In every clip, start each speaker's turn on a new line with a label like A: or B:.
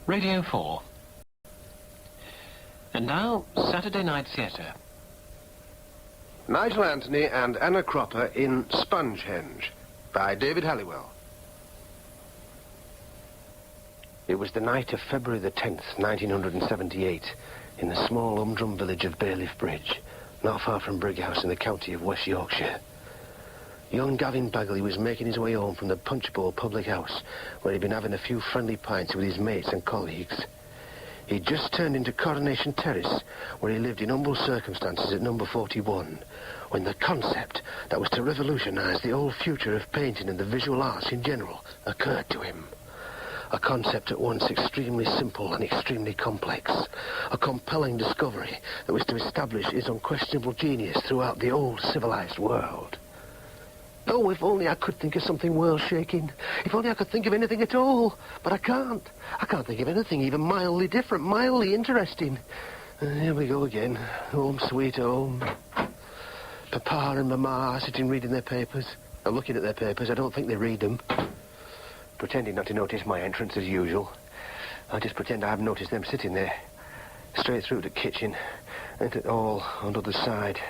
A: Radio 4. And now, Saturday Night Theatre.
B: Nigel Anthony and Anna Cropper in Spongehenge by David Halliwell. It was the night of February the 10th, 1978, in the small humdrum village of Bailiff Bridge, not far from Brighouse in the county of West Yorkshire. Young Gavin Bagley was making his way home from the Punch Bowl public house, where he'd been having a few friendly pints with his mates and colleagues. He'd just turned into Coronation Terrace, where he lived in humble circumstances at number 41, when the concept that was to revolutionise the whole future of painting and the visual arts in general occurred to him. A concept at once extremely simple and extremely complex. A compelling discovery that was to establish his unquestionable genius throughout the old civilised world. Oh, if only I could think of something world-shaking. If only I could think of anything at all. But I can't. I can't think of anything even mildly different, mildly interesting. Here we go again. Home sweet home. Papa and Mama are sitting reading their papers. Or looking at their papers. I don't think they read them. Pretending not to notice my entrance as usual. I just pretend I haven't noticed them sitting there. Straight through to the kitchen. Enter it all on the other side.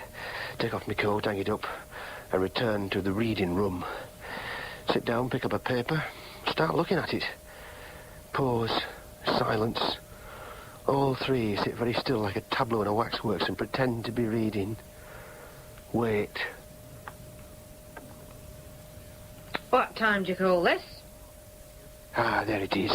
B: Take off my coat, hang it up. And return to the reading room. Sit down, pick up a paper, start looking at it. Pause, silence. All three sit very still like a tableau in a waxworks and pretend to be reading. Wait.
C: What time do you call this?
B: Ah, there it is.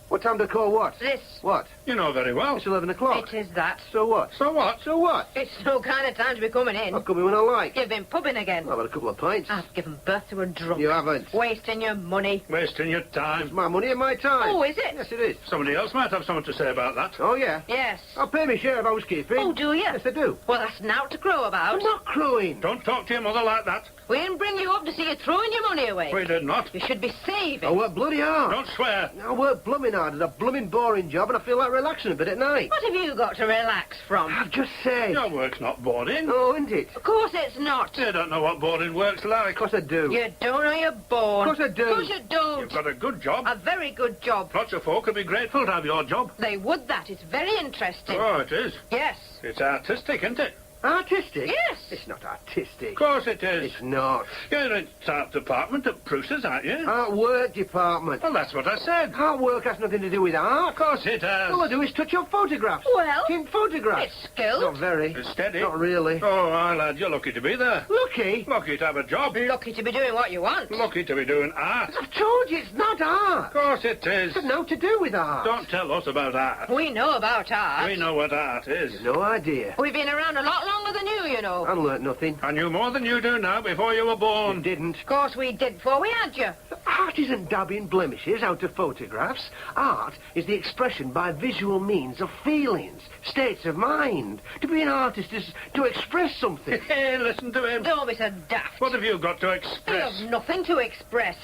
B: What time do I call what?
C: This.
B: What?
D: You know very well.
B: It's 11 o'clock.
C: It is that.
B: So what?
D: So what?
B: So what?
C: It's no kind of time to be coming in.
B: I'll come in when I like.
C: You've been pubbing again.
B: I've had a couple of pints.
C: I've given birth to a drunk.
B: You haven't.
C: Wasting your money.
D: Wasting your time.
B: It's my money and my time.
C: Oh, is it?
B: Yes, it is.
D: Somebody else might have something to say about that.
B: Oh, yeah?
C: Yes.
B: I'll pay me share of housekeeping.
C: Oh, do you?
B: Yes, I do.
C: Well, that's now to crow about.
B: I'm not crowing.
D: Don't talk to your mother like that.
C: We didn't bring you up to see you throwing your money away.
D: We did not.
C: You should be saving.
B: I work bloody hard.
D: Don't swear.
B: I work blooming hard at a blooming boring job and I feel like relaxing a bit at night.
C: What have you got to relax from?
B: I've just said.
D: Your work's not boring.
B: Oh, isn't it?
C: Of course it's not.
D: You don't know what boring work's like.
B: Of course I do.
C: You don't know you're born.
B: Of course I do.
C: Of course you don't.
D: You've got a good job.
C: A very good job.
D: Lots of folk would be grateful to have your job.
C: They would that. It's very interesting.
D: Oh, it is.
C: Yes.
D: It's artistic, isn't it?
B: Artistic?
C: Yes.
B: It's not artistic.
D: Of course it is.
B: It's not.
D: You're in art department at Bruce's, aren't you?
B: Artwork department.
D: Well, that's what I said.
B: Artwork has nothing to do with art.
D: Of course it has.
B: All I do is touch up photographs.
C: Well,
B: Tin photographs.
C: it's skilled.
B: Not very.
D: It's steady.
B: Not really.
D: Oh, aye, lad, you're lucky to be there.
B: Lucky?
D: Lucky to have a job.
C: Lucky to be doing what you want.
D: Lucky to be doing art.
B: I've told you it's not art.
D: Of course it is.
B: It's got nothing to do with art.
D: Don't tell us about art.
C: We know about art.
D: We know what art is.
B: No idea.
C: We've been around a lot longer than you know.
B: I learnt nothing.
D: I knew more than you do now before you were
B: You
D: born.
B: didn't.
C: Of course we did before we had you.
B: Art isn't dabbing blemishes out of photographs. Art is the expression by visual means of feelings, states of mind. To be an artist is to express something.
D: Hey, listen to him.
C: Don't be so daft.
D: What have you got to
C: You
D: express?
C: have nothing to express.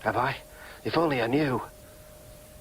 B: Have I? If only I knew.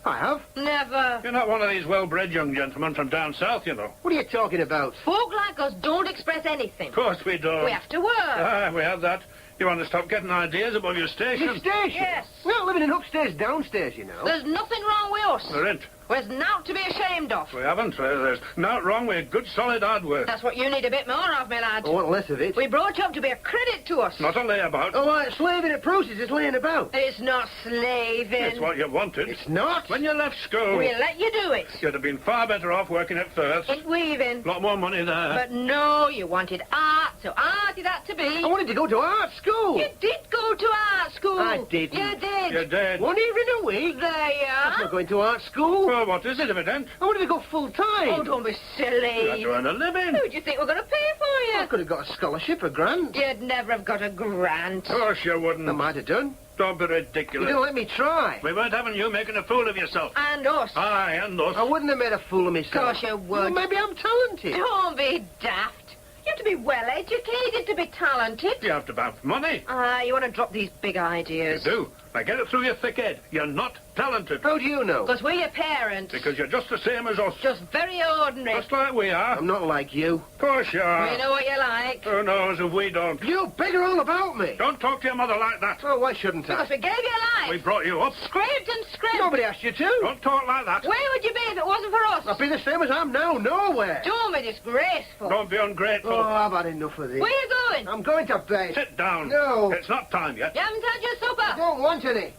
B: I have.
C: Never.
D: You're not one of these well-bred young gentlemen from down south, you know.
B: What are you talking about?
C: Folk like us don't express anything.
D: Of course we don't.
C: We have to work.
D: Aye, we have that. You want to stop getting ideas above your station?
B: Your station?
C: Yes.
B: We're not living in upstairs, downstairs, you know.
C: There's nothing wrong with us.
D: There ain't.
C: There's naught to be ashamed of.
D: We haven't. There's not wrong with good, solid hard work.
C: That's what you need a bit more of, my lad.
B: I want less of it.
C: We brought you up to be a credit to us.
D: Not a layabout.
B: Oh, like slaving at Bruce's is laying about.
C: It's not slaving.
D: It's what you wanted.
B: It's not.
D: When you left school,
C: We'll let you do it.
D: you'd have been far better off working at Firth.
C: In weaving.
D: A lot more money there.
C: But no, you wanted art, so art it had to be.
B: I wanted to go to art school.
C: You did go to art school.
B: I didn't.
C: You did.
D: You did.
B: One evening a week.
C: There you
B: I'm
C: are.
B: not going to art school.
D: Well, what is it if it ain't?
B: I wanted to go full time.
C: Oh, don't be
D: You
C: silly.
D: have to earn a living.
C: Who do you think we're going to pay for
B: I
C: you?
B: could have got a scholarship, a grant.
C: You'd never have got a grant.
D: Of course you
B: I
D: wouldn't.
B: might have done.
D: Don't be
B: You
D: ridiculous.
B: didn't let me try.
D: We weren't having you making a fool of yourself.
C: And us.
D: Aye, and us.
B: I wouldn't have made a fool of myself.
C: Of course you would.
B: Well, maybe I'm talented.
C: Don't be daft. You have to be well-educated to be talented.
D: You have to have money.
C: You want to drop these big
D: You
C: ideas.
D: do. Now get it through your thick head. You're not talented.
B: How do you know?
C: Because we're your parents.
D: Because you're just the same as us.
C: Just very ordinary.
D: Just like we are.
B: I'm not like you.
D: Of course you are.
C: We know what you like.
D: Who knows if we don't?
B: You bigger all about me.
D: Don't talk to your mother like that.
B: Oh, why shouldn't
C: Because
B: I?
C: we gave you life.
D: We brought you up.
C: Scraped and scraped.
B: Nobody asked you to.
D: Don't talk like that.
C: Where would you be if it wasn't for us?
B: I'd be the same as I am now, nowhere.
C: Don't be disgraceful.
D: Don't be ungrateful.
B: Oh, I've had enough of this.
C: Where you going?
B: I'm going to bed.
D: Sit down.
B: No.
D: It's not time yet.
C: You haven't had your
B: I
C: supper.
B: don't want any.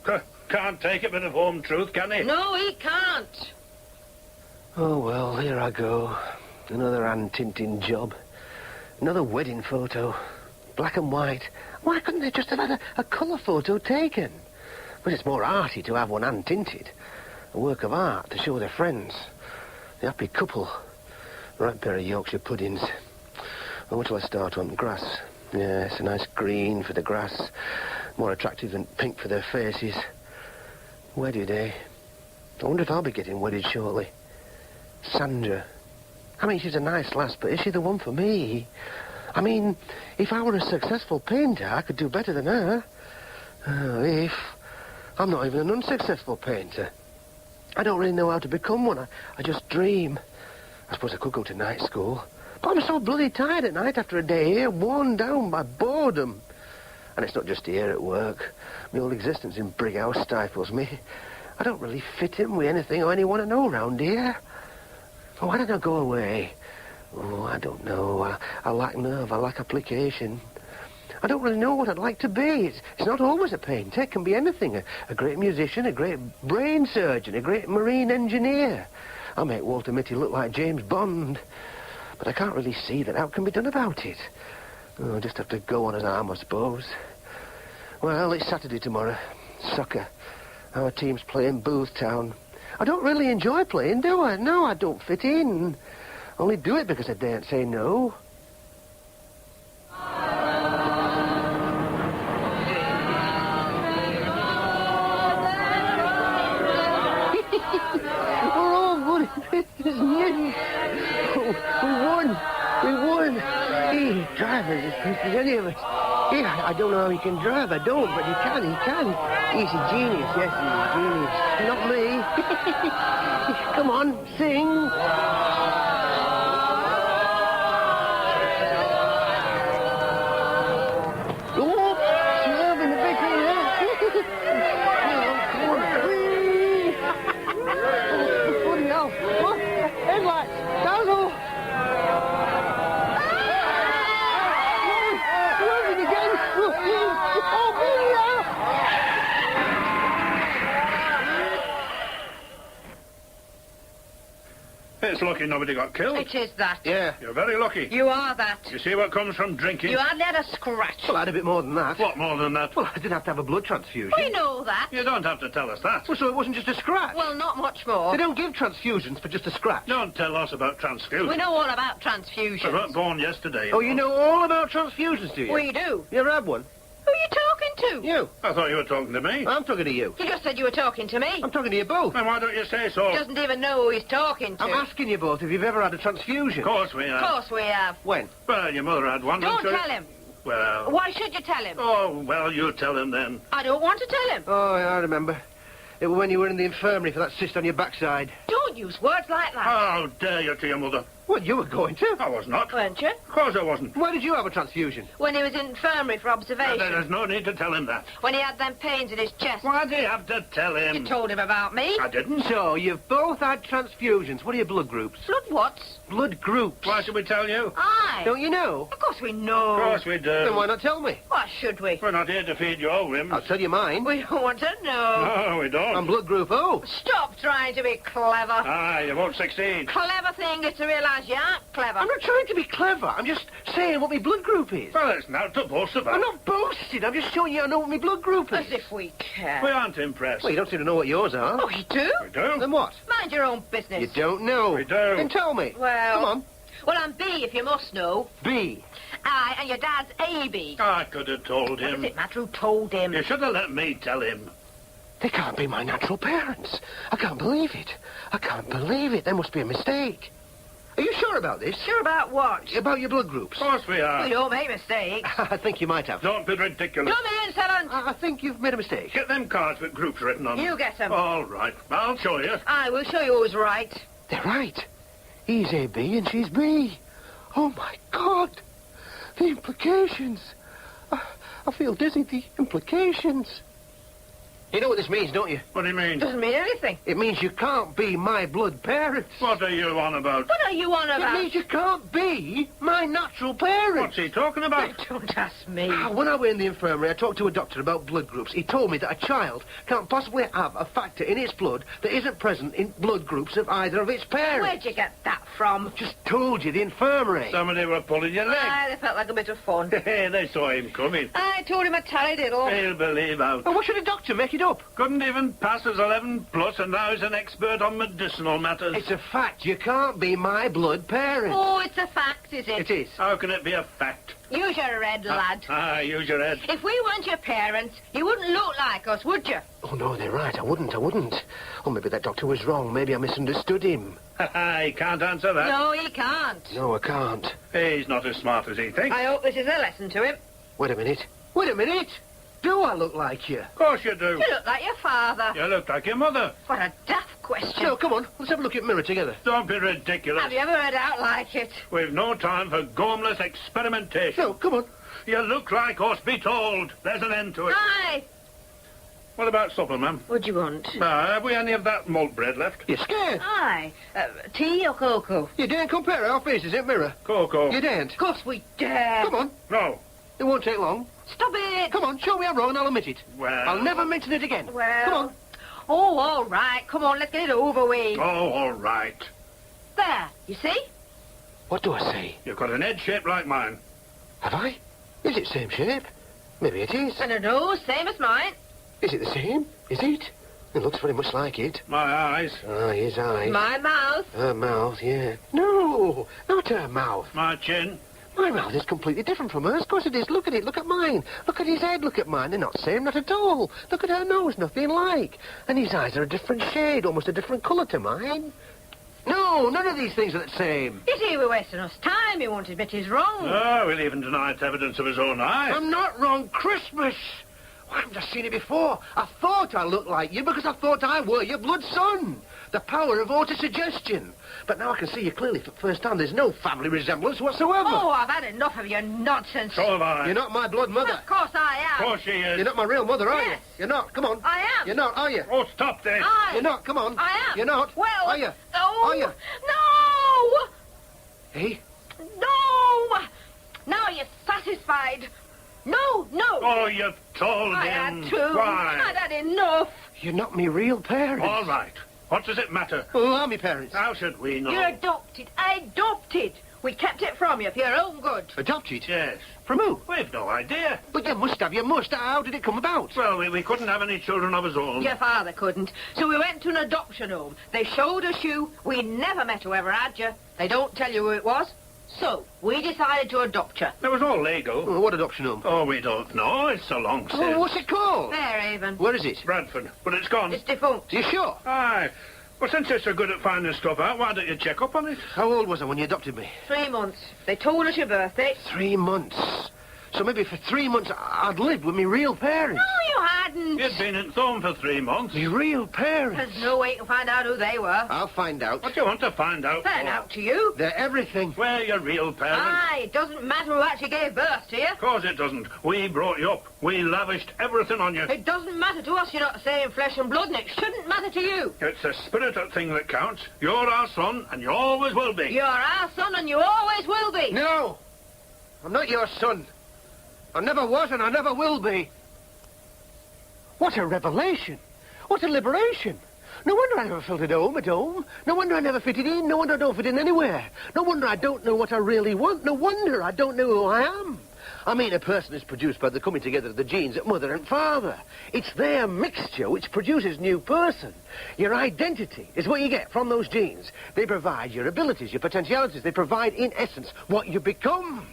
D: Can't take a bit of home truth, can he?
C: No, he can't.
B: Oh, well, here I go. Another hand-tinting job. Another wedding photo. Black and white. Why couldn't they just have had a colour photo taken? But it's more arty to have one hand-tinted. A work of art to show their friends. The happy couple. Right pair of Yorkshire puddings. Oh, what shall I start on? Grass. Yes, a nice green for the grass. More attractive than pink for their faces. Wedded, eh? I wonder if I'll be getting wedded shortly. Sandra. I mean, she's a nice lass, but is she the one for me? I mean, if I were a successful painter, I could do better than her. Oh, if. I'm not even an unsuccessful painter. I don't really know how to become one. I just dream. I suppose I could go to night school. But I'm so bloody tired at night after a day here, worn down by boredom. And it's not just here at work. My whole existence in Brighouse stifles me. I don't really fit in with anything or anyone I know round here. Oh, why don't I go away? Oh, I don't know. I lack nerve. I lack application. I don't really know what I'd like to be. It's not always a painter. It can be anything. A great musician, a great brain surgeon, a great marine engineer. I make Walter Mitty look like James Bond. But I can't really see that. How can be done about it? Oh, I'll just have to go on as I am, I suppose. Well, it's Saturday tomorrow. Soccer. Our team's playing Boothtown. I don't really enjoy playing, do I? No, I don't fit in. Only do it because I daren't say no. We're all good. We won. We won. Hey, drivers as quick as any of us. Yeah, I don't know how he can drive. I don't, but he can. He's a genius. Yes, he's a genius. Not me. Come on, sing. Oh, swerve in the big here. Come on. Whee! Oh, bloody hell. What? Headlights. Dazzle.
D: It's lucky nobody got killed.
C: It is that.
B: Yeah.
D: You're very lucky.
C: You are that.
D: You see what comes from drinking?
C: You hardly had a scratch.
B: Well, I had a bit more than that.
D: What more than that?
B: Well, I didn't have to have a blood transfusion.
C: We know that.
D: You don't have to tell us that.
B: Well, so it wasn't just a scratch.
C: Well, not much more.
B: They don't give transfusions for just a scratch.
D: Don't tell us about transfusion.
C: We know all about
D: I
C: transfusions.
D: weren't born yesterday.
B: Oh, you know all about transfusions, do you?
C: We do.
B: You ever had one?
C: Who are you talking to?
B: You.
D: I thought you were talking to me.
B: I'm talking to you.
C: You just said you were talking to me.
B: I'm talking to you both.
D: Then why don't you say so?
C: He doesn't even know who he's talking to.
B: I'm asking you both if you've ever had a transfusion.
D: Of course we
C: Of
D: have.
C: course we have.
B: When?
D: Well, your mother had one.
C: Don't
D: I'm sure.
C: tell him.
D: Well.
C: Why should you tell him?
D: Oh, well, you tell him then.
C: I don't want to tell him.
B: Oh, yeah, I remember. It was when you were in the infirmary for that cyst on your backside.
C: Don't use words like that.
D: How dare you to your mother?
B: Well, you were going to.
D: I was not.
C: Weren't you?
D: Of course I wasn't.
B: Why did you have a transfusion?
C: When he was in infirmary for observation.
D: There's no need to tell him that.
C: When he had them pains in his chest.
D: Why do you have to tell him?
C: You told him about me.
D: I didn't.
B: So, you've both had transfusions. What are your blood groups?
C: Blood what's?
B: Blood groups.
D: Why should we tell you?
C: Aye.
B: Don't you know?
C: Of course we know.
D: Of course we do.
B: Then why not tell me?
C: Why should we?
D: We're not here to feed your whims.
B: I'll tell you mine.
C: We don't want to know.
D: No, we don't.
B: I'm blood group O.
C: Stop trying to be clever.
D: Aye, you won't succeed.
C: Clever thing is to realise you aren't clever.
B: I'm not trying to be clever. I'm just saying what my blood group is.
D: Well, it's not to boast about.
B: I'm not boasting. I'm just showing you I know what my blood group is.
C: As if we care.
D: We aren't impressed.
B: Well, you don't seem to know what yours are.
C: Oh, we do?
D: We do.
B: Then what?
C: Mind your own business.
B: You don't know.
D: We do.
B: Then tell me.
C: Well...
B: Come on.
C: Well, I'm B, if you must know.
B: B.
C: Aye, and your dad's AB.
D: I could have told
C: What
D: him.
C: does it matter who told him?
D: You should have let me tell him.
B: They can't be my natural parents. I can't believe it. I can't believe it. There must be a mistake. Are you sure about this?
C: Sure about what?
B: About your blood groups?
D: Of course we are.
C: Well, you don't make mistakes.
B: I think you might have.
D: Don't be ridiculous.
C: Come in, Servant.
B: I think you've made a mistake.
D: Get them cards with groups written on them.
C: You get them.
D: All right. I'll show you.
C: I will show you who's right.
B: They're right. He's AB and she's B. Oh, my God. The implications. I feel dizzy. The implications. You know what this means, don't you?
D: What do you mean?
C: Doesn't mean anything.
B: It means you can't be my blood parents.
D: What are you on about?
C: What are you on
B: It
C: about?
B: means you can't be my natural parents.
D: What's he talking about?
C: Don't ask me.
B: When I were in the infirmary, I talked to a doctor about blood groups. He told me that a child can't possibly have a factor in its blood that isn't present in blood groups of either of its parents.
C: Where'd you get that from?
B: Just told you, the infirmary.
D: Somebody were pulling your leg.
C: They felt like a bit of fun.
D: Hey, they saw him coming.
C: I told him a taradiddle.
D: He'll believe out.
B: Oh, what should a doctor make it up?
D: Couldn't even pass as 11 plus, and now he's an expert on medicinal matters.
B: It's a fact. You can't be my blood parents.
C: Oh, it's a fact, is it?
B: It is.
D: How can it be a fact?
C: Use your head, lad.
D: Use your head.
C: If we weren't your parents, you wouldn't look like us, would you?
B: Oh, no, they're right. I wouldn't. Oh, maybe that doctor was wrong. Maybe I misunderstood him.
D: He can't answer that.
C: No, he can't.
B: No, I can't.
D: He's not as smart as he thinks.
C: I hope this is a lesson to him.
B: Wait a minute. Do I look like you?
D: Of course you do.
C: You look like your father.
D: You look like your mother.
C: What a daft question.
B: No, come on. Let's have a look at the mirror together.
D: Don't be ridiculous.
C: Have you ever heard out like it?
D: We've no time for gormless experimentation.
B: No, come on.
D: You look like us, be told. There's an end to it.
C: Aye.
D: What about supper, ma'am?
C: What'd you want?
D: Have we any of that malt bread left?
B: You're scared.
C: Aye. Tea or cocoa?
B: You daren't compare our faces in the mirror.
D: Cocoa.
B: You daren't.
C: Of course we dare.
B: Come on.
D: No.
B: It won't take long.
C: Stop it.
B: Come on, show me I'm wrong and I'll admit it.
D: Well...
B: I'll never mention it again.
C: Well...
B: Come on.
C: Oh, all right. Come on, let's get it over with.
D: Oh, all right.
C: There. You see?
B: What do I say?
D: You've got an head shaped like mine.
B: Have I? Is it same shape? Maybe it is.
C: And a nose, same as mine.
B: Is it the same? Is it? It looks very much like it.
D: My eyes.
B: Ah, his eyes.
C: My mouth.
B: Her mouth, yeah. No, not her mouth.
D: My chin.
B: My mouth is completely different from hers. Of course it is. Look at it. Look at mine. Look at his head. Look at mine. They're not the same, not at all. Look at her nose. Nothing like. And his eyes are a different shade, almost a different colour to mine. No, none of these things are the same.
C: You see, we're wasting us time. He won't admit he's wrong.
D: Oh, he'll even deny it's evidence of his own eyes.
B: I'm not wrong. Christmas. Why haven't I seen it before? I thought I looked like you because I thought I were your blood son. The power of autosuggestion. But now I can see you clearly for the first time. There's no family resemblance whatsoever.
C: Oh, I've had enough of your nonsense.
D: So have I.
B: You're not my blood mother.
C: Of course I am.
D: Of course she is.
B: You're not my real mother, are you?
C: Yes.
B: You're not. Come on.
C: I am.
B: You're not, are you?
D: Oh, stop this.
B: You're not. Come on.
C: I am.
B: You're not.
C: Well...
B: Are you?
C: Oh.
B: Are you?
C: No!
B: Hey?
C: No! Now you're satisfied. No.
D: Oh, you've told
C: I
D: him.
C: had to.
D: Why?
C: I'd had enough.
B: You're not me real parents.
D: All right. What does it matter?
B: Who are me parents?
D: How should we know?
C: You're adopted. Adopted. We kept it from you for your own good.
B: Adopted?
D: Yes.
B: From who?
D: We've no idea.
B: But you must have. You must. How did it come about?
D: Well, we couldn't have any children of his own.
C: Your father couldn't. So we went to an adoption home. They showed us you. We never met whoever had you. They don't tell you who it was. So we decided to adopt you.
D: It was all legal.
B: Oh, what adoption home?
D: Oh, we don't know. It's so long since.
B: Oh, what's it called?
C: Fairhaven.
B: Where is it?
D: Bradford. But it's gone.
C: It's defunct.
B: Are you sure?
D: Aye. Well, since you're so good at finding stuff out, why don't you check up on it?
B: How old was I when you adopted me?
C: 3 months. They told us your birthday.
B: 3 months. So maybe for 3 months I'd lived with me real parents.
C: No, you hadn't.
D: You'd been at home for 3 months.
B: Me real parents.
C: There's no way you can find out who they were.
B: I'll find out.
D: What do you want to find out
C: They're
D: for?
C: out to you.
B: They're everything.
D: We're your real parents.
C: Aye, it doesn't matter who actually gave birth to you.
D: Of course it doesn't. We brought you up. We lavished everything on you.
C: It doesn't matter to us you're not the same flesh and blood, and it shouldn't matter to you.
D: It's the spiritual thing that counts. You're our son, and you always will be.
C: You're our son, and you always will be.
B: No. I'm not your son. I never was and I never will be. What a revelation. What a liberation. No wonder I never felt at home. No wonder I never fitted in. No wonder I don't fit in anywhere. No wonder I don't know what I really want. No wonder I don't know who I am. I mean, a person is produced by the coming together of the genes of mother and father. It's their mixture which produces new person. Your identity is what you get from those genes. They provide your abilities, your potentialities. They provide, in essence, what you become.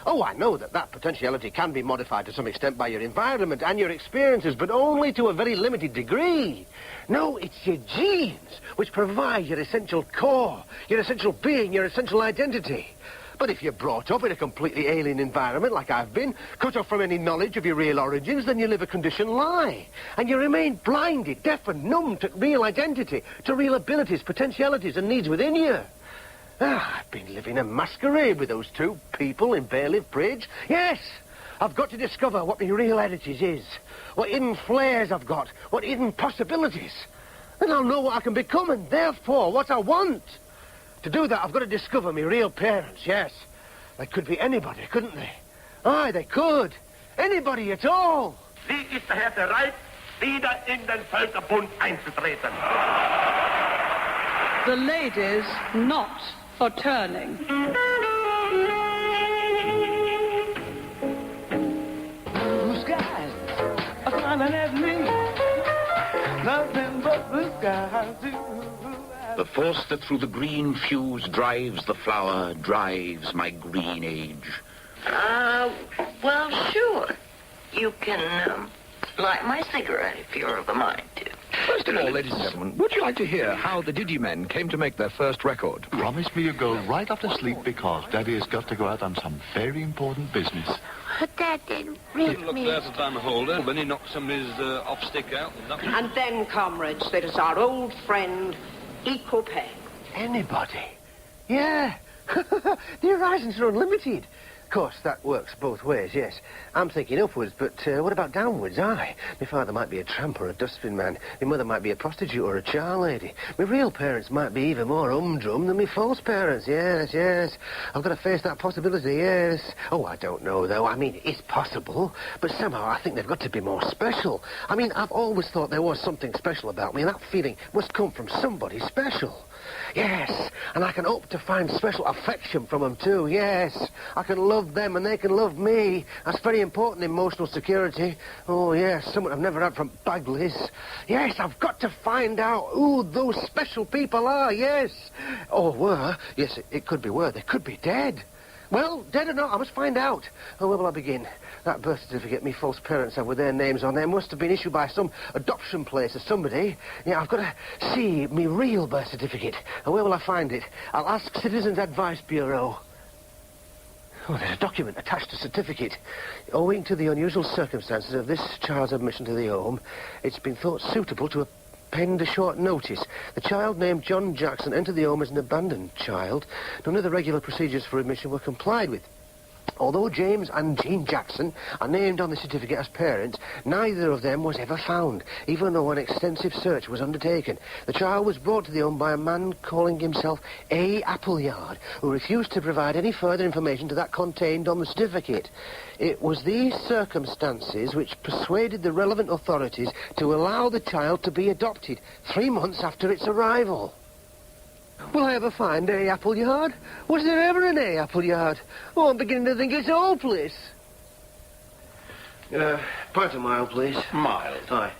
B: Oh, I know that potentiality can be modified to some extent by your environment and your experiences, but only to a very limited degree. No, it's your genes which provide your essential core, your essential being, your essential identity. But if you're brought up in a completely alien environment, like I've been, cut off from any knowledge of your real origins, then you live a conditioned lie. And you remain blinded, deaf and numb to real identity, to real abilities, potentialities and needs within you. I've been living a masquerade with those two people in Bailiff Bridge. Yes, I've got to discover what my real heritage is, what hidden flares I've got, what hidden possibilities. Then I'll know what I can become and therefore what I want. To do that, I've got to discover my real parents, yes. They could be anybody, couldn't they? Aye, they could. Anybody at all.
E: Sie ist daher bereit, wieder in den Völkerbund einzutreten.
F: The ladies not for turning.
G: Blue skies are smiling at me. Nothing but blue skies do.
H: The force that through the green fuse drives the flower, drives my green age.
I: Well, sure. You can, light my cigarette if you're of a mind to.
J: First of all, ladies and gentlemen, would you like to hear how the Diddy Men came to make their first record?
K: Promise me you'll go right off to sleep because Daddy has got to go out on some very important business.
L: Daddy, read
M: Look
L: me.
M: there for Van Holden when he knocked somebody's off stick out.
C: And then, comrades, there is our old friend, Equal Pay.
B: Anybody? Yeah. The horizons are unlimited. Of course, that works both ways, yes. I'm thinking upwards, but what about downwards? Aye. My father might be a tramp or a dustbin man. My mother might be a prostitute or a charlady. My real parents might be even more humdrum than my false parents. Yes, yes. I've got to face that possibility, yes. Oh, I don't know, though. I mean, it's possible. But somehow I think they've got to be more special. I mean, I've always thought there was something special about me, and that feeling must come from somebody special. Yes, and I can hope to find special affection from them too, yes. I can love them and they can love me. That's very important, emotional security. Oh, yes, something I've never had from Bagley's. Yes, I've got to find out who those special people are, yes. Or were. Yes, it could be were. They could be dead. Well, dead or not, I must find out. Oh, where will I begin? That birth certificate me false parents have with their names on there must have been issued by some adoption place or somebody. Yeah, I've got to see me real birth certificate. And where will I find it? I'll ask Citizens Advice Bureau. Oh, there's a document attached to certificate. Owing to the unusual circumstances of this child's admission to the home, it's been thought suitable to append a short notice. The child named John Jackson entered the home as an abandoned child. None of the regular procedures for admission were complied with. Although James and Jean Jackson are named on the certificate as parents, neither of them was ever found, even though an extensive search was undertaken. The child was brought to the home by a man calling himself A. Appleyard, who refused to provide any further information to that contained on the certificate. It was these circumstances which persuaded the relevant authorities to allow the child to be adopted 3 months after its arrival. Will I ever find A. Appleyard? Was there ever an A. Appleyard? Oh, I'm beginning to think it's hopeless. Pint of mild, please.
E: Mild.
B: Aye.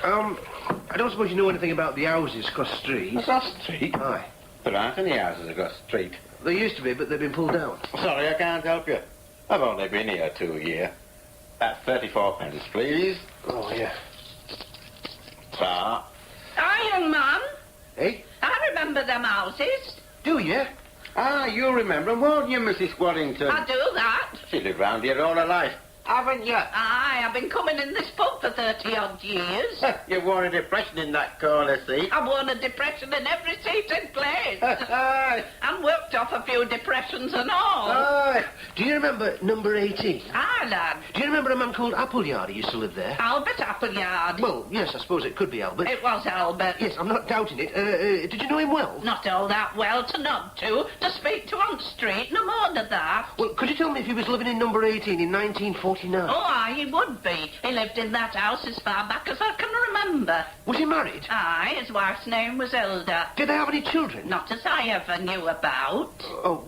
B: I don't suppose you know anything about the houses across the street.
E: Across the street?
B: Aye.
E: There aren't any houses across the street.
B: There used to be, but they've been pulled down.
E: Sorry, I can't help you. I've only been here 2 years. That's 34 pence, please.
B: Oh, yeah.
E: Sir.
C: Hi, young man.
B: Hey?
C: I remember them houses.
B: Do you?
E: Ah, you remember them, won't you, Mrs. Waddington?
C: I do that.
E: She lived round here all her life. Haven't you?
C: Aye, I've been coming in this pub for 30-odd years.
E: You wore a depression in that corner seat.
C: I've worn a depression in every seat in place.
E: Aye.
C: And worked off a few depressions and all.
E: Aye.
B: Do you remember number 18?
C: Aye, lad.
B: Do you remember a man called Appleyard who used to live there?
C: Albert Appleyard.
B: Well, yes, I suppose it could be Albert.
C: It was Albert.
B: Yes, I'm not doubting it. Did you know him well?
C: Not all that well to nod to speak to on the street, no more than that.
B: Well, could you tell me if he was living in number 18 in 1949?
C: Oh, aye, he would be. He lived in that house as far back as I can remember.
B: Was he married?
C: Aye, his wife's name was Hilda.
B: Did they have any children?
C: Not as I ever knew about.
B: Oh,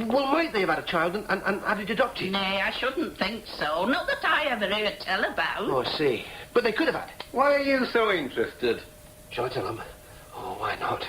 B: well, might they have had a child and had it adopted?
C: Nay, I shouldn't think so. Not that I ever heard tell about.
B: Oh, I see. But they could have had.
E: Why are you so interested?
B: Shall I tell them? Oh, why not?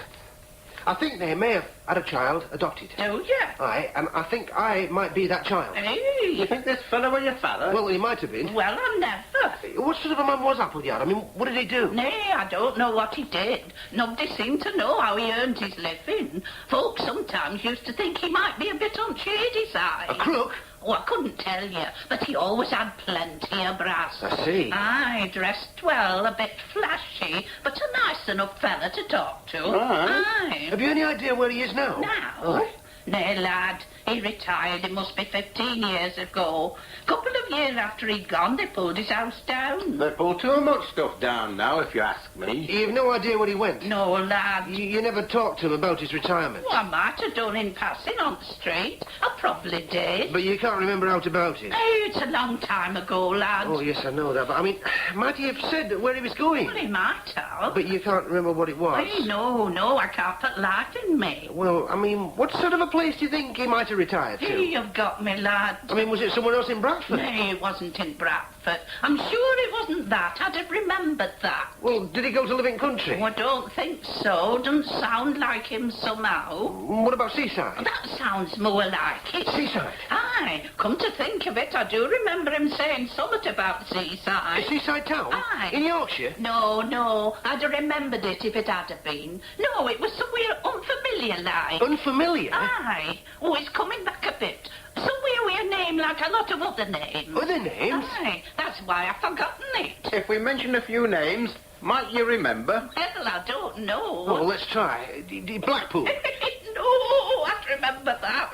B: I think they may have had a child adopted.
I: Do you?
B: Aye, and I think I might be that child.
I: Hey.
E: You think this fellow was your father?
B: Well, he might have been.
I: Well, I never.
B: What sort of a man was Appleyard? I mean, what did he do?
I: Nay, I don't know what he did. Nobody seemed to know how he earned his living. Folks sometimes used to think he might be a bit on shady side.
B: A crook?
I: Oh, I couldn't tell you, but he always had plenty of brass.
B: I see.
I: Aye, dressed well, a bit flashy, but a nice enough fella to talk to.
B: Aye. Have you any idea where he is now?
I: Now?
B: Aye.
I: Nay, lad, he retired, it must be 15 years ago. Couple of years after he'd gone, they pulled his house down.
E: They pull too much stuff down now, if you ask me.
B: You've no idea where he went?
I: No, lad.
B: You never talked to him about his retirement?
I: Well, I might have done in passing on the street. I probably did.
B: But you can't remember out about it?
I: Hey, it's a long time ago, lad.
B: Oh, yes, I know that, but I mean, might he have said where he was going?
I: Well, he might have.
B: But you can't remember what it was?
I: Hey, no, I can't put life in me.
B: Well, I mean, what sort of a place do you think he might have retired to?
I: Hey, you've got me, lad.
B: I mean, was it somewhere else in Bradford?
I: Nay, it wasn't in Bradford. I'm sure it wasn't that. I'd have remembered that.
B: Well, did he go to live in country?
I: Oh, I don't think so. Doesn't sound like him somehow.
B: What about seaside?
I: That sounds more like it.
B: Seaside?
I: Aye. Come to think of it, I do remember him saying something about seaside.
B: A seaside town?
I: Aye.
B: In Yorkshire?
I: No. I'd have remembered it if it had have been. No, it was somewhere unfamiliar like.
B: Unfamiliar?
I: Aye. Oh, it's coming back a bit. Somewhere with a name like a lot of other names.
B: Other names?
I: Aye. That's why I've forgotten it.
E: If we mention a few names, might you remember?
I: Well, I don't know.
B: Oh, let's try. Blackpool?
I: No, I remember that.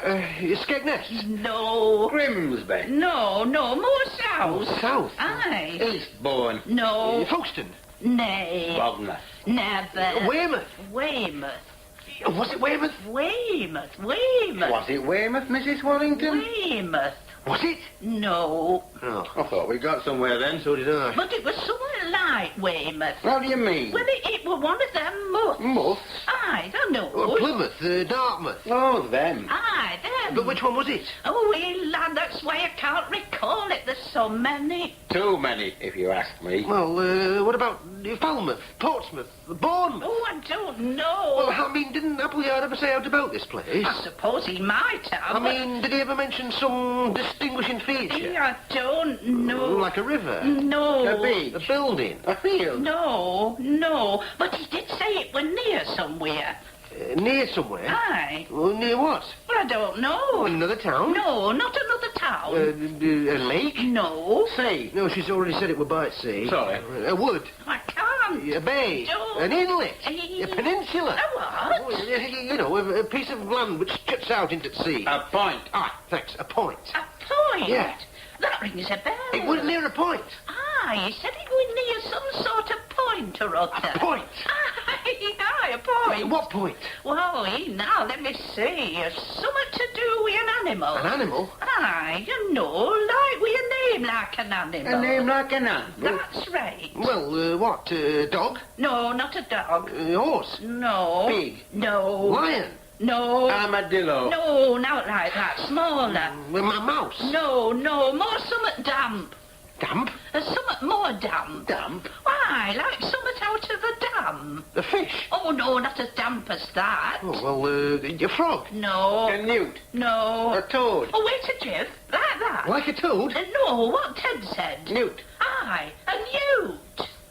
B: Skegness?
I: No.
E: Grimsby?
I: No, more south.
B: Oh, south?
I: Aye.
E: Eastbourne?
I: No.
B: Folkestone?
I: Nay.
E: Bognor?
I: Never.
B: Weymouth?
I: Weymouth.
B: Was it Weymouth?
I: Weymouth.
E: Was it Weymouth, Mrs. Wallington?
I: Weymouth.
B: Was it?
I: No.
B: Oh.
E: I thought we got somewhere then.
B: So did I.
I: But it was somewhere like Weymouth.
E: How do you mean?
I: Well, it was one of them muths.
E: Muths?
I: Aye, I know.
B: Plymouth, Dartmouth.
E: Oh, them.
I: Aye, them.
B: But which one was it?
I: Oh, well, lad, that's why I can't recall it. There's so many.
E: Too many, if you ask me.
B: Well, what about Falmouth, Portsmouth, Bournemouth?
I: Oh, I don't know.
B: Well, I mean, didn't Appleyard ever say out about this place?
I: I suppose he might have.
B: I mean, did he ever mention some distinguishing feature?
I: I don't know.
B: Like a river?
I: No.
E: A beach?
B: A building?
E: A field?
I: No. But he did say it was near somewhere.
B: Near somewhere?
I: Aye.
B: Well, near what?
I: Well, I don't know.
B: Oh, another town?
I: No, not another town.
B: A lake?
I: No.
E: Sea?
B: No, she's already said it was by sea.
E: Sorry.
B: A wood?
I: I can't.
B: A bay?
I: No.
B: An inlet? A peninsula?
I: A what?
B: Oh, you know, a piece of land which juts out into the sea.
E: A point?
B: Ah, thanks, a point.
I: A point?
B: Yeah.
I: That rings a bell.
B: It was near a point.
I: He said it was near some sort of point or other.
B: A point?
I: Aye, a point.
B: What point?
I: Well, now, let me see. Something to do with an animal.
B: An animal?
I: Aye, you know, like with a name like an animal.
E: A name like an animal?
I: That's right.
B: Well, what? Dog?
I: No, not a dog.
B: Horse?
I: No.
E: Pig?
I: No.
B: Lion?
I: No.
E: Armadillo?
I: No, not like that. Smaller.
B: A mouse?
I: No, more something damp.
B: Damp?
I: Something more damp.
B: Damp?
I: Why, like something out of a dam.
B: A fish?
I: Oh, no, not as damp as that.
B: Oh, well, a frog?
I: No.
E: A newt?
I: No.
E: A toad?
I: Oh, wait a jiff. Like that.
B: Like a toad?
I: No, what Ted said.
E: Newt?
I: Aye, a newt.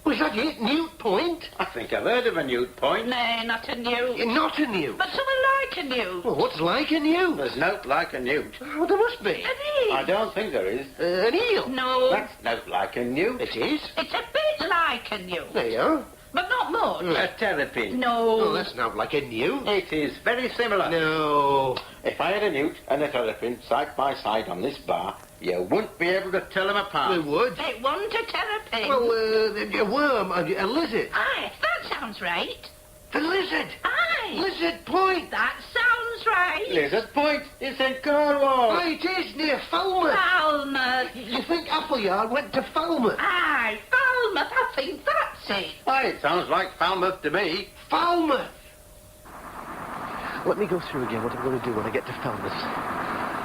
B: Was that it? Newt Point?
E: I think I've heard of a newt point.
I: Nay, not a newt.
B: Not a newt?
I: But something like a newt.
B: Well, what's like a newt?
E: There's no like a newt.
B: Oh, there must be.
I: It is.
E: I don't think there is.
B: An eel?
I: No.
E: That's no like a newt.
B: It is?
I: It's a bit like a newt.
B: There you are.
I: But not much.
E: A terrapin.
I: No.
B: Oh, that's not like a newt.
E: It is very similar.
B: No.
E: If I had a newt and a terrapin side by side on this bar, you wouldn't be able to tell them apart.
B: We would.
I: It wasn't a terrapin.
B: Well, a worm, a lizard.
I: Aye, that sounds right.
B: The lizard.
I: Aye.
B: Lizard Point.
I: That sounds right.
E: Lizard Point. It's in Cornwall.
B: Aye, it is near Falmouth.
I: Falmouth.
B: You think Appleyard went to Falmouth?
I: Aye, Falmouth. I think that's it.
E: Aye, it sounds like Falmouth to me.
B: Falmouth. Let me go through again what I'm going to do when I get to Falmouth.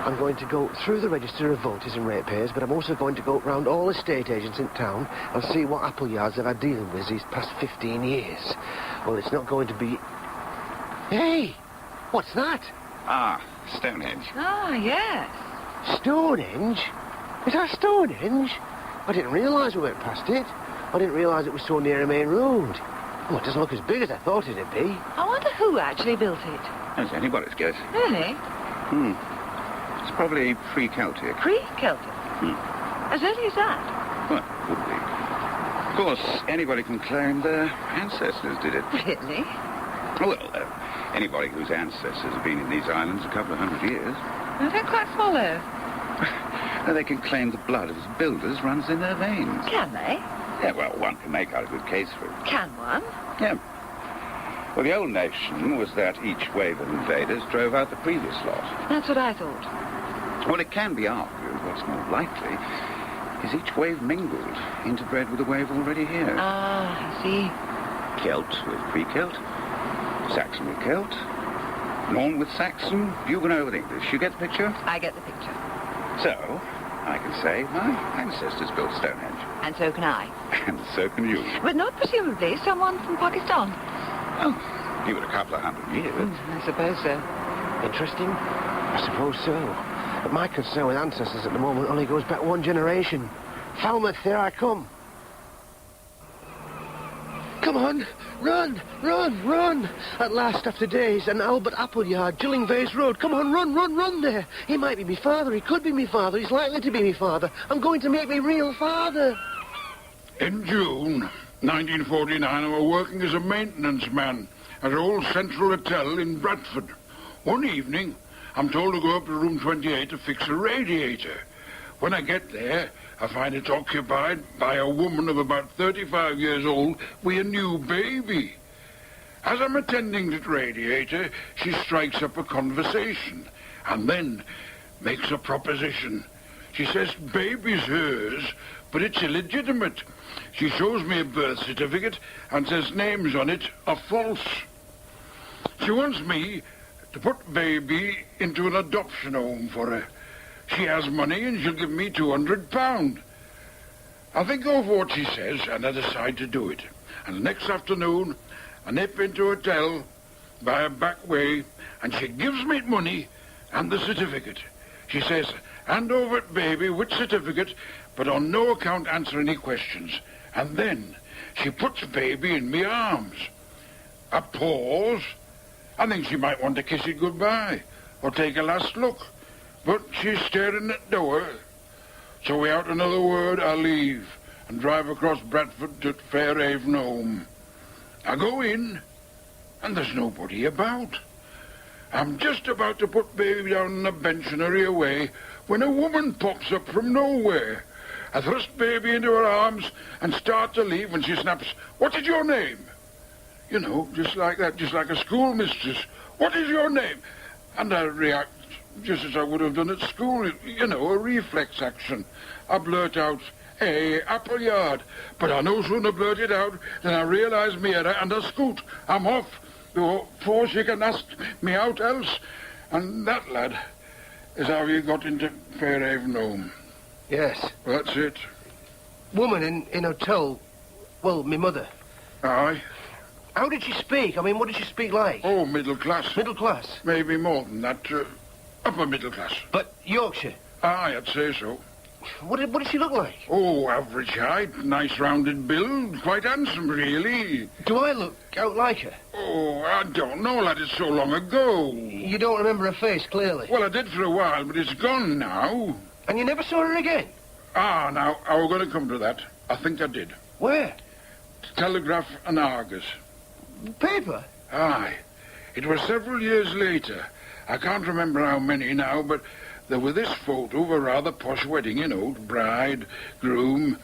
B: I'm going to go through the register of voters and ratepayers, but I'm also going to go round all estate agents in town and see what Appleyards they've had dealing with these past 15 years. Well, it's not going to be... Hey, what's that?
H: Ah, Stonehenge.
C: Ah, yes.
B: Stonehenge? Is that Stonehenge? I didn't realise we went past it. I didn't realise it was so near a main road. Oh, it doesn't look as big as I thought it'd be.
C: I wonder who actually built it.
H: That's anybody's guess.
C: Really?
H: It's probably pre-Celtic.
C: Pre-Celtic? As early as that?
H: Well, would be. Of course, anybody can claim their ancestors did it.
C: Really?
H: Well, anybody whose ancestors have been in these islands a couple of 100 years.
C: I don't quite follow.
H: They can claim the blood of its builders runs in their veins.
C: Can they?
H: Yeah, well, one can make out a good case for it.
C: Can one?
H: Yeah. Well, the old notion was that each wave of invaders drove out the previous lot.
C: That's what I thought.
H: Well, it can be argued what's more likely is each wave mingled, interbred with a wave already here.
C: Ah, I see.
H: Celt with pre-Celt, Saxon with Celt, Norn with Saxon, Huguenot with English. You get the picture?
C: I get the picture.
H: So, I can say my ancestors built Stonehenge.
C: And so can I.
H: And so can you.
C: But not presumably someone from Pakistan.
H: Oh, give it a couple of 100 years.
C: I suppose so.
B: Interesting? I suppose so. But my concern with ancestors at the moment only goes back one generation. Falmouth, here I come. Come on, run, run, run. At last, after days, an Albert Appleyard, Gillingvase Road. Come on, run, run, run there. He might be me father, he could be me father, he's likely to be me father. I'm going to make me real father.
D: In June 1949, I was working as a maintenance man at Old Central Hotel in Bradford. One evening, I'm told to go up to room 28 to fix a radiator. When I get there, I find it's occupied by a woman of about 35 years old with a new baby. As I'm attending to the radiator, she strikes up a conversation and then makes a proposition. She says baby's hers, but it's illegitimate. She shows me a birth certificate and says names on it are false. She wants me to put baby into an adoption home for her. She has money and she'll give me £200. I think over what she says and I decide to do it. And the next afternoon, I nip into a hotel by a back way and she gives me money and the certificate. She says, hand over it, baby, with certificate, but on no account answer any questions. And then she puts baby in me arms. I pause. I think she might want to kiss it goodbye or take a last look. But she's staring at the door. So without another word, I leave and drive across Bradford to Fairhaven home. I go in, and there's nobody about. I'm just about to put baby down on the bench and hurry away when a woman pops up from nowhere. I thrust baby into her arms and start to leave when she snaps, "What is your name?" You know, just like that, just like a schoolmistress. "What is your name?" And I react just as I would have done at school, you know, a reflex action. I blurt out, "Hey, Appleyard." But I no sooner blurt it out than I realise me error and I scoot. I'm off before she can ask me out else. And that, lad, is how you got into Fairhaven home.
B: Yes.
D: Well, that's it.
B: Woman in hotel, well, me mother.
D: Aye.
B: How did she speak? I mean, what did she speak like?
D: Oh, middle class.
B: Middle class?
D: Maybe more than that. Upper middle class.
B: But Yorkshire?
D: Aye, I'd say so.
B: What did she look like?
D: Oh, average height, nice rounded build, quite handsome, really.
B: Do I look out like her?
D: Oh, I don't know, lad, it's so long ago.
B: You don't remember her face, clearly?
D: Well, I did for a while, but it's gone now.
B: And you never saw her again?
D: Ah, now, I was going to come to that. I think I did.
B: Where?
D: Telegraph and Argus.
B: Paper?
D: Aye. It was several years later. I can't remember how many now, but there was this photo of a rather posh wedding, you know, bride, groom,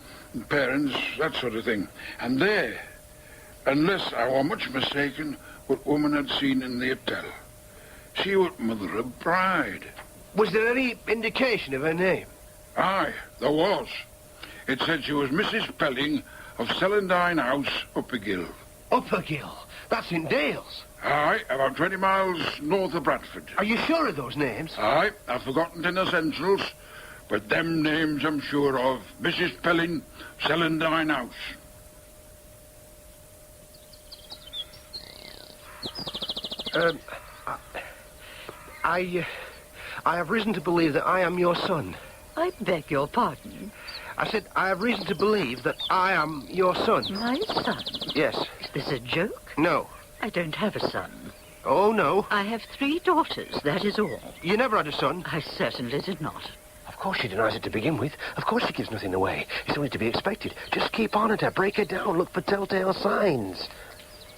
D: parents, that sort of thing. And there, unless I were much mistaken, what woman had seen in the hotel. She was mother of bride.
B: Was there any indication of her name?
D: Aye, there was. It said she was Mrs. Pelling of Celandine House, Uppergill.
B: Uppergill? That's in Dales.
D: Aye, about 20 miles north of Bradford.
B: Are you sure of those names?
D: Aye, I've forgotten in essentials, but them names I'm sure of. Mrs. Pelling, Celandine House.
B: I have reason to believe that I am your son.
N: I beg your pardon?
B: I said I have reason to believe that I am your son.
N: My son?
B: Yes.
N: Is this a joke?
B: No.
N: I don't have a son.
B: Oh, no.
N: I have 3 daughters, that is all.
B: You never had a son?
N: I certainly did not.
B: Of course she denies it to begin with. Of course she gives nothing away. It's only to be expected. Just keep on at her. Break her down. Look for telltale signs.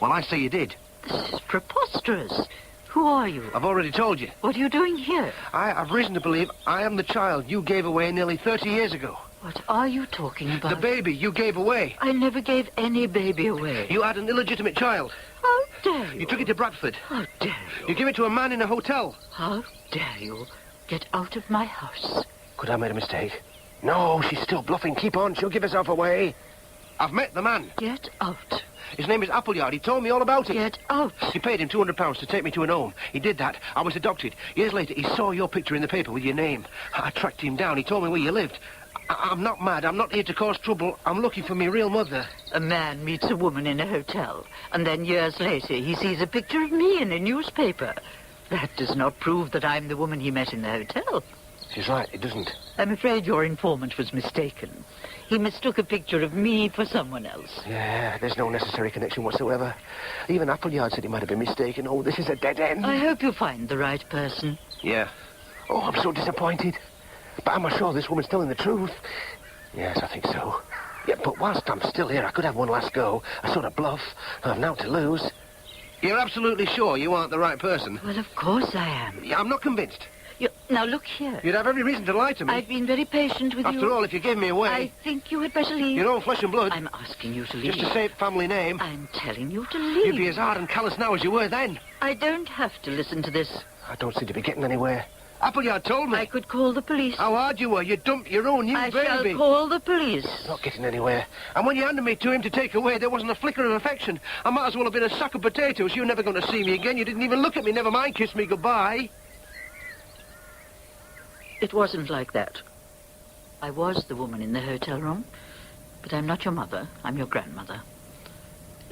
B: Well, I say you did.
N: This is preposterous. Who are you?
B: I've already told you.
N: What are you doing here?
B: I have reason to believe I am the child you gave away nearly 30 years ago.
N: What are you talking about?
B: The baby you gave away.
N: I never gave any baby away.
B: You had an illegitimate child.
N: How dare you?
B: You took it to Bradford.
N: How dare you?
B: You gave it to a man in a hotel.
N: How dare you? Get out of my house.
B: Could I have made a mistake? No, she's still bluffing. Keep on. She'll give herself away. I've met the man.
N: Get out.
B: His name is Appleyard. He told me all about it.
N: Get out.
B: He paid him £200 to take me to an home. He did that. I was adopted. Years later, he saw your picture in the paper with your name. I tracked him down. He told me where you lived. I'm not mad. I'm not here to cause trouble. I'm looking for my real mother.
N: A man meets a woman in a hotel, and then years later he sees a picture of me in a newspaper. That does not prove that I'm the woman he met in the hotel.
B: She's right. It doesn't.
N: I'm afraid your informant was mistaken. He mistook a picture of me for someone else.
B: Yeah, there's no necessary connection whatsoever. Even Appleyard said he might have been mistaken. Oh, this is a dead end.
N: I hope you find the right person.
B: Yeah. Oh, I'm so disappointed. But am I sure this woman's telling the truth? Yes, I think so. Yeah, but whilst I'm still here, I could have one last go. A sort of bluff. I've now to lose. You're absolutely sure you aren't the right person?
N: Well, of course I am.
B: Yeah, I'm not convinced.
N: Now, look here.
B: You'd have every reason to lie to me.
N: I've been very patient with you.
B: After all, if you gave me away...
N: I think you had better leave.
B: Your own flesh and blood.
N: I'm asking you to leave.
B: Just to save family name.
N: I'm telling you to leave.
B: You'd be as hard and callous now as you were then.
N: I don't have to listen to this.
B: I don't seem to be getting anywhere. Appleyard told me.
N: I could call the police.
B: How hard you were. You dumped your own new baby.
N: I shall call the police.
B: Not getting anywhere. And when you handed me to him to take away, there wasn't a flicker of affection. I might as well have been a sack of potatoes. You're never going to see me again. You didn't even look at me. Never mind kiss me goodbye.
N: It wasn't like that. I was the woman in the hotel room, but I'm not your mother. I'm your grandmother.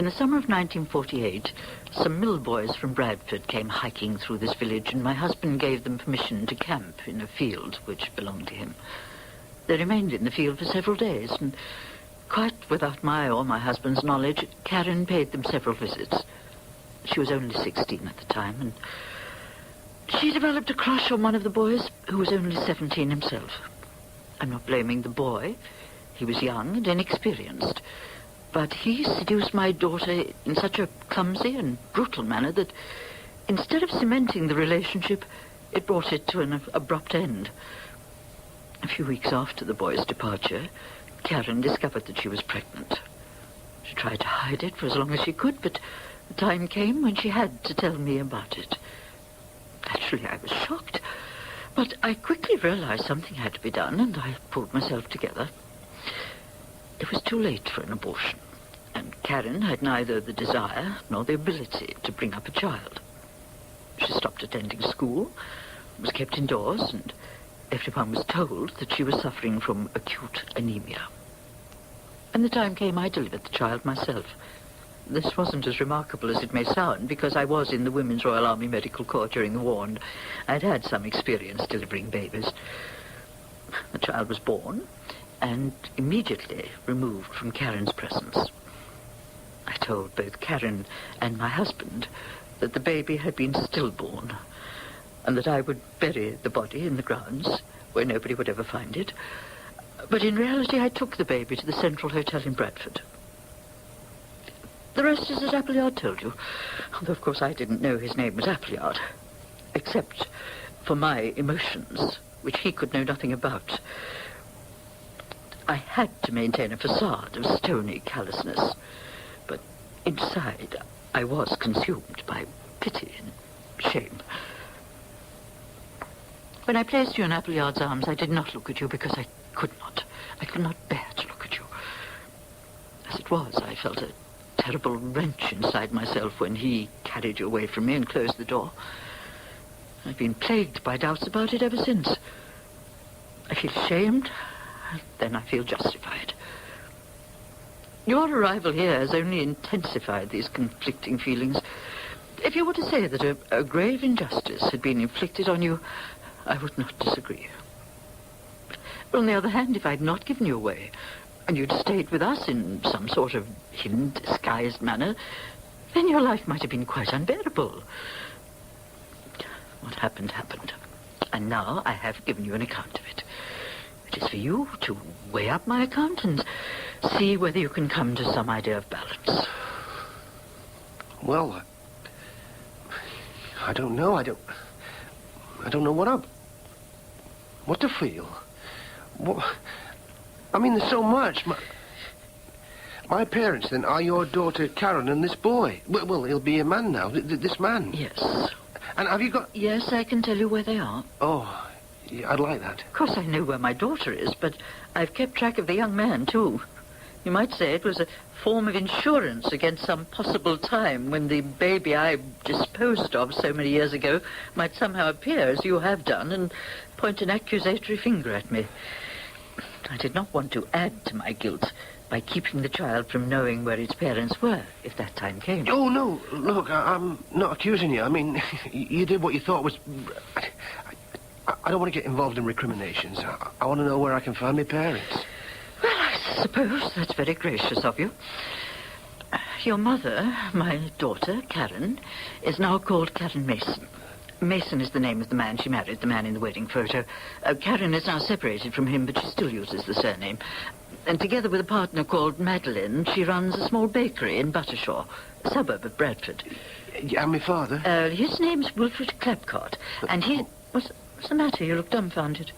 N: In the summer of 1948, some mill boys from Bradford came hiking through this village, and my husband gave them permission to camp in a field which belonged to him. They remained in the field for several days, and quite without my or my husband's knowledge, Karen paid them several visits. She was only 16 at the time, and she developed a crush on one of the boys who was only 17 himself. I'm not blaming the boy. He was young and inexperienced. But he seduced my daughter in such a clumsy and brutal manner that instead of cementing the relationship, it brought it to an abrupt end. A few weeks after the boy's departure, Karen discovered that she was pregnant. She tried to hide it for as long as she could, but the time came when she had to tell me about it. Naturally, I was shocked, but I quickly realized something had to be done, and I pulled myself together. It was too late for an abortion, and Karen had neither the desire nor the ability to bring up a child. She stopped attending school, was kept indoors, and everyone was told that she was suffering from acute anemia. And the time came I delivered the child myself. This wasn't as remarkable as it may sound, because I was in the Women's Royal Army Medical Corps during the war, and I'd had some experience delivering babies. The child was born and immediately removed from Karen's presence. I told both Karen and my husband that the baby had been stillborn, and that I would bury the body in the grounds where nobody would ever find it. But in reality, I took the baby to the Central Hotel in Bradford. The rest is as Appleyard told you, although, of course, I didn't know his name was Appleyard, except for my emotions, which he could know nothing about. I had to maintain a facade of stony callousness, but inside I was consumed by pity and shame. When I placed you in Appleyard's arms, I did not look at you because I could not. I could not bear to look at you. As it was, I felt a terrible wrench inside myself when he carried you away from me and closed the door. I've been plagued by doubts about it ever since. I feel ashamed, then I feel justified. Your arrival here has only intensified these conflicting feelings. If you were to say that a grave injustice had been inflicted on you, I would not disagree. But on the other hand, if I'd not given you away, and you'd stayed with us in some sort of hidden, disguised manner, then your life might have been quite unbearable. What happened, happened. And now I have given you an account of it. It is for you to weigh up my account and see whether you can come to some idea of balance.
B: Well, I don't know. I don't know what to feel. I mean, there's so much. My parents, then, are your daughter Karen and this boy. Well, he'll be a man now. This man.
N: Yes.
B: And have you got...
N: Yes, I can tell you where they are.
B: Oh, yeah, I'd like that.
N: Of course, I know where my daughter is, but I've kept track of the young man, too. You might say it was a form of insurance against some possible time when the baby I disposed of so many years ago might somehow appear, as you have done, and point an accusatory finger at me. I did not want to add to my guilt by keeping the child from knowing where its parents were, if that time came.
B: Oh, no. Look, I'm not accusing you. I mean, you did what you thought was... I don't want to get involved in recriminations. I want to know where I can find my parents.
N: Well, I suppose that's very gracious of you. Your mother, my daughter, Karen, is now called Karen Mason. Mason is the name of the man she married, the man in the wedding photo. Karen is now separated from him, but she still uses the surname. And together with a partner called Madeline, she runs a small bakery in Buttershaw, a suburb of Bradford.
B: And my father?
N: His name's Wilfred Clapcott, and he... What's the matter? You look dumbfounded.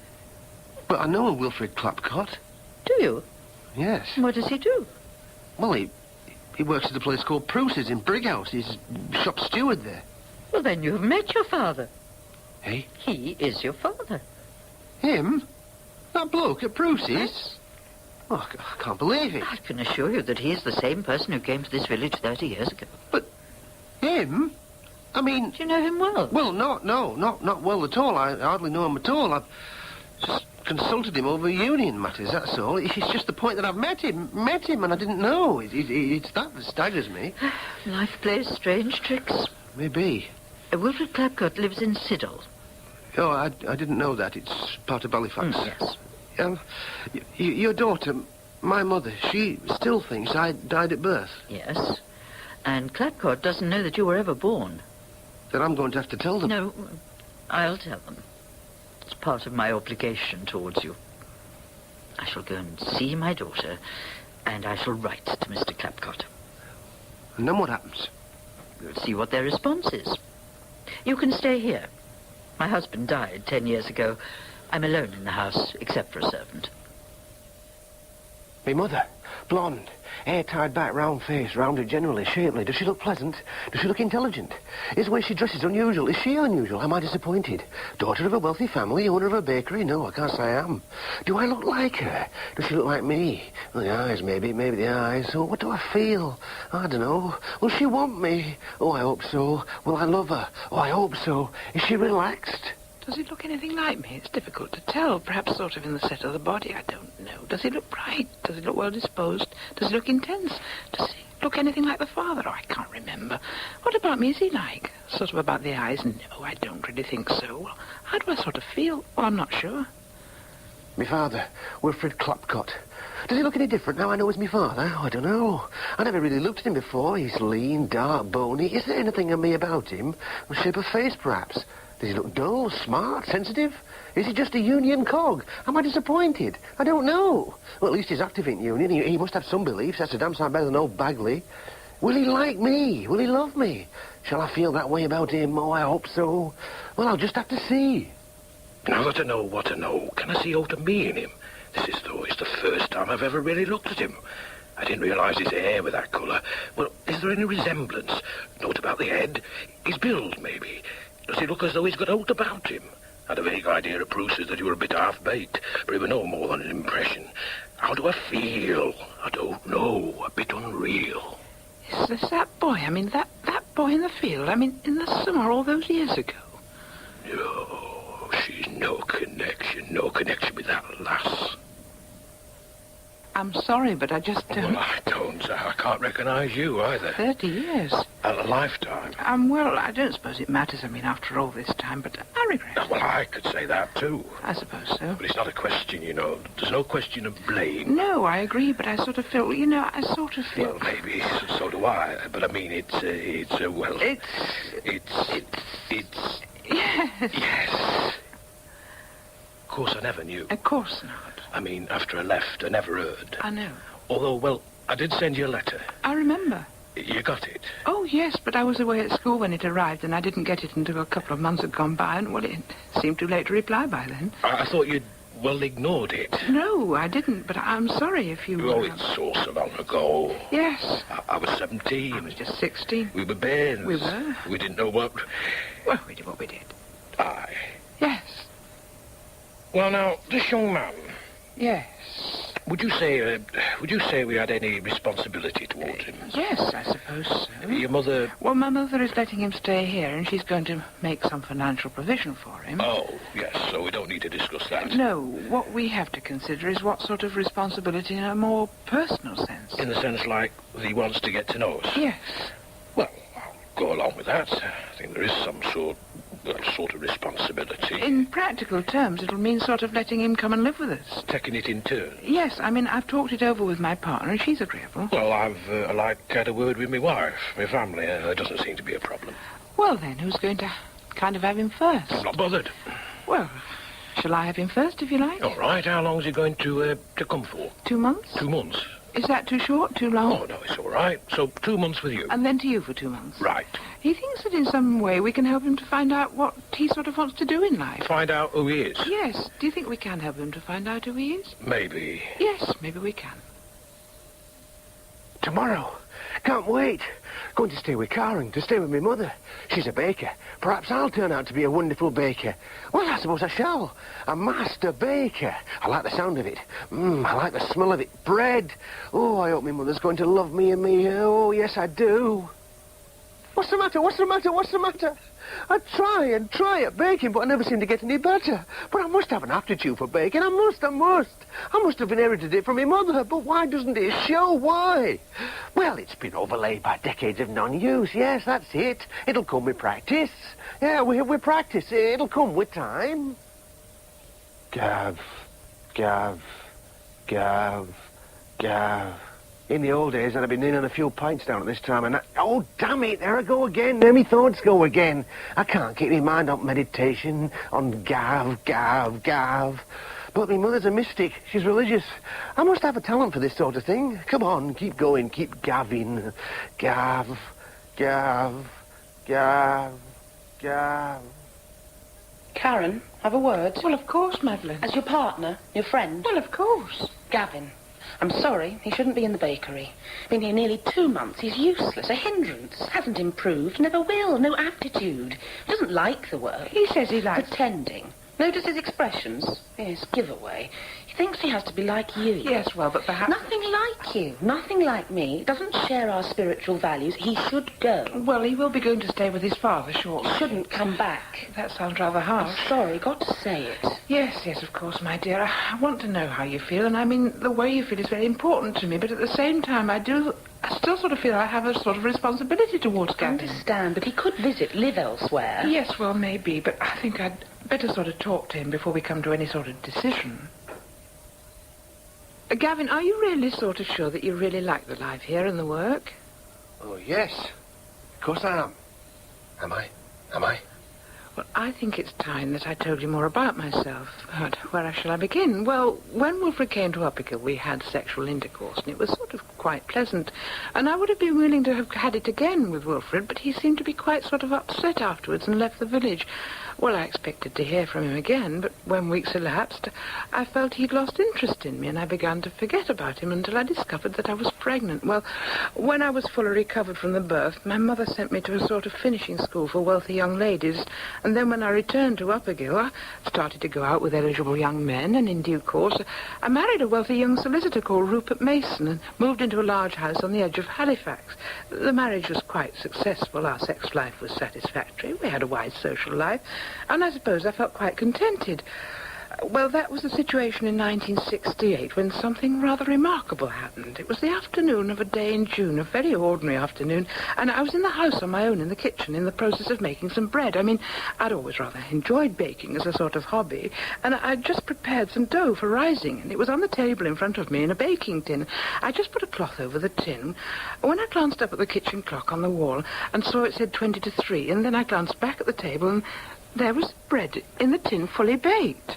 B: But I know a Wilfred Clapcott.
N: Do you?
B: Yes.
N: What does he do?
B: Well, he works at a place called Pruce's in Brighouse. He's shop steward there.
N: Well, then you've met your father.
B: Hey?
N: He is your father.
B: Him? That bloke at Pruce's? Oh, I can't believe it.
N: I can assure you that he's the same person who came to this village 30 years ago.
B: But him? I mean...
N: Do you know him well?
B: Well, not well at all. I hardly know him at all. I've just consulted him over union matters, that's all. It's just the point that I've met him, and I didn't know. It's that staggers me.
N: Life plays strange tricks.
B: Maybe.
N: Wilfred Clapcott lives in Siddle.
B: Oh, I didn't know that. It's part of Halifax.
N: Yes.
B: Your daughter, my mother, she still thinks I died at birth.
N: Yes. And Clapcott doesn't know that you were ever born.
B: Then I'm going to have to tell them.
N: No, I'll tell them. It's part of my obligation towards you. I shall go and see my daughter, and I shall write to Mr. Clapcott.
B: And then what happens?
N: We'll see what their response is. You can stay here. My husband died 10 years ago. I'm alone in the house, except for a servant.
B: Me mother, blonde, hair tied back, round face, rounded generally, shapely. Does she look pleasant? Does she look intelligent? Is the way she dresses unusual? Is she unusual? Am I disappointed? Daughter of a wealthy family, owner of a bakery? No, I can't say I am. Do I look like her? Does she look like me? Well, the eyes, maybe the eyes. Oh, what do I feel? I don't know. Will she want me? Oh, I hope so. Will I love her? Oh, I hope so. Is she relaxed?
A: Does he look anything like me? It's difficult to tell. Perhaps sort of in the set of the body. I don't know. Does he look bright? Does he look well-disposed? Does he look intense? Does he look anything like the father? Oh, I can't remember. What about me is he like? Sort of about the eyes? No, I don't really think so. Well, how do I sort of feel? Well, I'm not sure.
B: Me father, Wilfred Clapcott. Does he look any different now I know he's me father? Oh, I don't know. I never really looked at him before. He's lean, dark, bony. Is there anything in me about him? The shape of face, perhaps? Does he look dull, smart, sensitive? Is he just a union cog? Am I disappointed? I don't know. Well, at least he's active in union. He must have some beliefs. That's a damn sight better than old Bagley. Will he like me? Will he love me? Shall I feel that way about him? Oh, I hope so. Well, I'll just have to see.
O: Now that I know what I know, can I see aught of me in him? This is, though, it's the first time I've ever really looked at him. I didn't realise his hair with that colour. Well, is there any resemblance? Note about the head? His build, maybe? Does he look as though he's got aught about him? I had a vague idea at Bruce's that you were a bit half-baked, but it were no more than an impression. How do I feel? I don't know. A bit unreal.
A: Is this that boy? I mean, that boy in the field? I mean, in the summer all those years ago?
O: No, she's no connection with that lass.
A: I'm sorry, but I just don't...
O: Well, I don't. I can't recognise you either.
A: 30 years.
O: A lifetime.
A: Well, I don't suppose it matters, after all this time, but I regret it.
O: Well, I could say that, too.
A: I suppose so.
O: But it's not a question, There's no question of blame.
A: No, I agree, but I sort of feel, I sort of feel...
O: Well, maybe, so do I. But I mean, it's
A: Yes.
O: Yes. Of course, I never knew.
A: Of course not.
O: After I left, I never heard.
A: I know.
O: Although, well, I did send you a letter.
A: I remember.
O: You got it?
A: Oh, yes, but I was away at school when it arrived, and I didn't get it until a couple of months had gone by, and, well, it seemed too late to reply by then.
O: I thought you'd, ignored it.
A: No, I didn't, but I'm sorry if you...
O: Oh, it's so long ago.
A: Yes.
O: I was 17.
A: I was just 16.
O: We were bairns.
A: We were.
O: We didn't know what...
A: Well, we did what we did.
O: Aye.
A: Yes.
O: Well, now, this young man...
A: Yes.
O: Would you say we had any responsibility towards him?
A: Yes, I suppose so.
O: Your mother...
A: Well, my mother is letting him stay here, and she's going to make some financial provision for him.
O: Oh, yes, so we don't need to discuss that.
A: No, what we have to consider is what sort of responsibility in a more personal sense.
O: In the sense like he wants to get to know us?
A: Yes.
O: Well, I'll go along with that. I think there is some sort of responsibility.
A: In practical terms, it'll mean sort of letting him come and live with us.
O: Taking it in turn?
A: Yes, I've talked it over with my partner, and she's agreeable.
O: Well, I've had a word with my wife, my family. It doesn't seem to be a problem.
A: Well, then, who's going to kind of have him first?
O: I'm not bothered.
A: Well, shall I have him first, if you like?
O: All right. How long is he going to come for?
A: 2 months?
O: 2 months.
A: Is that too short, too long?
O: Oh, no, it's all right. So 2 months with you.
A: And then to you for 2 months.
O: Right.
A: He thinks that in some way we can help him to find out what he sort of wants to do in life.
O: Find out who he is?
A: Yes. Do you think we can help him to find out who he is?
O: Maybe.
A: Yes, maybe we can.
B: Tomorrow. Can't wait. Going to stay with Karen, to stay with my mother. She's a baker. Perhaps I'll turn out to be a wonderful baker. Well, I suppose I shall. A master baker. I like the sound of it. I like the smell of it. Bread. Oh, I hope my mother's going to love me and me. Oh, yes, I do. What's the matter? What's the matter? What's the matter? I try and try at baking, but I never seem to get any better. But I must have an aptitude for baking. I must. I must have inherited it from my mother, but why doesn't it show? Why? Well, it's been overlaid by decades of non-use. Yes, that's it. It'll come with practice. Yeah, with practice. It'll come with time. Gav. In the old days, I'd have been in on a few pints down at this time, and oh, damn it, there I go again. There my thoughts go again. I can't keep my mind on meditation, on Gav. But my mother's a mystic. She's religious. I must have a talent for this sort of thing. Come on, keep going, keep gaving. Gav.
P: Karen, have a word.
A: Well, of course, Madeline.
P: As your partner, your friend.
A: Well, of course.
P: Gavin. I'm sorry, he shouldn't be in the bakery. Been here nearly 2 months. He's useless, a hindrance. Hasn't improved, never will, no aptitude. Doesn't like the work.
A: He says he likes...
P: Pretending. Notice his expressions? Yes, giveaway. He thinks he has to be like you.
A: Yes, well, but perhaps...
P: Nothing like you. Nothing like me. Doesn't share our spiritual values. He should go.
A: Well, he will be going to stay with his father shortly.
P: He shouldn't come back.
A: That sounds rather harsh.
P: I'm sorry, got to say it.
A: Yes, of course, my dear. I want to know how you feel, and the way you feel is very important to me, but at the same time, I still sort of feel I have a sort of responsibility towards Gavin.
P: I understand, but he could live elsewhere.
A: Yes, well, maybe, but I think I'd better sort of talk to him before we come to any sort of decision. Gavin, are you really sort of sure that you really like the life here and the work?
B: Oh, yes. Of course I am. Am I?
A: Well, I think it's time that I told you more about myself. But where shall I begin? Well, when Wilfred came to Uppergill, we had sexual intercourse, and it was sort of quite pleasant. And I would have been willing to have had it again with Wilfred, but he seemed to be quite sort of upset afterwards and left the village. Well, I expected to hear from him again, but when weeks elapsed, I felt he'd lost interest in me, and I began to forget about him until I discovered that I was pregnant. Well, when I was fully recovered from the birth, my mother sent me to a sort of finishing school for wealthy young ladies, and then when I returned to Uppergill, I started to go out with eligible young men, and in due course, I married a wealthy young solicitor called Rupert Mason, and moved into a large house on the edge of Halifax. The marriage was quite successful. Our sex life was satisfactory. We had a wide social life, and I suppose I felt quite contented. Well, that was the situation in 1968 when something rather remarkable happened. It was the afternoon of a day in June, a very ordinary afternoon, and I was in the house on my own in the kitchen in the process of making some bread. I mean, I'd always rather enjoyed baking as a sort of hobby, and I'd just prepared some dough for rising, and it was on the table in front of me in a baking tin. I just put a cloth over the tin. When I glanced up at the kitchen clock on the wall and saw it said 20 to 3, and then I glanced back at the table and there was bread in the tin fully baked.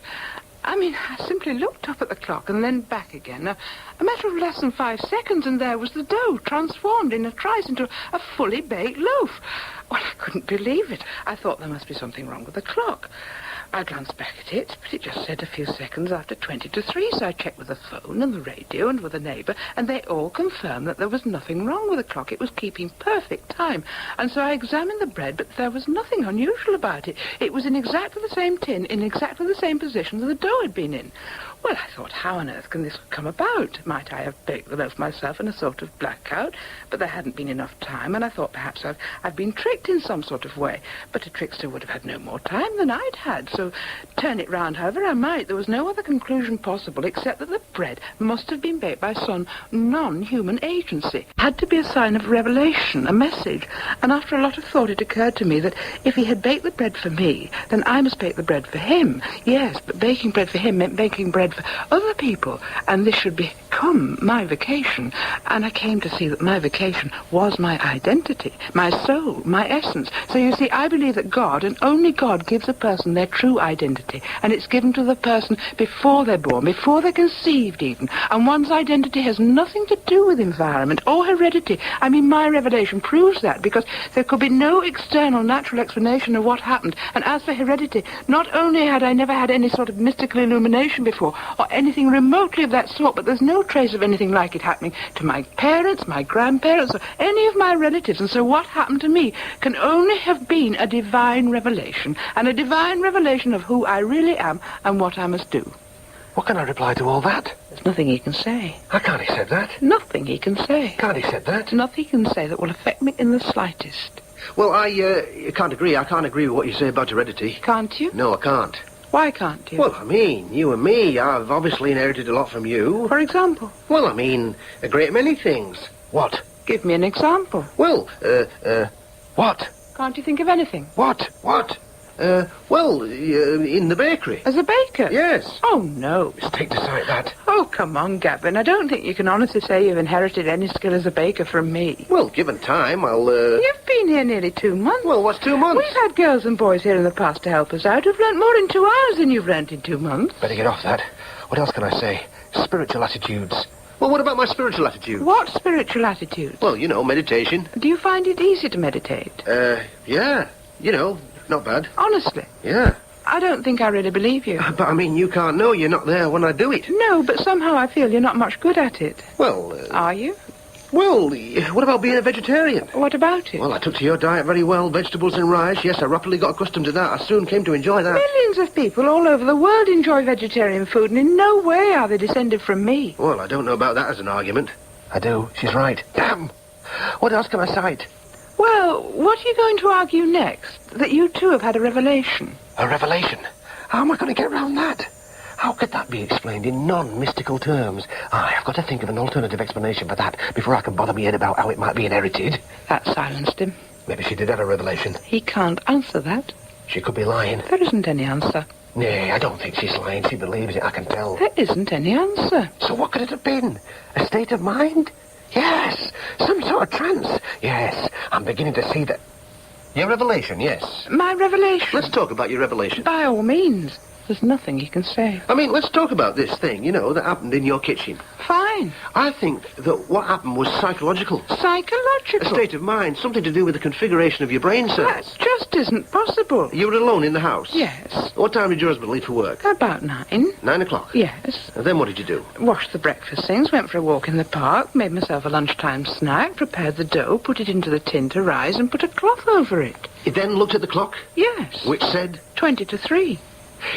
A: I mean, I simply looked up at the clock and then back again. A matter of less than 5 seconds, and there was the dough transformed in a trice into a fully baked loaf. Well, I couldn't believe it. I thought there must be something wrong with the clock. I glanced back at it, but it just said a few seconds after 20 to 3, so I checked with the phone and the radio and with a neighbour, and they all confirmed that there was nothing wrong with the clock. It was keeping perfect time. And so I examined the bread, but there was nothing unusual about it. It was in exactly the same tin, in exactly the same position that the dough had been in. Well, I thought, how on earth can this come about? Might I have baked the loaf myself in a sort of blackout? But there hadn't been enough time, and I thought perhaps I'd been tricked in some sort of way. But a trickster would have had no more time than I'd had, so turn it round however I might, there was no other conclusion possible except that the bread must have been baked by some non-human agency. It had to be a sign of revelation, a message. And after a lot of thought, it occurred to me that if he had baked the bread for me, then I must bake the bread for him. Yes, but baking bread for him meant baking bread for other people, and this should become my vocation. And I came to see that my vocation was my identity, my soul, my essence. So you see, I believe that God, and only God, gives a person their true identity, and it's given to the person before they're born, before they're conceived even. And one's identity has nothing to do with environment or heredity. I mean, my revelation proves that, because there could be no external natural explanation of what happened. And as for heredity, not only had I never had any sort of mystical illumination before, or anything remotely of that sort, but there's no trace of anything like it happening to my parents, my grandparents, or any of my relatives. And so what happened to me can only have been a divine revelation, and a divine revelation of who I really am and what I must do.
B: What can I reply to all that?
A: There's nothing he can say.
B: How can't he said that?
A: Nothing he can say.
B: Can't he said that?
A: Nothing he can say that will affect me in the slightest.
B: Well, I can't agree. I can't agree with what you say about heredity.
A: Can't you?
B: No, I can't.
A: Why can't you?
B: Well, I mean, you and me, I've obviously inherited a lot from you.
A: For example?
B: Well, I mean, a great many things. What?
A: Give me an example.
B: Well, what?
A: Can't you think of anything?
B: What? In the bakery.
A: As a baker?
B: Yes.
A: Oh, no.
B: Mistake to cite that.
A: Oh, come on, Gavin. I don't think you can honestly say you've inherited any skill as a baker from me.
B: Well, given time, I'll,
A: You've been here nearly 2 months.
B: Well, what's 2 months?
A: We've had girls and boys here in the past to help us out who've learnt more in 2 hours than you've learnt in 2 months.
B: Better get off that. What else can I say? Spiritual attitudes. Well, what about my spiritual attitude?
A: What spiritual attitude?
B: Well, you know, meditation.
A: Do you find it easy to meditate?
B: Yeah. You know, not bad.
A: Honestly?
B: Yeah.
A: I don't think I really believe you.
B: But, I mean, you can't know you're not there when I do it.
A: No, but somehow I feel you're not much good at it.
B: Well,
A: Are you?
B: Well, what about being a vegetarian?
A: What about it?
B: Well, I took to your diet very well. Vegetables and rice. Yes, I rapidly got accustomed to that. I soon came to enjoy that.
A: Millions of people all over the world enjoy vegetarian food, and in no way are they descended from me.
B: Well, I don't know about that as an argument. I do. She's right. Damn. What else can I cite?
A: Well, what are you going to argue next? That you too have had a revelation?
B: A revelation? How am I going to get around that? How could that be explained in non-mystical terms? I've got to think of an alternative explanation for that before I can bother me head about how it might be inherited.
A: That silenced him.
B: Maybe she did have a revelation.
A: He can't answer that.
B: She could be lying.
A: There isn't any answer.
B: Nay, I don't think she's lying. She believes it, I can tell.
A: There isn't any answer.
B: So what could it have been? A state of mind? Yes. Some sort of trance. Yes. I'm beginning to see that. Your revelation, yes.
A: My revelation?
B: Let's talk about your revelation.
A: By all means. There's nothing you can say.
B: I mean, let's talk about this thing, you know, that happened in your kitchen.
A: Fine.
B: I think that what happened was psychological.
A: Psychological?
B: A state of mind, something to do with the configuration of your brain cells.
A: That just isn't possible.
B: You were alone in the house?
A: Yes.
B: What time did your husband leave for work?
A: About 9.
B: 9 o'clock?
A: Yes.
B: And then what did you do?
A: Washed the breakfast things, went for a walk in the park, made myself a lunchtime snack, prepared the dough, put it into the tin to rise, and put a cloth over it.
B: You then looked at the clock?
A: Yes.
B: Which said?
A: 20 to 3.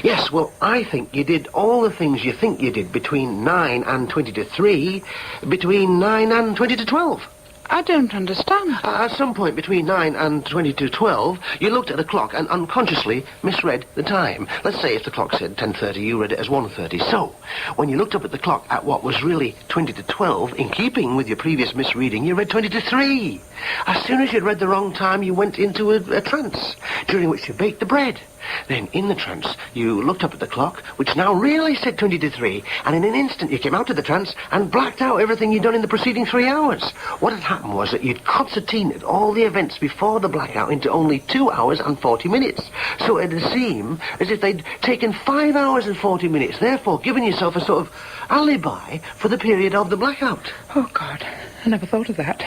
B: Yes, well, I think you did all the things you think you did between 9 and 20 to 3, between 9 and 20 to 12.
A: I don't understand.
B: At some point between 9 and 22:12, you looked at the clock and unconsciously misread the time. Let's say if the clock said 10:30, you read it as 1:30. So, when you looked up at the clock at what was really 20:12, in keeping with your previous misreading, you read 20:03. As soon as you'd read the wrong time, you went into a trance, during which you baked the bread. Then, in the trance, you looked up at the clock, which now really said 20:03, and in an instant you came out of the trance and blacked out everything you'd done in the preceding 3 hours. What had happened was that you'd concertinaed all the events before the blackout into only 2 hours and 40 minutes. So it'd seem as if they'd taken 5 hours and 40 minutes, therefore giving yourself a sort of alibi for the period of the blackout.
A: Oh, God, I never thought of that.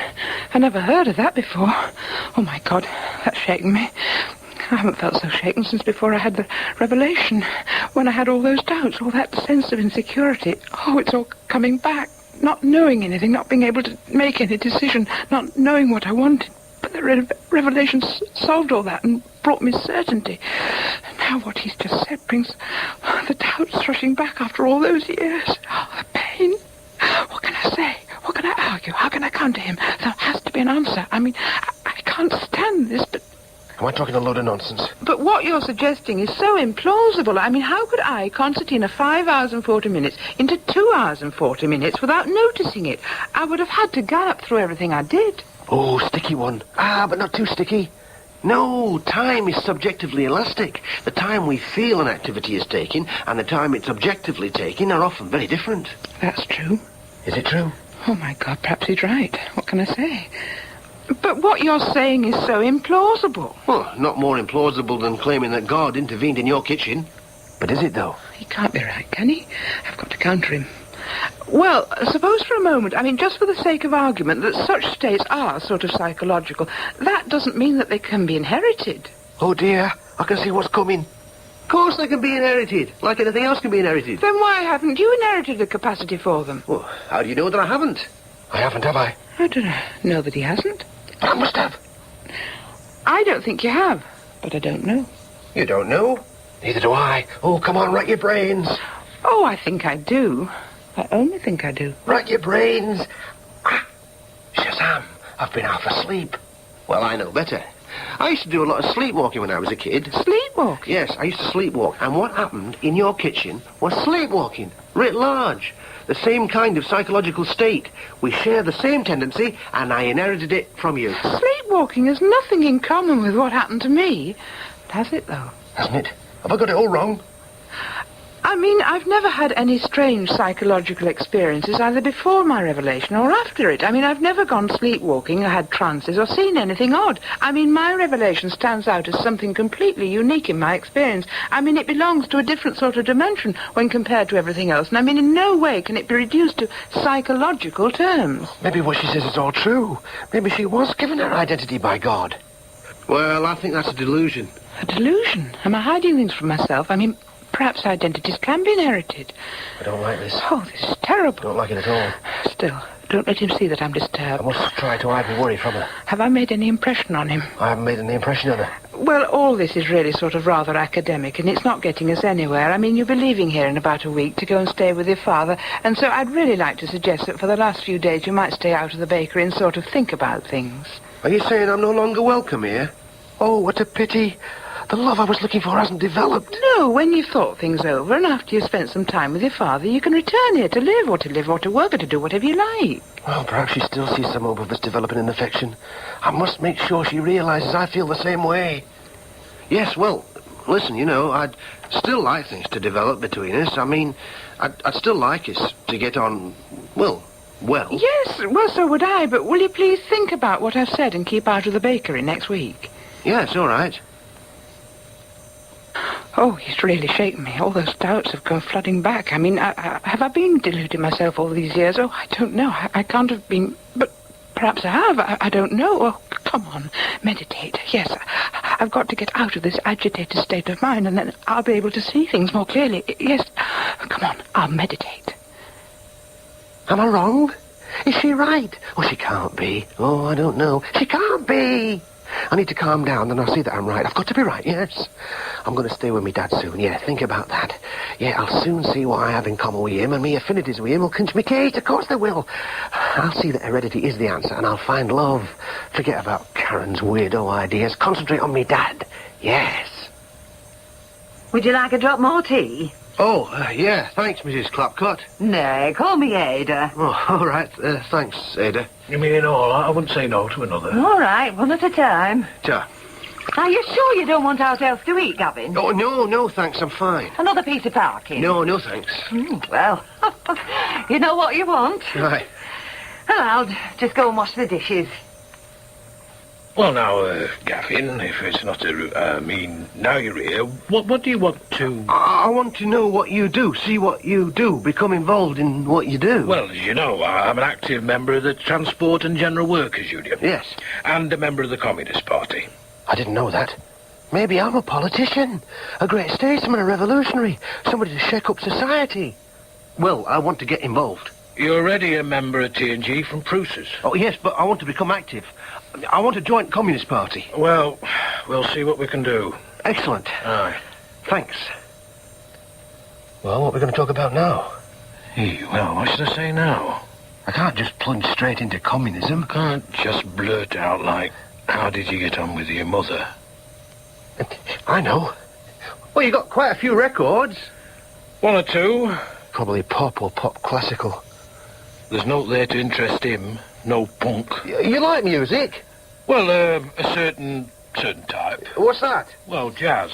A: I never heard of that before. Oh, my God, that's shaking me. I haven't felt so shaken since before I had the revelation, when I had all those doubts, all that sense of insecurity. Oh, it's all coming back. Not knowing anything, not being able to make any decision, not knowing what I wanted. But the revelation solved all that and brought me certainty. Now what he's just said brings the doubts rushing back after all those years. Oh, the pain. What can I say? What can I argue? How can I come to him? There has to be an answer. I mean, I can't stand this, but...
B: Am I talking a load of nonsense?
A: But what you're suggesting is so implausible. I mean, how could I concertina 5 hours and 40 minutes into 2 hours and 40 minutes without noticing it? I would have had to gallop through everything I did.
B: Oh, sticky one. But not too sticky. No, time is subjectively elastic. The time we feel an activity is taking and the time it's objectively taking are often very different.
A: That's true.
B: Is it true?
A: Oh, my God, perhaps he's right. What can I say? But what you're saying is so implausible.
B: Well, not more implausible than claiming that God intervened in your kitchen. But is it, though?
A: He can't be right, can he? I've got to counter him. Well, suppose for a moment, I mean, just for the sake of argument, that such states are sort of psychological. That doesn't mean that they can be inherited.
B: Oh, dear. I can see what's coming. Of course they can be inherited, like anything else can be inherited.
A: Then why haven't you inherited the capacity for them?
B: Well, how do you know that I haven't? I haven't, have I?
A: I don't know that he hasn't.
B: But I must have.
A: I don't think you have, but I don't know.
B: You don't know? Neither do I. Oh, come on, rack your brains.
A: Oh, I think I do. I only think I do.
B: Rack your brains. Shazam, I've been half asleep. Well, I know better. I used to do a lot of sleepwalking when I was a kid.
A: Sleepwalking?
B: Yes, I used to sleepwalk. And what happened in your kitchen was sleepwalking, writ large. The same kind of psychological state. We share the same tendency, and I inherited it from you.
A: Sleepwalking has nothing in common with what happened to me. Has it, though?
B: Hasn't it? Have I got it all wrong?
A: I mean, I've never had any strange psychological experiences, either before my revelation or after it. I mean, I've never gone sleepwalking or had trances or seen anything odd. I mean, my revelation stands out as something completely unique in my experience. I mean, it belongs to a different sort of dimension when compared to everything else. And I mean, in no way can it be reduced to psychological terms.
B: Maybe what she says is all true. Maybe she was given her identity by God. Well, I think that's a delusion.
A: A delusion? Am I hiding things from myself? I mean... Perhaps identities can be inherited.
B: I don't like this.
A: Oh, this is terrible.
B: Don't like it at all.
A: Still, don't let him see that I'm disturbed.
B: I must try to hide my worry from her.
A: Have I made any impression on him?
B: I haven't made any impression on her.
A: Well, all this is really sort of rather academic, and it's not getting us anywhere. I mean, you'll be leaving here in about a week to go and stay with your father, and so I'd really like to suggest that for the last few days you might stay out of the bakery and sort of think about things.
B: Are you saying I'm no longer welcome here? Oh, what a pity. The love I was looking for hasn't developed.
A: No, when you've thought things over and after you've spent some time with your father, you can return here to live or to work or to do whatever you like.
B: Well, perhaps she still sees some hope of us developing an affection. I must make sure she realizes I feel the same way. Yes, well, listen, you know, I'd still like things to develop between us. I mean, I'd still like us to get on, well...
A: Yes, well, so would I, but will you please think about what I've said and keep out of the bakery next week?
B: Yes, all right.
A: Oh, he's really shaken me. All those doubts have come flooding back. I mean, have I been deluding myself all these years? Oh, I don't know. I can't have been... But perhaps I have. I don't know. Oh, come on. Meditate. Yes, I've got to get out of this agitated state of mind, and then I'll be able to see things more clearly. Yes, come on. I'll meditate.
B: Am I wrong? Is she right? Oh, she can't be. Oh, I don't know. She can't be. I need to calm down, then I'll see that I'm right. I've got to be right, yes. I'm going to stay with me dad soon. Yeah, think about that. Yeah, I'll soon see what I have in common with him, and me affinities with him will clinch me case. Of course they will. I'll see that heredity is the answer, and I'll find love. Forget about Karen's weirdo ideas. Concentrate on me dad. Yes.
C: Would you like a drop more tea?
B: Oh, yeah. Thanks, Mrs. Clapcott.
C: No, call me Ada.
B: Oh, all right. Thanks, Ada.
O: You mean in all? I wouldn't say no to another.
C: All right, one at a time.
B: Ta.
C: Are you sure you don't want ours else to eat, Gavin?
B: Oh, no, thanks. I'm fine.
C: Another piece of parking?
B: No, thanks.
C: Well, you know what you want.
B: Right.
C: Well, I'll just go and wash the dishes.
O: Well, now, Gavin, if it's not now you're here, what do you want to...
B: I want to know what you do, see what you do, become involved in what you do.
O: Well, as you know, I'm an active member of the Transport and General Workers Union.
B: Yes.
O: And a member of the Communist Party.
B: I didn't know that. Maybe I'm a politician, a great statesman, a revolutionary, somebody to shake up society. Well, I want to get involved.
O: You're already a member of T&G from Prusa's.
B: Oh, yes, but I want to become active. I want to join the Communist Party.
O: Well, we'll see what we can do.
B: Excellent.
O: Aye.
B: Thanks. Well, what are we going to talk about now?
O: Well, what should I say now?
B: I can't just plunge straight into communism.
O: I can't just blurt out like, how did you get on with your mother?
B: I know. Well, you got quite a few records.
O: One or two.
B: Probably pop or pop classical.
O: There's no there to interest him. No punk.
B: You like music?
O: Well, a certain type.
B: What's that?
O: Well, jazz.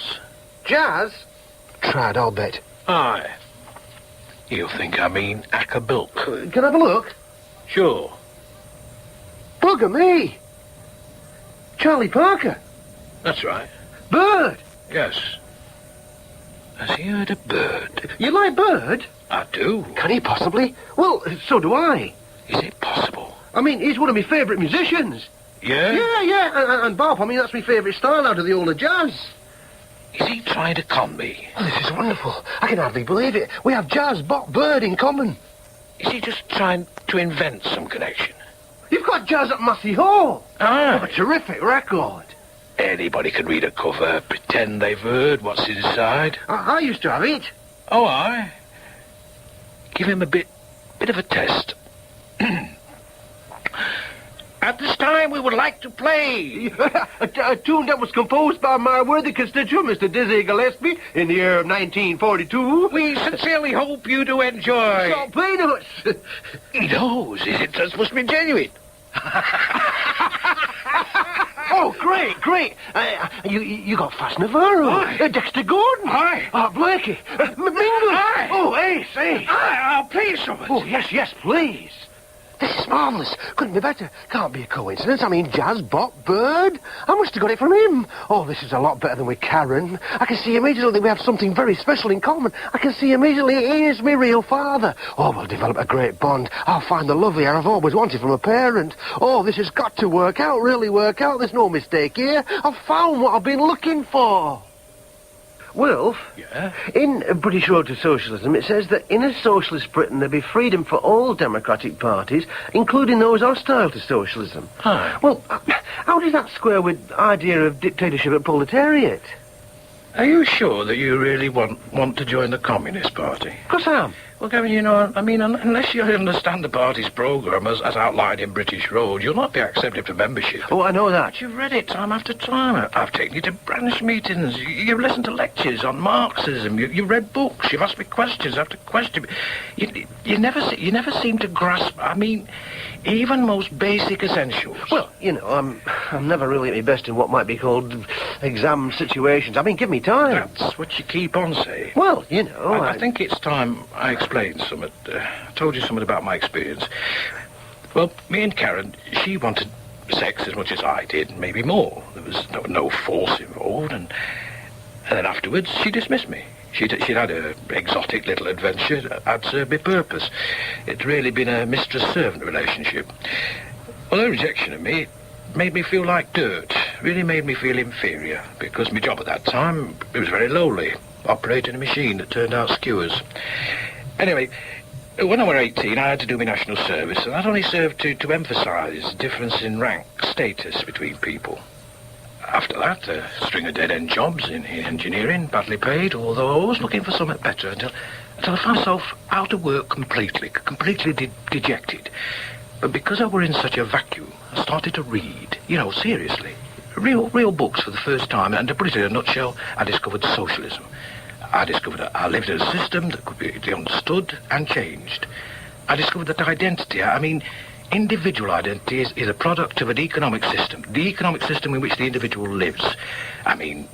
B: Jazz? Tried, I'll bet.
O: Aye. You'll think I mean acca-bilk.
B: Can I have a look?
O: Sure.
B: Bugger me! Charlie Parker.
O: That's right.
B: Bird.
O: Yes. Has he heard a bird?
B: You like Bird?
O: I do.
B: Can he possibly? Well, so do I.
O: Is it possible?
B: I mean, he's one of my favourite musicians.
O: Yeah?
B: Yeah. And Bob, I mean, that's my favourite style out of the older jazz.
O: Is he trying to con me?
B: Oh, this is wonderful. I can hardly believe it. We have jazz, Bop, Bird in common.
O: Is he just trying to invent some connection?
B: You've got jazz at Massey Hall.
O: Ah.
B: Oh, a terrific record.
O: Anybody can read a cover, pretend they've heard what's inside.
B: I used to have it.
O: Oh, aye. Give him a bit of a test. At this time, we would like to play
B: a tune that was composed by my worthy constituent, Mr. Dizzy Gillespie, in the year of 1942.
O: We sincerely hope you do enjoy.
B: Stop playing us.
O: He knows. It must be genuine.
B: Oh, great. You got Fast Navarro.
O: Aye.
B: Dexter Gordon.
O: Aye.
B: Blakey. Mingle.
O: Aye.
B: Oh, Ace.
O: Aye, I'll play some of it.
B: Oh, yes, please. This is marvellous. Couldn't be better. Can't be a coincidence. I mean, Jazz, Bop, Bird. I must have got it from him. Oh, this is a lot better than with Karen. I can see immediately we have something very special in common. I can see immediately he is my real father. Oh, we'll develop a great bond. I'll find the love here I've always wanted from a parent. Oh, this has got to work out, really work out. There's no mistake here. I've found what I've been looking for. Wilf,
O: yeah?
B: In British Road to Socialism, it says that in a socialist Britain there be freedom for all democratic parties, including those hostile to socialism.
O: Aye.
B: Well, how does that square with the idea of dictatorship and proletariat?
O: Are you sure that you really want to join the Communist Party?
B: Of course I am.
O: Well, Gavin, you know, I mean, unless you understand the party's programme as outlined in British Road, you'll not be accepted for membership.
B: Oh, I know that.
O: But you've read it time after time. I've taken you to branch meetings. You've listened to lectures on Marxism. You've read books. You've asked me questions after question. You never seem to grasp, I mean, even most basic essentials.
B: Well, you know, I'm never really at my best in what might be called exam situations. I mean, give me time.
O: That's what you keep on saying.
B: Well, you know,
O: I think it's time I explained something. I told you something about my experience. Well, me and Karen, she wanted sex as much as I did, maybe more. There was no force involved, and then afterwards she dismissed me. She'd had an exotic little adventure that had served me purpose. It'd really been a mistress-servant relationship. Well, her rejection of me made me feel like dirt, really made me feel inferior, because my job at that time, it was very lowly, operating a machine that turned out skewers. Anyway, when I was 18, I had to do my national service, and that only served to emphasise the difference in rank, status between people. After that, a string of dead-end jobs in engineering, badly paid, although I was looking for something better until I found myself out of work completely dejected. But because I were in such a vacuum, I started to read, seriously. Real books for the first time, and to put it in a nutshell, I discovered socialism. I discovered I lived in a system that could be understood and changed. I discovered that identity, individual identity is a product of an economic system, the economic system in which the individual lives.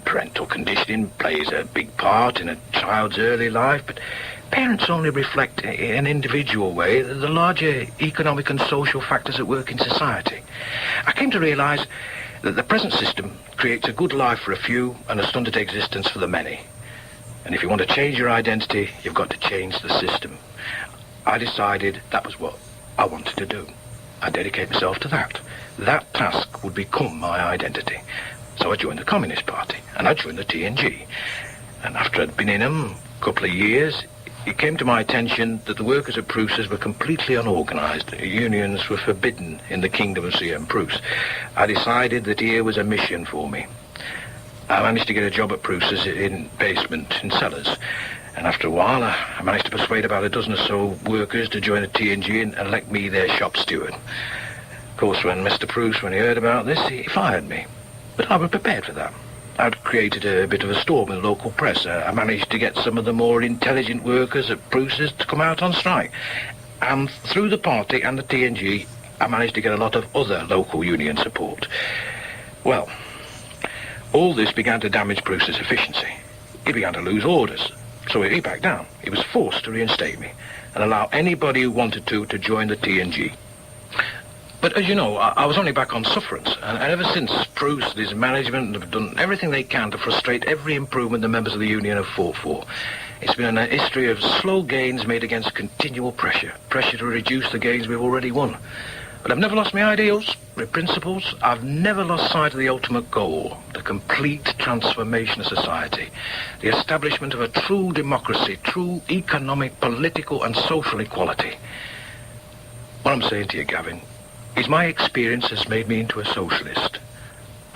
O: Parental conditioning plays a big part in a child's early life, but parents only reflect in an individual way the larger economic and social factors at work in society. I came to realise that the present system creates a good life for a few and a stunted existence for the many. And if you want to change your identity, you've got to change the system. I decided that was what I wanted to do. I'd dedicate myself to that. That task would become my identity. So I joined the Communist Party, and I joined the TNG. And after I'd been in them a couple of years, it came to my attention that the workers at Prusa's were completely unorganised. Unions were forbidden in the kingdom of CM Prus. I decided that here was a mission for me. I managed to get a job at Prusa's in basement, in cellars. And after a while, I managed to persuade about a dozen or so workers to join the TNG and elect me their shop steward. Of course, when Mr. Prus, when he heard about this, he fired me. But I was prepared for that. I'd created a bit of a storm in the local press. I managed to get some of the more intelligent workers at Prusa's to come out on strike. And through the party and the TNG, I managed to get a lot of other local union support. Well, all this began to damage Prusa's efficiency. He began to lose orders, so he backed down. He was forced to reinstate me and allow anybody who wanted to join the TNG. But as you know, I was only back on sufferance, and ever since Prus, his management, have done everything they can to frustrate every improvement the members of the union have fought for. It's been a history of slow gains made against continual pressure to reduce the gains we've already won. But I've never lost my ideals, my principles. I've never lost sight of the ultimate goal, the complete transformation of society, the establishment of a true democracy, true economic, political and social equality. What I'm saying to you, Gavin, is my experience has made me into a socialist.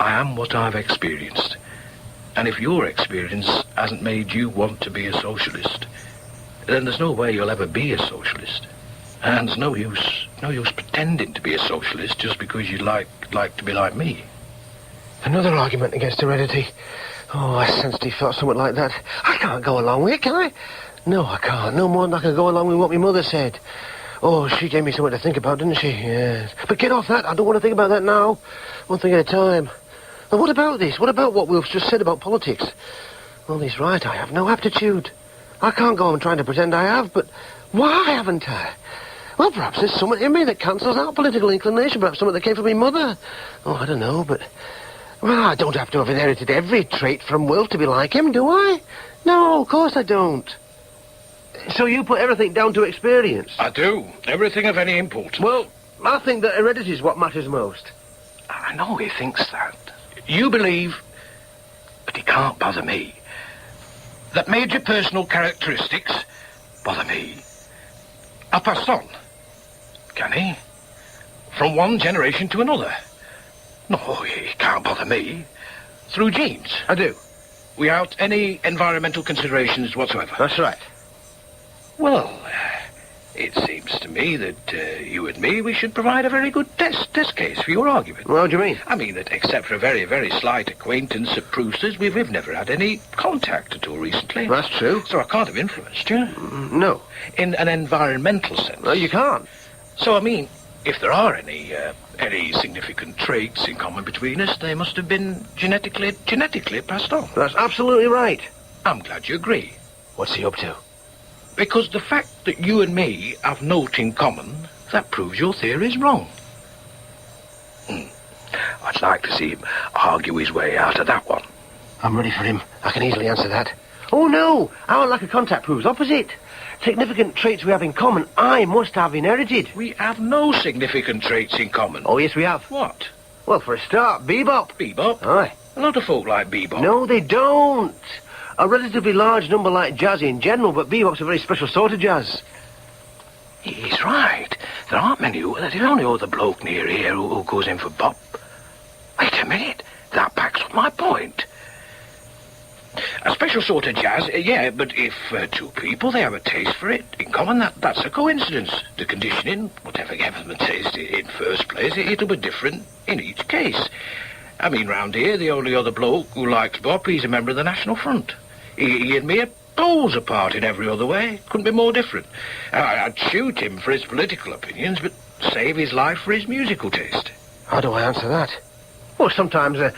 O: I am what I've experienced. And if your experience hasn't made you want to be a socialist, then there's no way you'll ever be a socialist. And there's no use pretending to be a socialist just because you'd like to be like me.
B: Another argument against heredity. Oh, I sensed he felt something like that. I can't go along with it, can I? No, I can't. No more than I can go along with what my mother said. Oh, she gave me something to think about, didn't she? Yes. But get off that. I don't want to think about that now. One thing at a time. And what about this? What about what we've just said about politics? Well, he's right. I have no aptitude. I can't go on trying to pretend I have, but why haven't I? Well, perhaps there's something in me that cancels out political inclination. Perhaps something that came from my mother. Oh, I don't know, but... Well, I don't have to have inherited every trait from Will to be like him, do I? No, of course I don't. So you put everything down to experience?
O: I do. Everything of any importance.
B: Well, I think that heredity is what matters most.
O: I know he thinks that. You believe, but he can't bother me, that major personal characteristics bother me. Are passed on. Can he? From one generation to another. No, he can't bother me. Through genes.
B: I do.
O: Without any environmental considerations whatsoever.
B: That's right.
O: Well, it seems to me that you and me, we should provide a very good test case for your argument.
B: What do you mean?
O: I mean that except for a very, very slight acquaintance at Prusa's, we've never had any contact at all recently.
B: That's true.
O: So I can't have influenced you.
B: No.
O: In an environmental sense.
B: No, you can't.
O: So, I mean, if there are any significant traits in common between us, they must have been genetically passed on.
B: That's absolutely right.
O: I'm glad you agree.
B: What's he up to?
O: Because the fact that you and me have naught in common, that proves your theory's wrong. I'd like to see him argue his way out of that one.
B: I'm ready for him. I can easily answer that. Oh, no. Our lack of contact proves opposite. Significant traits we have in common, I must have inherited.
O: We have no significant traits in common.
B: Oh, yes, we have.
O: What?
B: Well, for a start, bebop.
O: Bebop?
B: Aye.
O: A lot of folk like bebop.
B: No, they don't. A relatively large number like jazz in general, but bebop's a very special sort of jazz.
O: He's right. There aren't many there's only other bloke near here who goes in for bop. Wait a minute. That backs up my point. A special sort of jazz, yeah, but if two people, they have a taste for it in common, that's a coincidence. The conditioning, whatever gave them a taste in first place, it'll be different in each case. I mean, round here, the only other bloke who likes bop, he's a member of the National Front. He and me are poles apart in every other way. Couldn't be more different. I'd shoot him for his political opinions, but save his life for his musical taste.
B: How do I answer that? Well, sometimes a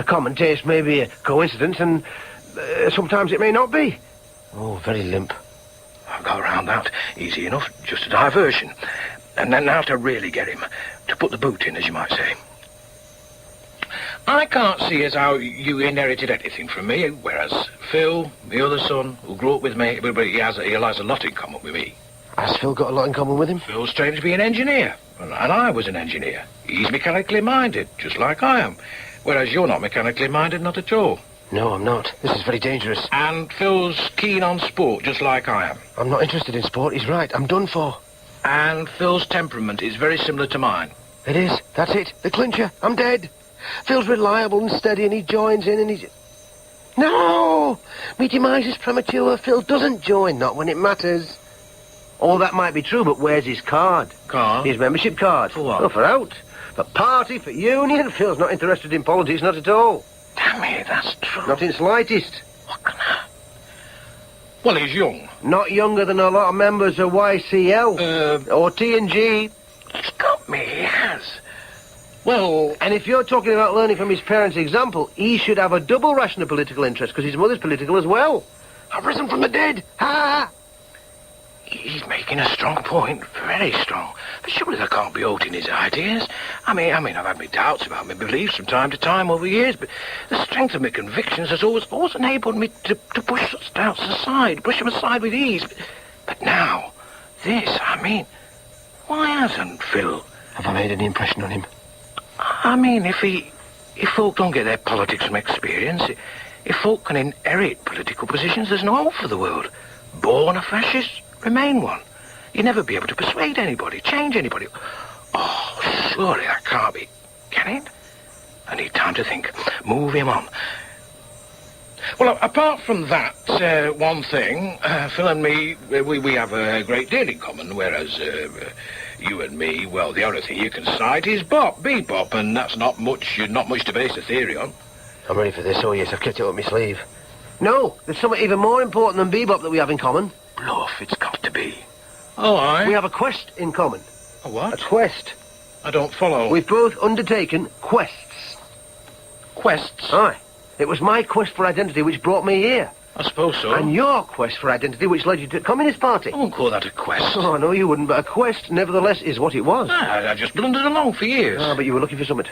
B: common taste may be a coincidence, and sometimes it may not be. Oh, very limp.
O: I'll go around that. Easy enough, just a diversion. And then now to really get him, to put the boot in, as you might say. I can't see as how you inherited anything from me, whereas Phil, the other son, who grew up with me, but he has a lot in common with me.
B: Has Phil got a lot in common with him?
O: Phil's trained to be an engineer, and I was an engineer. He's mechanically minded, just like I am, whereas you're not mechanically minded, not at all.
B: No, I'm not. This is very dangerous.
O: And Phil's keen on sport, just like I am.
B: I'm not interested in sport. He's right. I'm done for.
O: And Phil's temperament is very similar to mine.
B: It is. That's it. The clincher. I'm dead. Phil's reliable and steady, and he joins in, and he's... No! Me demise is premature. Phil doesn't join, not when it matters. All that might be true, but where's his card?
O: Card?
B: His membership card.
O: For what?
B: Oh, for out. For party, for union. Phil's not interested in politics, not at all.
O: Damn it, that's true.
B: Not in slightest.
O: What can I... Well, he's young.
B: Not younger than a lot of members of YCL. Or T&G.
O: He's got me, he has. Well...
B: And if you're talking about learning from his parents' example, he should have a double ration of political interest, because his mother's political as well. I've risen from the dead. Ha!
O: He's making a strong point, very strong. But surely there can't be aught in his ideas. I mean, I've had my doubts about my beliefs from time to time over years, but the strength of my convictions has always enabled me to push such doubts aside, brush them aside with ease. But now, this, I mean, why hasn't Phil...
B: Have I made any impression on him?
O: I mean, if folk don't get their politics from experience, if folk can inherit political positions, there's no hope for the world. Born a fascist, remain one. You'll never be able to persuade anybody, change anybody. Oh, surely that can't be, can it? I need time to think. Move him on. Well, apart from that, one thing, Phil and me, we have a great deal in common, whereas you and me, well, the only thing you can cite is bop, bebop, and that's not much to base a theory on.
B: I'm ready for this. Oh, yes, I've kept it up my sleeve. No, there's something even more important than bebop that we have in common.
O: Bluff, it's got to be. Oh, aye?
B: We have a quest in common.
O: A what?
B: A quest.
O: I don't follow.
B: We've both undertaken quests.
O: Quests?
B: Aye. It was my quest for identity which brought me here.
O: I suppose so.
B: And your quest for identity which led you to the Communist Party.
O: I won't call that a quest.
B: Oh, no, you wouldn't, but a quest, nevertheless, is what it was.
O: I just blundered along for years.
B: Ah, but you were looking for something.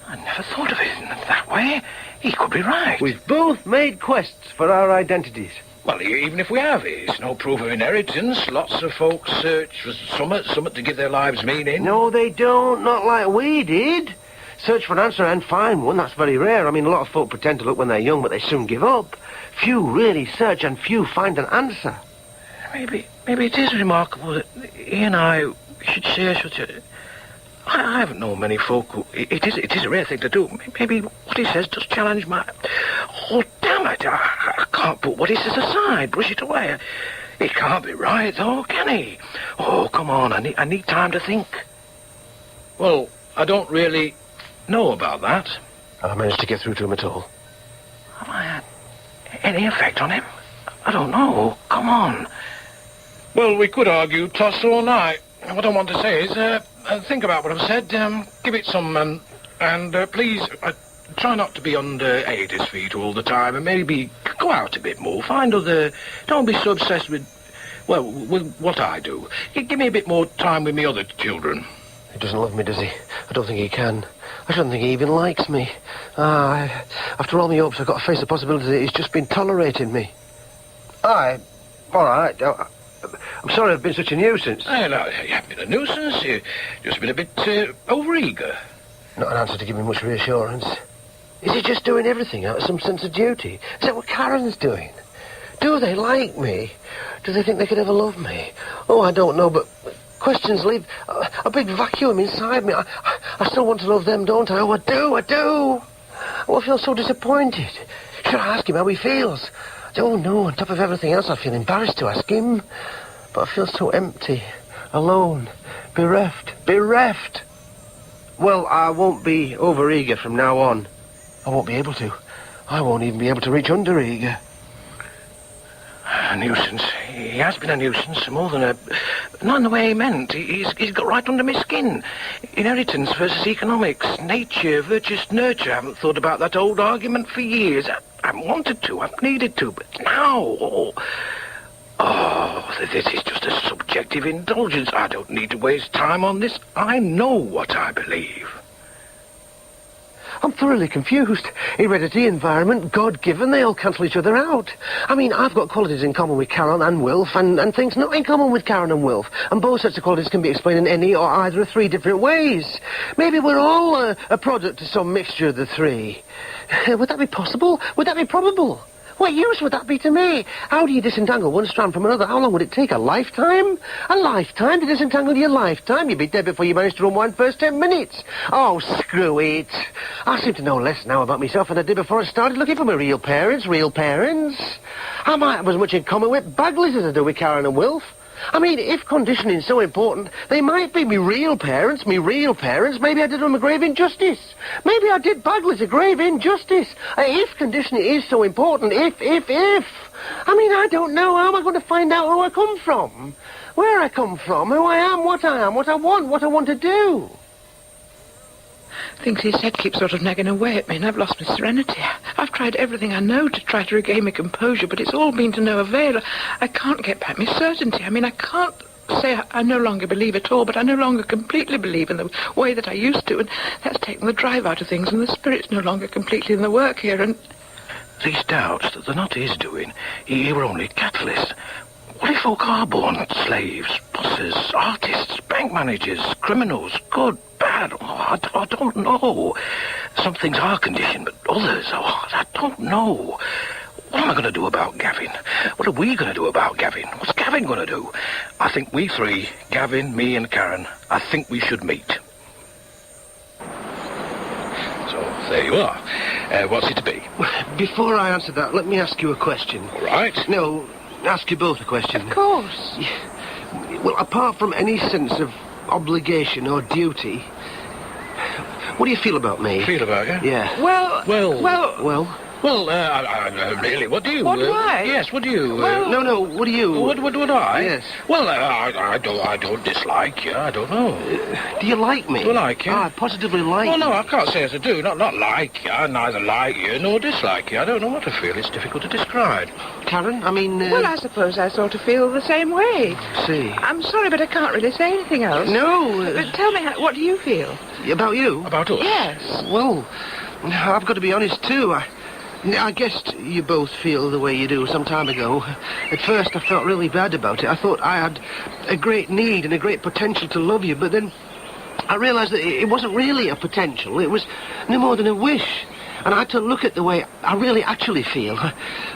O: I never thought of it in that way. He could be right.
B: We've both made quests for our identities.
O: Well, even if we have, it's no proof of inheritance. Lots of folks search for something to give their lives meaning.
B: No, they don't. Not like we did. Search for an answer and find one. That's very rare. I mean, a lot of folk pretend to look when they're young, but they soon give up. Few really search and few find an answer.
O: Maybe it is remarkable that he and I should share such a... I haven't known many folk who... It is a rare thing to do. Maybe what he says does challenge my... Oh, damn it. I can't put what he says aside, brush it away. It can't be right, though, can he? Oh, come on. I need time to think. Well, I don't really know about that.
B: Have I managed to get through to him at all?
O: Have I had any effect on him? I don't know. Come on. Well, we could argue toss all night. What I want to say is, think about what I've said, give it some, and please, try not to be under Ada's feet all the time, and maybe go out a bit more, find other... Don't be so obsessed with what I do. Give me a bit more time with me other children.
B: He doesn't love me, does he? I don't think he can. I shouldn't think he even likes me. After all my hopes, I've got to face the possibility that he's just been tolerating me. All right. I'm sorry I've been such a nuisance.
O: No, you haven't been a nuisance. You've just been a bit overeager.
B: Not an answer to give me much reassurance. Is he just doing everything out of some sense of duty? Is that what Karen's doing? Do they like me? Do they think they could ever love me? Oh, I don't know, but questions leave a big vacuum inside me. I still want to love them, don't I? Oh, I do. Oh, I feel so disappointed. Should I ask him how he feels? Oh, no, on top of everything else, I feel embarrassed to ask him. But I feel so empty, alone, bereft. Well, I won't be over-eager from now on. I won't be able to. I won't even be able to reach under-eager.
O: A nuisance. He has been a nuisance, more than a... Not in the way he meant. He's got right under my skin. Inheritance versus economics. Nature versus nurture. I haven't thought about that old argument for years. I haven't wanted to. I haven't needed to. But now... Oh, this is just a subjective indulgence. I don't need to waste time on this. I know what I believe.
B: I'm thoroughly confused. Heredity, environment, God-given, they all cancel each other out. I mean, I've got qualities in common with Karen and Wilf, and things not in common with Karen and Wilf. And both sets of qualities can be explained in any or either of three different ways. Maybe we're all a product of some mixture of the three. Would that be possible? Would that be probable? What use would that be to me? How do you disentangle one strand from another? How long would it take? A lifetime? A lifetime to disentangle your lifetime? You'd be dead before you managed to unwind first 10 minutes. Oh, screw it. I seem to know less now about myself than I did before I started looking for my real parents. I might have as much in common with Bagleys as I do with Karen and Wilf. I mean, if conditioning's so important, they might be me real parents. Maybe I did them a grave injustice. Maybe I did Bagleys a grave injustice. If conditioning is so important, if. I mean, I don't know. How am I going to find out who I come from? Where I come from, who I am, what I want, what I want to do.
A: Things he said keep sort of nagging away at me, and I've lost my serenity. I've tried everything I know to try to regain my composure, but it's all been to no avail. I can't get back my certainty. I mean, I can't say I no longer believe at all, but I no longer completely believe in the way that I used to, and that's taken the drive out of things, and the spirit's no longer completely in the work here, and...
O: These doubts, they're not his doing. He were only catalysts. What if folk are born slaves, bosses, artists, bank managers, criminals, good, bad? Oh, I don't know. Some things are conditioned, but others, I don't know. What am I going to do about Gavin? What are we going to do about Gavin? What's Gavin going to do? I think we three, Gavin, me and Karen, I think we should meet. So, there you are. What's it to be?
B: Before I answer that, let me ask you a question.
O: All right.
B: No, ask you both a question.
A: Of course.
B: Well, apart from any sense of obligation or duty, what do you feel about me?
O: Feel about you?
B: Yeah.
A: Well...
O: Well, really, what do you...
A: What do I?
O: Yes, what do you...
B: No, what do you...
O: What I?
B: Yes.
O: Well, I don't dislike you, I don't know.
B: Do you like me?
O: Do I like you?
B: I positively like
O: you.
B: you.
O: Well, no, I can't say as I do. Not like you. I neither like you nor dislike you. I don't know what to feel. It's difficult to describe.
B: Karen, I mean...
A: Well, I suppose I sort of feel the same way.
B: See.
A: I'm sorry, but I can't really say anything else.
B: No.
A: But tell me, what do you feel?
B: About you?
O: About us?
A: Yes.
B: Well, I've got to be honest, too. I guess you both feel the way you do some time ago. At first, I felt really bad about it. I thought I had a great need and a great potential to love you, but then I realised that it wasn't really a potential. It was no more than a wish. And I had to look at the way I really actually feel.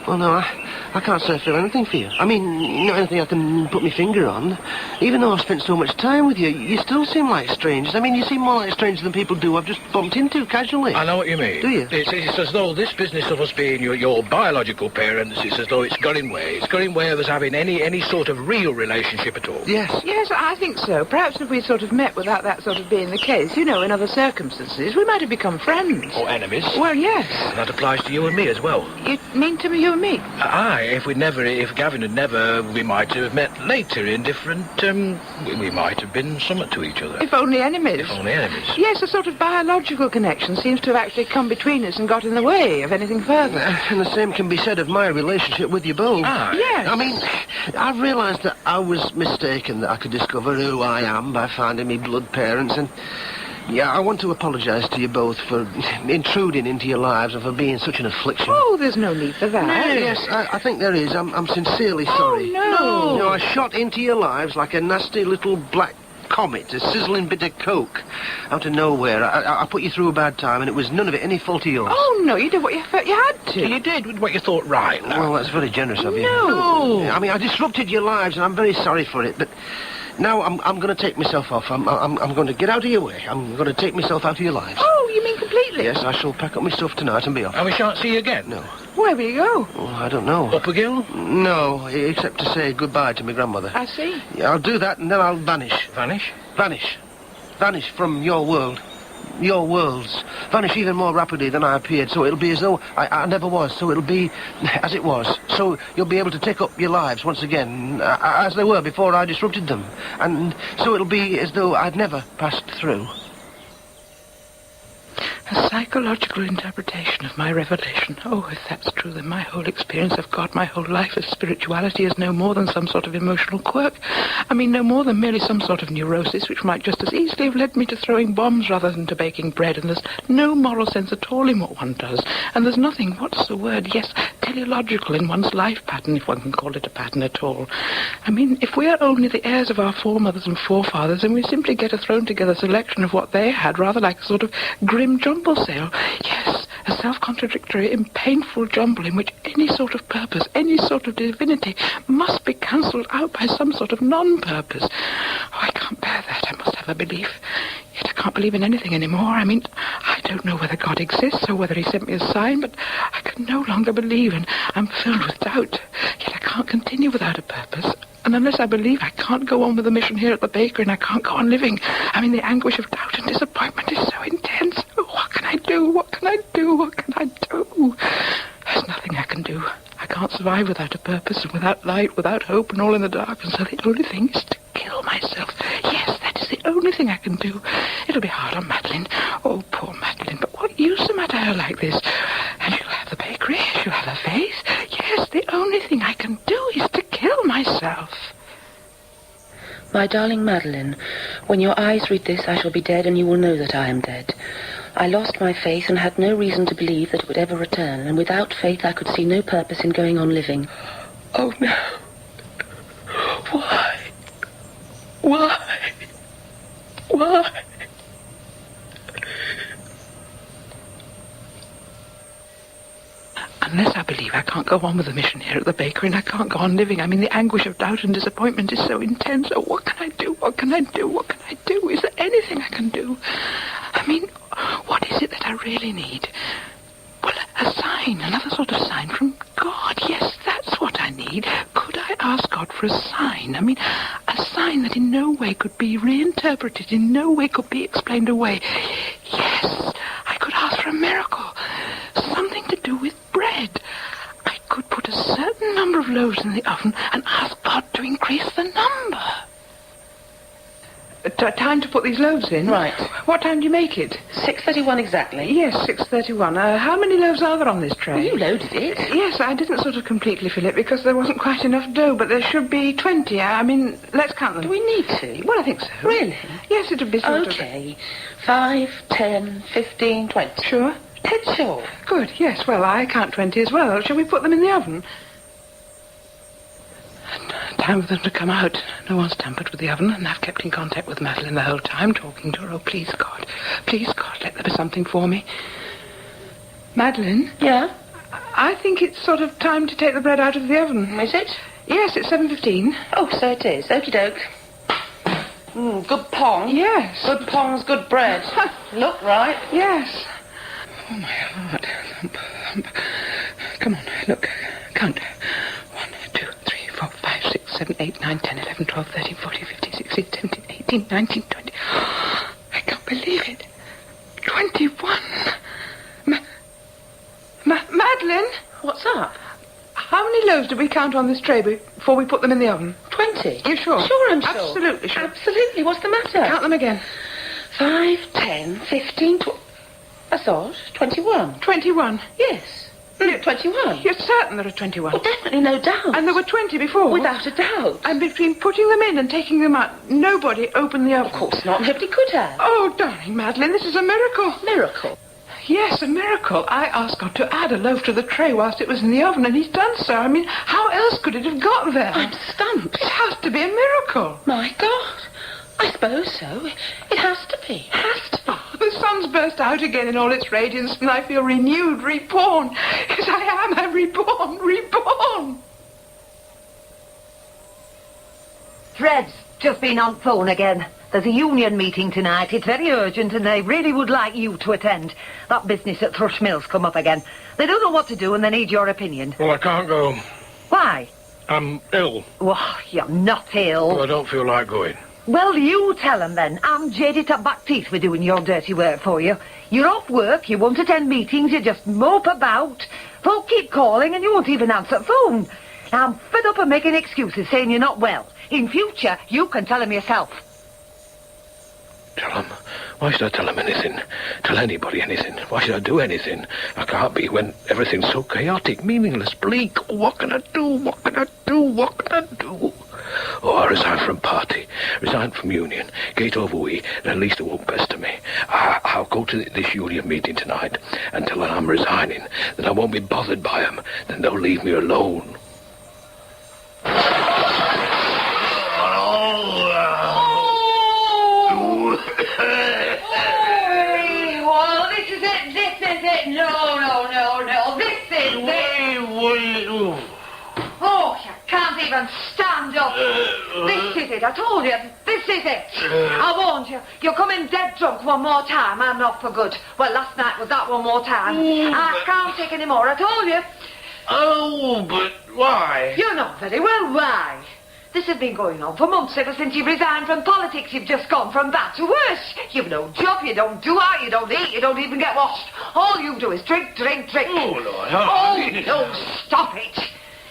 B: Well, no, I can't say I feel anything for you. I mean, not anything I can put my finger on. Even though I've spent so much time with you, you still seem like strangers. I mean, you seem more like strangers than people do I've just bumped into casually.
O: I know what you mean.
B: Do you?
O: It's as though this business of us being your biological parents, it's as though it's got in way. It's got in way of us having any sort of real relationship at all.
B: Yes.
A: Yes, I think so. Perhaps if we sort of met without that sort of being the case, in other circumstances, we might have become friends.
O: Or enemies.
A: Well, yes.
O: And that applies to you and me as well.
A: You mean to me, you and me?
O: Aye, if Gavin had never, we might have met later in different, we might have been somewhat to each other.
A: If only enemies.
O: If only enemies.
A: Yes, a sort of biological connection seems to have actually come between us and got in the way of anything further.
B: And the same can be said of my relationship with you both.
O: Ah,
A: yes.
B: I mean, I've realised that I was mistaken that I could discover who I am by finding me blood parents, and... Yeah, I want to apologise to you both for intruding into your lives and for being such an affliction.
A: Oh, there's no need for that.
B: Yes, I think there is. I'm sincerely sorry.
A: Oh, no.
B: I shot into your lives like a nasty little black comet, a sizzling bit of coke. Out of nowhere. I put you through a bad time, and it was none of it any fault of yours.
A: Oh, no, you did what you felt you had to.
O: You did what you thought right.
B: Well, that's very generous of you.
A: No.
B: I mean, I disrupted your lives, and I'm very sorry for it, but... Now I'm going to take myself off. I'm going to get out of your way. I'm going to take myself out of your lives.
A: Oh, you mean completely?
B: Yes, I shall pack up my stuff tonight and be off.
O: And we shan't see you again?
B: No.
A: Where will you go?
B: Oh, I don't know.
O: Up again?
B: No, except to say goodbye to my grandmother.
A: I see.
B: Yeah, I'll do that and then I'll vanish.
O: Vanish?
B: Vanish. Vanish from your world. Your worlds. Vanish even more rapidly than I appeared, so it'll be as though I never was, so it'll be as it was. So you'll be able to take up your lives once again, as they were before I disrupted them. And so it'll be as though I'd never passed through.
A: A psychological interpretation of my revelation. Oh, if that's true, then my whole experience of God, my whole life of spirituality is no more than some sort of emotional quirk. I mean, no more than merely some sort of neurosis, which might just as easily have led me to throwing bombs rather than to baking bread. And there's no moral sense at all in what one does. And there's nothing, what's the word? Yes, teleological in one's life pattern, if one can call it a pattern at all. I mean, if we are only the heirs of our foremothers and forefathers, then we simply get a thrown-together selection of what they had, rather like a sort of grim jumble sale. Yes, a self-contradictory and painful jumble in which any sort of purpose, any sort of divinity must be cancelled out by some sort of non-purpose. Oh, I can't bear that. I must have a belief. Yet I can't believe in anything anymore. I mean, I don't know whether God exists or whether he sent me a sign, but I can no longer believe, and I'm filled with doubt. Yet I can't continue without a purpose. And unless I believe, I can't go on with the mission here at the bakery, and I can't go on living. I mean, the anguish of doubt and disappointment is so intense. Oh, what can I do? What can I do? What can I do? There's nothing I can do. I can't survive without a purpose and without light, without hope, and all in the dark. And so the only thing is to kill myself. Yes, that is the only thing I can do. It'll be hard on Madeline. Oh, poor Madeline. But what use am I to her like this? And she'll have the bakery. She'll have her face. Yes, the only thing I can do is to kill myself.
P: My darling Madeline, when your eyes read this, I shall be dead, and you will know that I am dead. I lost my faith and had no reason to believe that it would ever return, and without faith I could see no purpose in going on living.
A: Oh, no. Why? Why? Why? Unless I believe, I can't go on with the mission here at the bakery, and I can't go on living. I mean, the anguish of doubt and disappointment is so intense. Oh, what can I do? What can I do? What can I do? Is there anything I can do? I mean, what is it that I really need? Well, a sign, another sort of sign from God. Yes, that's what I need. Could I ask God for a sign? I mean, a sign that in no way could be reinterpreted, in no way could be explained away. Yes, I could ask for a miracle. Something to do with bread. I could put a certain number of loaves in the oven and ask God to increase the number. Time to put these loaves in?
P: Right.
A: What time do you make it?
P: 6:31 exactly.
A: Yes, 6:31. How many loaves are there on this tray?
P: Well, you loaded it.
A: Yes, I didn't sort of completely fill it because there wasn't quite enough dough, but there should be 20. I mean, let's count them.
P: Do we need to?
A: Well, I think so.
P: Really?
A: Yes, it'll be sort of...
P: Okay. 5, 10, 15, 20.
A: Sure?
P: Dead sure.
A: Good, yes. Well, I count 20 as well. Shall we put them in the oven? Time for them to come out. No one's tampered with the oven, and I've kept in contact with Madeline the whole time, talking to her. Oh, please, God, let there be something for me. Madeline?
P: Yeah?
A: I think it's sort of time to take the bread out of the oven.
P: Is it?
A: Yes, it's 7:15.
P: Oh, so it is. Okie doke. Good pong.
A: Yes.
P: Good pong's good bread. Look right.
A: Yes. Oh, my heart. Thump, thump. Come on, look. Count. 1, 2, 3, 4, 5, 6, 7, 8, 9, 10, 11, 12, 13, 14, 15, 16, 17, 18, 19, 20. I can't believe it. 21. Madeline?
P: What's up?
A: How many loaves did we count on this tray before we put them in the oven?
P: 20.
A: You sure?
P: Sure, I'm sure.
A: Absolutely sure.
P: Absolutely. What's the matter?
A: Count them again.
P: 5, 10, 15, 20. I thought 21.
A: 21?
P: Yes. 21.
A: You're certain there are 21?
P: Oh, definitely, no doubt.
A: And there were 20 before?
P: Without a doubt.
A: And between putting them in and taking them out, nobody opened the oven?
P: Of course not. Nobody could have.
A: Oh, darling Madeline, this is a miracle.
P: Miracle?
A: Yes, a miracle. I asked God to add a loaf to the tray whilst it was in the oven, and he's done so. I mean, how else could it have got there?
P: I'm stumped.
A: It has to be a miracle.
P: My God. I suppose so. It has to be. Has to be.
A: Oh, the sun's burst out again in all its radiance, and I feel renewed, reborn. Yes, I am. I'm reborn.
C: Threads, just been on phone again. There's a union meeting tonight. It's very urgent and they really would like you to attend. That business at Thrush Mill's come up again. They don't know what to do and they need your opinion.
O: Well, I can't go.
C: Why?
O: I'm ill.
C: Oh, you're not ill.
O: Well, I don't feel like going.
C: Well, you tell them then. I'm jaded to back teeth with doing your dirty work for you. You're off work, you won't attend meetings, you just mope about. Folk keep calling and you won't even answer the phone. I'm fed up of making excuses saying you're not well. In future, you can tell them yourself.
O: Tell them? Why should I tell them anything? Tell anybody anything? Why should I do anything? I can't be when everything's so chaotic, meaningless, bleak. What can I do? What can I do? What can I do? Oh, I resign from party, resign from union, gate over we, and at least it won't pester me. I'll go to this union meeting tonight and tell them I'm resigning, then I won't be bothered by them, then they'll leave me alone.
C: Well, this is it, no, this is it. Oh, you can't even stand up. This is it, I told you, this is it. I warned you, you're coming dead drunk one more time, I'm not for good. Well, last night was that one more time. I can't take any more, I told you.
O: Oh, but why?
C: You know very well why. This has been going on for months, ever since you resigned from politics. You've just gone from bad to worse. You've no job, you don't do out, you don't eat, you don't even get washed. All you do is drink.
O: Oh, Lord.
C: No, stop it.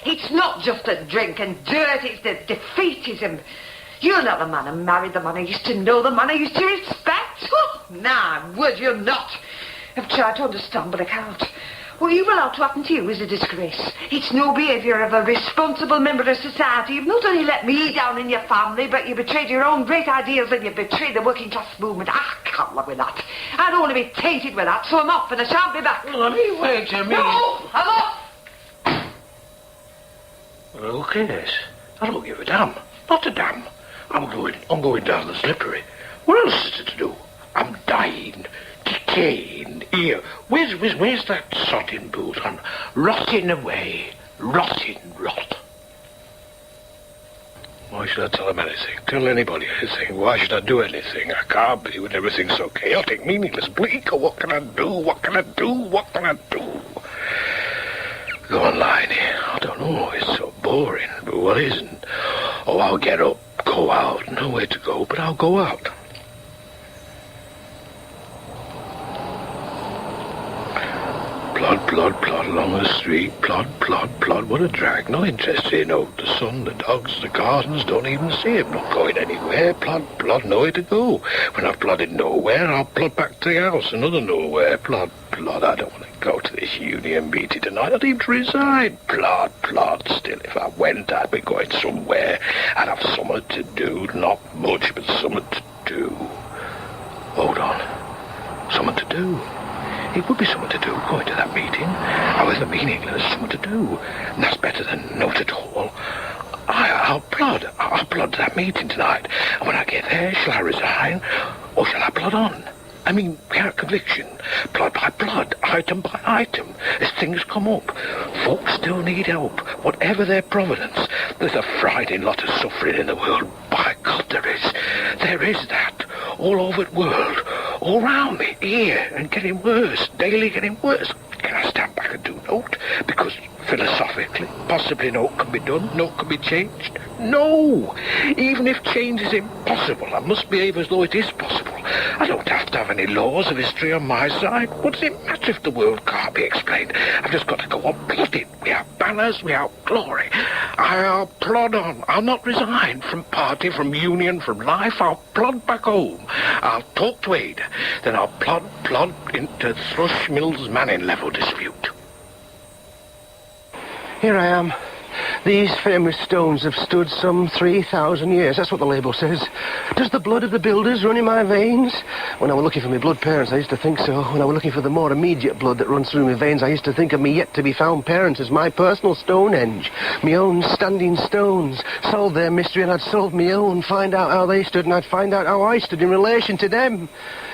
C: It's not just the drink and dirt, it's the defeatism. You're not the man who married the man I used to know, the man I used to respect. Oh, nah, would you not? I've tried to understand, but I can't. What you've allowed to happen to you is a disgrace. It's no behaviour of a responsible member of society. You've not only let me down in your family, but you betrayed your own great ideals and you betrayed the working class movement. I can't live with that. I don't want to be tainted with that, so I'm off and I shan't be back.
O: Well, wait a minute.
C: No, I'm off.
O: Well, who cares? I don't give a damn. Not a damn. I'm going down the slippery. What else is it to do? I'm dying. Decaying. Here. Where's that sotting boot? I'm rotting away. Rotting. Why should I tell them anything? Tell anybody anything? Why should I do anything? I can't be when everything's so chaotic, meaningless, bleak. Oh, what can I do? What can I do? What can I do? Go on lying here. I don't know. It's so boring. But what isn't? Oh, I'll get up, go out. Nowhere to go, but I'll go out. Plod along the street. Plod. What a drag. No interest in the sun, the dogs, the gardens. Don't even see him. Not going anywhere. Plod, nowhere to go. When I've plodded nowhere, I'll plod back to the house. Another nowhere. Plod. I don't want to go to this union meeting tonight. I'd even resign. Plod. Still, if I went, I'd be going somewhere. I'd have something to do. Not much, but something to do. Hold on. Something to do. It would be something to do, going to that meeting. However meaningless, something to do. And that's better than not at all. I'll plod. I'll plod to that meeting tonight. And when I get there, shall I resign? Or shall I plod on? I mean, without conviction. Plod by plod, item by item, as things come up. Folks still need help, whatever their providence. There's a frightening lot of suffering in the world. By God, there is. There is that. All over the world. All round me, here, and getting worse. Daily getting worse. Can I stand back and do naught? Because philosophically, possibly naught can be done, naught can be changed. No! Even if change is impossible, I must behave as though it is possible. I don't have to have any laws of history on my side. What does it matter if the world can't be explained? I've just got to go on plodding. Without banners, without glory. I'll plod on. I'll not resign from party, from union, from life. I'll plod back home. I'll talk to Ada. Then I'll plod into Thrush Mill's Manning level dispute.
B: Here I am. These famous stones have stood some 3,000 years. That's what the label says. Does the blood of the builders run in my veins? When I was looking for my blood parents, I used to think so. When I was looking for the more immediate blood that runs through my veins, I used to think of me yet-to-be-found parents as my personal Stonehenge. My own standing stones. Solve their mystery and I'd solve my own. Find out how they stood and I'd find out how I stood in relation to them.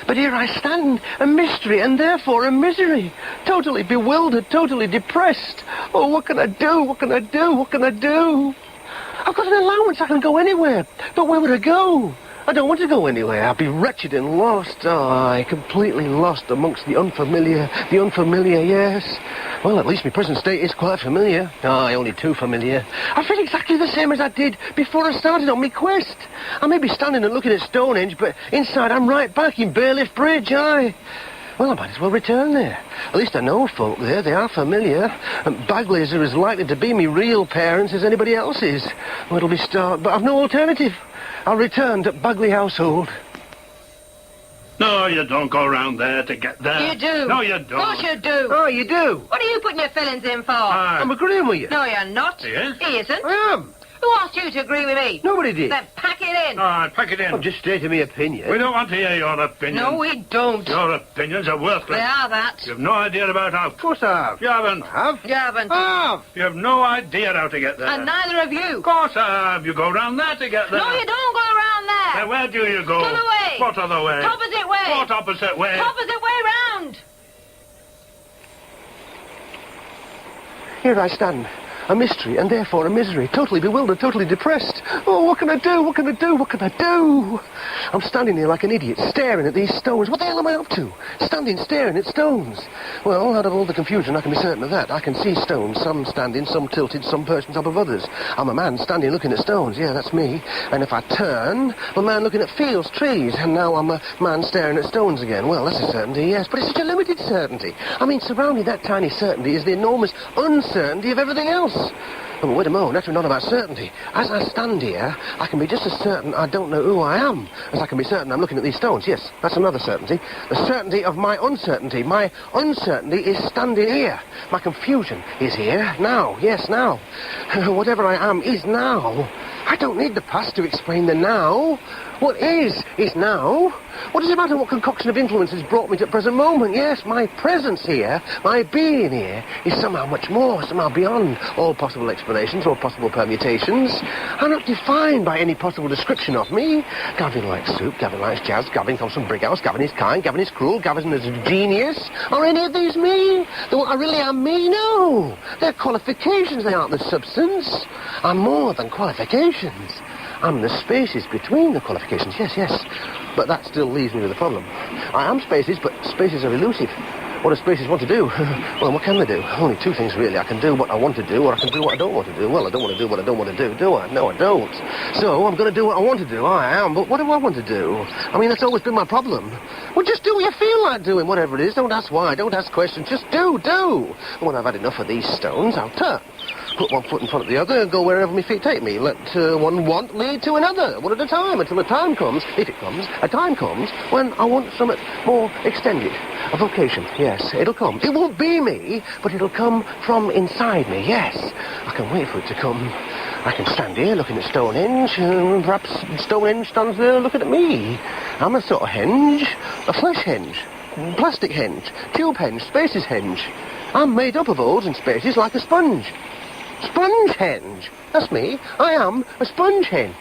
B: But here I stand, a mystery and therefore a misery. Totally bewildered, totally depressed. Oh, what can I do? What can I do? What can I do? I've got an allowance. I can go anywhere. But where would I go? I don't want to go anywhere. I'd be wretched and lost. Oh, completely lost amongst the unfamiliar. The unfamiliar, yes. Well, at least my present state is quite familiar. Only too familiar. I feel exactly the same as I did before I started on my quest. I may be standing and looking at Stonehenge, but inside I'm right back in Bailiff Bridge, aye. Well, I might as well return there. At least I know folk there. They are familiar. And Bagleys are as likely to be me real parents as anybody else's. Well, it'll be but I've no alternative. I'll return to Bagley household.
Q: No, you don't go round there to get there.
C: You do.
Q: No, you don't.
C: Of course you do.
B: Oh, you do?
C: What are you putting your fillings in for?
B: I'm agreeing with you.
C: No, you're not.
Q: He is?
C: He isn't.
B: I am.
C: Who asked you to agree with me?
B: Nobody did.
C: Then pack it in.
Q: All right, pack it in.
B: I'm just stating my opinion.
Q: We don't want to hear your opinion.
C: No, we don't.
Q: Your opinions are worthless.
C: They are that.
Q: You've no idea about how...
B: Of course I have.
Q: You haven't.
B: I have?
C: You haven't.
B: I have.
Q: You have no idea how to get there.
C: And neither of you.
Q: Of course I have. You go round there to get there.
C: No, you don't go around there.
Q: Then where do you go?
C: The other way.
Q: What other way?
C: Opposite way.
Q: What opposite way?
C: Opposite way round.
B: Here I stand. A mystery, and therefore a misery. Totally bewildered, totally depressed. Oh, what can I do? What can I do? What can I do? I'm standing here like an idiot, staring at these stones. What the hell am I up to? Standing, staring at stones. Well, out of all the confusion, I can be certain of that. I can see stones, some standing, some tilted, some perched on top of others. I'm a man standing looking at stones. Yeah, that's me. And if I turn, I'm a man looking at fields, trees, and now I'm a man staring at stones again. Well, that's a certainty, yes, but it's such a limited certainty. I mean, surrounding that tiny certainty is the enormous uncertainty of everything else. Oh, wait a moment, that's not about certainty. As I stand here, I can be just as certain I don't know who I am as I can be certain I'm looking at these stones. Yes, that's another certainty. The certainty of my uncertainty. My uncertainty is standing here. My confusion is here, now. Yes, now. Whatever I am is now. I don't need the past to explain the now. What is now. What does it matter what concoction of influence has brought me to the present moment? Yes, my presence here, my being here, is somehow much more, somehow beyond all possible explanations or possible permutations. I'm not defined by any possible description of me. Gavin likes soup, Gavin likes jazz, Gavin comes from Brighouse, Gavin is kind, Gavin is cruel, Gavin is a genius. Are any of these me? I really am me? No. They're qualifications, they aren't the substance. I'm more than qualifications. I'm the spaces between the qualifications, yes. But that still leaves me with a problem. I am spaces, but spaces are elusive. What do spaces want to do? Well, what can they do? Only two things, really. I can do what I want to do, or I can do what I don't want to do. Well, I don't want to do what I don't want to do, do I? No, I don't. So, I'm going to do what I want to do. I am, but what do I want to do? I mean, that's always been my problem. Well, just do what you feel like doing, whatever it is. Don't ask why, don't ask questions. Just do. And when I've had enough of these stones, I'll turn. Put one foot in front of the other and go wherever my feet take me. Let one want lead to another, one at a time, until a time comes, if it comes, a time comes when I want something more extended. A vocation, yes, it'll come. It won't be me, but it'll come from inside me, yes. I can wait for it to come. I can stand here looking at Stonehenge, and perhaps Stonehenge stands there looking at me. I'm a sort of henge, a flesh henge, plastic henge, tube henge, spaces henge. I'm made up of holes and spaces like a sponge. Sponge henge. That's me. I am a sponge henge.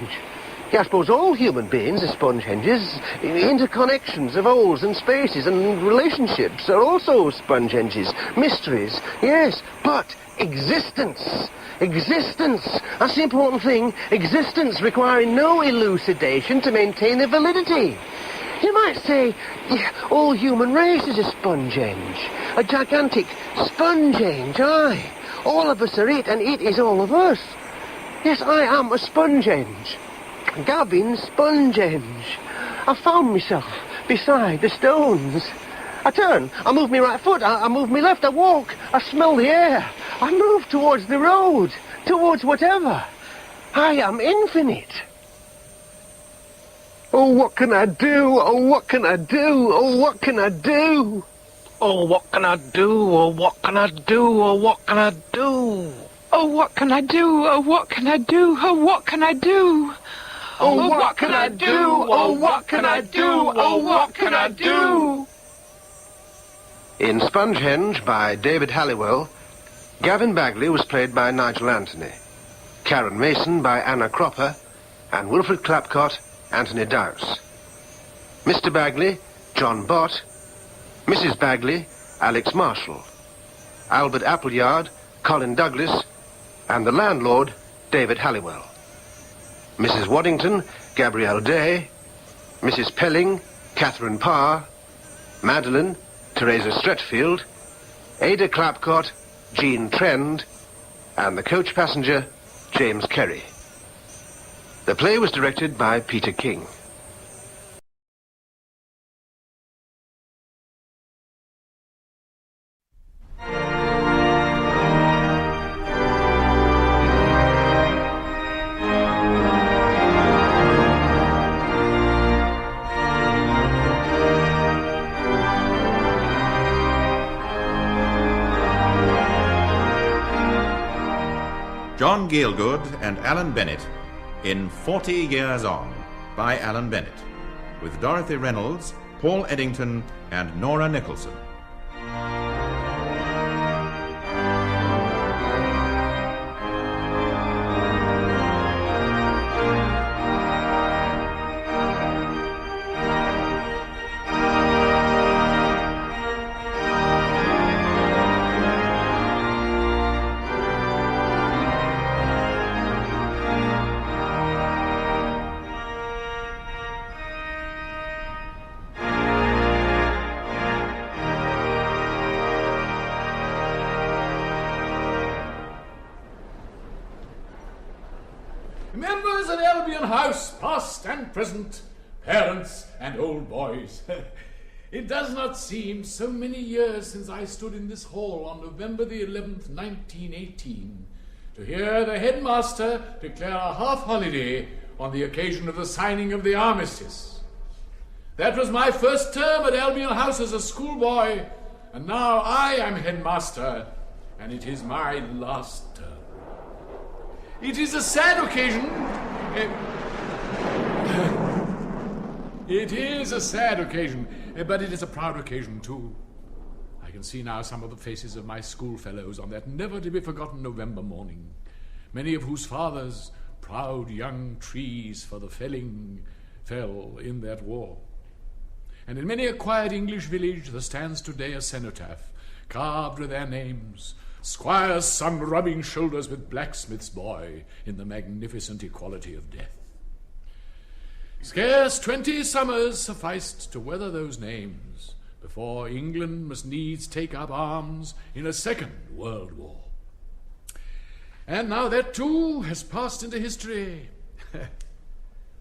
B: Yeah, I suppose all human beings are sponge henges. Interconnections of holes and spaces and relationships are also sponge henges. Mysteries, yes, but existence. Existence. That's the important thing. Existence requiring no elucidation to maintain their validity. You might say, all human race is a sponge henge. A gigantic sponge henge, aye. All of us are it, and it is all of us. Yes, I am a sponge henge. Gavin Spongehenge. I found myself beside the stones. I turn, I move my right foot, I move my left, I walk, I smell the air. I move towards the road, towards whatever. I am infinite. Oh, what can I do? Oh, what can I do? Oh, what can I do?
A: Oh, what can I do? Oh, what can I do? Oh, what can I do? Oh, what can I do? Oh, what can I do? Oh, what can I do?
G: Oh, what can I do? Oh, what can I do? Oh, what can I do?
B: In Spongehenge by David Halliwell, Gavin Bagley was played by Nigel Anthony, Karen Mason by Anna Cropper, and Wilfred Clapcott, Anthony Dowse. Mr. Bagley, John Bott, Mrs. Bagley, Alex Marshall, Albert Appleyard, Colin Douglas, and the landlord, David Halliwell. Mrs. Waddington, Gabrielle Day, Mrs. Pelling, Catherine Parr, Madeline, Teresa Stretfield, Ada Clapcott, Jean Trend, and the coach passenger, James Kerry. The play was directed by Peter King.
R: John Gielgud and Alan Bennett in 40 Years On by Alan Bennett, with Dorothy Reynolds, Paul Eddington and Nora Nicholson.
S: Members of Albion House, past and present, parents and old boys. It does not seem so many years since I stood in this hall on November the 11th, 1918, to hear the headmaster declare a half-holiday on the occasion of the signing of the armistice. That was my first term at Albion House as a schoolboy, and now I am headmaster, and it is my last term. It is a sad occasion. It is a sad occasion, but it is a proud occasion too. I can see now some of the faces of my schoolfellows on that never-to-be-forgotten November morning, many of whose fathers, proud young trees for the felling, fell in that war. And in many a quiet English village there stands today a cenotaph, carved with their names, Squire's son rubbing shoulders with blacksmith's boy in the magnificent equality of death. Scarce 20 summers sufficed to weather those names before England must needs take up arms in a second world war. And now that too has passed into history.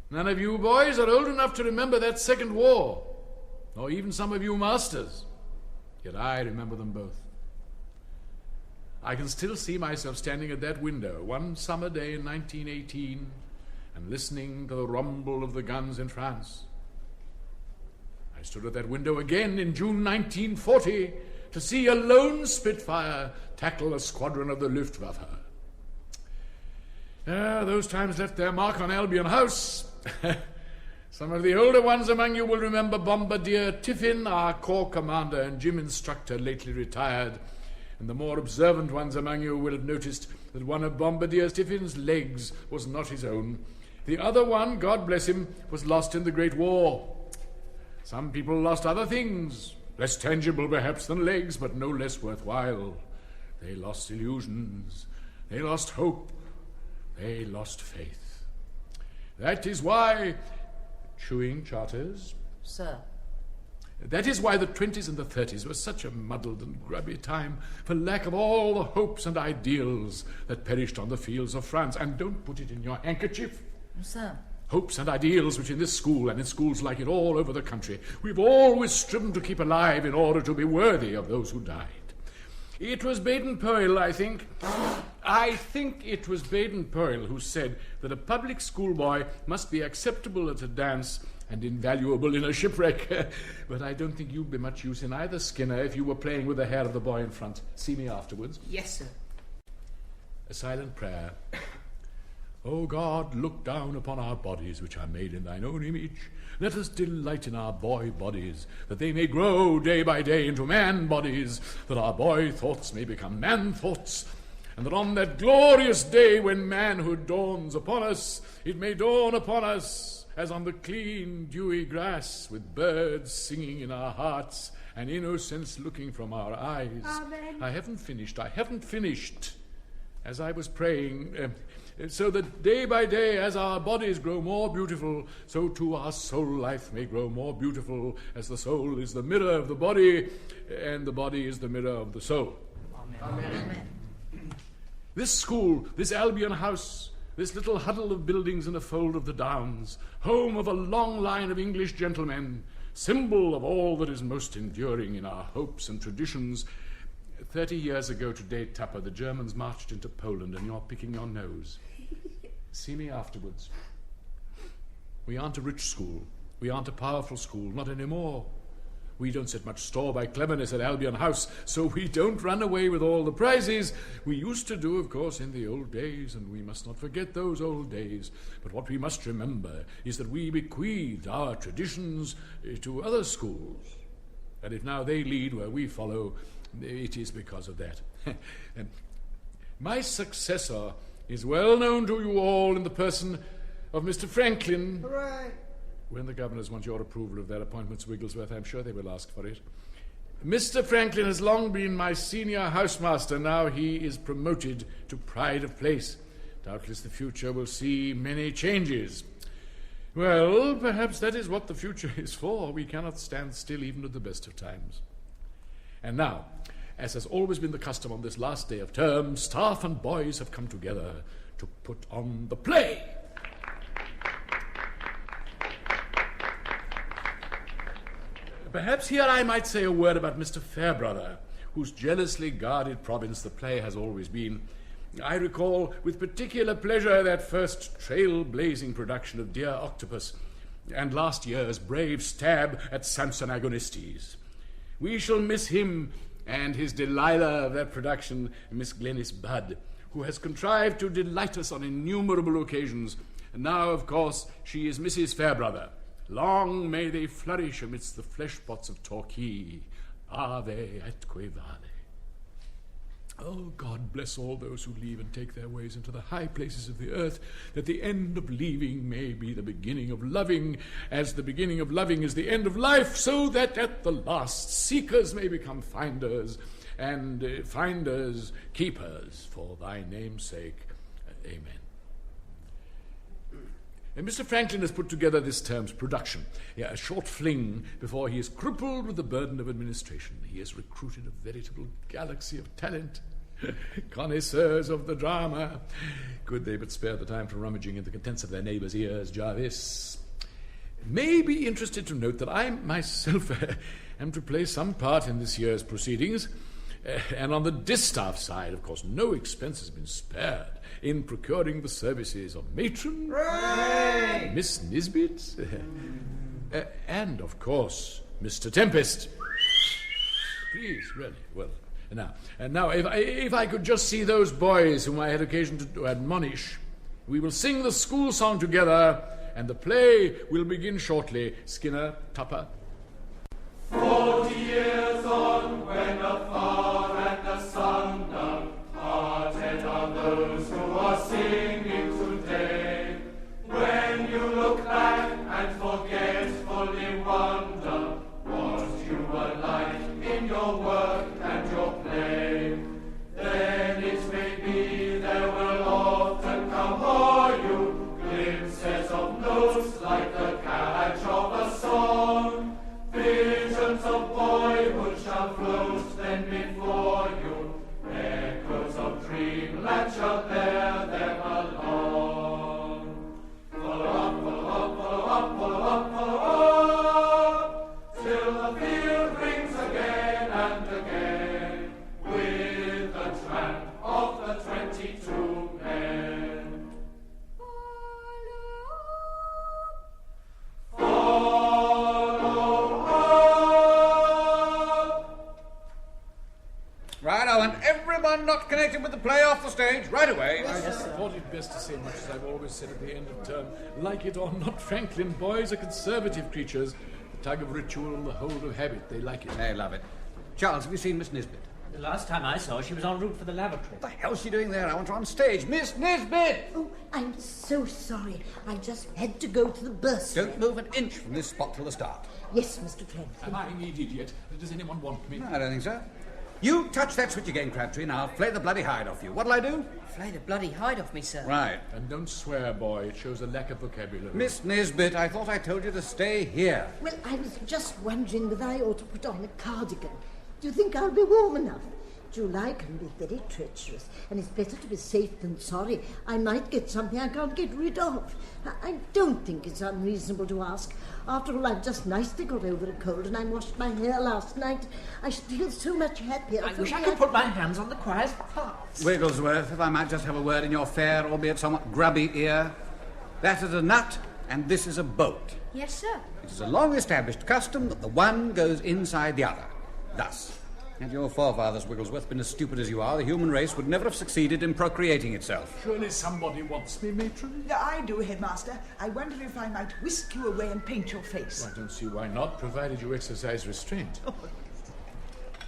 S: None of you boys are old enough to remember that second war, nor even some of you masters. Yet I remember them both. I can still see myself standing at that window one summer day in 1918 and listening to the rumble of the guns in France. I stood at that window again in June 1940 to see a lone Spitfire tackle a squadron of the Luftwaffe. Those times left their mark on Albion House. Some of the older ones among you will remember Bombardier Tiffin, our corps commander and gym instructor, lately retired. And the more observant ones among you will have noticed that one of Bombardier Tiffin's legs was not his own. The other one, God bless him, was lost in the Great War. Some people lost other things, less tangible perhaps than legs, but no less worthwhile. They lost illusions, they lost hope, they lost faith. That is why... Chewing charters?
N: Sir.
S: That is why the 20s and the 30s were such a muddled and grubby time, for lack of all the hopes and ideals that perished on the fields of France. And don't put it in your handkerchief.
N: Sir.
S: Hopes and ideals which in this school and in schools like it all over the country we've always striven to keep alive in order to be worthy of those who died. It was Baden-Powell, I think. I think it was Baden-Powell who said that a public schoolboy must be acceptable at a dance and invaluable in a shipwreck. But I don't think you'd be much use in either, Skinner, if you were playing with the hair of the boy in front. See me afterwards.
N: Yes, sir.
S: A silent prayer. O God, look down upon our bodies, which are made in thine own image. Let us delight in our boy bodies, that they may grow day by day into man bodies, that our boy thoughts may become man thoughts, and that on that glorious day when manhood dawns upon us, it may dawn upon us as on the clean, dewy grass, with birds singing in our hearts and innocence looking from our eyes.
T: Amen.
S: I haven't finished. as I was praying, so that day by day, as our bodies grow more beautiful, so too our soul life may grow more beautiful, as the soul is the mirror of the body, and the body is the mirror of the soul. Amen. Amen. This school, this Albion House, this little huddle of buildings in a fold of the Downs, home of a long line of English gentlemen, symbol of all that is most enduring in our hopes and traditions. 30 years ago today, Tupper, the Germans marched into Poland, and you're picking your nose. See me afterwards. We aren't a rich school. We aren't a powerful school, not anymore. We don't set much store by cleverness at Albion House, so we don't run away with all the prizes. We used to do, of course, in the old days, and we must not forget those old days. But what we must remember is that we bequeathed our traditions to other schools. And if now they lead where we follow, it is because of that. My successor is well known to you all in the person of Mr. Franklin.
T: Hooray!
S: When the governors want your approval of their appointments, Wigglesworth, I'm sure they will ask for it. Mr. Franklin has long been my senior housemaster. Now he is promoted to pride of place. Doubtless the future will see many changes. Well, perhaps that is what the future is for. We cannot stand still even at the best of times. And now, as has always been the custom on this last day of term, staff and boys have come together to put on the play. Perhaps here I might say a word about Mr. Fairbrother, whose jealously guarded province the play has always been. I recall with particular pleasure that first trail-blazing production of Dear Octopus, and last year's brave stab at Samson Agonistes. We shall miss him and his Delilah of that production, Miss Glenys Budd, who has contrived to delight us on innumerable occasions. And now, of course, she is Mrs. Fairbrother. Long may they flourish amidst the flesh-pots of Torquay. Ave atque vale. Oh, God bless all those who leave and take their ways into the high places of the earth, that the end of leaving may be the beginning of loving, as the beginning of loving is the end of life, so that at the last seekers may become finders, and finders keepers, for thy name's sake. Amen. And Mr. Franklin has put together this term's production, a short fling before he is crippled with the burden of administration. He has recruited a veritable galaxy of talent, connoisseurs of the drama. Could they but spare the time for rummaging in the contents of their neighbours' ears, Jarvis. May be interested to note that I myself am to play some part in this year's proceedings, and on the distaff side, of course, no expense has been spared in procuring the services of matron,
T: Hooray!
S: Miss Nisbet, and, of course, Mr. Tempest. Please, really, well, now, if I could just see those boys whom I had occasion to admonish, we will sing the school song together, and the play will begin shortly. Skinner, Tupper.
T: 40 years on, when the far and the sun parted are those who are singing today. When you look back and forgetfully wonder what you were like in your work and your play, then it may be there will often come o'er you glimpses of notes like the catch of a song. Visions of boyhood shall float then before you, echoes of dreamland shall bear them along. Follow up, follow up, follow up, follow up, follow up, till the field rings again and again, with the tramp of the 22 men.
J: Right, I want everyone not connected with the play off the stage right away.
S: I just thought it best to say much as I've always said at the end of term. Like it or not, Franklin, boys are conservative creatures. The tug of ritual, the hold of habit, they like it.
J: They love it. Charles, have you seen Miss Nisbet?
U: The last time I saw her, she was en route for the lavatory.
J: What the hell's she doing there? I want her on stage. Miss Nisbet!
V: Oh, I'm so sorry. I just had to go to the bursary.
J: Don't move an inch from this spot till the start.
V: Yes, Mr. Franklin.
S: Am I needed yet? Does anyone want me?
J: No, I don't think so.
H: You touch that switch again, Crabtree, and I'll flay the bloody hide off you. What'll I do?
V: Flay the bloody hide off me, sir.
H: Right.
S: And don't swear, boy. It shows a lack of vocabulary.
H: Miss Nisbet, I thought I told you to stay here.
V: Well, I was just wondering whether I ought to put on a cardigan. Do you think I'll be warm enough? July can be very treacherous, and it's better to be safe than sorry. I might get something I can't get rid of. I don't think it's unreasonable to ask. After all, I've just nicely got over a cold, and I washed my hair last night. I should feel so much happier.
U: I wish I could put my hands on the choir's parts.
H: Wigglesworth, if I might just have a word in your fair, albeit somewhat grubby ear. That is a nut, and this is a bolt.
V: Yes, sir.
H: It is a long-established custom that the one goes inside the other. Thus. Had your forefathers, Wigglesworth, been as stupid as you are, the human race would never have succeeded in procreating itself.
S: Surely somebody wants me, matron?
F: Yeah, I do, Headmaster. I wonder if I might whisk you away and paint your face.
S: Well, I don't see why not, provided you exercise restraint.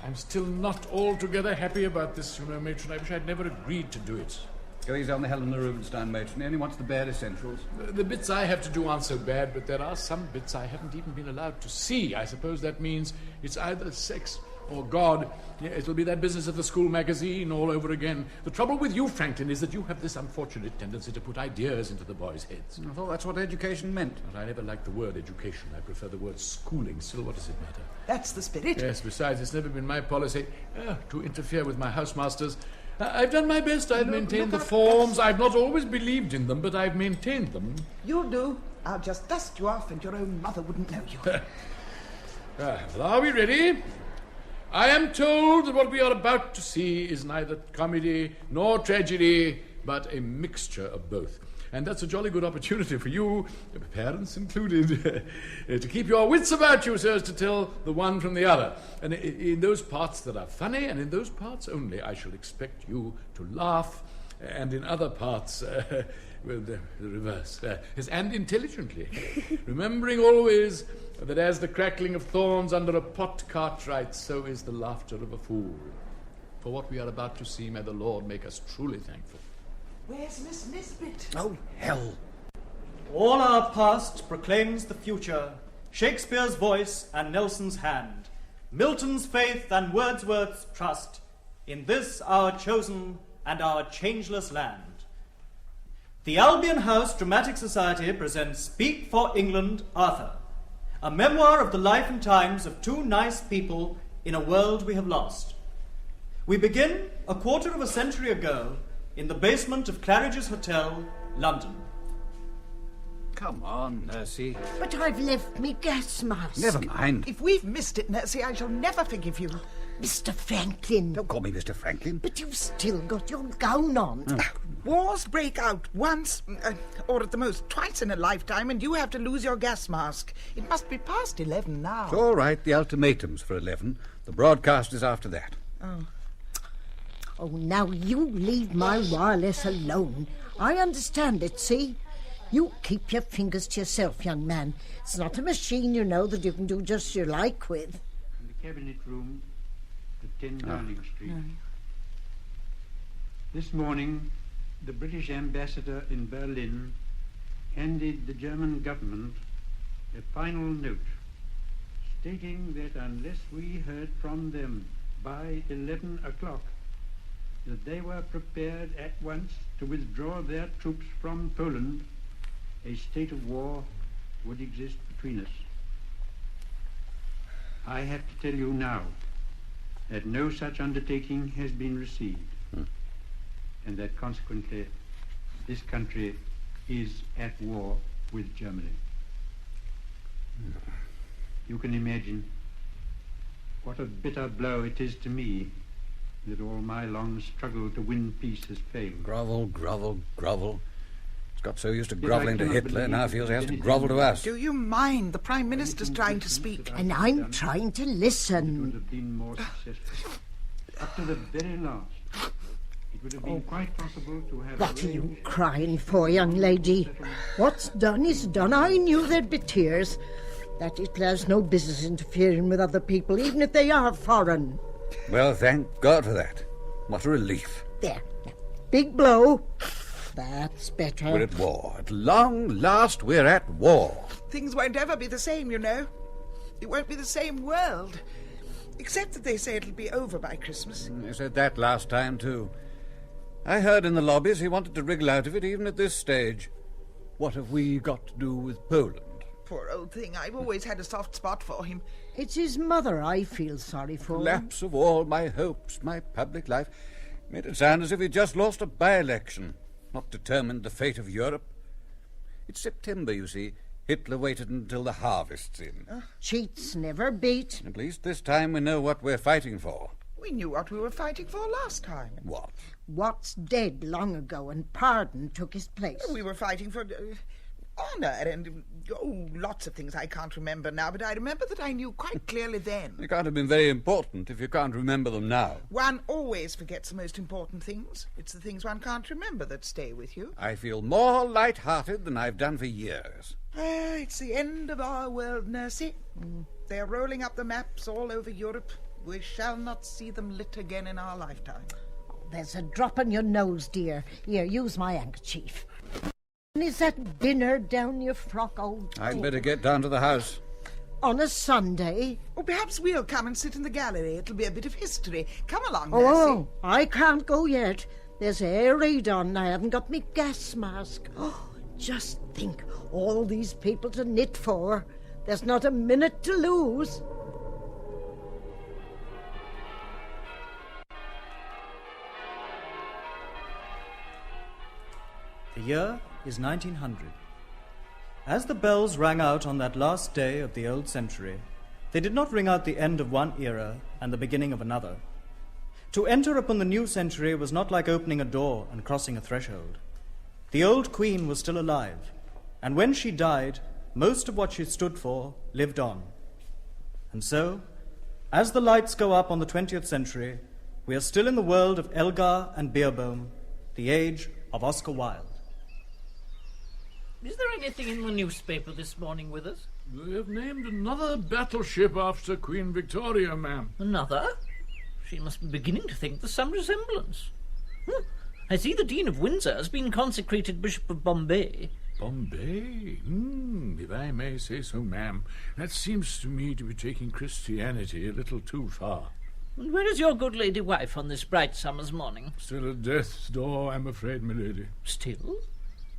S: I'm still not altogether happy about this, you know, matron. I wish I'd never agreed to do it.
H: Go easy on the Helena Rubinstein, matron. He only wants the bare essentials.
S: The bits I have to do aren't so bad, but there are some bits I haven't even been allowed to see. I suppose that means it's either sex or God. Yeah, it'll be that business of the school magazine all over again. The trouble with you, Franklin, is that you have this unfortunate tendency to put ideas into the boys' heads.
H: I thought that's what education meant.
S: But I never liked the word education. I prefer the word schooling. Still, what does it matter?
F: That's the spirit.
S: Yes, besides, it's never been my policy to interfere with my housemasters. I've done my best. I've maintained the forms. I've not always believed in them, but I've maintained them.
F: You'll do. I'll just dust you off and your own mother wouldn't know you.
S: Well, are we ready? I am told that what we are about to see is neither comedy nor tragedy, but a mixture of both. And that's a jolly good opportunity for you, parents included, to keep your wits about you so as to tell the one from the other. And in those parts that are funny, and in those parts only, I shall expect you to laugh, and in other parts, well, the reverse, and intelligently, remembering always that as the crackling of thorns under a pot cart writes, so is the laughter of a fool. For what we are about to see, may the Lord make us truly thankful.
F: Where's Miss Nisbet?
H: Oh, hell.
K: All our past proclaims the future, Shakespeare's voice and Nelson's hand, Milton's faith and Wordsworth's trust, in this our chosen and our changeless land. The Albion House Dramatic Society presents Speak for England, Arthur, a memoir of the life and times of two nice people in a world we have lost. We begin a quarter of a century ago in the basement of Claridge's Hotel, London.
H: Come on, Nursey.
V: But I've left me gas mask.
H: Never mind.
F: If we've missed it, Nursey, I shall never forgive you.
V: Mr. Franklin.
H: Don't call me Mr. Franklin.
V: But you've still got your gown on.
F: Wars break out once, or at the most twice in a lifetime, and you have to lose your gas mask. It must be past 11 now.
H: It's all right. The ultimatum's for 11. The broadcast is after that.
V: Oh, now you leave my wireless alone. I understand it, see? You keep your fingers to yourself, young man. It's not a machine, you know, that you can do just as you like with.
W: In the cabinet room at 10 Downing Street. This morning, the British ambassador in Berlin handed the German government a final note stating that unless we heard from them by 11 o'clock, that they were prepared at once to withdraw their troops from Poland, a state of war would exist between us. I have to tell you now that no such undertaking has been received, and that consequently this country is at war with Germany. You can imagine what a bitter blow it is to me that all my long struggle to win peace has failed.
H: Grovel, grovel, grovel. He's got so used to grovelling to Hitler, now feels he has to grovel to us.
F: Do you mind? The Prime Minister's trying to speak.
V: And I'm trying to listen.
W: It would have been more successful. Up to the very last, it would have been quite possible to have...
V: What are you crying for, young lady? What's done is done. I knew there'd be tears. That Hitler's no business interfering with other people, even if they are foreign.
H: Well, thank God for that. What a relief.
V: There. Big blow. That's better.
H: We're at war. At long last, we're at war.
F: Things won't ever be the same, you know. It won't be the same world. Except that they say it'll be over by Christmas.
H: They said that last time, too. I heard in the lobbies he wanted to wriggle out of it even at this stage. What have we got to do with Poland?
F: Poor old thing. I've always had a soft spot for him.
V: It's his mother I feel sorry for.
H: Collapse of all my hopes, my public life. Made it sound as if he'd just lost a by-election, not determined the fate of Europe. It's September, you see. Hitler waited until the harvest's in.
V: Cheats never beat.
H: At least this time we know what we're fighting for.
F: We knew what we were fighting for last time.
H: What?
V: What's dead long ago, and pardon took his place.
F: We were fighting for honour and, lots of things I can't remember now, but I remember that I knew quite clearly then.
H: They can't have been very important if you can't remember them now.
F: One always forgets the most important things. It's the things one can't remember that stay with you.
H: I feel more light-hearted than I've done for years.
F: It's the end of our world, Nursey. They're rolling up the maps all over Europe. We shall not see them lit again in our lifetime.
V: There's a drop on your nose, dear. Here, use my handkerchief. Is that dinner down your frock, old
H: I'd better get down to the house.
V: On a Sunday?
F: Or perhaps we'll come and sit in the gallery. It'll be a bit of history. Come along, Nursey.
V: Oh, I can't go yet. There's air raid on. I haven't got me gas mask. Oh, just think, all these people to knit for. There's not a minute to lose.
K: The year is 1900. As the bells rang out on that last day of the old century, they did not ring out the end of one era and the beginning of another. To enter upon the new century was not like opening a door and crossing a threshold. The old queen was still alive, and when she died, most of what she stood for lived on. And so, as the lights go up on the 20th century, we are still in the world of Elgar and Beerbohm, the age of Oscar Wilde.
I: Is there anything in the newspaper this morning with us?
S: They have named another battleship after Queen Victoria, ma'am.
I: Another? She must be beginning to think there's some resemblance. I see the Dean of Windsor has been consecrated Bishop of Bombay.
S: Bombay? If I may say so, ma'am. That seems to me to be taking Christianity a little too far.
I: And where is your good lady wife on this bright summer's morning?
S: Still at death's door, I'm afraid, my lady.
I: Still?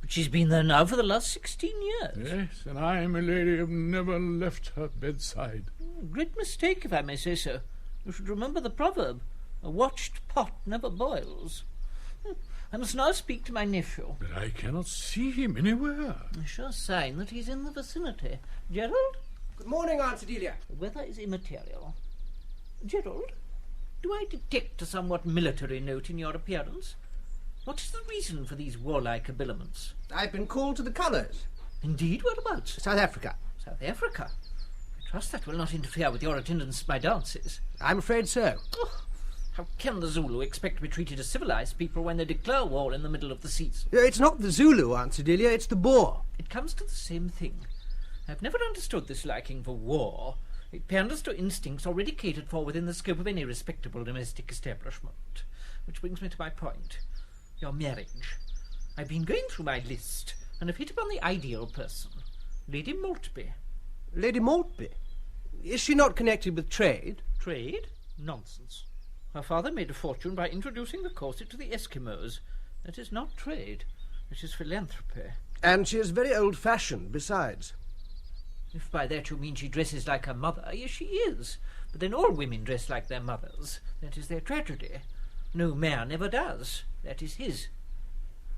I: But she's been there now for the last 16 years.
S: Yes, and I, my lady, have never left her bedside.
I: Great mistake, if I may say so. You should remember the proverb, a watched pot never boils. I must now speak to my nephew.
S: But I cannot see him anywhere.
I: A sure sign that he's in the vicinity. Gerald?
L: Good morning, Aunt Adelia.
I: The weather is immaterial. Gerald, do I detect a somewhat military note in your appearance? What is the reason for these warlike habiliments?
L: I've been called to the colours.
I: Indeed, whereabouts?
L: South Africa.
I: South Africa? I trust that will not interfere with your attendance at my dances.
L: I'm afraid so.
I: Oh, how can the Zulu expect to be treated as civilized people when they declare war in the middle of the season?
L: It's not the Zulu, Aunt Adelia, it's the Boer.
I: It comes to the same thing. I've never understood this liking for war. It panders to instincts already catered for within the scope of any respectable domestic establishment. Which brings me to my point. Your marriage. I've been going through my list and have hit upon the ideal person. Lady Maltby.
L: Lady Maltby? Is she not connected with trade?
I: Trade? Nonsense. Her father made a fortune by introducing the corset to the Eskimos. That is not trade. It is philanthropy.
L: And she is very old-fashioned, besides.
I: If by that you mean she dresses like her mother, yes, she is. But then all women dress like their mothers. That is their tragedy. No man ever does. That is his.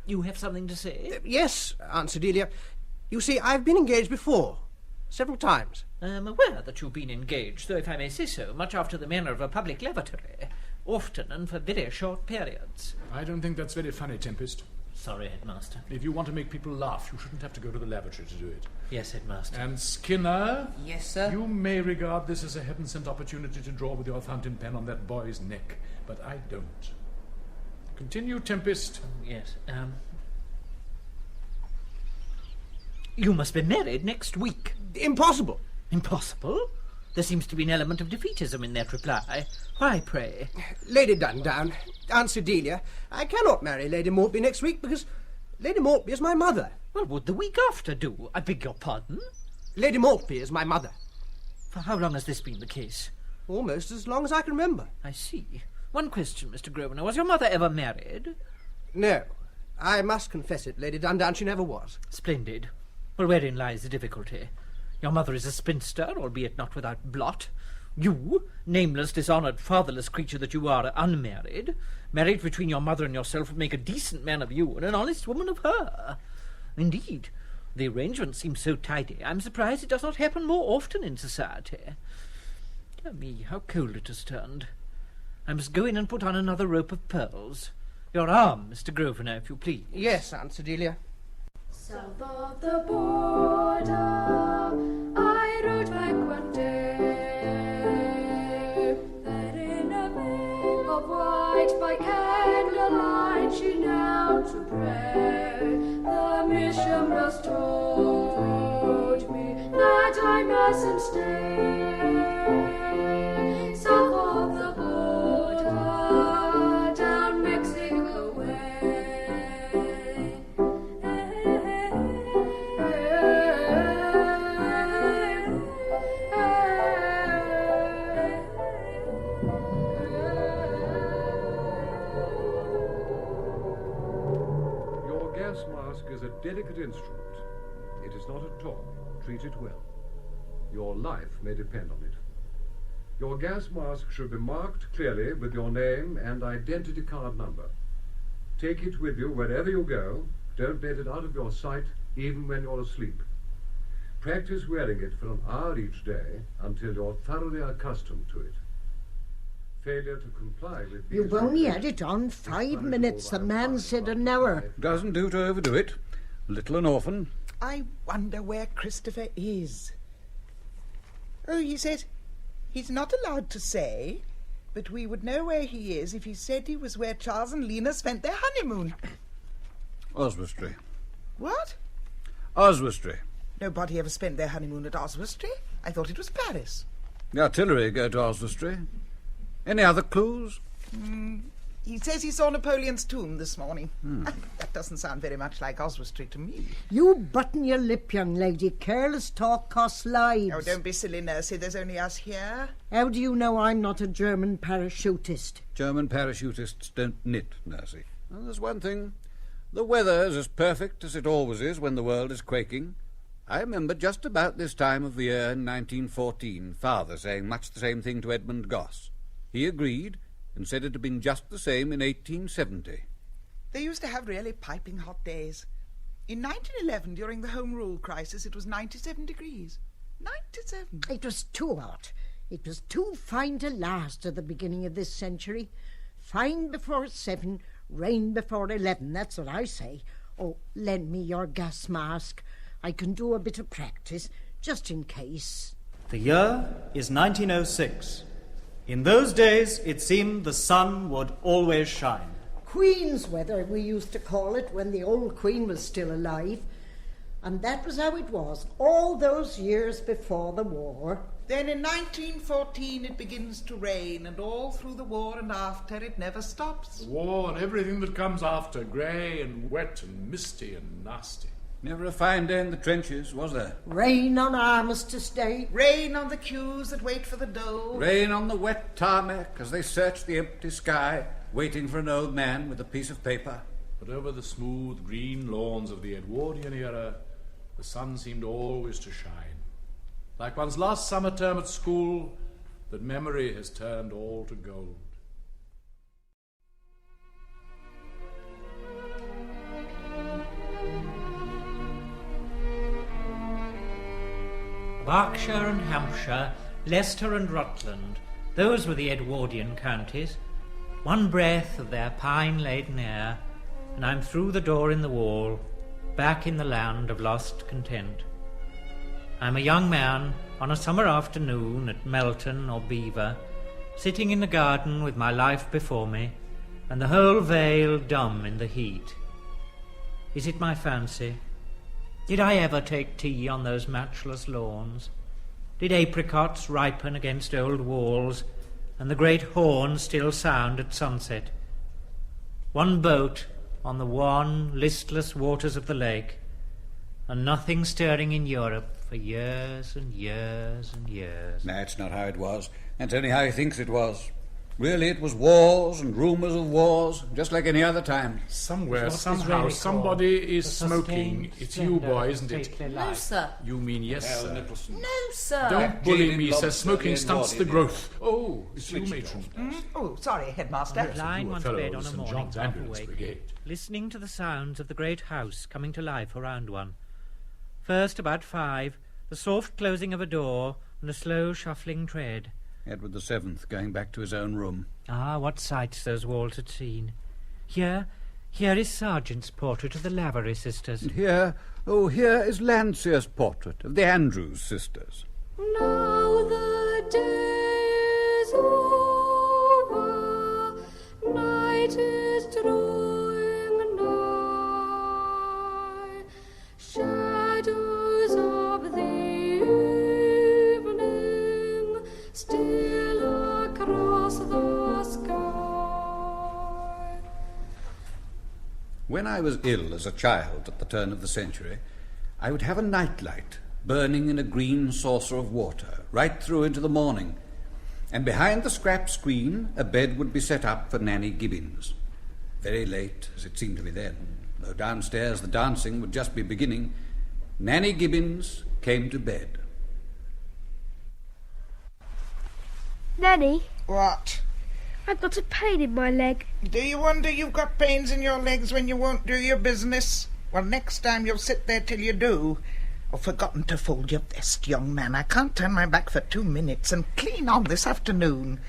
I: You have something to say?
L: Yes, Aunt Adelia. You see, I've been engaged before. Several times.
I: I am aware that you've been engaged, though if I may say so, much after the manner of a public lavatory. Often and for very short periods.
S: I don't think that's very funny, Tempest.
I: Sorry, Headmaster.
S: If you want to make people laugh, you shouldn't have to go to the lavatory to do it.
I: Yes, Headmaster.
S: And Skinner?
U: Yes, sir?
S: You may regard this as a heaven-sent opportunity to draw with your fountain pen on that boy's neck, but I don't. Continue, Tempest.
I: Yes, You must be married next week.
L: Impossible.
I: Impossible? There seems to be an element of defeatism in that reply. Why, pray?
L: Lady Dundown, Aunt Adelia, I cannot marry Lady Maltby next week because Lady Maltby is my mother.
I: Well, would the week after do? I beg your pardon?
L: Lady Maltby is my mother.
I: For how long has this been the case?
L: Almost as long as I can remember.
I: I see. One question, Mr. Grosvenor. Was your mother ever married?
L: No. I must confess it, Lady Dundown, she never was.
I: Splendid. Well, wherein lies the difficulty? Your mother is a spinster, albeit not without blot. You, nameless, dishonoured, fatherless creature that you are, unmarried. Marriage between your mother and yourself would make a decent man of you and an honest woman of her. Indeed, the arrangement seems so tidy, I'm surprised it does not happen more often in society. Dear me, how cold it has turned. I must go in and put on another rope of pearls. Your arm, Mr. Grosvenor, if you please.
L: Yes, Aunt Cordelia.
D: South of the border, I rode back one day. There in a veil of white by candlelight she knelt to pray. The mission was told me that I mustn't stay. South of the border, down Mexico way.
E: Your gas mask is a delicate instrument. It is not a toy. Treat it well. Your life may depend on it. Your gas mask should be marked clearly with your name and identity card number. Take it with you wherever you go. Don't let it out of your sight, even when you're asleep. Practice wearing it for an hour each day until you're thoroughly accustomed to it. Failure to comply with these...
V: You've only had it on 5 minutes. The man said an hour.
H: Doesn't do to overdo it. Little an orphan.
F: I wonder where Christopher is. Oh, he said he's not allowed to say, but we would know where he is if he said he was where Charles and Lena spent their honeymoon.
H: Oswestry.
F: What?
H: Oswestry.
F: Nobody ever spent their honeymoon at Oswestry. I thought it was Paris.
H: The artillery go to Oswestry. Any other clues?
F: He says he saw Napoleon's tomb this morning. That doesn't sound very much like Oswestry to me.
V: You button your lip, young lady. Careless talk costs lives.
F: Oh, don't be silly, Nursey. There's only us here.
V: How do you know I'm not a German parachutist?
H: German parachutists don't knit, Nursey. Well, there's one thing. The weather is as perfect as it always is when the world is quaking. I remember just about this time of the year in 1914, Father saying much the same thing to Edmund Goss. He agreed and said it had been just the same in 1870.
F: They used to have really piping hot days. In 1911, during the Home Rule crisis, it was 97 degrees. 97.
V: It was too hot. It was too fine to last at the beginning of this century. Fine before 7, rain before 11, that's what I say. Oh, lend me your gas mask. I can do a bit of practice, just in case.
K: The year is 1906. In those days, it seemed the sun would always shine.
V: Queen's weather, we used to call it, when the old Queen was still alive. And that was how it was all those years before the war.
F: Then in 1914 it begins to rain, and all through the war and after it never stops.
S: The war and everything that comes after, grey and wet and misty and nasty.
H: Never a fine day in the trenches, was there?
V: Rain on Armistice Day.
F: Rain on the queues that wait for the dole.
H: Rain on the wet tarmac as they search the empty sky, waiting for an old man with a piece of paper.
S: But over the smooth green lawns of the Edwardian era, the sun seemed always to shine. Like one's last summer term at school, that memory has turned all to gold.
I: Berkshire and Hampshire, Leicester and Rutland, those were the Edwardian counties. One breath of their pine-laden air, and I'm through the door in the wall, back in the land of lost content. I'm a young man on a summer afternoon at Melton or Belvoir, sitting in the garden with my life before me, and the whole vale dumb in the heat. Is it my fancy? Did I ever take tea on those matchless lawns? Did apricots ripen against old walls, and the great horn still sound at sunset? One boat on the wan, listless waters of the lake, and nothing stirring in Europe for years and years and years.
H: That's not how it was. That's only how he thinks it was. Really, it was wars and rumours of wars, just like any other time.
S: Somewhere, somehow, somebody is smoking. It's you, boy, isn't it?
M: No, sir.
S: You mean yes, sir.
M: No, sir.
S: Don't bully me, sir. Smoking stunts the growth. Oh, it's you, matron.
F: Oh, sorry, headmaster.
I: Lying on bed on a morning,
S: John's
I: half
S: Ambulance
I: awake,
S: Brigade.
I: listening to the sounds of the great house coming to life around one. First, about 5, the soft closing of a door and a slow shuffling tread.
H: Edward VII going back to his own room.
I: Ah, what sights those walls had seen. Here is Sargent's portrait of the Lavery sisters.
H: And here is Landseer's portrait of the Andrews sisters.
D: Now the day is over, night is drawing nigh, shadows of the evening still across the sky.
H: When I was ill as a child at the turn of the century, I would have a nightlight burning in a green saucer of water right through into the morning, and behind the scrap screen a bed would be set up for Nanny Gibbons. Very late, as it seemed to me then, though downstairs the dancing would just be beginning, Nanny Gibbons came to bed.
O: Nanny?
F: What?
O: I've got a pain in my leg.
F: Do you wonder you've got pains in your legs when you won't do your business? Well, next time you'll sit there till you do. I've forgotten to fold your vest, young man. I can't turn my back for 2 minutes, and clean on this afternoon.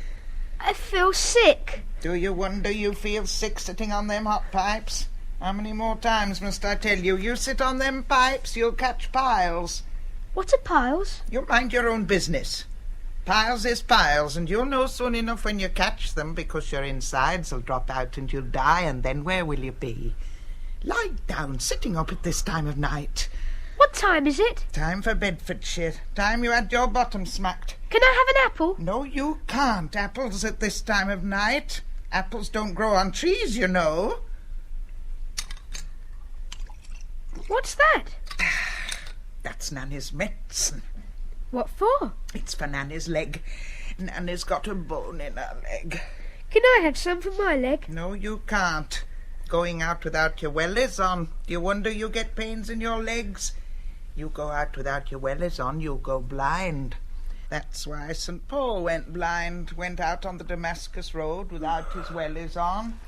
O: I feel sick.
F: Do you wonder you feel sick sitting on them hot pipes? How many more times must I tell you? You sit on them pipes, you'll catch piles.
O: What are piles?
F: You mind your own business. Piles is piles, and you'll know soon enough when you catch them, because your insides will drop out and you'll die, and then where will you be? Lie down, sitting up at this time of night.
O: What time is it?
F: Time for Bedfordshire. Time you had your bottom smacked.
O: Can I have an apple?
F: No, you can't. Apples at this time of night. Apples don't grow on trees, you know.
O: What's that?
F: That's Nanny's medicine.
O: What for?
F: It's for Nanny's leg. Nanny's got a bone in her leg.
O: Can I have some for my leg?
F: No, you can't. Going out without your wellies on. Do you wonder you get pains in your legs? You go out without your wellies on, you'll go blind. That's why St. Paul went blind, went out on the Damascus Road without his wellies on.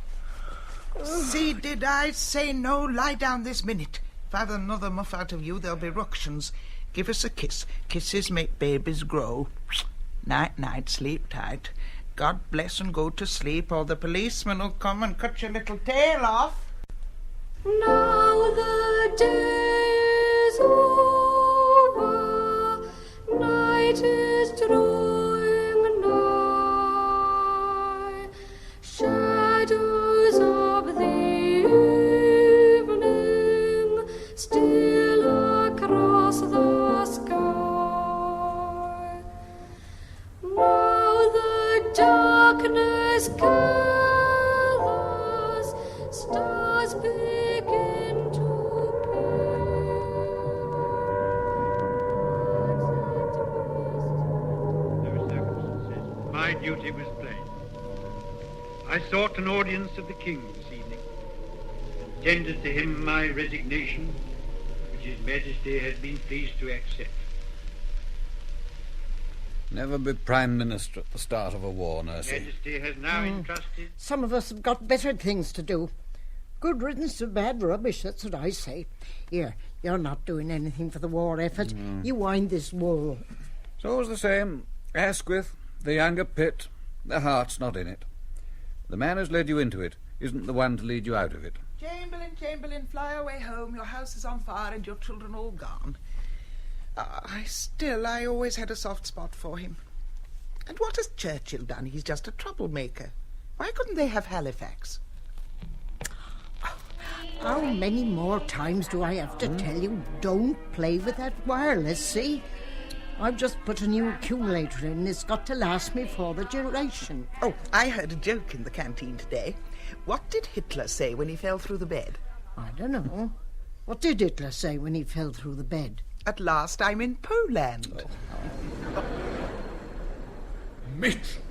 F: See, did I say no? Lie down this minute. If I have another muff out of you, there'll be ructions. Give us a kiss. Kisses make babies grow. Night, night, sleep tight. God bless and go to sleep, or the policeman will come and cut your little tail off.
D: Now the day is over, night is drawing nigh, shadows of the evening still across the sky. Now the darkness gathers, stars begin to
P: My duty was plain. I sought an audience of the king this evening, and tendered to him my resignation, which his majesty has been pleased to accept.
H: Never be Prime Minister at the start of a war, Nursey.
P: Majesty has now entrusted...
V: Some of us have got better things to do. Good riddance to bad rubbish, that's what I say. Here, you're not doing anything for the war effort. You wind this wool.
H: It's always the same. Asquith, the younger Pitt, their heart's not in it. The man who's led you into it isn't the one to lead you out of it.
F: Chamberlain, Chamberlain, fly away home. Your house is on fire and your children all gone. I always had a soft spot for him. And what has Churchill done? He's just a troublemaker. Why couldn't they have Halifax?
V: How many more times do I have to tell you, don't play with that wireless, see? I've just put a new accumulator in. It's got to last me for the duration.
F: Oh, I heard a joke in the canteen today. What did Hitler say when he fell through the bed?
V: I don't know. What did Hitler say when he fell through the bed?
F: At last I'm in Poland.
S: Matron,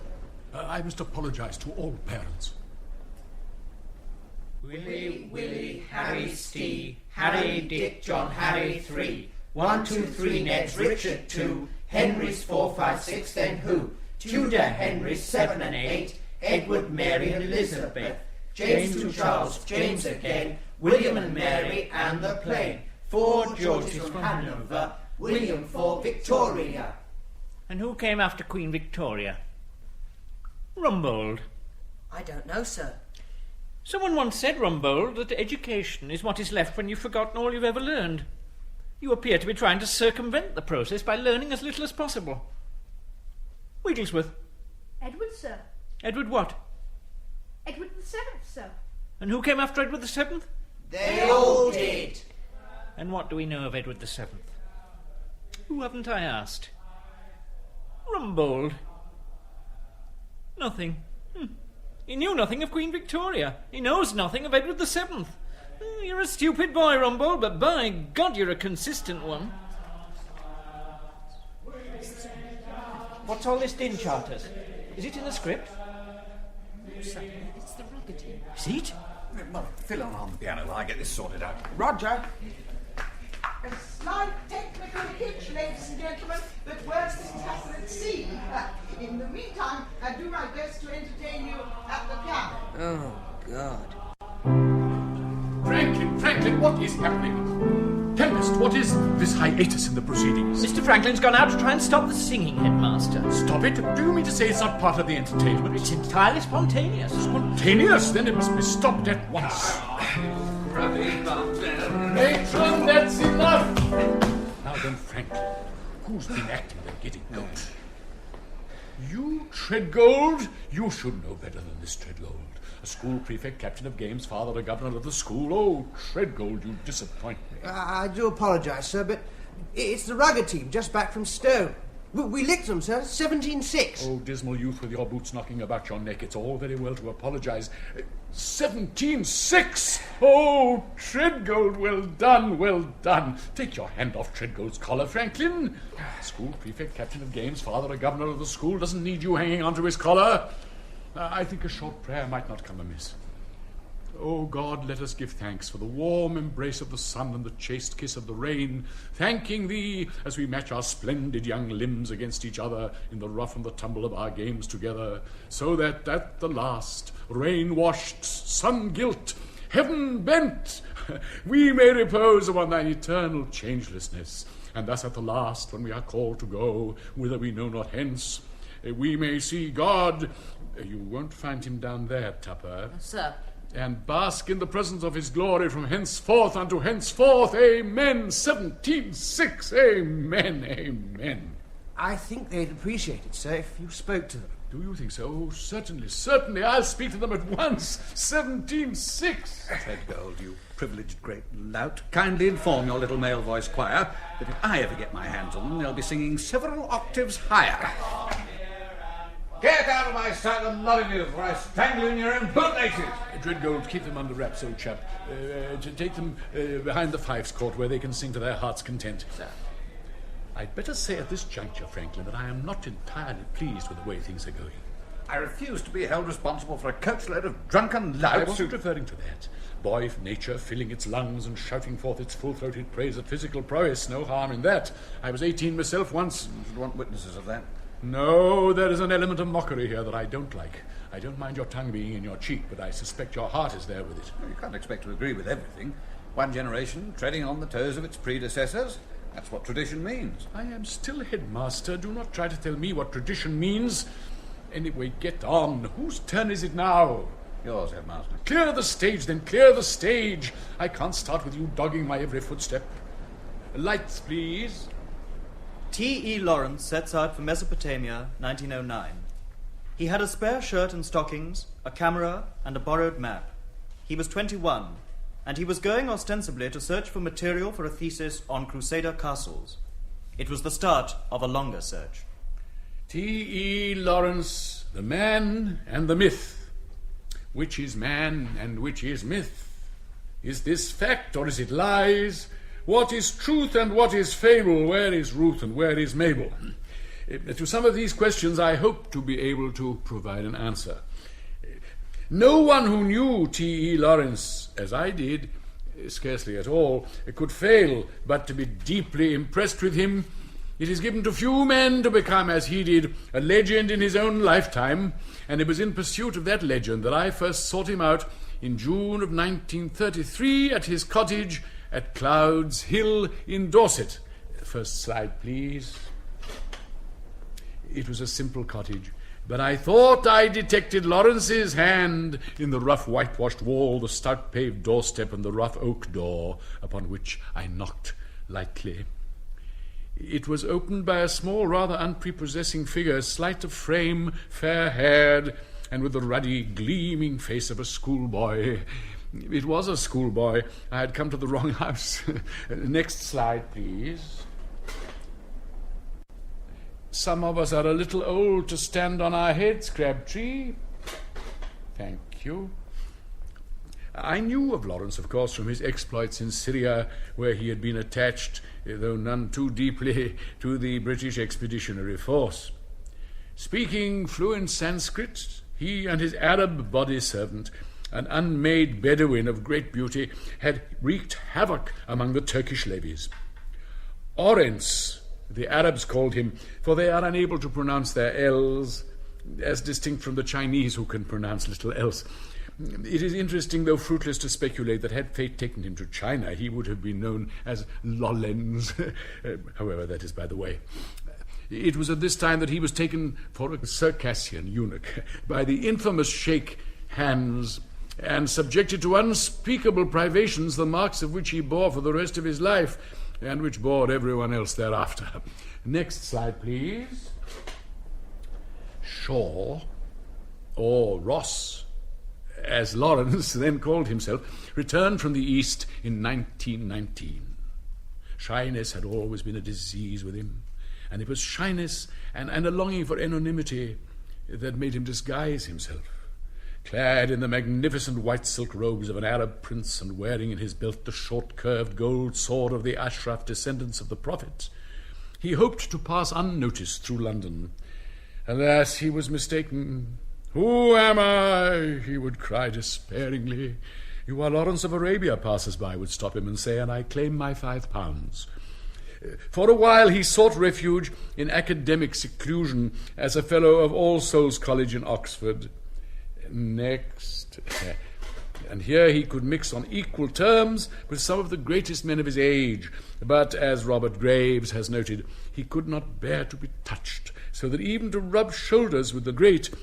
S: I must apologize to all parents.
I: Willie, Willie, Harry, Steve, Harry, Dick, John, Harry, 3. 1, 2, 3, Ned's, Richard, 2. Henry's 4, 5, 6, then who? Tudor, Henry's 7 and 8. Edward, Mary, and Elizabeth. James to Charles, James again. William and Mary, and the plane. 4 Georges from Hanover. William for Victoria. And who came after Queen Victoria? Rumbold.
C: I don't know, sir.
I: Someone once said, Rumbold, that education is what is left when you've forgotten all you've ever learned. You appear to be trying to circumvent the process by learning as little as possible. Wigglesworth.
O: Edward, sir.
I: Edward what?
O: Edward the 7th, sir.
I: And who came after Edward the 7th?
C: They all did.
I: And what do we know of Edward the 7th? Who haven't I asked? Rumbold. Nothing. He knew nothing of Queen Victoria. He knows nothing of Edward the 7th. You're a stupid boy, Rumbold, but by God, you're a consistent one. What's all this din, Charters? Is it in the script?
C: It's the rugger team.
I: Is it?
H: Well, fill on the piano while I get this sorted out.
F: Roger. A slight technical hitch, ladies and gentlemen, but worse things happen at sea. In the meantime, I do my best to entertain you at the piano.
C: Oh, God.
S: Franklin, what is happening? Tempest, what is this hiatus in the proceedings?
I: Mr. Franklin's gone out to try and stop the singing, Headmaster.
S: Stop it? Do you mean to say it's not part of the entertainment?
I: It's entirely spontaneous.
S: Spontaneous? Then it must be stopped at once. Matron, that's enough! Now then, Franklin, who's been acting and getting out? You, Treadgold? You should know better than this, Treadgold. A school prefect, captain of games, father, a governor of the school. Oh, Treadgold, you disappoint me.
L: I do apologise, sir, but it's the rugger team just back from Stowe. We licked them, sir, 17-6.
S: Oh, dismal youth with your boots knocking about your neck. It's all very well to apologise. 17-6! Oh, Treadgold, well done, well done. Take your hand off Treadgold's collar, Franklin. School prefect, captain of games, father, a governor of the school, doesn't need you hanging onto his collar. I think a short prayer might not come amiss. Oh, God, let us give thanks for the warm embrace of the sun and the chaste kiss of the rain, thanking Thee as we match our splendid young limbs against each other in the rough and the tumble of our games together, so that at the last, rain-washed, sun-gilt, heaven-bent, we may repose upon Thine eternal changelessness, and thus at the last, when we are called to go, whither we know not hence, we may see God. You won't find him down there, Tupper.
C: Sir.
S: And bask in the presence of his glory from henceforth unto henceforth. Amen. 17-6. Amen. Amen.
L: I think they'd appreciate it, sir, if you spoke to them.
S: Do you think so? Oh, certainly, certainly. I'll speak to them at once. 17-6.
H: Treadgold, you privileged great lout, kindly inform your little male voice choir that if I ever get my hands on them, they'll be singing several octaves higher. Get out of my sight, the lot of you, for I strangle you in your own bootlaces.
S: Treadgold, keep them under wraps, old chap. To take them behind the Fifes Court where they can sing to their heart's content.
C: Sir.
S: I'd better say at this juncture, Franklin, that I am not entirely pleased with the way things are going.
H: I refuse to be held responsible for a coachload of drunken louts.
S: I wasn't referring to that. Boy nature filling its lungs and shouting forth its full-throated praise of physical prowess. No harm in that. I was 18 myself once.
H: You should want witnesses of that.
S: No, there is an element of mockery here that I don't like. I don't mind your tongue being in your cheek, but I suspect your heart is there with it.
H: You can't expect to agree with everything. One generation treading on the toes of its predecessors. That's what tradition means.
S: I am still headmaster. Do not try to tell me what tradition means. Anyway, get on. Whose turn is it now?
H: Yours, headmaster.
S: Clear the stage, then. Clear the stage. I can't start with you dogging my every footstep. Lights, please.
K: T.E. Lawrence sets out for Mesopotamia, 1909. He had a spare shirt and stockings, a camera, and a borrowed map. He was 21, and he was going ostensibly to search for material for a thesis on Crusader castles. It was the start of a longer search.
S: T.E. Lawrence, the man and the myth. Which is man and which is myth? Is this fact or is it lies? What is truth and what is fable? Where is Ruth and where is Mabel? To some of these questions I hope to be able to provide an answer. No one who knew T.E. Lawrence, as I did, scarcely at all, could fail but to be deeply impressed with him. It is given to few men to become, as he did, a legend in his own lifetime, and it was in pursuit of that legend that I first sought him out in June of 1933 at his cottage at Clouds Hill in Dorset. First slide, please. It was a simple cottage, but I thought I detected Lawrence's hand in the rough whitewashed wall, the stout paved doorstep, and the rough oak door, upon which I knocked lightly. It was opened by a small, rather unprepossessing figure, slight of frame, fair-haired, and with the ruddy, gleaming face of a schoolboy. It was a schoolboy. I had come to the wrong house. Next slide, please. Some of us are a little old to stand on our heads, Crabtree. Thank you. I knew of Lawrence, of course, from his exploits in Syria, where he had been attached, though none too deeply, to the British Expeditionary Force. Speaking fluent Sanskrit, he and his Arab body servant, an unmade Bedouin of great beauty, had wreaked havoc among the Turkish levies. Orens, the Arabs called him, for they are unable to pronounce their L's, as distinct from the Chinese who can pronounce little else. It is interesting, though fruitless, to speculate that had fate taken him to China, he would have been known as Lollens. However, that is by the way. It was at this time that he was taken for a Circassian eunuch by the infamous Sheikh Hans, and subjected to unspeakable privations, the marks of which he bore for the rest of his life, and which bored everyone else thereafter. Next slide, please. Shaw, or Ross, as Lawrence then called himself, returned from the East in 1919. Shyness had always been a disease with him, and it was shyness and a longing for anonymity that made him disguise himself. Clad in the magnificent white silk robes of an Arab prince and wearing in his belt the short curved gold sword of the Ashraf descendants of the Prophet, he hoped to pass unnoticed through London. Alas, he was mistaken. "Who am I?" he would cry despairingly. "You are Lawrence of Arabia," passers-by would stop him and say, "and I claim my £5." For a while he sought refuge in academic seclusion as a fellow of All Souls College in Oxford. Next. And here he could mix on equal terms with some of the greatest men of his age, but, as Robert Graves has noted, he could not bear to be touched, so that even to rub shoulders with the great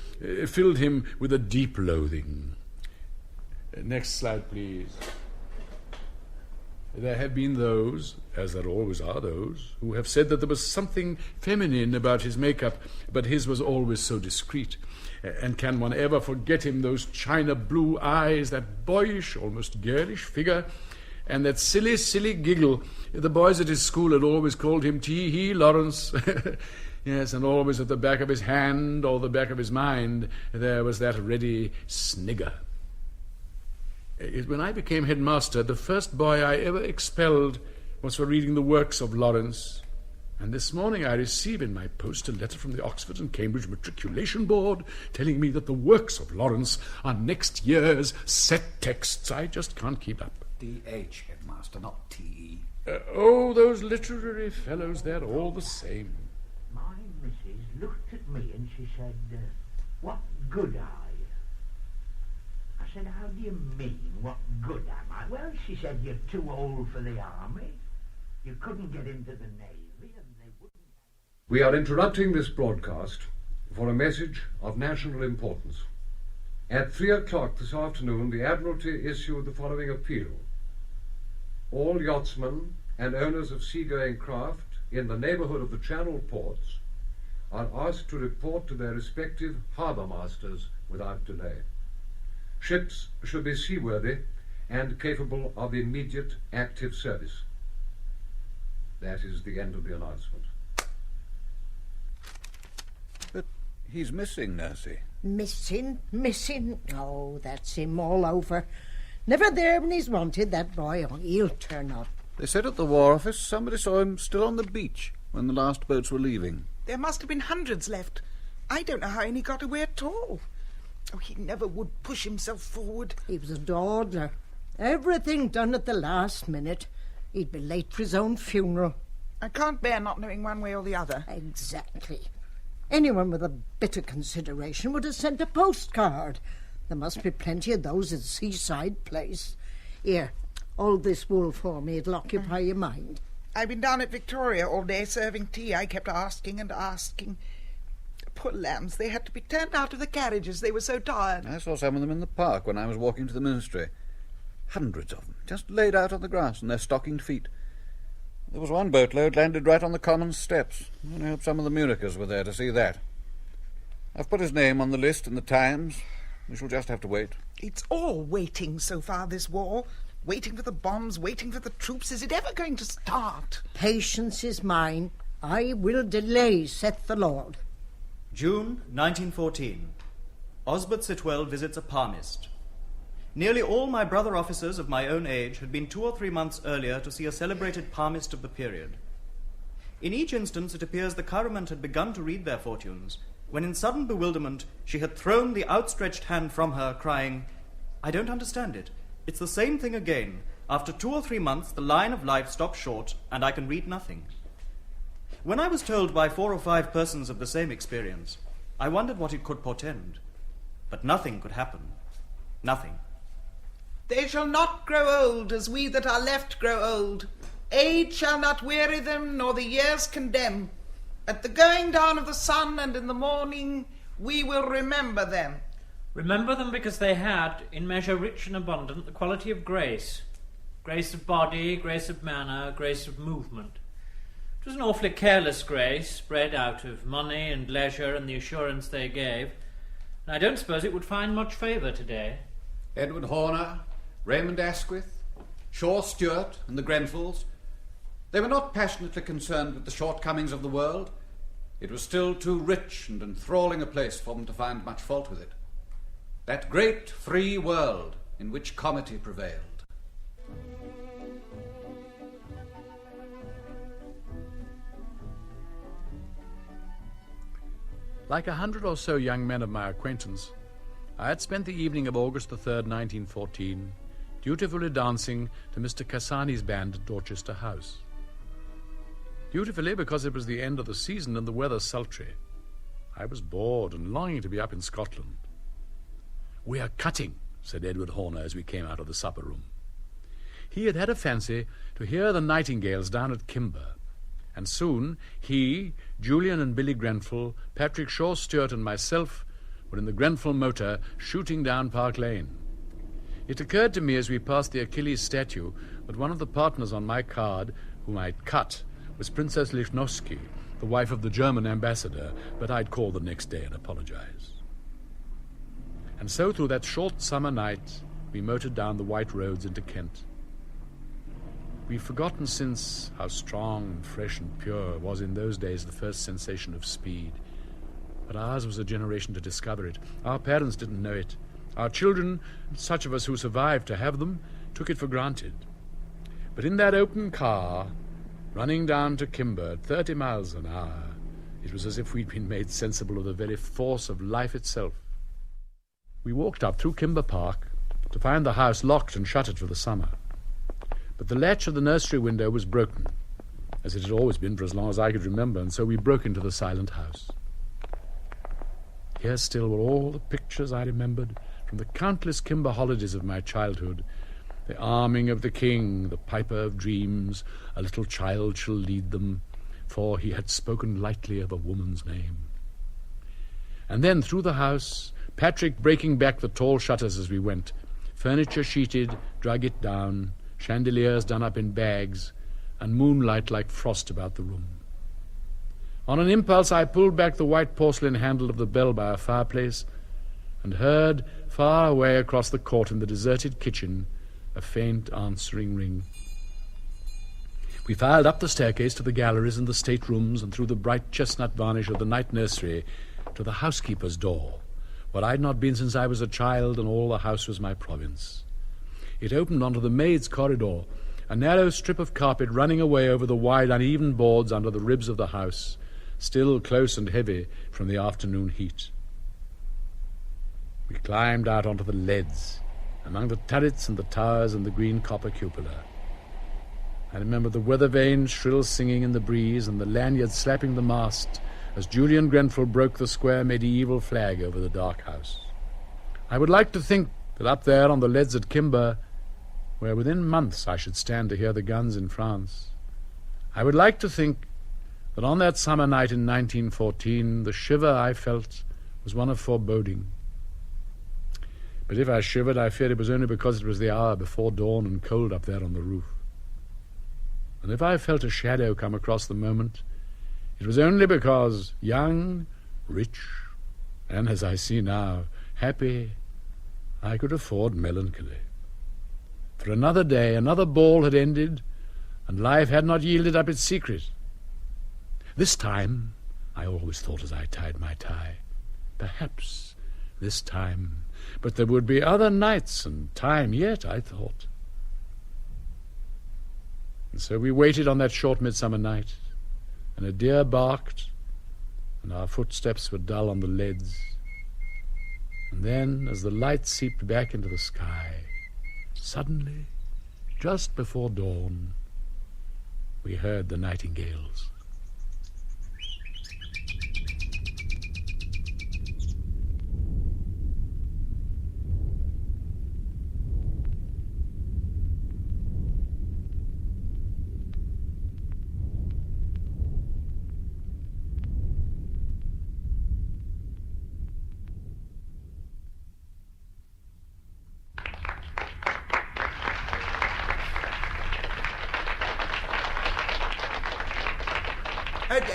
S: filled him with a deep loathing. Next slide, please. There have been those, as there always are those, who have said that there was something feminine about his makeup, but his was always so discreet. And can one ever forget him, those china blue eyes, that boyish, almost girlish figure, and that silly, silly giggle? The boys at his school had always called him T.E. Lawrence. Yes, and always at the back of his hand or the back of his mind there was that ready snigger. When I became headmaster, the first boy I ever expelled was for reading the works of Lawrence. And this morning I receive in my post a letter from the Oxford and Cambridge Matriculation Board telling me that the works of Lawrence are next year's set texts. I just can't keep up.
H: D.H., headmaster, not T.E.
S: Oh, those literary fellows, they're all the same.
A: My missus looked at me and she said, "What good are you?" I said, "How do you mean, what good am I?" "Well," she said, "you're too old for the army. You couldn't get into the navy."
E: We are interrupting this broadcast for a message of national importance. At 3 o'clock this afternoon, the Admiralty issued the following appeal. All yachtsmen and owners of seagoing craft in the neighbourhood of the Channel ports are asked to report to their respective harbour masters without delay. Ships should be seaworthy and capable of immediate active service. That is the end of the announcement.
H: But he's missing, Nursey.
V: Missing? Oh, that's him all over. Never there when he's wanted, that boy. Oh, he'll turn up.
H: They said at the War Office somebody saw him still on the beach when the last boats were leaving.
F: There must have been hundreds left. I don't know how any got away at all. Oh, he never would push himself forward.
V: He was a dawdler. Everything done at the last minute. He'd be late for his own funeral.
F: I can't bear not knowing one way or the other.
V: Exactly. Anyone with a bit of consideration would have sent a postcard. There must be plenty of those at Seaside Place. Here, hold this wool for me. It'll occupy your mind.
F: I've been down at Victoria all day serving tea. I kept asking and asking. Poor lambs, they had to be turned out of the carriages. They were so tired.
H: I saw some of them in the park when I was walking to the ministry. Hundreds of them, just laid out on the grass in their stockinged feet. There was one boatload landed right on the common steps. I only hope some of the Murakers were there to see that. I've put his name on the list in the Times. We shall just have to wait.
F: It's all waiting so far, this war. Waiting for the bombs, waiting for the troops. Is it ever going to start?
V: Patience is mine. I will delay, saith the Lord.
K: June 1914. Osbert Sitwell visits a palmist. Nearly all my brother officers of my own age had been 2 or 3 months earlier to see a celebrated palmist of the period. In each instance, it appears the Currament had begun to read their fortunes, when in sudden bewilderment she had thrown the outstretched hand from her, crying, "I don't understand it. It's the same thing again. After 2 or 3 months, the line of life stops short, and I can read nothing." When I was told by 4 or 5 persons of the same experience, I wondered what it could portend. But nothing could happen. Nothing.
F: They shall not grow old as we that are left grow old. Age shall not weary them, nor the years condemn. At the going down of the sun and in the morning we will remember them.
I: Remember them because they had, in measure rich and abundant, the quality of grace. Grace of body, grace of manner, grace of movement. It was an awfully careless grace, spread out of money and leisure and the assurance they gave, and I don't suppose it would find much favour today.
H: Edward Horner, Raymond Asquith, Shaw Stewart and the Grenfells, they were not passionately concerned with the shortcomings of the world. It was still too rich and enthralling a place for them to find much fault with it. That great free world in which comity prevailed.
S: Like 100 or so young men of my acquaintance, I had spent the evening of August the 3rd, 1914, dutifully dancing to Mr. Cassani's band at Dorchester House. Dutifully because it was the end of the season and the weather sultry. I was bored and longing to be up in Scotland. "We are cutting," said Edward Horner as we came out of the supper room. He had had a fancy to hear the nightingales down at Kimber, and soon he, Julian and Billy Grenfell, Patrick Shaw Stewart and myself were in the Grenfell motor shooting down Park Lane. It occurred to me as we passed the Achilles statue that one of the partners on my card, whom I'd cut, was Princess Lichnowsky, the wife of the German ambassador, but I'd call the next day and apologize. And so through that short summer night we motored down the white roads into Kent. We've forgotten since how strong and fresh and pure was in those days the first sensation of speed. But ours was a generation to discover it. Our parents didn't know it. Our children, such of us who survived to have them, took it for granted. But in that open car, running down to Kimber at 30 miles an hour, it was as if we'd been made sensible of the very force of life itself. We walked up through Kimber Park to find the house locked and shuttered for the summer. But the latch of the nursery window was broken, as it had always been for as long as I could remember, and so we broke into the silent house. Here still were all the pictures I remembered from the countless Kimber holidays of my childhood. The arming of the king, the piper of dreams, a little child shall lead them, for he had spoken lightly of a woman's name. And then through the house, Patrick breaking back the tall shutters as we went, furniture sheeted, drug it down, chandeliers done up in bags, and moonlight like frost about the room. On an impulse I pulled back the white porcelain handle of the bell by our fireplace and heard, far away across the court in the deserted kitchen, a faint answering ring. We filed up the staircase to the galleries and the staterooms and through the bright chestnut varnish of the night nursery to the housekeeper's door, where I'd not been since I was a child and all the house was my province. It opened onto the maid's corridor, a narrow strip of carpet running away over the wide, uneven boards under the ribs of the house, still close and heavy from the afternoon heat. We climbed out onto the leads, among the turrets and the towers and the green copper cupola. I remember the weather vane's shrill singing in the breeze and the lanyard slapping the mast as Julian Grenfell broke the square medieval flag over the dark house. I would like to think that up there on the leads at Kimber, where within months I should stand to hear the guns in France, I would like to think that on that summer night in 1914 the shiver I felt was one of foreboding. But if I shivered, I feared it was only because it was the hour before dawn and cold up there on the roof. And if I felt a shadow come across the moment, it was only because, young, rich, and, as I see now, happy, I could afford melancholy. For another day, another ball had ended, and life had not yielded up its secret. This time, I always thought as I tied my tie, perhaps this time, but there would be other nights and time yet, I thought. And so we waited on that short midsummer night, and a deer barked, and our footsteps were dull on the leads. And then, as the light seeped back into the sky, suddenly, just before dawn, we heard the nightingales.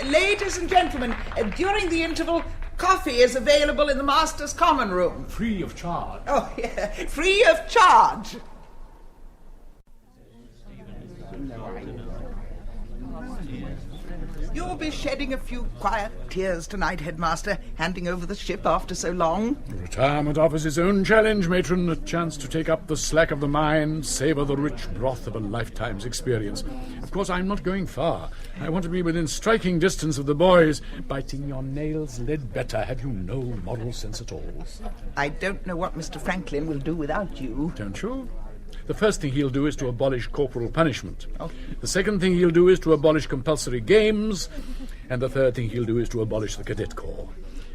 F: Ladies and gentlemen, during the interval, coffee is available in the Master's Common Room.
S: Free of charge.
F: Oh, yeah, free of charge. You'll be shedding a few quiet tears tonight, Headmaster, handing over the ship after so long.
S: Retirement offers its own challenge, matron, a chance to take up the slack of the mind, savour the rich broth of a lifetime's experience. Of course, I'm not going far. I want to be within striking distance of the boys. Biting your nails, Ledbetter, have you no moral sense at all?
F: I don't know what Mr. Franklin will do without you.
S: Don't you? The first thing he'll do is to abolish corporal punishment. Oh. The second thing he'll do is to abolish compulsory games. And the third thing he'll do is to abolish the cadet corps.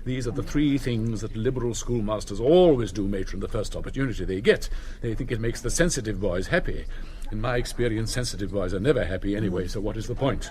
S: These are the three things that liberal schoolmasters always do, matron, the first opportunity they get. They think it makes the sensitive boys happy. In my experience, sensitive boys are never happy anyway, so what is the point?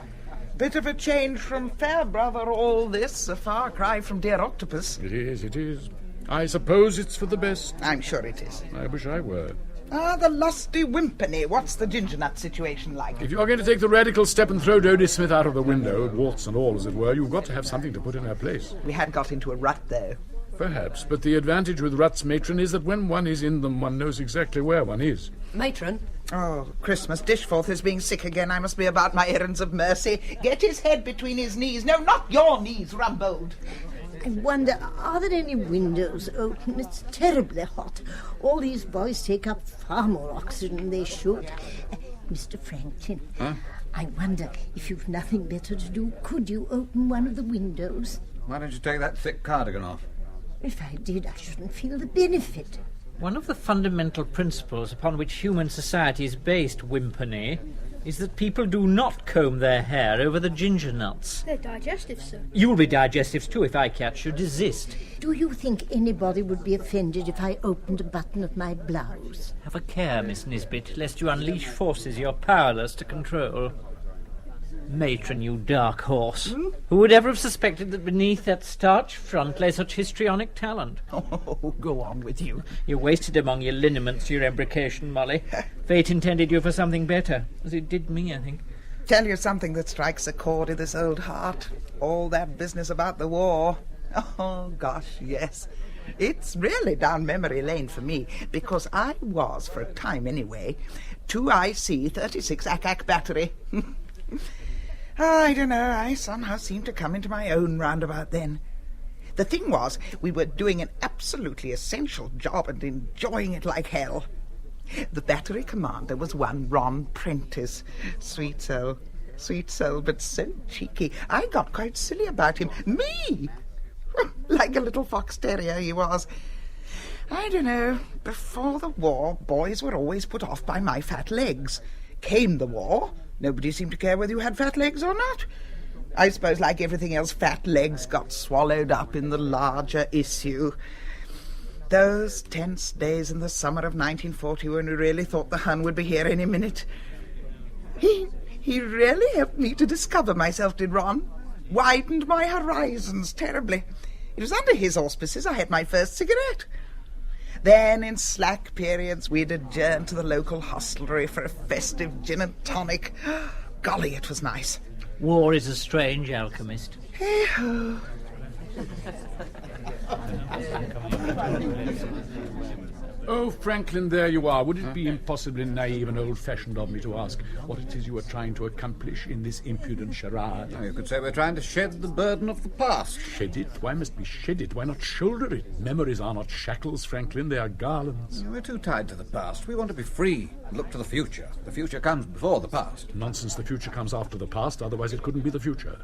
F: Bit of a change from Fairbrother, all this. A far cry from dear Octopus.
S: It is, it is. I suppose it's for the best.
F: I'm sure it is.
S: I wish I were.
F: Ah, the lusty Wimpany. What's the ginger nut situation like?
S: If you're going to take the radical step and throw Dodie Smith out of the window, warts and all, as it were, you've got to have something to put in her place.
F: We had got into a rut, though.
S: Perhaps, but the advantage with ruts, matron, is that when one is in them, one knows exactly where one is.
C: Matron?
F: Oh, Christmas. Dishforth is being sick again. I must be about my errands of mercy. Get his head between his knees. No, not your knees, Rumbold.
V: I wonder, are there any windows open? It's terribly hot. All these boys take up far more oxygen than they should. Mr. Franklin, I wonder if you've nothing better to do, could you open one of the windows?
H: Why don't you take that thick cardigan off?
V: If I did, I shouldn't feel the benefit.
I: One of the fundamental principles upon which human society is based, Wimpany, is that people do not comb their hair over the ginger nuts.
O: They're digestive, sir.
I: You'll be digestives too if I catch you. Desist.
V: Do you think anybody would be offended if I opened a button of my blouse?
I: Have a care, Miss Nisbet, lest you unleash forces you're powerless to control. Matron, you dark horse. Who would ever have suspected that beneath that starched front lay such histrionic talent?
F: Oh, go on with you.
I: You wasted among your lineaments your embrocation, Molly. Fate intended you for something better, as it did me, I think.
F: Tell you something that strikes a chord in this old heart. All that business about the war. Oh, gosh, yes. It's really down memory lane for me, because I was, for a time anyway, 2IC 36 Ack battery. I don't know, I somehow seemed to come into my own roundabout then. The thing was, we were doing an absolutely essential job and enjoying it like hell. The battery commander was one Ron Prentice. Sweet soul, but so cheeky. I got quite silly about him. Me! Like a little fox terrier he was. I don't know. Before the war, boys were always put off by my fat legs. Came the war, nobody seemed to care whether you had fat legs or not. I suppose, like everything else, fat legs got swallowed up in the larger issue. Those tense days in the summer of 1940 when we really thought the Hun would be here any minute. He really helped me to discover myself, did Ron. Widened my horizons terribly. It was under his auspices I had my first cigarette. Then, in slack periods, we'd adjourn to the local hostelry for a festive gin and tonic. Golly, it was nice.
I: War is a strange alchemist.
F: Hey-ho.
S: Oh, Franklin, there you are. Would it be impossibly naive and old-fashioned of me to ask what it is you are trying to accomplish in this impudent charade?
H: You could say we're trying to shed the burden of the past.
S: Shed it? Why must we shed it? Why not shoulder it? Memories are not shackles, Franklin. They are garlands.
H: We're too tied to the past. We want to be free and look to the future. The future comes before the past.
S: Nonsense. The future comes after the past. Otherwise it couldn't be the future.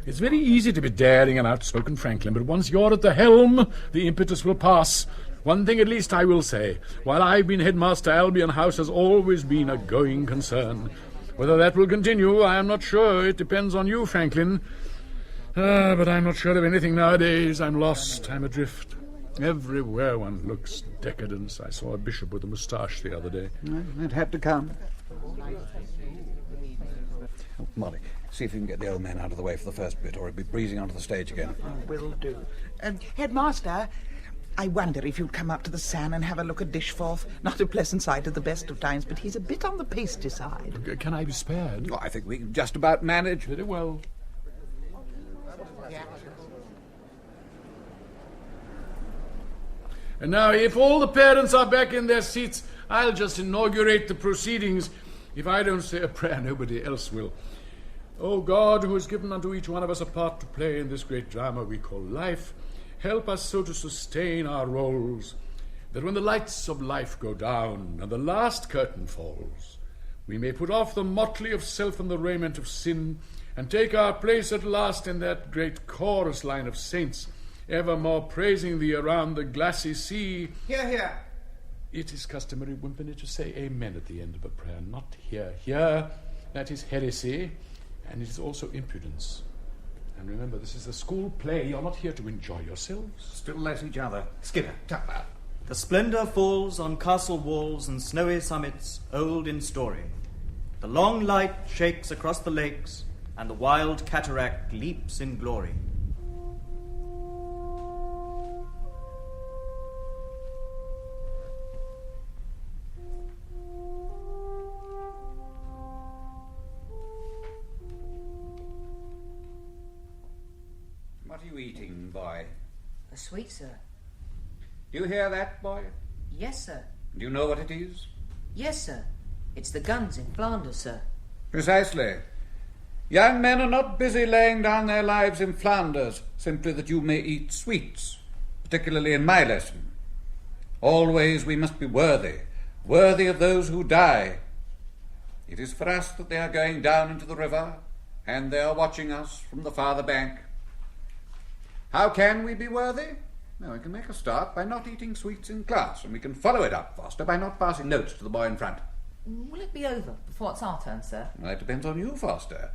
S: It's very easy to be daring and outspoken, Franklin, but once you're at the helm, the impetus will pass. One thing at least I will say. While I've been headmaster, Albion House has always been a going concern. Whether that will continue, I am not sure. It depends on you, Franklin. But I'm not sure of anything nowadays. I'm lost. I'm adrift. Everywhere one looks decadence. I saw a bishop with a moustache the other day.
H: It had to come. Oh, Molly, see if you can get the old man out of the way for the first bit, or he'll be breezing onto the stage again.
F: Will do. Headmaster, I wonder if you'd come up to the San and have a look at Dishforth. Not a pleasant sight at the best of times, but he's a bit on the pasty side.
S: Can I be spared?
H: Oh, I think we can just about manage.
S: Very well. And now, if all the parents are back in their seats, I'll just inaugurate the proceedings. If I don't say a prayer, nobody else will. O God, who has given unto each one of us a part to play in this great drama we call life, help us so to sustain our roles, that when the lights of life go down and the last curtain falls, we may put off the motley of self and the raiment of sin, and take our place at last in that great chorus line of saints, evermore praising thee around the glassy sea.
F: Hear, hear.
S: It is customary, Wimpany, to say amen at the end of a prayer, not hear, hear. That is heresy, and it is also impudence. And remember, this is a school play. You're not here to enjoy yourselves.
H: Still less each other. Skipper, tap that.
K: The splendour falls on castle walls and snowy summits, old in story. The long light shakes across the lakes, and the wild cataract leaps in glory.
H: What are you eating, boy?
C: A sweet, sir.
H: Do you hear that, boy?
C: Yes, sir.
H: Do you know what it is?
C: Yes, sir. It's the guns in Flanders, sir.
H: Precisely. Young men are not busy laying down their lives in Flanders simply that you may eat sweets, particularly in my lesson. Always we must be worthy of those who die. It is for us that they are going down into the river, and they are watching us from the farther bank. How can we be worthy? Well, we can make a start by not eating sweets in class, and we can follow it up faster by not passing notes to the boy in front.
G: Will it be over before it's our turn, sir?
H: Well, it depends on you, Foster.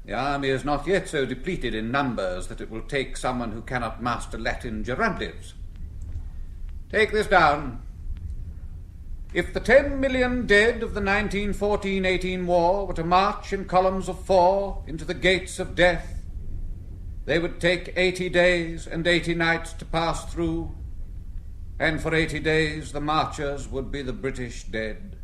H: The army is not yet so depleted in numbers that it will take someone who cannot master Latin gerundives. Take this down. If the 10 million dead of the 1914-18 war were to march in columns of 4 into the gates of death, they would take 80 days and 80 nights to pass through, and for 80 days the marchers would be the British dead.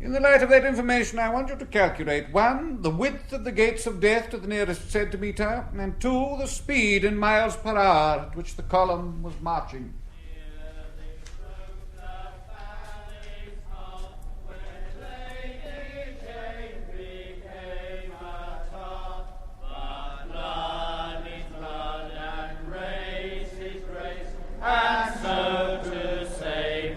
H: In the light of that information, I want you to calculate, 1, the width of the gates of death to the nearest centimetre, and 2, the speed in miles per hour at which the column was marching.
T: And so to save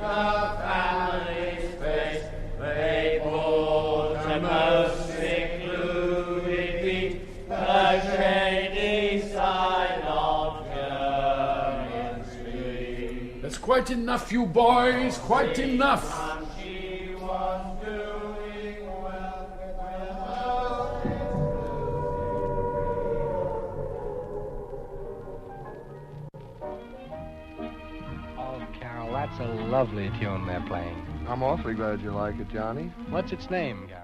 S: quite enough, you boys, quite enough.
T: She was doing well.
B: Oh, Carol, that's a lovely tune they're playing.
M: I'm awfully glad you like it, Johnny.
B: What's its name, Carol?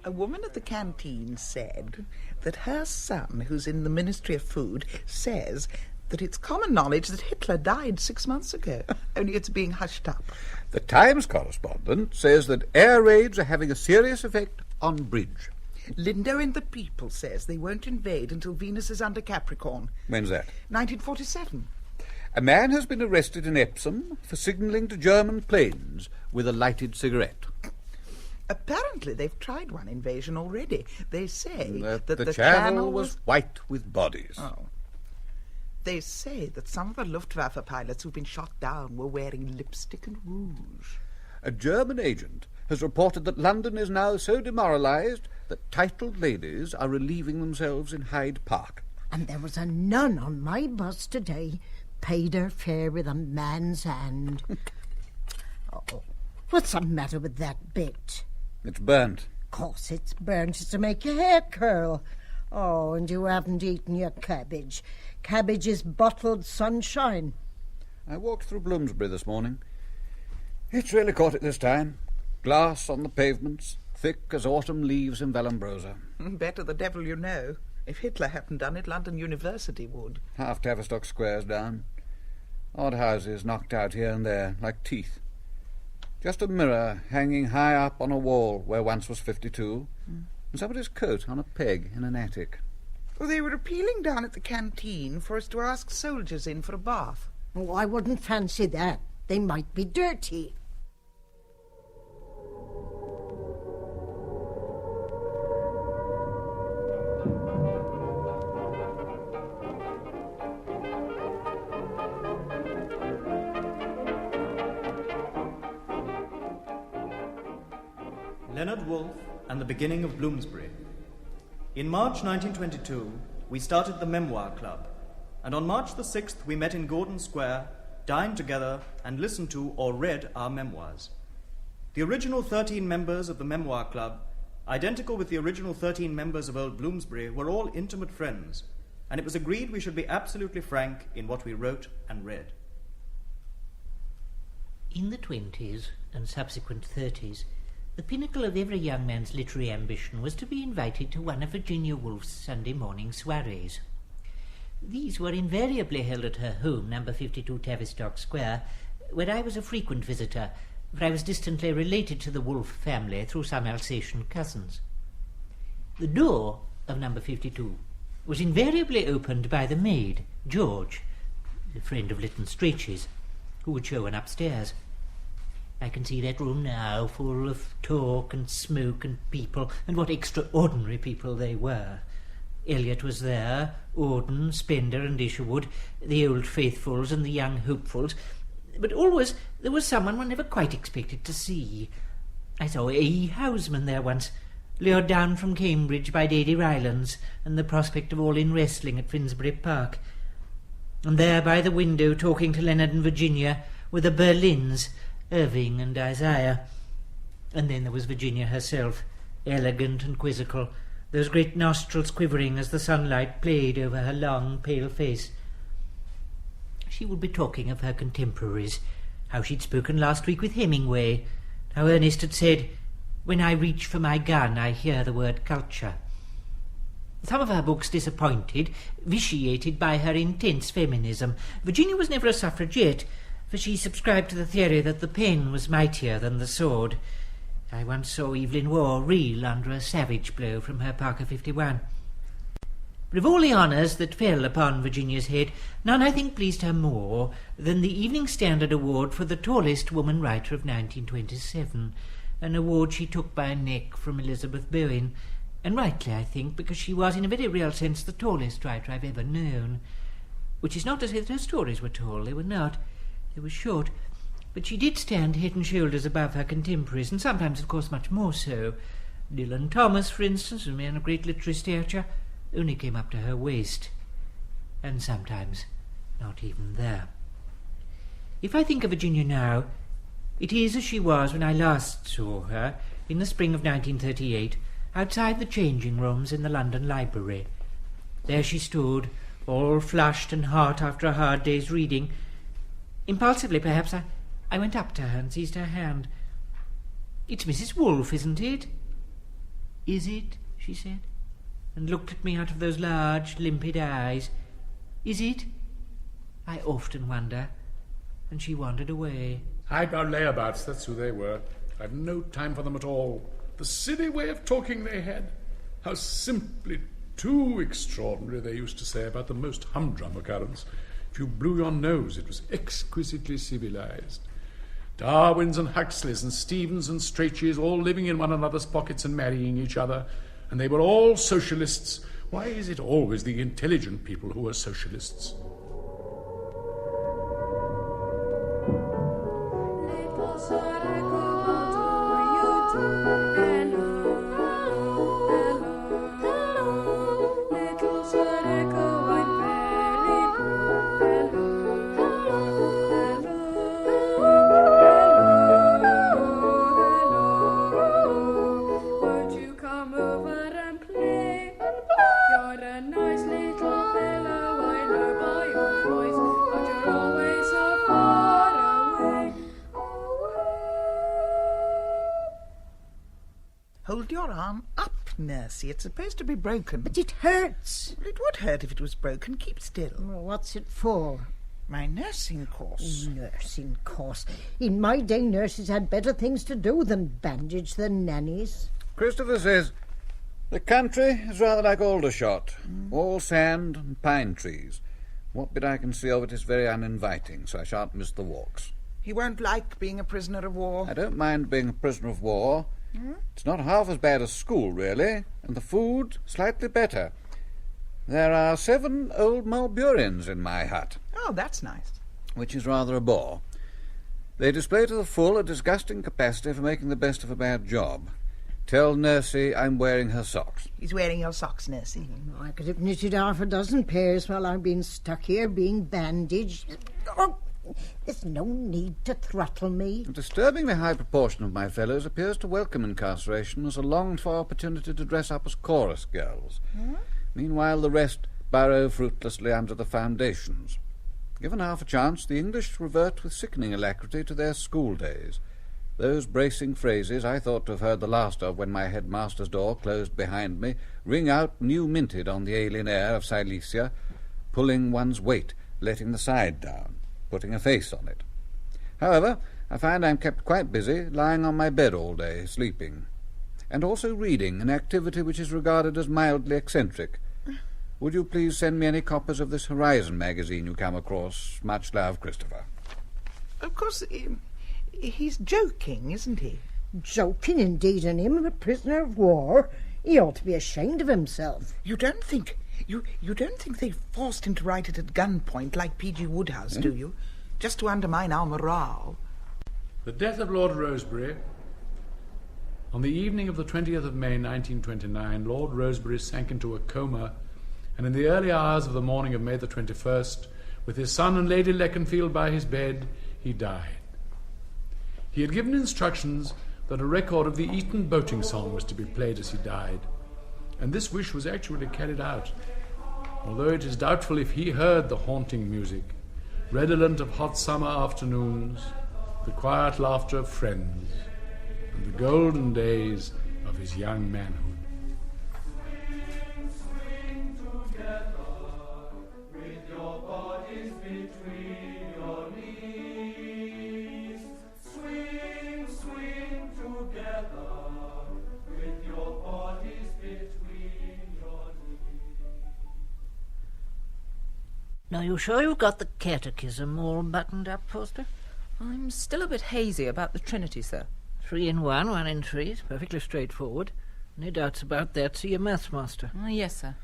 F: A woman at the canteen said that her son, who's in the Ministry of Food, says that it's common knowledge that Hitler died 6 months ago, only it's being hushed up.
H: The Times correspondent says that air raids are having a serious effect on bridge.
F: Lindo in the People says they won't invade until Venus is under Capricorn.
H: When's that?
F: 1947.
H: A man has been arrested in Epsom for signalling to German planes with a lighted cigarette.
F: Apparently they've tried one invasion already. They say that
H: the channel was white with bodies.
F: Oh. They say that some of the Luftwaffe pilots who've been shot down were wearing lipstick and rouge.
H: A German agent has reported that London is now so demoralised that titled ladies are relieving themselves in Hyde Park.
V: And there was a nun on my bus today, paid her fare with a man's hand. Oh, what's the matter with that bit?
H: It's burnt.
V: Of course it's burnt. It's to make your hair curl. Oh, and you haven't eaten your cabbage. Cabbage is bottled sunshine.
H: I walked through Bloomsbury this morning. It's really caught it this time. Glass on the pavements, thick as autumn leaves in Vallombrosa.
F: Better the devil you know. If Hitler hadn't done it, London University would.
H: Half Tavistock Square's down. Odd houses knocked out here and there, like teeth. Just a mirror hanging high up on a wall where once was 52, and somebody's coat on a peg in an attic.
F: Well, they were appealing down at the canteen for us to ask soldiers in for a bath.
V: Oh, I wouldn't fancy that. They might be dirty.
K: Leonard Woolf and the Beginning of Bloomsbury. In March 1922, we started the Memoir Club, and on March the 6th we met in Gordon Square, dined together, and listened to or read our memoirs. The original 13 members of the Memoir Club, identical with the original 13 members of Old Bloomsbury, were all intimate friends, and it was agreed we should be absolutely frank in what we wrote and read.
I: In the 20s and subsequent 30s, the pinnacle of every young man's literary ambition was to be invited to one of Virginia Woolf's Sunday morning soirees. These were invariably held at her home, number 52 Tavistock Square, where I was a frequent visitor, for I was distantly related to the Woolf family through some Alsatian cousins. The door of number 52 was invariably opened by the maid, George, a friend of Lytton Strachey's, who would show one upstairs. I can see that room now, full of talk and smoke and people, and what extraordinary people they were. Eliot was there, Auden, Spender and Isherwood, the old faithfuls and the young hopefuls, but always there was someone one never quite expected to see. I saw A. Houseman there once, lured down from Cambridge by Dady Rylands and the prospect of all-in wrestling at Finsbury Park. And there by the window, talking to Leonard and Virginia, were the Berlins, Irving and Isaiah. And then there was Virginia herself, elegant and quizzical, those great nostrils quivering as the sunlight played over her long, pale face. She would be talking of her contemporaries, how she'd spoken last week with Hemingway, how Ernest had said, "When I reach for my gun, I hear the word culture." Some of her books disappointed, vitiated by her intense feminism. Virginia was never a suffragette, for she subscribed to the theory that the pen was mightier than the sword. I once saw Evelyn Waugh reel under a savage blow from her Parker 51. But of all the honours that fell upon Virginia's head, none, I think, pleased her more than the Evening Standard Award for the tallest woman writer of 1927, an award she took by a neck from Elizabeth Bowen, and rightly, I think, because she was, in a very real sense, the tallest writer I've ever known. Which is not to say that her stories were tall, they were not. They were short, but she did stand head and shoulders above her contemporaries, and sometimes, of course, much more so. Dylan Thomas, for instance, a man of great literary stature, only came up to her waist, and sometimes not even there. If I think of Virginia now, it is as she was when I last saw her, in the spring of 1938, outside the changing rooms in the London Library. There she stood, all flushed and hot after a hard day's reading. Impulsively, perhaps, I went up to her and seized her hand. "It's Mrs. Wolfe, isn't it?" "Is it?" she said, and looked at me out of those large, limpid eyes. "Is it? I often wonder." And she wandered away.
S: Highbrow layabouts, that's who they were. I've no time for them at all. The silly way of talking they had. How simply too extraordinary, they used to say about the most humdrum occurrence. If you blew your nose, it was exquisitely civilized. Darwins and Huxleys and Stevens and Strachey's all living in one another's pockets and marrying each other, and they were all socialists. Why is it always the intelligent people who are socialists?
F: Hold your arm up, Nursey. It's supposed to be broken.
V: But it hurts.
F: Well, it would hurt if it was broken. Keep still.
V: Well, what's it for?
F: My nursing course.
V: Nursing course? In my day, nurses had better things to do than bandage their nannies.
H: Christopher says the country is rather like Aldershot. All sand and pine trees. What bit I can see of it is very uninviting, so I shan't miss the walks.
F: He won't like being a prisoner of war.
H: I don't mind being a prisoner of war. It's not half as bad as school, really, and the food slightly better. There are 7 old Mulburians in my hut.
F: Oh, that's nice.
H: Which is rather a bore. They display to the full a disgusting capacity for making the best of a bad job. Tell Nursey I'm wearing her socks.
F: He's wearing your socks, Nursey.
V: I could have knitted half a dozen pairs while I've been stuck here being bandaged. Oh, there's no need to throttle me.
H: A disturbingly high proportion of my fellows appears to welcome incarceration as a longed-for opportunity to dress up as chorus girls. Meanwhile, the rest burrow fruitlessly under the foundations. Given half a chance, the English revert with sickening alacrity to their school days. Those bracing phrases I thought to have heard the last of when my headmaster's door closed behind me ring out new-minted on the alien air of Silesia, pulling one's weight, letting the side down, putting a face on it. However, I find I'm kept quite busy, lying on my bed all day, sleeping, and also reading, an activity which is regarded as mildly eccentric. Would you please send me any copies of this Horizon magazine you come across? Much love, Christopher.
F: Of course, he's joking, isn't he?
V: Joking indeed, and him a prisoner of war. He ought to be ashamed of himself.
F: You don't think they forced him to write it at gunpoint like P.G. Woodhouse, do you? Just to undermine our morale.
S: The death of Lord Rosebery. On the evening of the 20th of May, 1929, Lord Rosebery sank into a coma, and in the early hours of the morning of May the 21st, with his son and Lady Leconfield by his bed, he died. He had given instructions that a record of the Eton boating song was to be played as he died, and this wish was actually carried out, although it is doubtful if he heard the haunting music, redolent of hot summer afternoons, the quiet laughter of friends, and the golden days of his young manhood.
I: Now, you sure you've got the catechism all buttoned up, Foster?
G: I'm still a bit hazy about the Trinity, sir.
I: 3 in 1, 1 in 3. It's perfectly straightforward. No doubts about that, see your maths master.
G: Yes, sir.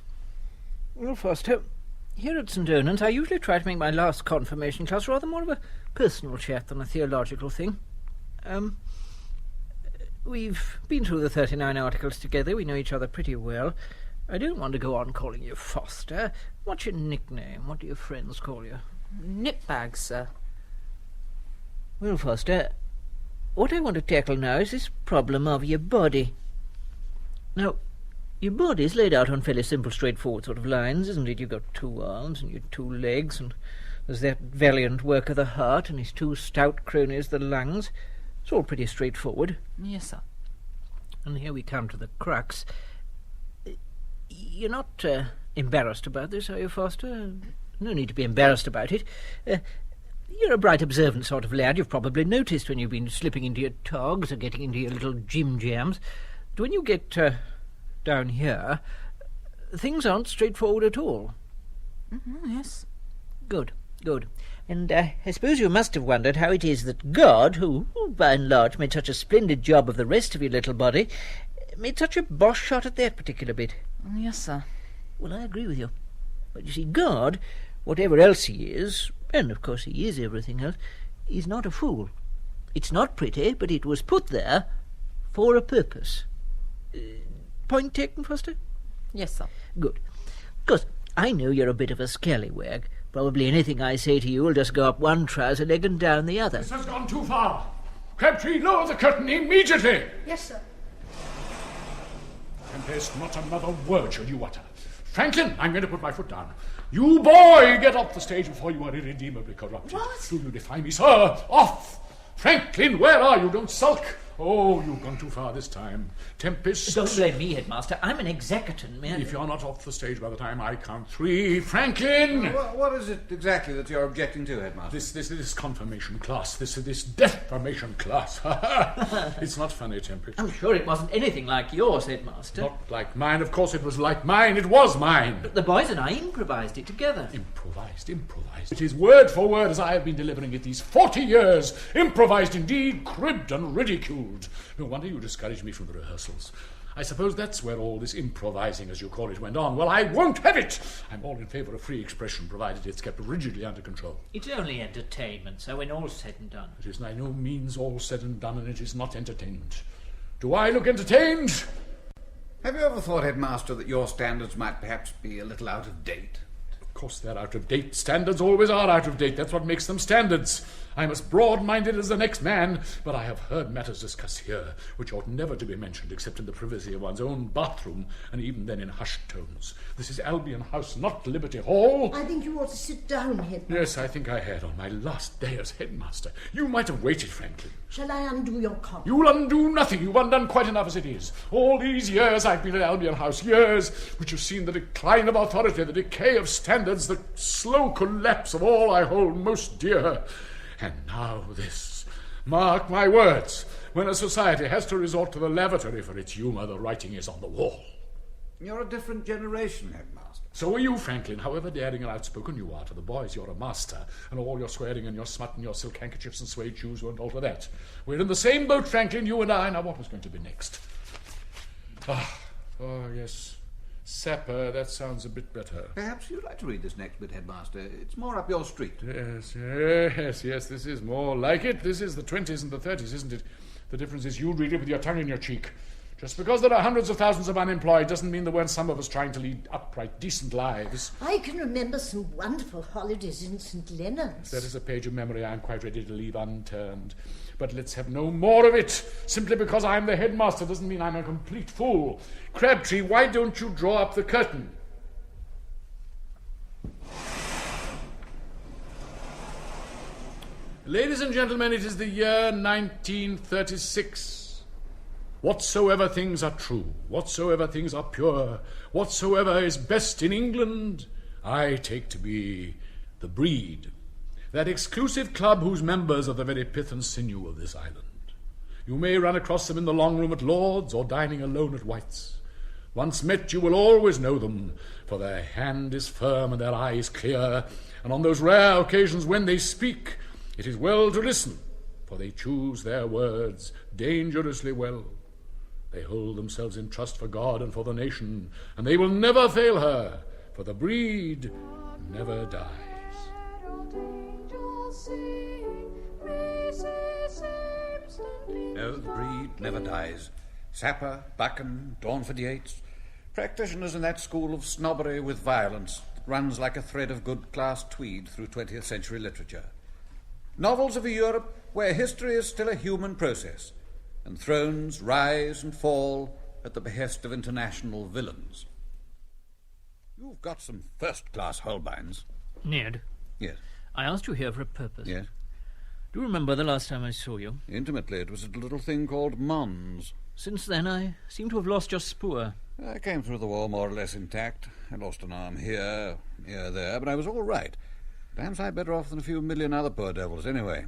I: Well, Foster, here at St. Onans, I usually try to make my last confirmation class rather more of a personal chat than a theological thing. We've been through the 39 articles together. We know each other pretty well. I don't want to go on calling you Foster. What's your nickname? What do your friends call you?
G: Nipbags, sir.
I: Well, Foster, what I want to tackle now is this problem of your body. Now, your body's laid out on fairly simple, straightforward sort of lines, isn't it? You've got 2 arms and your 2 legs, and there's that valiant work of the heart and his 2 stout cronies, the lungs. It's all pretty straightforward.
G: Yes, sir.
I: And here we come to the crux. You're not embarrassed about this, are you, Foster? No need to be embarrassed about it. You're a bright, observant sort of lad. You've probably noticed when you've been slipping into your togs or getting into your little gym jams that when you get down here, things aren't straightforward at all.
G: Yes.
I: Good. And I suppose you must have wondered how it is that God, who, by and large, made such a splendid job of the rest of your little body, made such a bosh shot at that particular bit.
G: Yes, sir.
I: Well, I agree with you. But you see, God, whatever else he is, and of course he is everything else, is not a fool. It's not pretty, but it was put there for a purpose. Point taken, Foster?
G: Yes, sir.
I: Good. Because I know you're a bit of a scallywag. Probably anything I say to you will just go up one trouser leg and down the other.
S: This has gone too far. Crabtree, lower the curtain immediately.
O: Yes, sir.
S: Tempest, not another word shall you utter. Franklin, I'm going to put my foot down. You boy, get off the stage before you are irredeemably corrupted.
O: What?
S: Do you defy me, sir? Off! Franklin, where are you? Don't sulk. Oh, you've gone too far this time. Tempest...
I: Don't blame me, Headmaster. I'm an executant, merely.
S: If you're not off the stage by the time I count 3, Franklin!
H: What is it exactly that you're objecting to, Headmaster?
S: This confirmation class, this defamation class. It's not funny, Tempest.
I: I'm sure it wasn't anything like yours, Headmaster.
S: Not like mine. Of course it was like mine. It was mine.
I: But the boys and I improvised it together.
S: Improvised. It is word for word as I have been delivering it these 40 years. Improvised indeed, cribbed and ridiculed. No wonder you discouraged me from the rehearsals. I suppose that's where all this improvising, as you call it, went on. Well, I won't have it. I'm all in favour of free expression, provided it's kept rigidly under control.
I: It's only entertainment, so when all's said and done.
S: It is by no means all said and done, and it is not entertainment. Do I look entertained?
H: Have you ever thought, Headmaster, that your standards might perhaps be a little out of date?
S: Of course they're out of date. Standards always are out of date. That's what makes them standards. I'm as broad-minded as the next man, but I have heard matters discussed here which ought never to be mentioned except in the privacy of one's own bathroom, and even then in hushed tones. This is Albion House, not Liberty Hall.
V: I think you ought to sit down, Headmaster.
S: Yes, I think I had on my last day as headmaster. You might have waited, Franklin.
V: Shall I undo your comment?
S: You'll undo nothing. You've undone quite enough as it is. All these years I've been at Albion House, years which have seen the decline of authority, the decay of standards, the slow collapse of all I hold most dear. And now this. Mark my words. When a society has to resort to the lavatory for its humour, the writing is on the wall.
H: You're a different generation, Headmaster.
S: So are you, Franklin. However daring and outspoken you are to the boys, you're a master. And all your swearing and your smut and your silk handkerchiefs and suede shoes won't alter that. We're in the same boat, Franklin, you and I. Now what was going to be next? Oh, yes. Sapper, that sounds a bit better.
H: Perhaps you'd like to read this next bit, Headmaster. It's more up your street.
S: Yes, this is more like it. This is the 20s and the 30s, isn't it? The difference is you'd read it with your tongue in your cheek. Just because there are hundreds of thousands of unemployed doesn't mean there weren't some of us trying to lead upright, decent lives.
V: I can remember some wonderful holidays in St. Leonard's.
S: That is a page of memory I'm quite ready to leave unturned. But let's have no more of it. Simply because I'm the headmaster doesn't mean I'm a complete fool. Crabtree, why don't you draw up the curtain? Ladies and gentlemen, it is the year 1936. Whatsoever things are true, whatsoever things are pure, whatsoever is best in England, I take to be the Breed, that exclusive club whose members are the very pith and sinew of this island. You may run across them in the long room at Lord's or dining alone at White's. Once met, you will always know them, for their hand is firm and their eye is clear, and on those rare occasions when they speak, it is well to listen, for they choose their words dangerously well. They hold themselves in trust for God and for the nation, and they will never fail her, for the Breed never dies.
H: No, the Breed never dies. Sapper, Buchan, Dawnford Yates, practitioners in that school of snobbery with violence that runs like a thread of good-class tweed through 20th century literature. Novels of a Europe where history is still a human process, and thrones rise and fall at the behest of international villains. You've got some first-class Holbeins.
I: Ned?
H: Yes?
I: I asked you here for a purpose.
H: Yes?
I: Do you remember the last time I saw you?
H: Intimately. It was at a little thing called Mons.
I: Since then, I seem to have lost your spoor.
H: I came through the war more or less intact. I lost an arm here there, but I was all right. Damn sight better off than a few million other poor devils, anyway.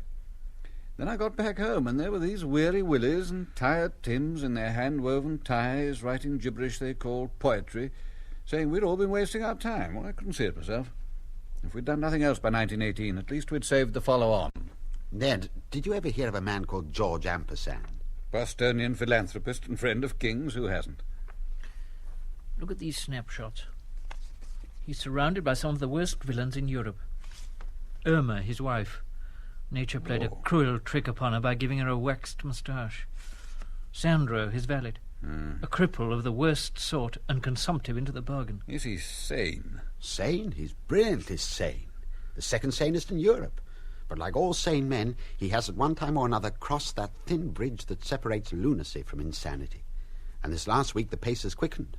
H: Then I got back home, and there were these weary Willies and tired Tims in their hand-woven ties, writing gibberish they called poetry, saying we'd all been wasting our time. Well, I couldn't see it myself. If we'd done nothing else by 1918, at least we'd saved the follow-on.
N: Ned, did you ever hear of a man called George Ampersand?
H: Bostonian philanthropist and friend of kings, who hasn't?
I: Look at these snapshots. He's surrounded by some of the worst villains in Europe. Irma, his wife. Nature played a cruel trick upon her by giving her a waxed moustache. Sandro, his valet. A cripple of the worst sort, and consumptive into the bargain.
H: Is he sane?
N: Sane? He's brilliantly sane. The second sanest in Europe. But like all sane men, he has at one time or another crossed that thin bridge that separates lunacy from insanity. And this last week the pace has quickened.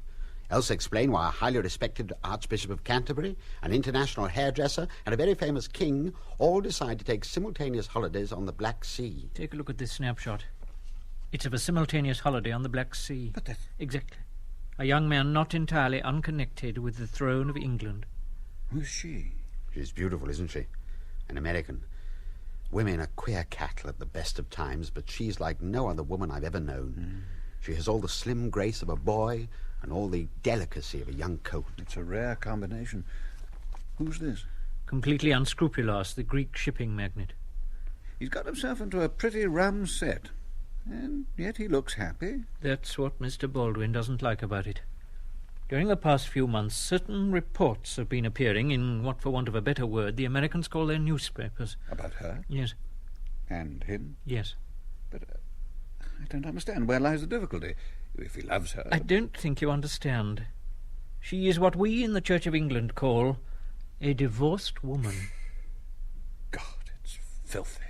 N: Else explain why a highly respected Archbishop of Canterbury, an international hairdresser, and a very famous king all decide to take simultaneous holidays on the Black Sea.
I: Take a look at this snapshot. It's of a simultaneous holiday on the Black Sea.
H: But that's...
I: Exactly. A young man not entirely unconnected with the throne of England.
H: Who's she?
N: She's beautiful, isn't she? An American. Women are queer cattle at the best of times, but she's like no other woman I've ever known. She has all the slim grace of a boy and all the delicacy of a young colt.
H: It's a rare combination. Who's this?
I: Completely unscrupulous, the Greek shipping magnate.
H: He's got himself into a pretty rum set, and yet he looks happy.
I: That's what Mr. Baldwin doesn't like about it. During the past few months, certain reports have been appearing in what, for want of a better word, the Americans call their newspapers.
H: About her?
I: Yes.
H: And him?
I: Yes.
H: But I don't understand. Where lies the difficulty? If he loves her...
I: I don't think you understand. She is what we in the Church of England call a divorced woman.
H: God, it's filthy.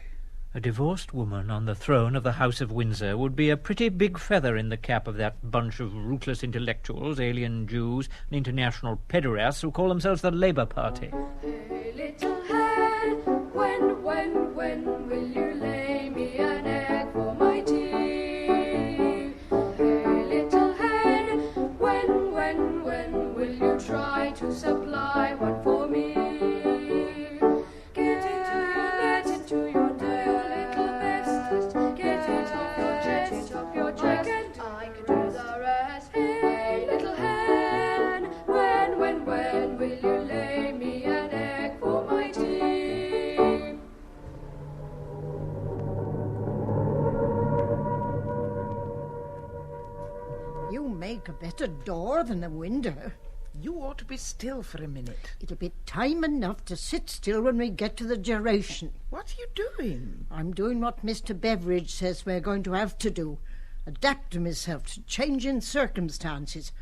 I: A divorced woman on the throne of the House of Windsor would be a pretty big feather in the cap of that bunch of rootless intellectuals, alien Jews, and international pederasts who call themselves the Labour Party.
D: Hey, little hen, when will you lay me an egg for my tea? Hey, little hen, when will you try to supply one for me? Get into your little best, get it off your chest, and I can do the rest. Hey, little hen, when will you lay me an egg for my tea?
V: You make a better door than a window.
F: You ought to be still for a minute.
V: It'll be time enough to sit still when we get to the duration.
F: What are you doing?
V: I'm doing what Mr. Beveridge says we're going to have to do. Adapt myself to changing circumstances.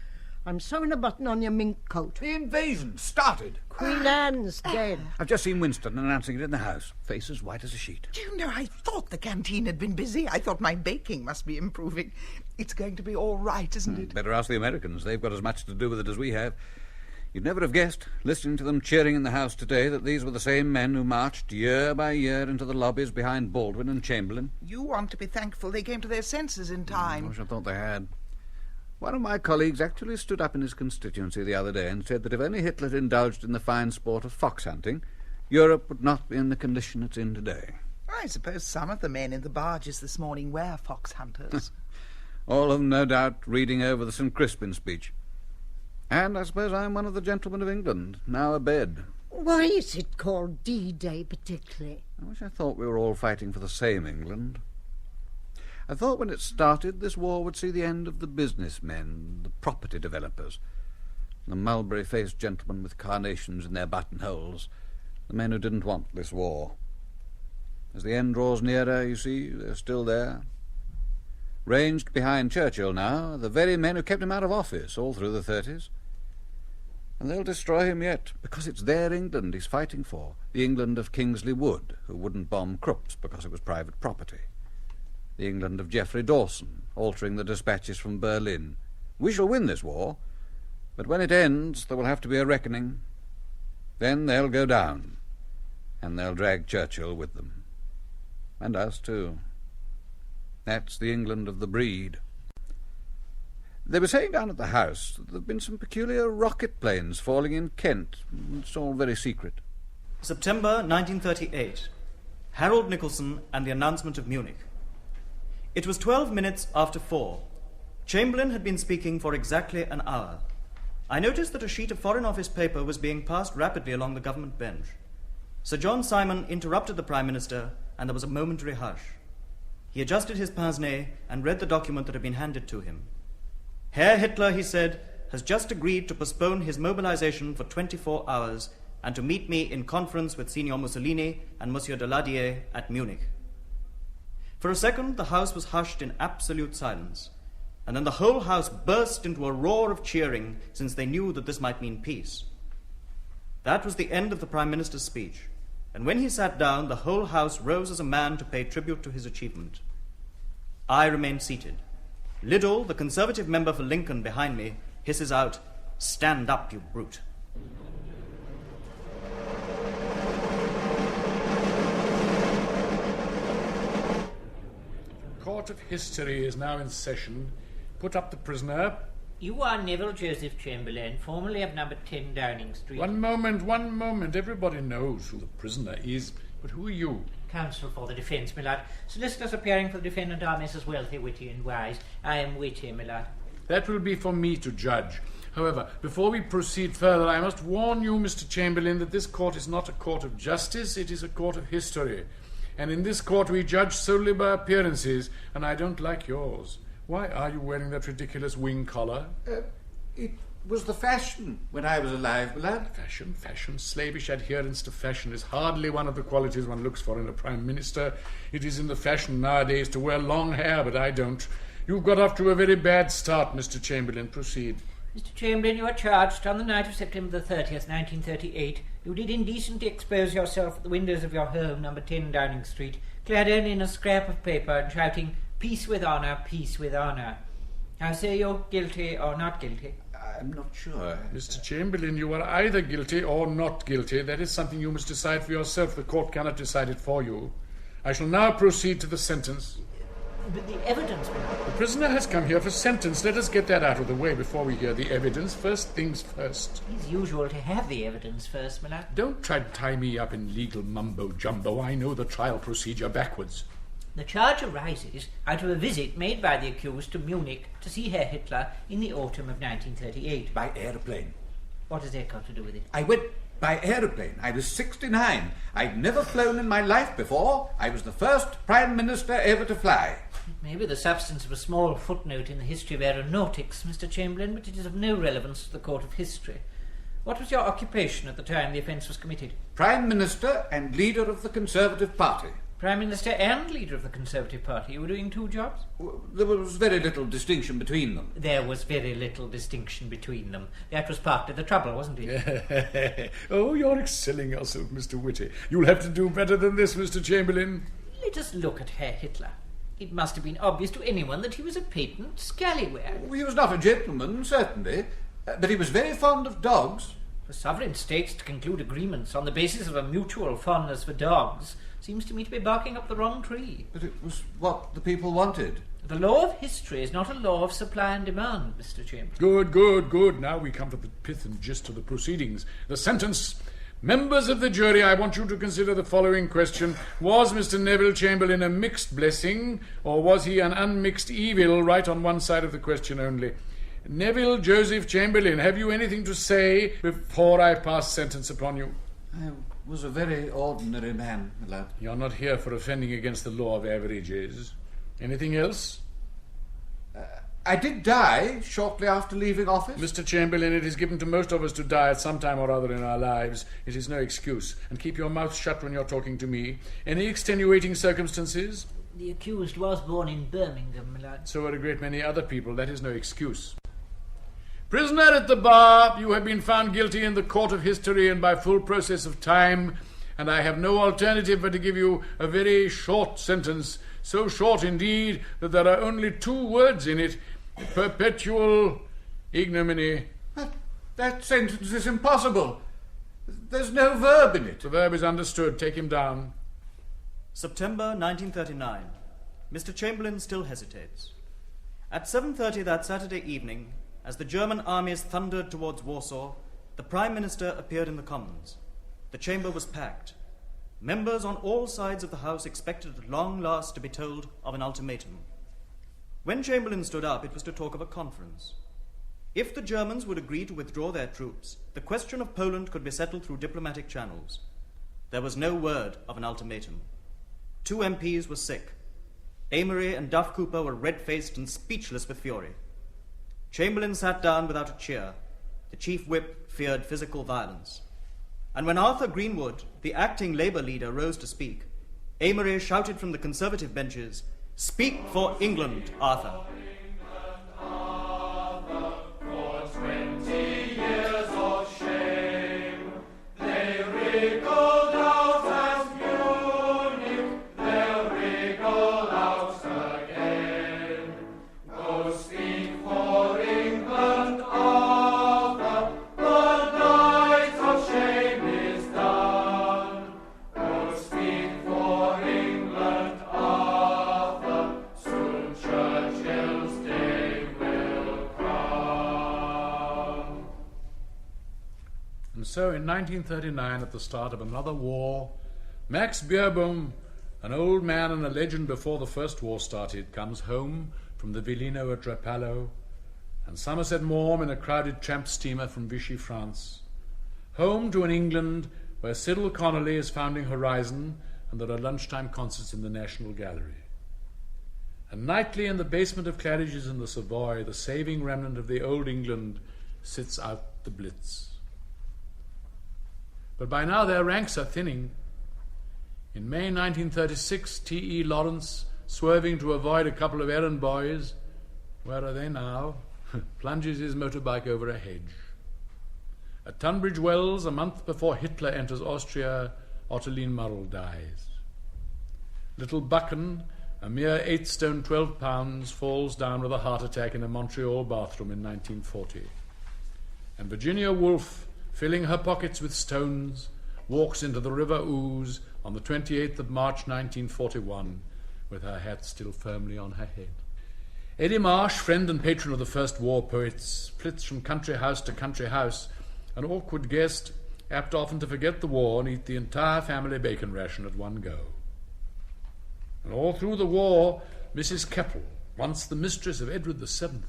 V: I'm sewing a button on your mink coat.
H: The invasion started.
V: Queen Anne's dead.
H: I've just seen Winston announcing it in the house. Face as white as a sheet.
F: Do you know, I thought the canteen had been busy. I thought my baking must be improving. It's going to be all right, isn't it?
H: Better ask the Americans. They've got as much to do with it as we have. You'd never have guessed, listening to them cheering in the House today, that these were the same men who marched year by year into the lobbies behind Baldwin and Chamberlain.
F: You want to be thankful they came to their senses in time.
H: I wish I thought they had. One of my colleagues actually stood up in his constituency the other day and said that if only Hitler had indulged in the fine sport of fox hunting, Europe would not be in the condition it's in today.
F: I suppose some of the men in the barges this morning were fox hunters.
H: All of them, no doubt, reading over the St. Crispin speech. And I suppose I'm one of the gentlemen of England, now abed.
V: Why is it called D-Day particularly?
H: I wish I thought we were all fighting for the same England. I thought when it started, this war would see the end of the businessmen, the property developers, the mulberry-faced gentlemen with carnations in their buttonholes, the men who didn't want this war. As the end draws nearer, you see, they're still there. Ranged behind Churchill now, the very men who kept him out of office all through the 30s. And they'll destroy him yet, because it's their England he's fighting for. The England of Kingsley Wood, who wouldn't bomb Krupp's because it was private property. The England of Geoffrey Dawson, altering the dispatches from Berlin. We shall win this war, but when it ends, there will have to be a reckoning. Then they'll go down, and they'll drag Churchill with them. And us, too. That's the England of the breed. They were saying down at the house that there have been some peculiar rocket planes falling in Kent. It's all very secret.
K: September 1938. Harold Nicholson and the announcement of Munich. It was 12 minutes after 4. Chamberlain had been speaking for exactly an hour. I noticed that a sheet of Foreign Office paper was being passed rapidly along the government bench. Sir John Simon interrupted the Prime Minister, and there was a momentary hush. He adjusted his pince-nez and read the document that had been handed to him. Herr Hitler, he said, has just agreed to postpone his mobilization for 24 hours and to meet me in conference with Signor Mussolini and Monsieur Daladier at Munich. For a second, the House was hushed in absolute silence, and then the whole House burst into a roar of cheering, since they knew that this might mean peace. That was the end of the Prime Minister's speech, and when he sat down, the whole House rose as a man to pay tribute to his achievement. I remained seated. Liddell, the Conservative member for Lincoln behind me, hisses out, "Stand up, you brute."
S: The Court of History is now in session. Put up the prisoner.
I: You are Neville Joseph Chamberlain, formerly of number 10 Downing Street.
S: One moment. Everybody knows who the prisoner is, but who are you?
I: Counsel for the defence, my lord. Solicitors appearing for the defendant are Messrs. Wealthy, Witty and Wise. I am Witty, my lord.
S: That will be for me to judge. However, before we proceed further, I must warn you, Mr. Chamberlain, that this court is not a court of justice, it is a court of history. And in this court we judge solely by appearances, and I don't like yours. Why are you wearing that ridiculous wing collar?
H: It was the fashion when I was alive, my lad.
S: Fashion. Slavish adherence to fashion is hardly one of the qualities one looks for in a Prime Minister. It is in the fashion nowadays to wear long hair, but I don't. You've got off to a very bad start, Mr. Chamberlain. Proceed.
I: Mr. Chamberlain, you are charged on the night of September the 30th, 1938. You did indecently expose yourself at the windows of your home, number 10 Downing Street, clad only in a scrap of paper and shouting, "Peace with honour, peace with honour." How say you, guilty or not guilty?
H: I'm not sure.
S: Mr. Chamberlain, you are either guilty or not guilty. That is something you must decide for yourself. The court cannot decide it for you. I shall now proceed to the sentence.
I: But the evidence, my lord.
S: The prisoner has come here for sentence. Let us get that out of the way before we hear the evidence. First things first.
I: It is usual to have the evidence first, my lord.
S: Don't try to tie me up in legal mumbo-jumbo. I know the trial procedure backwards.
I: The charge arises out of a visit made by the accused to Munich to see Herr Hitler in the autumn of 1938.
H: By aeroplane.
I: What has that got to do with it?
H: I went by aeroplane. I was 69. I'd never flown in my life before. I was the first Prime Minister ever to fly.
I: It may be the substance of a small footnote in the history of aeronautics, Mr. Chamberlain, but it is of no relevance to the court of history. What was your occupation at the time the offence was committed?
H: Prime Minister and leader of the Conservative Party.
I: Prime Minister and leader of the Conservative Party. You were doing two jobs?
H: There was very little distinction between them.
I: There was very little distinction between them. That was part of the trouble, wasn't it?
S: Oh, you're excelling yourself, Mr. Whitty. You'll have to do better than this, Mr. Chamberlain.
I: Let us look at Herr Hitler. It must have been obvious to anyone that he was a patent scallywag.
H: He was not a gentleman, certainly, but he was very fond of dogs.
I: For sovereign states to conclude agreements on the basis of a mutual fondness for dogs seems to me to be barking up the wrong tree.
H: But it was what the people wanted.
I: The law of history is not a law of supply and demand, Mr. Chamberlain.
S: Good. Now we come to the pith and gist of the proceedings. The sentence. Members of the jury, I want you to consider the following question. Was Mr. Neville Chamberlain a mixed blessing, or was he an unmixed evil? Right on one side of the question only. Neville Joseph Chamberlain, have you anything to say before I pass sentence upon you?
H: I was a very ordinary man, my lad.
S: You're not here for offending against the law of averages. Anything else?
H: I did die shortly after leaving office.
S: Mr. Chamberlain, it is given to most of us to die at some time or other in our lives. It is no excuse. And keep your mouth shut when you're talking to me. Any extenuating circumstances?
I: The accused was born in Birmingham, my lad.
S: So are a great many other people. That is no excuse. Prisoner at the bar, you have been found guilty in the court of history and by full process of time, and I have no alternative but to give you a very short sentence, so short indeed that there are only 2 words in it: perpetual ignominy.
H: That sentence is impossible. There's no verb in it.
S: The verb is understood. Take him down.
K: September 1939. Mr. Chamberlain still hesitates. At 7:30 that Saturday evening, as the German armies thundered towards Warsaw, the Prime Minister appeared in the Commons. The chamber was packed. Members on all sides of the House expected at long last to be told of an ultimatum. When Chamberlain stood up, it was to talk of a conference. If the Germans would agree to withdraw their troops, the question of Poland could be settled through diplomatic channels. There was no word of an ultimatum. 2 MPs were sick. Amory and Duff Cooper were red-faced and speechless with fury. Chamberlain sat down without a cheer. The chief whip feared physical violence. And when Arthur Greenwood, the acting Labour leader, rose to speak, Amory shouted from the Conservative benches, "Speak for England, Arthur."
S: So in 1939, at the start of another war, Max Beerbohm, an old man and a legend before the First War started, comes home from the Villino at Rapallo and Somerset Maugham in a crowded tramp steamer from Vichy, France. Home to an England where Cyril Connolly is founding Horizon and there are lunchtime concerts in the National Gallery. And nightly in the basement of Claridge's in the Savoy, the saving remnant of the old England sits out the Blitz. But by now their ranks are thinning. In May 1936, T.E. Lawrence, swerving to avoid a couple of errand boys, where are they now? Plunges his motorbike over a hedge. At Tunbridge Wells, a month before Hitler enters Austria, Ottoline Murrell dies. Little Buchan, a mere 8 stone 12 pounds, falls down with a heart attack in a Montreal bathroom in 1940. And Virginia Woolf, filling her pockets with stones, walks into the River Ouse on the 28th of March 1941, with her hat still firmly on her head. Eddie Marsh, friend and patron of the First War poets, flits from country house to country house, an awkward guest, apt often to forget the war and eat the entire family bacon ration at one go. And all through the war, Mrs. Keppel, once the mistress of Edward VII,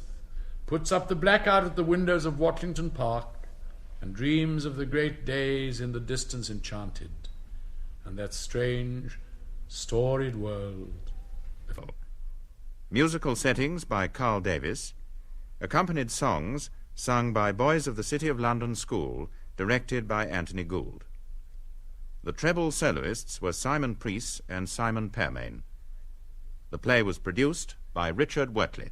S: puts up the blackout at the windows of Watlington Park and dreams of the great days in the distance enchanted, and that strange, storied world.
J: Musical settings by Carl Davis, accompanied songs sung by boys of the City of London School, directed by Anthony Gould. The treble soloists were Simon Preece and Simon Permain. The play was produced by Richard Wortley.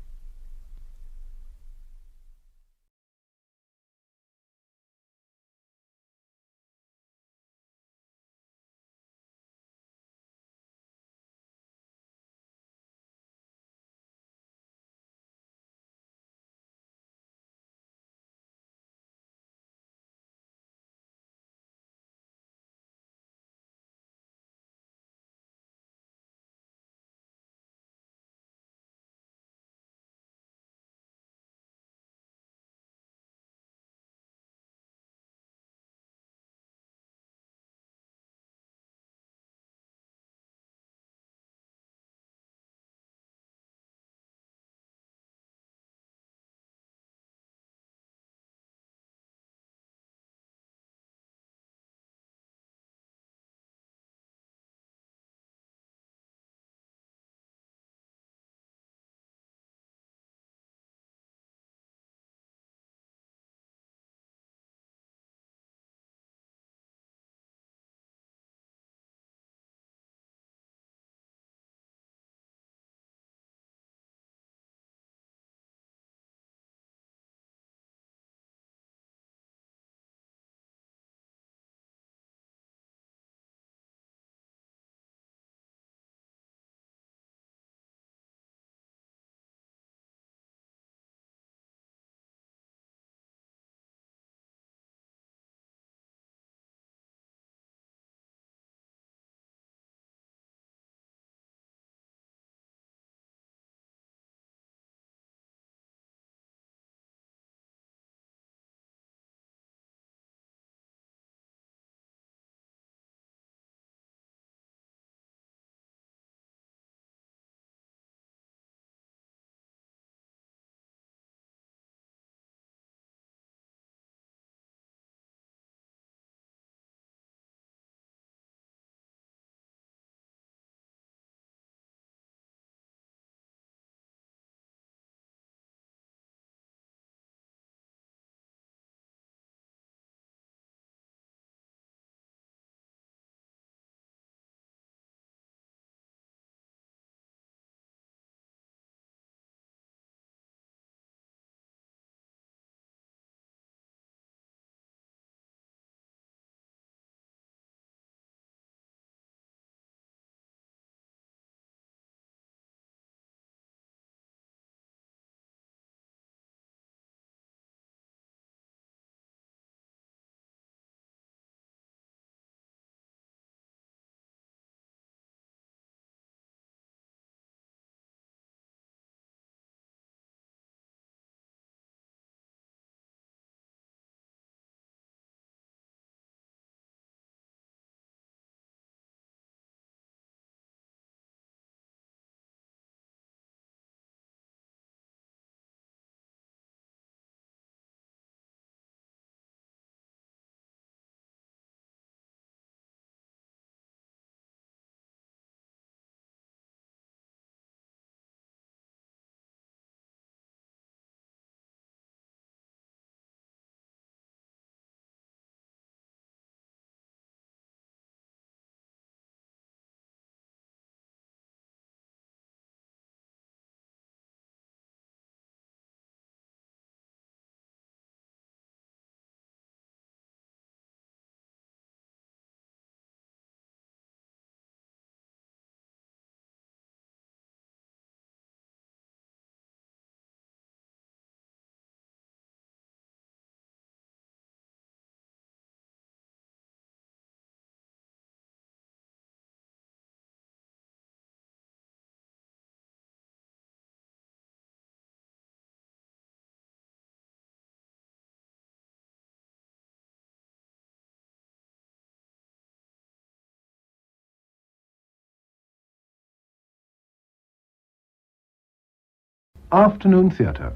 Q: Afternoon Theatre.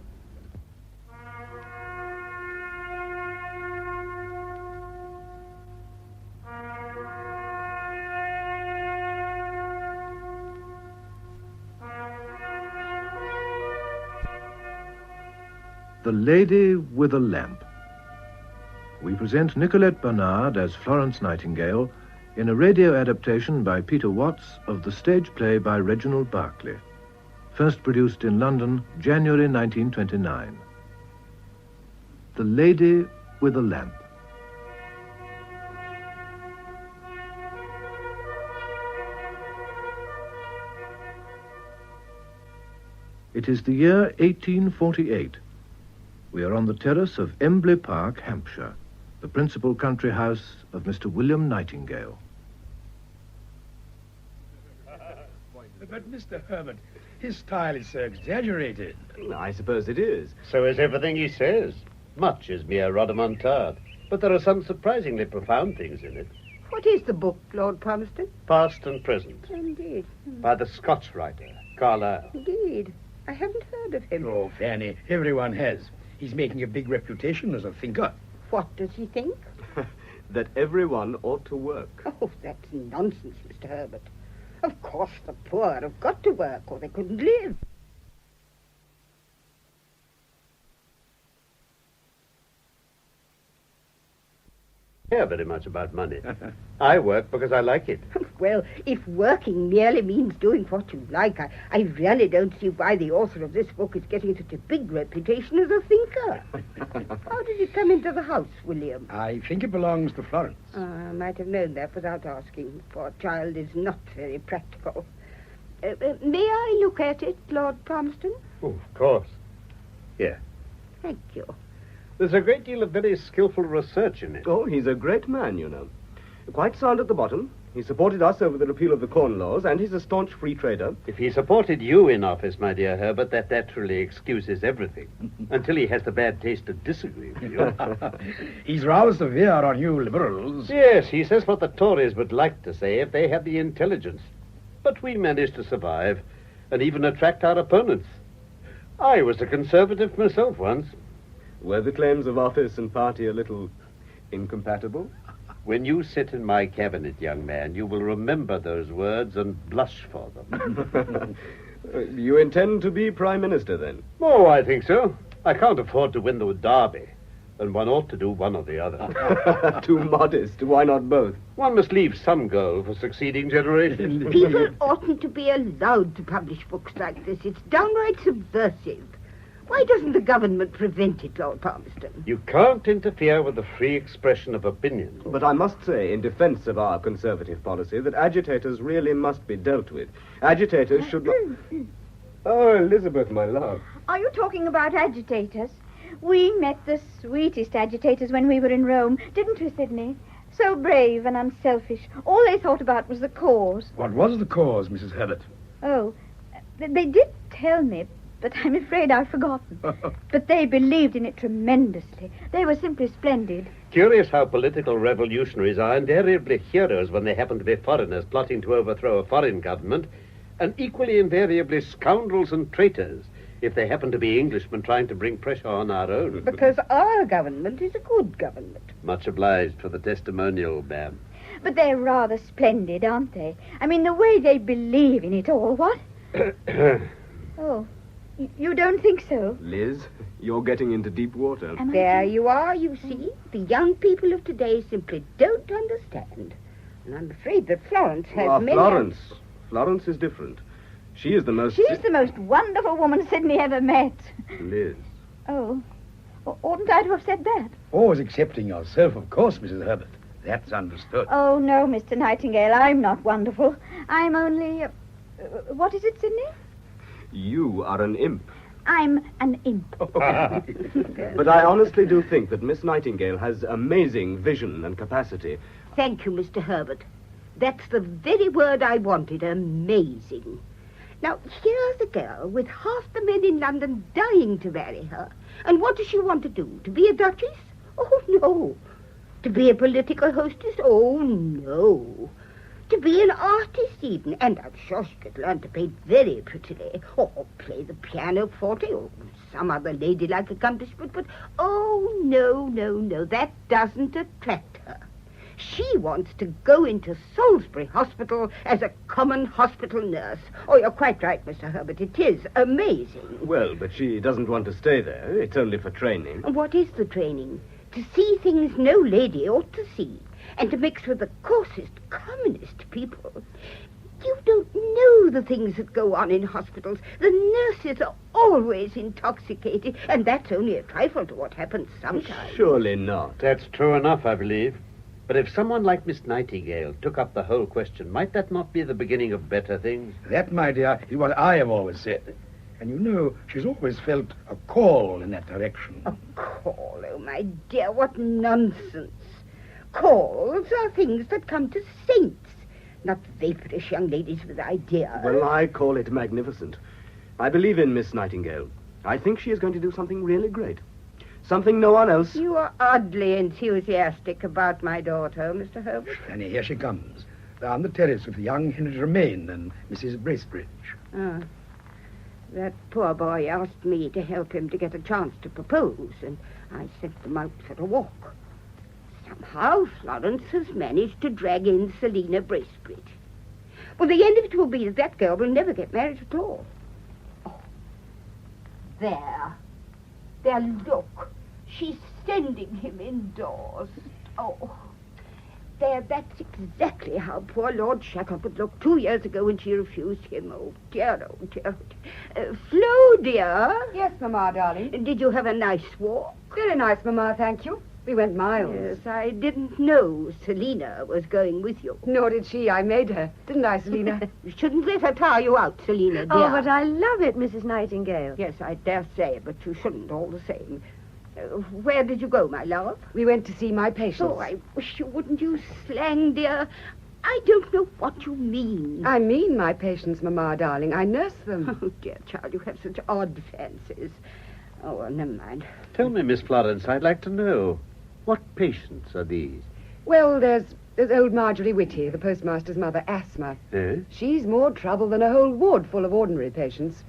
Q: The Lady with a Lamp. We present Nicolette Bernard as Florence Nightingale in a radio adaptation by Peter Watts of the stage play by Reginald Berkeley, first produced in London, January 1929. The Lady with a Lamp. It is the year 1848. We are on the terrace of Embley Park, Hampshire, the principal country house of Mr. William Nightingale.
R: But, Mr. Herbert, his style is so exaggerated.
W: I suppose it is.
X: So is everything he says. Much is mere rodomontade. But there are some surprisingly profound things in it.
Y: What is the book, Lord Palmerston?
X: Past and Present.
Y: Indeed.
X: By the Scotch writer, Carlyle.
Y: Indeed. I haven't heard of him.
R: Oh, Fanny, everyone has. He's making a big reputation as a thinker.
Y: What does he think?
W: That everyone ought to work.
Y: Oh, that's nonsense, Mr. Herbert. Of course, the poor have got to work or they couldn't live.
X: I care very much about money. I work because I like it.
Y: Well, if working merely means doing what you like, I really don't see why the author of this book is getting such a big reputation as a thinker. How did it come into the house, William?
R: I think it belongs to Florence.
Y: I might have known that without asking. The poor child is not very practical. May I look at it, Lord Palmerston?
X: Oh, of course. Here.
Y: Thank you.
X: There's a great deal of very skillful research in it.
W: Oh, he's a great man, you know. Quite sound at the bottom. He supported us over the repeal of the Corn Laws, and he's a staunch free trader.
X: If he supported you in office, my dear Herbert, that naturally excuses everything. Until he has the bad taste to disagree with you.
R: He's rather severe on you Liberals.
X: Yes, he says what the Tories would like to say if they had the intelligence. But we managed to survive, and even attract our opponents. I was a Conservative myself once.
W: Were the claims of office and party a little incompatible?
X: When you sit in my cabinet, young man, you will remember those words and blush for them.
W: You intend to be Prime Minister, then?
X: Oh, I think so. I can't afford to win the Derby, and one ought to do one or the other.
W: Too modest. Why not both?
X: One must leave some goal for succeeding generations.
Y: People oughtn't to be allowed to publish books like this. It's downright subversive. Why doesn't the government prevent it, Lord Palmerston?
X: You can't interfere with the free expression of opinion.
W: But I must say, in defense of our Conservative policy, that agitators really must be dealt with. Agitators should not... Oh, Elizabeth, my love.
O: Are you talking about agitators? We met the sweetest agitators when we were in Rome, didn't we, Sidney? So brave and unselfish. All they thought about was the cause.
R: What was the cause, Mrs. Herbert?
O: Oh, they did tell me, but I'm afraid I've forgotten. But they believed in it tremendously. They were simply splendid.
X: Curious how political revolutionaries are invariably heroes when they happen to be foreigners plotting to overthrow a foreign government, and equally invariably scoundrels and traitors if they happen to be Englishmen trying to bring pressure on our own.
Y: Because our government is a good government.
X: Much obliged for the testimonial, ma'am.
O: But they're rather splendid, aren't they? I mean, the way they believe in it all, what? Oh, you don't think so?
W: Liz, you're getting into deep water.
Y: There you are, you see. The young people of today simply don't understand. And I'm afraid that Florence has many...
W: Florence is different. She is the most...
O: She's the most wonderful woman Sidney ever met.
W: Liz.
O: Oh. Oughtn't I to have said that?
R: Always excepting yourself, of course, Mrs. Herbert. That's understood.
O: Oh, no, Mr. Nightingale, I'm not wonderful. I'm only... what is it, Sidney?
W: You are an imp.
O: I'm an imp.
W: But I honestly do think that Miss Nightingale has amazing vision and capacity.
Y: Thank you, Mr. Herbert. That's the very word I wanted, amazing. Now, here's a girl with half the men in London dying to marry her. And what does she want to do? To be a duchess? Oh, no. To be a political hostess? Oh, no. To be an artist even, and I'm sure she could learn to paint very prettily, or play the pianoforte, or some other ladylike accomplishment, but oh, no, that doesn't attract her. She wants to go into Salisbury Hospital as a common hospital nurse. Oh, you're quite right, Mr. Herbert. It is amazing.
W: Well, but she doesn't want to stay there. It's only for training.
Y: What is the training? To see things no lady ought to see, and to mix with the coarsest, commonest people. You don't know the things that go on in hospitals. The nurses are always intoxicated, and that's only a trifle to what happens sometimes.
W: Surely not.
X: That's true enough, I believe. But if someone like Miss Nightingale took up the whole question, might that not be the beginning of better things?
R: That, my dear, is what I have always said. And you know, she's always felt a call in that direction.
Y: A call? Oh, my dear, what nonsense. Calls are things that come to saints, not vaporish young ladies with ideas.
W: Well, I call it magnificent. I believe in Miss Nightingale. I think she is going to do something really great. Something no one else...
Y: You are oddly enthusiastic about my daughter, Mr. Herbert.
R: And here she comes, down the terrace with young Henry Romaine and Mrs. Bracebridge.
Y: Ah. That poor boy asked me to help him to get a chance to propose, and I sent them out for a walk. Somehow Florence has managed to drag in Selina Bracebridge. Well, the end of it will be that girl will never get married at all. Oh, there. There, look. She's sending him indoors. Oh, there, that's exactly how poor Lord Shackelford looked 2 years ago when she refused him. Oh, dear, oh, dear. Flo, dear.
A: Yes, Mamma, darling.
Y: Did you have a nice walk?
A: Very nice, Mamma, thank you. We went miles.
Y: Yes, I didn't know Selina was going with you.
A: Nor did she. I made her. Didn't I, Selina?
Y: You shouldn't let her tire you out, Selina, dear.
A: Oh, but I love it, Mrs. Nightingale.
Y: Yes, I dare say, but you shouldn't all the same. Where did you go, my love?
A: We went to see my patients.
Y: Oh, I wish you wouldn't use slang, dear. I don't know what you mean.
A: I mean my patients, Mamma, darling. I nurse them.
Y: Oh, dear child, you have such odd fancies. Oh, well, never mind.
X: Tell me, Miss Florence, I'd like to know. What patients are these?
A: Well, there's old Marjorie Whitty, the postmaster's mother, asthma.
X: Eh?
A: She's more trouble than a whole ward full of ordinary patients.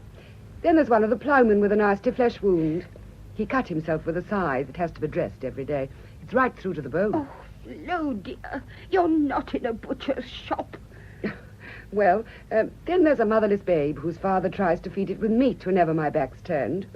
A: Then there's one of the ploughmen with a nasty flesh wound. He cut himself with a scythe that has to be dressed every day. It's right through to the bone.
Y: Oh, Flo, dear, you're not in a butcher's shop.
A: Well, then there's a motherless babe whose father tries to feed it with meat whenever my back's turned.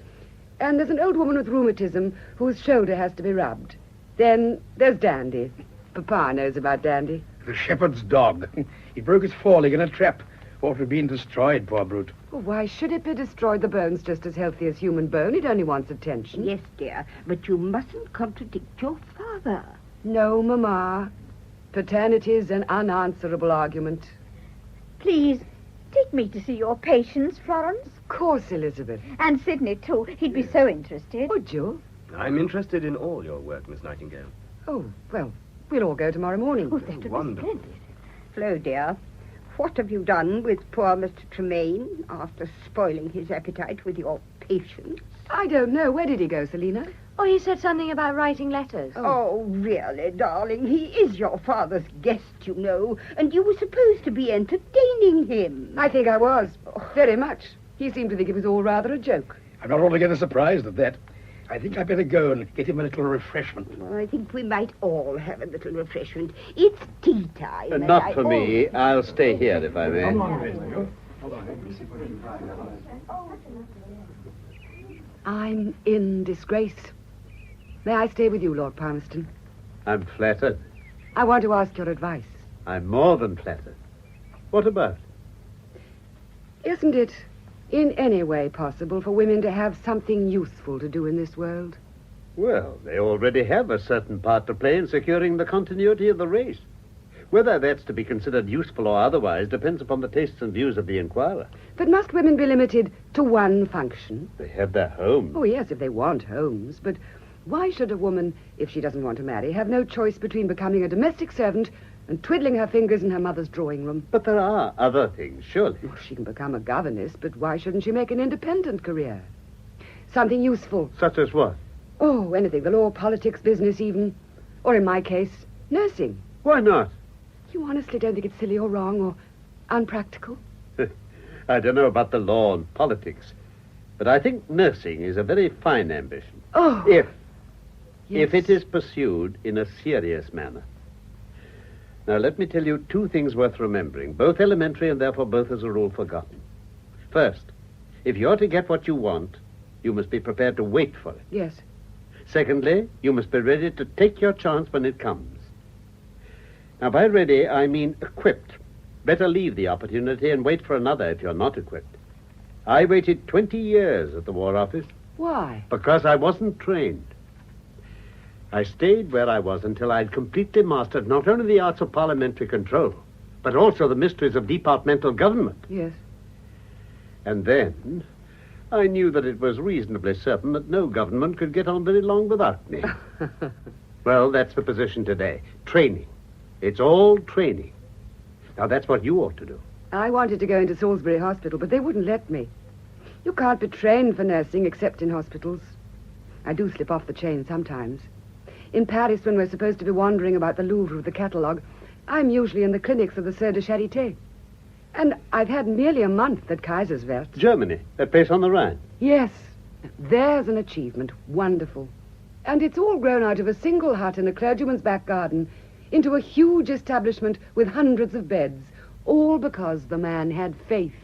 A: And there's an old woman with rheumatism whose shoulder has to be rubbed. Then there's Dandy. Papa knows about Dandy.
R: The shepherd's dog. He broke his foreleg in a trap. Ought to have been destroyed, poor brute.
A: Well, why should it be destroyed? The bone's just as healthy as human bone. It only wants attention.
Y: Yes, dear, but you mustn't contradict your father.
A: No, Mamma. Paternity's an unanswerable argument.
O: Please, take me to see your patients, Florence.
A: Of course, Elizabeth.
O: And Sidney, too. He'd be so interested.
A: Would you?
W: I'm interested in all your work, Miss Nightingale.
A: Oh, well, we'll all go tomorrow morning.
Y: Oh, that would
W: Wonderful.
Y: be splendid. Flo, dear, what have you done with poor Mr. Tremaine after spoiling his appetite with your patients?
A: I don't know. Where did he go, Selina?
O: Oh, he said something about writing letters.
Y: Oh, really, darling? He is your father's guest, you know, and you were supposed to be entertaining him.
A: I think I was. Very much. He seemed to think it was all rather a joke.
R: I'm not altogether surprised at that. I think I'd better go and get him a little refreshment.
Y: Well, I think we might all have a little refreshment. It's tea time. and
X: Not
Y: I
X: for me. I'll stay here, if I may.
A: I'm in disgrace. May I stay with you, Lord Palmerston?
X: I'm flattered.
A: I want to ask your advice.
X: I'm more than flattered. What about?
A: Isn't it in any way possible for women to have something useful to do in this world?
X: Well, they already have a certain part to play in securing the continuity of the race. Whether that's to be considered useful or otherwise depends upon the tastes and views of the inquirer.
A: But must women be limited to one function?
X: They have their home.
A: Oh, yes, if they want homes. But why should a woman, if she doesn't want to marry, have no choice between becoming a domestic servant and twiddling her fingers in her mother's drawing room?
X: But there are other things, surely.
A: Well, she can become a governess, but why shouldn't she make an independent career? Something useful.
X: Such as what?
A: Oh, anything. The law, politics, business even. Or in my case, nursing.
X: Why not?
A: You honestly don't think it's silly or wrong or unpractical?
X: I don't know about the law and politics, but I think nursing is a very fine ambition.
A: Oh!
X: If it is pursued in a serious manner. Now, let me tell you two things worth remembering, both elementary and therefore both as a rule forgotten. First, if you're to get what you want, you must be prepared to wait for it.
A: Yes.
X: Secondly, you must be ready to take your chance when it comes. Now, by ready, I mean equipped. Better leave the opportunity and wait for another if you're not equipped. I waited 20 years at the War Office.
A: Why?
X: Because I wasn't trained. I stayed where I was until I'd completely mastered not only the arts of parliamentary control, but also the mysteries of departmental government.
A: Yes.
X: And then I knew that it was reasonably certain that no government could get on very long without me. Well, that's the position today. Training. It's all training. Now, that's what you ought to do.
A: I wanted to go into Salisbury Hospital, but they wouldn't let me. You can't be trained for nursing except in hospitals. I do slip off the chain sometimes. In Paris, when we're supposed to be wandering about the Louvre with the catalogue, I'm usually in the clinics of the Sœurs de Charité. And I've had nearly a month at Kaiserswerth.
X: Germany, that place on the Rhine.
A: Yes. There's an achievement. Wonderful. And it's all grown out of a single hut in a clergyman's back garden into a huge establishment with hundreds of beds, all because the man had faith.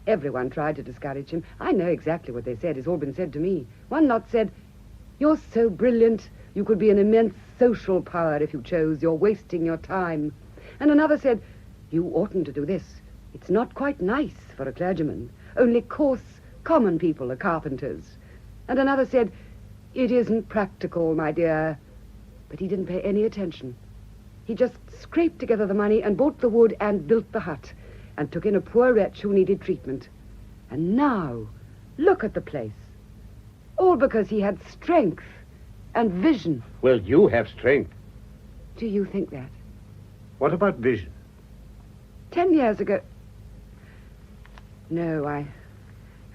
A: Everyone tried to discourage him. I know exactly what they said. It's all been said to me. One lot said, "You're so brilliant. You could be an immense social power if you chose. You're wasting your time." And another said, "You oughtn't to do this. It's not quite nice for a clergyman. Only coarse, common people are carpenters." And another said, "It isn't practical, my dear." But he didn't pay any attention. He just scraped together the money and bought the wood and built the hut and took in a poor wretch who needed treatment. And now, look at the place. All because he had strength and vision.
X: Well, you have strength.
A: Do you think that?
X: What about vision?
A: 10 years ago... No, I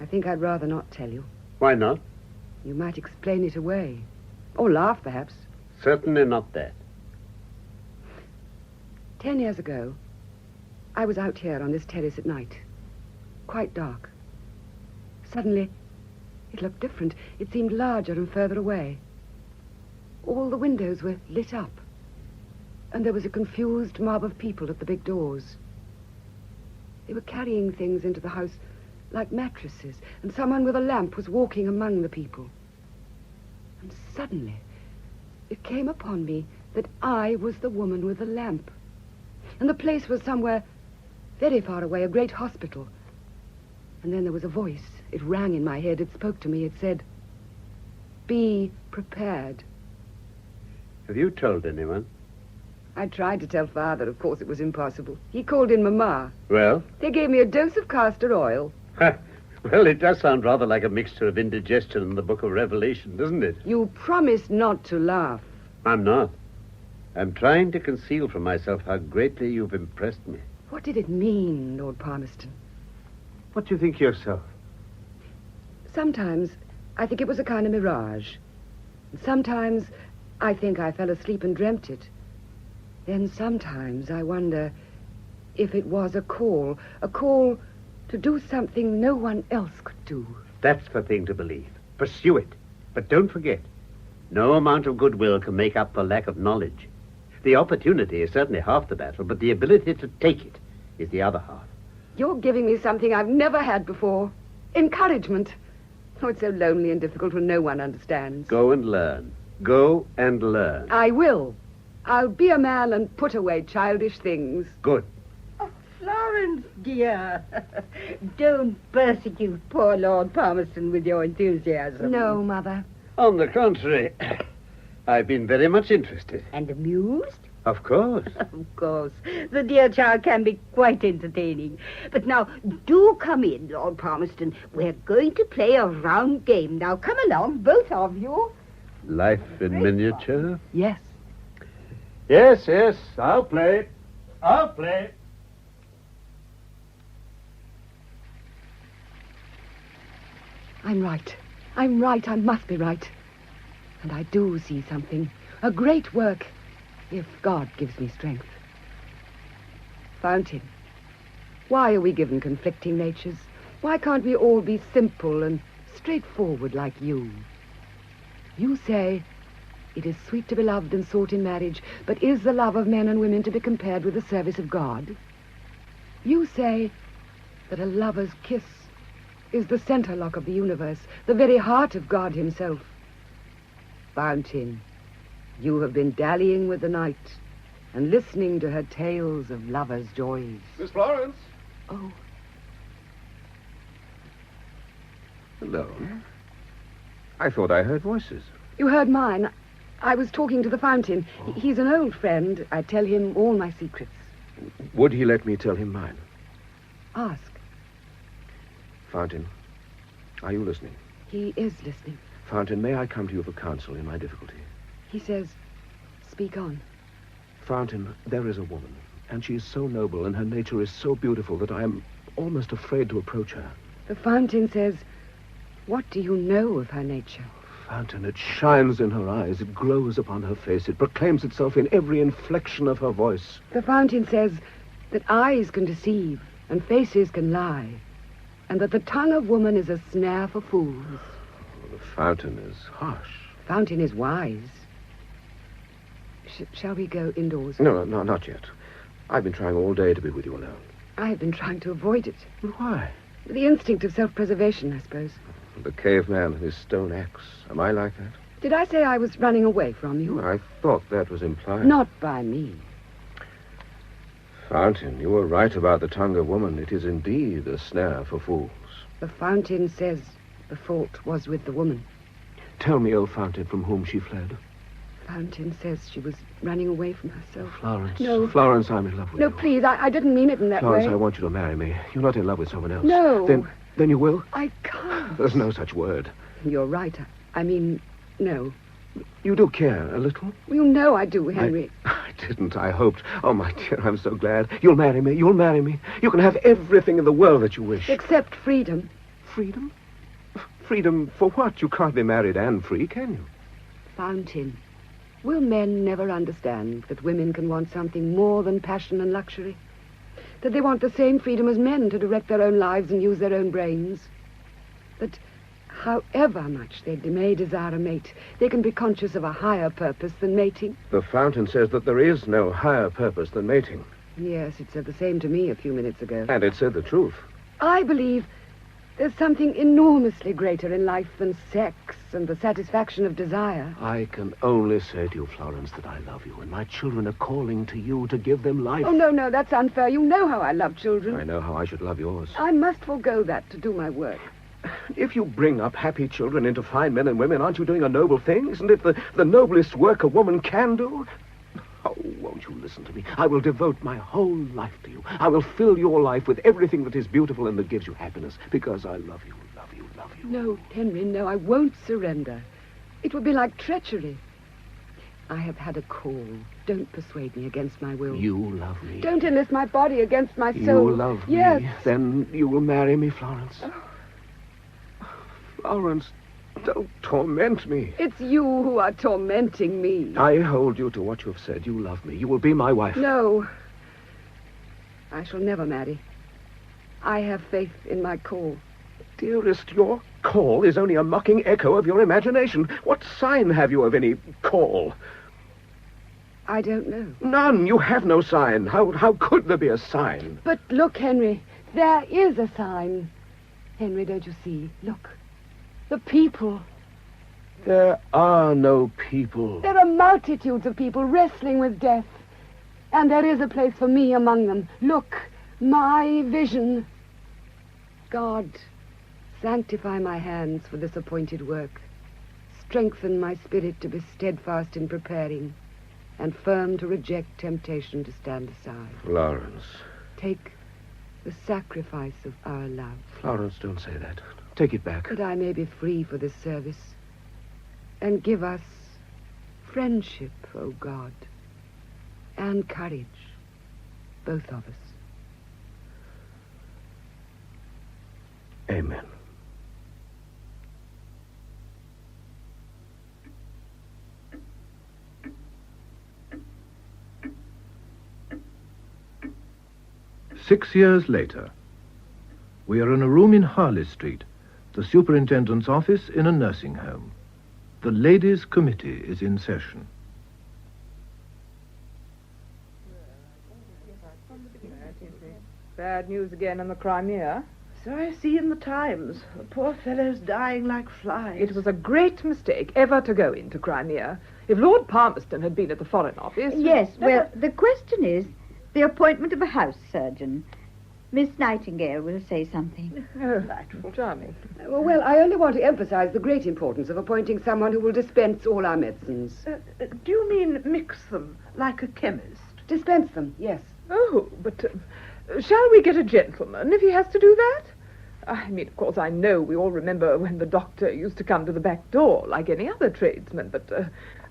A: think I'd rather not tell you.
X: Why not?
A: You might explain it away. Or laugh, perhaps.
X: Certainly not that.
A: 10 years ago, I was out here on this terrace at night. Quite dark. Suddenly, it looked different. It seemed larger and further away. All the windows were lit up. And there was a confused mob of people at the big doors. They were carrying things into the house like mattresses, and someone with a lamp was walking among the people. And suddenly, it came upon me that I was the woman with the lamp. And the place was somewhere very far away, a great hospital. And then there was a voice. It rang in my head. It spoke to me. It said, "Be prepared."
X: Have you told anyone?
A: I tried to tell Father. Of course, it was impossible. He called in Mamma.
X: Well?
A: They gave me a dose of castor oil.
X: Well, it does sound rather like a mixture of indigestion and the Book of Revelation, doesn't it?
A: You promised not to laugh.
X: I'm not. I'm trying to conceal from myself how greatly you've impressed me.
A: What did it mean, Lord Palmerston?
X: What do you think yourself?
A: Sometimes I think it was a kind of mirage. Sometimes I think I fell asleep and dreamt it. Then sometimes I wonder if it was a call to do something no one else could do.
X: That's the thing to believe. Pursue it. But don't forget, no amount of goodwill can make up for lack of knowledge. The opportunity is certainly half the battle, but the ability to take it is the other half.
A: You're giving me something I've never had before. Encouragement. Oh, it's so lonely and difficult when no one understands.
X: Go and learn. Go and learn.
A: I will. I'll be a man and put away childish things.
X: Good.
Y: Florence, dear, don't persecute poor Lord Palmerston with your enthusiasm.
A: No, Mother.
X: On the contrary, I've been very much interested.
Y: And amused?
X: Of course.
Y: Of course. The dear child can be quite entertaining. But now, do come in, Lord Palmerston. We're going to play a round game. Now, come along, both of you.
X: Life in miniature?
A: Yes.
X: Yes, I'll play. I'll play.
A: I'm right. I must be right. And I do see something. A great work, if God gives me strength. Fountain, why are we given conflicting natures? Why can't we all be simple and straightforward like you? You say it is sweet to be loved and sought in marriage, but is the love of men and women to be compared with the service of God? You say that a lover's kiss is the center lock of the universe, the very heart of God himself. Fountain, you have been dallying with the night and listening to her tales of lovers' joys.
M: Miss Florence?
A: Oh.
M: Hello. I thought I heard voices.
A: You heard mine. I was talking to the Fountain. He's an old friend. I tell him all my secrets.
M: Would he let me tell him mine?
A: Ask.
M: Fountain, are you listening?
A: He is listening.
M: Fountain, may I come to you for counsel in my difficulty?
A: He says, speak on.
M: Fountain, there is a woman, and she is so noble and her nature is so beautiful that I am almost afraid to approach her.
A: The Fountain says, what do you know of her nature?
M: Fountain, it shines in her eyes, it glows upon her face, it proclaims itself in every inflection of her voice.
A: The Fountain says that eyes can deceive and faces can lie, and that the tongue of woman is a snare for fools.
M: The Fountain is harsh.
A: The Fountain is wise. Shall we go indoors?
M: No, not yet. I've been trying all day to be with you alone.
A: I have been trying to avoid it.
M: Why?
A: The instinct of self-preservation, I suppose.
M: The caveman and his stone axe. Am I like that?
A: Did I say I was running away from you?
M: I thought that was implied.
A: Not by me.
M: Fountain, you were right about the tongue of woman. It is indeed a snare for fools.
A: The Fountain says the fault was with the woman.
M: Tell me, O Fountain, from whom she fled.
A: Fountain says she was running away from herself.
M: Florence.
A: No.
M: Florence, I'm in love with you.
A: No, please, I didn't mean it in that
M: Florence,
A: way.
M: I want you to marry me. You're not in love with someone else.
A: No.
M: Then you will?
A: I can't.
M: There's no such word.
A: You're right. I mean, no.
M: You do care a little?
A: You know I do, Henry.
M: I didn't. I hoped. Oh, my dear, I'm so glad. You'll marry me. You'll marry me. You can have everything in the world that you wish.
A: Except freedom.
M: Freedom? Freedom for what? You can't be married and free, can you?
A: Fountain, will men never understand that women can want something more than passion and luxury? That they want the same freedom as men to direct their own lives and use their own brains? That however much they may desire a mate, they can be conscious of a higher purpose than mating?
M: The Fountain says that there is no higher purpose than mating.
A: Yes, it said the same to me a few minutes ago.
M: And it said the truth.
A: I believe there's something enormously greater in life than sex and the satisfaction of desire.
M: I can only say to you, Florence, that I love you, and my children are calling to you to give them life.
A: Oh, no, that's unfair. You know how I love children.
M: I know how I should love yours.
A: I must forego that to do my work.
M: If you bring up happy children into fine men and women, aren't you doing a noble thing? Isn't it the noblest work a woman can do? Oh, won't you listen to me? I will devote my whole life to you. I will fill your life with everything that is beautiful and that gives you happiness, because I love you, love you, love you.
A: No, Henry, no, I won't surrender. It would be like treachery. I have had a call. Don't persuade me against my will.
M: You love me.
A: Don't enlist my body against my soul.
M: You love me.
A: Yes.
M: Then you will marry me, Florence. Oh. Florence, don't torment me.
A: It's you who are tormenting me.
M: I hold you to what you have said. You love me. You will be my wife.
A: No. I shall never marry. I have faith in my call.
M: Dearest, your call is only a mocking echo of your imagination. What sign have you of any call?
A: I don't know.
M: None. You have no sign. How could there be a sign?
A: But look, Henry, there is a sign. Henry, don't you see? Look. The people.
M: There are no people.
A: There are multitudes of people wrestling with death. And there is a place for me among them. Look, my vision. God, sanctify my hands for this appointed work. Strengthen my spirit to be steadfast in preparing and firm to reject temptation to stand aside.
M: Florence.
A: Take the sacrifice of our love.
M: Florence, don't say that. Take it back.
A: That I may be free for this service. And give us friendship, O God, and courage, both of us.
M: Amen.
Q: 6 years later. We are in a room in Harley Street, the superintendent's office in a nursing home. The ladies' committee is in session.
C: Bad news again in the Crimea. So I see in the Times. The poor fellows dying like flies. It was a great mistake ever to go into Crimea. If Lord Palmerston had been at the Foreign Office...
O: Yes, well, the question is the appointment of a house surgeon. Miss Nightingale will say something.
C: Oh, delightful, charming.
A: Well, I only want to emphasize the great importance of appointing someone who will dispense all our medicines.
C: Do you mean mix them, like a chemist?
A: Dispense them, yes.
C: Oh, but shall we get a gentleman if he has to do that? I mean, of course, I know we all remember when the doctor used to come to the back door like any other tradesman, but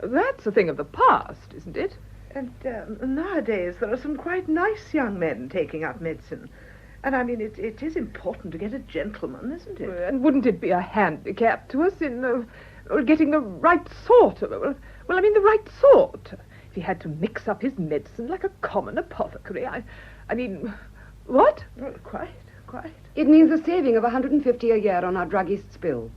C: that's a thing of the past, isn't it? And nowadays there are some quite nice young men taking up medicine. And I mean, it is important to get a gentleman, isn't it? And wouldn't it be a handicap to us in getting the right sort of... Well, I mean, the right sort. If he had to mix up his medicine like a common apothecary, I mean, what? Well, quite.
A: It means a saving of $150 a year on our druggist's bill.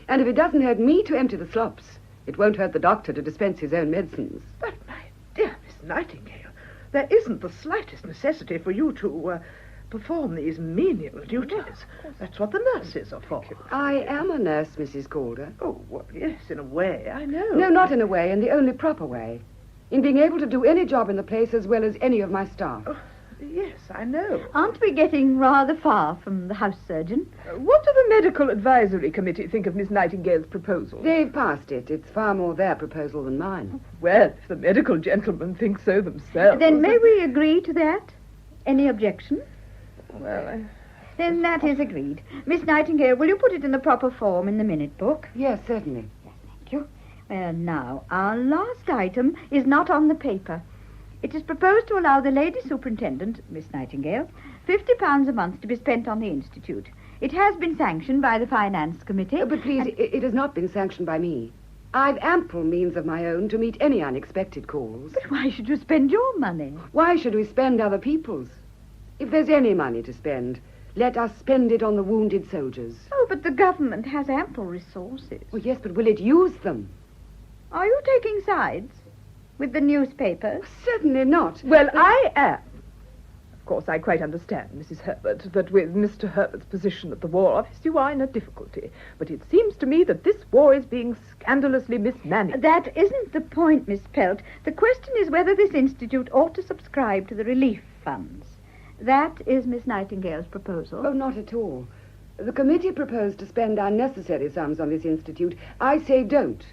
A: And if it doesn't hurt me to empty the slops, it won't hurt the doctor to dispense his own medicines.
C: But, my dear Miss Nightingale, there isn't the slightest necessity for you to perform these menial duties. That's what the nurses are for.
A: I am a nurse, Mrs. Calder.
C: Oh, well, yes, in a way, I know.
A: No, not in a way, in the only proper way. In being able to do any job in the place as well as any of my staff.
C: Oh, yes, I know.
O: Aren't we getting rather far from the house surgeon?
C: What do the Medical Advisory Committee think of Miss Nightingale's proposal?
A: They've passed it. It's far more their proposal than mine.
C: Well, if the medical gentlemen think so themselves...
O: Then may we agree to that? Any objection?
C: Well,
O: Then that is agreed. Miss Nightingale, will you put it in the proper form in the minute book?
A: Yes, certainly.
O: Yes, thank you. Well, now, our last item is not on the paper. It is proposed to allow the Lady Superintendent, Miss Nightingale, £50 a month to be spent on the Institute. It has been sanctioned by the Finance Committee.
A: But please, it has not been sanctioned by me. I've ample means of my own to meet any unexpected calls.
O: But why should you spend your money?
A: Why should we spend other people's? If there's any money to spend, let us spend it on the wounded soldiers.
O: Oh, but the government has ample resources.
A: Oh, yes, but will it use them?
O: Are you taking sides with the newspapers?
A: Certainly not.
C: Well, I am. Of course, I quite understand, Mrs. Herbert, that with Mr. Herbert's position at the War Office, you are in a difficulty. But it seems to me that this war is being scandalously mismanaged.
O: That isn't the point, Miss Pelt. The question is whether this institute ought to subscribe to the relief funds. That is Miss Nightingale's proposal.
A: Oh, not at all. The committee proposed to spend unnecessary sums on this institute. I say don't.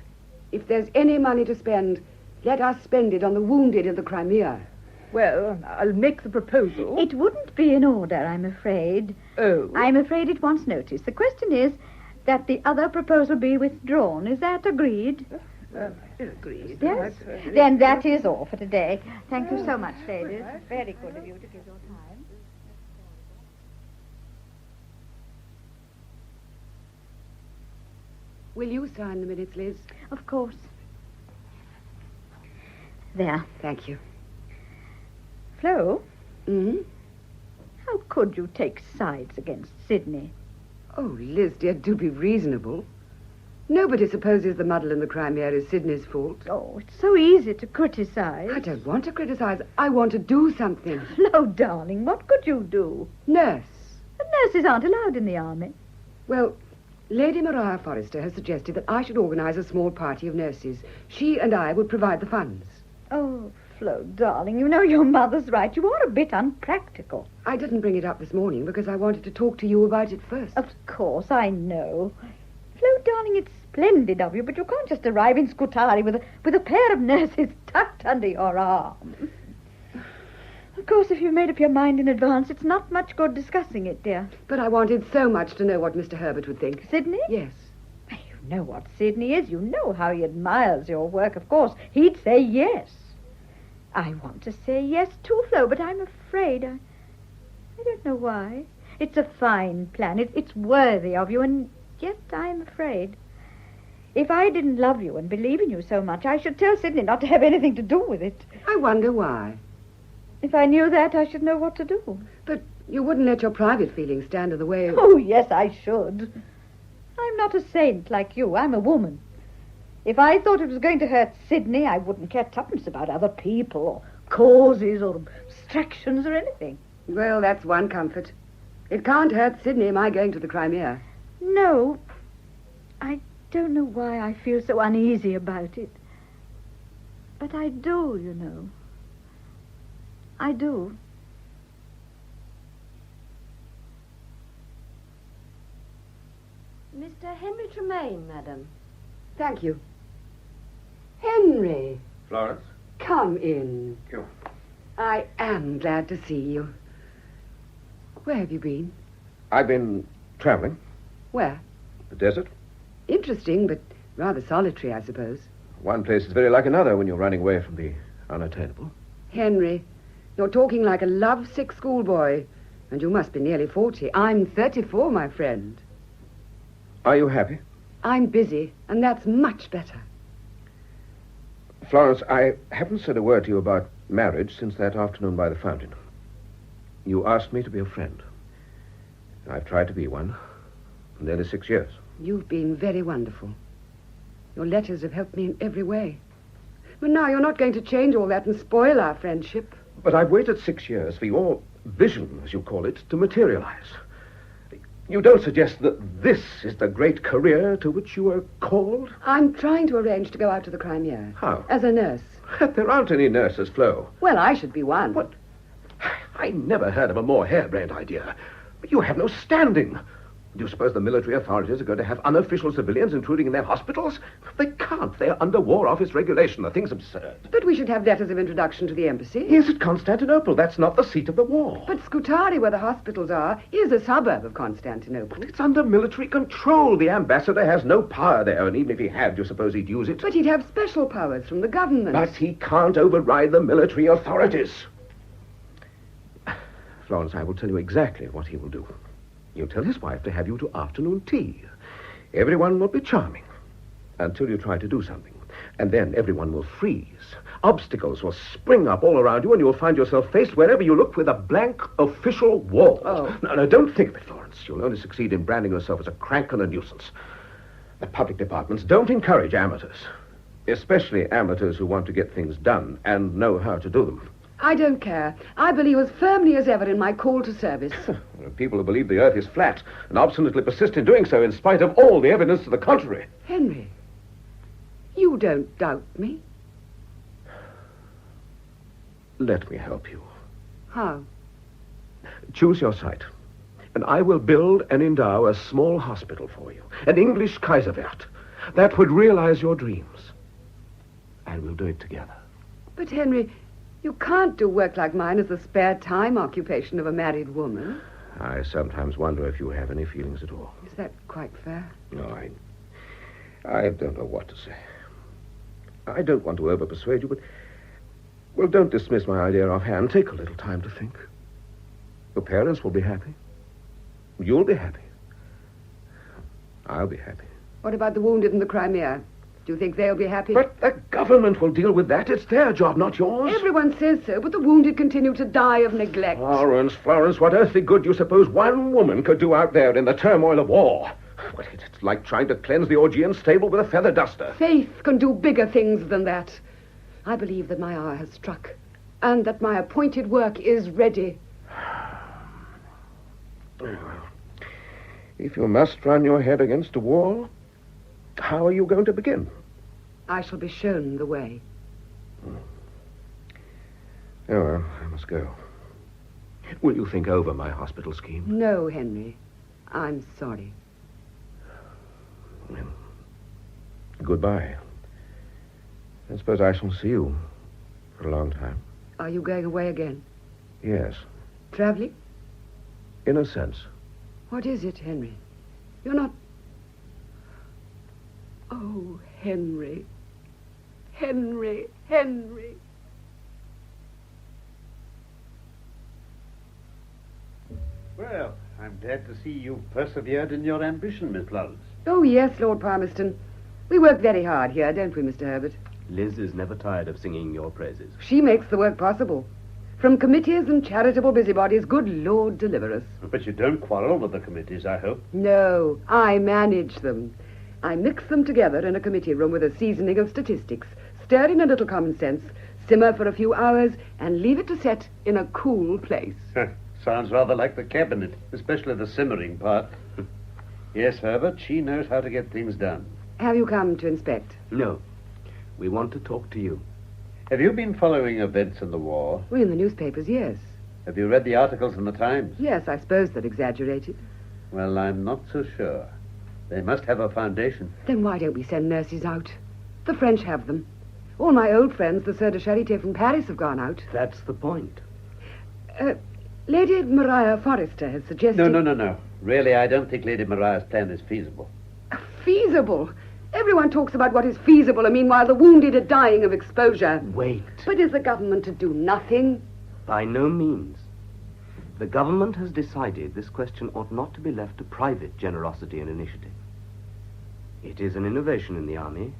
A: If there's any money to spend, let us spend it on the wounded in the Crimea.
C: Well, I'll make the proposal.
O: It wouldn't be in order, I'm afraid.
C: Oh.
O: I'm afraid it wants notice. The question is that the other proposal be withdrawn. Is that agreed?
C: Agreed.
O: Yes? Then that is all for today. Thank you so much, ladies. Very good of you to give your time.
A: Will you sign the minutes, Liz?
O: Of course. There.
A: Thank you.
O: Flo?
A: Hmm?
O: How could you take sides against Sydney?
A: Oh, Liz, dear, do be reasonable. Nobody supposes the muddle in the Crimea is Sydney's fault.
O: Oh, it's so easy to criticize.
A: I don't want to criticize. I want to do something.
O: Flo, darling, what could you do?
A: Nurse.
O: The nurses aren't allowed in the army.
A: Well, Lady Maria Forrester has suggested that I should organize a small party of nurses. She and I would provide the funds.
O: Oh, Flo, darling, you know your mother's right. You are a bit unpractical.
A: I didn't bring it up this morning because I wanted to talk to you about it first.
O: Of course, I know. Flo, darling, it's splendid of you, but you can't just arrive in Scutari with a pair of nurses tucked under your arm. Of course, if you've made up your mind in advance, it's not much good discussing it, dear.
A: But I wanted so much to know what Mr. Herbert would think.
O: Sydney?
A: Yes.
O: You know what Sydney is. You know how he admires your work. Of course, he'd say yes. I want to say yes too, Flo, but I'm afraid. I don't know why. It's a fine plan. It's worthy of you, and yet I'm afraid. If I didn't love you and believe in you so much, I should tell Sydney not to have anything to do with it.
A: I wonder why.
O: If I knew that, I should know what to do.
A: But You wouldn't let your private feelings stand in the way of...
O: Oh, yes, I should. I'm not a saint like you. I'm a woman. If I thought it was going to hurt Sydney, I wouldn't care tuppence about other people or causes or abstractions or anything.
A: Well, that's one comfort. It can't hurt Sydney, my going to the Crimea.
O: No. I don't know why I feel so uneasy about it. But I do, you know. I do.
E: Mr. Henry Tremaine, madam.
A: Thank you. Henry,
M: Florence?
A: come in.
M: Thank you.
A: I am glad to see you. Where have you been?
M: I've been traveling.
A: Where?
M: The desert.
A: Interesting, but rather solitary, I suppose.
M: One place is very like another when you're running away from the unattainable.
A: Henry, you're talking like a lovesick schoolboy, and you must be nearly 40. I'm 34, my friend.
M: Are you happy?
A: I'm busy, and that's much better.
M: Florence, I haven't said a word to you about marriage since that afternoon by the fountain. You asked me to be a friend. I've tried to be one for nearly 6 years.
A: You've been very wonderful. Your letters have helped me in every way. But now you're not going to change all that and spoil our friendship.
M: But I've waited 6 years for your vision, as you call it, to materialize. You don't suggest that this is the great career to which you were called?
A: I'm trying to arrange to go out to the Crimea.
M: How?
A: As a nurse.
M: There aren't any nurses, Flo.
A: Well, I should be one.
M: What? I never heard of a more harebrained idea. But you have no standing. Do you suppose the military authorities are going to have unofficial civilians intruding in their hospitals? They can't. They're under War Office regulation. The thing's absurd.
A: But we should have letters of introduction to the embassy.
M: Yes, at Constantinople. That's not the seat of the war.
A: But Scutari, where the hospitals are, is a suburb of Constantinople.
M: But it's under military control. The ambassador has no power there, and even if he had, do you suppose he'd use it?
A: But he'd have special powers from the government.
M: But he can't override the military authorities. Florence, I will tell you exactly what he will do. He'll tell his wife to have you to afternoon tea. Everyone will be charming until you try to do something. And then everyone will freeze. Obstacles will spring up all around you, and you'll find yourself faced wherever you look with a blank official wall.
A: Oh.
M: No, don't think of it, Florence. You'll only succeed in branding yourself as a crank and a nuisance. The public departments don't encourage amateurs, especially amateurs who want to get things done and know how to do them.
A: I don't care. I believe as firmly as ever in my call to service.
M: There are people who believe the earth is flat and obstinately persist in doing so in spite of all the evidence to the contrary.
A: Henry, you don't doubt me.
M: Let me help you.
A: How?
M: Choose your site, and I will build and endow a small hospital for you, an English Kaiserwert, that would realize your dreams. And we'll do it together.
A: But, Henry, you can't do work like mine as the spare time occupation of a married woman.
M: I sometimes wonder if you have any feelings at all.
A: Is that quite fair?
M: No, I don't know what to say. I don't want to over-persuade you, but... Well, don't dismiss my idea offhand. Take a little time to think. Your parents will be happy. You'll be happy. I'll be happy.
A: What about the wounded in the Crimea? Do you think they'll be happy?
M: But the government will deal with that. It's their job, not yours.
A: Everyone says so, but the wounded continue to die of neglect.
M: Florence, what earthly good do you suppose one woman could do out there in the turmoil of war? Well, it's like trying to cleanse the Augean stable with a feather duster.
A: Faith can do bigger things than that. I believe that my hour has struck, and that my appointed work is ready.
M: Well, if you must run your head against a wall, how are you going to begin?
A: I shall be shown the way.
M: Oh, well, I must go. Will you think over my hospital scheme?
A: No, Henry. I'm sorry.
M: Well, goodbye. I suppose I shall see you for a long time.
A: Are you going away again?
M: Yes.
A: Traveling?
M: In a sense.
A: What is it, Henry? You're not... Oh, Henry. Henry.
X: Well, I'm glad to see you persevered in your ambition, Miss Lawrence.
A: Oh, yes, Lord Palmerston. We work very hard here, don't we, Mr. Herbert?
W: Liz is never tired of singing your praises.
A: She makes the work possible. From committees and charitable busybodies, good Lord deliver us.
X: But you don't quarrel with the committees, I hope.
A: No, I manage them. I mix them together in a committee room with a seasoning of statistics, stir in a little common sense, simmer for a few hours, and leave it to set in a cool place.
X: Sounds rather like the cabinet, especially the simmering part. Yes, Herbert, she knows how to get things done.
A: Have you come to inspect?
W: No. We want to talk to you.
X: Have you been following events in the war?
A: Well, in the newspapers, yes.
X: Have you read the articles in the Times?
A: Yes, I suppose they're exaggerated.
X: Well, I'm not so sure. They must have a foundation.
A: Then why don't we send nurses out? The French have them. All my old friends, the Sœurs de Charité from Paris, have gone out.
W: That's the point.
A: Lady Maria Forrester has suggested...
X: No. Really, I don't think Lady Maria's plan is feasible.
A: Feasible? Everyone talks about what is feasible, and meanwhile the wounded are dying of exposure.
W: Wait.
A: But is the government to do nothing?
W: By no means. The government has decided this question ought not to be left to private generosity and initiative. It is an innovation in the army,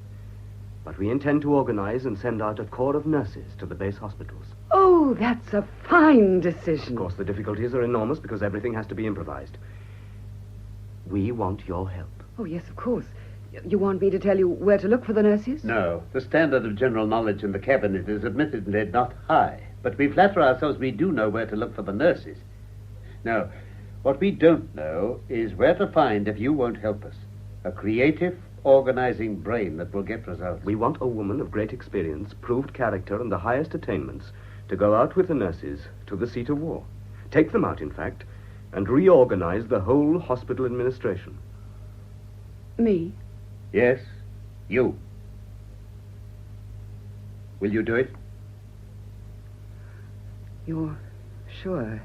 W: but we intend to organize and send out a corps of nurses to the base hospitals.
A: Oh, that's a fine decision.
W: Of course, the difficulties are enormous because everything has to be improvised. We want your help.
A: Oh, yes, of course. You want me to tell you where to look for the nurses?
X: No. The standard of general knowledge in the cabinet is admittedly not high, but we flatter ourselves we do know where to look for the nurses. Now, what we don't know is where to find, if you won't help us, a creative, organizing brain that will get results.
W: We want a woman of great experience, proved character, and the highest attainments to go out with the nurses to the seat of war. Take them out, in fact, and reorganize the whole hospital administration.
A: Me?
X: Yes, you. Will you do it?
A: You're sure,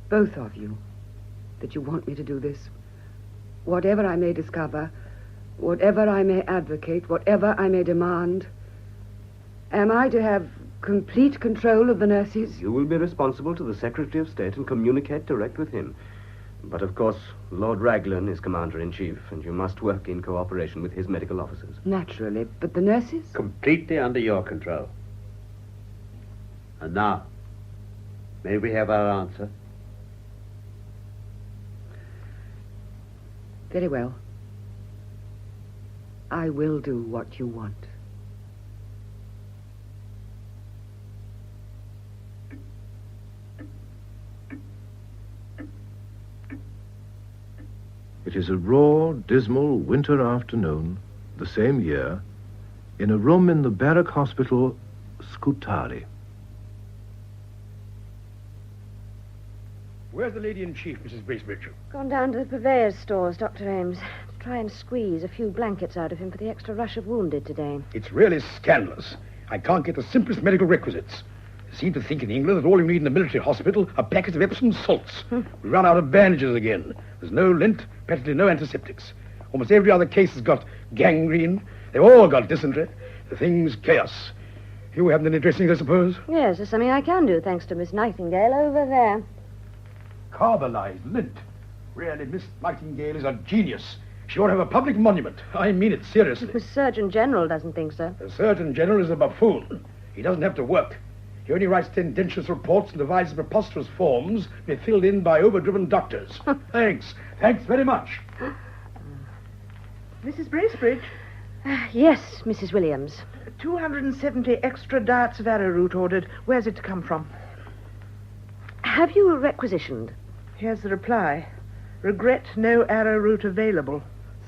A: both of you, that you want me to do this? Whatever I may discover, whatever I may advocate, whatever I may demand, am I to have complete control of the nurses?
W: You will be responsible to the Secretary of State and communicate direct with him. But, of course, Lord Raglan is Commander-in-Chief, and you must work in cooperation with his medical officers.
A: Naturally, but the nurses?
X: Completely under your control. And now, may we have our answer?
A: Very well. I will do what you want.
Q: It is a raw, dismal winter afternoon, the same year, in a room in the barrack hospital, Scutari.
R: Where's the lady-in-chief, Mrs. Bracebridge?
E: Gone down to the purveyor's stores, Dr. Ames, to try and squeeze a few blankets out of him for the extra rush of wounded today.
R: It's really scandalous. I can't get the simplest medical requisites. I seem to think in England that all you need in a military hospital are packets of Epsom salts. We run out of bandages again. There's no lint, practically no antiseptics. Almost every other case has got gangrene. They've all got dysentery. The thing's chaos. You haven't any dressings, I suppose?
E: Yes, there's something I can do, thanks to Miss Nightingale over there.
R: Carbolized lint. Really, Miss Nightingale is a genius. She ought to have a public monument. I mean it seriously.
E: The Surgeon General doesn't think so.
R: The Surgeon General is a buffoon. He doesn't have to work. He only writes tendentious reports and devises preposterous forms to be filled in by overdriven doctors. Thanks. Thanks very much.
F: Mrs. Bracebridge?
E: Yes, Mrs. Williams.
F: 270 extra darts of arrowroot ordered. Where's it to come from?
E: Have you requisitioned?
F: Here's the reply. Regret no arrowroot available.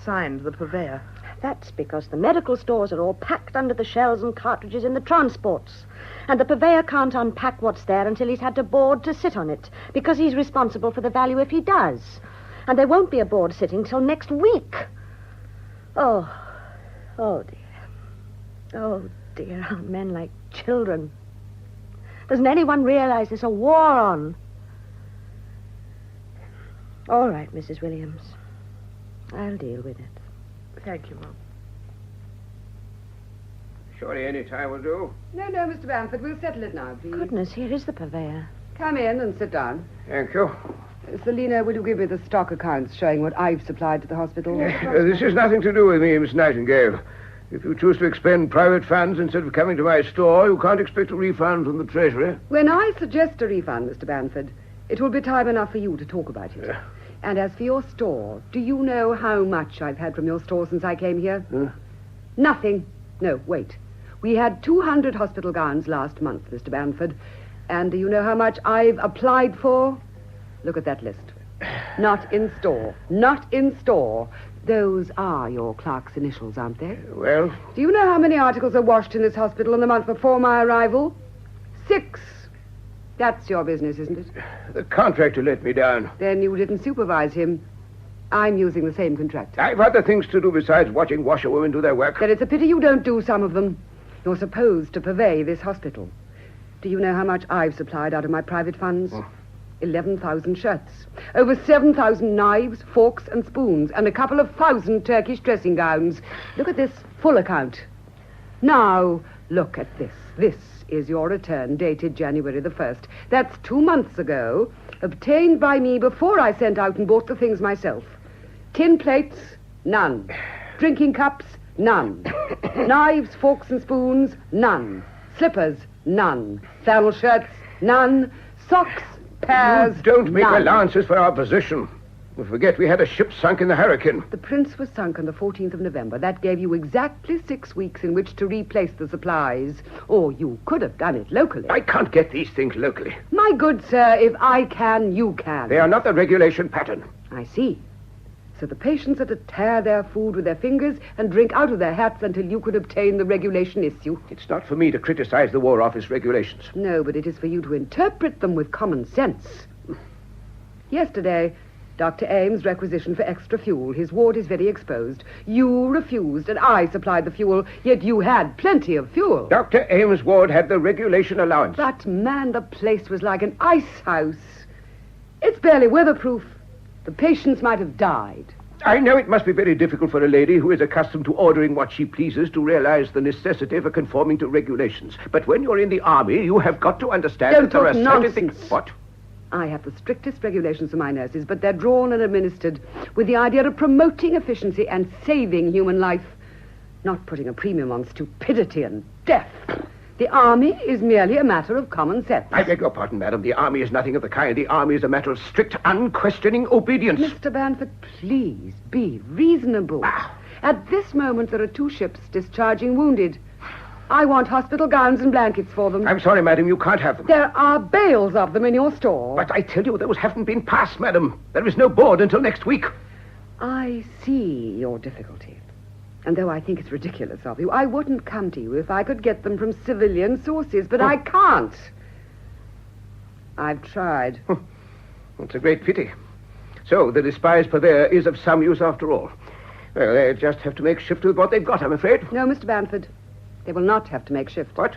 F: Signed, the purveyor.
E: That's because the medical stores are all packed under the shells and cartridges in the transports. And the purveyor can't unpack what's there until he's had a board to sit on it, because he's responsible for the value if he does. And there won't be a board sitting till next week. Oh dear. Oh dear, aren't men like children? Doesn't anyone realize there's a war on? All right, Mrs. Williams. I'll deal with it.
F: Thank you, Mum.
B: Surely any time will do.
A: No, Mr. Bamford, we'll settle it now, please.
E: Goodness, here is the purveyor.
A: Come in and sit down.
B: Thank you.
A: Selina, will you give me the stock accounts showing what I've supplied to the hospital?
B: This has nothing to do with me, Miss Nightingale. If you choose to expend private funds instead of coming to my store, you can't expect a refund from the Treasury.
A: When I suggest a refund, Mr. Banford, it will be time enough for you to talk about it.
B: Yeah.
A: And as for your store, do you know how much I've had from your store since I came here?
B: Huh?
A: Nothing. No, wait. We had 200 hospital gowns last month, Mr. Banford. And do you know how much I've applied for? Look at that list. Not in store. Not in store. Those are your clerk's initials, aren't they?
B: Well?
A: Do you know how many articles are washed in this hospital in the month before my arrival? 6. That's your business, isn't it?
B: The contractor let me down.
A: Then you didn't supervise him. I'm using the same contractor.
B: I've other things to do besides watching washerwomen do their work.
A: Then it's a pity you don't do some of them. You're supposed to purvey this hospital. Do you know how much I've supplied out of my private funds? 11,000 shirts, over 7,000 knives, forks and spoons, and a couple of thousand Turkish dressing gowns. Look at this full account. Now, look at this. This is your return dated January the 1st. That's 2 months ago, obtained by me before I sent out and bought the things myself. Tin plates, none. Drinking cups, none. Knives, forks and spoons, none. Slippers, none. Flannel shirts, none. Socks, pairs,
B: You don't make
A: none.
B: allowances for our position. You forget we had a ship sunk in the hurricane.
A: The Prince was sunk on the 14th of November. That gave you exactly 6 weeks in which to replace the supplies. Or you could have done it locally.
B: I can't get these things locally.
A: My good sir, if I can, you can.
B: They are not the regulation pattern.
A: I see. So the patients are to tear their food with their fingers and drink out of their hats until you could obtain the regulation issue.
B: It's not for me to criticize the War Office regulations.
A: No, but it is for you to interpret them with common sense. Yesterday, Dr. Ames requisitioned for extra fuel. His ward is very exposed. You refused, and I supplied the fuel, yet you had plenty of fuel.
B: Dr. Ames' ward had the regulation allowance.
A: But, man, the place was like an ice house. It's barely weatherproof. The patients might have died.
B: I know it must be very difficult for a lady who is accustomed to ordering what she pleases to realize the necessity for conforming to regulations. But when you're in the army, you have got to understand that there are certain things... What?
A: I have the strictest regulations for my nurses, but they're drawn and administered with the idea of promoting efficiency and saving human life, not putting a premium on stupidity and death. The army is merely a matter of common sense.
B: I beg your pardon, madam. The army is nothing of the kind. The army is a matter of strict, unquestioning obedience.
A: Mr. Banford, please be reasonable. At this moment, there are 2 ships discharging wounded. I want hospital gowns and blankets for them.
B: I'm sorry, madam, you can't have them.
A: There are bales of them in your store.
B: But I tell you, those haven't been passed, madam. There is no board until next week.
A: I see your difficulty. And though I think it's ridiculous of you, I wouldn't come to you if I could get them from civilian sources, but I can't. I've tried.
B: It's a great pity. So, the despised purveyor is of some use after all. Well, they just have to make shift with what they've got, I'm afraid.
A: No, Mr. Banford. They will not have to make shift.
B: What?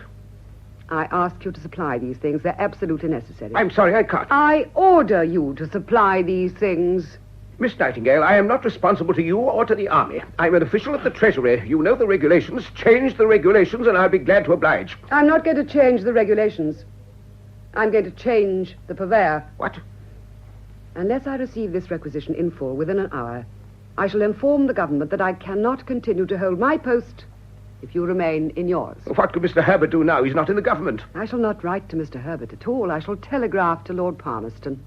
A: I ask you to supply these things. They're absolutely necessary.
B: I'm sorry, I can't.
A: I order you to supply these things.
B: Miss Nightingale, I am not responsible to you or to the army. I'm an official of the Treasury. You know the regulations. Change the regulations, and I'll be glad to oblige.
A: I'm not going to change the regulations. I'm going to change the purveyor.
B: What?
A: Unless I receive this requisition in full within an hour, I shall inform the government that I cannot continue to hold my post if you remain in yours.
B: What could Mr. Herbert do now? He's not in the government.
A: I shall not write to Mr. Herbert at all. I shall telegraph to Lord Palmerston.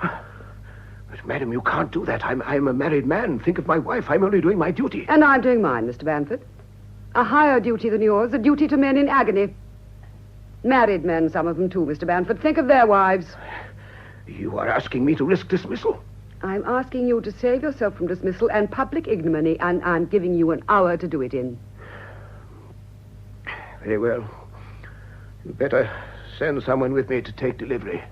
B: But, madam, you can't do that. I'm a married man. Think of my wife. I'm only doing my duty.
A: And I'm doing mine, Mr. Banford. A higher duty than yours, a duty to men in agony. Married men, some of them too, Mr. Banford. Think of their wives.
B: You are asking me to risk dismissal?
A: I'm asking you to save yourself from dismissal and public ignominy, and I'm giving you an hour to do it in.
B: Very well. You'd better send someone with me to take delivery.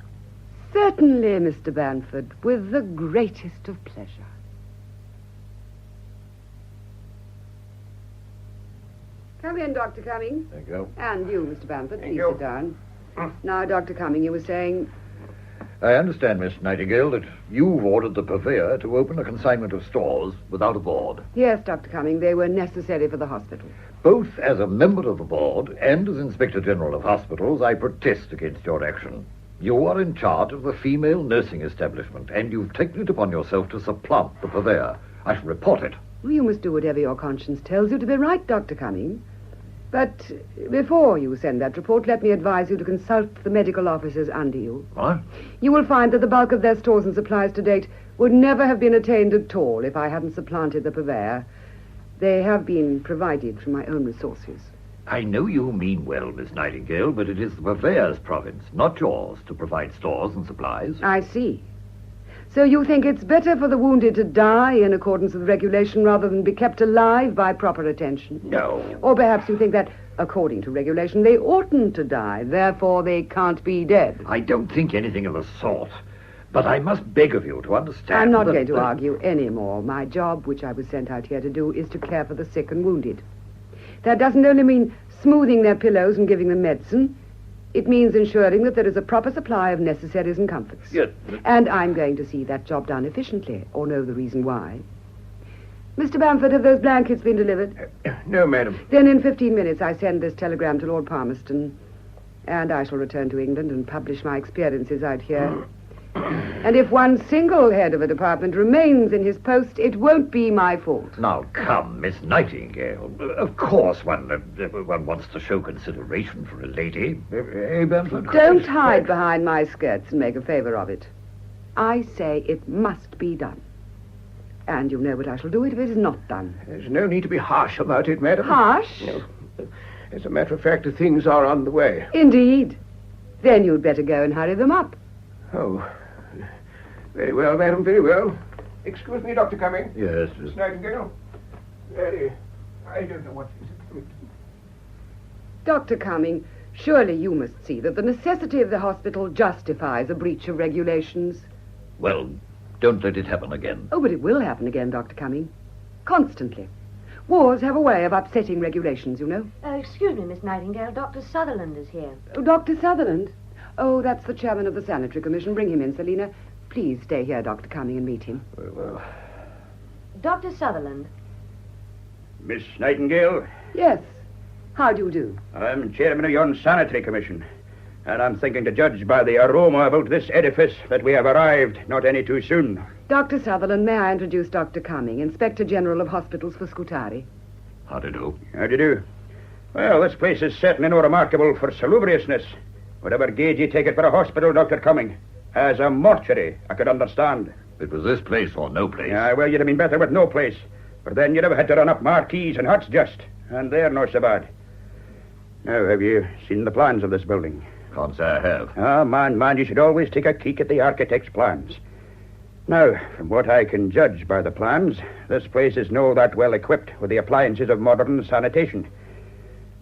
A: Certainly, Mr. Banford, with the greatest of pleasure. Come in, Dr. Cumming.
R: Thank you.
A: And you, Mr. Banford,
R: Thank
A: please
R: you.
A: sit down. Now, Dr. Cumming, you were saying...
G: I understand, Miss Nightingale, that you've ordered the purveyor to open a consignment of stores without a board.
A: Yes, Dr. Cumming, they were necessary for the hospital.
G: Both as a member of the board and as Inspector General of Hospitals, I protest against your action. You are in charge of the female nursing establishment, and you've taken it upon yourself to supplant the purveyor. I shall report it.
A: You must do whatever your conscience tells you to be right, Dr. Cumming. But before you send that report, let me advise you to consult the medical officers under you.
G: What?
A: You will find that the bulk of their stores and supplies to date would never have been attained at all if I hadn't supplanted the purveyor. They have been provided from my own resources.
G: I know you mean well, Miss Nightingale, but it is the purveyor's province, not yours, to provide stores and supplies.
A: I see. So you think it's better for the wounded to die in accordance with regulation rather than be kept alive by proper attention?
G: No.
A: Or perhaps you think that, according to regulation, they oughtn't to die, therefore they can't be dead.
G: I don't think anything of the sort. But I must beg of you to understand.
A: I'm not going to argue any more. My job, which I was sent out here to do, is to care for the sick and wounded. That doesn't only mean smoothing their pillows and giving them medicine. It means ensuring that there is a proper supply of necessaries and comforts.
G: Yes.
A: And I'm going to see that job done efficiently, or know the reason why. Mr. Bamford, have those blankets been delivered?
B: No, madam.
A: Then in 15 minutes I send this telegram to Lord Palmerston, and I shall return to England and publish my experiences out here. And if one single head of a department remains in his post, it won't be my fault.
G: Now, come, Miss Nightingale. Of course one wants to show consideration for a lady. Bamford?
A: Don't hide behind my skirts and make a favor of it. I say it must be done. And you know what I shall do if it is not done.
B: There's no need to be harsh about it, madam.
A: Harsh?
B: No. As a matter of fact, things are on the way.
A: Indeed. Then you'd better go and hurry them up.
B: Oh. Very well, madam, very well. Excuse me, Dr. Cumming.
G: Yes.
B: Miss Nightingale. I don't know what is.
A: Dr. Cumming, surely you must see that the necessity of the hospital justifies a breach of regulations.
G: Well, don't let it happen again.
A: Oh, but it will happen again, Dr. Cumming. Constantly. Wars have a way of upsetting regulations, you know.
E: Excuse me, Miss Nightingale. Dr. Sutherland is here.
A: Oh, Dr. Sutherland? Oh, that's the chairman of the Sanitary Commission. Bring him in, Selina. Please stay here, Dr. Cumming, and meet him.
B: Well.
E: Dr. Sutherland.
L: Miss Nightingale?
A: Yes. How do you do?
L: I'm chairman of yon Sanitary Commission, and I'm thinking to judge by the aroma about this edifice that we have arrived not any too soon.
A: Dr. Sutherland, may I introduce Dr. Cumming, Inspector General of Hospitals for Scutari?
G: How do you do?
L: How do you do? Well, this place is certainly no remarkable for salubriousness. Whatever gauge you take it for a hospital, Dr. Cumming. As a mortuary, I could understand.
G: It was this place or no place.
L: Yeah, well, you'd have been better with no place. For then you'd have had to run up marquees and huts just. And they're not so bad. Now, have you seen the plans of this building?
G: Can't say I have.
L: Ah, man, you should always take a peek at the architect's plans. Now, from what I can judge by the plans, this place is no that well equipped with the appliances of modern sanitation.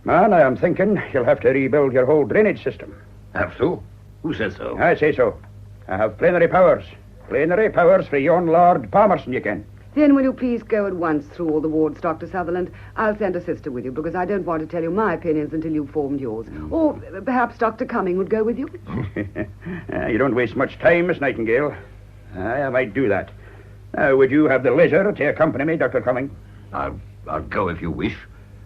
L: Man, I am thinking you'll have to rebuild your whole drainage system.
G: Have to? Who says so?
L: I say so. I have plenary powers. Plenary powers for yon Lord Palmerston, you can.
A: Then will you please go at once through all the wards, Dr. Sutherland? I'll send a sister with you, because I don't want to tell you my opinions until you've formed yours. Or perhaps Dr. Cumming would go with you?
L: You don't waste much time, Miss Nightingale. I might do that. Now, would you have the leisure to accompany me, Dr. Cumming?
G: I'll go if you wish,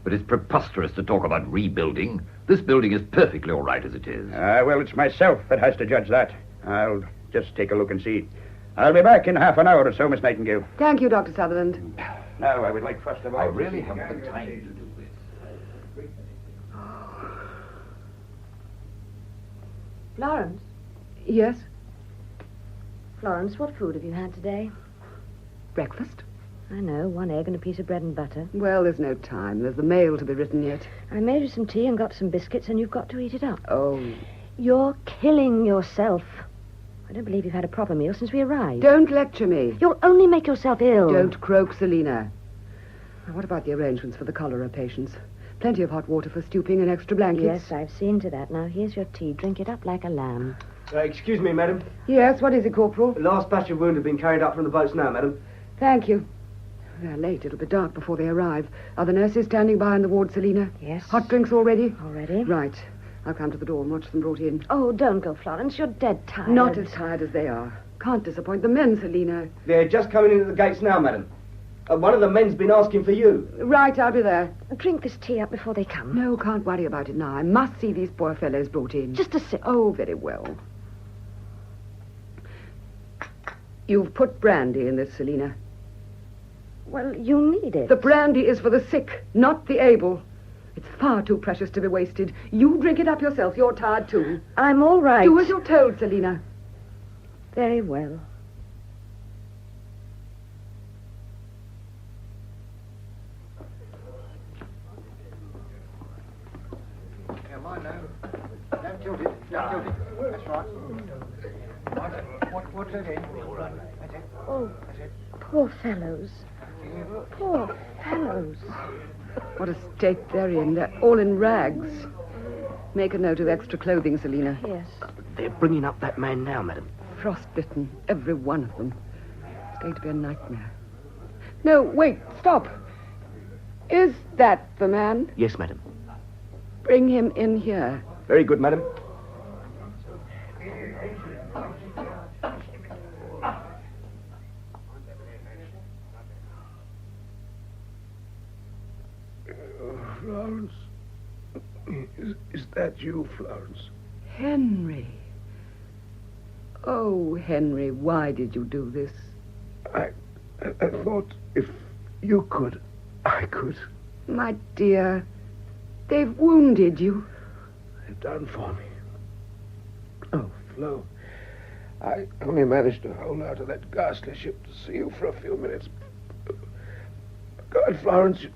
G: but it's preposterous to talk about rebuilding. This building is perfectly all right as it is.
L: Well, it's myself that has to judge that. I'll just take a look and see. I'll be back in half an hour or so, Miss Nightingale.
A: Thank you, Dr. Sutherland.
L: Now, I would like first of all...
G: I really haven't the time to do this.
E: Florence?
A: Yes?
E: Florence, what food have you had today?
A: Breakfast?
E: I know, 1 egg and a piece of bread and butter.
A: Well, there's no time. There's the mail to be written yet.
E: I made you some tea and got some biscuits, and you've got to eat it up.
A: Oh.
E: You're killing yourself. I don't believe you've had a proper meal since we arrived.
A: Don't lecture me.
E: You'll only make yourself ill.
A: Don't croak, Selina. Now, what about the arrangements for the cholera patients? Plenty of hot water for stooping and extra blankets.
E: Yes, I've seen to that. Now, here's your tea. Drink it up like a lamb.
N: Excuse me, madam.
A: Yes, what is it, Corporal?
N: The last batch of wounded have been carried up from the boats now, madam.
A: Thank you. They're late. It'll be dark before they arrive. Are the nurses standing by in the ward, Selina?
E: Yes.
A: Hot drinks all ready?
E: All ready.
A: Right. I'll come to the door and watch them brought in.
E: Oh, don't go, Florence. You're dead tired.
A: Not as tired as they are. Can't disappoint the men, Selina.
N: They're just coming in at the gates now, madam. One of the men's been asking for you.
A: Right, I'll be there.
E: Drink this tea up before they come.
A: No, can't worry about it now. I must see these poor fellows brought in.
E: Just a sip.
A: Oh, very well. You've put brandy in this, Selina.
E: Well, you need it.
A: The brandy is for the sick, not the able. It's far too precious to be wasted. You drink it up yourself. You're tired, too.
E: I'm all right.
A: Do as you're told, Selina.
E: Very well.
B: Come on now. Don't tilt it. Don't tilt it. That's right. What's that in? That's it.
E: Oh, poor fellows. Poor fellows.
A: What a state they're in. They're all in rags. Make a note of extra clothing, Selina.
E: Yes.
N: They're bringing up that man now, madam.
A: Frostbitten, every one of them. It's going to be a nightmare. No, wait, stop. Is that the man?
N: Yes, madam.
A: Bring him in here.
N: Very good, madam.
M: Florence? Is that you, Florence?
A: Henry. Oh, Henry, why did you do this?
M: I thought if you could, I could.
A: My dear, they've wounded you.
M: They've done for me. Oh, Flo, I only managed to hold out of that ghastly ship to see you for a few minutes. God, Florence,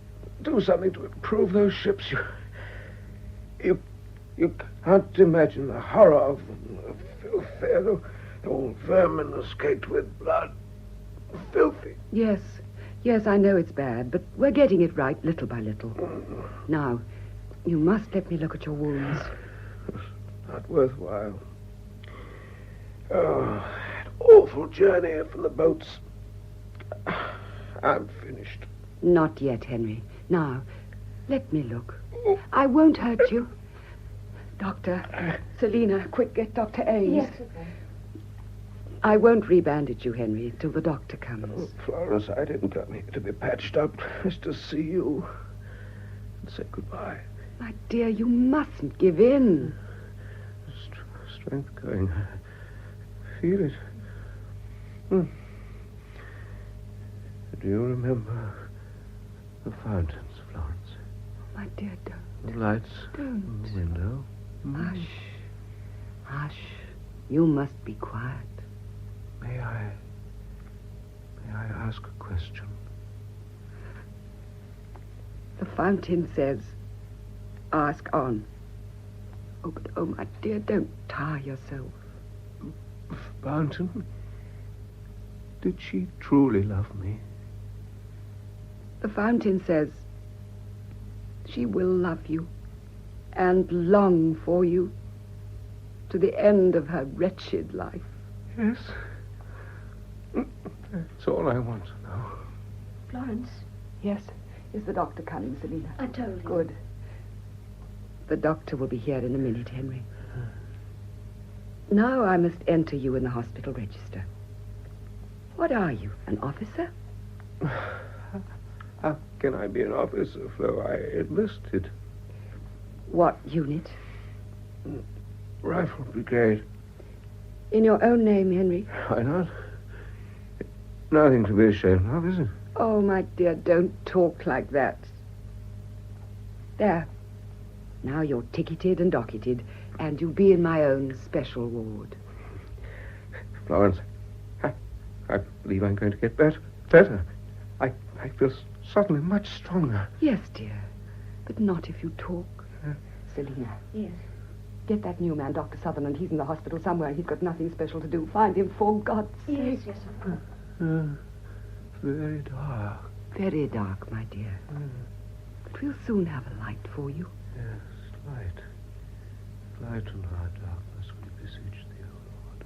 M: do something to improve those ships. You can't imagine the horror of them. The filth there, the old vermin escaped with blood. Filthy.
A: Yes, I know it's bad, but we're getting it right little by little. Now, you must let me look at your wounds.
M: It's not worthwhile. Oh, that awful journey from the boats. I'm finished.
A: Not yet, Henry. Now, let me look. I won't hurt you. Doctor, Selina, quick, get Dr. Ames.
E: Yes, okay.
A: I won't rebandage you, Henry, till the doctor comes.
M: Oh, Florence, I didn't come here to be patched up, just to see you and say goodbye.
A: My dear, you mustn't give in.
M: Strength going. I feel it. Do you remember the fountains, Florence?
A: My dear, don't.
M: The lights
A: Don't.
M: in the window.
A: Hush. Hush. You must be quiet.
M: May I ask a question?
A: The fountain says, ask on. Oh, but, oh, my dear, don't tire yourself.
M: Fountain? Did she truly love me?
A: The fountain says, she will love you and long for you to the end of her wretched life.
M: Yes. That's all I want to know.
E: Florence?
A: Yes. Is the doctor coming, Selina?
E: I told you.
A: Good. The doctor will be here in a minute, Henry. Now I must enter you in the hospital register. What are you, an officer?
M: How can I be an officer, Flo? I enlisted.
A: What unit?
M: Rifle Brigade.
A: In your own name, Henry?
M: Why not? Nothing to be ashamed of, is it?
A: Oh, my dear, don't talk like that. There. Now you're ticketed and docketed, and you'll be in my own special ward.
M: Florence, I believe I'm going to get better. I feel suddenly much stronger.
A: Yes, dear, but not if you talk. Selina.
E: Yes.
A: Get that new man, Dr. Sutherland. He's in the hospital somewhere, and he's got nothing special to do. Find him, for God's sake.
E: Yes, of course.
M: Very dark.
A: Very dark, my dear. But we'll soon have a light for you.
M: Yes, light. Light and our darkness we beseech thee, O Lord.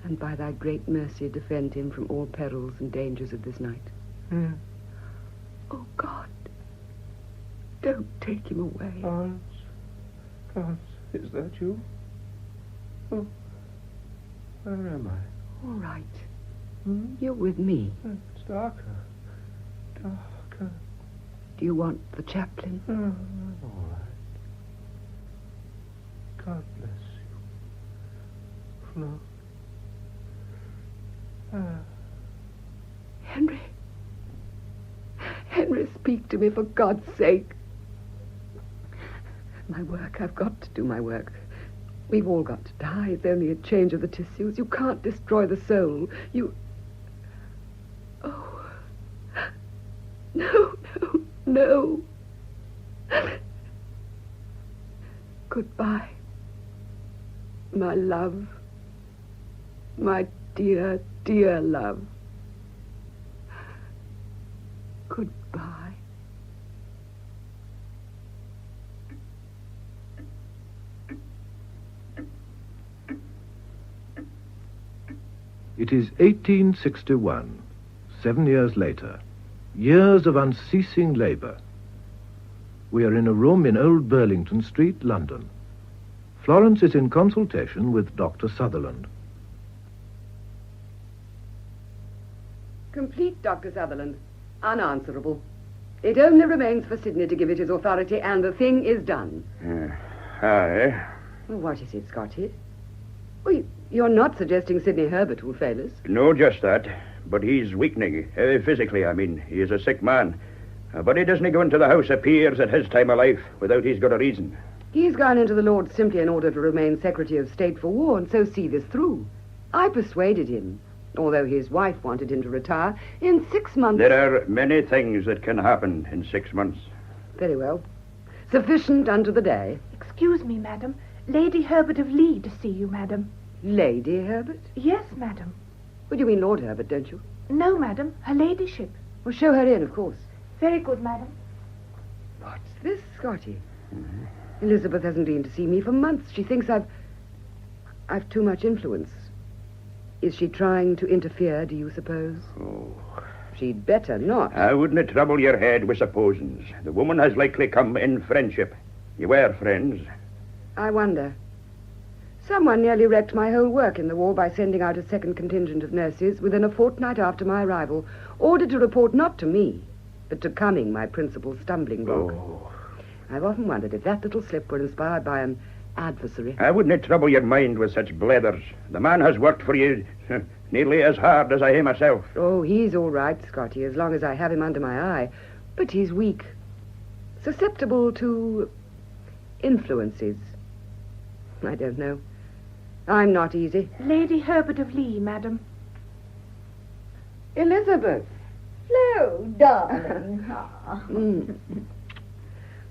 A: And by thy great mercy defend him from all perils and dangers of this night. Oh, God. Don't take him away.
M: Florence, is that you? Oh, where am I?
A: All right. You're with me.
M: It's darker. Darker.
A: Do you want the chaplain?
M: I'm all right. God bless you. Flo.
A: Henry. speak to me, for God's sake. My work. I've got to do my work. We've all got to die. It's only a change of the tissues. You can't destroy the soul. Oh. No. Goodbye. My love. My dear, dear love. Goodbye.
Q: It is 1861, 7 years later. Years of unceasing labour. We are in a room in Old Burlington Street, London. Florence is in consultation with Dr. Sutherland.
A: Complete, Dr. Sutherland. Unanswerable. It only remains for Sidney to give it his authority, and the thing is done.
L: Aye.
A: Well, what is it, Scotty? Well, you're not suggesting Sidney Herbert will fail us?
L: No, just that. But he's weakening. Physically, I mean. He is a sick man. But he doesn't go into the House of Peers at his time of life without he's got a reason.
A: He's gone into the Lords simply in order to remain Secretary of State for War and so see this through. I persuaded him, although his wife wanted him to retire, in 6 months...
L: There are many things that can happen in 6 months.
A: Very well. Sufficient unto the day.
D: Excuse me, madam. Lady Herbert of Lee to see you, madam.
A: Lady Herbert?
D: Yes, madam.
A: Well, you mean Lord Herbert, don't you?
D: No, madam. Her ladyship.
A: Well, show her in, of course.
D: Very good, madam.
A: What's this, Scotty? Elizabeth hasn't been to see me for months. She thinks I've too much influence. Is she trying to interfere, do you suppose?
L: Oh.
A: She'd better not.
L: I wouldn't trouble your head with supposings. The woman has likely come in friendship. You were friends.
A: I wonder. Someone nearly wrecked my whole work in the war by sending out a second contingent of nurses within a fortnight after my arrival, ordered to report not to me, but to Cumming, my principal stumbling block.
L: Oh.
A: I've often wondered if that little slip were inspired by an adversary.
L: I wouldn't trouble your mind with such blethers. The man has worked for you nearly as hard as I am myself.
A: Oh, he's all right, Scotty, as long as I have him under my eye. But he's weak. Susceptible to influences. I don't know. I'm not easy.
D: Lady Herbert of Lee, madam.
A: Elizabeth.
O: Hello, darling.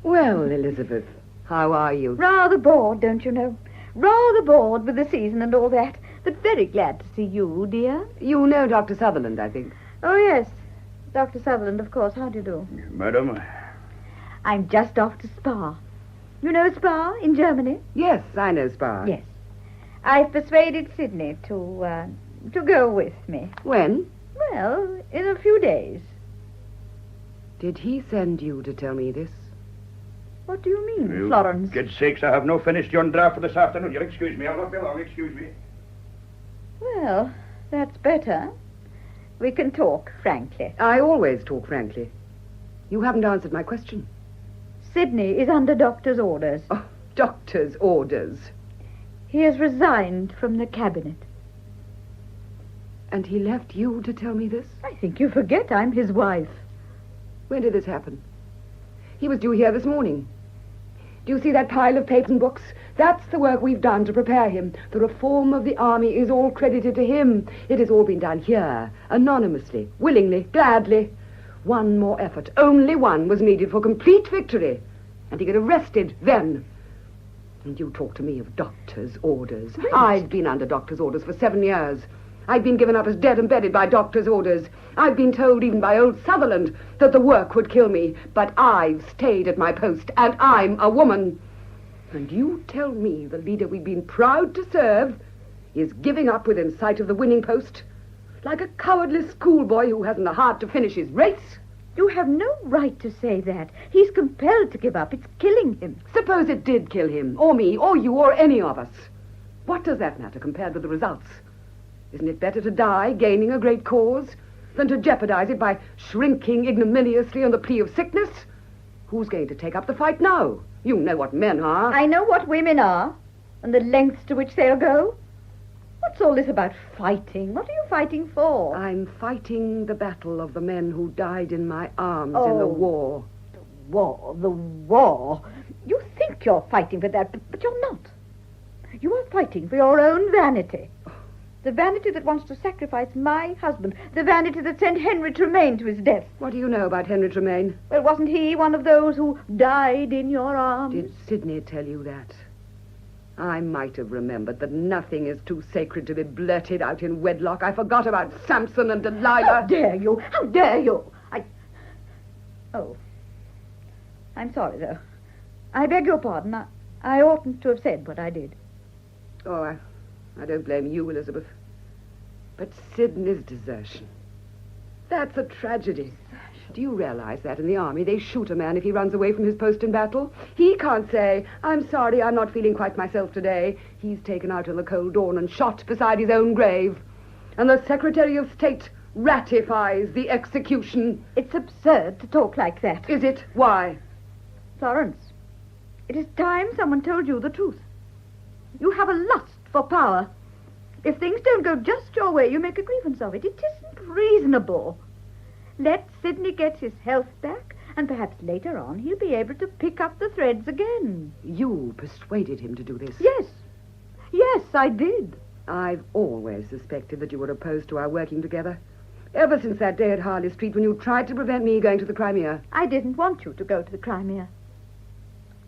A: Well, Elizabeth, how are you?
O: Rather bored, don't you know? Rather bored with the season and all that. But very glad to see you, dear.
A: You know Dr. Sutherland, I think.
O: Oh, yes. Dr. Sutherland, of course. How do you do?
L: Madam?
O: I'm just off to Spa. You know Spa in Germany?
A: Yes, I know Spa.
O: Yes. I've persuaded Sidney to go with me.
A: When?
O: Well, in a few days.
A: Did he send you to tell me this?
O: What do you mean, Florence?
L: Good sakes, I have no finished your draft for this afternoon. You'll excuse me. I'll not be long. Excuse me.
O: Well, that's better. We can talk frankly.
A: I always talk frankly. You haven't answered my question.
O: Sidney is under doctor's orders.
A: Oh, doctor's orders?
O: He has resigned from the cabinet.
A: And he left you to tell me this?
O: I think you forget I'm his wife.
A: When did this happen? He was due here this morning. Do you see that pile of paper and books? That's the work we've done to prepare him. The reform of the army is all credited to him. It has all been done here, anonymously, willingly, gladly. One more effort, only one, was needed for complete victory. And he got arrested then. And you talk to me of doctor's orders. Right. I've been under doctor's orders for 7 years. I've been given up as dead and buried by doctor's orders. I've been told even by old Sutherland that the work would kill me. But I've stayed at my post, and I'm a woman. And you tell me the leader we've been proud to serve is giving up within sight of the winning post? Like a cowardly schoolboy who hasn't the heart to finish his race?
O: You have no right to say that. He's compelled to give up. It's killing him.
A: Suppose it did kill him, or me, or you, or any of us. What does that matter compared with the results? Isn't it better to die gaining a great cause than to jeopardize it by shrinking ignominiously on the plea of sickness? Who's going to take up the fight now? You know what men are.
O: I know what women are, and the lengths to which they'll go. What What's all this about fighting? What are you fighting for?
A: I'm fighting the battle of the men who died in my arms in the war.
O: The war. You think you're fighting for that, but you're not. You are fighting for your own vanity. The vanity that wants to sacrifice my husband. The vanity that sent Henry Tremaine to his death.
A: What do you know about Henry Tremaine?
O: Well, wasn't he one of those who died in your arms?
A: Did Sidney tell you that? I might have remembered that nothing is too sacred to be blurted out in wedlock. I forgot about Samson and Delilah.
O: How dare you? How dare you? Oh. I'm sorry, though. I beg your pardon. I oughtn't to have said what I did.
A: Oh, I don't blame you, Elizabeth. But Sidney's desertion. That's a tragedy. Do you realize that in the army they shoot a man if he runs away from his post in battle? He can't say, I'm sorry, I'm not feeling quite myself today. He's taken out in the cold dawn and shot beside his own grave. And the Secretary of State ratifies the execution.
O: It's absurd to talk like that.
A: Is it? Why?
O: Florence, it is time someone told you the truth. You have a lust for power. If things don't go just your way, you make a grievance of it. It isn't reasonable. Let Sidney get his health back, and perhaps later on he'll be able to pick up the threads again.
A: You persuaded him to do this?
O: Yes. Yes, I did.
A: I've always suspected that you were opposed to our working together. Ever since that day at Harley Street when you tried to prevent me going to the Crimea.
O: I didn't want you to go to the Crimea.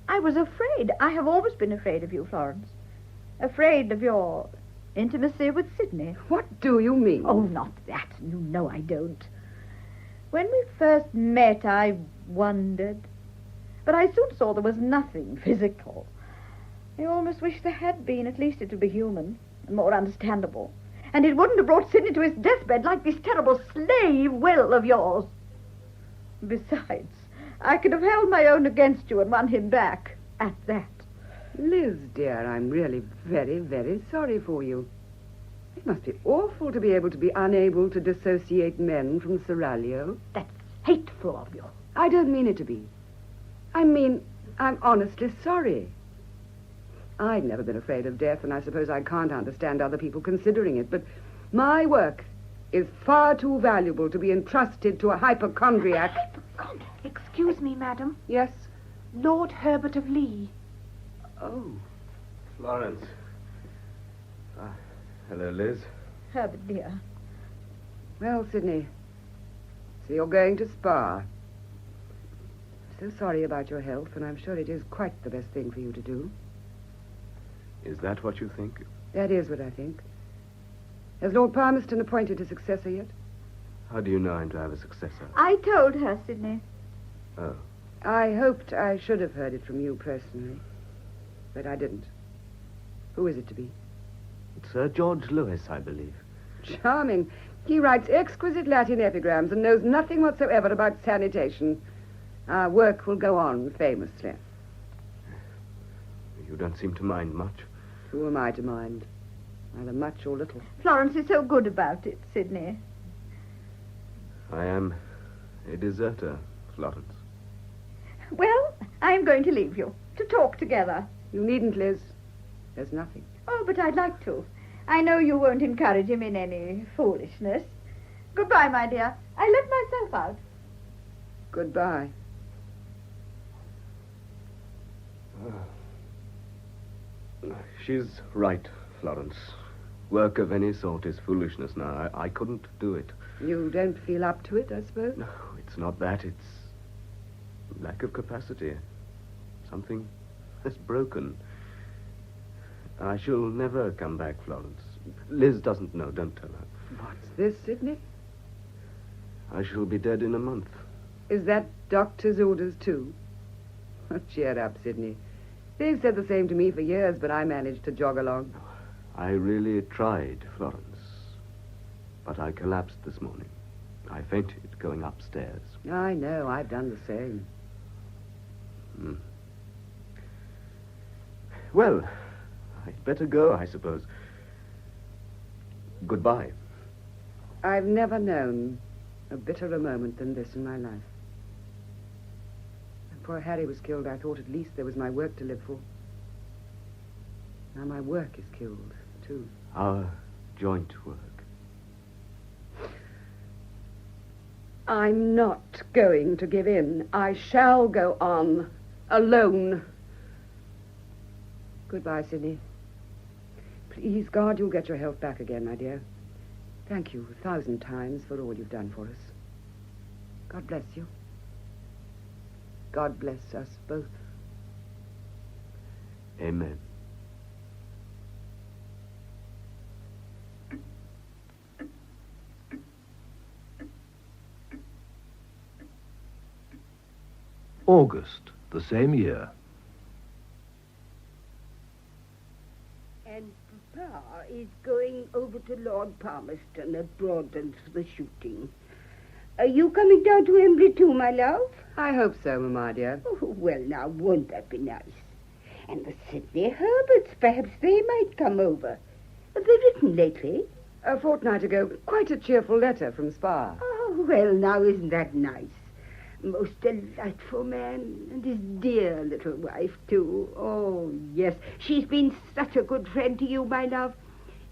O: I was afraid. I have always been afraid of you, Florence. Afraid of your intimacy with Sidney.
A: What do you mean?
O: Oh, not that. You know I don't. When we first met, I wondered. But I soon saw there was nothing physical. I almost wish there had been. At least it would be human and more understandable. And it wouldn't have brought Sidney to his deathbed like this terrible slave will of yours. Besides, I could have held my own against you and won him back. At that.
A: Liz, dear, I'm really very, very sorry for you. It must be awful to be able to be unable to dissociate men from Seraglio.
O: That's hateful of you.
A: I don't mean it to be. I mean, I'm honestly sorry. I've never been afraid of death, and I suppose I can't understand other people considering it, but my work is far too valuable to be entrusted to a hypochondriac.
D: Excuse me, madam.
A: Yes?
D: Lord Herbert of Lee.
W: Oh. Florence. Hello, Liz.
O: Herbert, dear.
A: Well, Sidney, so you're going to Spa. I'm so sorry about your health, and I'm sure it is quite the best thing for you to do.
W: Is that what you think?
A: That is what I think. Has Lord Palmerston appointed a successor yet?
W: How do you know I'm to have a successor?
O: I told her, Sidney.
W: Oh.
A: I hoped I should have heard it from you personally, but I didn't. Who is it to be?
W: It's Sir George Lewis, I believe.
A: Charming. He writes exquisite Latin epigrams and knows nothing whatsoever about sanitation. Our work will go on famously.
W: You don't seem to mind much.
A: Who am I to mind? Either much or little.
O: Florence is so good about it, Sidney.
W: I am a deserter, Florence.
O: Well, I'm going to leave you to talk together.
A: You needn't, Liz. There's nothing.
O: Oh, but I'd like to. I know you won't encourage him in any foolishness. Goodbye, my dear. I let myself out.
A: Goodbye.
W: She's right, Florence. Work of any sort is foolishness now. I couldn't do it.
A: You don't feel up to it, I suppose?
W: No, it's not that. It's lack of capacity. Something has broken. I shall never come back, Florence. Liz doesn't know. Don't tell her.
A: What's this, Sidney?
W: I shall be dead in a month.
A: Is that doctor's orders, too? Oh, cheer up, Sidney. They've said the same to me for years, but I managed to jog along.
W: I really tried, Florence. But I collapsed this morning. I fainted going upstairs.
A: I know. I've done the same.
W: Well, I'd better go, I suppose. Goodbye.
A: I've never known a bitterer moment than this in my life. When poor Harry was killed, I thought at least there was my work to live for. Now my work is killed, too.
W: Our joint work.
A: I'm not going to give in. I shall go on, alone. Goodbye, Sidney. Please, God, you'll get your health back again, my dear. Thank you 1,000 times for all you've done for us. God bless you. God bless us both.
W: Amen.
Q: August, the same year.
Y: And Papa is going over to Lord Palmerston at Broadlands for the shooting. Are you coming down to Embley too, my love?
A: I hope so, Mamma, dear.
Y: Oh, well, now, won't that be nice? And the Sidney Herberts, perhaps they might come over. Have they written lately?
A: A fortnight ago, quite a cheerful letter from Spa.
Y: Oh, well, now, isn't that nice? Most delightful man, and his dear little wife, too. Oh, yes, she's been such a good friend to you, my love.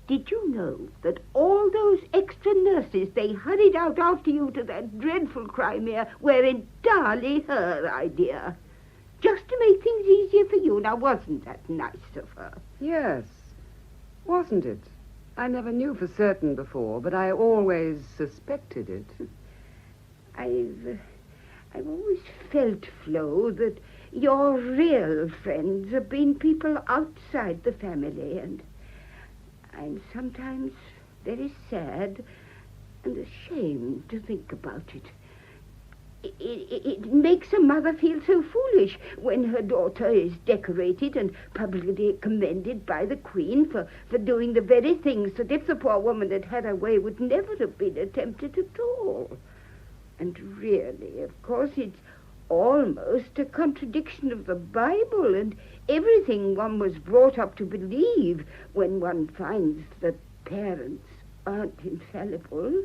Y: Did you know that all those extra nurses they hurried out after you to that dreadful Crimea were entirely her idea? Just to make things easier for you. Now, wasn't that nice of her?
A: Yes, wasn't it? I never knew for certain before, but I always suspected it.
Y: I've always felt, Flo, that your real friends have been people outside the family, and I'm sometimes very sad and ashamed to think about it. It makes a mother feel so foolish when her daughter is decorated and publicly commended by the Queen for doing the very things that if the poor woman had had her way would never have been attempted at all. And really, of course, it's almost a contradiction of the Bible and everything one was brought up to believe when one finds that parents aren't infallible.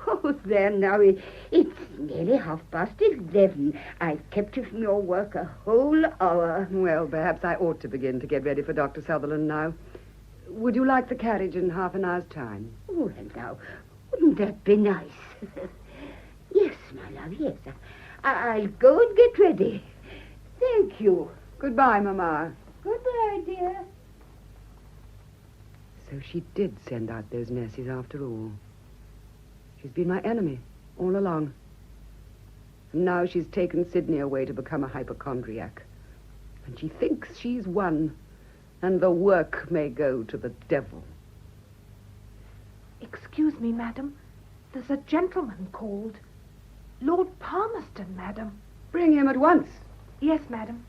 Y: Oh, there now, it's nearly 11:30. I've kept you from your work a whole hour.
A: Well, perhaps I ought to begin to get ready for Dr. Sutherland now. Would you like the carriage in half an hour's time?
Y: Well, now, wouldn't that be nice? Yes, my love, yes. I'll go and get ready. Thank you.
A: Goodbye, Mamma.
Y: Goodbye, dear.
A: So she did send out those nurses after all. She's been my enemy all along. And now she's taken Sidney away to become a hypochondriac. And she thinks she's won, and the work may go to the devil.
D: Excuse me, madam. There's a gentleman called. Lord Palmerston, madam.
A: Bring him at once.
D: Yes, madam.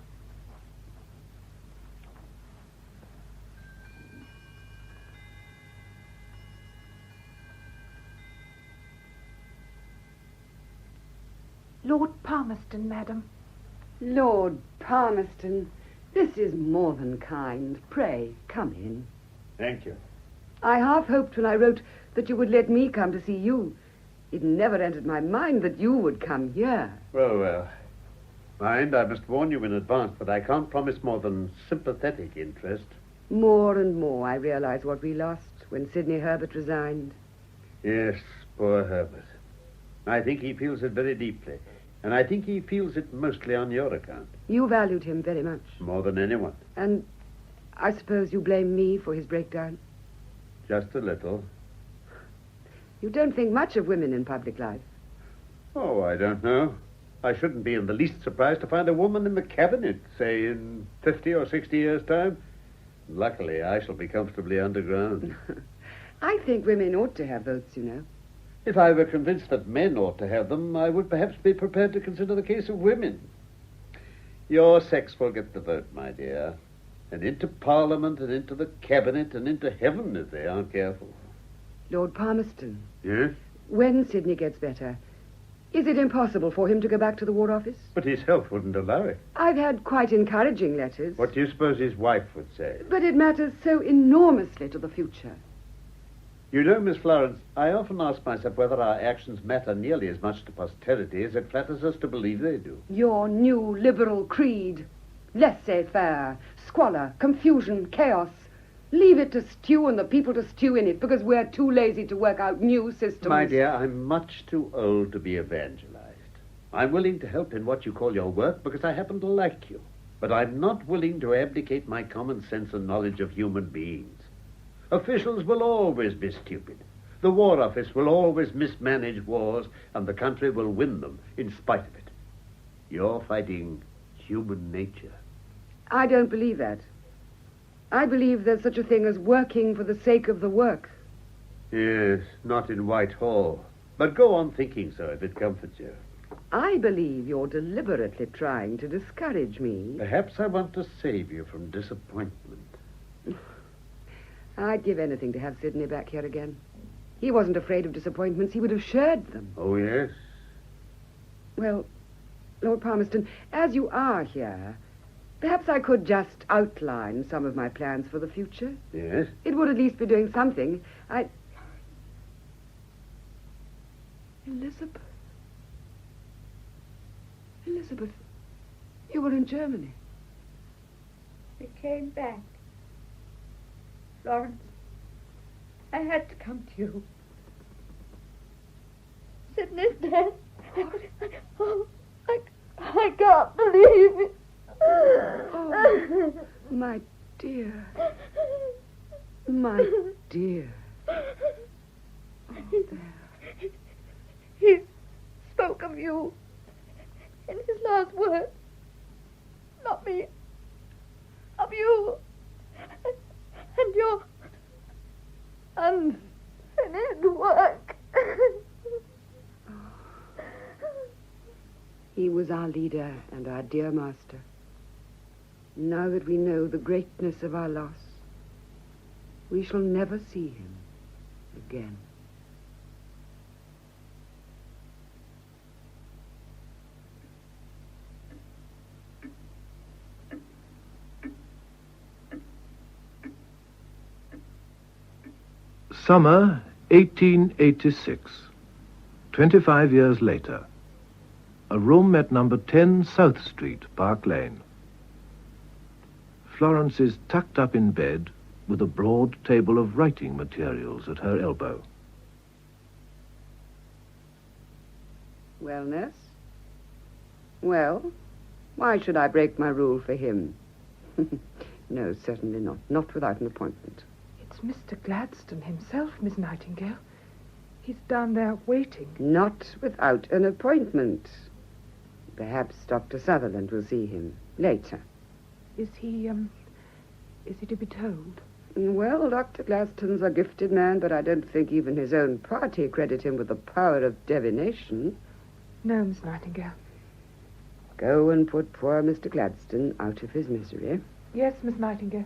D: Lord Palmerston, madam.
A: Lord Palmerston, this is more than kind. Pray, come in.
X: Thank you.
A: I half hoped when I wrote that you would let me come to see you. It never entered my mind that you would come here.
X: Well. Mind, I must warn you in advance that I can't promise more than sympathetic interest.
A: More and more I realize what we lost when Sidney Herbert resigned.
X: Yes, poor Herbert. I think he feels it very deeply. And I think he feels it mostly on your account.
A: You valued him very much.
X: More than anyone.
A: And I suppose you blame me for his breakdown?
X: Just a little.
A: You don't think much of women in public life?
X: Oh, I don't know. I shouldn't be in the least surprised to find a woman in the cabinet, say, in 50 or 60 years' time. Luckily, I shall be comfortably underground.
A: I think women ought to have votes, you know.
X: If I were convinced that men ought to have them, I would perhaps be prepared to consider the case of women. Your sex will get the vote, my dear, and into Parliament and into the Cabinet and into heaven if they aren't careful.
A: Lord Palmerston.
X: Yes?
A: When Sidney gets better, is it impossible for him to go back to the War Office?
X: But his health wouldn't allow it.
A: I've had quite encouraging letters.
X: What do you suppose his wife would say?
A: But it matters so enormously to the future.
X: You know, Miss Florence, I often ask myself whether our actions matter nearly as much to posterity as it flatters us to believe they do.
A: Your new liberal creed. Laissez-faire, squalor, confusion, chaos. Leave it to stew and the people to stew in it because we're too lazy to work out new systems.
X: My dear, I'm much too old to be evangelized. I'm willing to help in what you call your work because I happen to like you. But I'm not willing to abdicate my common sense and knowledge of human beings. Officials will always be stupid. The War Office will always mismanage wars, and the country will win them in spite of it. You're fighting human nature.
A: I don't believe that. I believe there's such a thing as working for the sake of the work.
X: Yes, not in Whitehall. But go on thinking so if it comforts you.
A: I believe you're deliberately trying to discourage me.
X: Perhaps I want to save you from disappointment.
A: I'd give anything to have Sidney back here again. He wasn't afraid of disappointments. He would have shared them.
X: Oh, yes?
A: Well, Lord Palmerston, as you are here, perhaps I could just outline some of my plans for the future.
X: Yes?
A: It would at least be doing something. Elizabeth. Elizabeth, you were in Germany.
O: I came back. Florence, I had to come to you. Sidney's dead. Oh, I can't believe it.
A: Oh, my dear. My dear. Oh, there.
O: He spoke of you in his last words. Not me. Of you. And your unfinished work.
A: He was our leader and our dear master. Now that we know the greatness of our loss, we shall never see him again.
Q: Summer 1886. 25 years later. A room at number 10 South Street, Park Lane. Florence is tucked up in bed with a broad table of writing materials at her elbow.
A: Well, Nurse? Well, why should I break my rule for him? No, certainly not. Not without an appointment.
C: It's Mr. Gladstone himself, Miss Nightingale. He's down there waiting.
A: Not without an appointment. Perhaps Dr. Sutherland will see him later.
C: Is he to be told?
A: Well, Dr. Gladstone's a gifted man, but I don't think even his own party credit him with the power of divination.
C: No, Miss Nightingale.
A: Go and put poor Mr. Gladstone out of his misery.
C: Yes, Miss Nightingale.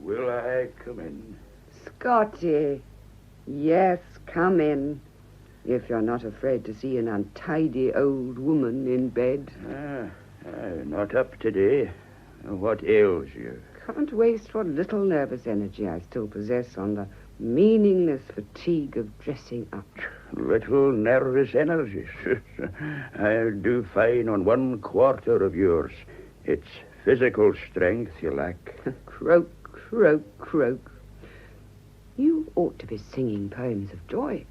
L: Will I come in?
A: Scotty. Yes, come in. If you're not afraid to see an untidy old woman in bed.
L: Not up today. What ails you?
A: Can't waste what little nervous energy I still possess on the meaningless fatigue of dressing up.
L: Little nervous energy. I'll do fine on 1/4 of yours. It's physical strength you lack.
A: Croak, croak, croak. You ought to be singing poems of joy.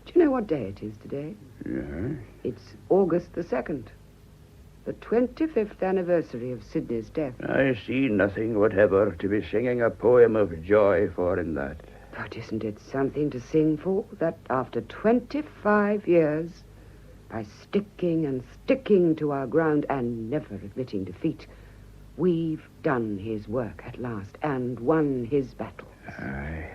A: Do you know what day it is today?
L: Yeah.
A: It's August the 2nd, the 25th anniversary of Sidney's death.
L: I see nothing whatever to be singing a poem of joy for in that.
A: But isn't it something to sing for, that after 25 years, by sticking and sticking to our ground and never admitting defeat, we've done his work at last and won his battles?
L: Aye.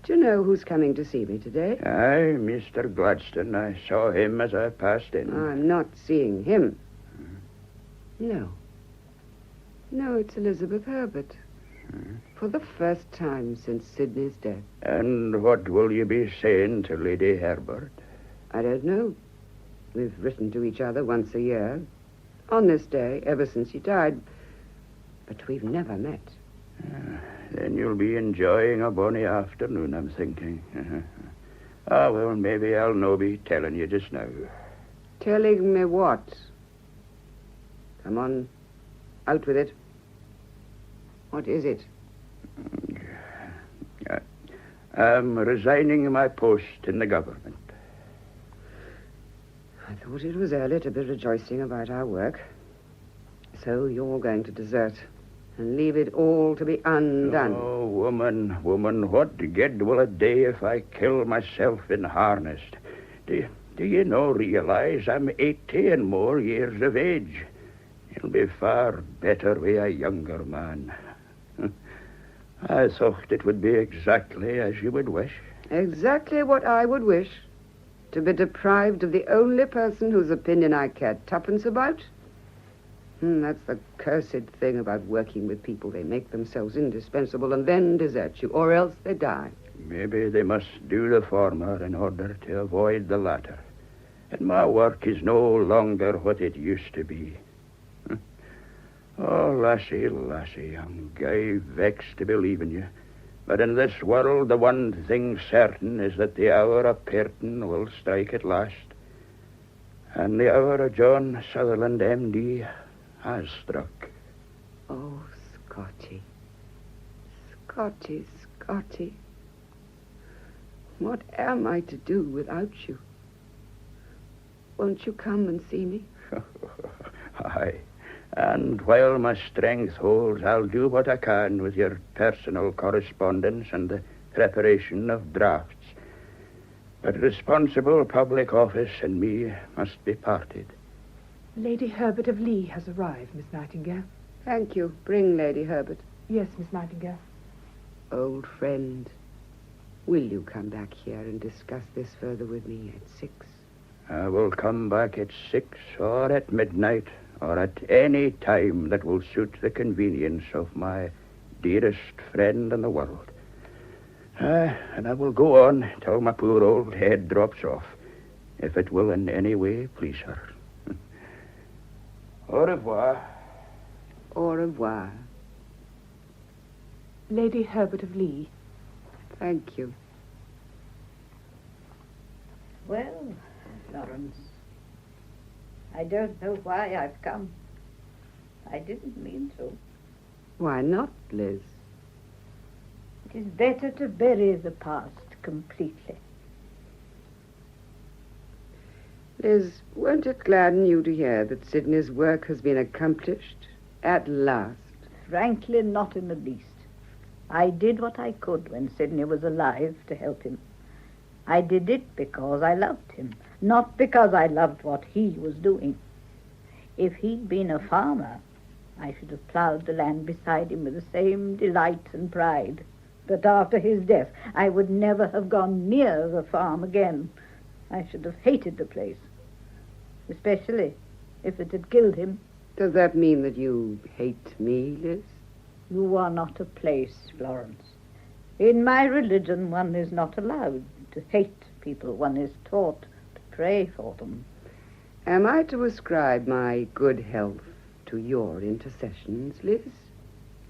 A: Do you know who's coming to see me today?
L: Aye, Mr. Gladstone. I saw him as I passed in.
A: I'm not seeing him. No. No, it's Elizabeth Herbert. For the first time since Sidney's death.
L: And what will you be saying to Lady Herbert?
A: I don't know. We've written to each other once a year. On this day, ever since he died. But we've never met.
L: Then you'll be enjoying a bonny afternoon, I'm thinking. Well, maybe I'll no be telling you just now.
A: Telling me what? Come on, Out with it. What is it?
L: I'm resigning my post in the government.
A: I thought it was early to be rejoicing about our work. So you're going to desert and leave it all to be undone.
L: Oh, woman, what good will it do if I kill myself in harness? Do you no realize I'm 80 and more years of age? It'll be far better with a younger man. I thought it would be exactly as you would wish.
A: Exactly what I would wish. To be deprived of the only person whose opinion I cared tuppence about. That's the cursed thing about working with people. They make themselves indispensable and then desert you, or else they die.
L: Maybe they must do the former in order to avoid the latter. And my work is no longer what it used to be. Oh, lassie, I'm gey vexed to believe in you. But in this world, the one thing certain is that the hour of parting will strike at last. And the hour of John Sutherland, M.D., has struck.
A: Oh, Scotty. Scotty. What am I to do without you? Won't you come and see me?
L: Aye. And while my strength holds, I'll do what I can with your personal correspondence and the preparation of drafts. But responsible public office and me must be parted.
C: Lady Herbert of Lee has arrived, Miss Nightingale.
A: Thank you. Bring Lady Herbert.
C: Yes, Miss Nightingale.
A: Old friend, will you come back here and discuss this further with me at 6?
L: I will come back at 6 or at midnight or at any time that will suit the convenience of my dearest friend in the world. And I will go on till my poor old head drops off, if it will in any way please her. Au revoir.
A: Au revoir.
C: Lady Herbert of Lee.
A: Thank you.
O: Well, Florence, I don't know why I've come. I didn't mean to.
A: Why not, Liz?
O: It is better to bury the past completely.
A: Liz, won't it gladden you to hear that Sidney's work has been accomplished at last?
O: Frankly, not in the least. I did what I could when Sidney was alive to help him. I did it because I loved him, not because I loved what he was doing. If he'd been a farmer, I should have ploughed the land beside him with the same delight and pride. But after his death, I would never have gone near the farm again. I should have hated the place, especially if it had killed him.
A: Does that mean that you hate me, Liz?
O: You are not a place, Florence. In my religion, one is not allowed to hate people. One is taught to pray for them.
A: Am I to ascribe my good health to your intercessions, Liz?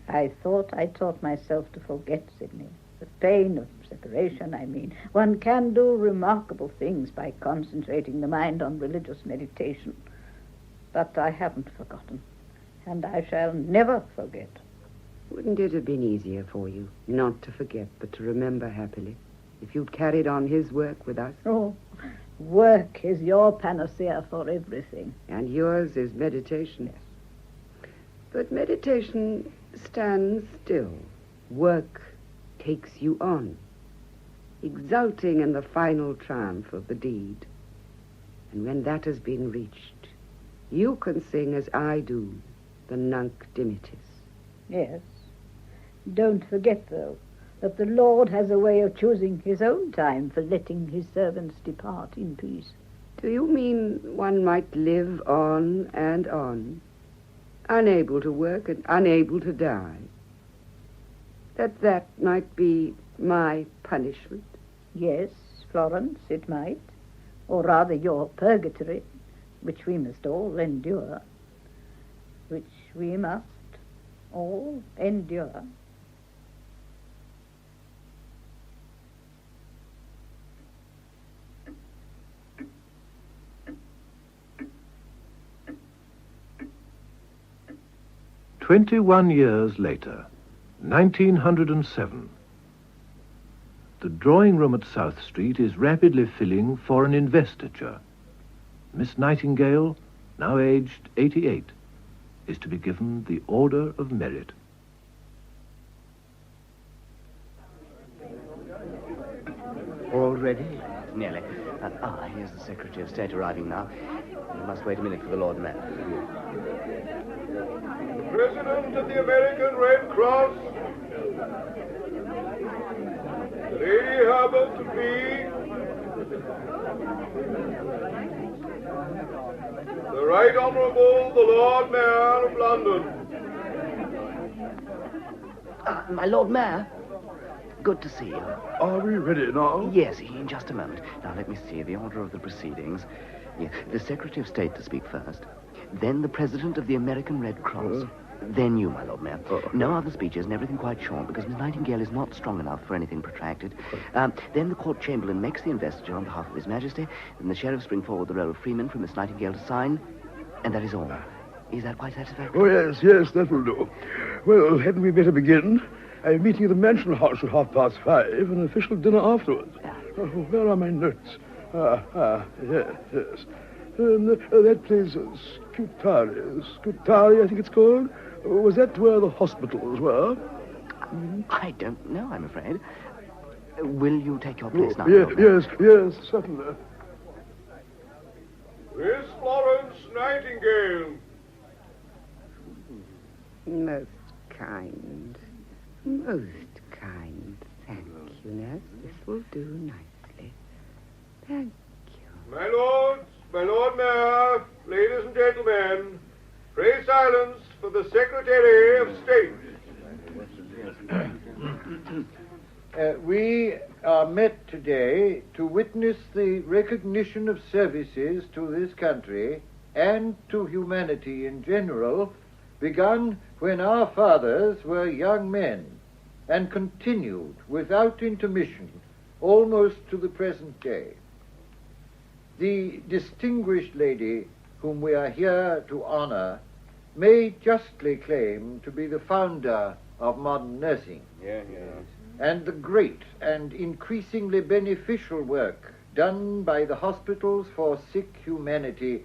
O: I thought I taught myself to forget Sidney. The pain of separation, I mean. One can do remarkable things by concentrating the mind on religious meditation. But I haven't forgotten, and I shall never forget.
A: Wouldn't it have been easier for you not to forget, but to remember happily, if you'd carried on his work with us?
O: Oh, work is your panacea for everything.
A: And yours is meditation. Yes. But meditation stands still. Work takes you on, exulting in the final triumph of the deed. And when that has been reached, you can sing as I do, the Nunc Dimittis.
O: Yes. Don't forget, though, that the Lord has a way of choosing his own time for letting his servants depart in peace.
A: Do you mean one might live on and on, unable to work and unable to die? That might be my punishment?
O: Yes, Florence, it might. Or rather your purgatory, which we must all endure. Which we must all endure.
Q: 21 years later, 1907. The drawing room at South Street is rapidly filling for an investiture. Miss Nightingale, now aged 88, is to be given the Order of Merit.
W: All ready? Nearly. Here's the Secretary of State arriving now. We must wait a minute for the Lord Mayor.
I: President of the American Red Cross, Lady Herbert to be, the Right Honourable the Lord Mayor of London.
W: My Lord Mayor, good to see you.
R: Are we ready now?
W: Yes, in just a moment. Now, let me see the order of the proceedings. Yes, the Secretary of State to speak first, then the President of the American Red Cross, then you, my Lord Mayor. No other speeches and everything quite short, because Miss Nightingale is not strong enough for anything protracted. Then the Court Chamberlain makes the investiture on behalf of His Majesty, then the Sheriffs bring forward the roll of freemen for Miss Nightingale to sign, and that is all. Is that quite satisfactory?
R: Oh, yes, that will do. Well, hadn't we better begin? I'm meeting at the Mansion House at 5:30, and an official dinner afterwards. Where are my notes? Yes. That place, Scutari, I think it's called. Was that where the hospitals were?
W: I don't know, I'm afraid. Will you take your place now?
R: Yes, certainly.
I: Miss Florence Nightingale.
A: Most kind. Most kind. Thank you, nurse. This will do nicely. Thank you.
I: My Lord Mayor, ladies and gentlemen, pray silence for the Secretary of State.
P: We are met today to witness the recognition of services to this country and to humanity in general, begun when our fathers were young men and continued without intermission almost to the present day. The distinguished lady whom we are here to honor may justly claim to be the founder of modern nursing. And the great and increasingly beneficial work done by the hospitals for sick humanity,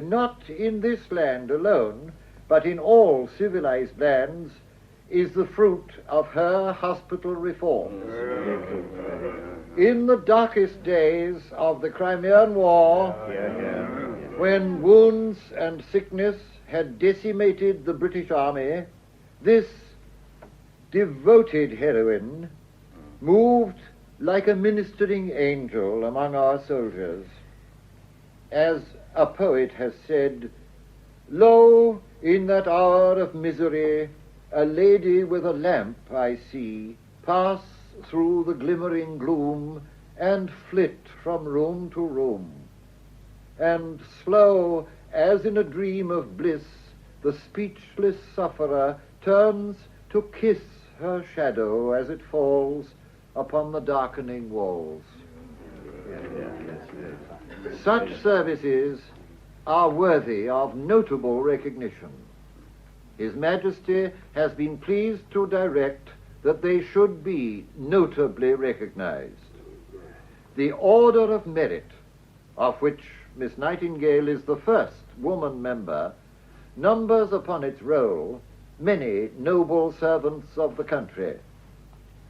P: not in this land alone, but in all civilized lands, is the fruit of her hospital reforms. In the darkest days of the Crimean War, when wounds and sickness had decimated the British Army, this devoted heroine moved like a ministering angel among our soldiers. As a poet has said, "Lo, in that hour of misery, a lady with a lamp I see pass through the glimmering gloom and flit from room to room. And slow, as in a dream of bliss, the speechless sufferer turns to kiss her shadow as it falls upon the darkening walls." Such services are worthy of notable recognition. His Majesty has been pleased to direct that they should be notably recognized. The Order of Merit, of which Miss Nightingale is the first woman member, numbers upon its roll many noble servants of the country.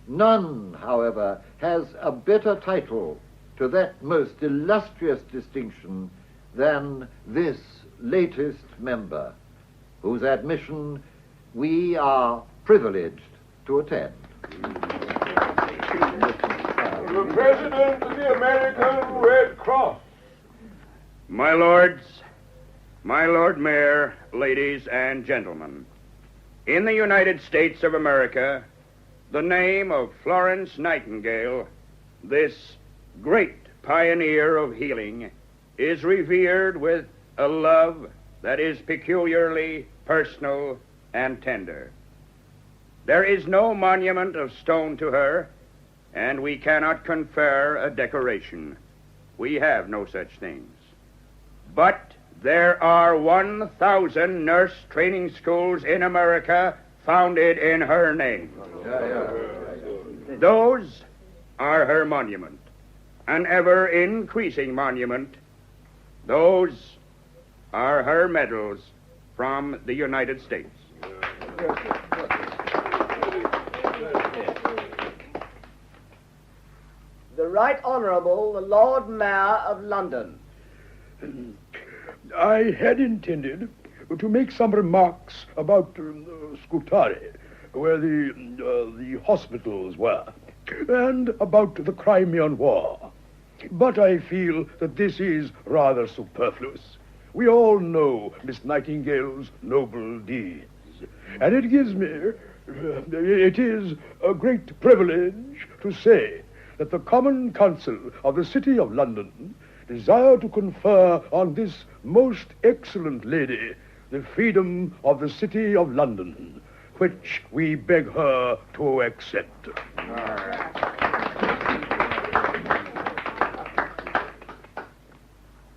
P: None, however, has a better title to that most illustrious distinction than this latest member, whose admission we are privileged to attend.
I: The President of the American Red Cross.
L: My lords, my Lord Mayor, ladies and gentlemen, in the United States of America, the name of Florence Nightingale, this great pioneer of healing, is revered with a love that is peculiarly personal and tender. There is no monument of stone to her, and we cannot confer a decoration. We have no such things. But There are 1,000 nurse training schools in America founded in her name. Those are her monument, an ever-increasing monument. Those are her medals from the United States.
N: The Right Honourable the Lord Mayor of London.
R: I had intended to make some remarks about Scutari, where the hospitals were, and about the Crimean War. But I feel that this is rather superfluous. We all know Miss Nightingale's noble deeds, and it is a great privilege to say that the Common Council of the City of London desire to confer on this most excellent lady the freedom of the City of London, which we beg her to accept.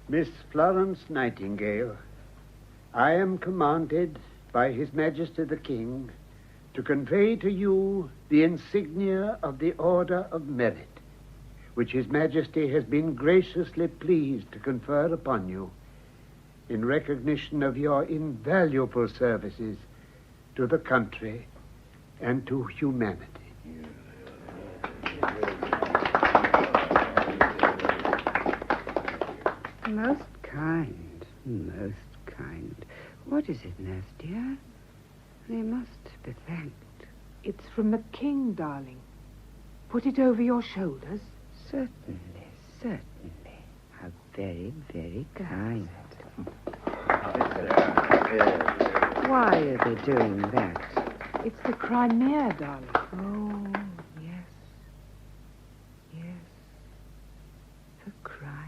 H: Miss Florence Nightingale, I am commanded by His Majesty the King to convey to you the insignia of the Order of Merit, which His Majesty has been graciously pleased to confer upon you in recognition of your invaluable services to the country and to humanity.
A: Most kind, most kind. What is it, nurse dear? They must be thanked.
D: It's from the king, darling. Put it over your shoulders.
A: Certainly, certainly. How very, very kind. Why are they doing that?
D: It's the Crimea, darling.
A: Oh, yes. Yes. The Crimea.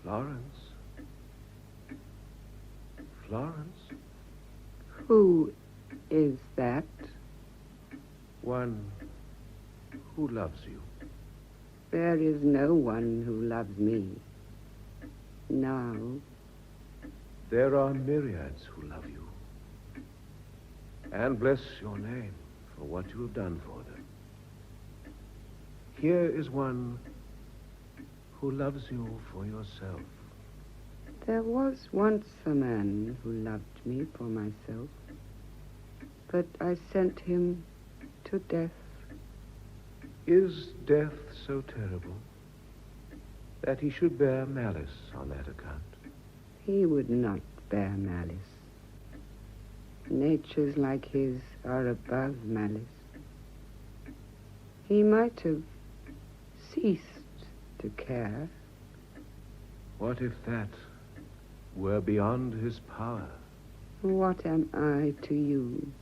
M: Florence? Florence?
A: Who is that?
M: One who loves you.
A: There is no one who loves me. Now.
M: There are myriads who love you. And bless your name for what you have done for them. Here is one who loves you for yourself.
A: There was once a man who loved me for myself, but I sent him to death.
M: Is death so terrible that he should bear malice on that account?
A: He would not bear malice. Natures like his are above malice. He might have ceased to care.
M: What if that were beyond his power?
A: What am I to you?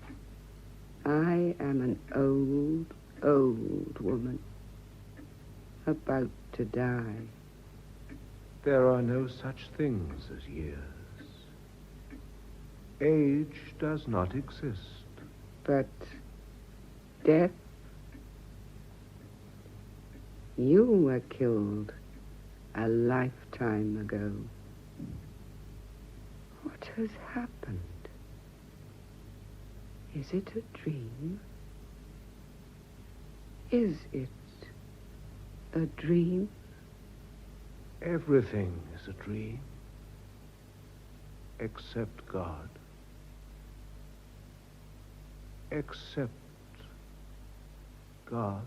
A: I am an old, old woman, about to die.
M: There are no such things as years. Age does not exist.
A: But death? You were killed a lifetime ago. What has happened? Is it a dream? Is it a dream?
M: Everything is a dream, except God. Except God.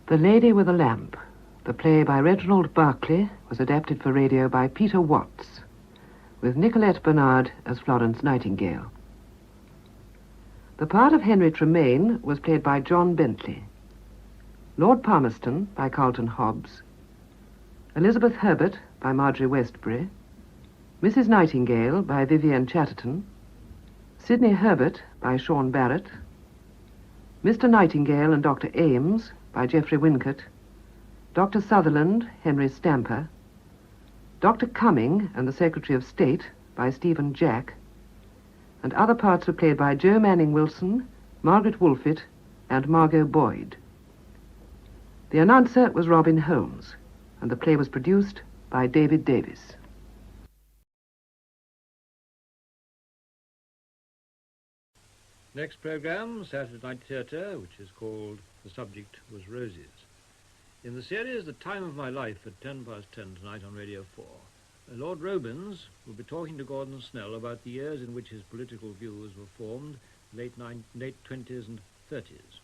K: The Lady with a Lamp, the play by Reginald Berkeley, was adapted for radio by Peter Watts, with Nicolette Bernard as Florence Nightingale. The part of Henry Tremaine was played by John Bentley. Lord Palmerston by Carlton Hobbs. Elizabeth Herbert by Marjorie Westbury. Mrs. Nightingale by Vivienne Chatterton. Sidney Herbert by Sean Barrett. Mr. Nightingale and Dr. Ames by Geoffrey Wincott. Dr. Sutherland, Henry Stamper. Dr. Cumming and the Secretary of State by Stephen Jack. And other parts were played by Joe Manning Wilson, Margaret Wolfett, and Margot Boyd. The announcer was Robin Holmes, and the play was produced by David Davis.
J: Next programme, Saturday Night Theatre, which is called The Subject Was Roses. In the series The Time of My Life at 10:10 tonight on Radio 4, Lord Robins will be talking to Gordon Snell about the years in which his political views were formed, late 20s and 30s.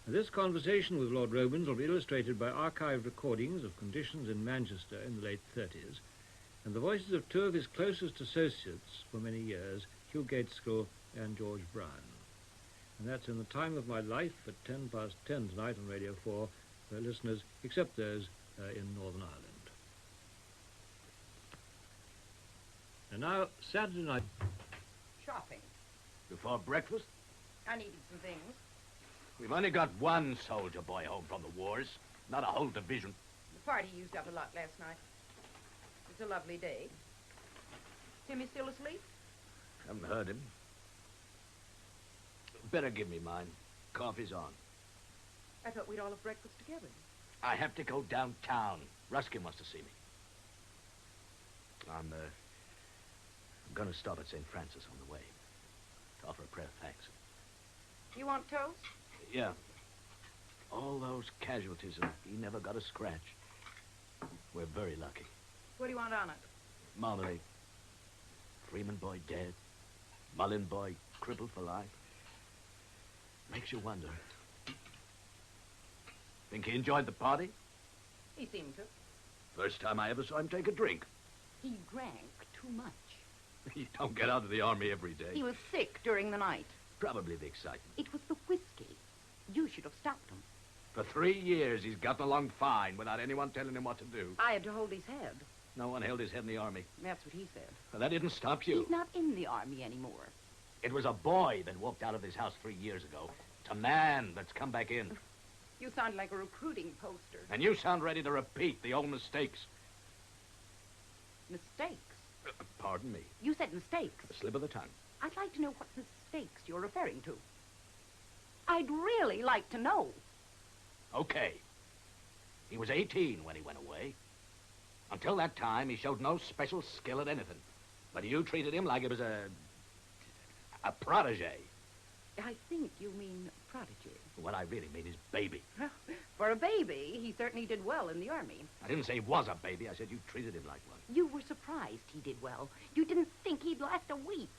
J: And this conversation with Lord Robins will be illustrated by archived recordings of conditions in Manchester in the late 30s, and the voices of two of his closest associates for many years, Hugh Gaitskell and George Brown. And that's in The Time of My Life at 10:10 tonight on Radio 4 for listeners, except those in Northern Ireland. And now, Saturday night.
S: Shopping.
X: Before breakfast?
S: I needed some things.
X: We've only got one soldier boy home from the wars, not a whole division.
S: The party used up a lot last night. It's a lovely day. Timmy still asleep?
X: Haven't heard him. Better give me mine. Coffee's on.
S: I thought we'd all have breakfast together.
X: I have to go downtown. Ruskin wants to see me. I'm going to stop at St. Francis on the way to offer a prayer of thanks.
S: You want toast?
X: Yeah. All those casualties, and he never got a scratch. We're very lucky.
S: What do you want on it?
X: Marmalade. Freeman boy dead. Mullen boy crippled for life. Makes you wonder. Think he enjoyed the party?
S: He seemed to.
X: First time I ever saw him take a drink.
S: He drank too much.
X: You don't get out of the army every day.
S: He was sick during the night.
X: Probably the excitement.
S: It was the whiskey. You should have stopped him.
X: For 3 years, he's gotten along fine without anyone telling him what to do.
S: I had to hold his head.
X: No one held his head in the army.
S: That's what he said.
X: Well, that didn't stop you.
S: He's not in the army anymore.
X: It was a boy that walked out of his house 3 years ago. It's a man that's come back in.
S: You sound like a recruiting poster.
X: And you sound ready to repeat the old mistakes.
S: Mistakes?
X: Pardon me.
S: You said mistakes.
X: A slip of the tongue.
S: I'd like to know what mistakes you're referring to. I'd really like to know.
X: Okay. He was 18 when he went away. Until that time, he showed no special skill at anything. But you treated him like he was a protege.
S: I think you mean prodigy.
X: What I really mean is baby.
S: For a baby, he certainly did well in the army.
X: I didn't say he was a baby. I said you treated him like one.
S: You were surprised he did well. You didn't think he'd last a week.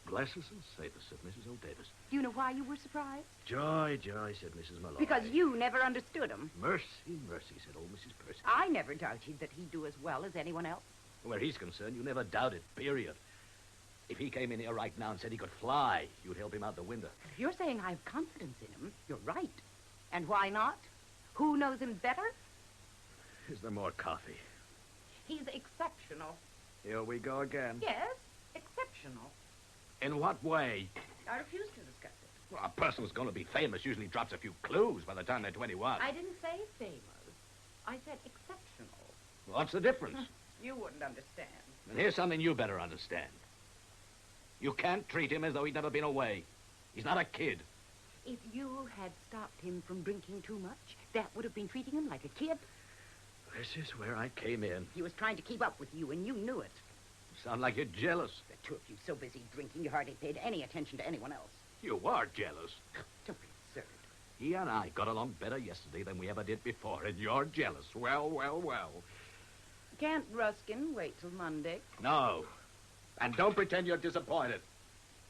X: Bless us and save us, said Mrs. O'Davis.
S: Do you know why you were surprised?
X: Joy, joy, said Mrs. Malloy.
S: Because you never understood him.
X: Mercy, mercy, said old Mrs. Percy.
S: I never doubted that he'd do as well as anyone else.
X: Where he's concerned, you never doubted, period. If he came in here right now and said he could fly, you'd help him out the window.
S: If you're saying I have confidence in him, you're right. And why not? Who knows him better?
X: Is there more coffee?
S: He's exceptional.
X: Here we go again.
S: Yes, exceptional.
X: In what way?
S: I refuse to discuss it.
X: Well, a person who's going to be famous usually drops a few clues by the time they're 21.
S: I didn't say famous. I said exceptional.
X: What's the difference?
S: You wouldn't understand.
X: And here's something you better understand. You can't treat him as though he'd never been away. He's not a kid.
S: If you had stopped him from drinking too much, that would have been treating him like a kid.
X: This is where I came in.
S: He was trying to keep up with you, and you knew it.
X: You sound like you're jealous.
S: The two of you so busy drinking, you hardly paid any attention to anyone else.
X: You are jealous.
S: Don't be absurd.
X: He and I got along better yesterday than we ever did before, and you're jealous. Well, well, well.
S: Can't Ruskin wait till Monday?
X: No. And don't pretend you're disappointed.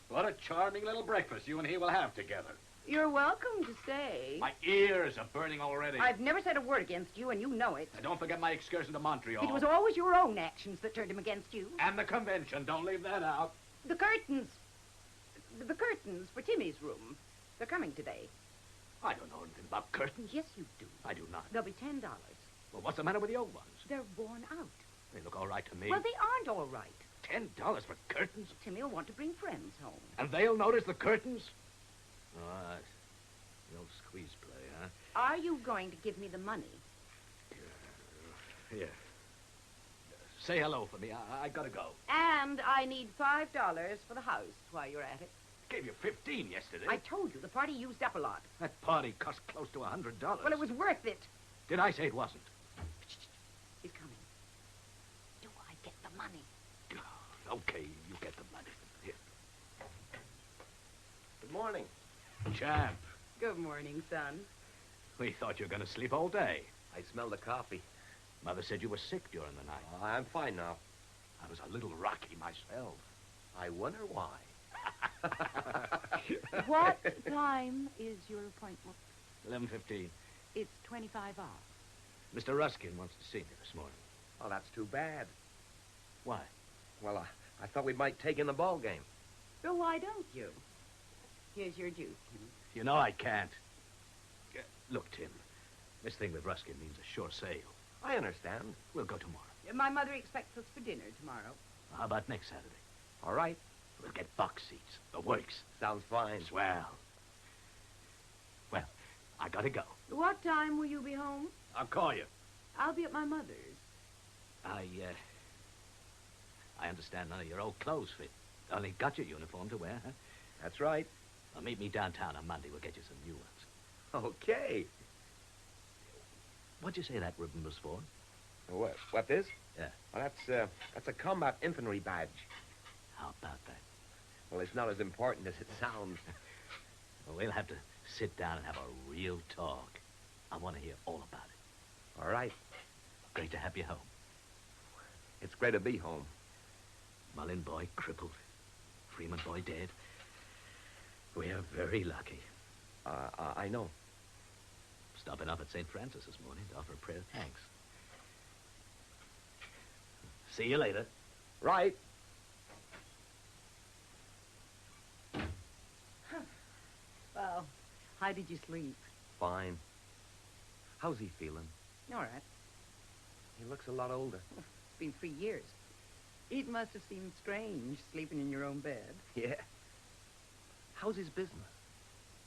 X: What a charming little breakfast you and he will have together.
S: You're welcome to stay.
X: My ears are burning already.
S: I've never said a word against you, and you know it.
X: And don't forget my excursion to Montreal.
S: It was always your own actions that turned him against you.
X: And the convention. Don't leave that out.
S: The curtains. The curtains for Timmy's room. They're coming today.
M: I don't know anything about curtains.
S: Yes, you do.
M: I do not.
S: They'll be $10.
M: Well, what's the matter with the old ones?
S: They're worn out.
M: They look all right to me.
S: Well, they aren't all right.
M: $10 for curtains?
S: Timmy will want to bring friends home.
M: And they'll notice the curtains? Oh, the old squeeze play, huh?
S: Are you going to give me the money?
M: Here. Say hello for me. I gotta go.
S: And I need $5 for the house while you're at it.
M: Gave you 15 yesterday.
S: I told you, the party used up a lot.
M: That party cost close to $100.
S: Well, it was worth it.
M: Did I say it wasn't?
S: He's coming. Do I get the money?
M: Okay, you get the money. Here.
N: Good morning.
M: Champ,
S: Good morning, son.
M: we thought you were going to sleep all day.
N: I smell the coffee.
M: Mother said you were sick during the night.
N: Oh, I'm fine now.
M: I was a little rocky myself.
N: I wonder why.
S: What time is your appointment?
M: 11:15.
S: It's 25 hours.
M: Mr. Ruskin wants to see me this morning.
N: Oh, that's too bad.
M: Why?
N: Well, I thought we might take in the ball game.
S: So why don't you? Here's your juice.
M: You know I can't. Look, Tim, this thing with Ruskin means a sure sale.
N: I understand.
M: We'll go tomorrow.
S: My mother expects us for dinner tomorrow.
M: How about next Saturday?
N: All right.
M: We'll get box seats. The works.
N: Sounds fine.
M: Swell. Well, I gotta go.
S: What time will you be home?
M: I'll call you.
S: I'll be at my mother's.
M: I understand none of your old clothes fit. Only got your uniform to wear, huh?
N: That's right.
M: Well, meet me downtown on Monday. We'll get you some new ones.
N: Okay.
M: What'd you say that ribbon was for?
N: What this?
M: Yeah.
N: Well, that's a combat infantry badge.
M: How about that?
N: Well, it's not as important as it sounds.
M: Well, we'll have to sit down and have a real talk. I want to hear all about it.
N: All right.
M: Great to have you home.
N: It's great to be home.
M: Mullin boy crippled. Freeman boy dead. We are very lucky.
N: I know.
M: Stopping up at St. Francis this morning to offer a prayer of thanks. See you later.
N: Right.
S: Well, how did you sleep?
N: Fine. How's he feeling?
S: All right.
N: He looks a lot older.
S: It's been 3 years. It must have seemed strange, sleeping in your own bed.
N: Yeah. How's his business?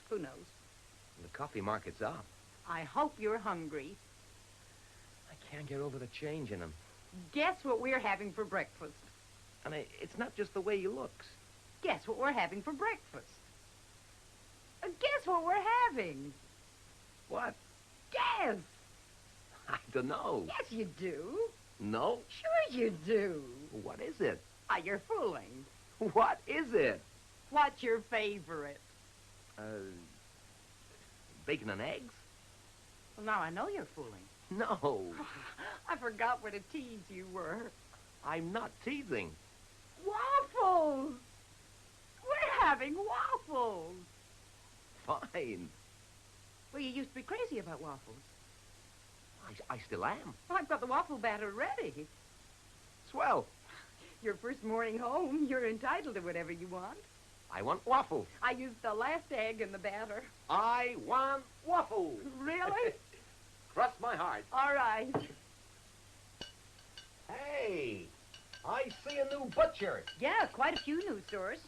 S: Who knows?
N: The coffee market's up.
S: I hope you're hungry.
N: I can't get over the change in him.
S: Guess what we're having for breakfast?
N: And it's not just the way he looks.
S: Guess what we're having for breakfast? Guess what we're having?
N: What?
S: Guess!
N: I don't know.
S: Yes, you do.
N: No?
S: Sure you do.
N: What is it?
S: You're fooling.
N: What is it?
S: What's your favorite?
N: Bacon and eggs?
S: Well, now I know you're fooling.
N: No.
S: I forgot what a tease you were.
N: I'm not teasing.
S: Waffles! We're having waffles!
N: Fine.
S: Well, you used to be crazy about waffles.
N: I still am.
S: I've got the waffle batter ready.
N: Swell.
S: Your first morning home, you're entitled to whatever you want.
N: I want waffles.
S: I used the last egg in the batter.
N: I want waffles.
S: Really?
N: Cross my heart.
S: All right.
N: Hey, I see a new butcher.
S: Yeah, quite a few new stores.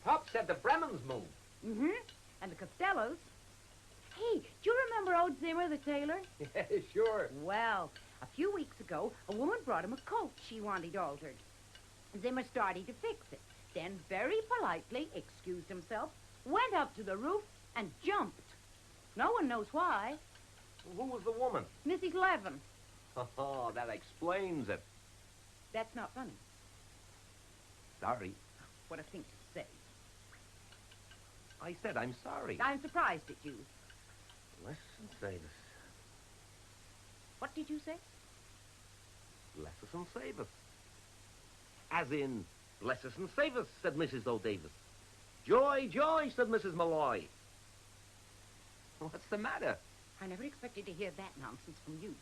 N: Pop said the Bremens moved.
S: Mm-hmm. And the Costellos. Hey, do you remember old Zimmer, the tailor?
N: Yeah, sure.
S: Well, a few weeks ago, a woman brought him a coat she wanted altered. Zimmer started to fix it, then very politely excused himself, went up to the roof, and jumped. No one knows why.
N: Who was the woman?
S: Mrs. Levin.
N: Oh, that explains it.
S: That's not funny.
N: Sorry.
S: What a thing to say.
N: I said I'm sorry.
S: I'm surprised at you.
N: Bless and save us.
S: What did you say?
N: Bless us and save us. As in, bless us and save us, said Mrs. O'Davis. Joy, joy, said Mrs. Malloy. What's the matter?
S: I never expected to hear that nonsense from you.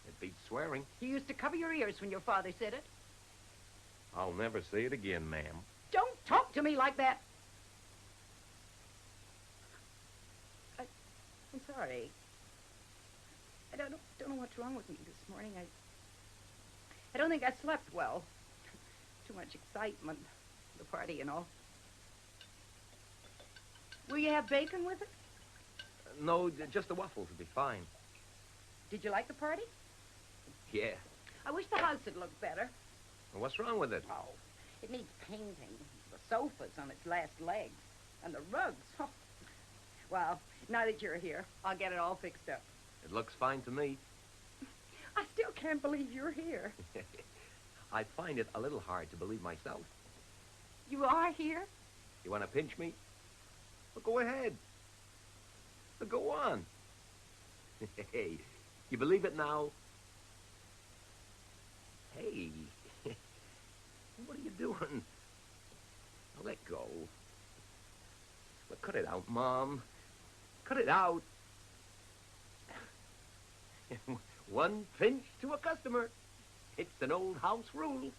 N: It beats swearing.
S: You used to cover your ears when your father said it.
N: I'll never say it again, ma'am.
S: Don't talk to me like that. sorry. I don't know what's wrong with me this morning. I don't think I slept well. Too much excitement. The party and all. Will you have bacon with it?
N: No, just the waffles would be fine.
S: Did you like the party?
N: Yeah.
S: I wish the house had looked better.
N: Well, what's wrong with it?
S: Oh, it needs painting. The sofa's on its last legs. And the rugs. Oh. Well, now that you're here, I'll get it all fixed up.
N: It looks fine to me.
S: I still can't believe you're here.
N: I find it a little hard to believe myself.
S: You are here?
N: You want to pinch me? Well, go ahead. Well, go on. Hey, you believe it now? Hey, what are you doing? Now let go. Well, cut it out, Mom. Cut it out. One pinch to a customer. It's an old house rule.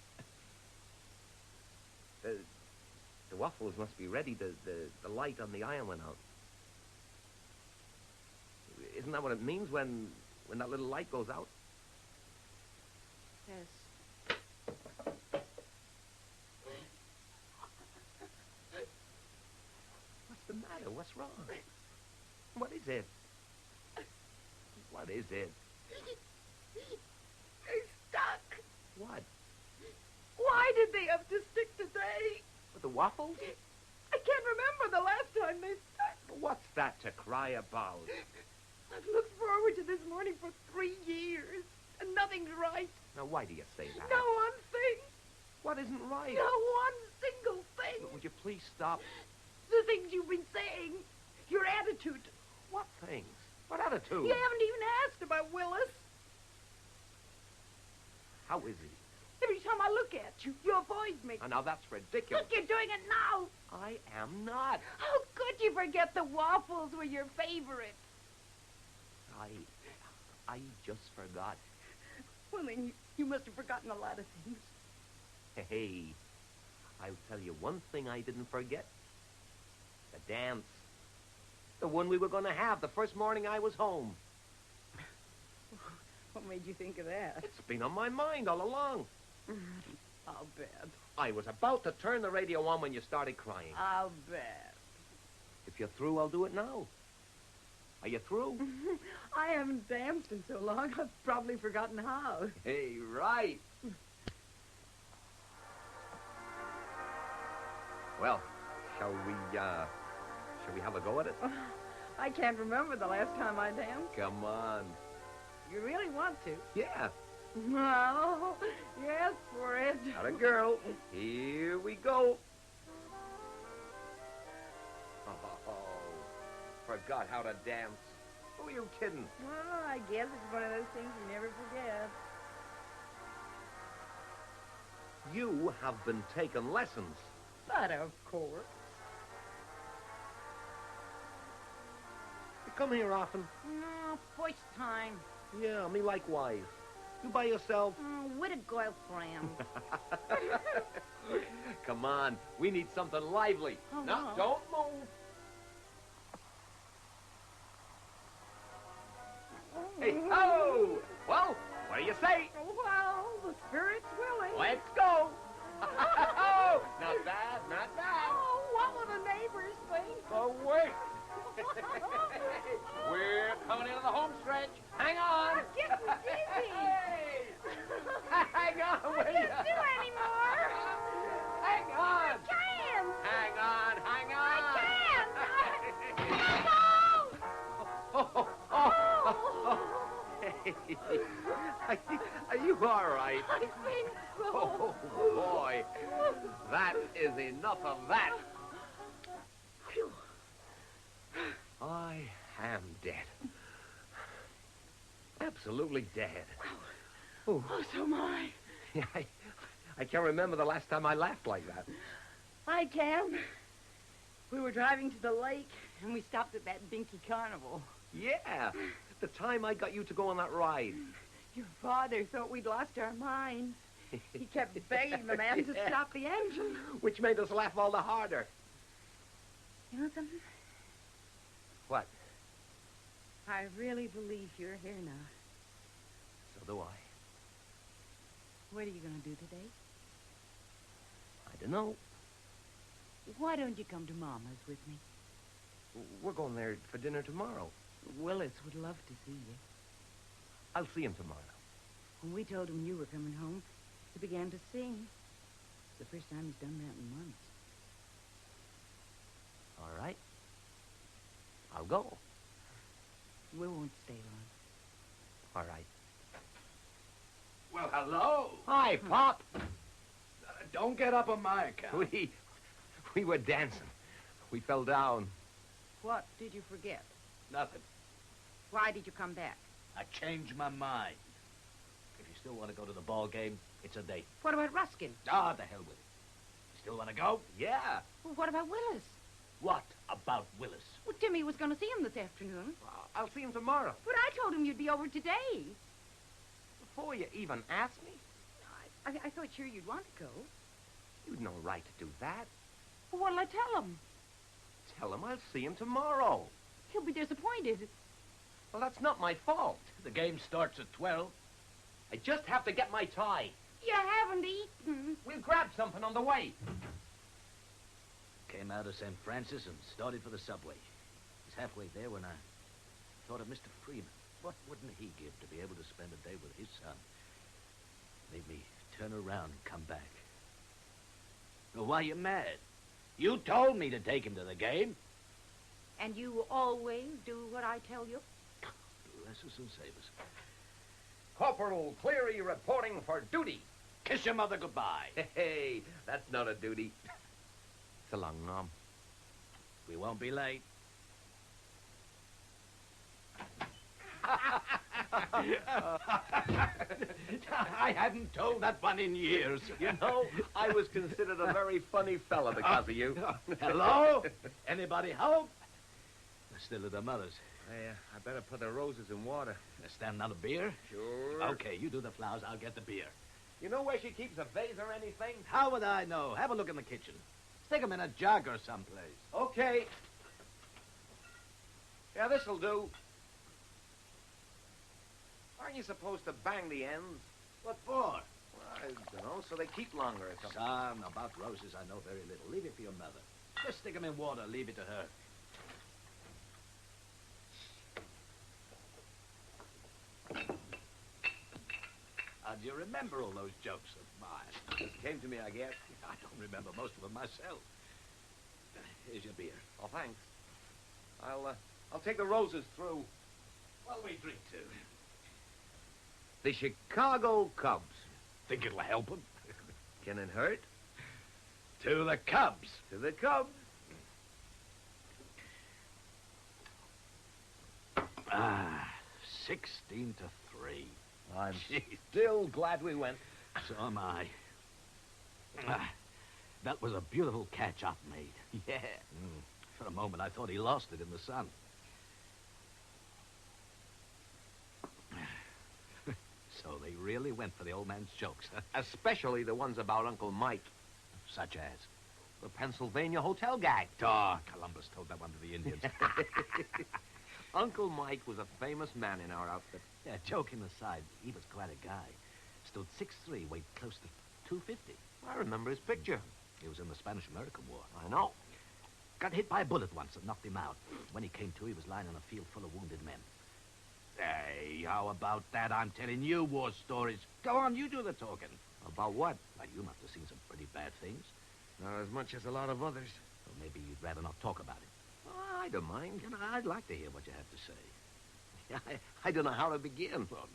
N: The waffles must be ready. The light on the iron went out. Isn't that what it means when that little light goes out?
S: Yes.
N: What's the matter? What's wrong? What is it? What is it?
S: They're stuck.
N: What?
S: Why did they have to stick today?
N: With the waffles?
S: I can't remember the last time they stuck.
N: What's that to cry about?
S: I've looked forward to this morning for 3 years, and nothing's right.
N: Now, why do you say that?
S: No one thing.
N: What isn't right?
S: No one single thing.
N: Would you please stop?
S: The things you've been saying. Your attitude.
N: What things? What attitude?
S: You haven't even asked about Willis.
N: How is he?
S: Every time I look at you, you avoid me.
N: Oh, now that's ridiculous.
S: Look, you're doing it now.
N: I am not.
S: How could you forget the waffles were your favorite?
N: I just forgot.
S: Well, then you must have forgotten a lot of things.
N: Hey, I'll tell you one thing I didn't forget. The dance. The one we were going to have the first morning I was home.
S: What made you think of that?
N: It's been on my mind all along.
S: I'll bet.
N: I was about to turn the radio on when you started crying.
S: I'll bet.
N: If you're through, I'll do it now. Are you through?
S: I haven't danced in so long, I've probably forgotten how.
N: Hey, right. Well, shall we have a go at it?
S: I can't remember the last time I danced.
N: Come on.
S: You really want to?
N: Yeah.
S: Well, yes for it.
N: Not a girl. Here we go. Oh, forgot how to dance. Who are you kidding?
S: Well, I guess it's one of those things you never forget.
N: You have been taking lessons.
S: But of course.
N: You come here often?
S: No, first time.
N: Yeah, me likewise. You by yourself?
S: With a girlfriend.
N: Come on, we need something lively.
S: Oh,
N: now,
S: no.
N: don't move. Hey, ho! Well, what do you say?
S: Well, the spirit's willing.
N: Let's go. Not bad, not bad.
S: Oh, what will the neighbors think?
N: Oh, wait. We're coming into the home stretch. Hang on.
S: I'm getting dizzy.
N: Hey. Hang on.
S: I can't do anymore.
N: Hang on.
S: I can't.
N: Hang on, hang on. Are you all right?
S: I think so.
N: Oh, boy. That is enough of that.
S: Phew.
N: I am dead. Absolutely dead.
S: Oh, so am I.
N: I can't remember the last time I laughed like that.
S: I can. We were driving to the lake, and we stopped at that dinky carnival.
N: Yeah, the time I got you to go on that ride.
S: Your father thought we'd lost our minds. He kept begging the man to stop the engine.
N: Which made us laugh all the harder.
S: You know something?
N: What?
S: I really believe you're here now.
N: So do I.
S: What are you going to do today?
N: I don't know.
S: Why don't you come to Mama's with me?
N: We're going there for dinner tomorrow.
S: Willis would love to see you.
N: I'll see him tomorrow.
S: When we told him you were coming home, he began to sing. It's the first time he's done that in months.
N: All right. I'll go.
S: We won't stay long.
N: All right.
R: Well, hello.
N: Hi, Pop.
R: Don't get up on my account.
N: We were dancing. We fell down.
S: What did you forget?
R: Nothing.
S: Why did you come back?
R: I changed my mind. If you still want to go to the ball game, it's a date.
S: What about Ruskin?
R: Ah, the hell with it. Still want to go?
N: Yeah.
S: Well, what about Willis?
R: What about Willis?
S: Well, Timmy was going to see him this afternoon.
N: I'll see him tomorrow.
S: But I told him you'd be over today.
N: Before you even asked me?
S: I thought sure you'd want to go.
N: You'd no right to do that.
S: Well, what'll I tell him?
N: Tell him I'll see him tomorrow.
S: He'll be disappointed.
N: Well, that's not my fault.
R: The game starts at 12.
N: I just have to get my tie.
S: You haven't eaten.
N: We'll grab something on the way.
R: Came out of St. Francis and started for the subway. Was halfway there when I thought of Mr. Freeman. What wouldn't he give to be able to spend a day with his son? Made me turn around and come back. Well, why are you mad? You told me to take him to the game.
S: And you always do what I tell you?
R: Bless us and save us.
N: Corporal Cleary reporting for duty.
R: Kiss your mother goodbye.
N: Hey, that's not a duty. So long, Mom.
R: We won't be late. I hadn't told that one in years.
N: You know, I was considered a very funny fella because of you.
R: Hello? Anybody home? Still at the mother's.
N: I better put the roses in water.
R: Stand another beer?
N: Sure.
R: Okay, you do the flowers, I'll get the beer.
N: You know where she keeps a vase or anything?
R: How would I know? Have a look in the kitchen. Stick them in a jug or someplace.
N: Okay. Yeah, this'll do. Aren't you supposed to bang the ends?
R: What for?
N: Well, I don't know, so they keep longer or something.
R: Son, about roses I know very little. Leave it for your mother. Just stick them in water. Leave it to her. Do you remember all those jokes of mine?
N: Just came to me, I guess.
R: I don't remember most of them myself. Here's your beer.
N: Oh, thanks. I'll take the roses through.
R: Well, we drink to
N: the Chicago Cubs.
R: Think it'll help them?
N: Can it hurt?
R: To the Cubs.
N: To the Cubs.
R: 16-3.
N: I'm still glad we went.
R: So am I. That was a beautiful catch Up made.
N: Yeah.
R: For a moment, I thought he lost it in the sun. So they really went for the old man's jokes, huh?
N: Especially the ones about Uncle Mike.
R: Such as?
N: The Pennsylvania hotel gag.
R: Columbus told that one to the Indians.
N: Uncle Mike was a famous man in our outfit.
R: Yeah, joking aside, he was quite a guy. Stood 6'3", weighed close to 250.
N: I remember his picture.
R: He was in the Spanish-American War.
N: I know.
R: Got hit by a bullet once and knocked him out. When he came to, he was lying in a field full of wounded men. Hey, how about that? I'm telling you war stories. Go on, you do the talking.
N: About what?
R: Well, you must have seen some pretty bad things.
N: Not as much as a lot of others.
R: Well, maybe you'd rather not talk about it.
N: Oh, I don't mind.
R: You know, I'd like to hear what you have to say.
N: I don't know how to begin.
R: Well,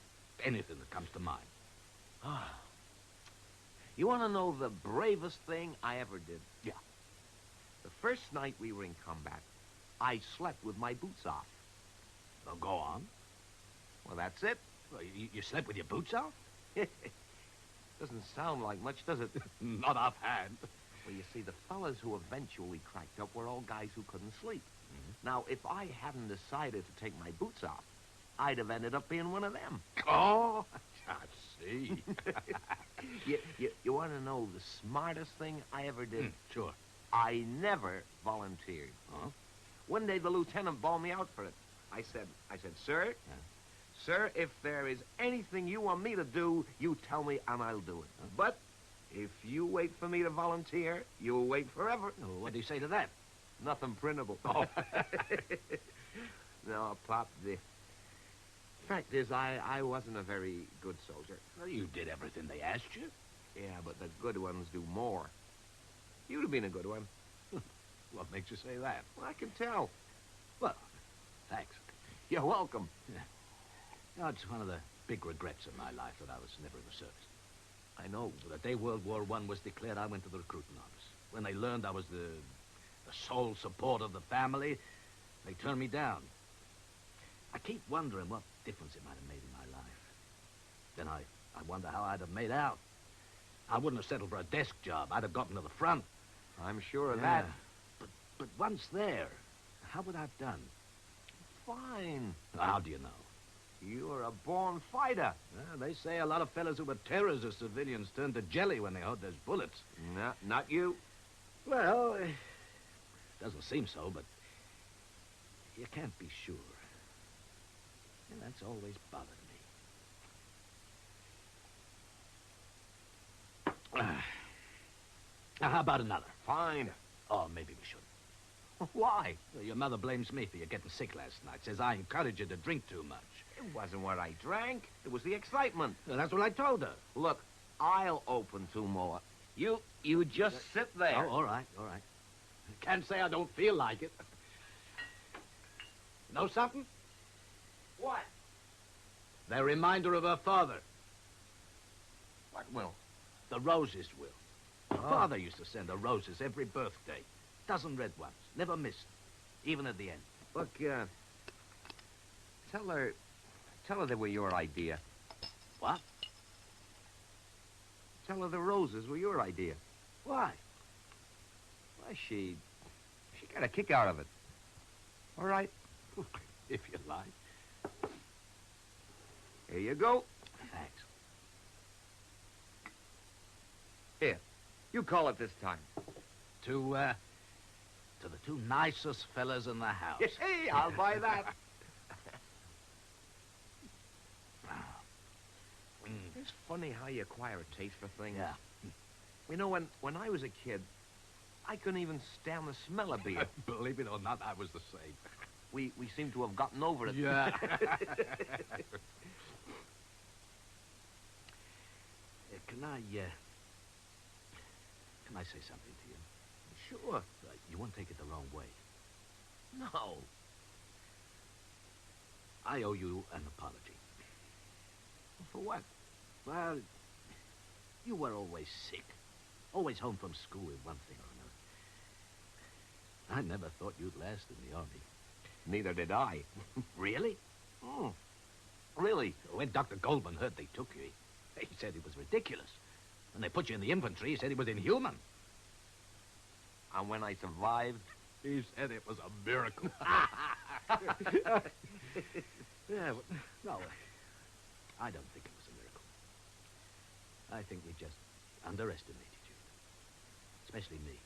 R: anything that comes to mind.
N: You want to know the bravest thing I ever did?
R: Yeah.
N: The first night we were in combat, I slept with my boots off.
R: Well, go on.
N: Well, that's it.
R: Well, you slept with your boots off?
N: Doesn't sound like much, does it?
R: Not offhand.
N: Well, you see, the fellas who eventually cracked up were all guys who couldn't sleep.
R: Mm-hmm.
N: Now, if I hadn't decided to take my boots off, I'd have ended up being one of them.
R: Oh, I see.
N: You want to know the smartest thing I ever did?
R: Sure.
N: I never volunteered.
R: Huh?
N: One day the lieutenant bawled me out for it. I said, sir, sir, if there is anything you want me to do, you tell me and I'll do it. But if you wait for me to volunteer, you'll wait forever.
X: Oh, what do you say to that?
N: Nothing printable. Oh. No, Pop, the fact is I wasn't a very good soldier.
X: Well, you did everything they asked you.
N: Yeah, but the good ones do more. You'd have been a good one.
X: What makes you say that?
N: Well, I can tell.
X: Well, thanks.
N: You're welcome.
X: Yeah. You know, it's one of the big regrets of my life that I was never in the service.
N: I know.
X: The day World War I was declared, I went to the recruiting office. When they learned I was the sole support of the family, they turned me down. I keep wondering what difference it might have made in my life. Then I wonder how I'd have made out. I wouldn't have settled for a desk job. I'd have gotten to the front.
N: I'm sure of that.
X: But once there, how would I have done?
N: Fine.
X: How do you know?
N: You're a born fighter.
X: Well, they say a lot of fellas who were terrors of civilians turned to jelly when they heard those bullets.
N: No, not you.
X: Well, it doesn't seem so, but you can't be sure. And that's always bothered me. Now, how about another?
N: Fine.
X: Oh, maybe we shouldn't.
N: Why?
X: Well, your mother blames me for you getting sick last night. Says I encouraged you to drink too much.
N: It wasn't what I drank. It was the excitement.
X: Well, that's what I told her.
N: Look, I'll open 2 more. You just sit there.
X: Oh, all right. Can't say I don't feel like it. Know something?
N: What?
X: They're a reminder of her father.
N: What will?
X: The roses will. Her father used to send her roses every birthday. Dozen red ones. Never missed. Even at the end.
N: Look, tell her they were your idea.
X: What?
N: Tell her the roses were your idea.
X: Why?
N: Why, she got a kick out of it. All right.
X: If you like.
N: Here you go.
X: Thanks.
N: Here, you call it this time.
X: To the 2 nicest fellas in the house.
N: Hey, I'll buy that. It's funny how you acquire a taste for things.
X: Yeah.
N: You know, when I was a kid, I couldn't even stand the smell of beer.
X: Believe it or not, I was the same.
N: We seem to have gotten over it.
X: Yeah. Can I say something to you?
N: Sure.
X: You won't take it the wrong way.
N: No.
X: I owe you an apology.
N: For what?
X: Well, you were always sick. Always home from school with one thing or another. I never thought you'd last in the army.
N: Neither did I.
X: Really?
N: Oh. Really?
X: When Dr. Goldman heard they took you, he said it was ridiculous. When they put you in the infantry, he said it was inhuman.
N: And when I survived,
X: he said it was a miracle. Yeah, but, no, I don't think it was a miracle. I think we just underestimated you. Especially me.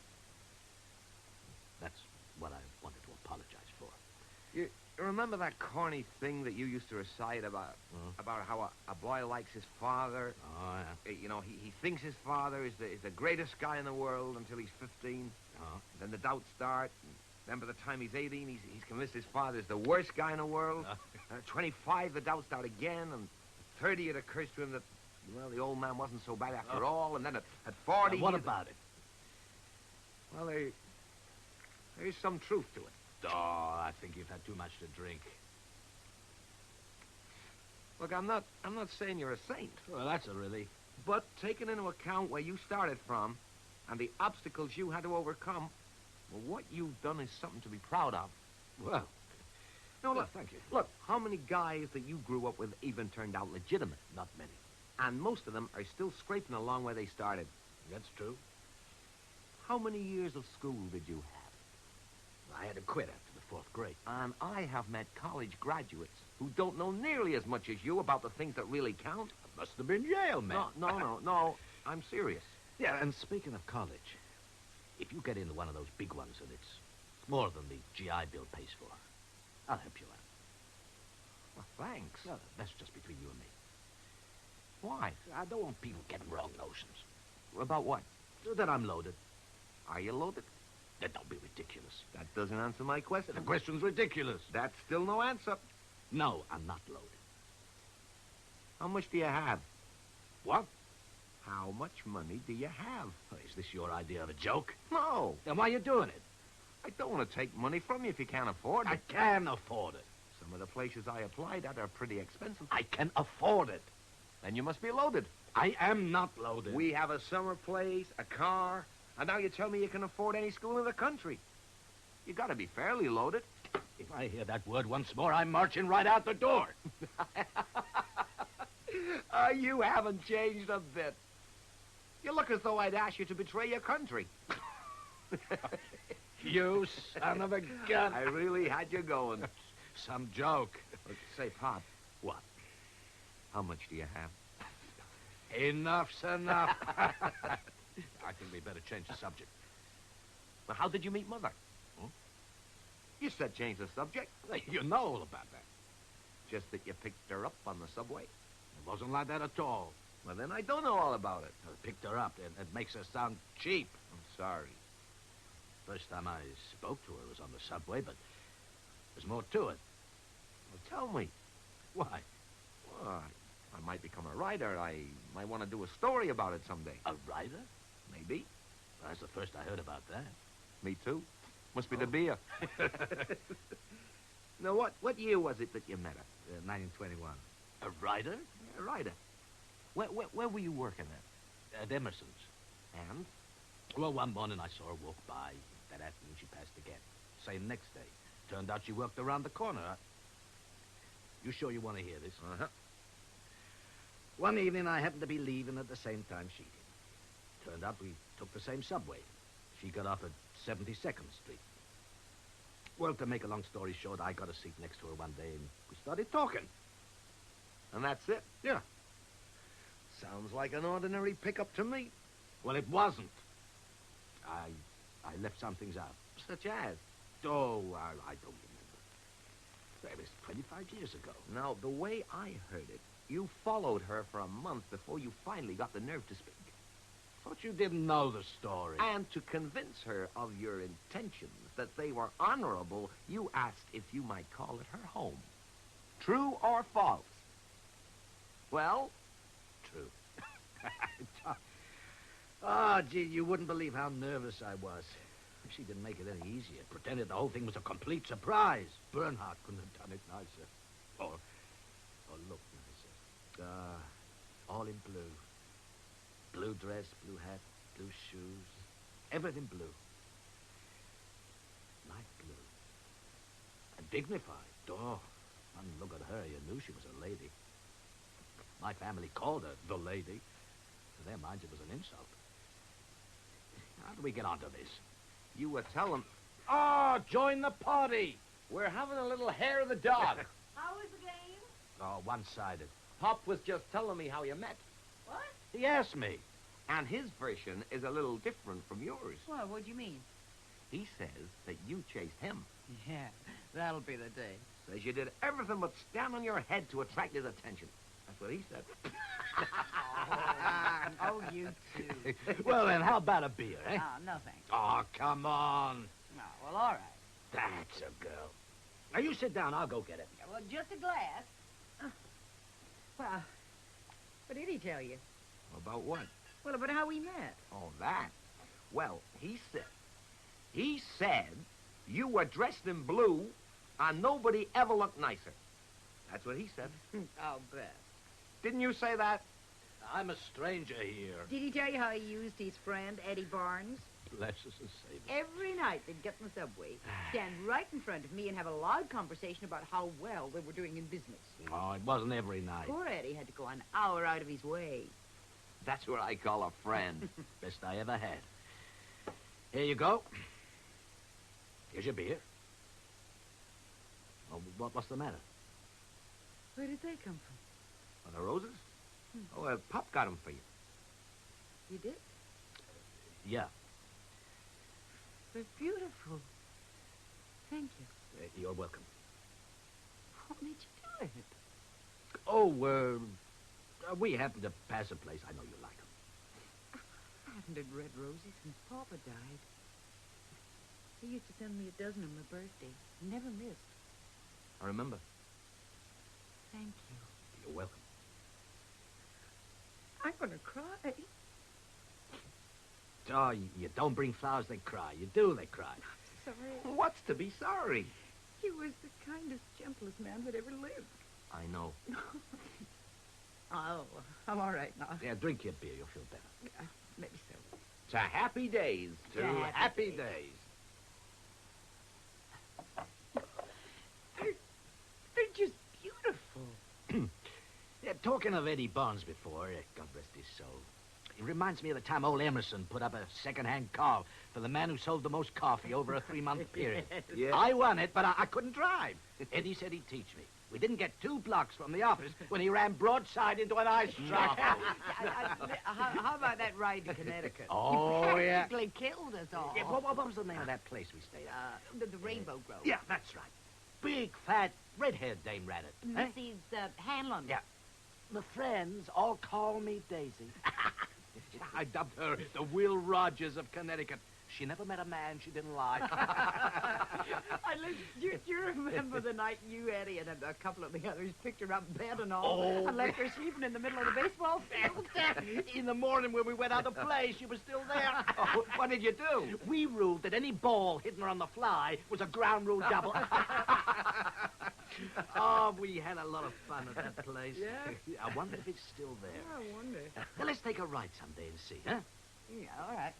X: That's what I wanted to apologize for.
N: You remember that corny thing that you used to recite about how a boy likes his father?
X: Oh, yeah.
N: You know, he thinks his father is the greatest guy in the world until he's 15. Then the doubts start. Then by the time he's 18, he's convinced his father's the worst guy in the world. At 25, the doubts start again. And at 30, it occurs to him that, well, the old man wasn't so bad after all. And then at 40...
X: Now, what about it?
N: Well, there's some truth to it.
X: Oh, I think you've had too much to drink.
N: Look, I'm not saying you're a saint.
X: Well, that's a relief.
N: But taking into account where you started from and the obstacles you had to overcome, well, what you've done is something to be proud of.
X: Well,
N: no, look,
X: thank you.
N: Look, how many guys that you grew up with even turned out legitimate?
X: Not many.
N: And most of them are still scraping along where they started.
X: That's true.
N: How many years of school did you have?
X: I had to quit after the 4th grade.
N: And I have met college graduates who don't know nearly as much as you about the things that really count.
X: Must have been jail, man.
N: No. I'm serious.
X: Yeah, and speaking of college, if you get into one of those big ones and it's more than the GI Bill pays for, I'll help you out.
N: Well, thanks.
R: Well, that's just between you and me.
N: Why?
R: I don't want people getting wrong notions.
N: About what?
R: That I'm loaded.
N: Are you loaded?
R: That don't be ridiculous.
N: That doesn't answer my question.
R: The question's ridiculous.
N: That's still no answer.
R: No, I'm not loaded.
N: How much do you have?
R: What?
N: How much money do you have?
R: Is this your idea of a joke?
N: No.
R: Then why are you doing it?
N: I don't want to take money from you if you can't afford it.
R: I can afford it.
N: Some of the places I applied at are pretty expensive.
R: I can afford it.
N: Then you must be loaded.
R: I am not loaded.
N: We have a summer place, a car, and now you tell me you can afford any school in the country. You got to be fairly loaded.
R: If I hear that word once more, I'm marching right out the door.
N: You haven't changed a bit. You look as though I'd ask you to betray your country.
R: You son of a gun.
N: I really had you going.
R: Some joke.
N: Say, Pop.
R: What?
N: How much do you have?
R: Enough's enough. I think we better change the subject.
N: Well, how did you meet Mother? You said change the subject.
R: You know all about that.
N: Just that you picked her up on the subway?
R: It wasn't like that at all.
N: Well, then I don't know all about it.
R: I picked her up, and it makes her sound cheap.
N: I'm sorry.
R: First time I spoke to her was on the subway, but there's more to it.
N: Well, tell me.
R: Why?
N: Well, I might become a writer. I might want to do a story about it someday.
R: A writer?
N: Maybe.
R: Well, that's the first I heard about that.
N: Me too. Must be the beer. Now, what year was it that you met her?
R: 1921. A writer?
N: A writer. Where were you working at?
R: At Emerson's.
N: And?
R: Well, one morning I saw her walk by. That afternoon she passed again. Same next day. Turned out she worked around the corner. You sure you want to hear this?
N: Uh-huh.
R: One evening I happened to be leaving at the same time she did. Turned out we took the same subway. She got off at 72nd Street. Well, to make a long story short, I got a seat next to her one day and we started talking.
N: And that's it?
R: Yeah.
N: Sounds like an ordinary pickup to me.
R: Well, it wasn't. I left some things out.
N: Such as?
R: Oh, I don't remember. That was 25 years ago.
N: Now, the way I heard it, you followed her for a month before you finally got the nerve to speak.
R: Thought you didn't know the story.
N: And to convince her of your intentions, that they were honorable, you asked if you might call it her home. True or false? Well?
R: True. Oh, gee, you wouldn't believe how nervous I was. She didn't make it any easier. Pretended the whole thing was a complete surprise. Bernhardt couldn't have done it nicer. Or looked nicer. All in blue. Blue dress, blue hat, blue shoes. Everything blue. Light blue. And dignified. Oh, one look at her, you knew she was a lady. My family called her the lady. To their minds, it was an insult. How do we get onto this?
N: You were telling...
R: Oh, join the party!
N: We're having a little hair of the dog.
S: How was the game?
R: Oh, one-sided.
N: Pop was just telling me how you met.
S: What?
R: He asked me.
N: And his version is a little different from yours.
S: Well, what do you mean?
N: He says that you chased him.
S: Yeah, that'll be the day.
N: Says you did everything but stand on your head to attract his attention. That's what he said.
S: Oh, you too.
R: Well, then, how about a beer, eh?
S: Oh, no thanks.
R: Oh, come on.
S: No, well, all right.
R: That's a girl. Now, you sit down. I'll go get it.
S: Yeah, well, just a glass. Well, what did he tell you?
N: About what?
S: Well, about how we met.
N: Oh, that. Well, he said you were dressed in blue and nobody ever looked nicer. That's what he said.
S: I'll bet.
N: Didn't you say that?
R: I'm a stranger here.
S: Did he tell you how he used his friend, Eddie Barnes?
R: Bless us and save us.
S: Every night they'd get in the subway, stand right in front of me and have a loud conversation about how well they were doing in business.
R: Oh, it wasn't every night.
S: Poor Eddie had to go an hour out of his way.
N: That's what I call a friend.
R: Best I ever had. Here you go. Here's your beer. Oh, what's the matter?
S: Where did they come from?
N: Are the roses? Oh, Pop got them for you.
S: You did?
R: Yeah.
S: They're beautiful. Thank you.
R: You're welcome.
S: What made you do it?
F: We happened to pass a place. I know you like them.
G: I haven't had red roses since Papa died. He used to send me a dozen on my birthday. Never missed.
F: I remember.
G: Thank you.
F: You're welcome.
G: I'm going to cry.
F: Oh, you don't bring flowers, they cry. You do, they cry.
G: Sorry.
F: What's to be sorry?
G: He was the kindest, gentlest man that ever lived.
F: I know.
G: Oh, I'm all right now.
F: Yeah, drink your beer. You'll feel better.
G: Yeah, maybe so.
F: To happy days. To happy days.
G: They're just beautiful.
F: Yeah, talking of Eddie Barnes before, God rest his soul, it reminds me of the time old Emerson put up a second-hand car for the man who sold the most coffee over a 3-month period.
N: Yeah.
F: I won it, but I couldn't drive. Eddie said he'd teach me. We didn't get 2 blocks from the office when he ran broadside into an ice truck.
G: How about that ride to Connecticut?
F: Oh,
G: He
F: yeah.
G: practically killed us all.
F: Yeah, what was the name of that place we stayed at?
G: The Rainbow Grove.
F: Yeah, that's right. Big, fat, red-haired Dame ran it. Eh?
G: Mrs. Hanlon.
F: Yeah. My friends all call me Daisy. I dubbed her the Will Rogers of Connecticut. She never met a man she didn't like.
G: Do you remember the night you, Eddie, and a couple of the others picked her up in bed and all
F: Oh,
G: and left her sleeping in the middle of the baseball field?
F: In the morning when we went out to play, she was still there. Oh, what did you do? We ruled that any ball hitting her on the fly was a ground rule double. Oh, we had a lot of fun at that place.
G: Yeah?
F: I wonder if it's still there.
G: I wonder.
F: Well, let's take a ride someday and see, huh?
G: Yeah, all right.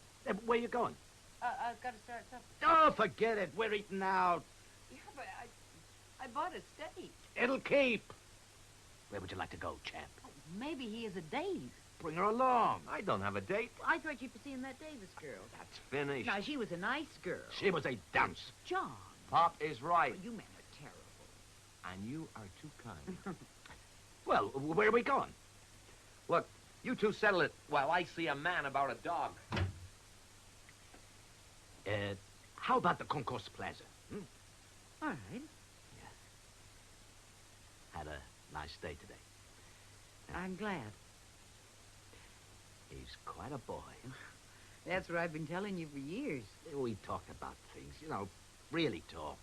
F: Where you going?
G: I've got to start something.
F: Oh, forget it. We're eating out.
G: Yeah, but I bought a steak.
F: It'll keep. Where would you like to go, champ?
G: Maybe he has a date.
F: Bring her along.
N: I don't have a date.
G: I thought you'd be seeing that Davis girl.
N: That's finished.
G: Now, she was a nice girl.
F: She was a dunce.
G: John.
N: Pop is right.
G: You men are terrible.
N: And you are too kind.
F: Well, where are we going?
N: Look, you two settle it while I see a man about a dog.
F: How about the Concourse Plaza? Hmm?
G: All right.
F: Had a nice day today.
G: I'm glad.
F: He's quite a boy.
G: That's what I've been telling you for years.
F: We talked about things, really talked.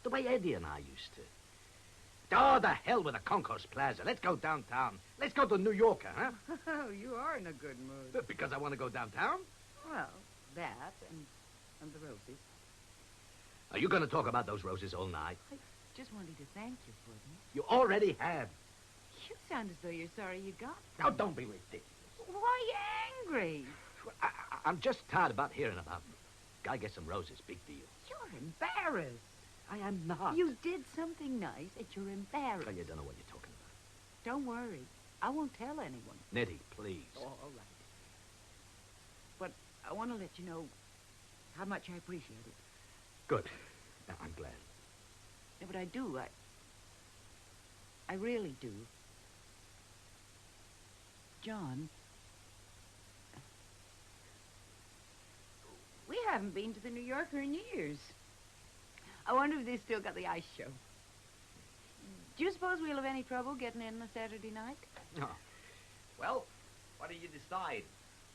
F: The way Eddie and I used to. Oh, the hell with the Concourse Plaza. Let's go downtown. Let's go to New Yorker, huh?
G: Oh, you are in a good mood.
F: Because I want to go downtown?
G: Well, that and the roses.
F: Are you going to talk about those roses all night?
G: I just wanted to thank you for them.
F: You already have.
G: You sound as though you're sorry you got them.
F: Now, don't be ridiculous.
G: Why are you angry?
F: I'm just tired about hearing about them. Guy gets some roses, big deal.
G: You're embarrassed.
F: I am not.
G: You did something nice, and you're embarrassed.
F: Oh, you don't know what you're talking about.
G: Don't worry. I won't tell anyone.
F: Nettie, please.
G: Oh, all right. But I want to let you know how much I appreciate it.
F: Good. I'm glad.
G: Yeah, but I do. I really do. John, we haven't been to the New Yorker in years. I wonder if they still got the ice show. Do you suppose we'll have any trouble getting in on a Saturday night?
F: Oh.
N: Well, what do you decide?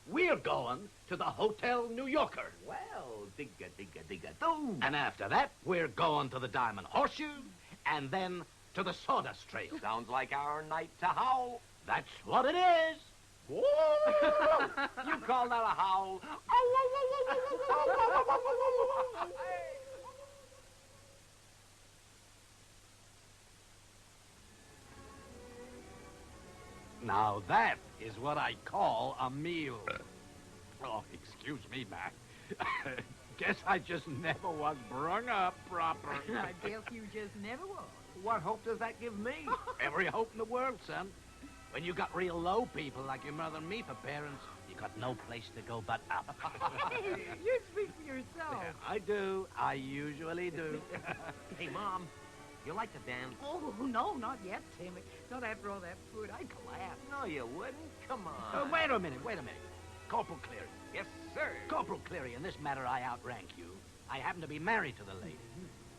F: We're going to the Hotel New Yorker.
N: Well, digga-do.
F: And after that, we're going to the Diamond Horseshoe, and then to the Sawdust Trail.
N: Sounds like our night to howl.
F: That's what it is.
N: Whoa! You call that a howl?
F: Now that is what I call a meal. Oh, excuse me, Mac. Guess I just never was brung up proper.
G: I guess you just never was.
F: What hope does that give me? Every hope in the world, son. When you got real low people like your mother and me for parents, you got no place to go but up.
G: You speak for yourself.
F: Yeah, I do. I usually do.
N: Hey, Mom, you like to dance?
G: Oh, no, not yet, Timmy. Not after all that food. I'd collapse.
N: No, you wouldn't. Come on.
F: Wait a minute. Corporal Cleary.
N: Yes, sir.
F: Corporal Cleary, in this matter, I outrank you. I happen to be married to the lady.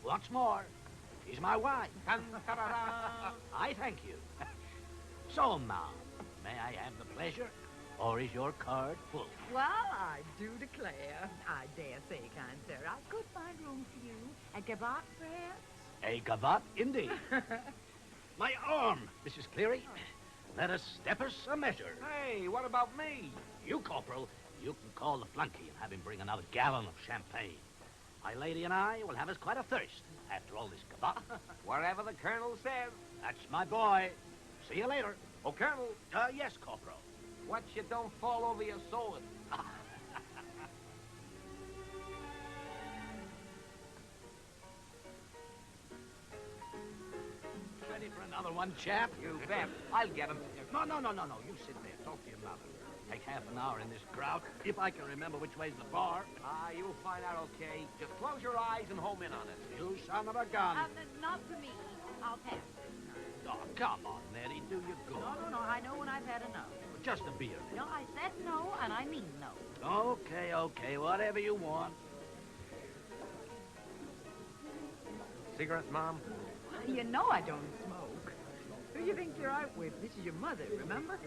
F: What's more, she's my wife. I thank you. So, ma'am, may I have the pleasure? Or is your card full?
B: Well, I do declare. I dare say, kind sir, I could find room for you. A gavotte, perhaps?
F: A gavotte, indeed. My arm, Mrs. Cleary. Let us step us a measure.
N: Hey, what about me?
F: You, Corporal, you can call the flunky and have him bring another gallon of champagne. My lady and I will have us quite a thirst after all this gavotte.
N: Whatever the Colonel says.
F: That's my boy. See you later.
N: Oh, Colonel.
F: Yes, Corporal.
N: Watch you don't fall over your sword.
F: Ready for another one, chap?
N: You bet. I'll get him.
F: No. You sit there. Talk to your mother. Take half an hour in this crowd, if I can remember which way's the bar.
N: You'll find out okay. Just close your eyes and home in on it.
F: You son of a gun.
S: Not for me. I'll pass.
F: Oh, come on, Nettie. Do your good.
S: No. I know when I've had enough.
F: Just a beer.
S: No, I said no, and I mean no.
F: Okay. Whatever you want.
N: Cigarette, Mom?
B: You know I don't smoke. Who you think you're out with? This is your mother, remember?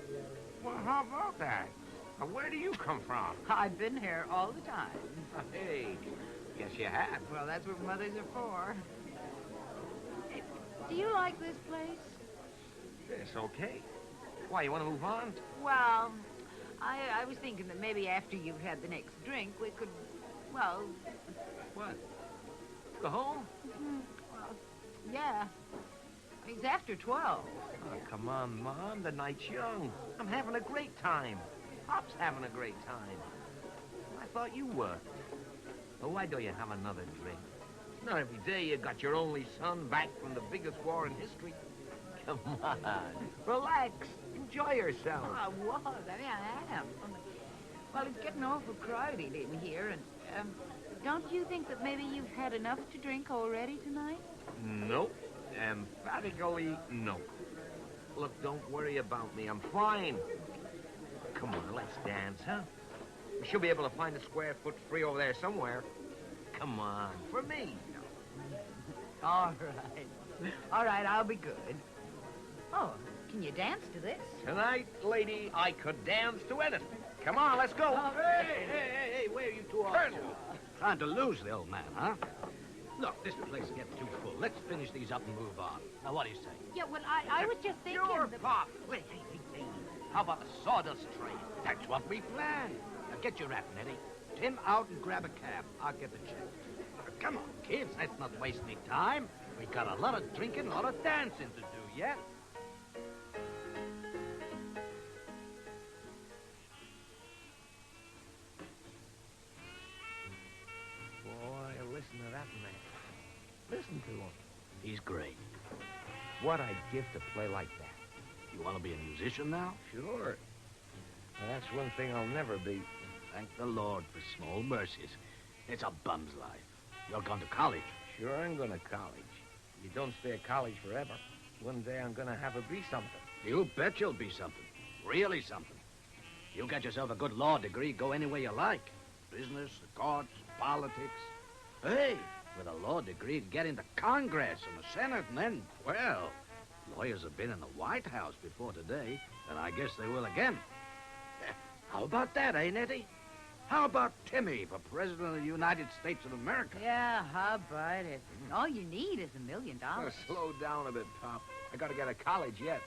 N: Well, how about that? Now, where do you come from?
B: I've been here all the time.
N: Hey, guess you have.
B: Well, that's what mothers are for.
S: Do you like this place?
N: It's okay. Why, you want to move on?
B: Well, I was thinking that maybe after you've had the next drink, we could, well...
N: What? Go home?
B: Well, yeah. It's after 12.
N: Oh, come on, Mom. The night's young. I'm having a great time. Pop's having a great time. I thought you were. Well, why don't you have another drink? Not every day you got your only son back from the biggest war in history. Come on. Relax. Enjoy yourself.
B: I was. I mean, I am. Well, it's getting awful crowded in here, and,
S: Don't you think that maybe you've had enough to drink already tonight?
N: Nope. Emphatically, no. Look, don't worry about me. I'm fine. Come on, let's dance, huh? We should be able to find a square foot free over there somewhere. Come on, for me.
B: all right, I'll be good. Oh, can you dance to this?
N: Tonight, lady, I could dance to anything. Come on, let's go.
F: Hey, where are you two off to? Trying to lose the old man, huh? Look, this place gets too full. Let's finish these up and move on. Now, what do you say?
S: Yeah, well, I was just thinking...
F: Sure,
S: that...
F: Pop. Wait. How about the sawdust train? That's what we planned. Now, get your wrap, Nettie. Tim out and grab a cab. I'll get the check. Come on, kids. Let's not waste any time. We got a lot of drinking, a lot of dancing to do yet.
N: Boy, listen to that man. Listen to him.
F: He's great.
N: What I'd give to play like that.
F: You want to be a musician now?
N: Sure. Well, that's one thing I'll never be.
F: Thank the Lord for small mercies. It's a bum's life. You're going to college.
N: Sure, I'm going to college. You don't stay at college forever. One day I'm going to have to be something.
F: You bet you'll be something. Really something. You get yourself a good law degree, go anywhere you like. Business, the courts, politics. Hey, with a law degree, get into Congress and the Senate, and then, well, lawyers have been in the White House before today, and I guess they will again. How about that, eh, Nettie? How about Timmy for President of the United States of America?
B: Yeah, how about it? All you need is $1 million.
N: Slow down a bit, Pop. I got to get to college yet.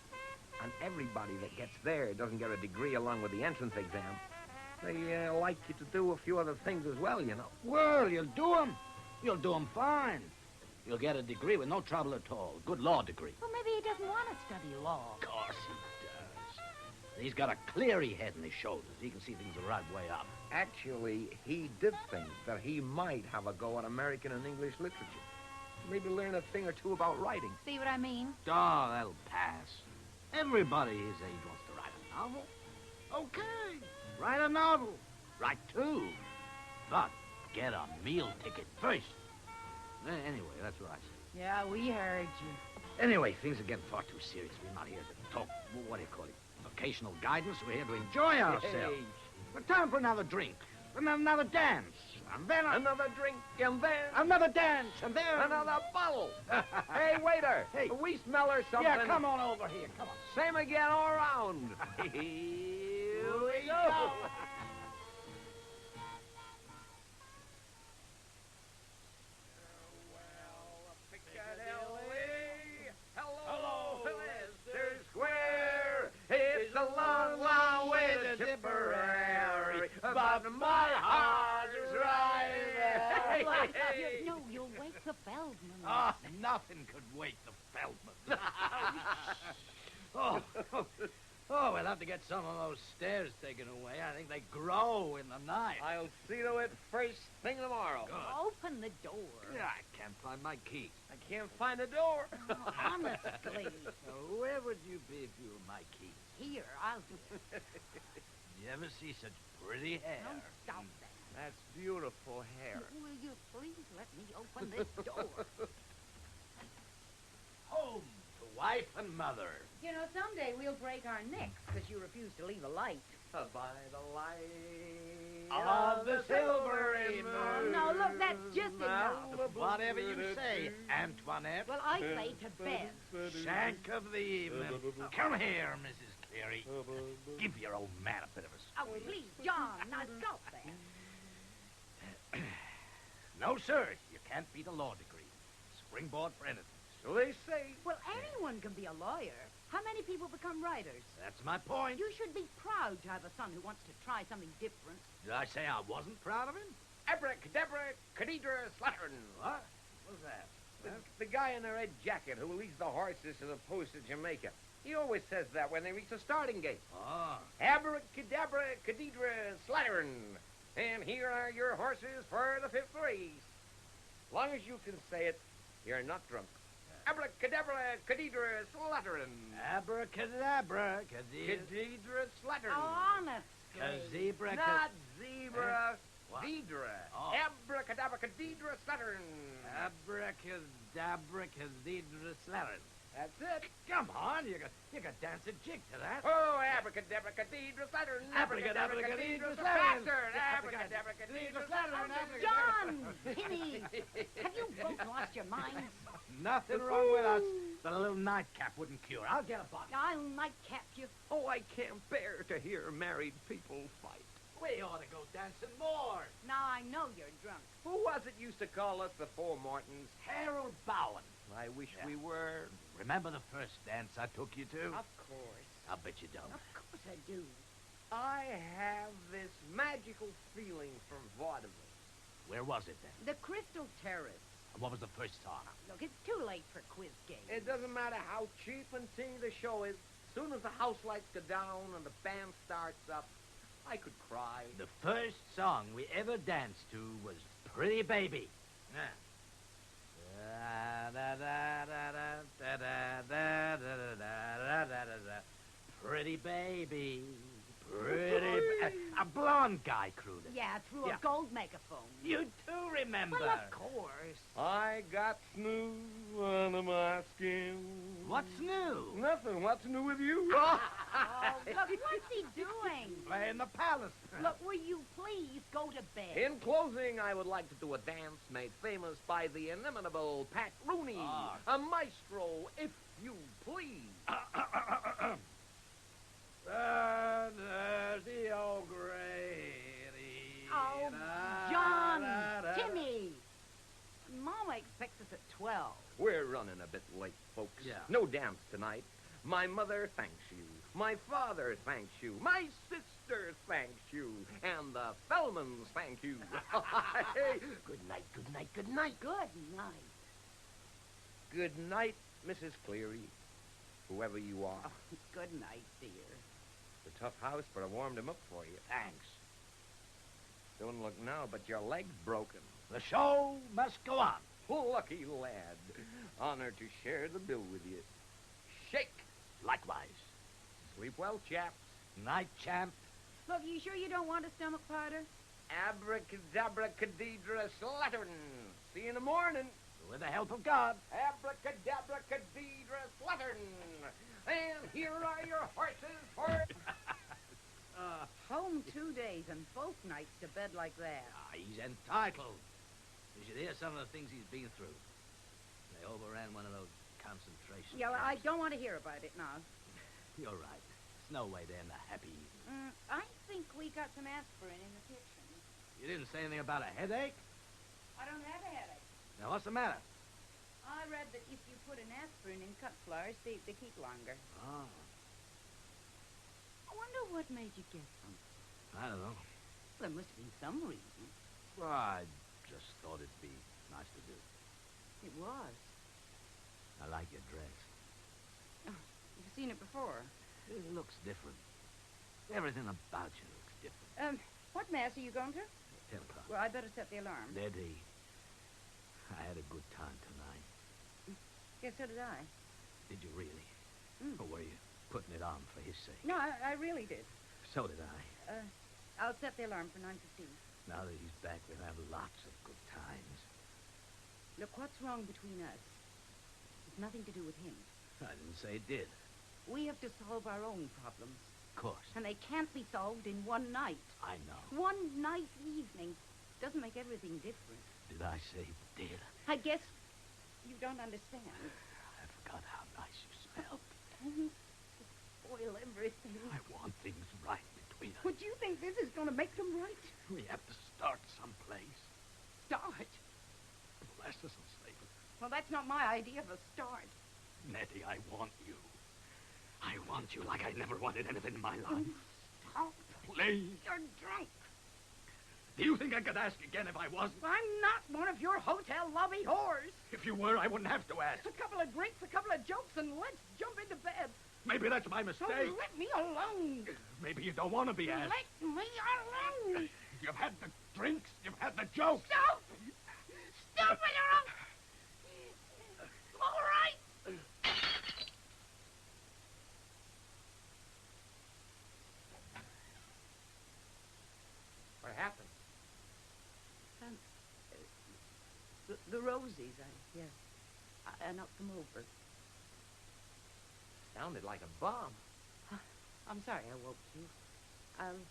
N: And everybody that gets there doesn't get a degree along with the entrance exam. They like you to do a few other things as well, you know.
F: Well, you'll do them. You'll do them fine. You'll get a degree with no trouble at all. Good law degree.
S: Well, maybe he doesn't want to study law.
F: Of course he does. He's got a cleary head on his shoulders. He can see things the right way up.
N: Actually, he did think that he might have a go at American and English literature. Maybe learn a thing or two about writing.
S: See what I mean?
F: Oh, that'll pass. Everybody his age wants to write a novel. Okay, write a novel. Write two. But get a meal ticket first. Anyway, that's what I said.
B: Yeah, we heard you.
F: Anyway, things are getting far too serious. We're not here to talk, what do you call it, vocational guidance. We're here to enjoy ourselves. But time for another drink, another dance.
N: And then another drink, and then
F: Another dance, and then...
N: another bottle. Hey, waiter.
F: Hey.
N: We smell her something.
F: Yeah, come on over here. Come on.
N: Same again all around. Here we go. Hello, Leicester Square. It's a long, long way to Tipperary, but my heart is right.
S: No, you'll wake the Feldman.
F: Oh, nothing could wake the Feldman. Oh, we'll have to get some of those stairs taken away. I think they grow in the night.
N: I'll see to it first thing tomorrow.
S: Open the door.
F: Yeah, I can't find my key.
N: I can't find the door.
S: Honestly.
F: Where would you be if you were my key?
S: Here, I'll...
F: You ever see such pretty hair?
S: Don't stop that.
N: That's beautiful hair.
S: Will you please let me open this door?
F: Home to wife and mother.
S: You know, someday we'll break our necks because you refuse to leave a light.
N: By the light
F: Of the silvery moon.
S: No, look, that's just enough.
F: Whatever you say, Antoinette.
S: Well, I say to bed.
F: Shank of the evening. Come here, Mrs. Cleary. Give your old man a bit of a
S: Oh, please, John, now stop that.
F: No, sir. You can't beat a law degree. Springboard for anything.
N: So they say.
S: Well, anyone can be a lawyer. How many people become writers?
F: That's my point.
S: You should be proud to have a son who wants to try something different.
F: Did I say I wasn't proud of him?
N: Abracadabra, cadidra, slattern.
F: What? What's that?
N: The guy in the red jacket who leads the horses to the post of Jamaica. He always says that when they reach the starting gate.
F: Oh.
N: Abracadabra, cadidra, slattern. And here are your horses for the 5th race. As long as you can say it, you're not drunk. Abracadabra, cadidra, slattern.
F: Abracadabra,
N: Cadidra, slattern.
S: Honestly.
F: Zebra.
N: Not zebra.
F: What?
N: Vidra.
F: Oh.
N: Abracadabra, cadidra, slattern.
F: Abracadabra, cadidra, slattern.
N: That's it.
F: Come on, you could dance a jig to that.
N: Oh, abracadabra, cadidra, slattern.
F: Abracadabra, cadidra, slattern.
N: Faster. Abracadabra, cadidra, slattern.
S: John! Timmy! Have you both lost your minds?
F: Nothing wrong with us that a little nightcap wouldn't cure. I'll get a bottle.
S: I'll nightcap you.
N: Oh, I can't bear to hear married people fight.
F: We ought to go dancing more.
S: Now I know you're drunk.
N: Who was it used to call us the Four Mortons?
F: Harold Bowen.
N: I wish we were.
F: Remember the first dance I took you to?
S: Of course.
F: I'll bet you don't.
S: Of course I do.
N: I have this magical feeling from vaudeville.
F: Where was it then?
S: The Crystal Terrace.
F: And what was the first song?
S: Look, it's too late for quiz games.
N: It doesn't matter how cheap and teeny the show is. As soon as the house lights go down and the band starts up, I could cry.
F: The first song we ever danced to was Pretty Baby. Yeah. Pretty baby, a blonde guy crewed it.
S: Yeah, through a gold megaphone.
F: You do remember.
S: Well, of course.
N: I got snoo under my skin.
F: What's new?
N: Nothing. What's new with you?
S: Oh, look, what's he doing?
F: Playing the palace.
S: Look, will you please go to bed?
N: In closing, I would like to do a dance made famous by the inimitable Pat Rooney, a maestro, if you please.
F: The O'Grady.
S: Oh, John, Timmy. Mama expects us at 12.
N: We're running a bit late, folks.
F: Yeah.
N: No dance tonight. My mother thanks you. My father thanks you. My sister thanks you. And the Fellmans thank you. Good night, good night, good night.
S: Good night.
N: Good night, Mrs. Cleary, whoever you are.
S: Oh, good night, dear.
N: It's a tough house, but I warmed him up for you.
F: Thanks.
N: Don't look now, but your leg's broken.
F: The show must go on.
N: Lucky lad. Honor to share the bill with you. Shake.
F: Likewise.
N: Sleep well, chaps.
F: Night, champ.
S: Look, you sure you don't want a stomach powder?
N: Abracadabra, cadidra, slattern. See you in the morning.
F: With the help of God.
N: Abracadabra, cadidra, slattern. And here are your horses for...
B: Home 2 days and both nights to bed like that.
F: He's entitled. You should hear some of the things he's been through. They overran one of those concentration
B: Yeah, well, I
F: camps.
B: don't want to hear about it now.
F: You're right. There's no way to end a happy evening.
B: I think we got some aspirin in the kitchen.
F: You didn't say anything about a headache?
B: I don't have a headache.
F: Now, what's the matter?
B: I read that if you put an aspirin in cut flowers, they keep longer.
F: Oh,
B: I wonder what made you get some.
F: I don't know.
B: There must have been some reason.
F: Well, I just thought it'd be nice to do.
B: It was.
F: I like your dress.
B: Oh, you've seen it before.
F: It looks different. Everything about you looks different.
B: What mass are you going to?
F: 10 o'clock.
B: Well, I'd better set the alarm.
F: Steady. I had a good time tonight.
B: Yes, so did I.
F: Did you really? Or were you putting it on for his sake?
B: No, I really did.
F: So did I.
B: I'll set the alarm for 9:15.
F: Now that he's back, we'll have lots of good times.
B: Look, what's wrong between us? It's nothing to do with him.
F: I didn't say it did.
B: We have to solve our own problems.
F: Of course.
B: And they can't be solved in one night.
F: I know.
B: One nice evening doesn't make everything different.
F: Did I say it did?
B: I guess you don't understand.
F: I forgot how nice you smelled.
B: Don't spoil everything.
F: I want things right between us.
B: Would you think this is going to make them right?
F: We have to start someplace.
B: Start?
F: Bless us and save us.
B: Well, that's not my idea of a start.
F: Nettie, I want you. I want you like I never wanted anything in my life.
B: Stop.
F: Please.
B: You're drunk.
F: Do you think I could ask again if I wasn't?
B: I'm not one of your hotel lobby whores.
F: If you were, I wouldn't have to ask.
B: A couple of drinks, a couple of jokes, and let's jump into bed.
F: Maybe that's my mistake.
B: Don't let me alone.
F: Maybe you don't want to be asked.
B: Let me alone.
F: You've had the drinks. You've had the jokes.
B: Stop. Stop it, or I'll... All right.
N: What happened?
B: The Rosies, yes. I knocked them over.
N: Sounded like a bomb.
B: I'm sorry I woke you. I'll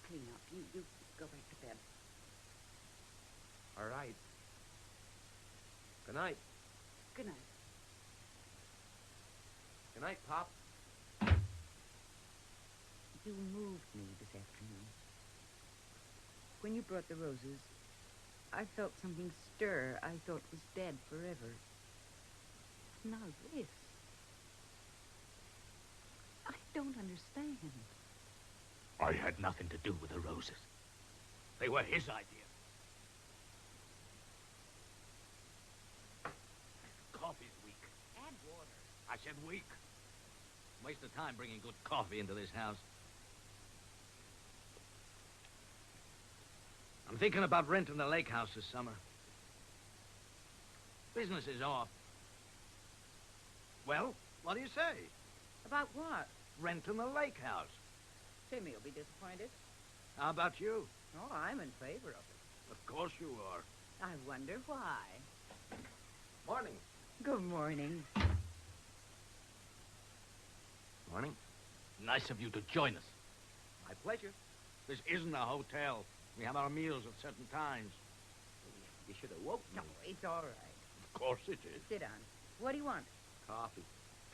B: clean up. You go back to bed.
N: All right. Good night.
B: Good night.
N: Good night, Pop.
B: You moved me this afternoon. When you brought the roses, I felt something stir I thought was dead forever. Now this. I don't understand.
F: I had nothing to do with the roses. They were his idea. Coffee's weak.
B: Add water.
F: I said weak. Waste of time bringing good coffee into this house. I'm thinking about renting the lake house this summer. Business is off. Well, what do you say?
B: About what?
F: Renting the lake house.
B: Timmy will be disappointed.
F: How about you?
B: Oh, I'm in favor of it.
F: Of course you are.
B: I wonder why.
N: Morning.
B: Good morning.
N: Morning.
F: Nice of you to join us.
N: My pleasure.
F: This isn't a hotel. We have our meals at certain times.
N: You should have woke me.
B: No, it's all right.
F: Of course it is.
B: Sit down. What do you want?
N: Coffee.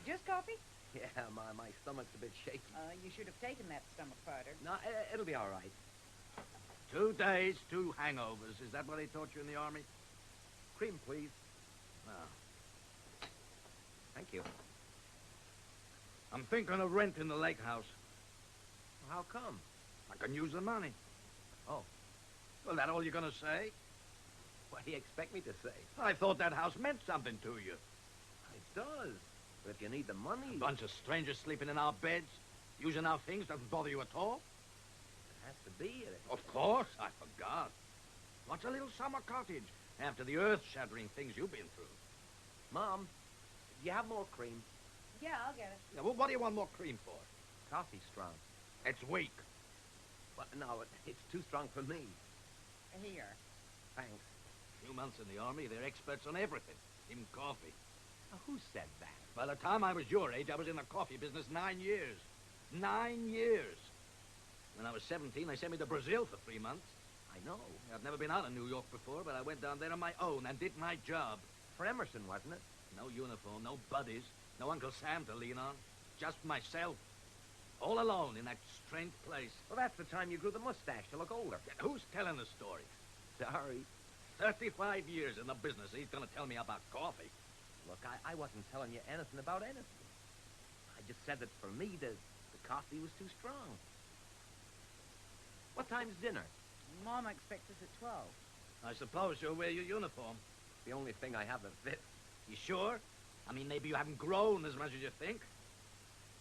B: Just coffee?
N: Yeah, my stomach's a bit shaky.
B: You should have taken that stomach powder.
N: No, it'll be all right.
F: 2 days, 2 hangovers. Is that what they taught you in the Army?
N: Cream, please.
F: Oh.
N: Thank you.
F: I'm thinking of renting the lake house.
N: Well, how come?
F: I can use the money.
N: Oh.
F: Well, that all you're going to say?
N: What do you expect me to say?
F: I thought that house meant something to you.
N: It does. But if you need the money...
F: A bunch of strangers sleeping in our beds, using our things, doesn't bother you at all?
N: It has to be.
F: Of course, I forgot. What's a little summer cottage after the earth-shattering things you've been through?
N: Mom, do you have more cream?
B: Yeah, I'll get it.
F: Yeah, well, what do you want more cream for?
N: Coffee's strong.
F: It's weak.
N: Well, no, it's too strong for me.
B: Here.
N: Thanks.
F: A few months in the Army, they're experts on everything, even coffee.
N: Now, who said that?
F: By the time I was your age, I was in the coffee business 9 years. 9 years. When I was 17, they sent me to Brazil for 3 months.
N: I know.
F: I've never been out of New York before, but I went down there on my own and did my job.
N: For Emerson, wasn't it?
F: No uniform, no buddies, no Uncle Sam to lean on. Just myself. All alone in that strange place.
N: Well, that's the time you grew the mustache to look older.
F: Who's telling the story?
N: Sorry.
F: 35 years in the business. He's going to tell me about coffee.
N: Look, I wasn't telling you anything about anything. I just said that for me, the coffee was too strong. What time's dinner?
G: Mom expects us at 12.
F: I suppose you'll wear your uniform.
N: It's the only thing I have that fits.
F: You sure? I mean, maybe you haven't grown as much as you think.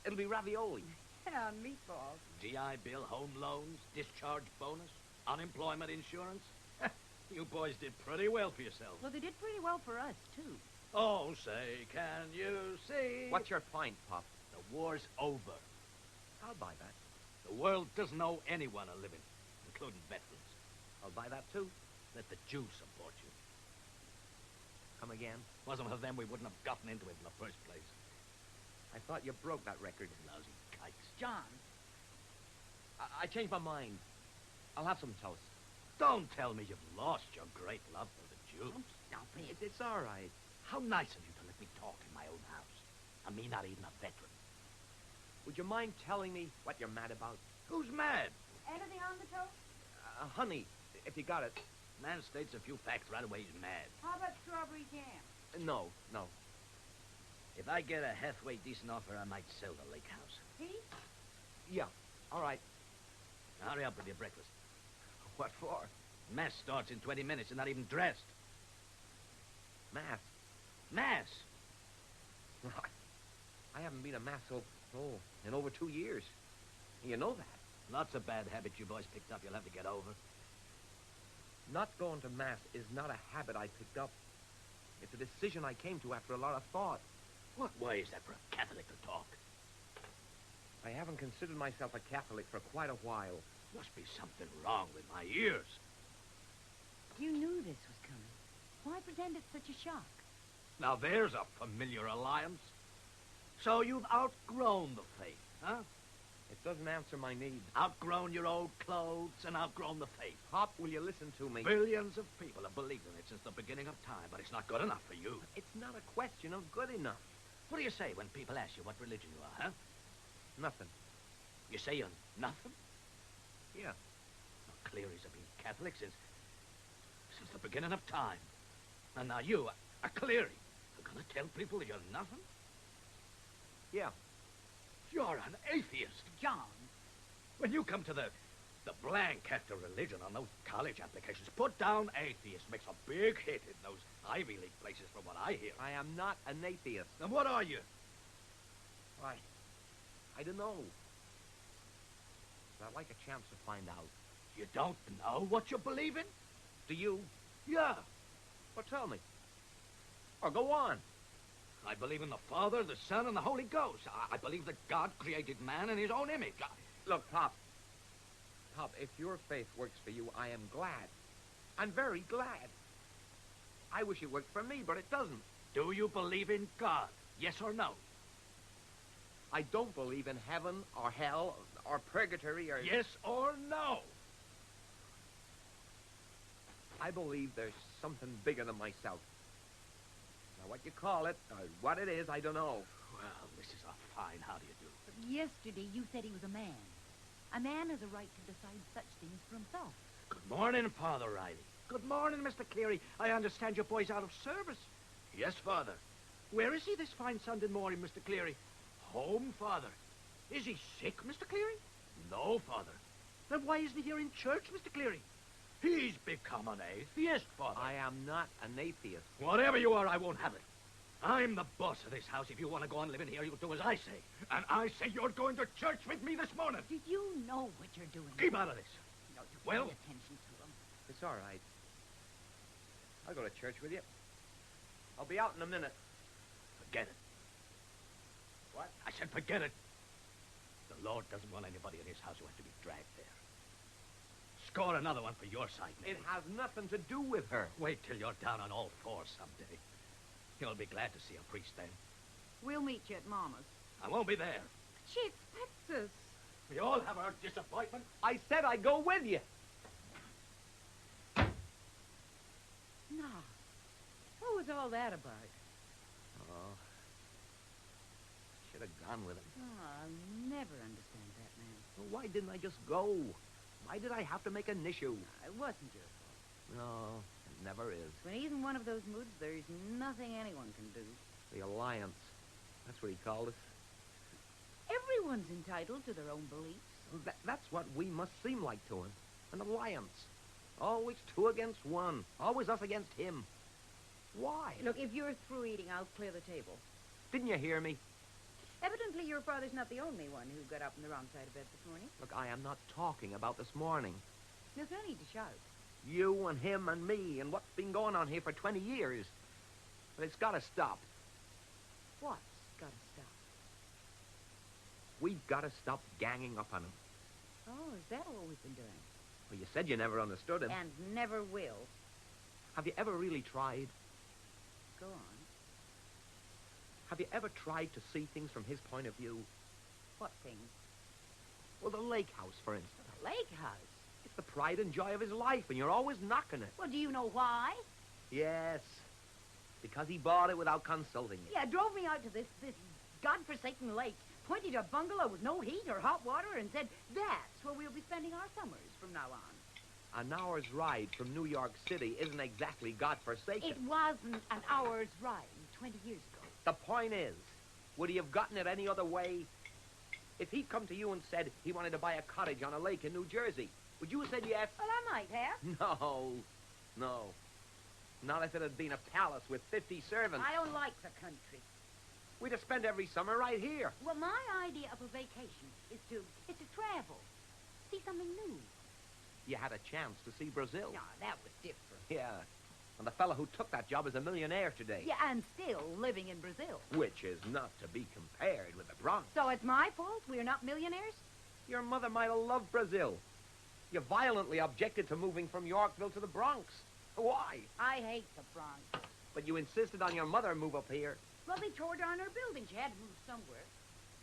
N: It'll be ravioli.
G: Yeah, and meatballs.
F: GI Bill, home loans, discharge bonus, unemployment insurance. You boys did pretty well for yourselves.
G: Well, they did pretty well for us, too.
F: Oh, say, can you see?
N: What's your point, Pop?
F: The war's over.
N: I'll buy that.
F: The world doesn't owe anyone a living, including veterans.
N: I'll buy that, too.
F: Let the Jews support you.
N: Come again?
F: Wasn't for them, we wouldn't have gotten into it in the first place.
N: I thought you broke that record.
F: Lousy kikes.
G: John.
N: I changed my mind. I'll have some toast.
F: Don't tell me you've lost your great love for the Jews.
G: Don't stop it.
N: It's all right.
F: How nice of you to let me talk in my own house. And me not even a veteran.
N: Would you mind telling me what you're mad about?
F: Who's mad?
G: Anything on the toast?
N: Honey, if you got it.
F: Man states a few facts right away, he's mad.
G: How about strawberry jam?
N: No.
F: If I get a halfway decent offer, I might sell the lake house.
G: Pete?
N: Yeah, all right.
F: Now hurry up with your breakfast.
N: What for?
F: Mass starts in 20 minutes. You're not even dressed.
N: Mass?
F: Mass?
N: I haven't been to Mass in over 2 years. You know that.
F: Lots of bad habits you boys picked up you'll have to get over.
N: Not going to Mass is not a habit I picked up. It's a decision I came to after a lot of thought.
F: What way is that for a Catholic to talk?
N: I haven't considered myself a Catholic for quite a while.
F: Must be something wrong with my ears.
G: You knew this was coming. Why pretend it's such a shock?
F: Now there's a familiar alliance. So you've outgrown the faith, huh?
N: It doesn't answer my needs.
F: Outgrown your old clothes and outgrown the faith.
N: Pop, will you listen to me?
F: Billions of people have believed in it since the beginning of time, but it's not good enough for you.
N: It's not a question of good enough.
F: What do you say when people ask you what religion you are, huh?
N: Nothing.
F: You say you're nothing?
N: Yeah.
F: The Clearys have been Catholic since the beginning of time. And now you, a Cleary, are going to tell people you're nothing?
N: Yeah.
F: You're an atheist.
G: John.
F: When you come to the blank after religion on those college applications, put down atheist. Makes a big hit in those Ivy League places from what I hear.
N: I am not an atheist.
F: Then what are you?
N: Why, I don't know. But I'd like a chance to find out.
F: You don't know what you believe in?
N: Do you?
F: Yeah.
N: Well, tell me. Or go on.
F: I believe in the Father, the Son, and the Holy Ghost. I believe that God created man in his own image.
N: Look, Pop. Pop, if your faith works for you, I am glad. I'm very glad. I wish it worked for me, but it doesn't.
F: Do you believe in God? Yes or no?
N: I don't believe in heaven or hell or purgatory or...
F: Yes or no?
N: I believe there's something bigger than myself. Now, what you call it, or what it is, I don't know.
F: Well, this is a fine how do you do.
G: But yesterday you said he was a man. A man has a right to decide such things for himself.
F: Good morning, Father Riley. Good morning, Mr. Cleary. I understand your boy's out of service. Yes, Father. Where is he this fine Sunday morning, Mr. Cleary? Home, Father. Is he sick, Mr. Cleary? No, Father. Then why isn't he here in church, Mr. Cleary? He's become an atheist, Father.
N: I am not an atheist.
F: Whatever you are, I won't have it. I'm the boss of this house. If you want to go on living here, you'll do as I say. And I say you're going to church with me this morning.
G: Do you know what you're doing?
F: Keep out of this.
G: No, you
F: Well?
G: pay attention to him.
N: It's all right. I'll go to church with you. I'll be out in a minute.
F: Forget it.
N: What?
F: I said forget it. The Lord doesn't want anybody in his house who has to be dragged there. Score another one for your side, maybe.
N: It has nothing to do with her.
F: Wait till you're down on all fours someday. You'll be glad to see a priest then.
G: We'll meet you at Mama's.
F: I won't be there.
G: She expects us.
N: We all have our disappointments. I said I'd go with you.
B: No. What was all that about?
N: Oh. Should have gone with him.
B: Oh, I'll never understand that man.
N: Well, why didn't I just go? Why did I have to make an issue?
B: It wasn't your fault.
N: No, it never is.
B: When he's in one of those moods, there's nothing anyone can do.
N: The Alliance. That's what he called us.
B: Everyone's entitled to their own beliefs.
N: That's what we must seem like to him. An alliance. Always two against one. Always us against him. Why?
B: Look, if you're through eating, I'll clear the table.
N: Didn't you hear me?
B: Evidently, your father's not the only one who got up on the wrong side of bed this morning.
N: Look, I am not talking about this morning.
B: There's no need to shout.
N: You and him and me and what's been going on here for 20 years. But it's got to stop.
B: What's got to stop?
N: We've got to stop ganging up on him.
B: Oh, is that what we've been doing?
N: Well, you said you never understood him.
B: And never will.
N: Have you ever really tried?
B: Go on.
N: Have you ever tried to see things from his point of view?
B: What things?
N: Well, the lake house, for instance.
B: The lake house?
N: It's the pride and joy of his life, and you're always knocking it.
B: Well, do you know why?
N: Yes. Because he bought it without consulting you.
B: Yeah, drove me out to this godforsaken lake, pointed to a bungalow with no heat or hot water, and said, that's where we'll be spending our summers from now on.
N: An hour's ride from New York City isn't exactly godforsaken.
B: It wasn't an hour's ride 20 years ago.
N: The point is, would he have gotten it any other way? If he'd come to you and said he wanted to buy a cottage on a lake in New Jersey, would you have said yes?
B: Well, I might have.
N: No. Not if it had been a palace with 50 servants.
B: I don't like the country.
N: We'd have spent every summer right here.
B: Well, my idea of a vacation is to travel, see something new.
N: You had a chance to see Brazil.
B: No, that was different.
N: Yeah. And the fellow who took that job is a millionaire today.
B: Yeah, and still living in Brazil.
N: Which is not to be compared with the Bronx.
B: So it's my fault we're not millionaires?
N: Your mother might have loved Brazil. You violently objected to moving from Yorkville to the Bronx. Why?
B: I hate the Bronx.
N: But you insisted on your mother move up here.
B: Well, they tore down her building. She had to move somewhere.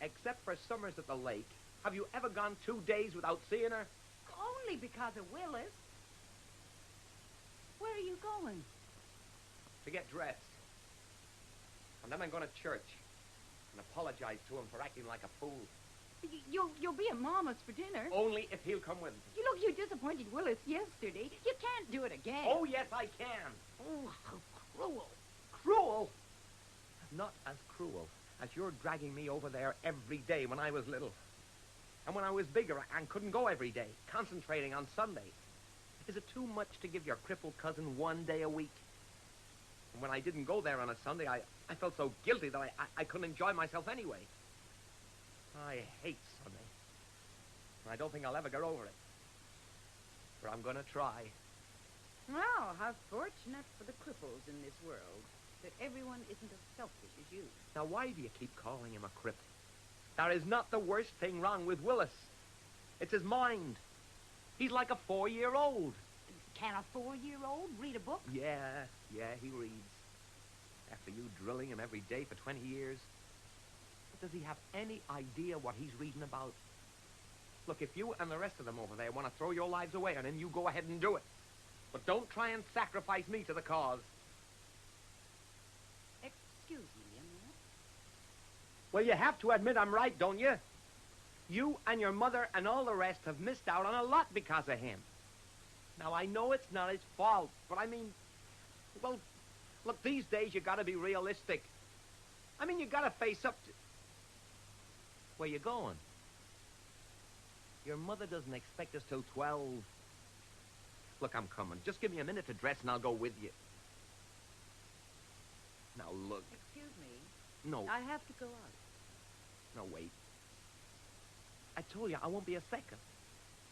N: Except for summers at the lake, have you ever gone 2 days without seeing her?
B: Only because of Willis. Where are you going?
N: To get dressed. And then I'm going to church and apologize to him for acting like a fool.
B: You'll be at Mama's for dinner.
N: Only if he'll come with me.
B: Look, you disappointed Willis yesterday. You can't do it again.
N: Oh, yes, I can.
B: Oh, how cruel.
N: Cruel? Not as cruel as you're dragging me over there every day when I was little. And when I was bigger and couldn't go every day, concentrating on Sunday. Is it too much to give your crippled cousin 1 day a week? And when I didn't go there on a Sunday, I felt so guilty that I couldn't enjoy myself anyway. I hate Sunday. And I don't think I'll ever get over it. But I'm going to try.
B: Well, how fortunate for the cripples in this world that everyone isn't as selfish as you.
N: Now, why do you keep calling him a cripple? There is not the worst thing wrong with Willis. It's his mind. He's like a 4-year-old.
B: Can a 4-year-old read a book?
N: Yeah, he reads. After you drilling him every day for 20 years. But does he have any idea what he's reading about? Look, if you and the rest of them over there want to throw your lives away, and then you go ahead and do it. But don't try and sacrifice me to the cause.
B: Excuse me a minute.
N: Well, you have to admit I'm right, don't you? You and your mother and all the rest have missed out on a lot because of him. Now, I know it's not his fault, but I mean, well, look, these days you gotta be realistic. I mean, you gotta face up to... Where you going? Your mother doesn't expect us till 12. Look, I'm coming. Just give me a minute to dress and I'll go with you. Now, look.
B: Excuse me.
N: No.
B: I have to go out.
N: No, wait. I told you, I won't be a second.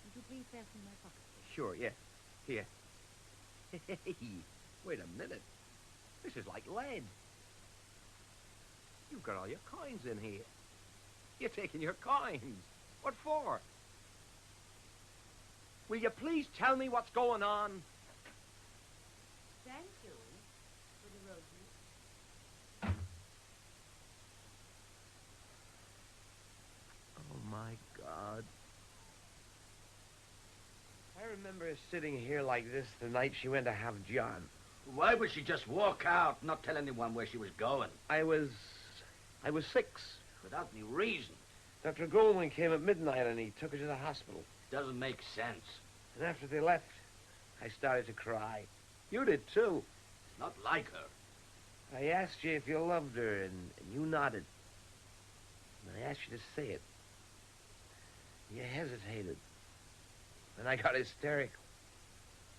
B: Would you please fasten my pocket?
N: Sure, yeah. Here. Hey, wait a minute. This is like lead. You've got all your coins in here. You're taking your coins. What for? Will you please tell me what's going on?
B: Thank you for the roses.
N: Oh, my God. remember her sitting here like this the night she went to have John.
F: Why would she just walk out, not tell anyone where she was going?
N: I was 6.
F: Without any reason.
N: Dr. Goldman came at midnight and he took her to the hospital.
F: Doesn't make sense.
N: And after they left, I started to cry. You did too.
F: It's not like her.
N: I asked you if you loved her, and you nodded. And I asked you to say it. You hesitated. And I got hysterical.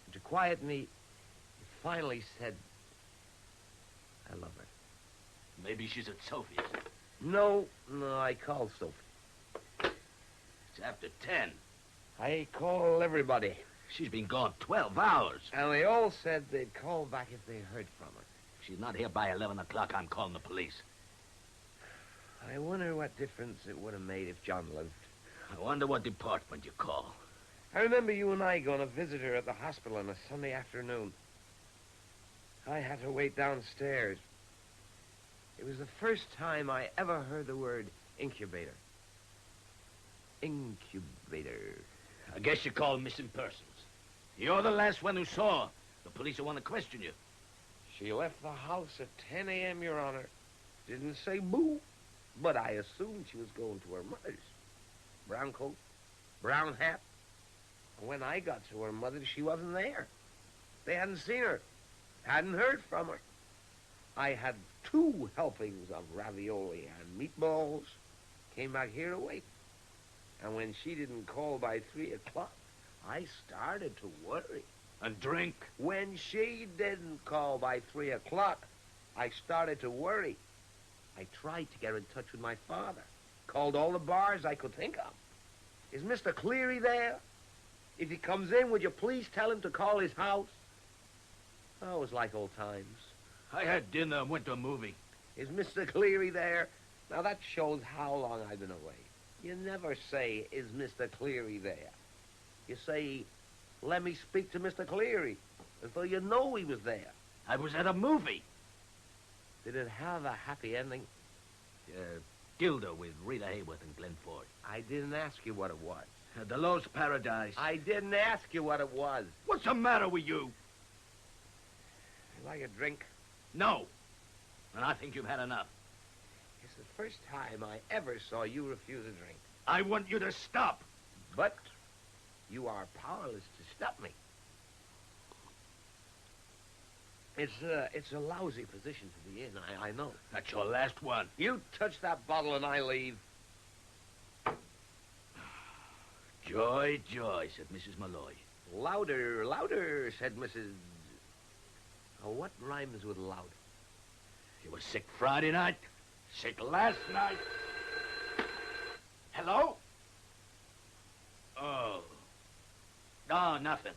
N: And to quiet me, you finally said, I love her.
F: Maybe she's at Sophie's.
N: No, I called Sophie.
F: It's after 10.
N: I call everybody.
F: She's been gone 12 hours.
N: And they all said they'd call back if they heard from her.
F: If she's not here by 11 o'clock, I'm calling the police.
N: I wonder what difference it would have made if John lived.
F: I wonder what department you call.
N: I remember you and I going to visit her at the hospital on a Sunday afternoon. I had to wait downstairs. It was the first time I ever heard the word incubator. Incubator.
F: I guess you call missing persons. You're the last one who saw. The police will want to question you.
N: She left the house at 10 a.m., Your Honor. Didn't say boo, but I assumed she was going to her mother's. Brown coat, brown hat. And when I got to her mother, she wasn't there. They hadn't seen her, hadn't heard from her. I had 2 helpings of ravioli and meatballs. Came back here to wait. And when she didn't call by 3 o'clock, I started to worry.
F: And drink?
N: When she didn't call by 3 o'clock, I started to worry. I tried to get her in touch with my father. Called all the bars I could think of. Is Mr. Cleary there? If he comes in, would you please tell him to call his house? Oh, it was like old times.
F: I had dinner and went to a movie.
N: Is Mr. Cleary there? Now, that shows how long I've been away. You never say, is Mr. Cleary there? You say, let me speak to Mr. Cleary, as though you know he was there.
F: I was at a movie.
N: Did it have a happy ending?
F: Gilda with Rita Hayworth and Glenn Ford.
N: I didn't ask you what it was.
F: The Lost Paradise.
N: I didn't ask you what it was.
F: What's the matter with you?
N: You like a drink?
F: No. And I think you've had enough.
N: It's the first time I ever saw you refuse a drink.
F: I want you to stop.
N: But you are powerless to stop me. It's a lousy position to be in, I know.
F: That's your last one.
N: You touch that bottle and I leave.
F: Joy, joy, said Mrs. Malloy.
N: Louder, louder, said Mrs... Oh, what rhymes with louder?
F: You were sick Friday night, sick last night. Hello? Oh. No, nothing.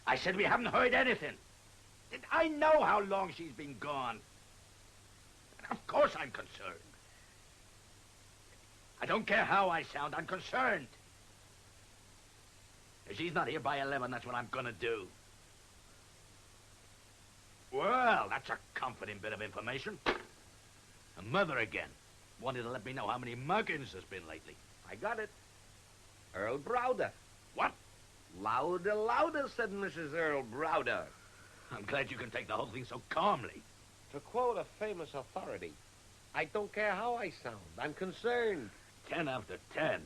F: I said we haven't heard anything. Did I know how long she's been gone? Of course I'm concerned. I don't care how I sound, I'm concerned. If she's not here by 11, that's what I'm gonna do. Well, that's a comforting bit of information. A mother again. Wanted to let me know how many muggins there's been lately.
N: I got it. Earl Browder.
F: What?
N: Louder, louder, said Mrs. Earl Browder.
F: I'm glad you can take the whole thing so calmly.
N: To quote a famous authority, I don't care how I sound. I'm concerned.
F: 10 after 10.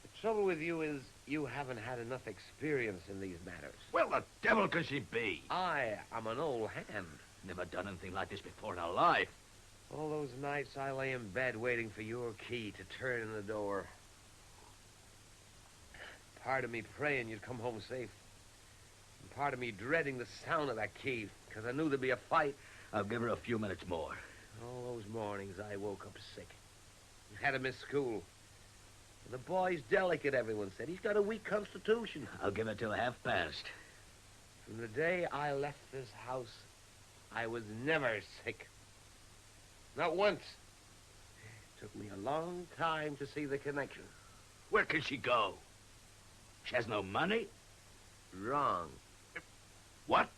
N: The trouble with you is you haven't had enough experience in these matters.
F: Well, the devil can she be?
N: I am an old hand.
F: Never done anything like this before in her life.
N: All those nights I lay in bed waiting for your key to turn in the door. Part of me praying you'd come home safe. And part of me dreading the sound of that key, because I knew there'd be a fight.
F: I'll give her a few minutes more.
N: All those mornings I woke up sick. Had to miss school. The boy's delicate, everyone said. He's got a weak constitution.
F: I'll give it till past.
N: From the day I left this house, I was never sick. Not once. It took me a long time to see the connection.
F: Where can she go? She has no money?
N: Wrong.
F: What?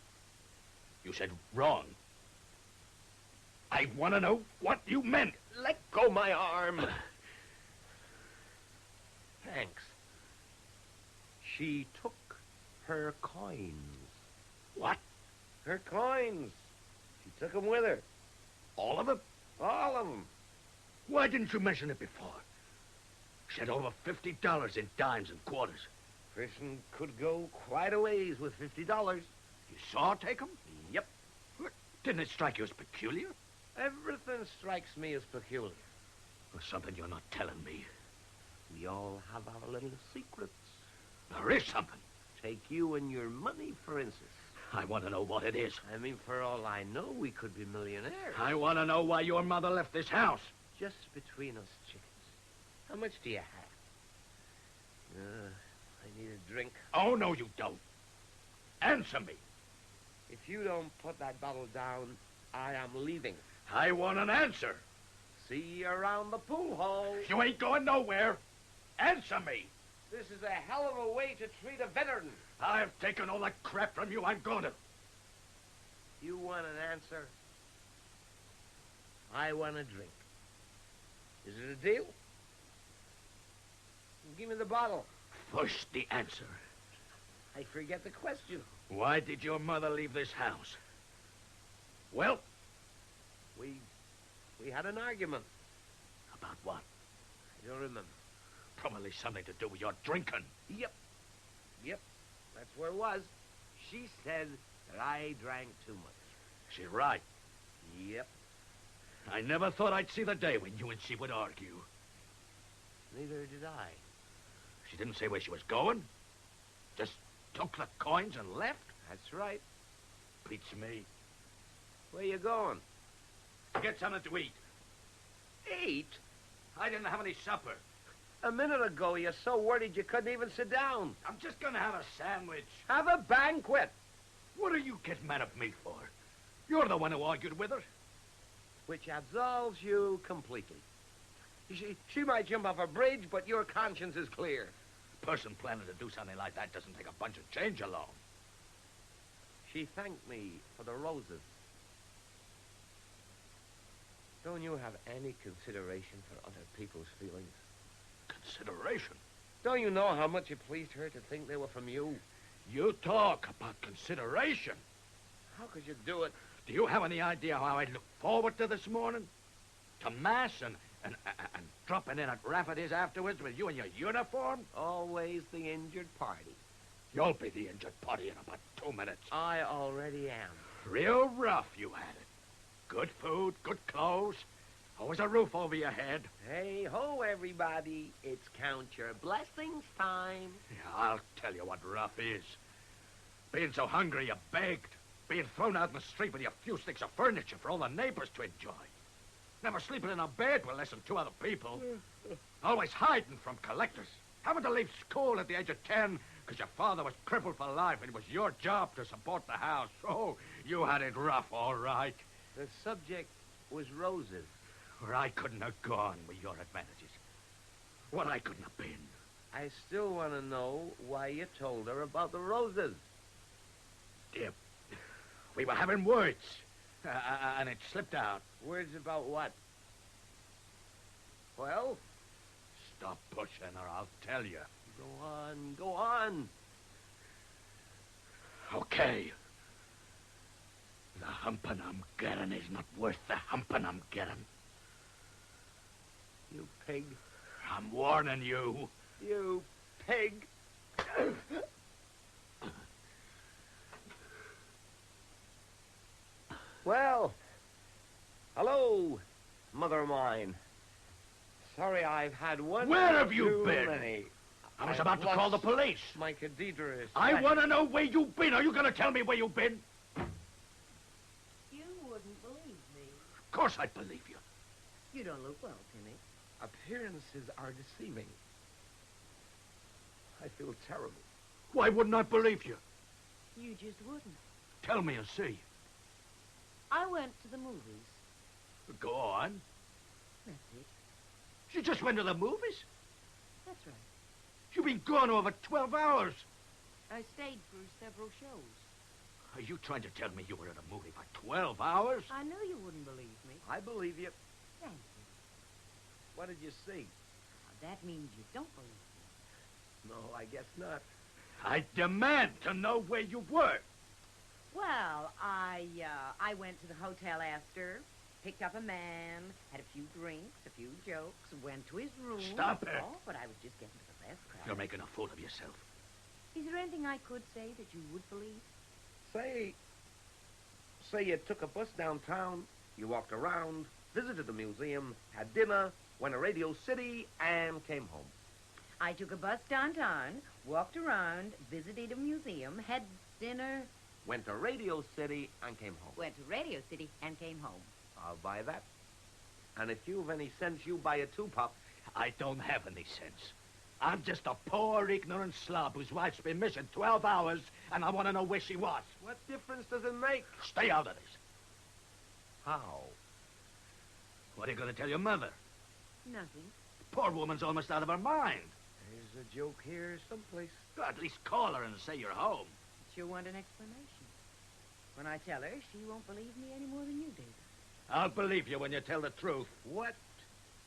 F: You said wrong. I want to know what you meant.
N: Let go my arm. Thanks. She took her coins.
R: What?
N: Her coins. She took them with her.
R: All of them?
N: All of them.
R: Why didn't you mention it before? She had over $50 in dimes and quarters.
N: Person could go quite a ways with $50.
R: You saw her take them?
N: Yep.
R: Didn't it strike you as peculiar?
N: Everything strikes me as peculiar.
R: Or something you're not telling me.
N: We all have our little secrets.
R: There is something.
N: Take you and your money, for instance.
R: I want to know what it is.
N: I mean, for all I know, we could be millionaires.
R: I want to know why your mother left this house.
N: Just between us chickens. How much do you have? I need a drink.
R: Oh, no, you don't. Answer me.
N: If you don't put that bottle down, I am leaving.
R: I want an answer.
N: See you around the pool hall.
R: You ain't going nowhere. Answer me.
N: This is a hell of a way to treat a veteran.
R: I've taken all that crap from you. I'm going to.
N: You want an answer? I want a drink. Is it a deal? Give me the bottle.
R: First, the answer.
N: I forget the question.
R: Why did your mother leave this house? Well?
N: We had an argument.
R: About what?
N: I don't remember.
R: Probably something to do with your drinking.
N: Yep. That's where it was. She said that I drank too much.
R: She's right.
N: Yep.
R: I never thought I'd see the day when you and she would argue.
N: Neither did I.
R: She didn't say where she was going. Just took the coins and left.
N: That's right.
R: Beats me.
N: Where you going?
R: Get something to eat.
N: Eat?
R: I didn't have any supper.
N: A minute ago, you're so worried you couldn't even sit down.
R: I'm just gonna have a sandwich.
N: Have a banquet.
R: What are you getting mad at me for? You're the one who argued with her.
N: Which absolves you completely. She might jump off a bridge, but your conscience is clear.
R: A person planning to do something like that doesn't take a bunch of change along.
N: She thanked me for the roses. Don't you have any consideration for other people's feelings?
R: Consideration?
N: Don't you know how much it pleased her to think they were from you?
R: You talk about consideration.
N: How could you do it?
R: Do you have any idea how I looked forward to this morning? To Mass and dropping in at Rafferty's afterwards with you in your uniform?
N: Always the injured party.
R: You'll be the injured party in about 2 minutes.
N: I already am.
R: Real rough you had it. Good food, good clothes. Always a roof over your head.
N: Hey ho, everybody. It's count your blessings time.
R: Yeah, I'll tell you what rough is. Being so hungry you begged. Being thrown out in the street with your few sticks of furniture for all the neighbors to enjoy. Never sleeping in a bed with less than 2 other people. Always hiding from collectors. Having to leave school at the age of 10 because your father was crippled for life and it was your job to support the house. Oh, you had it rough, all right.
N: The subject was roses.
R: Where I couldn't have gone with your advantages. What I couldn't have been.
N: I still want to know why you told her about the roses.
R: Dear, we were having words, and it slipped out.
N: Words about what? Well?
R: Stop pushing or I'll tell you.
N: Go on.
R: Okay. The humping I'm getting is not worth the humping I'm getting.
N: You pig.
R: I'm warning you.
N: You pig. Well, hello, mother of mine. Sorry I've had one.
R: Where have you
N: too
R: been?
N: Many.
R: I was about to call the police.
N: My cathedra is...
R: I want to know where you've been. Are you going to tell me where you've been?
G: You wouldn't believe me.
R: Of course I'd believe you.
G: You don't look well, Timmy.
N: Appearances are deceiving. I feel terrible.
R: Why wouldn't I believe you?
G: You just wouldn't.
R: Tell me and see.
G: I went to the movies.
R: Go on.
G: That's it.
R: You just went to the movies?
G: That's right.
R: You've been gone over 12 hours.
G: I stayed for several shows.
R: Are you trying to tell me you were at a movie for 12 hours?
G: I knew you wouldn't believe me.
N: I believe you.
G: Thank you.
N: What did you see?
G: Now, that means you don't believe me.
N: No, I guess not.
F: I demand to know where you were.
G: Well, I went to the Hotel Astor, picked up a man, had a few drinks, a few jokes, went to his room.
F: Stop it.
G: Oh, but I was just getting to the best crowd.
F: You're making a fool of yourself.
G: Is there anything I could say that you would believe?
N: Say you took a bus downtown, you walked around, visited the museum, had dinner, went to Radio City, and came home.
G: I took a bus downtown, walked around, visited a museum, had dinner,
N: Went to Radio City and came home.
G: went to Radio City, and came home.
N: I'll buy that. And if you've any sense, you buy a two-pop.
F: I don't have any sense. I'm just a poor, ignorant slob whose wife's been missing 12 hours, and I want to know where she was.
N: What difference does it make?
F: Stay out of this.
N: How?
F: What are you going to tell your mother?
G: Nothing.
F: The poor woman's almost out of her mind.
N: There's a joke here someplace.
F: At least call her and say you're home.
G: She'll want an explanation. When I tell her, she won't believe me any more than you did.
F: I'll believe you when you tell the truth.
N: What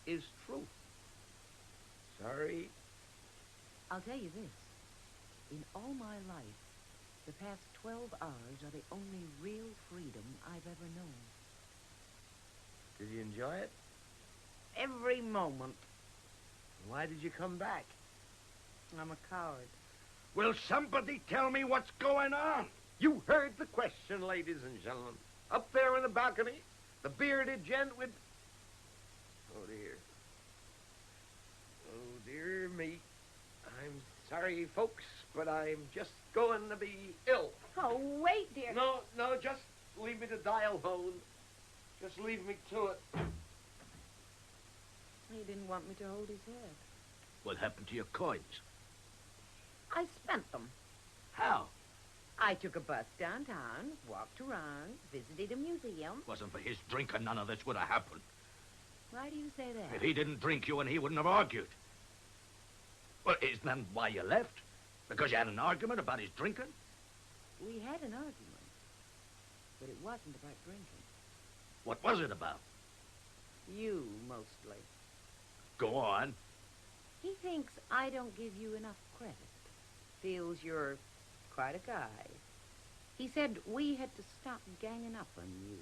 N: is truth? Sorry.
G: I'll tell you this. In all my life, the past 12 hours are the only real freedom I've ever known.
N: Did you enjoy it?
G: Every moment.
N: Why did you come back?
G: I'm a coward.
F: Will somebody tell me what's going on?
N: You heard the question, ladies and gentlemen. Up there in the balcony, the bearded gent with... Oh, dear. Oh, dear me. I'm sorry, folks, but I'm just going to be ill.
G: Oh, wait, dear.
N: No, just leave me to dial home. Just leave me to it.
G: He didn't want me to hold his head.
F: What happened to your coins?
G: I spent them.
F: How?
G: I took a bus downtown, walked around, visited a museum.
F: Wasn't for his drinking, none of this would have happened.
G: Why do you say that?
F: If he didn't drink you, and he wouldn't have argued. Well, isn't that why you left? Because you had an argument about his drinking?
G: We had an argument, but it wasn't about drinking.
F: What was it about?
G: You, mostly.
F: Go on.
G: He thinks I don't give you enough credit. Feels you're quite a guy. He said we had to stop ganging up on you.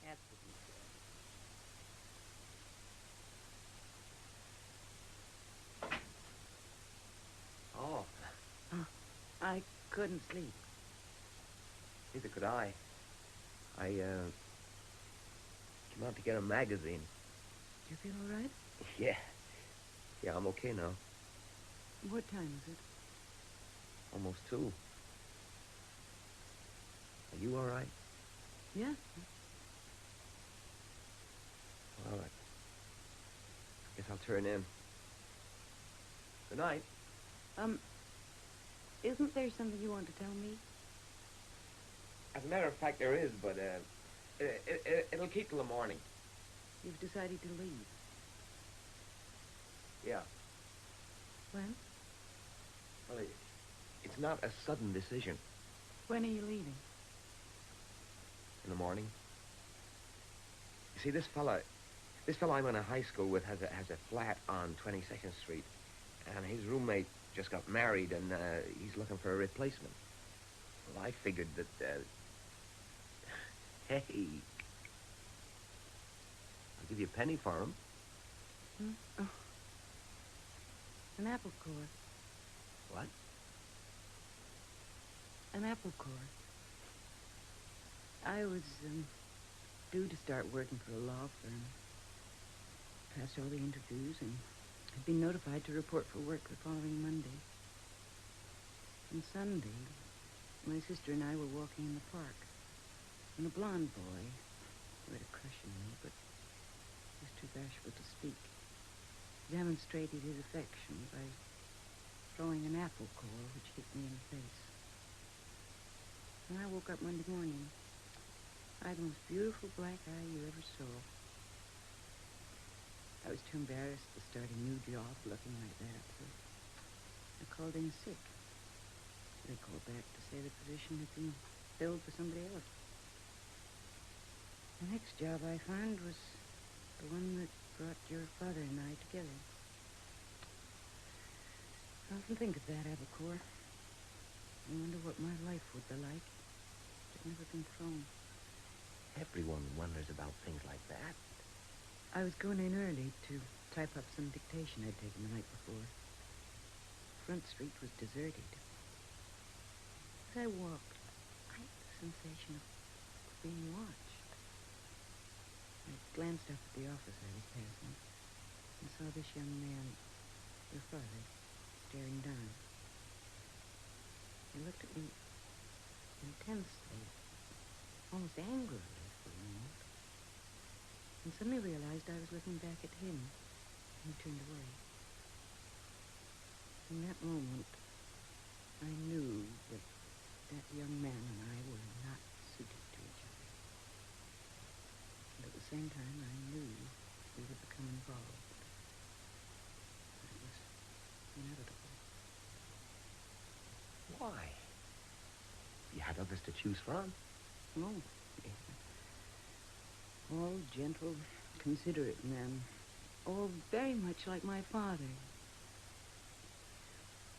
G: That's what he said.
N: Oh.
G: I couldn't sleep.
N: Neither could I. I, came out to get a magazine.
G: Do you feel all right?
N: Yeah. Yeah, I'm okay now.
G: What time is it?
N: Almost 2. Are you all right?
G: Yeah.
N: All right. Guess I'll turn in. Good night.
G: Isn't there something you want to tell me?
N: As a matter of fact, there is, but, it'll keep till the morning.
G: You've decided to leave.
N: Yeah.
G: When?
N: Well, it's not a sudden decision.
G: When are you leaving?
N: In the morning. You see, this fella I went to high school with has a flat on 22nd Street, and his roommate just got married, and he's looking for a replacement. Well, I figured that, hey, I'll give you a penny for him.
G: Oh. An apple core.
N: What?
G: An apple core. I was due to start working for a law firm. Passed all the interviews and had been notified to report for work the following Monday. On Sunday, my sister and I were walking in the park, and a blonde boy, who had a crush on me, but was too bashful to speak, demonstrated his affection by throwing an apple core which hit me in the face. When I woke up Monday morning, I had the most beautiful black eye you ever saw. I was too embarrassed to start a new job looking like that, so I called in sick. They called back to say the position had been filled for somebody else. The next job I found was the one that brought your father and I together.
B: I often think of that, Abercrombie. I wonder what my life would be like if it had never been thrown.
E: Everyone wonders about things like that.
B: I was going in early to type up some dictation I'd taken the night before. Front Street was deserted. As I walked, I had the sensation of being watched. I glanced up at the office I was passing and saw this young man, your father, staring down. He looked at me intensely, almost angrily for a moment, and suddenly realized I was looking back at him, and he turned away. In that moment, I knew that that young man and I were not suited to each other. But at the same time, I knew we would become involved. It was inevitable.
E: Why? You had others to choose from.
B: Oh, yeah. All gentle, considerate men. All very much like my father.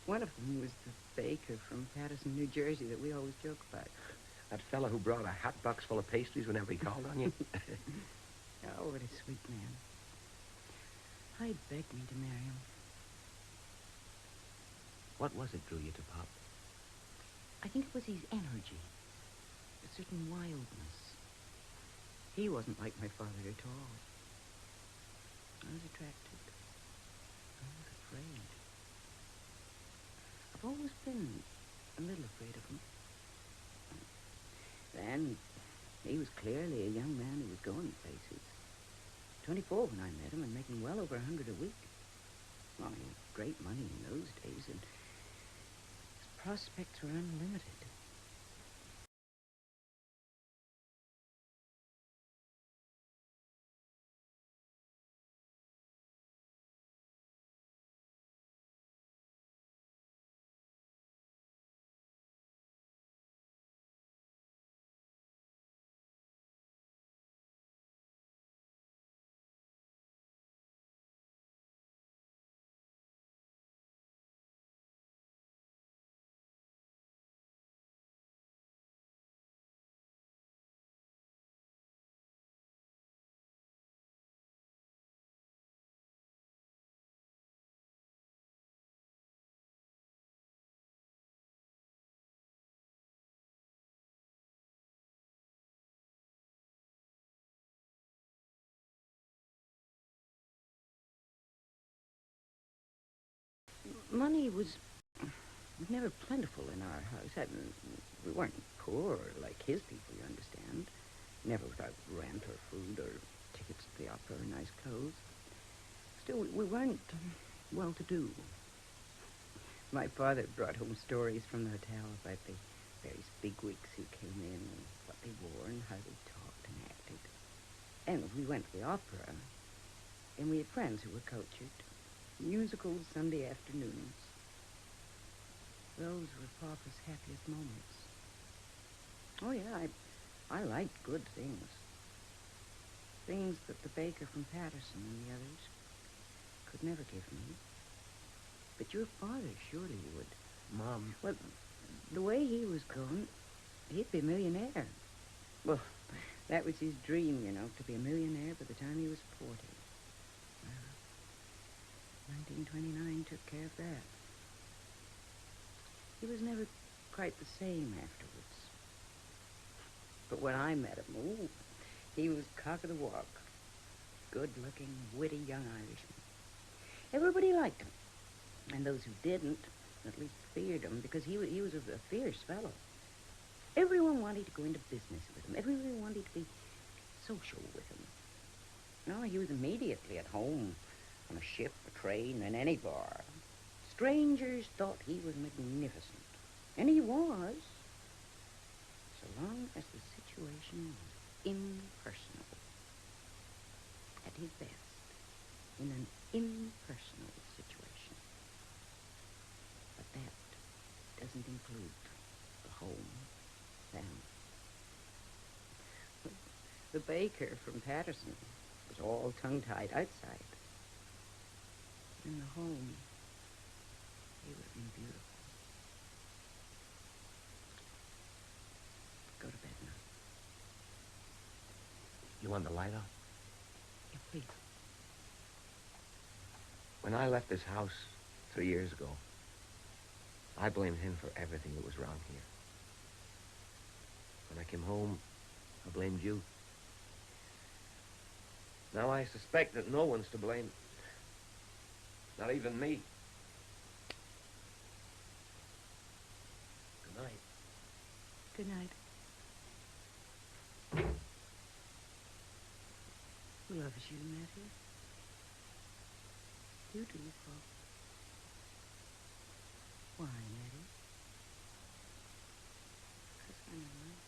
B: One of them was the baker from Patterson, New Jersey, that we always joke about.
E: That fellow who brought a hat box full of pastries whenever he called on you.
B: Oh, what a sweet man. He begged me to marry him.
E: What was it drew you to Pop?
B: I think it was his energy, a certain wildness. He wasn't like my father at all. I was attracted. I was afraid. I've always been a little afraid of him. Then, he was clearly a young man who was going places. 24 when I met him and making well over 100 a week. Well, he had great money in those days, and his prospects were unlimited. Money was never plentiful in our house. We weren't poor like his people, you understand. Never without rent or food or tickets to the opera or nice clothes. Still, we weren't well-to-do. My father brought home stories from the hotel about the various bigwigs who came in and what they wore and how they talked and acted. And we went to the opera, and we had friends who were cultured. Musicals Sunday afternoons. Those were Papa's happiest moments. Oh, yeah, I liked good things. Things that the baker from Patterson and the others could never give me. But your father surely would.
E: Mom.
B: Well, the way he was going, he'd be a millionaire. Well, that was his dream, you know, to be a millionaire by the time he was 40. 1929 took care of that. He was never quite the same afterwards. But when I met him, he was cock of the walk. Good-looking, witty young Irishman. Everybody liked him. And those who didn't, at least feared him, because he was a fierce fellow. Everyone wanted to go into business with him. Everyone wanted to be social with him. No, he was immediately at home. On a ship, a train, in any bar. Strangers thought he was magnificent. And he was. So long as the situation was impersonal. At his best. In an impersonal situation. But that doesn't include the home, family. The baker from Patterson was all tongue-tied outside. In the home, They would have been beautiful. Go to bed now.
E: You want the light on?
B: Yeah, please.
E: When I left this house 3 years ago, I blamed him for everything that was wrong here. When I came home, I blamed you. Now I suspect that no one's to blame. Not even me. Good night.
B: Good night. Who loves you, Matthew? You do, Paul. Why, Matty? Because I'm a nice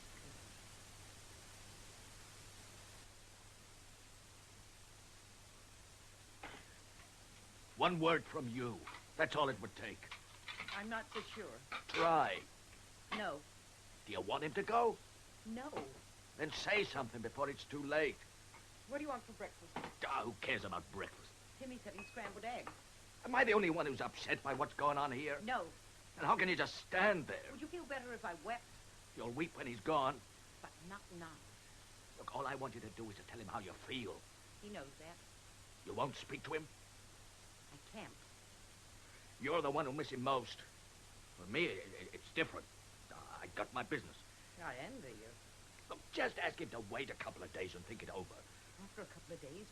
B: girl.
F: One word from you. That's all it would take.
S: I'm not so sure.
F: Try.
S: No.
F: Do you want him to go?
S: No.
F: Then say something before it's too late.
S: What do you want for breakfast?
F: Who cares about breakfast?
S: Timmy's having scrambled eggs.
F: Am I the only one who's upset by what's going on here?
S: No.
F: And how can you just stand there?
S: Would you feel better if I wept?
F: You'll weep when he's gone.
S: But not now.
F: Look, all I want you to do is to tell him how you feel.
S: He knows that.
F: You won't speak to him?
S: I can't.
F: You're the one who miss him most. For me, it's different. I got my business.
S: I envy you.
F: Look, just ask him to wait a couple of days and think it over.
S: After a couple of days,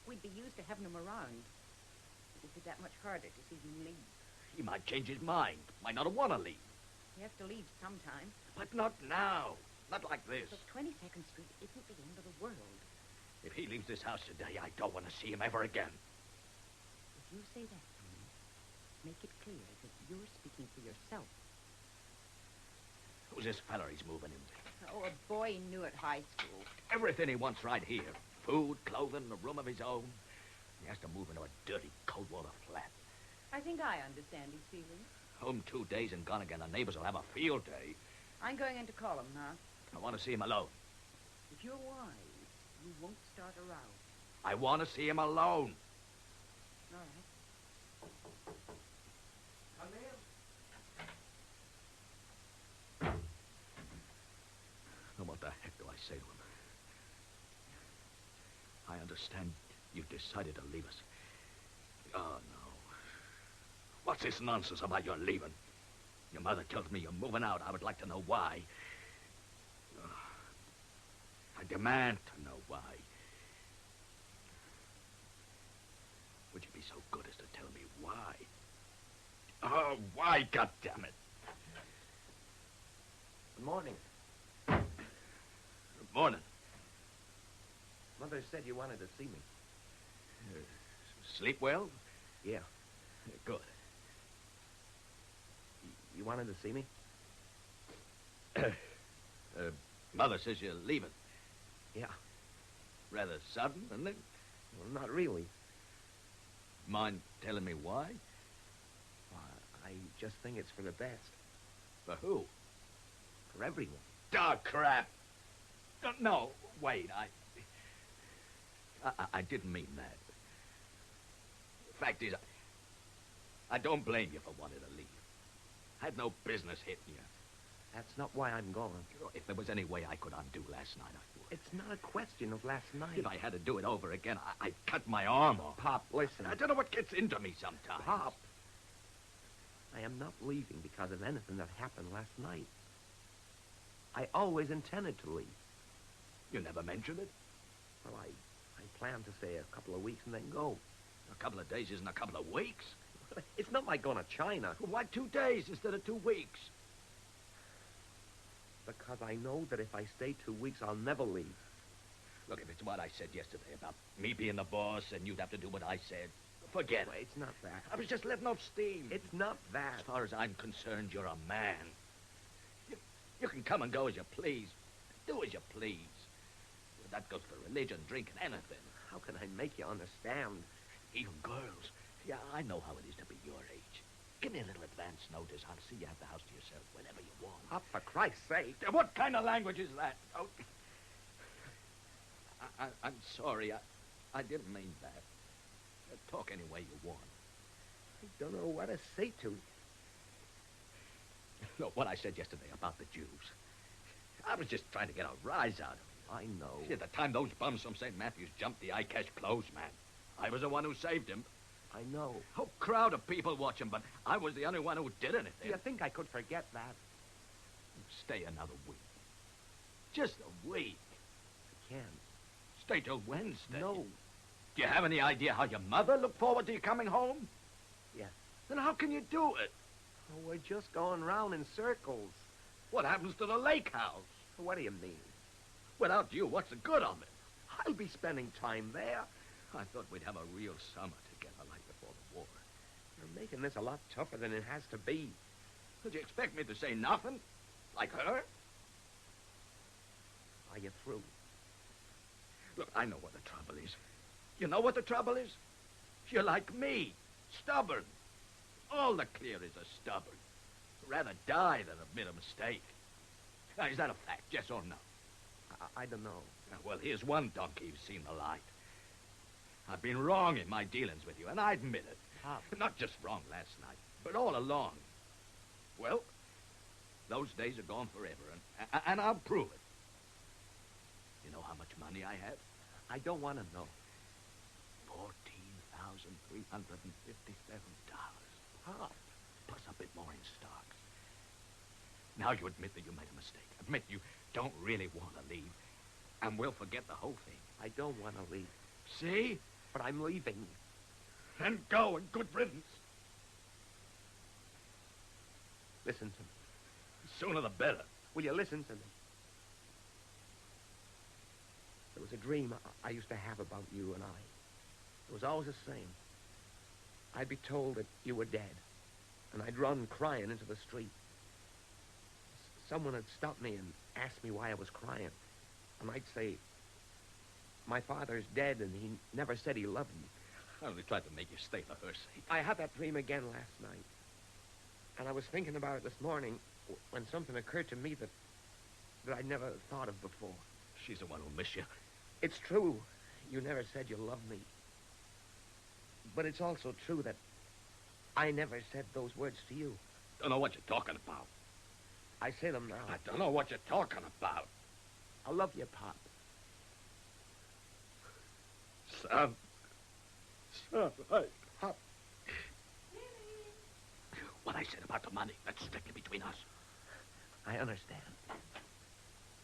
S: we'd be used to having him around. It would be that much harder to see him leave.
F: He might change his mind. Might not want to leave.
S: He has to leave sometime.
F: But not now. Not like this.
S: Look, 22nd Street isn't the end of the world.
F: If he leaves this house today, I don't want to see him ever again.
S: If you say that to me, make it clear that you're speaking for yourself.
F: Who's this fella he's moving in with?
S: Oh, a boy he knew at high school.
F: Everything he wants right here. Food, clothing, a room of his own. He has to move into a dirty, cold-water flat.
S: I think I understand his feelings.
F: Home 2 days and gone again. The neighbors will have a field day.
S: I'm going in to call him now.
F: I want to see him alone.
S: If you're wise, you won't start a row.
F: I want to see him alone.
S: All right.
F: Come in. Now, what the heck do I say to him? I understand you've decided to leave us. Oh, no. What's this nonsense about your leaving? Your mother tells me you're moving out. I would like to know why. I demand to know why. Would you be so good as to tell me why? Oh, why, goddammit?
E: Good morning.
F: Good morning.
E: Mother said you wanted to see me.
F: Sleep well?
E: Yeah.
F: Good.
E: You wanted to see me?
F: Mother says you're leaving.
E: Yeah.
F: Rather sudden, isn't it?
E: Well, not really.
F: Mind telling me why?
E: I just think it's for the best.
F: For who?
E: For everyone.
F: Oh, crap. No, wait, I didn't mean that. Fact is, I don't blame you for wanting to leave. I had no business hitting you.
E: That's not why I'm gone.
F: If there was any way I could undo last night, I would.
E: It's not a question of last night.
F: If I had to do it over again, I'd cut my arm off.
E: Pop, listen.
F: I don't know what gets into me sometimes.
E: Pop, I am not leaving because of anything that happened last night. I always intended to leave.
F: You never mentioned it?
E: Well, I planned to stay a couple of weeks and then go.
F: A couple of days isn't a couple of weeks.
E: It's not like going to China.
F: Why 2 days instead of 2 weeks?
E: Because I know that if I stay 2 weeks, I'll never leave.
F: Look, if it's what I said yesterday about me being the boss and you'd have to do what I said, forget it.
E: It's not that.
F: I was just letting off steam.
E: It's not that.
F: As far as I'm concerned, you're a man. You can come and go as you please. Do as you please. That goes for religion, drinking, anything.
E: How can I make you understand?
F: Even girls. Yeah, I know how it is to be your age. Give me a little advance notice. I'll see you have the house to yourself whenever you want.
E: Oh, for Christ's sake.
F: What kind of language is that? Oh. I'm sorry. I didn't mean that. Talk any way you want.
E: I don't know what to say to you.
F: Look, what I said yesterday about the Jews, I was just trying to get a rise out of you.
E: I know.
F: See, at the time those bums from St. Matthew's jumped the I-Cash clothes, man, I was the one who saved him.
E: I know.
F: A whole crowd of people watching, but I was the only one who did anything.
E: Do you think I could forget that?
F: Stay another week. Just a week.
E: I can't.
F: Stay till Wednesday.
E: No.
F: Do you have any idea how your mother looked forward to you coming home?
E: Yes.
F: Then how can you do it?
E: Oh, we're just going round in circles.
F: What happens to the lake house?
E: What do you mean?
F: Without you, what's the good of it?
E: I'll be spending time there.
F: I thought we'd have a real summer together like before the war.
E: You're making this a lot tougher than it has to be.
F: Did you expect me to say nothing? Like her?
E: Are you through?
F: Look, I know what the trouble is. You know what the trouble is? You're like me. Stubborn. All the Clearys are stubborn. Rather die than admit a mistake. Now, is that a fact, yes or no?
E: I don't know.
F: Well, here's one donkey who's seen the light. I've been wrong in my dealings with you, and I admit it.
E: How?
F: Not just wrong last night, but all along. Well, those days are gone forever, and I'll prove it. You know how much money I have?
E: I don't want to know.
F: $14,357.
E: How?
F: Plus a bit more in stocks. Now you admit that you made a mistake. Admit you don't really want to leave, and we'll forget the whole thing.
E: I don't want to leave.
F: See?
E: But I'm leaving.
F: Then go, and good riddance.
E: Listen to me.
F: The sooner the better.
E: Will you listen to me? There was a dream I used to have about you and I. It was always the same. I'd be told that you were dead, and I'd run crying into the street. Someone had stopped me and asked me why I was crying, and I'd say, my father's dead, and he never said he loved me.
F: I only tried to make you stay for her sake.
E: I had that dream again last night, and I was thinking about it this morning when something occurred to me that I'd never thought of before.
F: She's the one who'll miss you.
E: It's true. You never said you loved me. But it's also true that I never said those words to you.
F: Don't know what you're talking about.
E: I say them now.
F: I don't know what you're talking about.
E: I love you, Pop.
F: Son,
E: Pop.
F: What I said about the money, that's strictly between us.
E: I understand.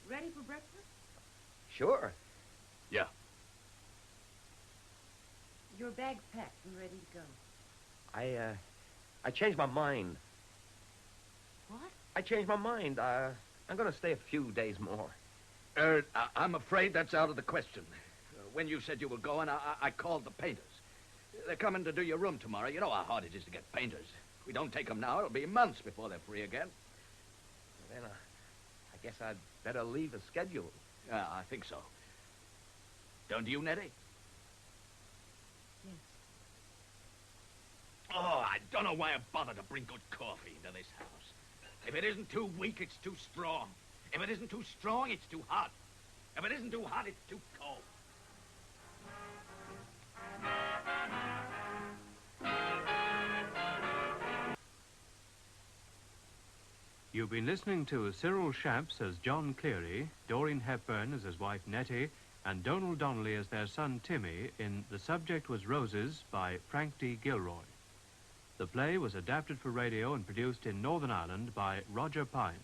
B: Ready for breakfast?
E: Sure.
F: Yeah.
B: Your bag's packed and ready to go.
E: I changed my mind.
B: What?
E: I changed my mind. I'm going to stay a few days more.
F: I'm afraid that's out of the question. When you said you were going, I called the painters. They're coming to do your room tomorrow. You know how hard it is to get painters. If we don't take them now, it'll be months before they're free again.
E: Then I guess I'd better leave the schedule.
F: Yeah, I think so. Don't you, Nettie?
B: Yes.
F: Oh, I don't know why I bothered to bring good coffee into this house. If it isn't too weak, it's too strong. If it isn't too strong, it's too hot. If it isn't too hot, it's too cold.
C: You've been listening to Cyril Shapps as John Cleary, Doreen Hepburn as his wife Nettie, and Donald Donnelly as their son Timmy in The Subject Was Roses by Frank D. Gilroy. The play was adapted for radio and produced in Northern Ireland by Roger Pine.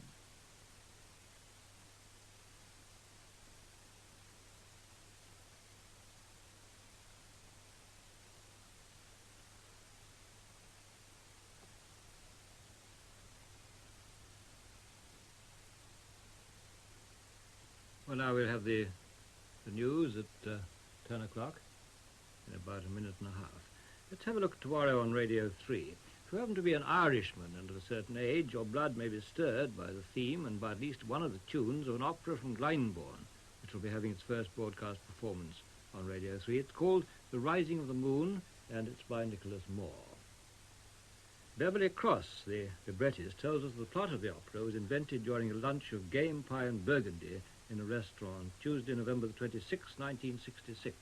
J: Well, now we'll have the news at 10 o'clock, in about a minute and a half. Let's have a look tomorrow on Radio 3. If you happen to be an Irishman and of a certain age, your blood may be stirred by the theme and by at least one of the tunes of an opera from Glyndebourne, which will be having its first broadcast performance on Radio 3. It's called The Rising of the Moon, and it's by Nicholas Moore. Beverly Cross, the librettist, tells us the plot of the opera was invented during a lunch of game pie and burgundy in a restaurant Tuesday, November the 26th, 1966,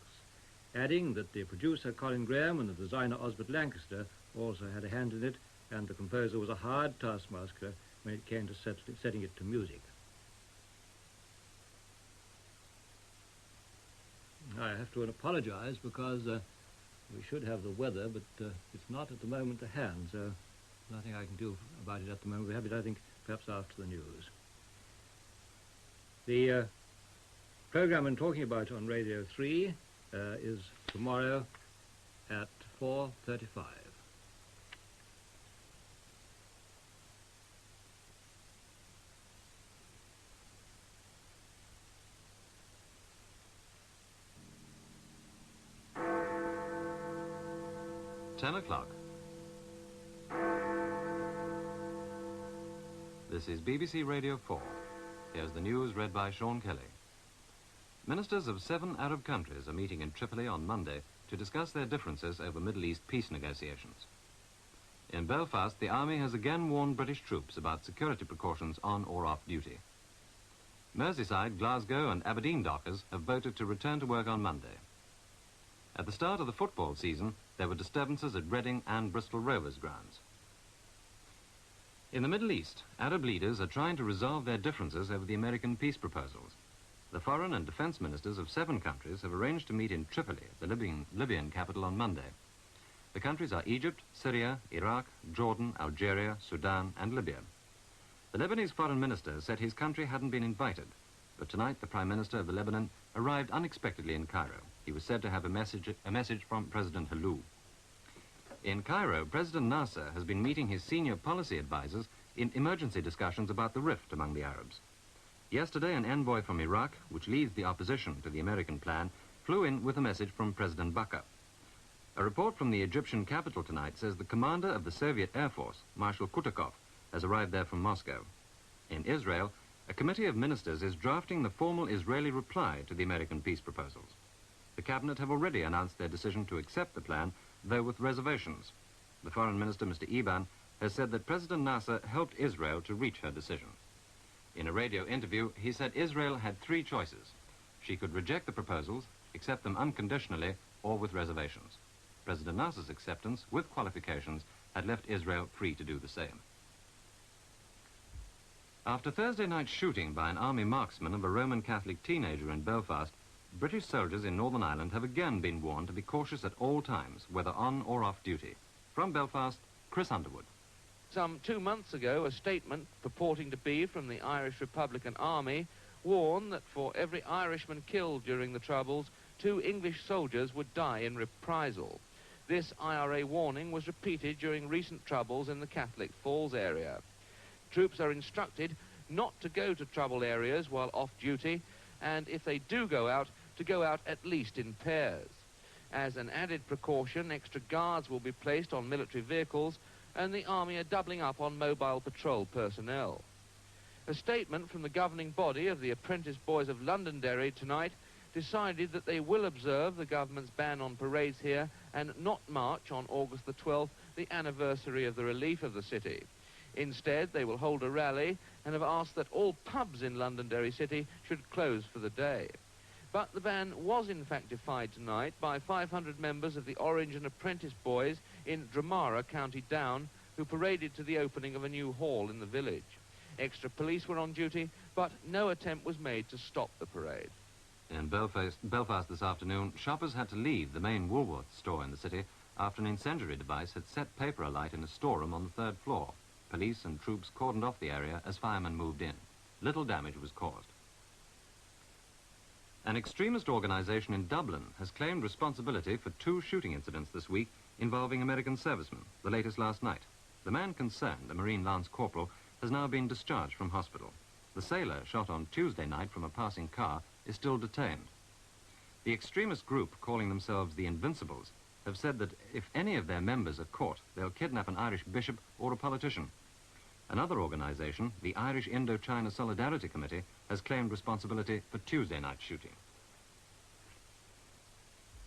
J: adding that the producer Colin Graham and the designer Osbert Lancaster also had a hand in it, and the composer was a hard taskmaster when it came to setting it to music. I have to apologize because we should have the weather, but it's not at the moment to hand, so nothing I can do about it at the moment. We'll have it, I think, perhaps after the news. The program I'm talking about on Radio 3 is tomorrow at 4:35.
O: $10. This is BBC Radio 4. Here's the news read by Sean Kelly. Ministers of 7 Arab countries are meeting in Tripoli on Monday to discuss their differences over Middle East peace negotiations. In Belfast, the army has again warned British troops about security precautions on or off duty. Merseyside, Glasgow and Aberdeen dockers have voted to return to work on Monday. At the start of the football season, there were disturbances at Reading and Bristol Rovers grounds. In the Middle East, Arab leaders are trying to resolve their differences over the American peace proposals. The foreign and defense ministers of 7 countries have arranged to meet in Tripoli, the Libyan capital, on Monday. The countries are Egypt, Syria, Iraq, Jordan, Algeria, Sudan and Libya. The Lebanese foreign minister said his country hadn't been invited, but tonight the Prime Minister of the Lebanon arrived unexpectedly in Cairo. He was said to have a message from President Halou. In Cairo, President Nasser has been meeting his senior policy advisors in emergency discussions about the rift among the Arabs. Yesterday, an envoy from Iraq, which leads the opposition to the American plan, flew in with a message from President Bakr. A report from the Egyptian capital tonight says the commander of the Soviet Air Force, Marshal Kutakov, has arrived there from Moscow. In Israel, a committee of ministers is drafting the formal Israeli reply to the American peace proposals. The cabinet have already announced their decision to accept the plan, though with reservations. The foreign minister, Mr. Eban, has said that President Nasser helped Israel to reach her decision. In a radio interview, he said Israel had 3 choices. She could reject the proposals, accept them unconditionally, or with reservations. President Nasser's acceptance, with qualifications, had left Israel free to do the same. After Thursday night's shooting by an army marksman of a Roman Catholic teenager in Belfast, British soldiers in Northern Ireland have again been warned to be cautious at all times, whether on or off duty. From Belfast, Chris Underwood.
T: Some 2 months ago, a statement purporting to be from the Irish Republican Army warned that for every Irishman killed during the Troubles, 2 English soldiers would die in reprisal. This IRA warning was repeated during recent troubles in the Catholic Falls area. Troops are instructed not to go to trouble areas while off duty, and if they do go out, to go out at least in pairs. As an added precaution, extra guards will be placed on military vehicles, and the Army are doubling up on mobile patrol personnel. A statement from the governing body of the Apprentice Boys of Londonderry tonight decided that they will observe the government's ban on parades here and not march on August the 12th, the anniversary of the relief of the city. Instead, they will hold a rally and have asked that all pubs in Londonderry City should close for the day. But the ban was in fact defied tonight by 500 members of the Orange and Apprentice Boys in Dramara, County Down, who paraded to the opening of a new hall in the village. Extra police were on duty, but no attempt was made to stop the parade.
O: In Belfast this afternoon, shoppers had to leave the main Woolworths store in the city after an incendiary device had set paper alight in a storeroom on the 3rd floor. Police and troops cordoned off the area as firemen moved in. Little damage was caused. An extremist organization in Dublin has claimed responsibility for 2 shooting incidents this week involving American servicemen, the latest last night. The man concerned, a Marine Lance Corporal, has now been discharged from hospital. The sailor, shot on Tuesday night from a passing car, is still detained. The extremist group, calling themselves the Invincibles, have said that if any of their members are caught, they'll kidnap an Irish bishop or a politician. Another organization, the Irish Indochina Solidarity Committee, has claimed responsibility for Tuesday night's shooting.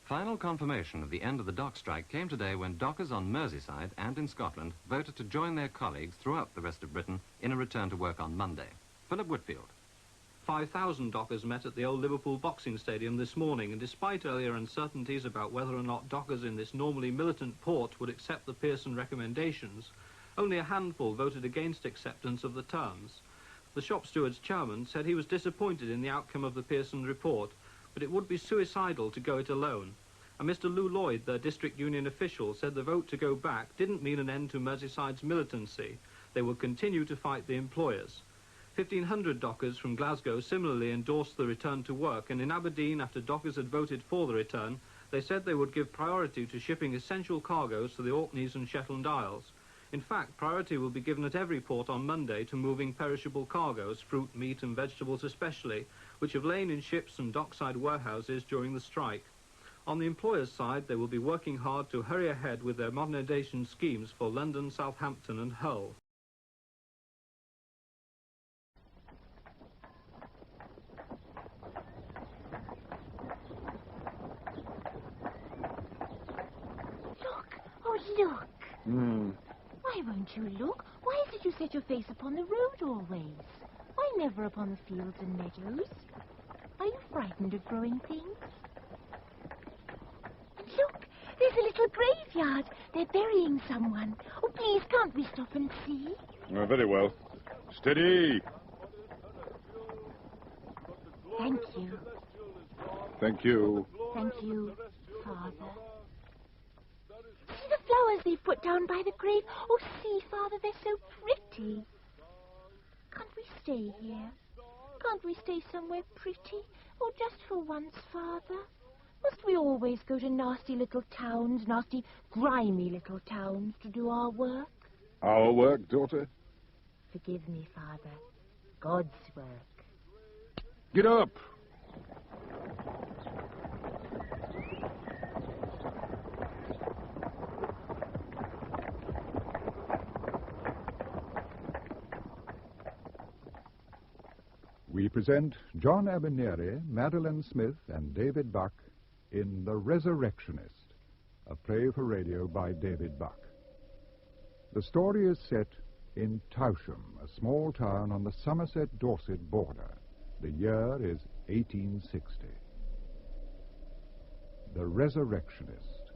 O: Final confirmation of the end of the dock strike came today when dockers on Merseyside and in Scotland voted to join their colleagues throughout the rest of Britain in a return to work on Monday. Philip Whitfield.
U: 5,000 dockers met at the old Liverpool Boxing Stadium this morning, and despite earlier uncertainties about whether or not dockers in this normally militant port would accept the Pearson recommendations, Only a handful voted against acceptance of the terms. The shop steward's chairman said he was disappointed in the outcome of the Pearson report, but it would be suicidal to go it alone. And Mr. Lou Lloyd, the district union official, said the vote to go back didn't mean an end to Merseyside's militancy. They would continue to fight the employers. 1,500 dockers from Glasgow similarly endorsed the return to work, and in Aberdeen, after dockers had voted for the return, they said they would give priority to shipping essential cargoes to the Orkneys and Shetland Isles. In fact, priority will be given at every port on Monday to moving perishable cargoes, fruit, meat and vegetables especially, which have lain in ships and dockside warehouses during the strike. On the employers' side, they will be working hard to hurry ahead with their modernisation schemes for London, Southampton and Hull.
P: Look. Why won't you look? Why is it you set your face upon the road always? Why never upon the fields and meadows? Are you frightened of growing things? And look, there's a little graveyard. They're burying someone. Oh, please, can't we stop and see?
Q: Very well. Steady.
P: Thank you.
Q: Thank you.
P: Thank you, Father. See the flowers they've put down by the grave. Oh, see, Father, they're so pretty. Can't we stay here? Can't we stay somewhere pretty? Oh, just for once, Father. Must we always go to nasty little towns, nasty, grimy little towns to do our work?
Q: Our work, daughter?
P: Forgive me, Father. God's work.
Q: Get up. We present John Abinieri, Madeline Smith, and David Buck in The Resurrectionist, a play for radio by David Buck. The story is set in Towsham, a small town on the Somerset-Dorset border. The year is 1860. The Resurrectionist.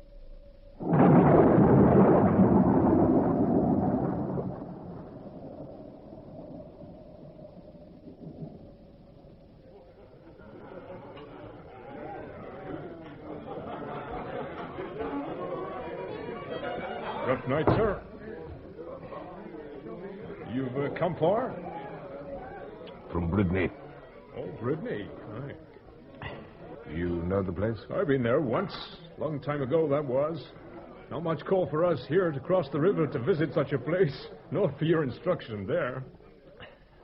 V: Rough night, sir. You've come far?
M: From Brittany.
V: Oh, Brittany. Aye.
M: You know the place?
V: I've been there once. Long time ago, that was. Not much call for us here to cross the river to visit such a place. Not for your instruction there.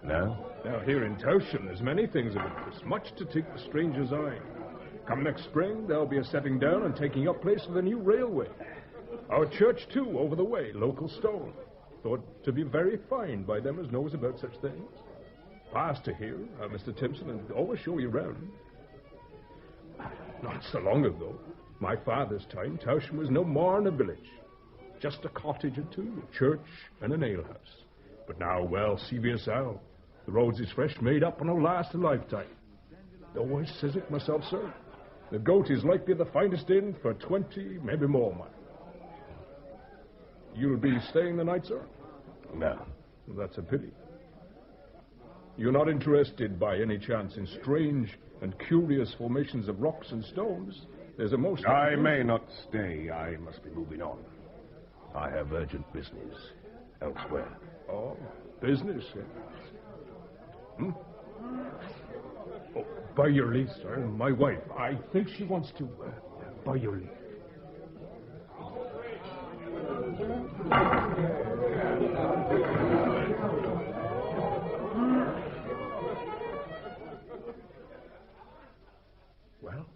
M: No?
V: Now, here in Towsham, there's many things of interest. Much to take the stranger's eye. Come next spring, there'll be a setting down and taking up place of the new railway. Our church, too, over the way, local stone. Thought to be very fine by them as knows about such things. Pastor here, Mr. Timpson, and always show you round. Not so long ago, my father's time, Towsham was no more than a village. Just a cottage or two, a church, and an alehouse. But now, well, see for yourself. The roads is fresh made up and will last a lifetime. Though I says it myself, sir. The Goat is likely the finest inn for 20, maybe more, man. You'll be staying the night, sir?
M: No.
V: That's a pity. You're not interested by any chance in strange and curious formations of rocks and stones? There's a most...
M: I may not stay. I must be moving on. I have urgent business elsewhere.
V: Oh, business? Hmm? Oh, by your leave, sir. My wife, I think she wants to... by your leave. Well?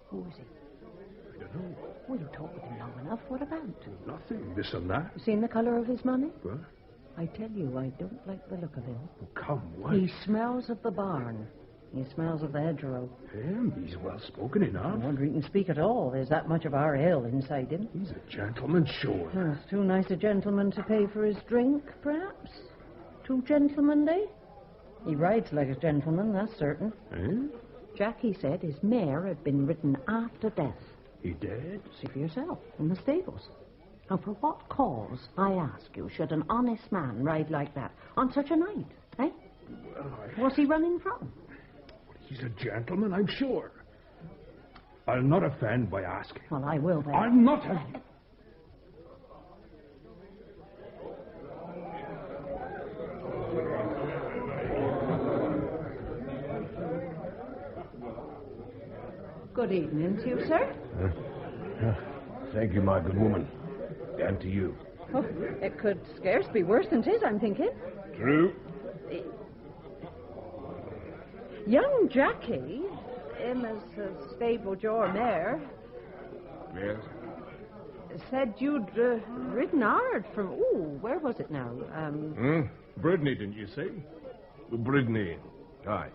W: Who is he?
V: I don't know.
W: Well, you talked with him long enough. What about?
V: Nothing. This and that.
W: Seen the colour of his money?
V: What?
W: I tell you, I don't like the look of him.
V: Oh, come, what?
W: He smells of the barn. He smells of the hedgerow.
V: Him? He's well-spoken enough.
W: I wonder he can speak at all. There's that much of our ale inside him.
V: He's a gentleman, sure.
W: Well, it's too nice a gentleman to pay for his drink, perhaps? Too gentlemanly? He rides like a gentleman, that's certain.
V: Eh?
W: Jackie said his mare had been ridden after death.
V: He dead?
W: See for yourself, in the stables. And for what cause, I ask you, should an honest man ride like that on such a night, eh? What's he running from?
V: He's a gentleman, I'm sure. I'll not offend by asking.
W: Well, I will then.
V: I'll not have...
W: Good evening to you, sir.
M: Thank you, my good woman. And to you.
W: Oh, it could scarce be worse than 'tis, I'm thinking.
V: True.
W: Young Jackie, him as stabled your mare,
V: Yes?
W: said you'd ridden hard from... Ooh, where was it now?
V: Bridney, didn't you say? Bridney. Aye.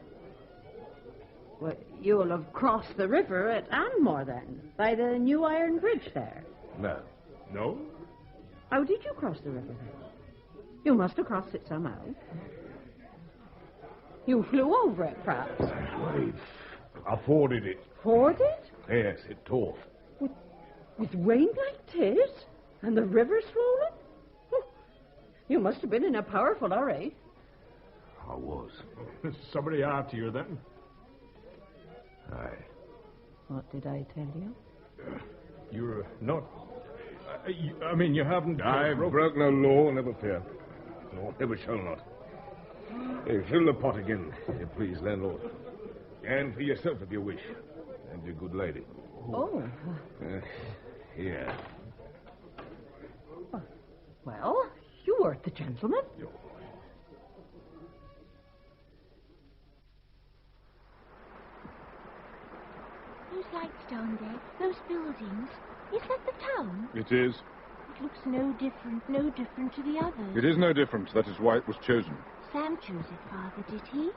W: Well, you'll have crossed the river at Anmore, then, by the new iron bridge there.
M: No.
V: No?
W: How did you cross the river, then? You must have crossed it somehow. You flew over it, perhaps.
V: I forded it.
W: Forded?
V: Yes, it tore.
W: With rain like 'tis? And the river swollen? Oh, you must have been in a powerful hurry.
V: I was. Somebody after you, then?
M: Aye.
W: What did I tell you?
V: You're not... I mean, you haven't...
M: I've broke no law, never fear. No, never shall not. Hey, fill the pot again, if you please, landlord. And for yourself, if you wish. And your good lady.
W: Oh.
M: Here.
W: Well, you weren't the gentleman.
P: Those lights down there, those buildings, is that the town?
Q: It is.
P: It looks no different to the others.
Q: It is no different. That is why it was chosen.
P: Sam chose it, Father, did he?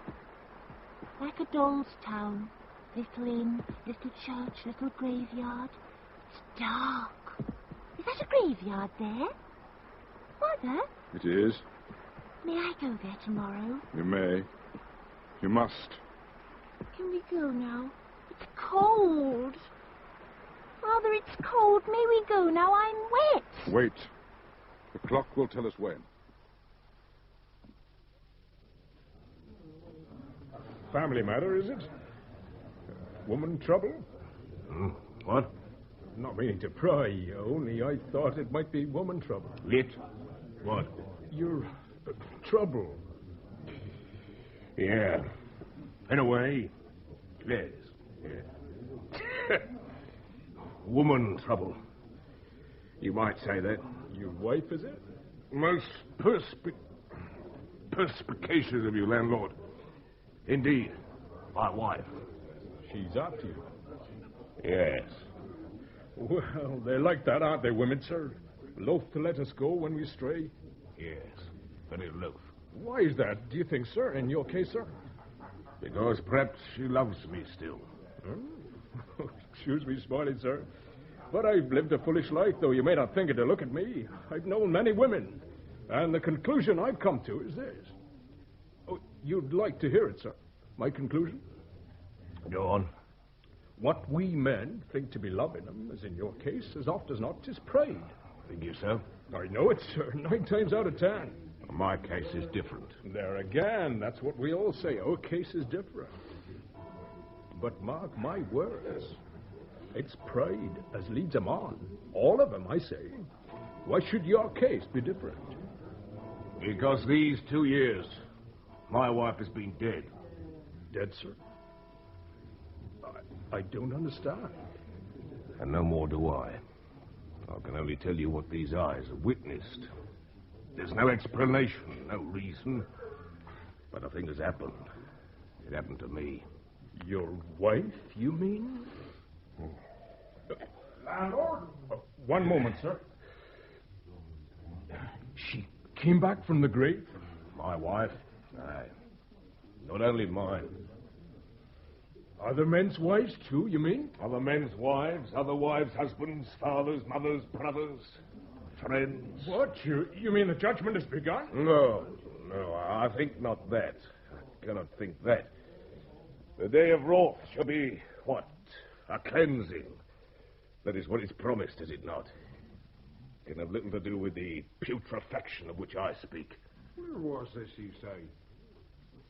P: Like a doll's town. Little inn, little church, little graveyard. It's dark. Is that a graveyard there? Mother?
Q: It is.
P: May I go there tomorrow?
Q: You may. You must.
P: Can we go now? It's cold. Father, it's cold. May we go now? I'm wet.
Q: Wait. The clock will tell us when.
V: Family matter, is it? Woman trouble?
M: What?
V: Not meaning to pry you, only I thought it might be woman trouble.
M: Lit? What?
V: Your trouble.
M: Yeah. In a way, yes. Yeah. Woman trouble. You might say that.
V: Your wife, is it?
M: Most perspicacious of you, landlord. Indeed, my wife.
V: She's after you.
M: Yes.
V: Well, they're like that, aren't they, women, sir? Loath to let us go when we stray?
M: Yes, very loath.
V: Why is that, do you think, sir? In your case, sir?
M: Because perhaps she loves me still.
V: Excuse me, smiling, sir. But I've lived a foolish life, though you may not think it to look at me. I've known many women, and the conclusion I've come to is this. Oh, you'd like to hear it, sir? My conclusion?
M: Go on.
V: What we men think to be love in them, as in your case, as oft as not, is pride.
M: Think you so?
V: I know it, sir. 9 times out of 10.
M: My case is different.
V: There again, that's what we all say. Our case is different. But mark my words. It's pride as leads them on. All of them, I say. Why should your case be different?
M: Because these 2 years, my wife has been dead.
V: Dead, sir? I don't understand.
M: And no more do I. I can only tell you what these eyes have witnessed. There's no explanation, no reason. But a thing has happened. It happened to me.
V: Your wife, you mean? Landlord? One moment, sir. She came back from the grave?
M: My wife? Aye. Not only mine.
V: Other men's wives, too, you mean?
M: Other men's wives, other wives' husbands, fathers, mothers, brothers, friends.
V: What? You mean the judgment has begun?
M: No, I think not that. I cannot think that. The day of wrath shall be, what? A cleansing. That is what is promised, is it not?
V: can have little to do with the putrefaction of which I speak.
D: Where was this, you say?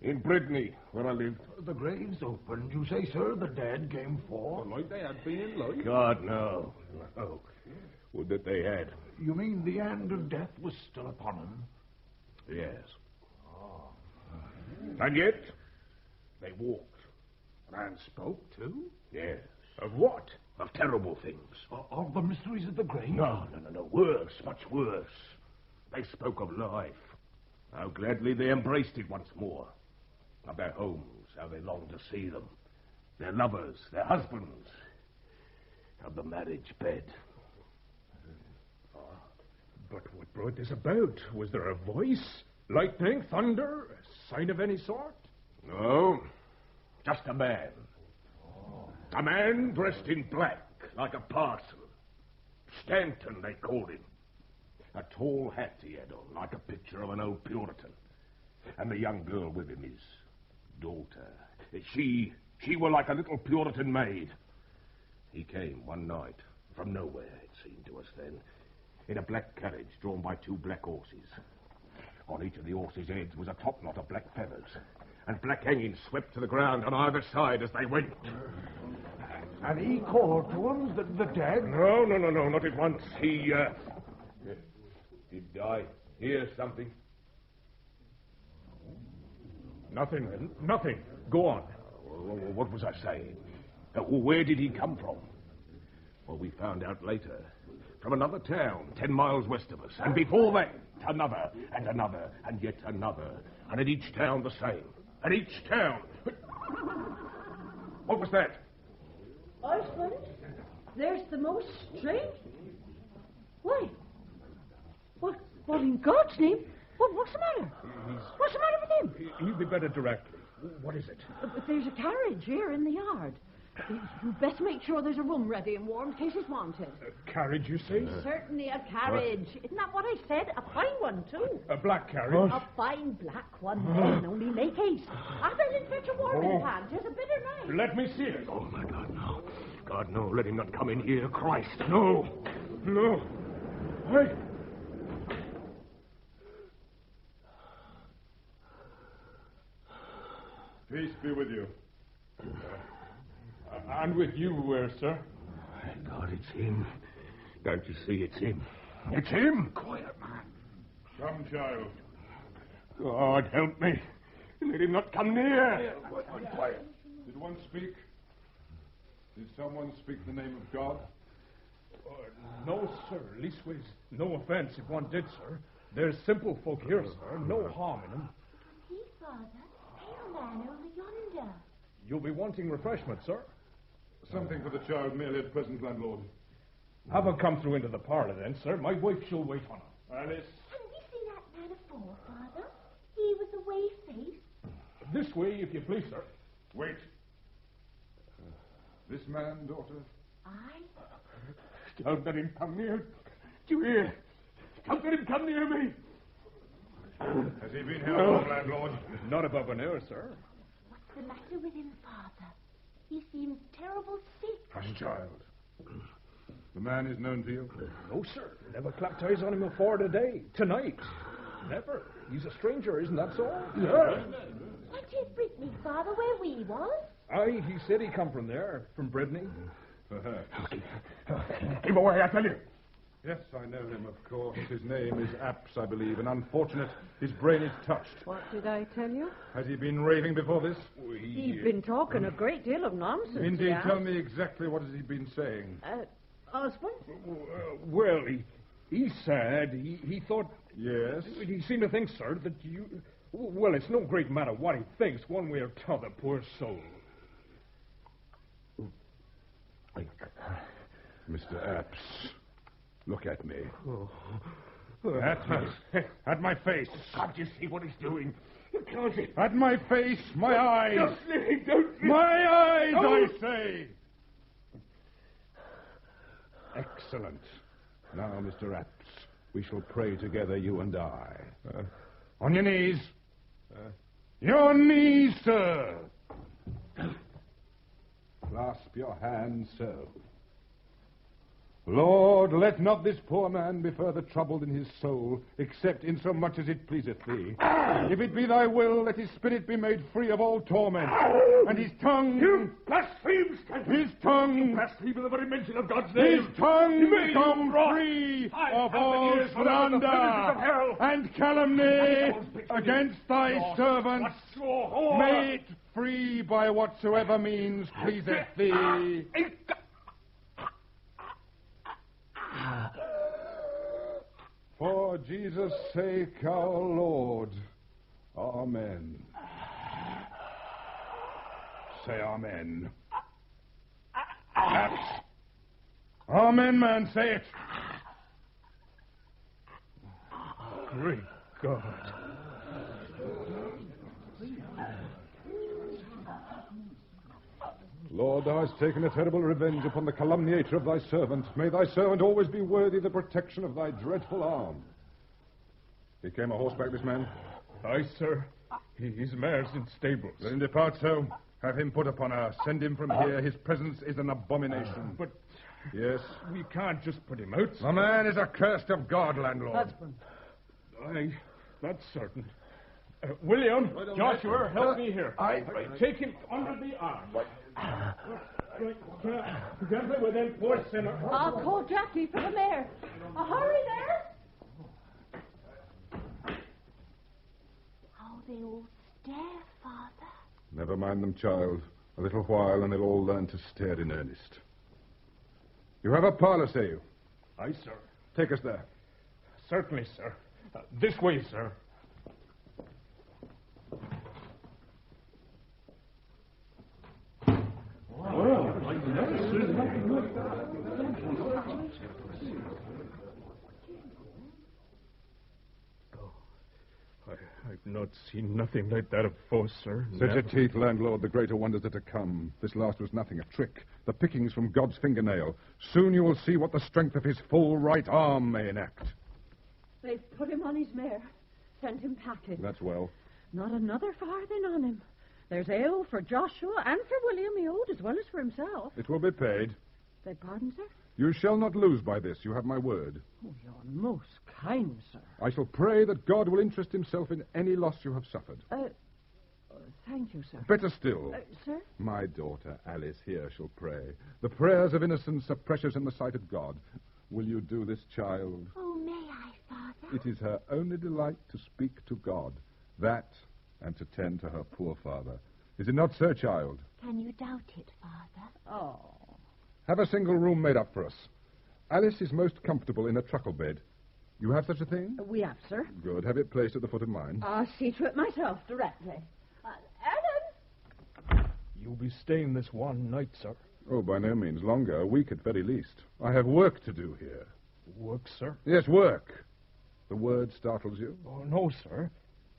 V: In Brittany, where I lived.
D: The grave's opened, you say, sir? The dead came forth?
V: Like they had been in life? God, no. No. Would that they had.
D: You mean the hand of death was still upon them?
V: Yes. And yet, they walked.
D: And spoke, too?
V: Yes.
D: Of what?
V: Of terrible things.
D: Of the mysteries of the grave?
V: No. Worse, much worse. They spoke of life. How gladly they embraced it once more. Of their homes, how they longed to see them. Their lovers, their husbands. Of the marriage bed.
D: But what brought this about? Was there a voice? Lightning? Thunder? A sign of any sort?
V: No. Just a man. A man dressed in black, like a parson. Stanton, they called him. A tall hat he had on, like a picture of an old Puritan. And the young girl with him, his daughter. She were like a little Puritan maid. He came one night, from nowhere, it seemed to us then, in a black carriage drawn by 2 black horses. On each of the horses' heads was a topknot of black feathers, and black hangings swept to the ground on either side as they went.
D: And he called to them, the dead?
V: No, not at once. He, did I hear something?
D: Nothing. Go on.
V: What was I saying? Where did he come from? Well, we found out later. From another town, 10 miles west of us. And before that, another, and another, and yet another. And at each town the same. At each town. What was that?
W: Husband, there's the most strange... Why? What in God's name? What's the matter? What's the matter with him?
D: He'll be better directly. What is it?
W: But there's a carriage here in the yard. You'd best make sure there's a room ready and warm in case it's wanted.
D: A carriage, you say?
W: Certainly a carriage. Isn't that what I said? A fine one, too.
D: A black carriage?
W: A fine black one, then. Only make haste. I'll bet in fetch a warming pan. 'Tis a bitter night.
D: Let me see it.
V: Oh, my God, no. God, no. Let him not come in here. Christ, no.
D: Hey. Peace be with you. And with you, sir?
V: My God, it's him. Don't you see it's him? It's him!
D: Quiet, man. Come, child.
V: God, help me. Let him not come near.
D: Quiet. Did one speak? Did someone speak the name of God? No, sir. Leastways, no offense if one did, sir. There's simple folk here, sir. No harm in them.
P: See, Father. Pale man over yonder.
D: You'll be wanting refreshment, sir. Something for the child merely at present, landlord. Have her come through into the parlour, then, sir. My wife shall wait on her. Alice.
P: Haven't you seen that man afore, Father? He with the wave face.
D: This way, if you please, sir. Wait. This man, daughter?
P: Aye.
V: Don't let him come near. Do you hear? Don't let him come near me.
D: Has he been held on, landlord? Not above an hour, sir.
P: What's the matter with him, Father? He seems terrible sick.
D: Hush, child. The man is known to you? No, sir. Never clapped eyes on him before today. Tonight. Never. He's a stranger, isn't that so? Yeah.
P: What did Brittany, Father, where we was?
D: Aye, he said he come from there, from Brittany.
V: Keep away, I tell you.
D: Yes, I know him, of course. His name is Apps, I believe, and unfortunate, his brain is touched.
W: What did I tell you?
D: Has he been raving before this?
W: He's been talking a great deal of nonsense.
D: Indeed,
W: yeah.
D: Tell me exactly what has he been saying.
W: Husband?
D: Well, he said he thought...
V: Yes?
D: He seemed to think, sir, that you... Well, it's no great matter what he thinks, one way or t'other, poor soul. Mr. Apps, look at me. At my face.
V: Can't you see what he's doing? Can't you?
D: At my face, my eyes.
V: Don't see.
D: My eyes,
V: don't.
D: I say. Excellent. Now, Mr. Apps, we shall pray together, you and I. On your knees. Your knees, sir. Clasp your hands so.
Q: Lord, let not this poor man be further troubled in his soul, except in so much as it pleaseth thee. If it be thy will, let his spirit be made free of all torment, and his tongue...
D: You blaspheme, Stanton!
Q: His tongue...
D: You blaspheme in the very mention of God's name!
Q: His tongue
D: May
Q: become free of all slander and calumny against thy servants. May it free by whatsoever means pleaseth thee. For Jesus' sake, our Lord. Amen. Say amen. Amen, man, say it.
D: Great God.
Q: Lord, thou hast taken a terrible revenge upon the calumniator of thy servant. May thy servant always be worthy the protection of thy dreadful arm. He came a horseback, this man?
D: Aye, sir. His mare's in stables.
Q: Let him depart so. Have him put upon her. Send him from here. His presence is an abomination.
D: But...
Q: Yes?
D: We can't just put him out.
Q: The man is accursed of God, landlord.
W: Husband.
D: Aye, that's certain. William, Joshua, help me here.
Q: Aye.
D: Take him under the arm. Together with them poor sinner.
W: I'll call Jackie for the mare. Hurry there.
P: How they all stare, Father.
Q: Never mind them, child. A little while and they'll all learn to stare in earnest. You have a parlor, say you?
D: Aye, sir.
Q: Take us there.
D: Certainly, sir. This way, sir. I've not seen nothing like that before, sir.
Q: Set your teeth, landlord. The greater wonders are to come. This last was nothing, a trick. The pickings from God's fingernail. Soon you will see what the strength of his full right arm may enact.
W: They've put him on his mare. Sent him packing.
Q: That's well.
W: Not another farthing on him. There's ale for Joshua and for William, he owed, as well as for himself.
Q: It will be paid.
W: Beg pardon, sir?
Q: You shall not lose by this. You have my word.
W: Oh, you're most kind, sir.
Q: I shall pray that God will interest himself in any loss you have suffered.
W: Thank you, sir.
Q: Better still.
W: Sir?
Q: My daughter, Alice, here shall pray. The prayers of innocence are precious in the sight of God. Will you do this, child?
P: Oh, may I, Father?
Q: It is her only delight to speak to God. That, and to tend to her poor father. Is it not so, child?
P: Can you doubt it, Father?
W: Oh.
Q: Have a single room made up for us. Alice is most comfortable in a truckle bed. You have such a thing?
W: We have, sir.
Q: Good. Have it placed at the foot of mine.
W: I'll see to it myself directly. Ellen!
D: You'll be staying this one night, sir.
Q: Oh, by no means longer. A week at very least. I have work to do here.
D: Work, sir?
Q: Yes, work. The word startles you?
D: Oh, no, sir.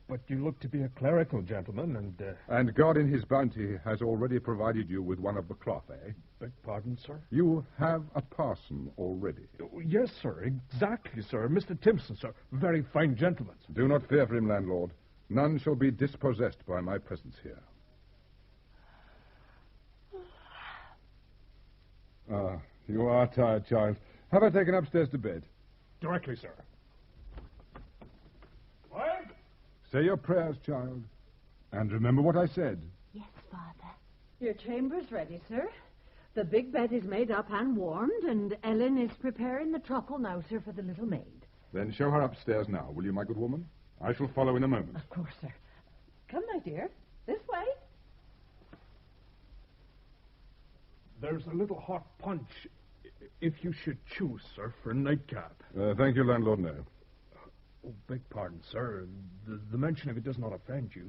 D: But you look to be a clerical gentleman, and...
Q: And God in his bounty has already provided you with one of the cloth, eh?
D: Beg pardon, sir?
Q: You have a parson already.
D: Oh, yes, sir. Exactly, sir. Mr. Timpson, sir. Very fine gentleman.
Q: Do not fear for him, landlord. None shall be dispossessed by my presence here. Ah, you are tired, child. Have her taken upstairs to bed.
D: Directly, sir.
Q: Say your prayers, child. And remember what I said.
P: Yes, Father.
W: Your chamber's ready, sir. The big bed is made up and warmed, and Ellen is preparing the truckle now, sir, for the little maid.
Q: Then show her upstairs now, will you, my good woman? I shall follow in a moment.
W: Of course, sir. Come, my dear. This way.
D: There's a little hot punch, if you should choose, sir, for a nightcap.
Q: Thank you, landlord, no.
D: Oh, beg pardon, sir. The mention of it does not offend you.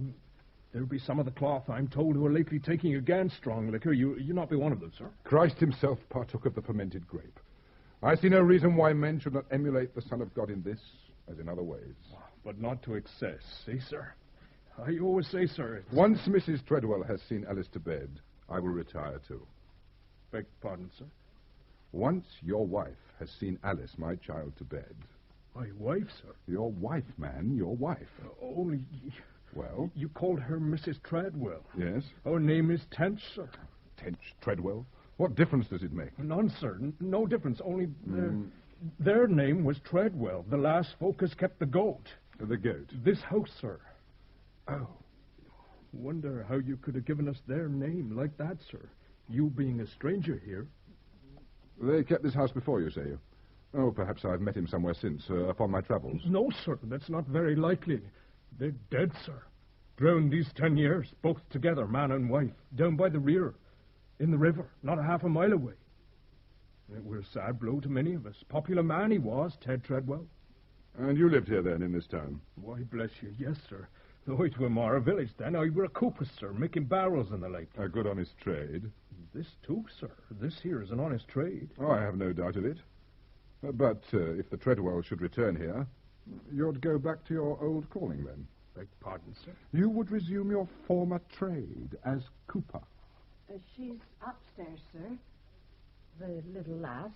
D: There'll be some of the cloth, I'm told, who are lately taking again strong liquor. You not be one of them, sir.
Q: Christ himself partook of the fermented grape. I see no reason why men should not emulate the Son of God in this, as in other ways.
D: But not to excess, see, sir? I always say, sir...
Q: Once Mrs. Treadwell has seen Alice to bed, I will retire too.
D: Beg pardon, sir?
Q: Once your wife has seen Alice, my child, to bed...
D: My wife, sir?
Q: Your wife, man, your wife.
D: Only...
Q: Well?
D: You called her Mrs. Treadwell.
Q: Yes.
D: Her name is Tench, sir.
Q: Tench Treadwell? What difference does it make?
V: None, sir. No difference. Only their name was Treadwell. The last folk has kept the goat.
Q: The goat?
V: This house, sir. Oh. Wonder how you could have given us their name like that, sir. You being a stranger here.
Q: They kept this house before you, say you? Oh, perhaps I've met him somewhere since, upon my travels.
V: No, sir. That's not very likely. They're dead, sir. Drowned these 10 years, both together, man and wife, down by the rear, in the river, not a half a mile away. It was a sad blow to many of us. Popular man he was, Ted Treadwell.
Q: And you lived here then, in this town?
V: Why, bless you, yes, sir. Though it were more a village then, I were a copist, sir, making barrels and the like.
Q: A good honest trade.
V: This too, sir. This here is an honest trade.
Q: Oh, I have no doubt of it. But if the Treadwells should return here, you'd go back to your old calling then?
V: Beg pardon, sir?
Q: You would resume your former trade as cooper.
W: She's upstairs, sir. The little lass,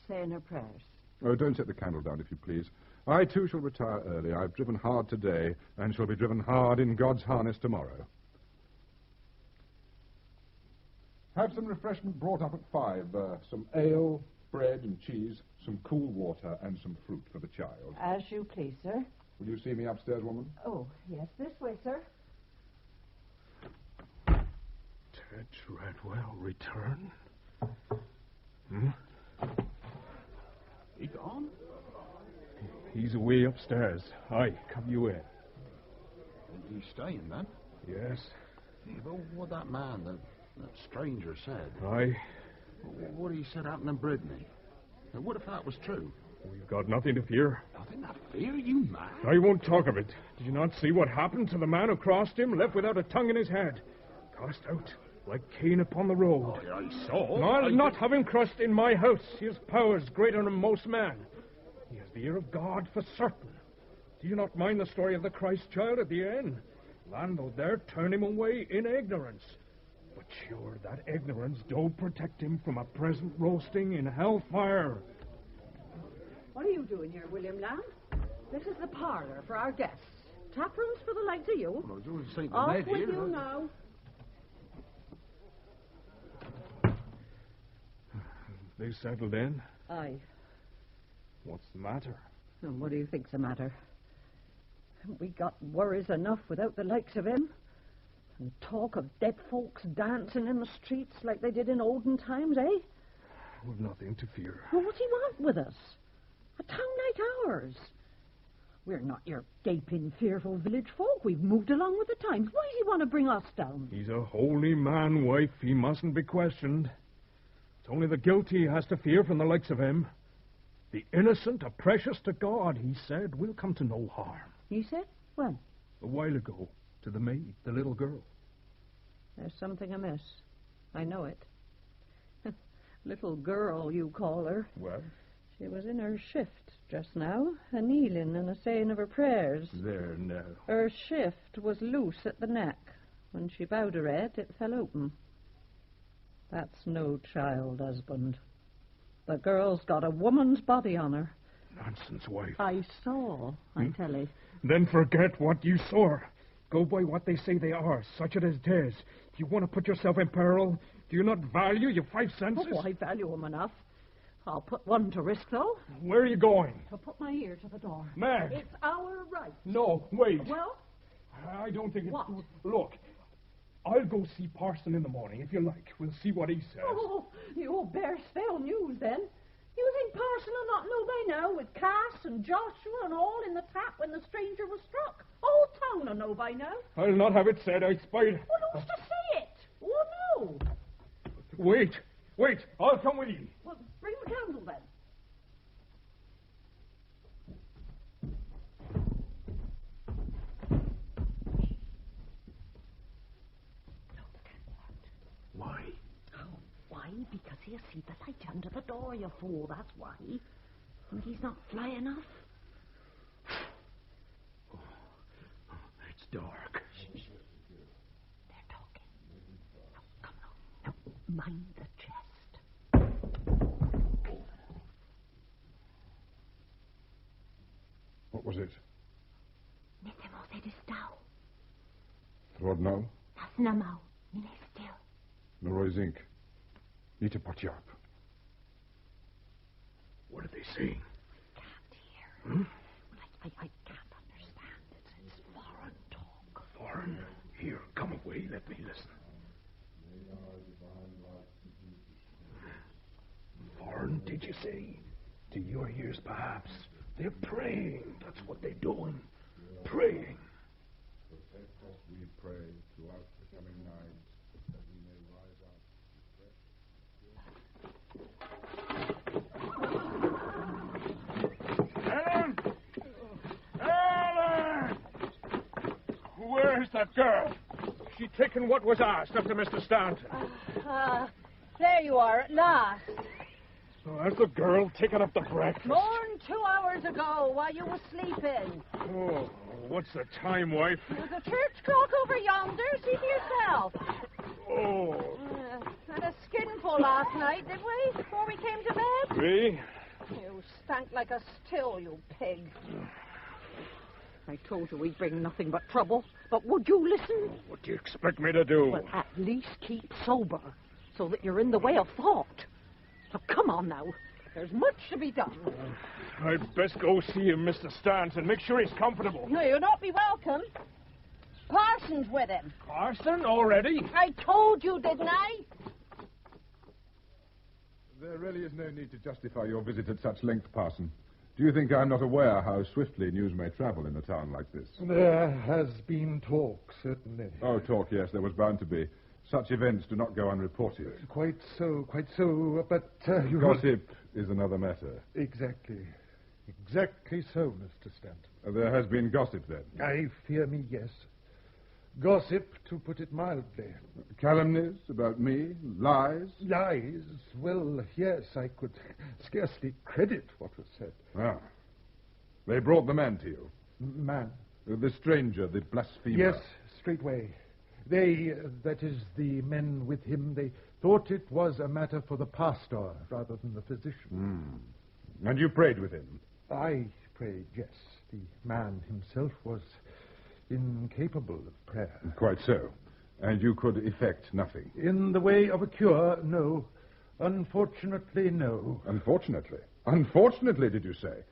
W: saying her prayers.
Q: Oh, don't set the candle down, if you please. I, too, shall retire early. I've driven hard today, and shall be driven hard in God's harness tomorrow. Have some refreshment brought up at 5. Some ale, bread and cheese, some cool water, and some fruit for the child.
W: As you please, sir.
Q: Will you see me upstairs, woman?
W: Oh, yes, this way, sir.
V: Ted Treadwell return?
F: He gone?
V: He's away upstairs. Aye, come you in.
F: He's staying, then?
V: Yes.
F: Yeah, but what that man, that stranger said...
V: Aye.
F: What he said happened in Brittany. Now, what if that was true?
V: We've got nothing to fear.
F: Nothing to fear, you man?
V: I won't talk of it. Did you not see what happened to the man who crossed him, left without a tongue in his head? Cast out, like Cain upon the road.
F: Oh, I saw.
V: I'll not have him crushed in my house. His power's greater than most men. He has the ear of God for certain. Do you not mind the story of the Christ child at the end? Landlord there turned him away in ignorance. But sure, that ignorance don't protect him from a present roasting in hellfire.
W: What are you doing here, William Lamb? This is the parlor for our guests. Tap rooms for the likes of you.
F: Well, I was only saying to
W: Off
F: Ned
W: with
F: here.
W: you now.
V: They settled in?
W: Aye.
V: What's the matter?
W: And what do you think's the matter? Haven't we got worries enough without the likes of him? And talk of dead folks dancing in the streets like they did in olden times, eh?
V: We've nothing to fear.
W: Well, what's he want with us? A town like ours. We're not your gaping, fearful village folk. We've moved along with the times. Why does he want to bring us down?
V: He's a holy man, wife. He mustn't be questioned. It's only the guilty he has to fear from the likes of him. The innocent are precious to God, he said, will come to no harm.
W: He said? When?
V: A while ago, to the maid, the little girl.
W: There's something amiss. I know it. Little girl, you call her.
V: Well?
W: She was in her shift just now, a kneeling and a saying of her prayers.
V: There now.
W: Her shift was loose at the neck. When she bowed her head, it fell open. That's no child, husband. The girl's got a woman's body on her.
V: Nonsense, wife.
W: I saw, I tell you.
V: Then forget what you saw. Go by what they say they are, such it as it is. Do you want to put yourself in peril? Do you not value your 5 senses?
W: Oh, I value them enough. I'll put one to risk, though.
V: Where are you going?
W: I'll put my ear to the door.
V: Meg!
W: It's our right.
V: No, wait.
W: Well?
V: I don't think it's...
W: What?
V: Look, I'll go see Parson in the morning, if you like. We'll see what he says.
W: Oh, you bear stale news, then. You think Parson will not know by now, with Cass and Joshua and all in the trap when the stranger was struck? Whole town will know by now.
V: I'll not have it said, I spied...
W: Well, who's to say it? Oh, no.
V: Wait, I'll come with you.
W: Well, bring the candle, then.
V: Why?
W: Oh, why? Because he'll see the light under the door, you fool, that's why. And he's not fly enough.
V: It's dark.
W: Shh. They're talking. Now, come on. Now, mind the chest.
Q: What was it?
P: Nitte må se det stau.
Q: Throd now?
P: Das na mau. Mine still.
Q: Noroi zinc. Need to put you up.
R: What are they saying?
W: Can't hear.
R: Hmm?
W: I can't understand. It's foreign talk.
R: Foreign? Here, come away. Let me listen. Foreign, did you say? To your ears, perhaps. They're praying. That's what they're doing. Praying.
Q: Protect us, we pray, throughout the coming night, that we may rise up.
D: Ellen! Where's that girl? She taken what was asked of to Mr. Stanton.
W: There you are at last.
D: Oh, has the girl taken up the breakfast?
W: More than 2 hours ago while you were sleeping.
D: Oh, what's the time, wife?
W: There's a church clock over yonder. See for yourself.
D: Oh.
W: Had a skinful last night, did we? Before we came to bed?
D: Me?
W: You stank like a still, you pig. I told you we'd bring nothing but trouble. But would you listen?
D: What do you expect me to do?
W: Well, at least keep sober, so that you're in the way of thought. So come on now. There's much to be done.
D: I'd best go see him, Mr. Stanton. Make sure he's comfortable.
W: No, you'll not be welcome. Parson's with him.
D: Parson already?
W: I told you, didn't I?
Q: There really is no need to justify your visit at such length, Parson. Do you think I'm not aware how swiftly news may travel in a town like this?
A: There has been talk, certainly.
Q: Oh, talk, yes, there was bound to be. Such events do not go unreported.
A: Quite so, but you...
Q: Gossip is another matter.
A: Exactly so, Mr. Stanton.
Q: There has been gossip, then?
A: I fear me, yes. Gossip, to put it mildly.
Q: Calumnies about me? Lies?
A: Lies? Well, yes, I could scarcely credit what was said.
Q: Ah. They brought the man to you?
A: Man?
Q: The stranger, the blasphemer?
A: Yes, straightway. They, that is, the men with him, they thought it was a matter for the pastor rather than the physician.
Q: And you prayed with him?
A: I prayed, yes. The man himself was incapable of prayer.
Q: Quite so. And you could effect nothing?
A: In the way of a cure, no. Unfortunately, no.
Q: Unfortunately? Unfortunately, did you say?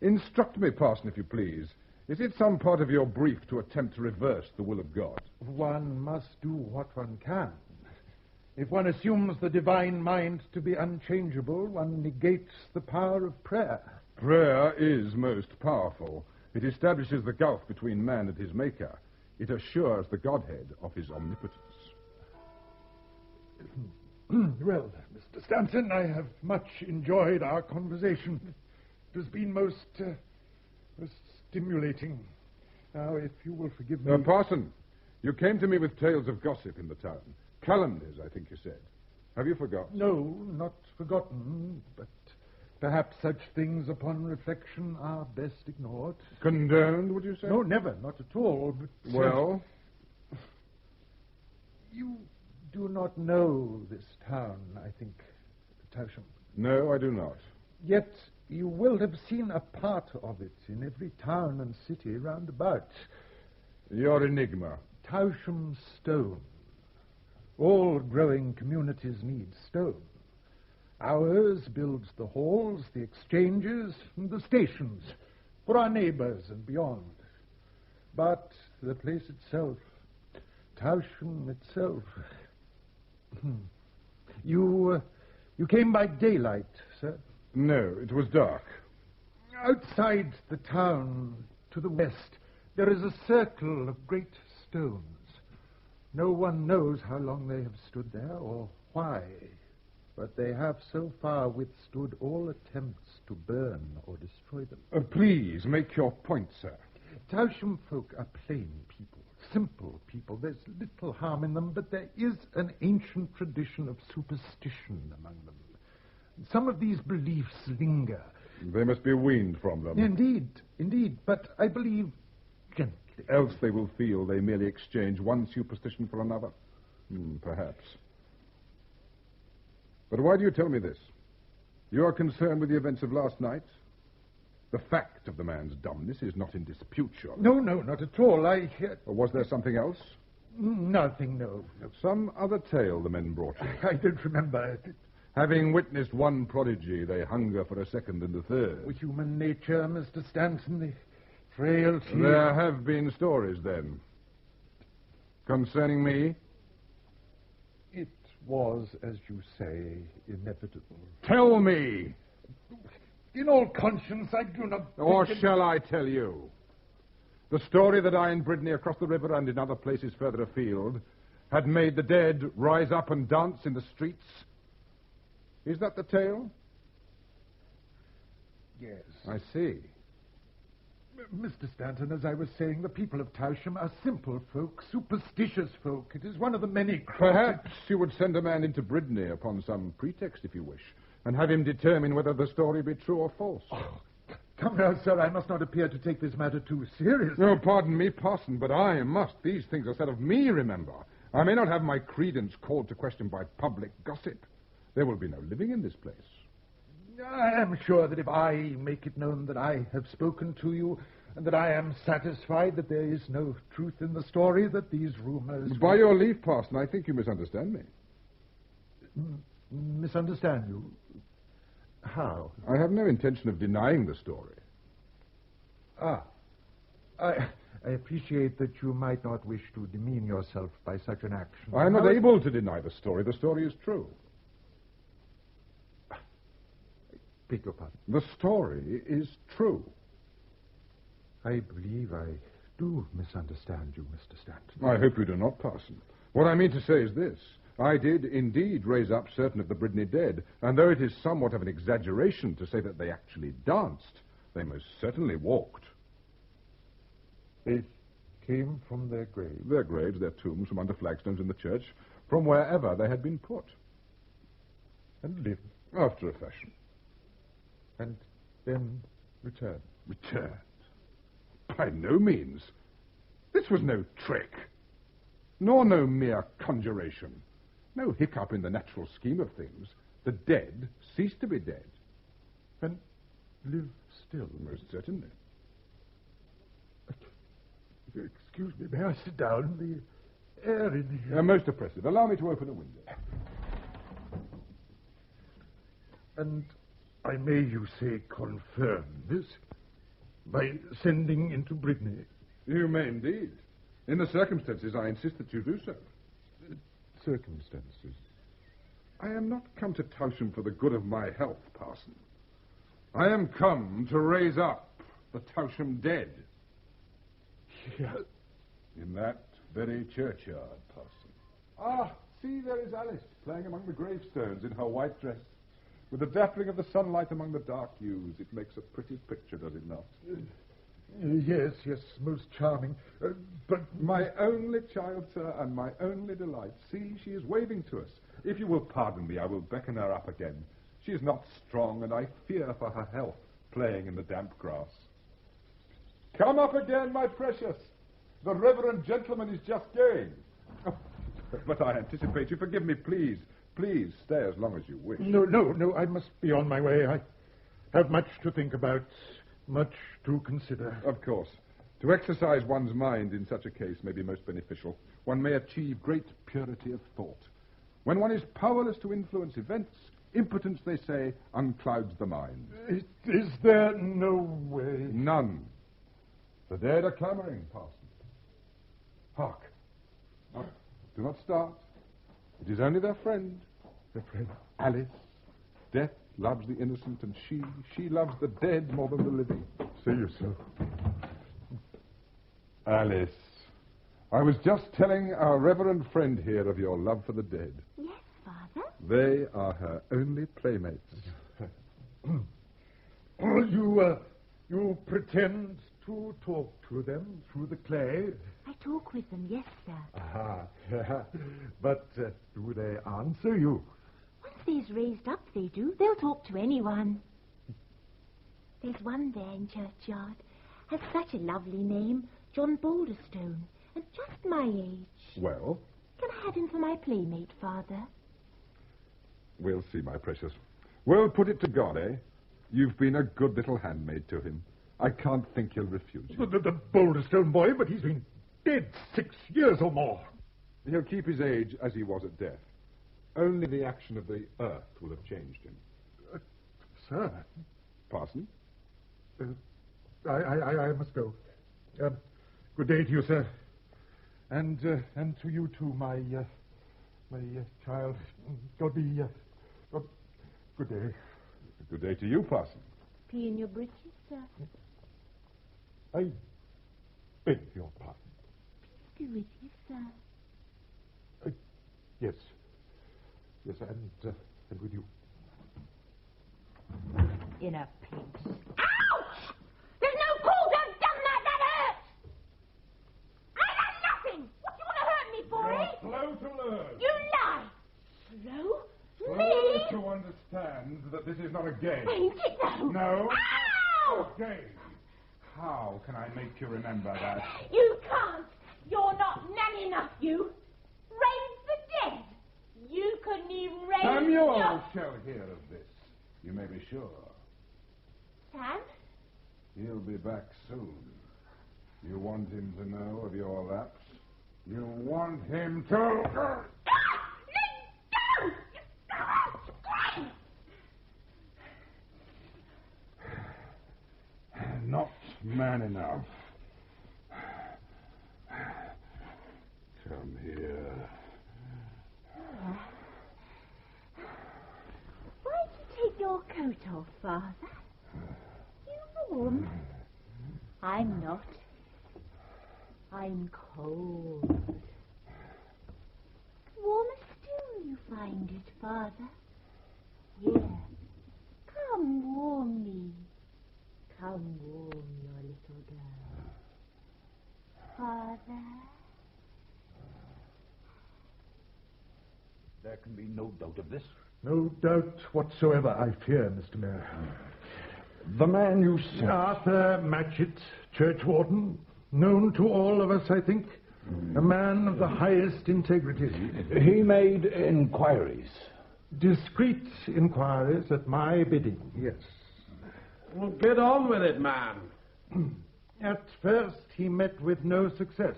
Q: Instruct me, Parson, if you please. Is it some part of your brief to attempt to reverse the will of God?
A: One must do what one can. If one assumes the divine mind to be unchangeable, one negates the power of prayer.
Q: Prayer is most powerful. It establishes the gulf between man and his maker. It assures the Godhead of his omnipotence.
A: Well, Mr. Stanton, I have much enjoyed our conversation. It has been most stimulating. Now, if you will forgive me...
Q: Parson, you came to me with tales of gossip in the town. Calumnies, I think you said. Have you forgotten?
A: No, not forgotten, but perhaps such things upon reflection are best ignored.
Q: Condoned, would you say?
A: No, never, not at all, but...
Q: Well?
A: You do not know this town, I think, Towsham.
Q: No, I do not.
A: Yet you will have seen a part of it in every town and city round about.
Q: Your enigma.
A: Towsham stone. All growing communities need stone. Ours builds the halls, the exchanges, and the stations for our neighbors and beyond. But the place itself, Towsham itself... You came by daylight, sir?
Q: No, it was dark.
A: Outside the town, to the west, there is a circle of great stones. No one knows how long they have stood there or why, but they have so far withstood all attempts to burn or destroy them.
Q: Please, make your point, sir.
A: Towsham folk are plain people, simple people. There's little harm in them, but there is an ancient tradition of superstition among them. Some of these beliefs linger.
Q: They must be weaned from them.
A: Indeed, but I believe gently.
Q: Else they will feel they merely exchange one superstition for another. Perhaps. But why do you tell me this? You are concerned with the events of last night? The fact of the man's dumbness is not in dispute, surely.
A: No, not at all.
Q: Or was there something else?
A: Nothing, no.
Q: Some other tale the men brought you?
A: I don't remember.
Q: Having witnessed one prodigy, they hunger for a second and a third.
A: With human nature, Mr. Stanton, the frailty...
Q: There have been stories, then. Concerning me?
A: It was, as you say, inevitable.
Q: Tell me!
A: In all conscience, I do not...
Q: Or shall I tell you? The story that I in Brittany, across the river and in other places further afield, had made the dead rise up and dance in the streets. Is that the tale?
A: Yes.
Q: I see.
A: Mr. Stanton, as I was saying, the people of Towsham are simple folk, superstitious folk. It is one of the many...
Q: Perhaps you would send a man into Brittany upon some pretext, if you wish, and have him determine whether the story be true or false.
A: Oh, come now, sir, I must not appear to take this matter too seriously.
Q: No, pardon me, parson, but I must. These things are said of me, remember. I may not have my credence called to question by public gossip. There will be no living in this place.
A: I am sure that if I make it known that I have spoken to you, and that I am satisfied that there is no truth in the story, that these rumors...
Q: By your leave, parson, I think you misunderstand me.
A: Misunderstand you? How?
Q: I have no intention of denying the story.
A: I appreciate that you might not wish to demean yourself by such an action.
Q: I am not able to deny the story. The story is true.
A: Beg your pardon.
Q: The story is true.
A: I believe I do misunderstand you, Mr. Stanton.
Q: I hope you do not, parson. What I mean to say is this. I did indeed raise up certain of the Brittany dead, and though it is somewhat of an exaggeration to say that they actually danced, they most certainly walked.
A: They came from their graves?
Q: Their graves, their tombs, from under flagstones in the church, from wherever they had been put.
A: And lived?
Q: After a fashion.
A: And then returned?
Q: Returned? By no means. This was no trick, nor no mere conjuration. No hiccup in the natural scheme of things. The dead ceased to be dead.
A: And live still?
Q: Most certainly.
A: Excuse me, may I sit down? The air in here...
Q: Most oppressive. Allow me to open a window.
A: And I may, you say, confirm this by sending into Brittany?
Q: You may indeed. In the circumstances, I insist that you do so.
A: Circumstances?
Q: I am not come to Towsham for the good of my health, parson. I am come to raise up the Towsham dead.
A: Yes.
Q: In that very churchyard, parson. See, there is Alice, playing among the gravestones in her white dress. With the dappling of the sunlight among the dark yews, it makes a pretty picture, does it not?
A: Yes, most charming. But
Q: my only child, sir, and my only delight. See, she is waving to us. If you will pardon me, I will beckon her up again. She is not strong, and I fear for her health, playing in the damp grass. Come up again, my precious. The reverend gentleman is just going. But I anticipate you. Forgive me, please. Please, stay as long as you wish.
A: No, I must be on my way. I have much to think about, much to consider.
Q: Of course. To exercise one's mind in such a case may be most beneficial. One may achieve great purity of thought. When one is powerless to influence events, impotence, they say, unclouds the mind.
A: Is there no way?
Q: None. The dead are clamoring, parson. Hark. Do not start. It is only their friend. Their friend Alice. Death loves the innocent, and she loves the dead more than the living.
A: Say you so.
Q: Alice, I was just telling our reverend friend here of your love for the dead.
P: Yes, Father?
Q: They are her only playmates.
A: You pretend to talk to them through the clay?
P: I talk with them, yes, sir.
A: Aha. But do they answer you?
P: Once they's raised up, they do. They'll talk to anyone. There's one there in churchyard. Has such a lovely name, John Boulderstone, and just my age.
Q: Well?
P: Can I have him for my playmate, Father?
Q: We'll see, my precious. We'll put it to God, eh? You've been a good little handmaid to him. I can't think he'll refuse you.
A: The Boulderstone boy, but he's been dead 6 years or more.
Q: He'll keep his age as he was at death. Only the action of the earth will have changed him.
A: Sir?
Q: Parson?
A: I must go. Good day to you, sir. And to you too, my child. God. Good day.
Q: Good day to you, Parson.
P: Pee in your breeches, sir.
A: I beg your pardon.
P: Peace be with you, sir.
A: Yes. Yes, and with you.
P: In a pinch. Ouch! There's no call to have done that. That hurts. I done nothing. What do you want to hurt me for, eh?
Q: Slow to learn.
P: You lie. Slow?
Q: Slow
P: Me?
Q: to understand that this is not a game.
P: Ain't it, though?
Q: No.
P: Ow!
Q: A game. How can I make you remember that?
P: You can't. You're not man enough, you. Raise the dead. You couldn't even raise
Q: Samuel
P: your...
Q: shall hear of this. You may be sure.
P: Sam?
Q: He'll be back soon. You want him to know of your lapse? You want him to... Not man enough. Come here.
P: Why'd you take your coat off, Father? You're warm. I'm not. I'm cold. Warmer still, you find it, Father. Here. Come warm me. Come warm your little girl. Father?
H: There can be no doubt of this.
A: No doubt whatsoever, I fear, Mr. Mayor.
H: The man you sent...
A: Arthur Matchett, churchwarden, known to all of us, I think. A man of the highest integrity.
H: He made inquiries.
A: Discreet inquiries at my bidding, yes.
N: Well, get on with it, man.
A: At first, he met with no success.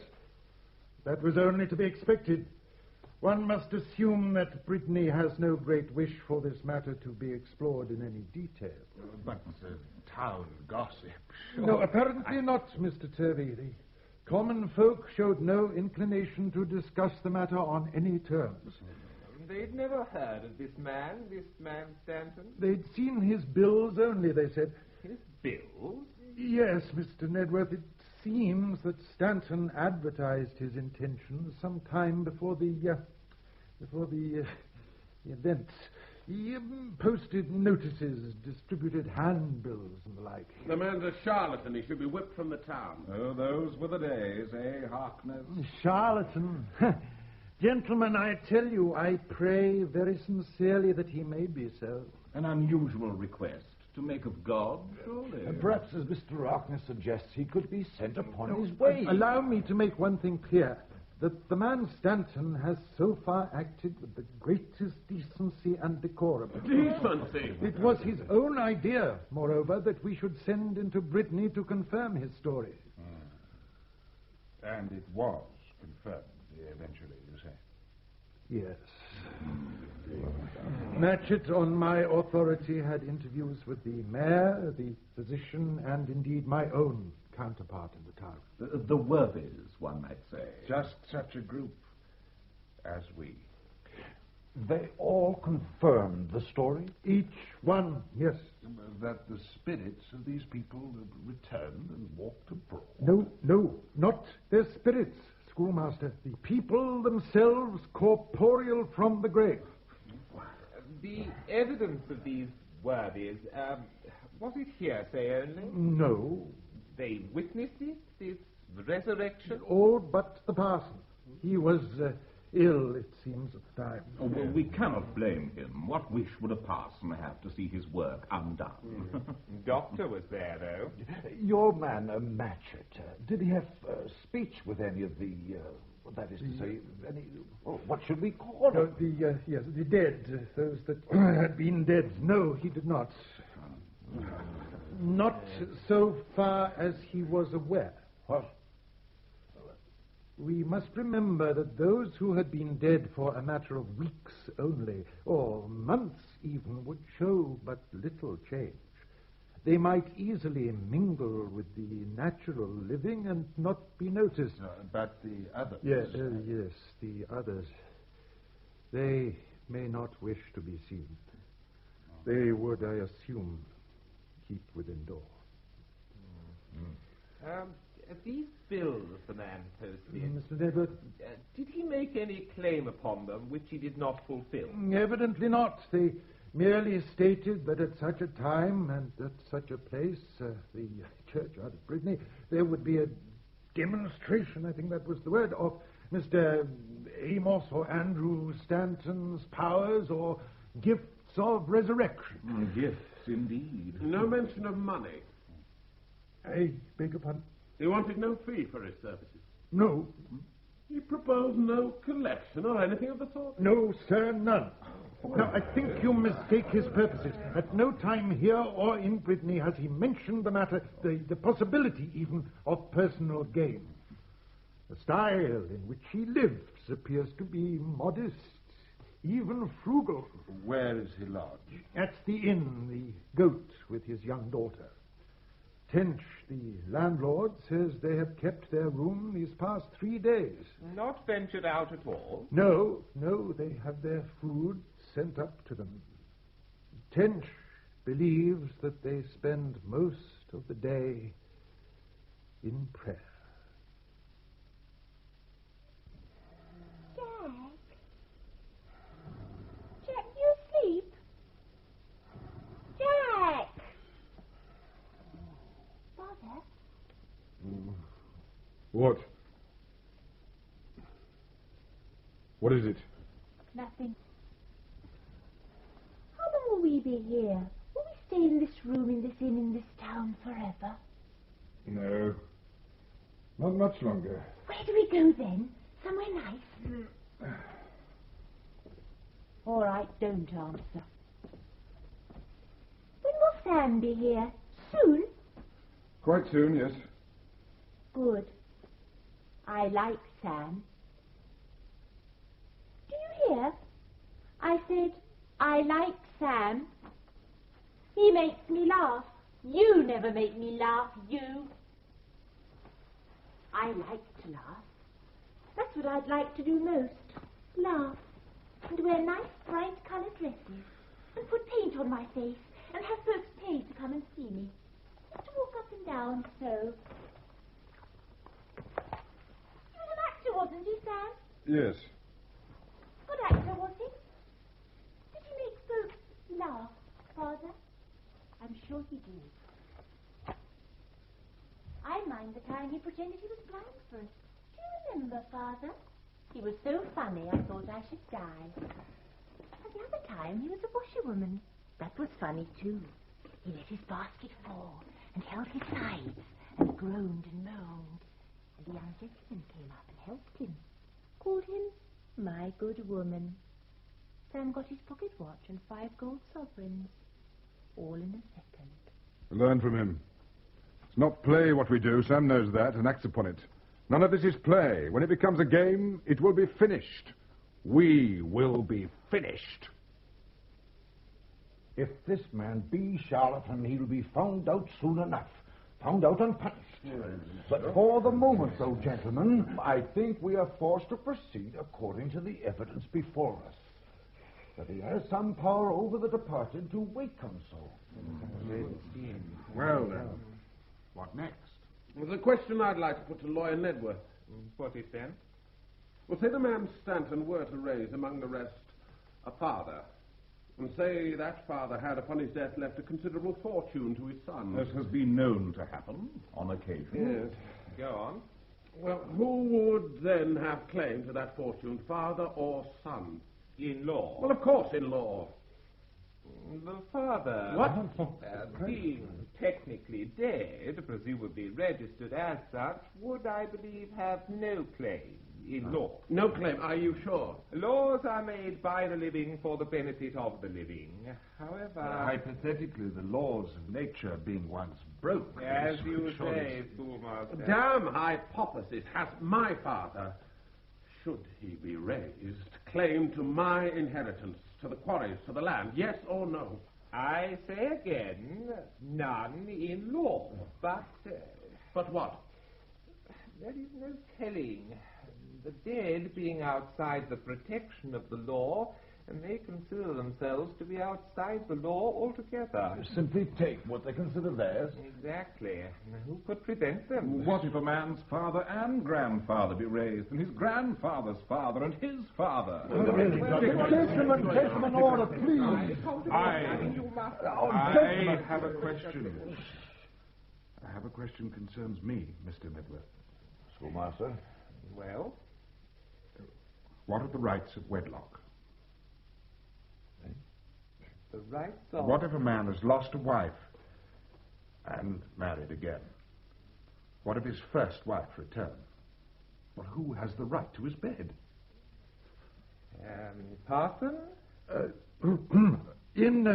A: That was only to be expected. One must assume that Brittany has no great wish for this matter to be explored in any detail.
H: But town gossip...
A: No, apparently not, Mr. Turvey. The common folk showed no inclination to discuss the matter on any terms.
I: They'd never heard of this man Stanton.
A: They'd seen his bills only, they said.
I: His bills?
A: Yes, Mr. Nedworth, it seems that Stanton advertised his intentions some time before the event. He posted notices, distributed handbills and the like.
N: The man's a charlatan. He should be whipped from the town.
H: Oh, those were the days, eh, Harkness?
A: Charlatan? Gentlemen, I tell you, I pray very sincerely that he may be so.
H: An unusual request to make of God, surely. Perhaps, as Mr. Harkness suggests, he could be sent upon his way.
A: Allow me to make one thing clear. That the man Stanton has so far acted with the greatest decency and decorum.
N: Decency?
A: It was his own idea, moreover, that we should send into Brittany to confirm his story.
Q: And it was confirmed eventually, you say?
A: Yes. Matchett, on my authority, had interviews with the mayor, the physician, and indeed my own counterpart in the town.
H: The Worthies, one might say.
Q: Just such a group as we.
H: They all confirmed the story?
A: Each one, yes.
H: That the spirits of these people had returned and walked abroad?
A: No, not their spirits, schoolmaster. The people themselves, corporeal from the grave.
I: The evidence of these worthies, was it hearsay only?
A: No.
I: They witnessed it, this resurrection?
A: All but the parson. He was ill, it seems, at the time.
H: Oh, well, we cannot blame him. What wish would a parson have to see his work undone?
I: Doctor was there, though.
H: Your man, Matchett, did he have speech with any of the... that is to say, any... Oh, what should we call them?
A: The dead, those that had been dead. No, he did not. Not so far as he was aware.
H: What?
A: We must remember that those who had been dead for a matter of weeks only, or months even, would show but little change. They might easily mingle with the natural living and not be noticed.
G: But the others?
A: Yes, the others. They may not wish to be seen. They would, I assume, keep within door.
I: These bills the man posted.
A: Mr. David?
I: Did he make any claim upon them which he did not fulfill?
A: Evidently not. They merely stated that at such a time and at such a place, the churchyard of Brittany, there would be a demonstration, I think that was the word, of Mr. Amos or Andrew Stanton's powers or gifts of resurrection.
G: Gifts, indeed.
K: No mention of money.
A: I beg your pardon?
K: He wanted no fee for his services.
A: No.
K: He proposed no collection or anything of the sort?
A: No, sir, none. Now, I think you mistake his purposes. At no time here or in Brittany has he mentioned the matter, the possibility even of personal gain. The style in which he lives appears to be modest, even frugal.
G: Where is he lodged?
A: At the inn, the Goat, with his young daughter. Tench, the landlord, says they have kept their room these past 3 days.
I: Not ventured out at all?
A: No, they have their food sent up to them. Tench believes that they spend most of the day in prayer.
P: Jack, you asleep? Jack! Father?
V: What? What is it?
P: Nothing. How long will we be here? Will we stay in this room, in this inn, in this town forever?
V: No. Not much longer.
P: Where do we go then? Somewhere nice? All right, don't answer. When will Sam be here? Soon?
V: Quite soon, yes.
P: Good. I like Sam. Do you hear? I said, I like Sam. He makes me laugh. You never make me laugh, you. I like to laugh. That's what I'd like to do most. Laugh. And wear nice, bright-coloured dresses. And put paint on my face. And have folks pay to come and see me. Just to walk up and down, so. He was an actor, wasn't he, Sam?
V: Yes.
P: Good actor, was he? Did he make folks laugh, Father? I'm sure he did. I mind the time he pretended he was blind for us. Do you remember, Father? He was so funny I thought I should die. And the other time he was a washerwoman. That was funny, too. He let his basket fall and held his sides and groaned and moaned. And the young gentleman came up and helped him. Called him my good woman. Sam got his pocket watch and 5 gold sovereigns. All in a second.
V: Learn from him. It's not play what we do. Sam knows that and acts upon it. None of this is play. When it becomes a game, it will be finished. We will be finished.
H: If this man be charlatan, he'll be found out soon enough. Found out and punished. But for the moment, though, gentlemen, I think we are forced to proceed according to the evidence before us. That he has some power over the departed to wake them so.
K: Well, then, what next? Well, the question I'd like to put to Lawyer Nedworth.
I: What is then?
K: Well, say the man Stanton were to raise, among the rest, a father. And say that father had, upon his death, left a considerable fortune to his son.
G: As has been known to happen on occasion.
K: Yes.
I: Go on.
K: Well, who would then have claim to that fortune, father or son?
I: In law?
K: Well, of course, in law.
I: The father.
K: What?
I: Being technically dead, presumably registered as such, would, I believe, have no claim. in law.
K: No claim. Are you sure?
I: Laws are made by the living for the benefit of the living. However...
G: hypothetically, the laws of nature being once broke...
I: As you say, schoolmaster.
K: Damn hypothesis. Has my father, should he be raised, claim to my inheritance, to the quarries, to the land? Yes or no?
I: I say again, none in law. But...
K: But what?
I: There is no telling. The dead, being outside the protection of the law, may consider themselves to be outside the law altogether.
H: Simply take what they consider theirs.
I: Exactly. Who could prevent them?
G: What if a man's father and grandfather be raised, and his grandfather's father and his father?
H: Gentlemen, order, please.
G: I have a question. I have a question concerns me, Mr. Medworth.
H: Schoolmaster?
I: Well?
G: What are the rights of wedlock?
I: The rights of...
G: What if a man has lost a wife and married again? What if his first wife returns? Well, who has the right to his bed?
I: Parson?
A: In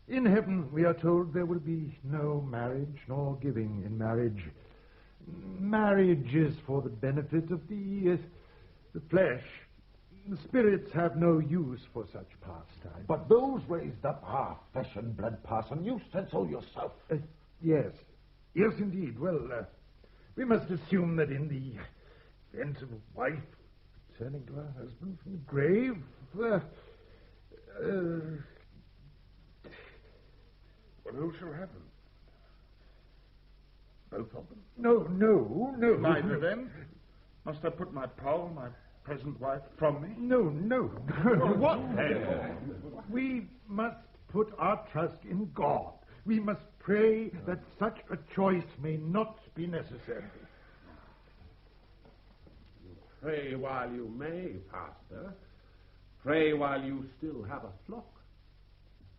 A: heaven, we are told there will be no marriage nor giving in marriage. Marriage is for the benefit of the flesh. The spirits have no use for such pastime.
H: But those raised up are flesh and blood, Parson. You said so yourself.
A: Yes. Yes, indeed. Well, we must assume that in the event of a wife returning to her husband from the grave,
G: Well, who shall have them? Both of them?
A: No.
G: Neither of them? Must I put my Poll, my present wife, from me?
A: No.
G: What then?
A: We must put our trust in God. We must pray that such a choice may not be necessary.
K: Pray while you may, Pastor. Pray while you still have a flock.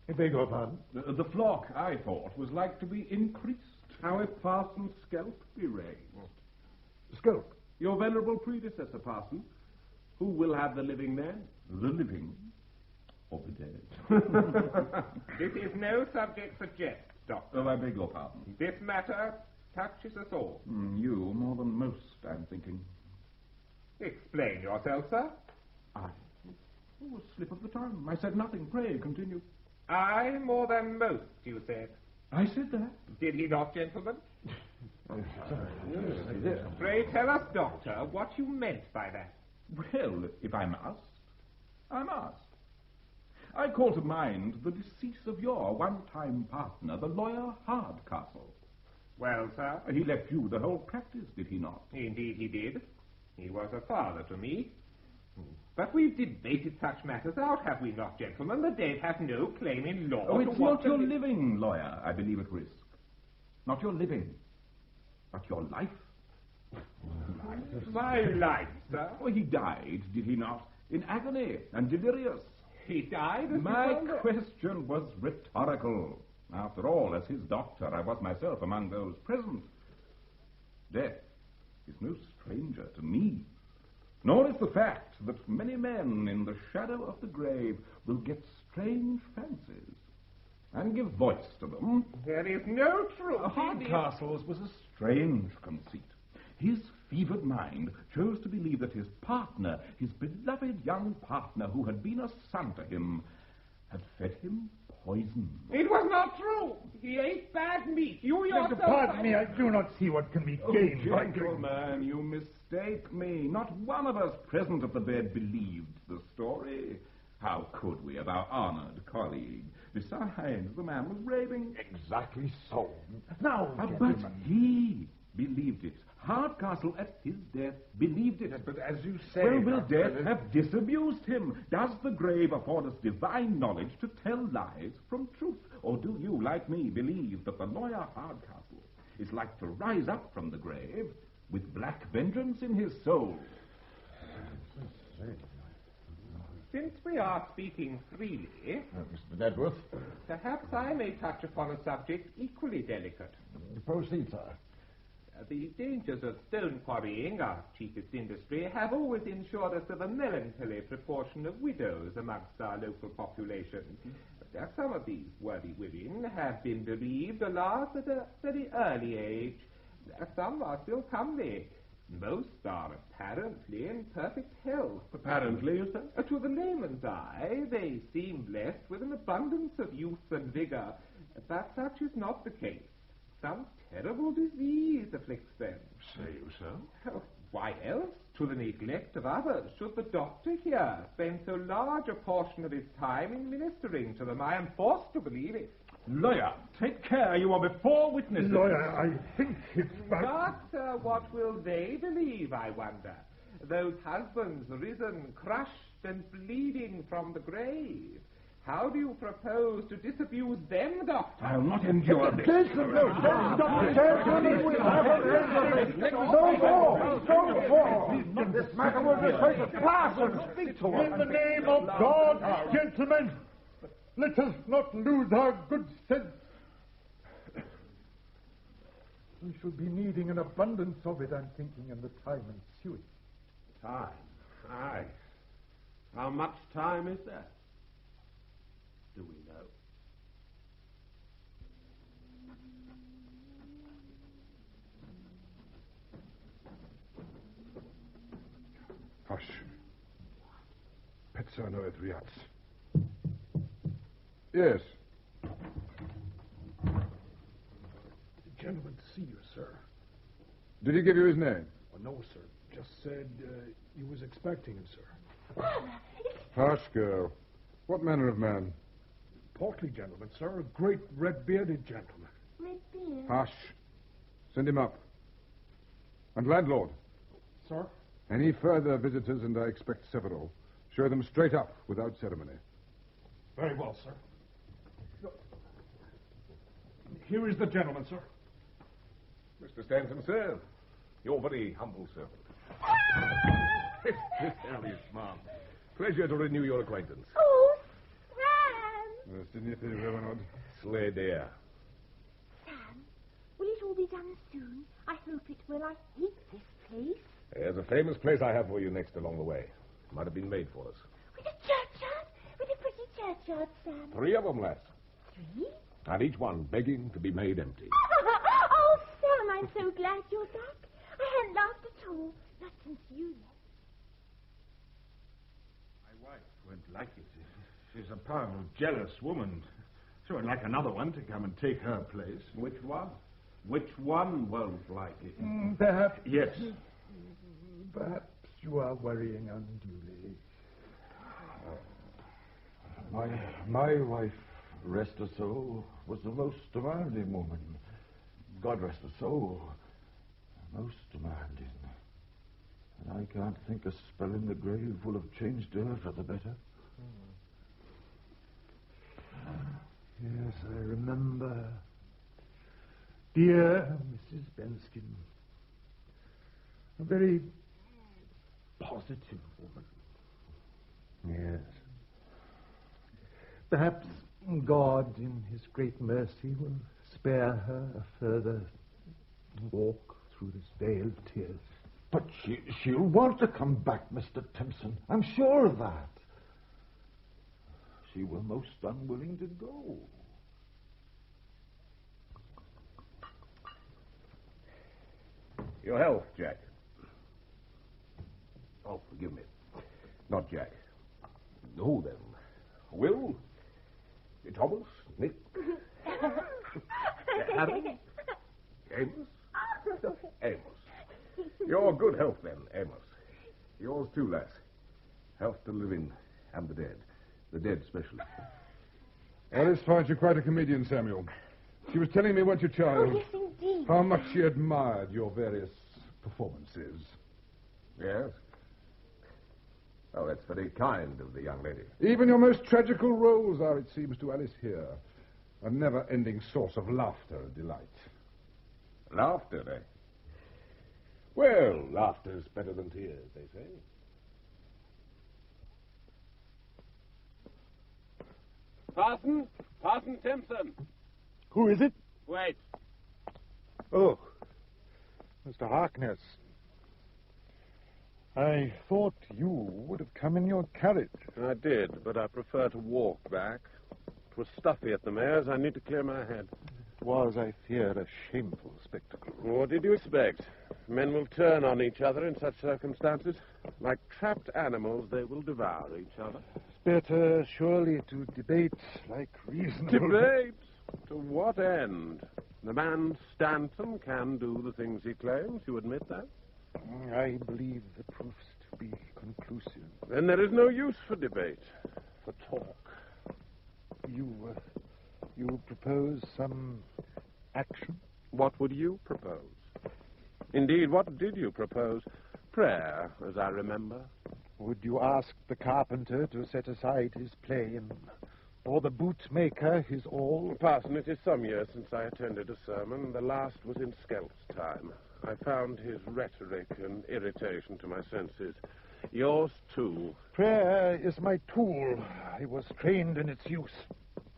A: I beg your pardon?
G: The flock, I thought, was like to be increased. How if Parson's scalp be raised?
A: Scalp?
K: Your venerable predecessor, Parson. Who will have the living then?
G: The living or the dead?
I: This is no subject for jest, Doctor.
G: Oh, I beg your pardon.
I: This matter touches us all.
G: You more than most, I'm thinking.
I: Explain yourself, sir.
G: A slip of the tongue. I said nothing. Pray, continue.
I: I more than most, you said.
G: I said that.
I: Did he not, gentlemen?
G: Yes.
I: Pray tell us, Doctor, what you meant by that.
G: Well, if I must, I must. I call to mind the decease of your one-time partner, the lawyer Hardcastle.
I: Well, sir?
G: He left you the whole practice, did he not?
I: Indeed he did. He was a father to me. But we've debated such matters out, have we not, gentlemen? The dead have no claim in law.
G: Oh, it's not your living, lawyer, I believe at risk. Not your living, but your life.
I: My life, sir?
G: Oh, he died, did he not? In agony and delirious.
I: He died?
G: My question was rhetorical. After all, as his doctor, I was myself among those present. Death is no stranger to me. Nor is the fact that many men in the shadow of the grave will get strange fancies and give voice to them.
I: There is no truth.
G: Hardcastle's was a strange conceit. His fevered mind chose to believe that his partner, his beloved young partner who had been a son to him, had fed him poison.
I: It was not true. He ate bad meat. You yourself...
A: Pardon me, I do not see what can be gained by doing...
G: Gentleman, you mistake me. Not one of us present at the bed believed the story. How could we of our honored colleague? Besides, the man was raving.
H: Exactly so. Now,
G: but he believed it. Hardcastle, at his death, believed it.
A: Yes, but as you say...
G: Well, will death have disabused him? Does the grave afford us divine knowledge to tell lies from truth? Or do you, like me, believe that the lawyer Hardcastle is like to rise up from the grave with black vengeance in his soul?
I: Since we are speaking freely...
H: Mr. Medworth?
I: Perhaps I may touch upon a subject equally delicate.
H: Proceed, sir.
I: The dangers of stone quarrying, our chiefest industry, have always ensured us of a melancholy proportion of widows amongst our local population. Some of these worthy women have been bereaved, alas, at a very early age. Some are still comely. Most are apparently in perfect health.
K: Apparently, you say?
I: To the layman's eye, they seem blessed with an abundance of youth and vigor, but such is not the case. Some terrible disease afflicts them.
K: Say you so?
I: Why else, to the neglect of others, should the doctor here spend so large a portion of his time in ministering to them? I am forced to believe it.
K: Lawyer, take care. You are before witnesses.
A: Lawyer, I think it's
I: But what will they believe, I wonder? Those husbands risen, crushed and bleeding from the grave. How do you propose to disabuse them, Doctor?
K: I'll not endure this.
H: No more. This matter will be taken to class and speak to us.
A: In the name of God, gentlemen, let us not lose our good sense. We shall be needing an abundance of it, I'm thinking, in the time ensuing.
K: Time? Aye. How much time is there? Do we know?
V: Hush. Pezzano et Riaz. Yes.
A: The gentleman to see you, sir.
V: Did he give you his name?
A: Oh, no, sir. Just said he was expecting him, sir.
V: Hush, girl. What manner of man?
A: Portly gentleman, sir. A great red-bearded gentleman.
P: Red-beard?
V: Hush. Send him up. And landlord.
A: Sir?
V: Any further visitors, and I expect several, show them straight up without ceremony.
A: Very well, sir. Here is the gentleman, sir.
G: Mr. Stanton, sir. Your very humble servant. Alice, Ma'am. Pleasure to renew your acquaintance.
P: Oh, Sam!
V: Signifique revenant.
G: Slay dear.
P: Sam, will it all be done soon? I hope it will. I hate this place.
G: There's a famous place I have for you next along the way. Might have been made for us.
P: With a churchyard? With a pretty churchyard, Sam?
G: 3 of them, lass.
P: 3?
G: And each one begging to be made empty.
P: Oh, Sam, I'm so glad you're back. I hadn't laughed at all. Not since you left.
K: My wife won't like it. She's a powerful, jealous woman. She won't like another one to come and take her place. Which one? Which one won't like it?
A: Perhaps.
K: Yes.
A: Perhaps you are worrying unduly.
H: My wife, rest her soul, was the most demanding woman. God rest her soul. Most demanding. And I can't think a spell in the grave will have changed her for the better.
A: Yes, I remember. Dear Mrs. Benskin. A very positive woman. Yes. Perhaps God, in his great mercy, will spare her a further walk through this vale of tears.
H: But she'll want to come back, Mr. Timpson. I'm sure of that. She were most unwilling to go.
G: Your health, Jack. Oh, forgive me. Not Jack. Who then? Will? Thomas? Nick? Harry? Amos? Amos. Your good health, then, Amos. Yours too, lass. Health to the living and the dead. The dead, especially.
V: Alice finds you quite a comedian, Samuel. She was telling me, weren't you, child?
P: Oh, yes, indeed.
V: How much she admired your various performances.
G: Yes? Oh, that's very kind of the young lady.
V: Even your most tragical roles are, it seems to Alice here, a never-ending source of laughter and delight.
G: Laughter, eh? Well, laughter's better than tears, they say.
K: Parson Timpson.
V: Who is it?
K: Wait.
V: Oh.
A: Mr. Harkness. I thought you would have come in your carriage.
E: I did, but I prefer to walk back. It was stuffy at the mayor's. I need to clear my head.
A: It was, I fear, a shameful spectacle.
E: What did you expect? Men will turn on each other in such circumstances. Like trapped animals, they will devour each other.
A: It's better, surely, to debate like reasonable...
E: Debate? To what end? The man Stanton can do the things he claims. You admit that?
A: I believe the proofs to be conclusive.
E: Then there is no use for debate, for talk.
A: You propose some action?
E: What would you propose? Indeed, what did you propose? Prayer, as I remember.
A: Would you ask the carpenter to set aside his plane, or the bootmaker his awl?
E: Parson, it is some years since I attended a sermon. The last was in Skelt's time. I found his rhetoric an irritation to my senses. Yours, too.
A: Prayer is my tool. I was trained in its use.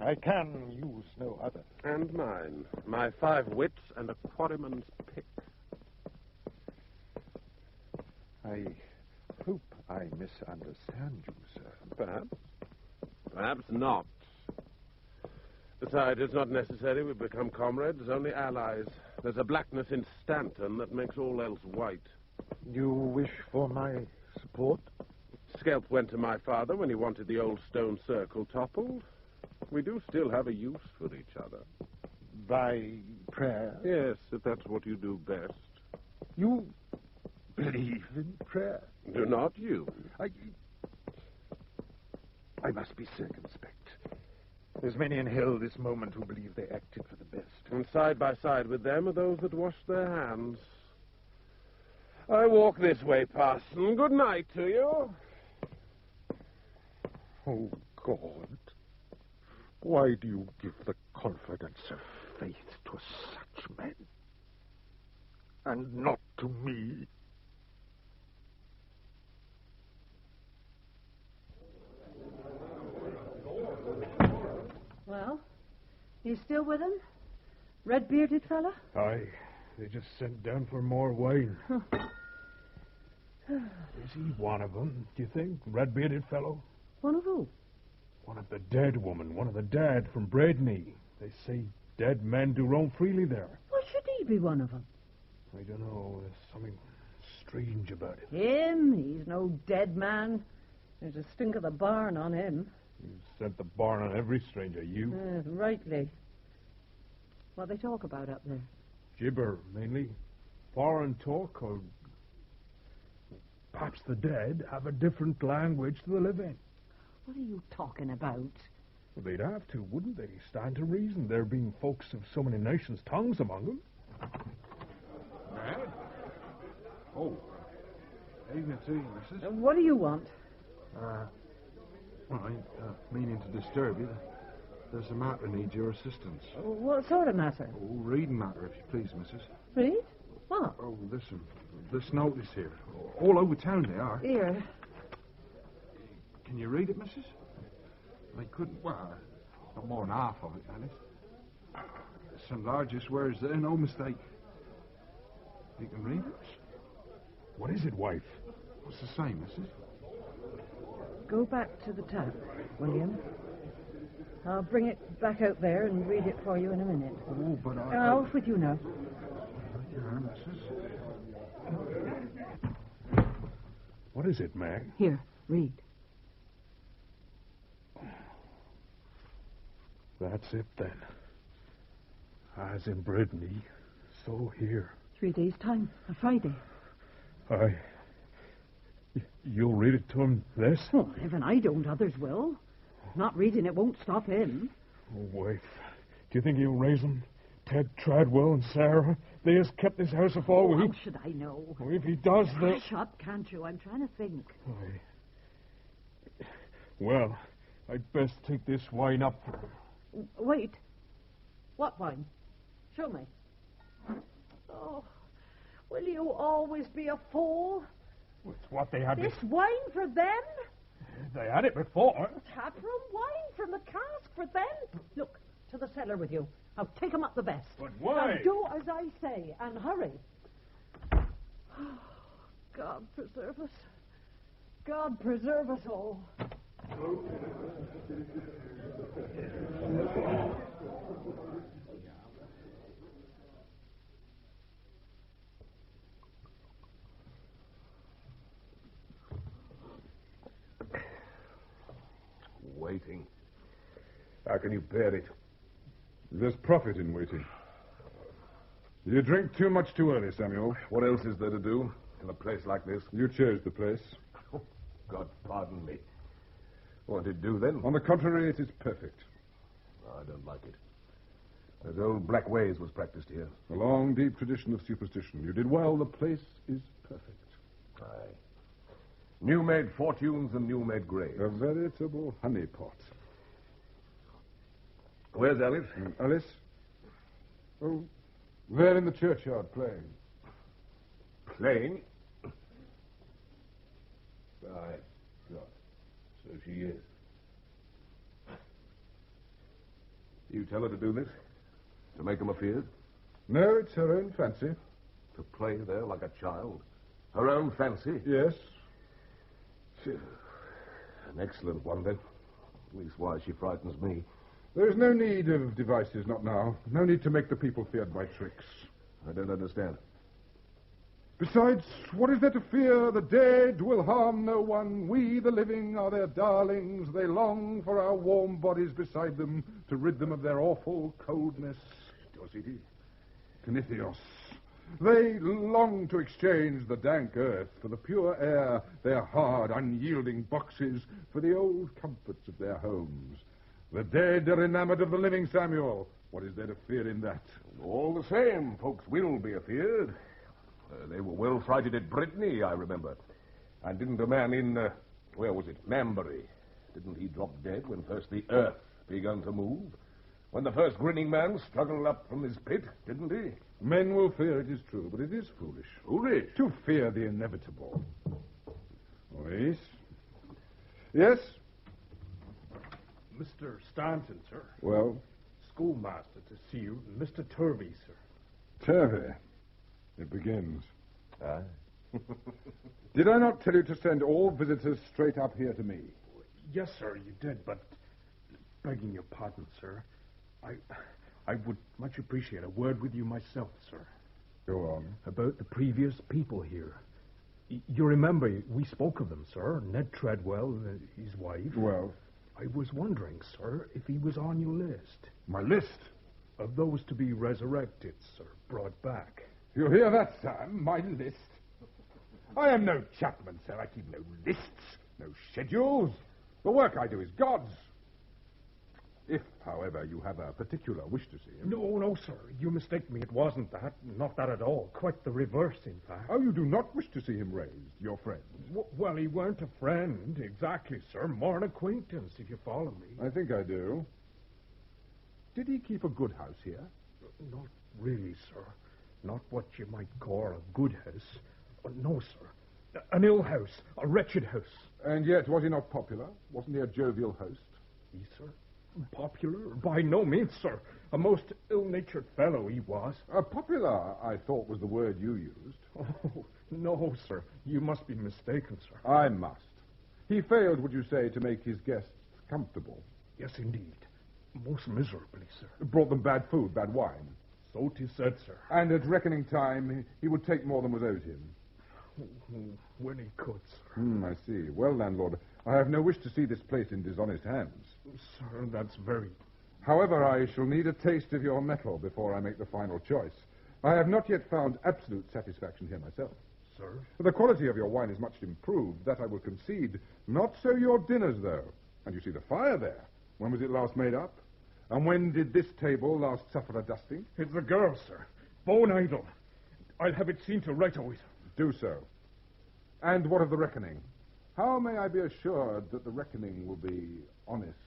A: I can use no other.
E: And mine. My 5 wits and a quarryman's pick.
A: I hope I misunderstand you, sir.
E: Perhaps. Perhaps not. Besides, it's not necessary we become comrades, only allies. There's a blackness in Stanton that makes all else white.
A: You wish for my support?
E: Skelp went to my father when he wanted the old stone circle toppled. We do still have a use for each other.
A: By prayer?
E: Yes, if that's what you do best.
A: You believe in prayer?
E: Do not you?
A: I must be circumspect. There's many in hell this moment who believe they acted for the best.
E: And side by side with them are those that wash their hands. I walk this way, Parson. Good night to you.
A: Oh, God. Why do you give the confidence of faith to such men? And not to me?
W: Well, you still with him? Red-bearded fella?
V: Aye. They just sent down for more wine. Is he one of them, do you think? Red-bearded fellow?
W: One of who?
V: One of the dead woman. One of the dead from Bradeney. They say dead men do roam freely there.
W: Why should he be one of them?
V: I don't know. There's something strange about it.
W: Him? He's no dead man. There's a stink of the barn on him.
V: You sent the barn on every stranger, you.
W: Rightly. What they talk about up there?
V: Gibber, mainly. Foreign talk, or perhaps the dead have a different language to the living.
W: What are you talking about?
V: Well, they'd have to, wouldn't they? Stand to reason, there being folks of so many nations' tongues among them.
K: Mad? Oh. Evening to you, missus.
W: What do you want?
K: Well, I ain't meaning to disturb you. There's a matter needs your assistance.
W: What sort of matter?
K: Oh, reading matter, if you please, missus.
W: Read? What?
K: Oh, listen. This notice here. All over town they are.
W: Here.
K: Can you read it, missus? I couldn't. Well, not more than half of it, Alice. Some largest words there, no mistake. You can read it?
V: What is it, wife?
K: What's the same, missus?
W: Go back to the tap, William. I'll bring it back out there and read it for you in a minute.
K: Oh, but
W: Off with you now.
K: Yeah, missus.
V: What is it, Mag?
W: Here, read.
V: That's it, then. As in Brittany, so here.
W: 3 days' time, a Friday.
V: Aye. You'll read it to him, this?
W: Oh, even I don't, others will. Not reading it won't stop him.
V: Oh, wife. Do you think he'll raise them? Ted Tradwell and Sarah? They has kept this house of all week.
W: How should I know?
V: Oh, if he does, they'll...
W: Hush up, can't you? I'm trying to think.
V: Aye. Well, I'd best take this wine up for him.
W: Wait. What wine? Show me. Oh, will you always be a fool?
V: It's what they had.
W: This wine for them?
V: They had it before.
W: Taproom wine from the cask for them? Look, to the cellar with you. I'll take 'em up the best.
V: But why?
W: Now do as I say, and hurry. God preserve us. God preserve us all.
B: Waiting. How can you bear it?
K: There's profit in waiting. You drink too much too early, Samuel.
B: What else is there to do in a place like this?
K: You chose the place.
B: God pardon me. What did you do then?
K: On the contrary, it is perfect.
B: I don't like it. Those old black ways was practiced here.
K: A long, deep tradition of superstition. You did well. The place is perfect.
B: Aye. New-made fortunes and new-made graves.
K: A veritable honeypot.
B: Where's Alice?
K: Alice? Oh, there in the churchyard playing.
B: Playing? Aye, God. So she is. You tell her to do this? To make him afeard?
K: No, it's her own fancy.
B: To play there like a child? Her own fancy?
K: Yes.
B: An excellent one, then. Leastwise, she frightens me.
K: There is no need of devices, not now. No need to make the people feared by tricks.
B: I don't understand.
K: Besides, what is there to fear? The dead will harm no one. We, the living, are their darlings. They long for our warm bodies beside them to rid them of their awful coldness.
B: Dosity.
K: Cnithios. They long to exchange the dank earth for the pure air, their hard, unyielding boxes for the old comforts of their homes. The dead are enamored of the living, Samuel. What is there to fear in that?
B: All the same, folks will be afeard. They were well frighted at Brittany, I remember. And didn't a man in, where was it, Mambury, didn't he drop dead when first the earth begun to move? When the first grinning man struggled up from his pit, didn't he?
K: Men will fear, it is true, but it is foolish.
B: Foolish?
K: To fear the inevitable. Yes? Yes?
V: Mr. Stanton, sir.
K: Well?
V: Schoolmaster to see you, Mr. Turvey, sir.
K: Turvey. It begins.
B: Aye.
K: Did I not tell you to send all visitors straight up here to me?
V: Yes, sir, you did, but begging your pardon, sir, I would much appreciate a word with you myself, sir.
K: Go on.
V: About the previous people here. You remember, we spoke of them, sir. Ned Treadwell, his wife.
K: Well?
V: I was wondering, sir, if he was on your list.
K: My list?
V: Of those to be resurrected, sir, brought back.
K: You hear that, Sam? My list? I am no chapman, sir. I keep no lists, no schedules. The work I do is God's. If, however, you have a particular wish to see him...
V: No, sir. You mistake me. It wasn't that. Not that at all. Quite the reverse, in fact.
K: Oh, you do not wish to see him raised, your friend?
V: Well, he weren't a friend, exactly, sir. More an acquaintance, if you follow me.
K: I think I do. Did he keep a good house here?
V: Not really, sir. Not what you might call a good house. No, sir. An ill house. A wretched house.
K: And yet, was he not popular? Wasn't he a jovial host?
V: He, sir? Popular? By no means, sir. A most ill-natured fellow he was.
K: Popular, I thought, was the word you used.
V: Oh, no, sir. You must be mistaken, sir.
K: I must. He failed, would you say, to make his guests comfortable?
V: Yes, indeed. Most miserably, sir.
K: Brought them bad food, bad wine?
V: So 'tis said, sir.
K: And at reckoning time, he would take more than was owed him?
V: When he could, sir.
K: I see. Well, landlord, I have no wish to see this place in dishonest hands.
V: Sir, that's very...
K: However, I shall need a taste of your metal before I make the final choice. I have not yet found absolute satisfaction here myself.
V: Sir?
K: The quality of your wine is much improved, that I will concede. Not so your dinners, though. And you see the fire there. When was it last made up? And when did this table last suffer a dusting?
V: It's the girl, sir. Bone idol. I'll have it seen to right away, sir.
K: Do so. And what of the reckoning? How may I be assured that the reckoning will be honest?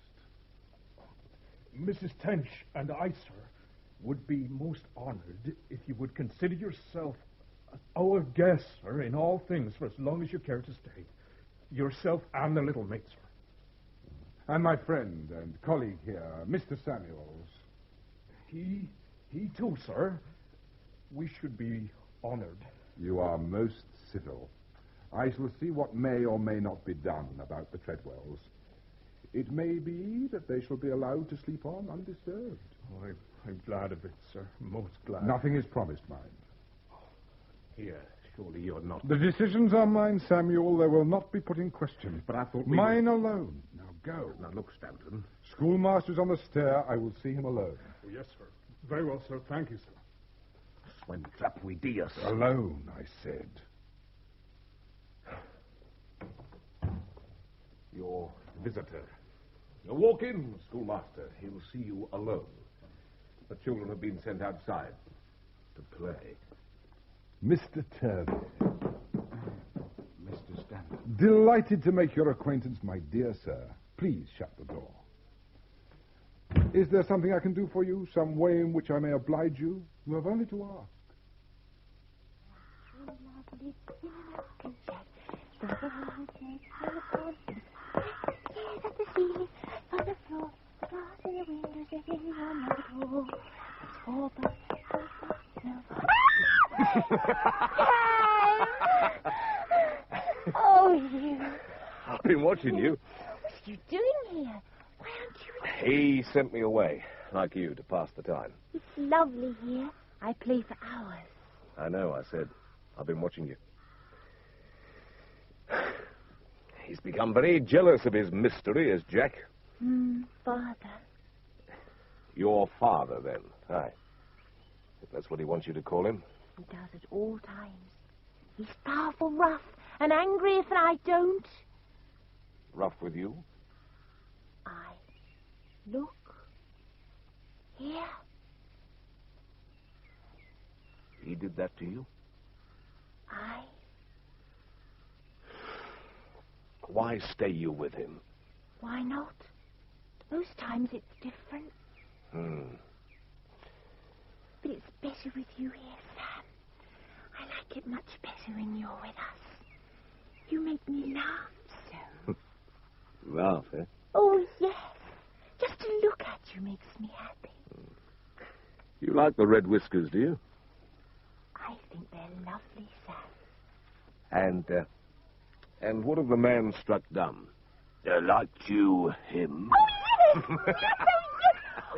V: Mrs. Tench and I, sir, would be most honored if you would consider yourself our guest, sir, in all things for as long as you care to stay. Yourself and the little mate, sir.
K: And my friend and colleague here, Mr. Samuels.
V: He too, sir. We should be honored.
K: You are most civil. I shall see what may or may not be done about the Treadwells. It may be that they shall be allowed to sleep on undisturbed.
V: Oh, I'm glad of it, sir. Most glad.
K: Nothing is promised, mind.
B: Here, surely you're not...
K: The decisions are mine, Samuel. They will not be put in question.
B: But I thought
K: mine alone. Now go.
B: Now look, Stanton.
K: Schoolmaster's on the stair. I will see him alone.
V: Oh, yes, sir. Very well, sir. Thank you, sir.
B: When trap we Diaz.
K: Alone, I said.
B: Your visitor. You walk in, schoolmaster. He'll see you alone. The children have been sent outside to play.
K: Mr. Turvey.
B: Mr. Stanton.
K: Delighted to make your acquaintance, my dear sir. Please shut the door. Is there something I can do for you? Some way in which I may oblige you? You have only to ask.
P: Oh, you.
B: I've been watching you.
P: What are you doing here? Why aren't you...
B: He sent me away, like you, to pass the time.
P: It's lovely here. I play for hours.
B: I know, I said. I've been watching you. He's become very jealous of his mystery, has Jack.
P: Father.
B: Your father, then. Aye. If that's what he wants you to call him.
P: He does at all times. He's powerful rough and angry if I don't.
B: Rough with you?
P: Look. Here.
B: He did that to you? Why stay you with him?
P: Why not? Most times it's different. But it's better with you here, Sam. I like it much better when you're with us. You make me laugh so.
B: Laugh, eh?
P: Oh, yes. Just to look at you makes me happy.
B: You like the red whiskers, do you?
P: I think they're lovely, Sam.
B: And what of the man struck dumb? Like you, him?
P: Oh, yes! Yes,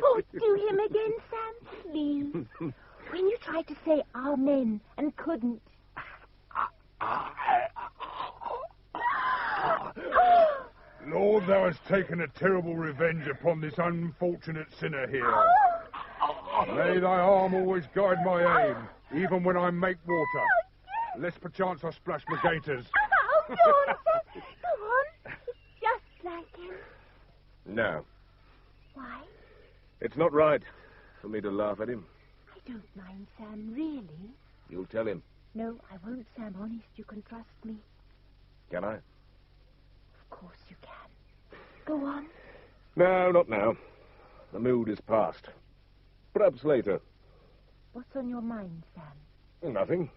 P: oh, do him again, Sam, please. When you tried to say amen and couldn't.
K: Lord, thou hast taken a terrible revenge upon this unfortunate sinner here. May thy arm always guide my aim, even when I make water. Lest perchance I splash my gaiters.
P: Oh, go on, Sam. Go on. It's just like him.
B: No.
P: Why?
B: It's not right for me to laugh at him.
P: I don't mind, Sam, really.
B: You'll tell him.
P: No, I won't, Sam. Honest, you can trust me.
B: Can I?
P: Of course you can. Go on.
B: No, not now. The mood is past. Perhaps later.
P: What's on your mind, Sam?
B: Nothing.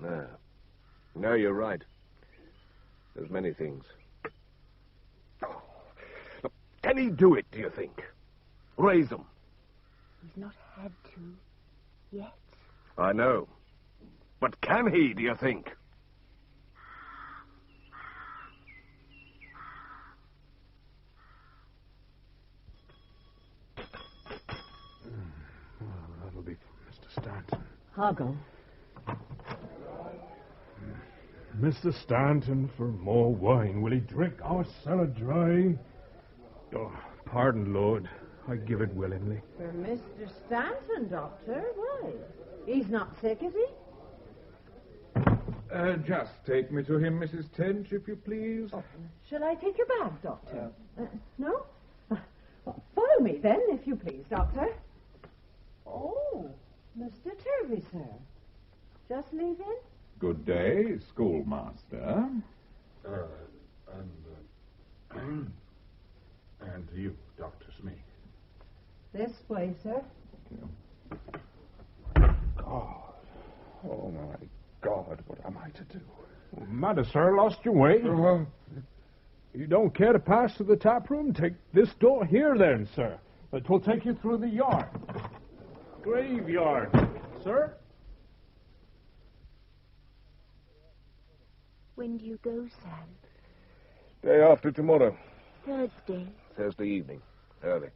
B: No. No, you're right. There's many things. Can he do it, do you think? Raise them.
P: He's not had to yet.
B: I know. But can he, do you think?
K: That'll be for Mr. Stanton.
W: I'll go.
V: Mr. Stanton, for more wine. Will he drink our cellar dry? Oh, pardon, Lord. I give it willingly.
W: For Mr. Stanton, Doctor? Why? He's not sick, is he?
K: Just take me to him, Mrs. Tench, if you please.
W: Oh, shall I take your bag, Doctor? No? Follow me, then, if you please, Doctor. Oh, Mr. Turvey, sir. Just leaving?
Q: Good day, schoolmaster.
K: And you, Dr. Smee.
W: This way, sir.
K: God. Oh, my God, what am I to do?
V: Matter, sir, lost your way. You don't care to pass to the tap room? Take this door here, then, sir. It will take you through the yard.
D: Graveyard. Sir?
P: When do you go, Sam?
B: Day after tomorrow.
P: Thursday.
B: Thursday evening. Early.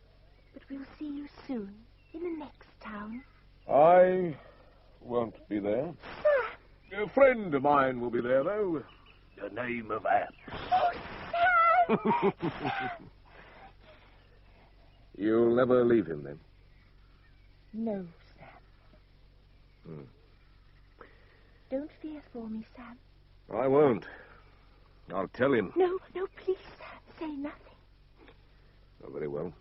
P: But we'll see you soon. In the next town.
B: I won't be there. A friend of mine will be there, though. The name of Anne.
P: Oh, Sam!
B: You'll never leave him, then?
P: No, Sam. Don't fear for me, Sam.
B: I won't. I'll tell him.
P: No, please, Sam. Say nothing.
B: Oh, very well.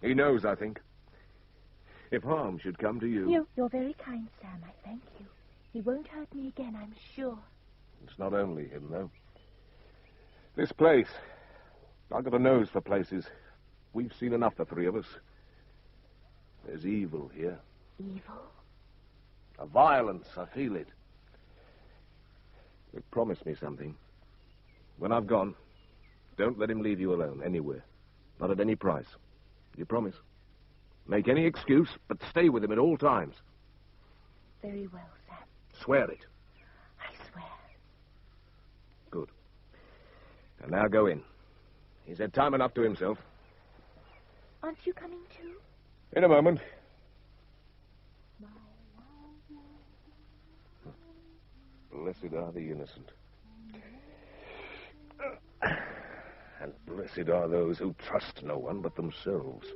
B: He knows, I think. If harm should come to you...
P: You're very kind, Sam. I thank you. He won't hurt me again, I'm sure.
B: It's not only him, though. This place. I've got a nose for places. We've seen enough, the three of us. There's evil here.
P: Evil?
B: A violence, I feel it. But promise me something. When I've gone, don't let him leave you alone, anywhere. Not at any price. You promise? Make any excuse, but stay with him at all times.
P: Very well, Sam.
B: Swear it.
P: I swear.
B: Good. And now go in. He's had time enough to himself.
P: Aren't you coming too?
B: In a moment. Blessed are the innocent. And blessed are those who trust no one but themselves.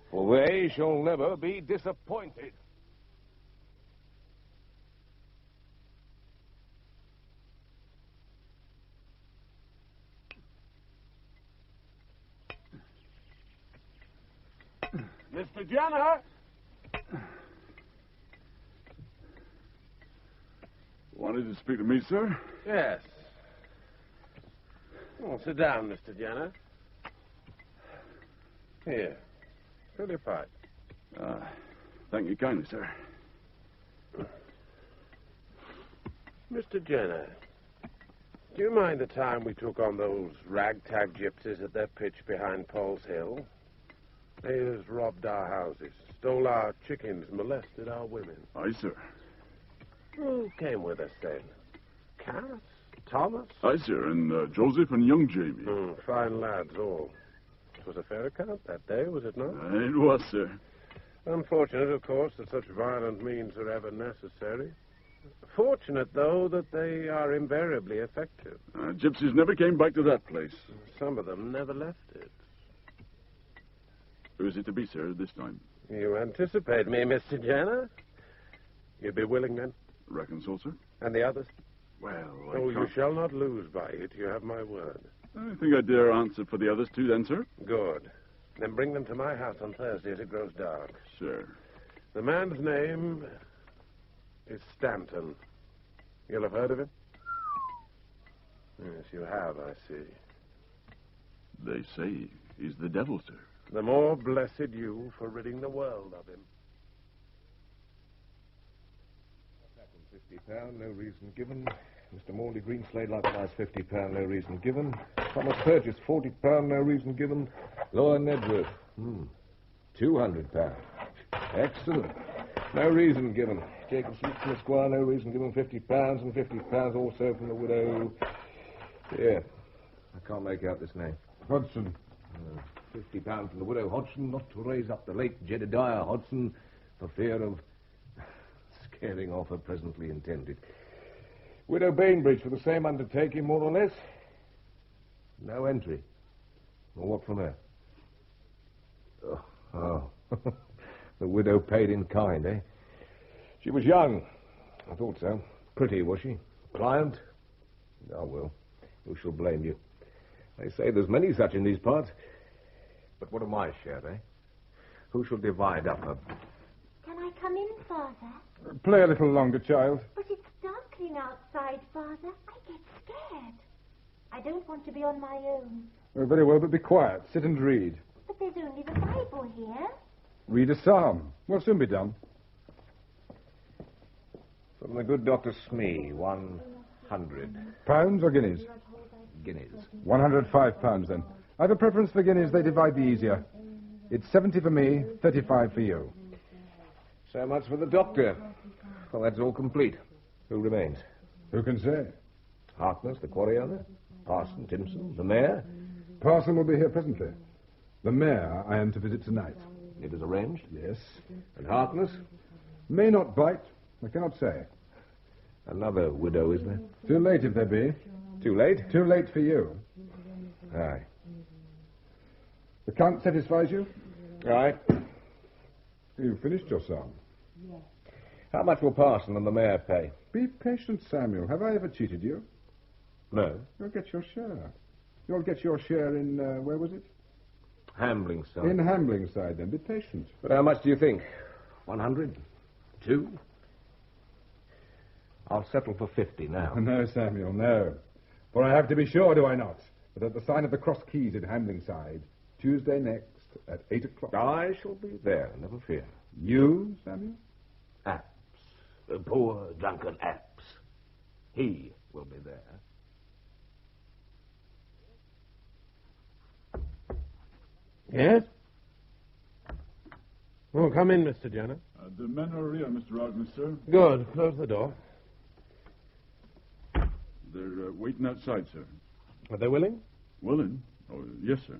B: For they shall never be disappointed.
E: Mr. Jenner!
K: Wanted to speak to me, sir?
E: Yes. Oh, sit down, Mr. Jenner. Here. Fill your pipe.
K: Thank you kindly, sir.
E: Mr. Jenner, do you mind the time we took on those ragtag gypsies at their pitch behind Paul's Hill? They has robbed our houses, stole our chickens, molested our women.
K: Aye, sir.
E: Who came with us then? Cass? Thomas?
K: Aye, sir, and Joseph and young Jamie.
E: Fine lads, all. It was a fair account that day, was it not?
K: It was, sir.
E: Unfortunate, of course, that such violent means are ever necessary. Fortunate, though, that they are invariably effective.
K: Gypsies never came back to that place.
E: Some of them never left it.
K: Who is it to be, sir, this time?
E: You anticipate me, Mr. Jenner? You'd be willing, then?
K: Reckon so, sir.
E: And the others?
K: Well,
E: you shall not lose by it. You have my word.
K: I think I dare answer for the others, too, then, sir.
E: Good. Then bring them to my house on Thursday as it grows dark.
K: Sure.
E: The man's name is Stanton. You'll have heard of him? Yes, you have, I see.
K: They say he's the devil, sir.
E: The more blessed you for ridding the world of him.
B: £50, no reason given. Mr. Morley Greenslade likewise £50, no reason given. Thomas Purchase £40, no reason given. Laura Nedworth, £200. Excellent. No reason given. Jacob Smithson Esquire, no reason given. £50 and £50 also from the widow. Here, I can't make out this name.
A: Hodgson.
B: £50 from the widow Hodgson, not to raise up the late Jedediah Hodgson for fear of scaring off her presently intended. Widow Bainbridge for the same undertaking, more or less. No entry. Well, what from her? Oh. The widow paid in kind, eh? She was young. I thought so. Pretty, was she? Client? Oh, well, who shall blame you? They say there's many such in these parts. But what am I share, eh? Who shall divide up her...
P: Can I come in, Father?
A: Play a little longer, child.
P: But it's darkling outside, Father. I get scared. I don't want to be on my own.
A: Very well, but be quiet. Sit and read.
P: But there's only the Bible here.
A: Read a psalm. We'll soon be done.
B: From the good Dr. Smee, 100.
A: Pounds or guineas?
B: Guineas.
A: £105, then. I have a preference for guineas. They divide the easier. It's 70 for me, 35 for you.
B: So much for the doctor. Well, that's all complete. Who remains?
K: Who can say?
B: Harkness, the quarry owner, Parson Timpson, the mayor.
K: Parson will be here presently. The mayor I am to visit tonight.
B: It is arranged?
K: Yes.
B: And Harkness?
K: May not bite. I cannot say.
B: Another widow, is there?
K: Too late if there be.
B: Too late?
K: Too late for you.
B: Aye.
K: The count satisfies you?
B: Aye.
K: You finished your song.
P: Yes.
B: How much will Parson and the mayor pay?
K: Be patient, Samuel. Have I ever cheated you?
B: No.
K: You'll get your share. You'll get your share in, where was it?
B: Hamblingside.
K: In Hamblingside, then. Be patient.
B: But how much do you think? 100? 2? I'll settle for 50 now.
K: No, Samuel, no. For I have to be sure, do I not, that at the sign of the Cross Keys in Hamblingside, Tuesday next at 8 o'clock.
B: I shall be there, never fear.
K: You, Samuel?
B: Apps. The poor, drunken Apps. He will be there.
E: Yes? Oh, come in, Mr. Jenner.
C: The men are here, Mr. Harkness, sir.
E: Good. Close the door.
C: They're waiting outside, sir.
E: Are they willing?
C: Willing? Oh, yes, sir.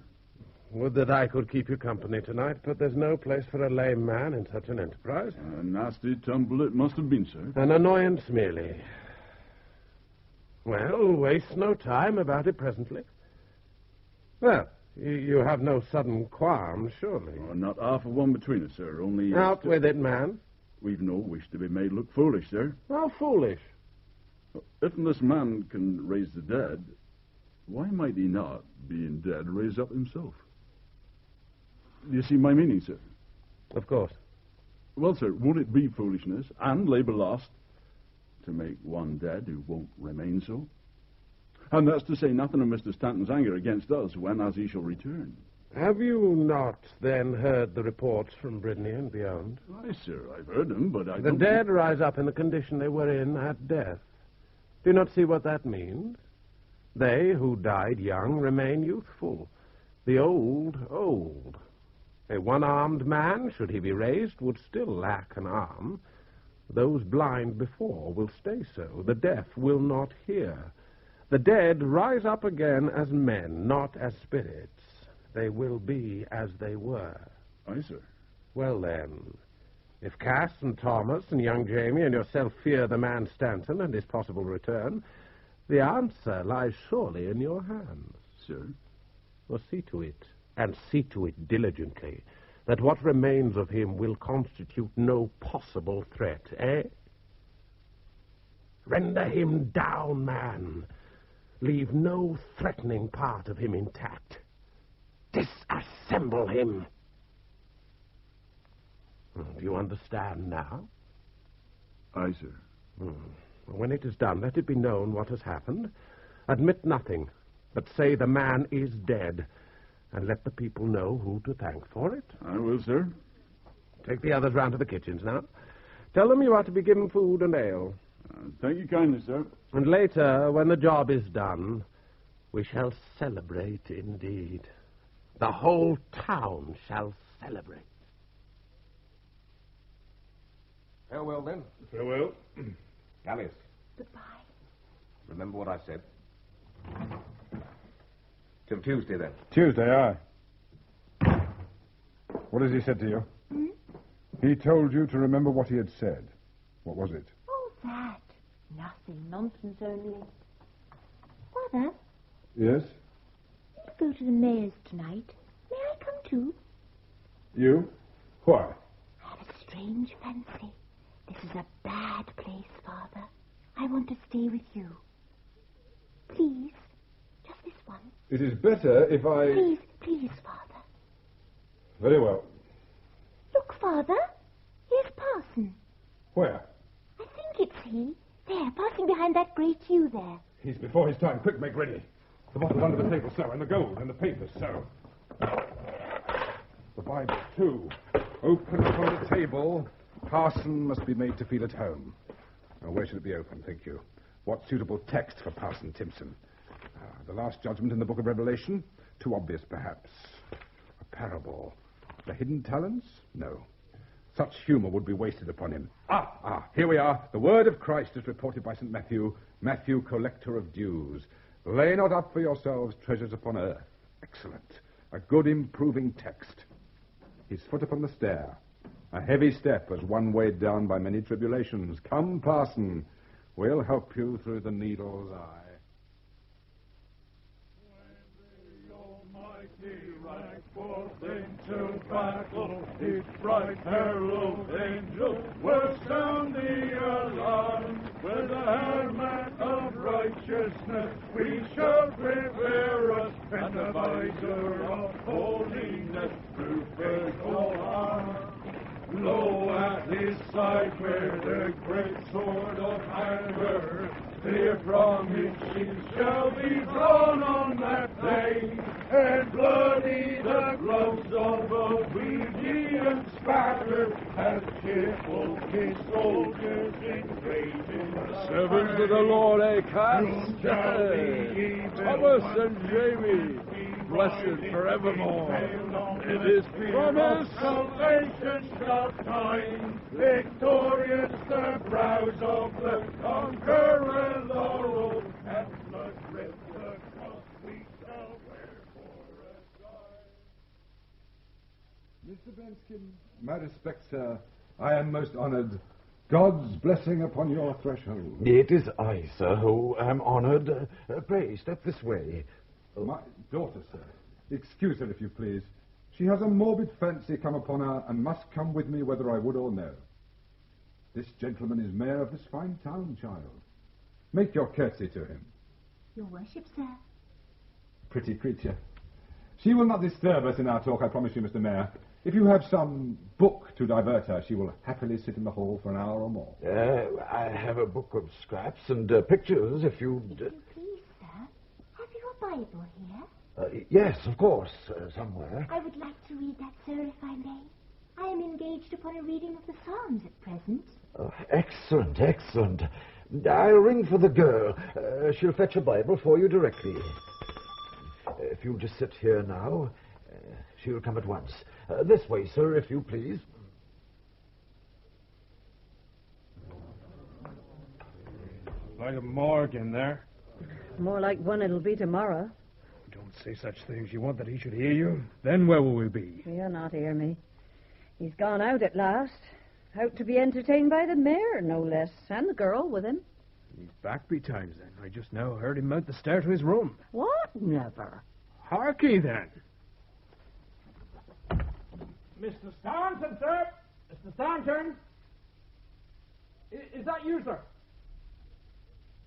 E: Would that I could keep you company tonight, but there's no place for a lame man in such an enterprise.
C: A nasty tumble it must have been, sir.
E: An annoyance merely. Well, waste no time about it presently. Well, you have no sudden qualms, surely.
C: Oh, not half of one between us, sir. Only...
E: Out with it, man.
C: We've no wish to be made look foolish, sir.
E: How foolish?
C: If this man can raise the dead, why might he not, being dead, raise up himself? Do you see my meaning, sir?
E: Of course.
C: Well, sir, would it be foolishness and labour lost to make one dead who won't remain so? And that's to say nothing of Mr. Stanton's anger against us when as he shall return.
E: Have you not, then, heard the reports from Brittany and beyond?
C: Aye, sir, I've heard them, but I
E: The
C: don't...
E: dead rise up in the condition they were in at death. Do you not see what that means? They who died young remain youthful. The old, old. A one-armed man, should he be raised, would still lack an arm. Those blind before will stay so. The deaf will not hear. The dead rise up again as men, not as spirits. They will be as they were.
C: Aye, sir.
E: Well, then, if Cass and Thomas and young Jamie and yourself fear the man Stanton and his possible return, the answer lies surely in your hands.
C: Sir?
E: Well, see to it, and see to it diligently, that what remains of him will constitute no possible threat, eh? Render him down, man. Leave no threatening part of him intact. Disassemble him. Do you understand now?
C: Aye, sir.
E: When it is done, let it be known what has happened. Admit nothing, but say the man is dead, and let the people know who to thank for it.
C: I will, sir.
E: Take the others round to the kitchens now. Tell them you are to be given food and ale.
C: Thank you kindly, sir.
E: And later, when the job is done, we shall celebrate indeed. The whole town shall celebrate.
B: Farewell, then.
K: Farewell.
B: Alice.
P: Goodbye.
B: Remember what I said. Till Tuesday, then.
K: Tuesday, aye. What has he said to you? He told you to remember what he had said. What was it?
P: Oh, that. Nothing. Nonsense only. Father,
K: Yes?
P: let's go to the mayor's tonight. May I come too?
K: You? Why?
P: I have a strange fancy. This is a bad place, Father. I want to stay with you. Please, just this once.
K: It is better if I...
P: Please, please, Father.
K: Very well.
P: Look, Father. Here's Parson.
K: Where?
P: I think it's he. There, passing behind that great yew there.
K: He's before his time. Quick, make ready. The bottle's under the table, so, and the gold, and the papers, so. The Bible, too. Open from the table. Parson must be made to feel at home. Now, where should it be open, think you? What suitable text for Parson Timpson? The last judgment in the book of Revelation? Too obvious, perhaps. A parable. The hidden talents? No.
J: Such humour would be wasted upon him. Here we are. The word of Christ is reported by St. Matthew. Matthew, collector of dues. Lay not up for yourselves treasures upon earth. Excellent. A good improving text. His foot upon the stair. A heavy step as one weighed down by many tribulations. Come, parson. We'll help you through the needle's eye.
L: Forth into battle, each bright herald angel will sound the alarm. With the helmet of righteousness we shall prepare us, and the visor of holiness through faithful arm. Lo, at his side where the great sword of anger, clear from his sheath, shall be drawn on that day, and bloody the gloves of obedience spattered, as cheerful his soldiers in raging.
V: Servants of the Lord, cast. Thomas and Jamie, blessed forevermore. It is promised.
L: Salvation shall shine, victorious the brows of the conqueror laurel, and blood red the cross we shall wear for a sign.
J: Mr. Benskin, my respects, sir. I am most honored. God's blessing upon your threshold.
H: It is I, sir, who am honored. Pray, step this way.
J: My daughter, sir. Excuse her, if you please. She has a morbid fancy come upon her and must come with me whether I would or no. This gentleman is mayor of this fine town, child. Make your curtsy to him.
P: Your worship, sir.
J: Pretty creature. She will not disturb us in our talk, I promise you, Mr. Mayor. If you have some book to divert her, she will happily sit in the hall for an hour or more.
H: I have a book of scraps and pictures, if you...
P: If you please, sir. Have you a Bible here?
H: Yes, of course, somewhere.
P: I would like to read that, sir, if I may. I am engaged upon a reading of the Psalms at present.
H: Excellent, excellent. I'll ring for the girl. She'll fetch a Bible for you directly. If you'll just sit here now, she'll come at once. This way, sir, if you please.
V: Like a morgue in there.
W: More like one it'll be tomorrow.
V: Don't say such things. You want that he should hear you? Then where will we be?
W: He'll not hear me. He's gone out at last. Out to be entertained by the mayor, no less. And the girl with him.
V: He's back betimes, then. I just now heard him mount the stair to his room.
W: What? Never.
V: Harkee, then.
S: Mr. Staunton, sir! Mr. Staunton! Is that you, sir?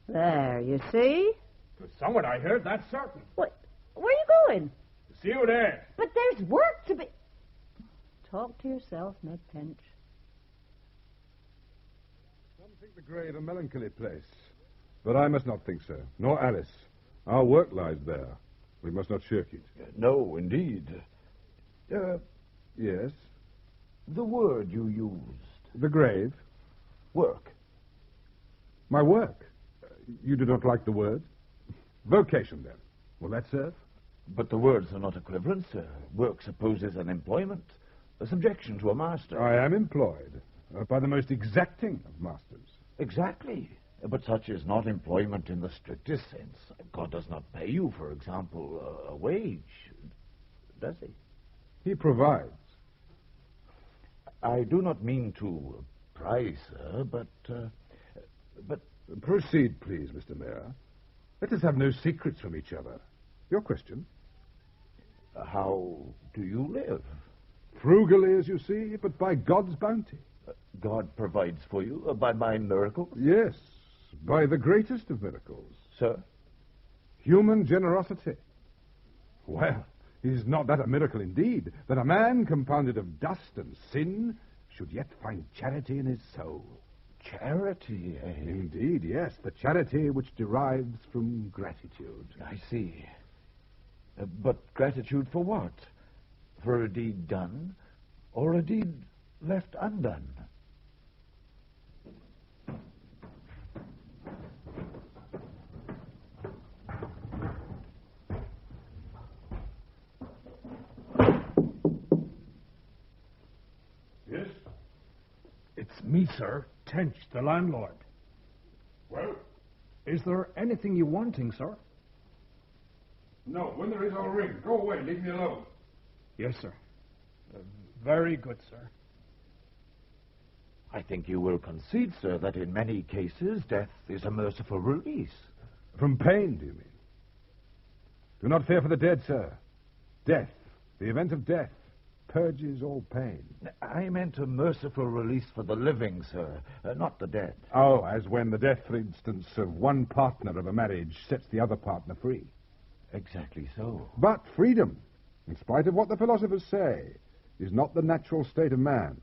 W: There, you see?
S: There's someone I heard, that's certain.
W: What? Where are you going?
S: See you there.
W: But there's work to be... Talk to yourself, Ned Pinch.
J: Some think the grave a melancholy place. But I must not think so, nor Alice. Our work lies there. We must not shirk it.
H: No, indeed.
J: Yes?
H: The word you used.
J: The grave?
H: Work.
J: My work? You do not like the word? Vocation, then. Will that serve?
H: But the words are not equivalent, sir. Work supposes an employment, a subjection to a master.
J: I am employed by the most exacting of masters.
H: Exactly. But such is not employment in the strictest sense. God does not pay you, for example, a wage, does he?
J: He provides.
H: I do not mean to pry, sir, but...
J: Proceed, please, Mr. Mayor. Let us have no secrets from each other. Your question?
H: How do you live?
J: Frugally, as you see, but by God's bounty.
H: God provides for you by my miracles?
J: Yes, by the greatest of miracles.
H: Sir?
J: Human generosity. Well, is not that a miracle indeed, that a man compounded of dust and sin should yet find charity in his soul?
H: Charity, eh?
J: Indeed, yes, the charity which derives from gratitude.
H: I see. But gratitude for what? For a deed done, or a deed left undone?
J: Yes?
O: It's me, sir. Tench, the landlord.
J: Well?
O: Is there anything you wanting, sir?
J: No, when there is, I'll ring. Go away, leave me alone.
O: Yes, sir. Very good, sir.
H: I think you will concede, sir, that in many cases death is a merciful release.
J: From pain, do you mean? Do not fear for the dead, sir. Death, the event of death, purges all pain.
H: I meant a merciful release for the living, sir, not the dead.
J: Oh, as when the death, for instance, of one partner of a marriage sets the other partner free.
H: Exactly so.
J: But freedom, in spite of what the philosophers say, is not the natural state of man.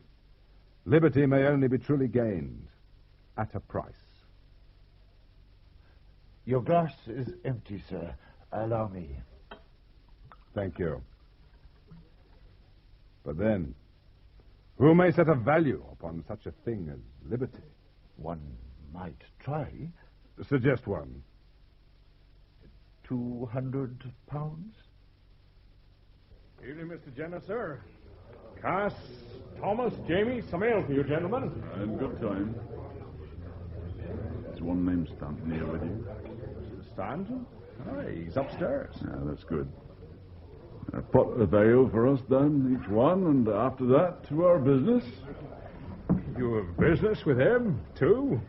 J: Liberty may only be truly gained at a price.
H: Your glass is empty, sir. Allow me.
J: Thank you. But then, who may set a value upon such a thing as liberty?
H: One might try.
J: Suggest one.
H: 200 pounds?
V: Evening, Mr. Jenner, sir. Cass, Thomas, Jamie, some ale for you, gentlemen.
C: And good time. Is one named Stanton here with you?
V: Stanton? Aye, he's upstairs.
C: Yeah, that's good. A pot of ale for us, then, each one, and after that, to our business.
V: You have business with him, too?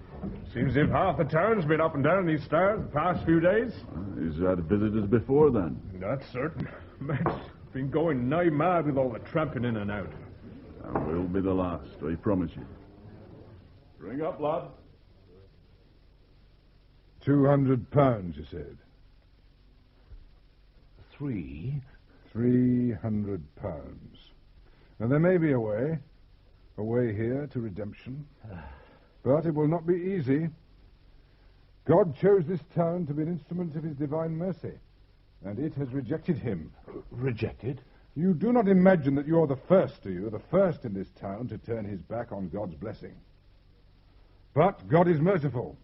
V: Seems as if half the town's been up and down these stairs the past few days.
C: He's had visitors before, then.
V: That's certain. Man's been going nigh mad with all the tramping in and out.
C: And we'll be the last, I promise you. Ring up, lad.
J: 200 pounds, you said? 300 pounds. Now, there may be a way here to redemption. But it will not be easy. God chose this town to be an instrument of his divine mercy, and it has rejected him.
H: Rejected?
J: You do not imagine that you're the first, do you? The first in this town to turn his back on God's blessing. But God is merciful.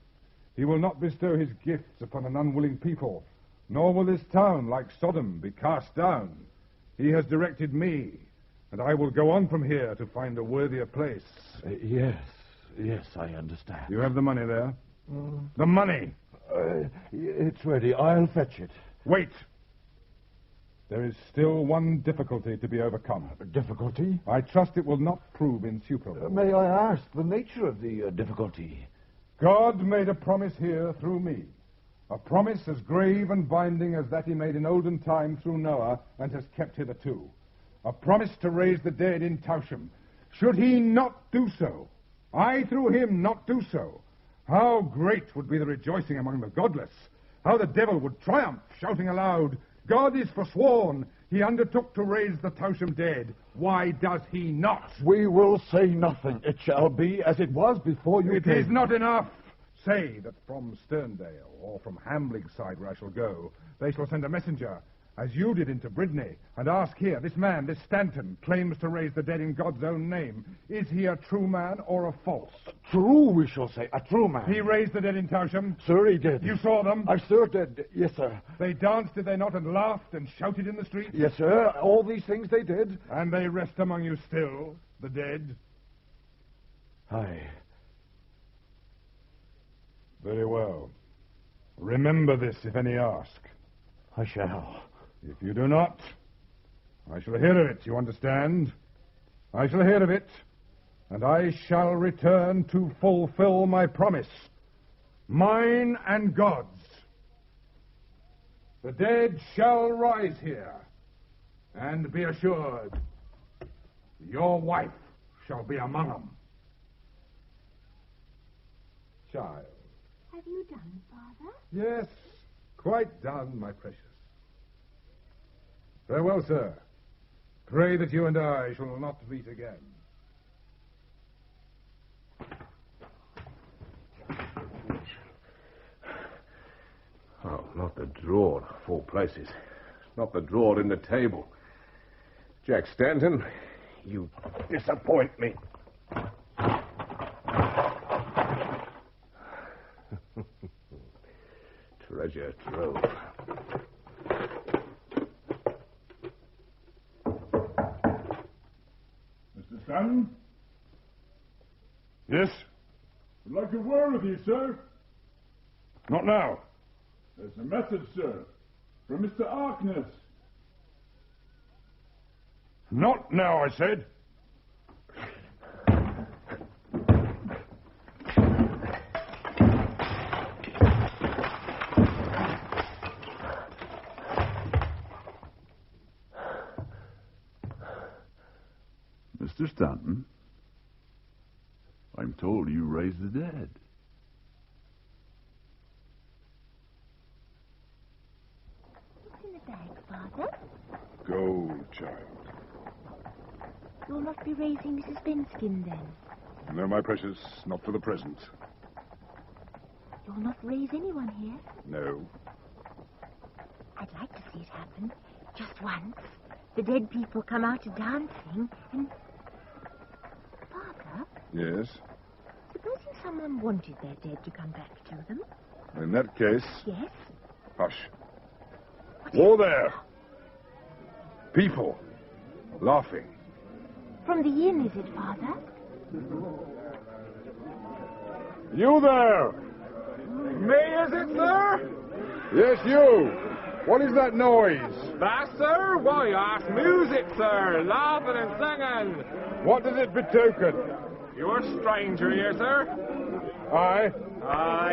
J: He will not bestow his gifts upon an unwilling people, nor will this town, like Sodom, be cast down. He has directed me, and I will go on from here to find a worthier place.
H: Yes, I understand.
J: You have the money there? The money!
H: It's ready. I'll fetch it.
J: Wait! There is still one difficulty to be overcome.
H: Difficulty?
J: I trust it will not prove insuperable.
H: May I ask the nature of the difficulty?
J: God made a promise here through me. A promise as grave and binding as that he made in olden time through Noah and has kept hitherto. A promise to raise the dead in Towsham. Should he not do so, I through him not do so, how great would be the rejoicing among the godless. How the devil would triumph, shouting aloud, God is forsworn. He undertook to raise the Towsham dead. Why does he not?
H: We will say nothing. It shall be as it was before you came.
J: It is not enough. Say that from Sterndale, or from Hambling side where I shall go, they shall send a messenger, as you did into Bridney, and ask here, this man, this Stanton, claims to raise the dead in God's own name. Is he a true man or a false?
H: True, we shall say. A true man.
J: He raised the dead in Towsham?
H: Sir, he did.
J: You saw them?
H: I sir did. Yes, sir.
J: They danced, did they not, and laughed and shouted in the streets?
H: Yes, sir. All these things they did.
J: And they rest among you still, the dead?
H: Aye.
J: Very well. Remember this if any ask.
H: I shall.
J: If you do not, I shall hear of it, you understand? I shall hear of it, and I shall return to fulfill my promise. Mine and God's. The dead shall rise here, and be assured, your wife shall be among them. Child.
P: Have you done, Father?
J: Yes, quite done, my precious. Farewell, sir. Pray that you and I shall not meet again.
B: Oh, not the drawer of 4 places. Not the drawer in the table. Jack Stanton, you disappoint me. Treasure trove.
J: Mr. Stanton?
C: Yes?
K: I'd like a word with you, sir.
C: Not now.
K: There's a message, sir, from Mr. Harkness.
C: Not now, I said. Mr. Stanton, I'm told you raised the dead.
P: What's in the bag, Father?
C: Go, child.
P: You'll not be raising Mrs. Benskin, then?
C: No, my precious, not for the present.
P: You'll not raise anyone here?
C: No.
P: I'd like to see it happen. Just once. The dead people come out dancing and... Father?
C: Yes?
P: Supposing someone wanted their dead to come back to them?
C: In that case...
P: Yes?
C: Hush. Whoa there! People. Laughing.
P: From the inn, is it, Father?
C: You there!
I: Me, is it, sir?
C: Yes, you. What is that noise?
I: That, sir? Why, that's music, sir. Laughing and singing.
C: What does it betoken?
I: You're a stranger here, sir.
C: Aye?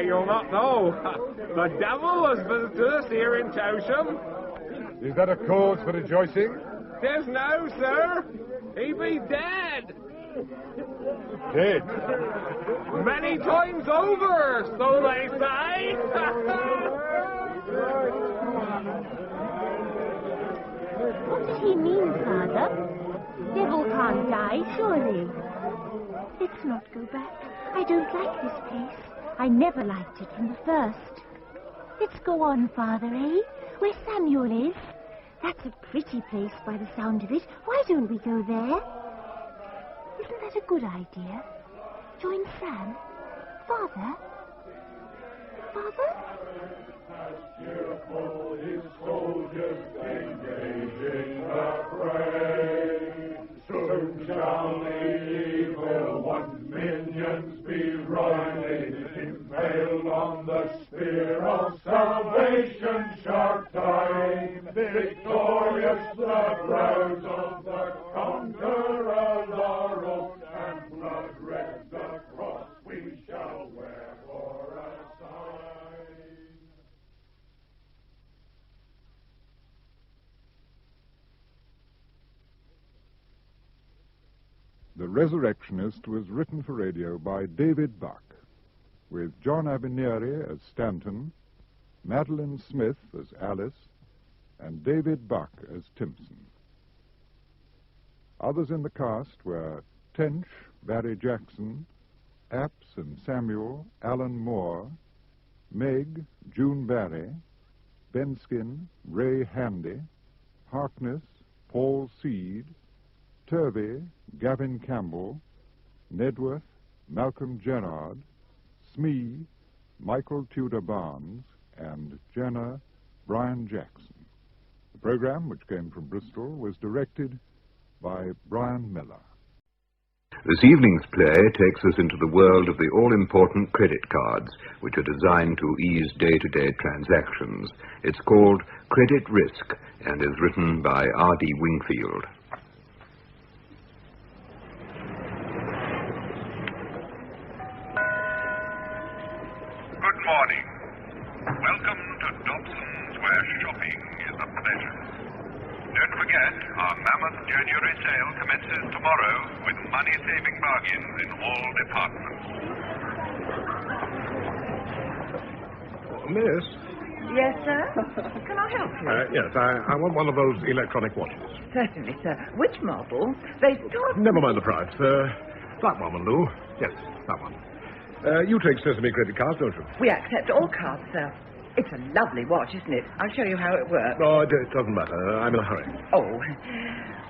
I: You'll not know. The devil has visited us here in Towsham.
C: Is that a cause for rejoicing?
I: 'Tis now, sir. He be dead.
C: Dead?
I: Many times over, so they say.
P: What does he mean, Father? Devil can't die, surely. Let's not go back. I don't like this place. I never liked it from the first. Let's go on, Father, eh? Where Samuel is. That's a pretty place by the sound of it. Why don't we go there? Isn't that a good idea? Join Sam? Father? Father?
L: As cheerful his soldiers engaging the fray, soon shall the evil one's minions be riding, impaled on the spear of salvation sharp time. Victorious the brows of the conqueror laurel, and blood red the cross we shall wear for a sign.
Q: The Resurrectionist was written for radio by David Buck, with John Abinieri as Stanton, Madeline Smith as Alice, and David Buck as Timpson. Others in the cast were Tench, Barry Jackson, Apps and Samuel, Alan Moore, Meg, June Barry, Benskin, Ray Handy, Harkness, Paul Seed, Turvey, Gavin Campbell, Nedworth, Malcolm Gerard, Smee, Michael Tudor Barnes, and Jenner, Brian Jackson. The program, which came from Bristol, was directed by Brian Miller.
M: This evening's play takes us into the world of the all-important credit cards, which are designed to ease day-to-day transactions. It's called Credit Risk and is written by R.D. Wingfield.
T: Good morning. Welcome to Dobson's, where shopping is a pleasure. Don't forget, our mammoth January sale commences tomorrow with money-saving bargains in all departments.
B: Miss?
W: Yes, sir? Can I help you?
B: Yes, I want one of those electronic watches.
W: Certainly, sir. Which model? They start...
B: Never mind the price. That one will do. Yes, that one. You take Sesame credit cards, don't you?
W: We accept all cards, sir. It's a lovely watch, isn't it? I'll show you how it works.
B: No, it doesn't matter. I'm in a hurry.
W: Oh.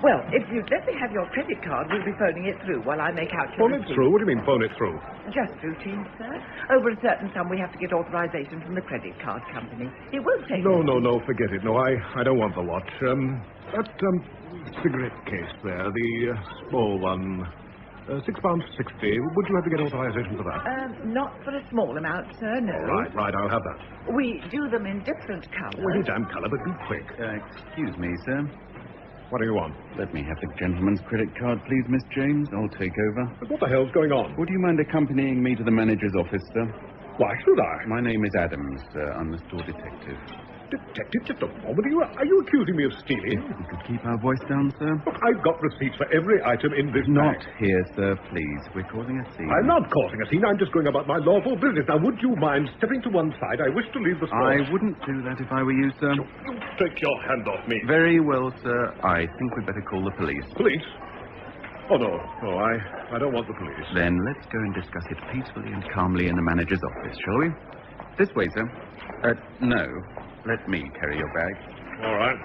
W: Well, if you'd let me have your credit card, we'll be phoning it through while I make out your
B: Phone it
W: receipt.
B: through? What do you mean, phone it through?
W: Just routine, sir. Over a certain sum, we have to get authorization from the credit card company. It won't take...
B: No, forget it. No, I don't want the watch. That cigarette case there, the small one. £6.60. Would you have to get authorization for that?
F: Not for a small amount, sir, no.
B: Right, I'll have that.
F: We do them in different colours.
B: Any damn colour, but be quick.
R: Excuse me, sir.
B: What do you want?
R: Let me have the gentleman's credit card, please, Miss James. I'll take over.
B: But what the hell's going on?
R: Would you mind accompanying me to the manager's office, sir?
B: Why should I?
R: My name is Adams, sir. I'm the store detective.
B: Detective, just a moment. Are you accusing me of stealing?
R: If we could keep our voice down, sir.
B: Look, I've got receipts for every item in this
R: Not
B: bag.
R: here, sir, please. We're causing a scene.
B: I'm not causing a scene. I'm just going about my lawful business. Now, would you mind stepping to one side? I wish to leave the store.
R: I wouldn't do that if I were you, sir.
B: You take your hand off me.
R: Very well, sir. I think we'd better call the police.
B: Police? Oh, no. No, I don't want the police.
R: Then let's go and discuss it peacefully and calmly in the manager's office, shall we? This way, sir. No. Let me carry your bag.
B: All right.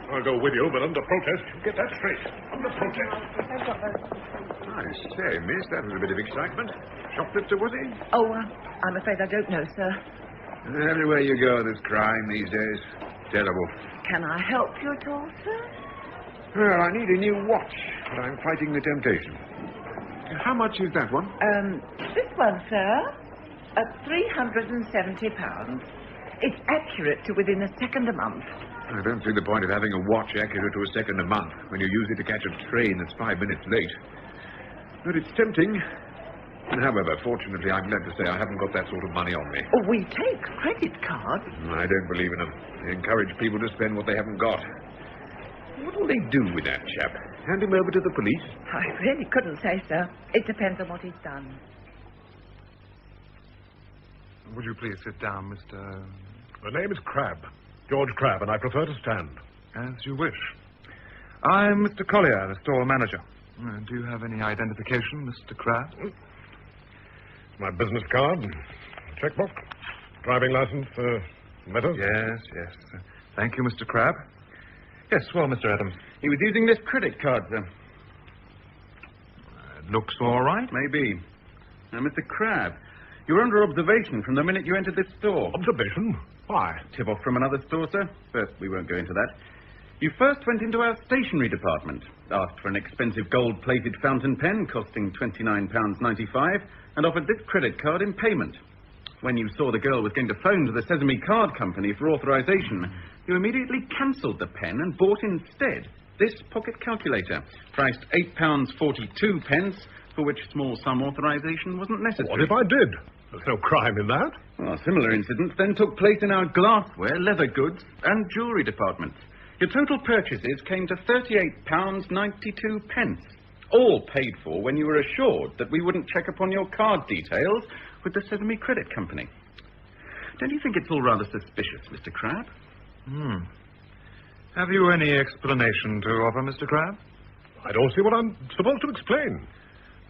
B: I'll go with you, but under protest. Get that straight. Under protest.
U: I say, miss, that was a bit of excitement. Shoplifter, was he?
F: Oh, I'm afraid I don't know, sir.
U: Everywhere you go, there's crime these days. Terrible.
F: Can I help you at all, sir?
U: Well, I need a new watch, but I'm fighting the temptation. How much is that one?
F: This one, sir, at £370. It's accurate to within a second a month.
U: I don't see the point of having a watch accurate to a second a month when you use it to catch a train that's 5 minutes late. But it's tempting. However, fortunately, I'm glad to say I haven't got that sort of money on me.
F: Oh, we take credit cards.
U: I don't believe in them. They encourage people to spend what they haven't got. What will they do with that chap? Hand him over to the police?
F: I really couldn't say, sir. It depends on what he's done.
U: Would you please sit down, Mr...
B: The name is Crabbe. George Crabbe, and I prefer to stand.
U: As you wish. I'm Mr. Collier, the store manager. Do you have any identification, Mr. Crabbe?
B: My business card, checkbook, driving license, letters?
U: Yes. Thank you, Mr. Crabbe. Yes, well, Mr. Adams.
R: He was using this credit card, sir.
U: It looks all right.
R: Maybe. Now, Mr. Crabbe, you were under observation from the minute you entered this store.
B: Observation? Why?
R: Tip off from another store, sir. But we won't go into that. You first went into our stationery department, asked for an expensive gold-plated fountain pen costing £29.95, and offered this credit card in payment. When you saw the girl was going to phone to the Sesame Card Company for authorization, you immediately cancelled the pen and bought instead this pocket calculator, priced £8.42, for which small sum authorization wasn't necessary.
B: What if I did? There's no crime in that.
R: Well, similar incidents then took place in our glassware, leather goods, and jewellery departments. Your total purchases came to £38.92, all paid for when you were assured that we wouldn't check upon your card details with the Sesame Credit Company. Don't you think it's all rather suspicious, Mr. Crabbe?
U: Have you any explanation to offer, Mr. Crabbe?
B: I don't see what I'm supposed to explain.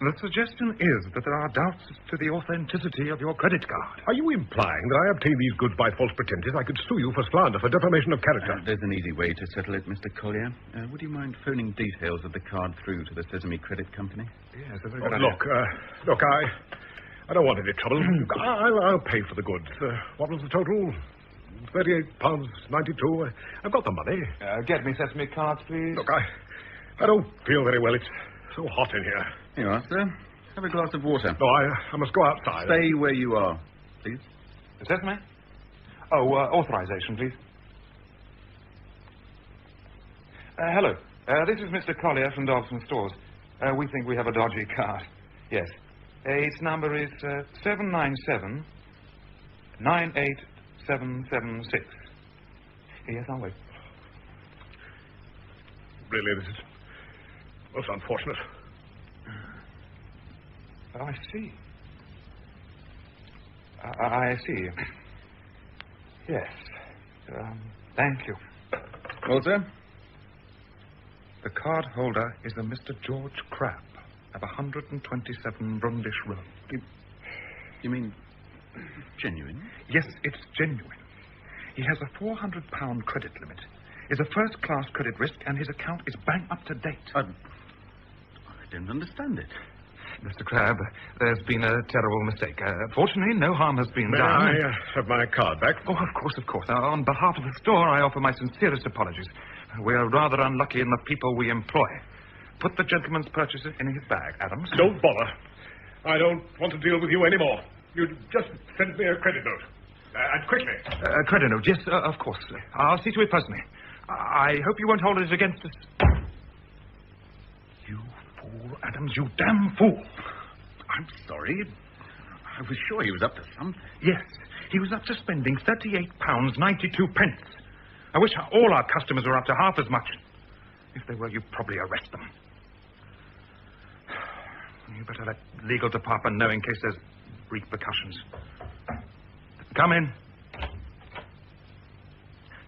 U: The suggestion is that there are doubts as to the authenticity of your credit card.
B: Are you implying that I obtained these goods by false pretenses? I could sue you for slander, for defamation of character.
R: There's an easy way to settle it, Mr. Collier. Would you mind phoning details of the card through to the Sesame Credit Company?
U: Yes, that's a very good idea.
B: Look, I don't want any trouble. I'll pay for the goods. What was the total? £38.92. I've got the money.
U: Get me Sesame cards, please.
B: Look, I don't feel very well. It's so hot in here.
R: Here you are, sir. Have a glass of water.
B: No, I must go outside.
R: Stay where you are, please.
U: Sesame? Oh, authorization, please. Hello. This is Mr. Collier from Dobson Stores. We think we have a dodgy card. Yes. Its number is 797-98776. Yes, I'll wait.
B: Really, this is most unfortunate.
U: I see. I see. Yes. Thank you.
R: Well, sir?
U: The card holder is a Mr. George Crabbe of 127 Brundish Road.
R: You mean genuine?
U: Yes, it's genuine. He has a £400 credit limit, is a first-class credit risk, and his account is bang up to date.
R: I don't understand it.
U: Mr. Crabbe, there's been a terrible mistake. Fortunately, no harm has been
B: May
U: done.
B: I have my card back?
U: Oh, of course. On behalf of the store, I offer my sincerest apologies. We are rather unlucky in the people we employ.
D: Put the gentleman's purchases in his bag, Adams.
B: Don't bother. I don't want to deal with you anymore. You just send me a credit note. And quickly.
D: Credit note, yes, of course. I'll see to it personally. I hope you won't hold it against us. You fool, Adams, you damn fool.
R: I'm sorry. I was sure he was up to some.
D: Yes, he was up to spending £38.92. I wish all our customers were up to half as much. If they were, you'd probably arrest them. You better let legal department know in case there's repercussions. Come in.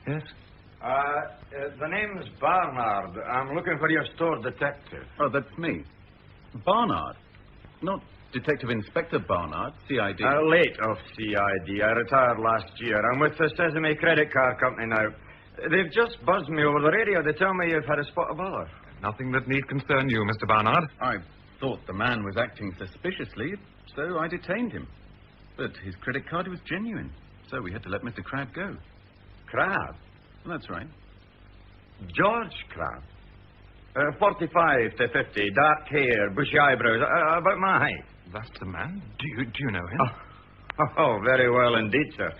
D: Yes?
G: The name's Barnard. I'm looking for your store detective.
R: Oh, that's me. Barnard. Not Detective Inspector Barnard, CID.
G: Late of CID. I retired last year. I'm with the Sesame Credit Card Company now. They've just buzzed me over the radio. They tell me you've had a spot of bother.
D: Nothing that need concern you, Mr. Barnard.
R: I thought the man was acting suspiciously, so I detained him. But his credit card was genuine, so we had to let Mr. Crabbe go.
G: Crabbe?
R: That's right.
G: George Crabbe. 45 to 50, dark hair, bushy eyebrows, about my height.
D: That's the man? Do you know him?
G: Oh, very well indeed, sir.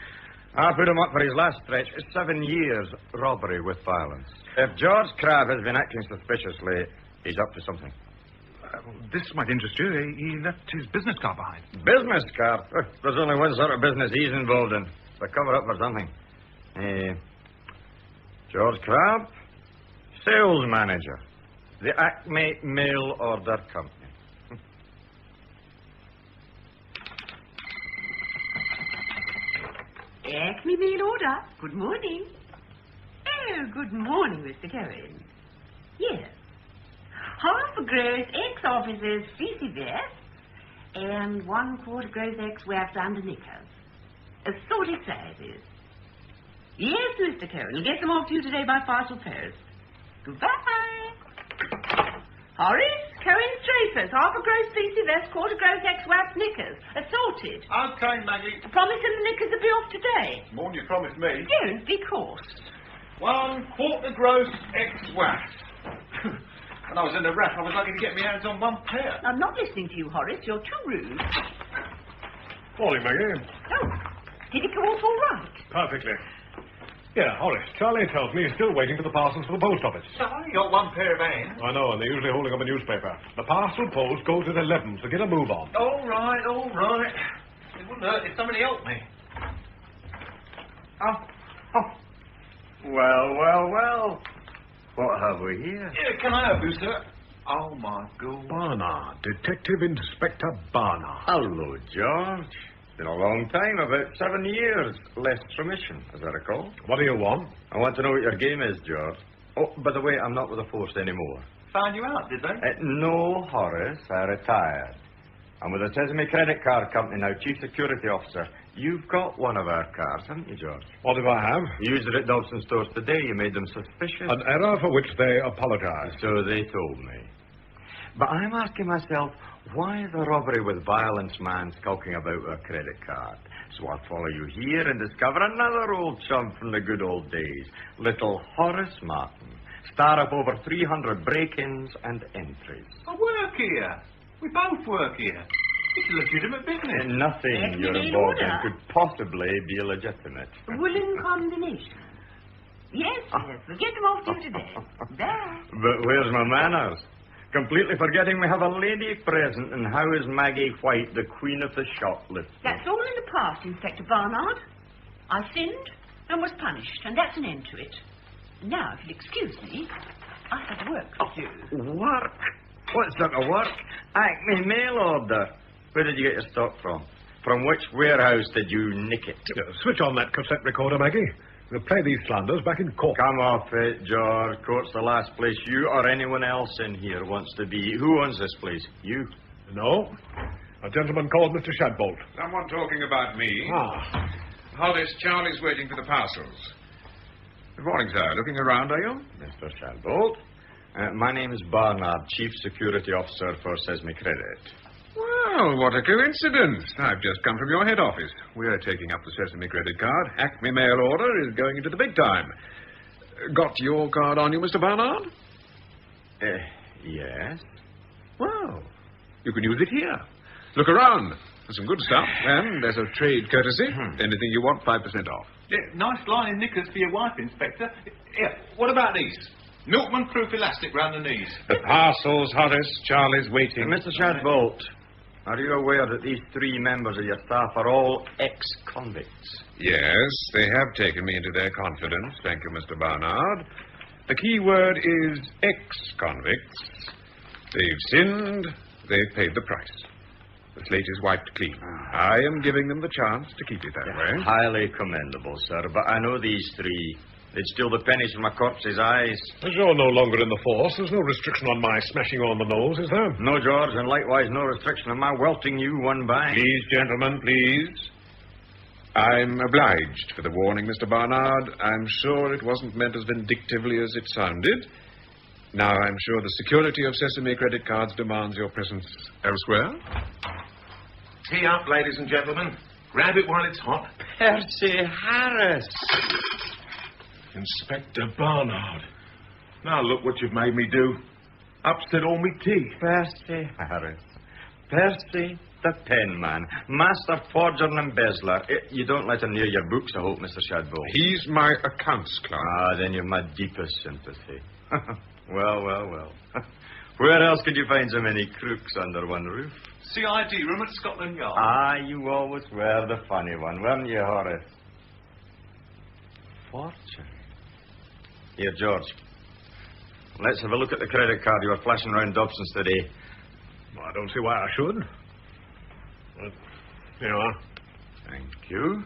G: I put him up for his last stretch. 7 years robbery with violence. If George Crabbe has been acting suspiciously, he's up to something.
D: This might interest you. He left his business card behind.
G: Business card? There's only one sort of business he's involved in. It's a cover-up for something. George Crabbe, sales manager, the Acme Mail Order Company.
N: Acme Mail Order. Good morning. Oh, good morning, Mr. Cohen. Yes. Half a gross ex-officers fleecy vest and 1/4 gross ex-waps under knickers. Assorted sizes. Yes, Mr. Cohen. I'll get them off to you today by parcel post. Goodbye. Horace, Cohen Strafers, half a gross fleecy vest, 1/4 gross ex-waps knickers. Assorted.
X: Okay, Maggie.
N: Promise him the knickers will be off today.
X: More than you promised me.
N: Don't be coarse.
X: 1/4 gross ex-wax. When I was in the wrap, I was lucky to get my hands on one pair.
N: I'm not listening to you, Horace. You're too rude.
B: Morning, Maggie.
N: Oh, did it go off all right?
B: Perfectly. Yeah, Horace, Charlie tells me he's still waiting for the parcels for the post office.
X: So I only got one pair of hands.
B: I know, and they're usually holding up a newspaper. The parcel post goes at 11, so get a move on.
X: All right, all right. It wouldn't hurt if somebody helped me.
G: Well. What have we here?
X: Yeah, can I help you, sir? Oh, my God.
B: Barnard, Detective Inspector Barnard.
G: Hello, George. Been a long time, about 7 years. Less remission, as I recall.
B: What do you want?
G: I want to know what your game is, George. Oh, by the way, I'm not with the force anymore.
X: Found you out, did they?
G: No, Horace. I retired. I'm with the Sesame Credit Card Company now, Chief Security Officer. You've got one of our cars, haven't you, George?
B: What do I have?
G: You used it at Dobson's stores today. You made them suspicious.
B: An error for which they apologize.
G: So they told me. But I'm asking myself, why the robbery with violence man skulking about a credit card? So I'll follow you here and discover another old chum from the good old days. Little Horace Martin. Star of over 300 break-ins and entries.
X: I work here. We both work here. It's a legitimate business.
G: Nothing you're involved in could possibly be illegitimate.
N: Woolen combination. Yes. We'll get them off to you today. There.
G: But where's my manners? Completely forgetting we have a lady present, and how is Maggie White the queen of the shoplifting?
N: That's all in the past, Inspector Barnard. I sinned and was punished, and that's an end to it. Now, if you'll excuse me, I have work to do.
G: Work? What sort of work? Acme Mail Order. Where did you get your stock from? From which warehouse did you nick it?
B: Switch on that cassette recorder, Maggie. We'll play these slanders back in court.
G: Come off it, George. Court's the last place you or anyone else in here wants to be. Who owns this place? You?
B: No. A gentleman called Mr. Shadbolt.
U: Someone talking about me. Hollis, Charlie's waiting for the parcels. Good morning, sir. Looking around, are you?
G: Mr. Shadbolt. My name is Barnard, Chief Security Officer for Sesame Credit.
U: Well, what a coincidence. I've just come from your head office. We're taking up the Sesame credit card. Acme Mail Order is going into the big time. Got your card on you, Mr. Barnard?
G: Yes?
U: Well, you can use it here. Look around. There's some good stuff, and there's a trade courtesy. Anything you want, 5% off.
X: Yeah, nice lining knickers for your wife, Inspector. Yeah, what about these? Milkman-proof elastic round the knees.
U: The parcels, Horace. Charlie's waiting.
G: Mr. Shadbolt, are you aware that these 3 members of your staff are all ex-convicts?
U: Yes, they have taken me into their confidence. Thank you, Mr. Barnard. The key word is ex-convicts. They've sinned. They've paid the price. The slate is wiped clean. I am giving them the chance to keep it that way.
G: Highly commendable, sir, but I know these 3. They'd steal the pennies from a corpse's eyes.
V: As you're no longer in the force, there's no restriction on my smashing on the nose, is there?
G: No, George, and likewise no restriction on my welting you one by.
U: Please, gentlemen, please. I'm obliged for the warning, Mr. Barnard. I'm sure it wasn't meant as vindictively as it sounded. Now, I'm sure the security of Sesame credit cards demands your presence elsewhere.
X: Tea up, ladies and gentlemen. Grab it while it's hot.
G: Percy Harris.
X: Inspector Barnard. Now look what you've made me do. Upset all me tea.
G: Percy Harris. Percy the penman. Master forger and embezzler. You don't let him near your books, I hope, Mr. Shadbolt.
U: He's my accounts clerk.
G: Ah, then you've my deepest sympathy. Well. Where else could you find so many crooks under one roof?
X: CID room at Scotland Yard.
G: Ah, you always were the funny one, weren't you, Horace? Fortune. Here, George. Let's have a look at the credit card you were flashing around Dobson's today.
V: Well, I don't see why I should. But here you are.
G: Thank you.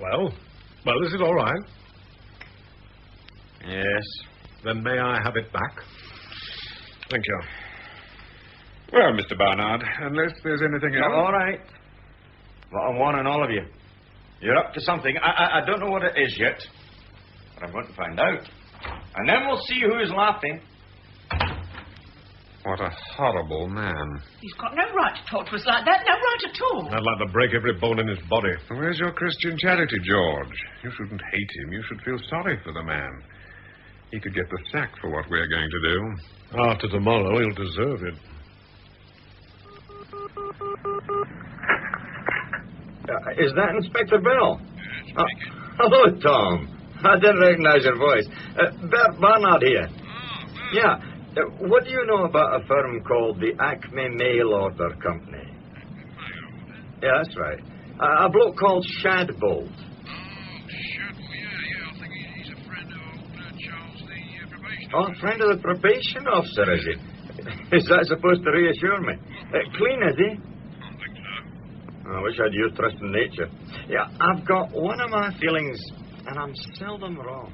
V: Well, this is all right.
G: Yes.
V: Then may I have it back? Thank you.
U: Well, Mr. Barnard, unless there's anything else...
G: All right. Well, I'm warning all of you. You're up to something. I don't know what it is yet, but I'm going to find out. And then we'll see who's laughing.
U: What a horrible man.
N: He's got no right to talk to us like that. No right at all.
V: I'd like to break every bone in his body.
U: Where's your Christian charity, George? You shouldn't hate him. You should feel sorry for the man. He could get the sack for what we're going to do.
V: After tomorrow, he'll deserve it.
G: Is that Inspector Bell? Hello, Tom. I didn't recognize your voice. Bert Barnard here. Yeah. What do you know about a firm called the Acme Mail Order Company? Yeah, that's right. A bloke called Shadbolt. Oh, a friend of the probation officer, is he? Is that supposed to reassure me? Clean, is he? I wish I'd used trust in nature. Yeah, I've got one of my feelings, and I'm seldom wrong.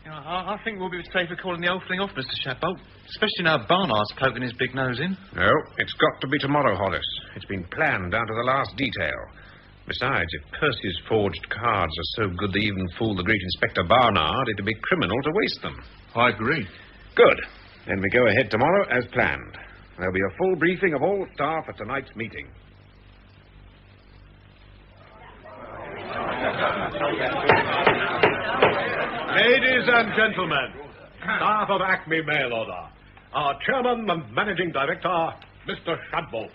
A: Yeah, I think we'll be safer calling the old thing off, Mr. Shadbolt. Especially now Barnard's poking his big nose in.
U: No, it's got to be tomorrow, Horace. It's been planned down to the last detail. Besides, if Percy's forged cards are so good they even fool the great Inspector Barnard, it'd be criminal to waste them.
V: I agree.
U: Good. Then we go ahead tomorrow as planned. There'll be a full briefing of all staff at tonight's meeting.
V: Ladies and gentlemen, staff of Acme Mail Order, our chairman and managing director, Mr. Shadbolt.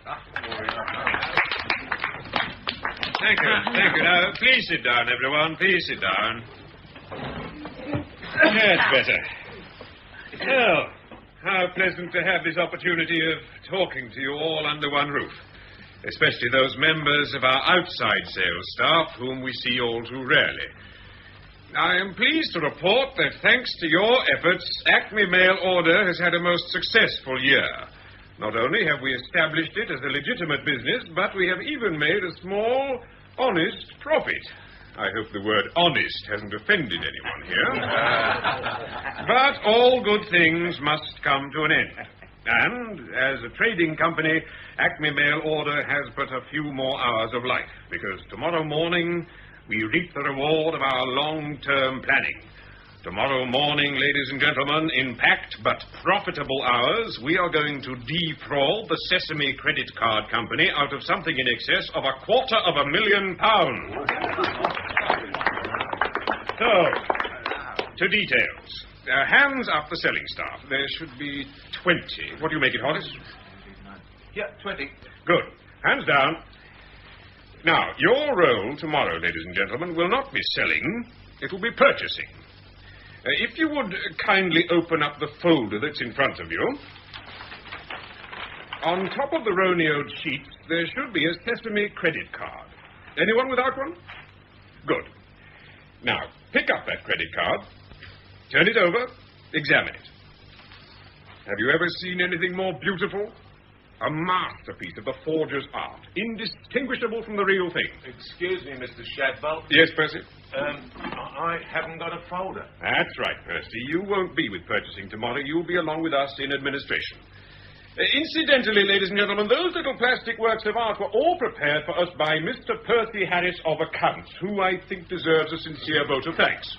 U: Thank you. Now, please sit down, everyone. Please sit down. That's better. Well, how pleasant to have this opportunity of talking to you all under one roof, especially those members of our outside sales staff whom we see all too rarely. I am pleased to report that thanks to your efforts, Acme Mail Order has had a most successful year. Not only have we established it as a legitimate business, but we have even made a small, honest profit. I hope the word honest hasn't offended anyone here. But all good things must come to an end. And, as a trading company, Acme Mail Order has but a few more hours of life, because tomorrow morning we reap the reward of our long-term planning. Tomorrow morning, ladies and gentlemen, in packed but profitable hours, we are going to defraud the Sesame Credit Card Company out of something in excess of £250,000. So, to details.
V: Hands up the selling staff. There should be 20. What do you make it, Horace?
X: Yeah, 20.
V: Good. Hands down. Now, your role tomorrow, ladies and gentlemen, will not be selling. It will be purchasing. If you would kindly open up the folder that's in front of you. On top of the Roneoed sheet, there should be a Sesame credit card. Anyone without one? Good. Now, pick up that credit card, turn it over, examine it. Have you ever seen anything more beautiful? A masterpiece of the forger's art, indistinguishable from the real thing.
X: Excuse me, Mr. Shadbolt.
V: Yes, Percy?
X: I haven't got a folder.
V: That's right, Percy. You won't be with purchasing tomorrow. You'll be along with us in administration. Incidentally, ladies and gentlemen, those little plastic works of art were all prepared for us by Mr. Percy Harris of Accounts, who I think deserves a sincere vote of thanks.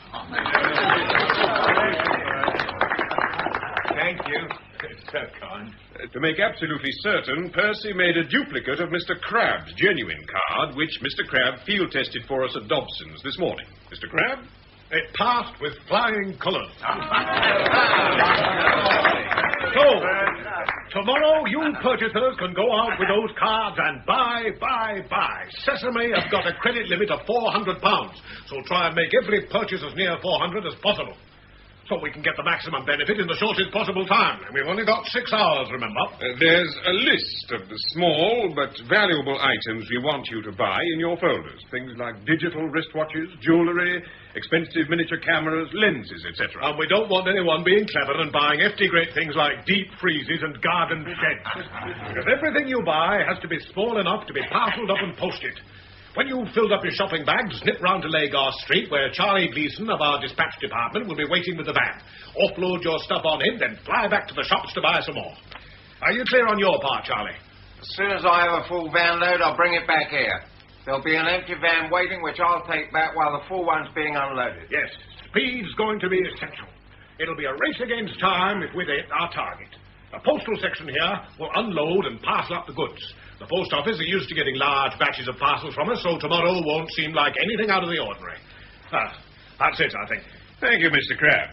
X: Thank you. It's so kind.
V: To make absolutely certain, Percy made a duplicate of Mr. Crabbe's genuine card, which Mr. Crabbe field tested for us at Dobson's this morning. Mr. Crabbe?
E: It passed with flying colours. So, tomorrow you purchasers can go out with those cards and buy. Sesame have got a credit limit of £400, so try and make every purchase as near 400 as possible, so we can get the maximum benefit in the shortest possible time. And we've only got 6 hours, remember?
V: There's a list of the small but valuable items we want you to buy in your folders. Things like digital wristwatches, jewellery, expensive miniature cameras, lenses, etc.
E: And we don't want anyone being clever and buying hefty great things like deep freezes and garden sheds. Because everything you buy has to be small enough to be parcelled up and posted. When you've filled up your shopping bags, nip round to Lagos Street, where Charlie Gleason of our dispatch department will be waiting with the van. Offload your stuff on him, then fly back to the shops to buy some more. Are you clear on your part, Charlie?
H: As soon as I have a full van load, I'll bring it back here. There'll be an empty van waiting, which I'll take back while the full one's being unloaded.
E: Yes, speed's going to be essential. It'll be a race against time if we hit our target. The postal section here will unload and parcel up the goods. The post office are used to getting large batches of parcels from us, so tomorrow won't seem like anything out of the ordinary. That's it, I think.
V: Thank you, Mr. Crabbe.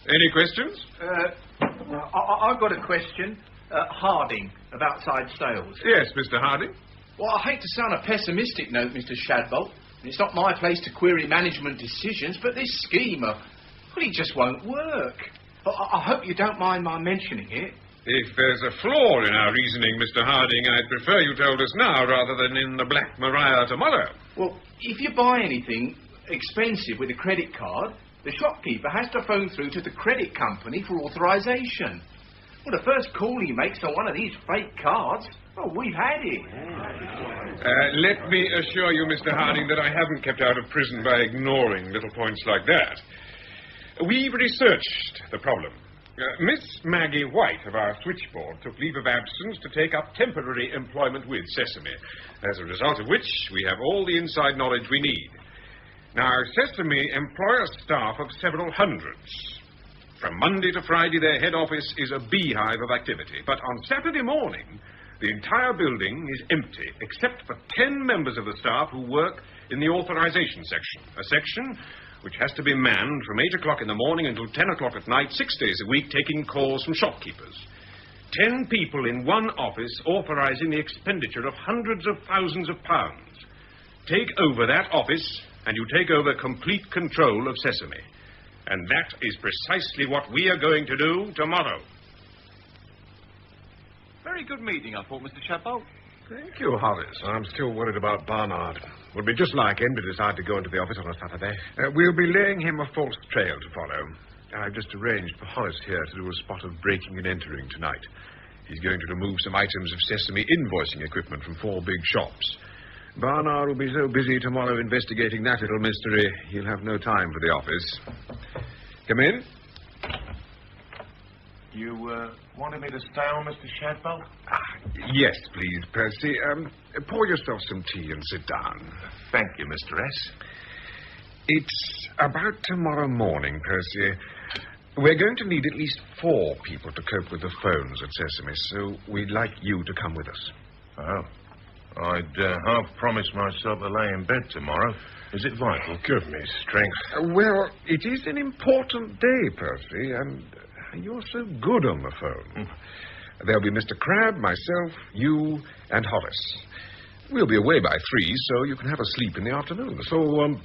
V: Any questions?
X: I've got a question. Harding, of outside sales.
V: Yes, Mr. Harding.
X: Well, I hate to sound a pessimistic note, Mr. Shadbolt. It's not my place to query management decisions, but this scheme, it just won't work. I hope you don't mind my mentioning it.
V: If there's a flaw in our reasoning, Mr. Harding, I'd prefer you told us now rather than in the Black Maria tomorrow.
X: Well, if you buy anything expensive with a credit card, the shopkeeper has to phone through to the credit company for authorization. Well, the first call he makes on one of these fake cards, we've had it.
V: Let me assure you, Mr. Harding, that I haven't kept out of prison by ignoring little points like that. We've researched the problem. Miss Maggie White of our switchboard took leave of absence to take up temporary employment with Sesame, as a result of which we have all the inside knowledge we need. Now, Sesame employ a staff of several hundreds. From Monday to Friday, their head office is a beehive of activity. But on Saturday morning, the entire building is empty, except for 10 members of the staff who work in the authorization section, a section which has to be manned from 8 o'clock in the morning until 10 o'clock at night, 6 days a week, taking calls from shopkeepers. 10 people in one office authorizing the expenditure of hundreds of thousands of pounds. Take over that office, and you take over complete control of Sesame. And that is precisely what we are going to do tomorrow.
A: Very good meeting, I thought, Mr. Shadbolt.
B: Thank you, Horace. I'm still worried about Barnard. Would be just like him to decide to go into the office on a Saturday. We'll be laying him a false trail to follow. I've just arranged for Horace here to do a spot of breaking and entering tonight. He's going to remove some items of Sesame invoicing equipment from 4 big shops. Barnard will be so busy tomorrow investigating that little mystery, he'll have no time for the office. Come in.
X: You wanted me to stay on, Mr. Shadbolt?
B: Yes, please, Percy. Pour yourself some tea and sit down.
X: Thank you, Mr. S.
B: It's about tomorrow morning, Percy. We're going to need at least 4 people to cope with the phones at Sesame, so we'd like you to come with us.
X: Oh.
B: I'd half promised myself to lay in bed tomorrow. Is it vital? Give me strength.
U: Well, it is an important day, Percy, and you're so good on the phone. There'll be Mr. Crabbe, myself, you, and Horace. We'll be away by 3, so you can have a sleep in the afternoon.
B: So,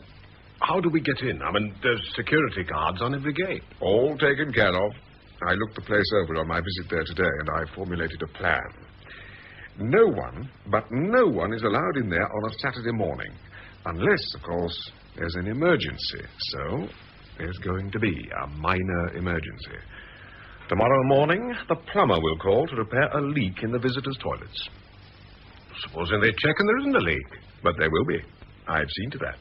B: how do we get in? I mean, there's security guards on every gate.
U: All taken care of. I looked the place over on my visit there today, and I formulated a plan. No one, but no one is allowed in there on a Saturday morning. Unless, of course, there's an emergency. So, there's going to be a minor emergency. Tomorrow morning, the plumber will call to repair a leak in the visitors' toilets.
B: Supposing they check and there isn't a leak.
U: But there will be. I've seen to that.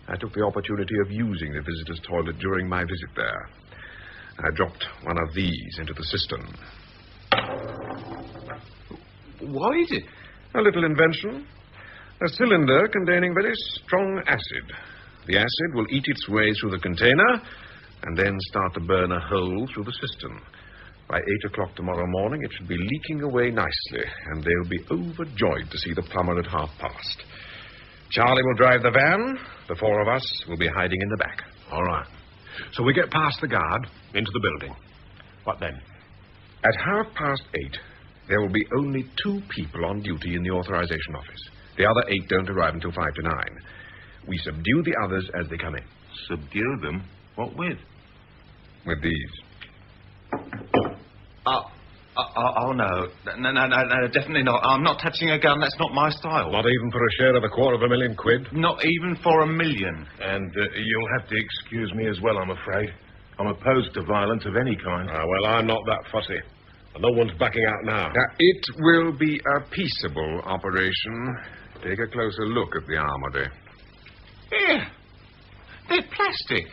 U: I took the opportunity of using the visitors' toilet during my visit there. I dropped one of these into the cistern.
B: What is it?
U: A little invention. A cylinder containing very strong acid. The acid will eat its way through the container and then start to burn a hole through the cistern. By 8 o'clock tomorrow morning, it should be leaking away nicely, and they'll be overjoyed to see the plumber at past. Charlie will drive the van. The 4 of us will be hiding in the back.
B: All right. So we get past the guard, into the building. What then?
U: At 8:30, there will be only 2 people on duty in the authorization office. The other 8 don't arrive until 5 to 9. We subdue the others as they come in.
B: Subdue them? What with?
U: With these.
A: Oh, no, definitely not. I'm not touching a gun. That's not my style.
B: Not even for a share of £250,000?
A: Not even for $1 million.
B: And you'll have to excuse me as well, I'm afraid. I'm opposed to violence of any kind. Well, I'm not that fussy. No one's backing out now.
U: It will be a peaceable operation. Take a closer look at the armory.
A: Yeah. They're plastic.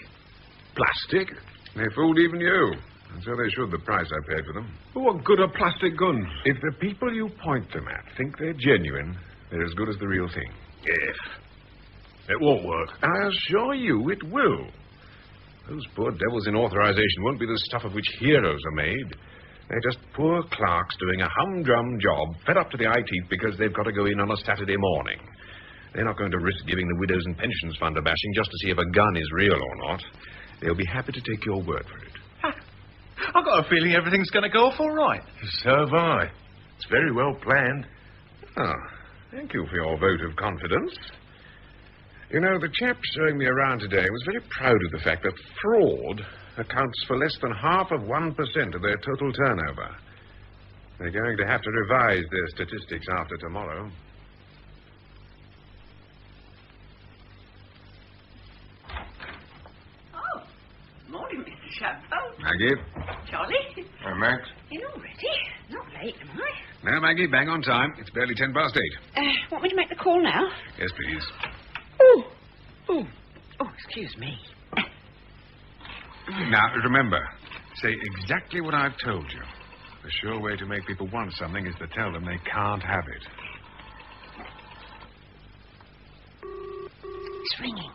U: Plastic? They fooled even you. And so they should, the price I paid for them.
B: What good are plastic guns?
U: If the people you point them at think they're genuine, they're as good as the real thing.
B: If. It won't work.
U: I assure you it will. Those poor devils in authorization won't be the stuff of which heroes are made. They're just poor clerks doing a humdrum job, fed up to the eye teeth because they've got to go in on a Saturday morning. They're not going to risk giving the Widows and Pensions Fund a bashing just to see if a gun is real or not. They'll be happy to take your word for it.
A: I've got a feeling everything's going to go off all right.
B: So have I. It's very well planned.
U: Oh, thank you for your vote of confidence. You know, the chap showing me around today was very proud of the fact that fraud accounts for less than 0.5% of their total turnover. They're going to have to revise their statistics after tomorrow.
N: Oh, morning, Mr. Shadbolt.
U: Maggie?
N: Charlie?
U: Hi, Max.
N: In already? Not late, am I?
U: No, Maggie, bang on time. It's barely 8:10.
N: Want me to make the call now?
U: Yes, please.
N: Oh, excuse me.
U: Now, remember, say exactly what I've told you. The sure way to make people want something is to tell them they can't have it.
N: It's ringing.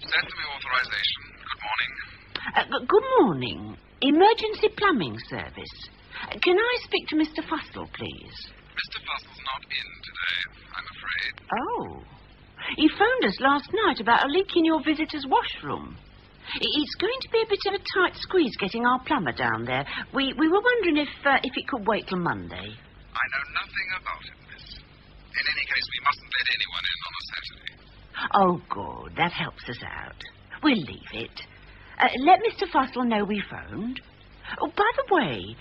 U: Sesame authorization. Good morning.
N: Good morning. Emergency plumbing service. Can I speak to Mr. Fussell, please?
U: Mr. Fussell's not in today, I'm afraid.
N: Oh. He phoned us last night about a leak in your visitor's washroom. It's going to be a bit of a tight squeeze getting our plumber down there. We were wondering if it could wait till Monday.
U: I know nothing about it, miss. In any case, we mustn't let anyone in on a Saturday.
N: Oh, good. That helps us out. We'll leave it. Let Mr. Fussell know we phoned. Oh, by the way,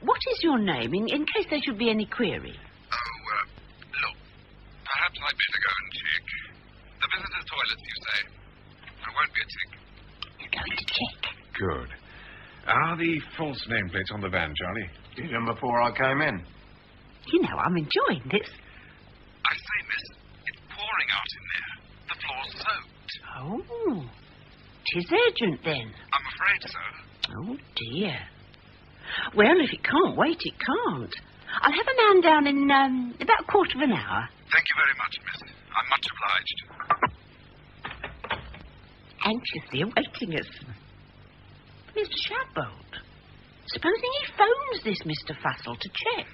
N: what is your name, in case there should be any query?
U: Look, perhaps I'd better go and check. The visitor's toilets, you say? There won't be a tick.
N: You're going to check?
U: Good. Are the false nameplates on the van, Charlie?
H: Did them before I came in.
N: You know, I'm enjoying this.
U: I say, miss, it's pouring out in there. The floor's soaked.
N: Oh, 'tis urgent then.
U: I'm afraid so.
N: Oh, dear. Well, if it can't wait, it can't. I'll have a man down in about a quarter of an hour.
U: Thank you very much, miss. I'm much obliged.
N: Anxiously awaiting us. Mr. Shadbolt. Supposing he phones this Mr. Fussell to check.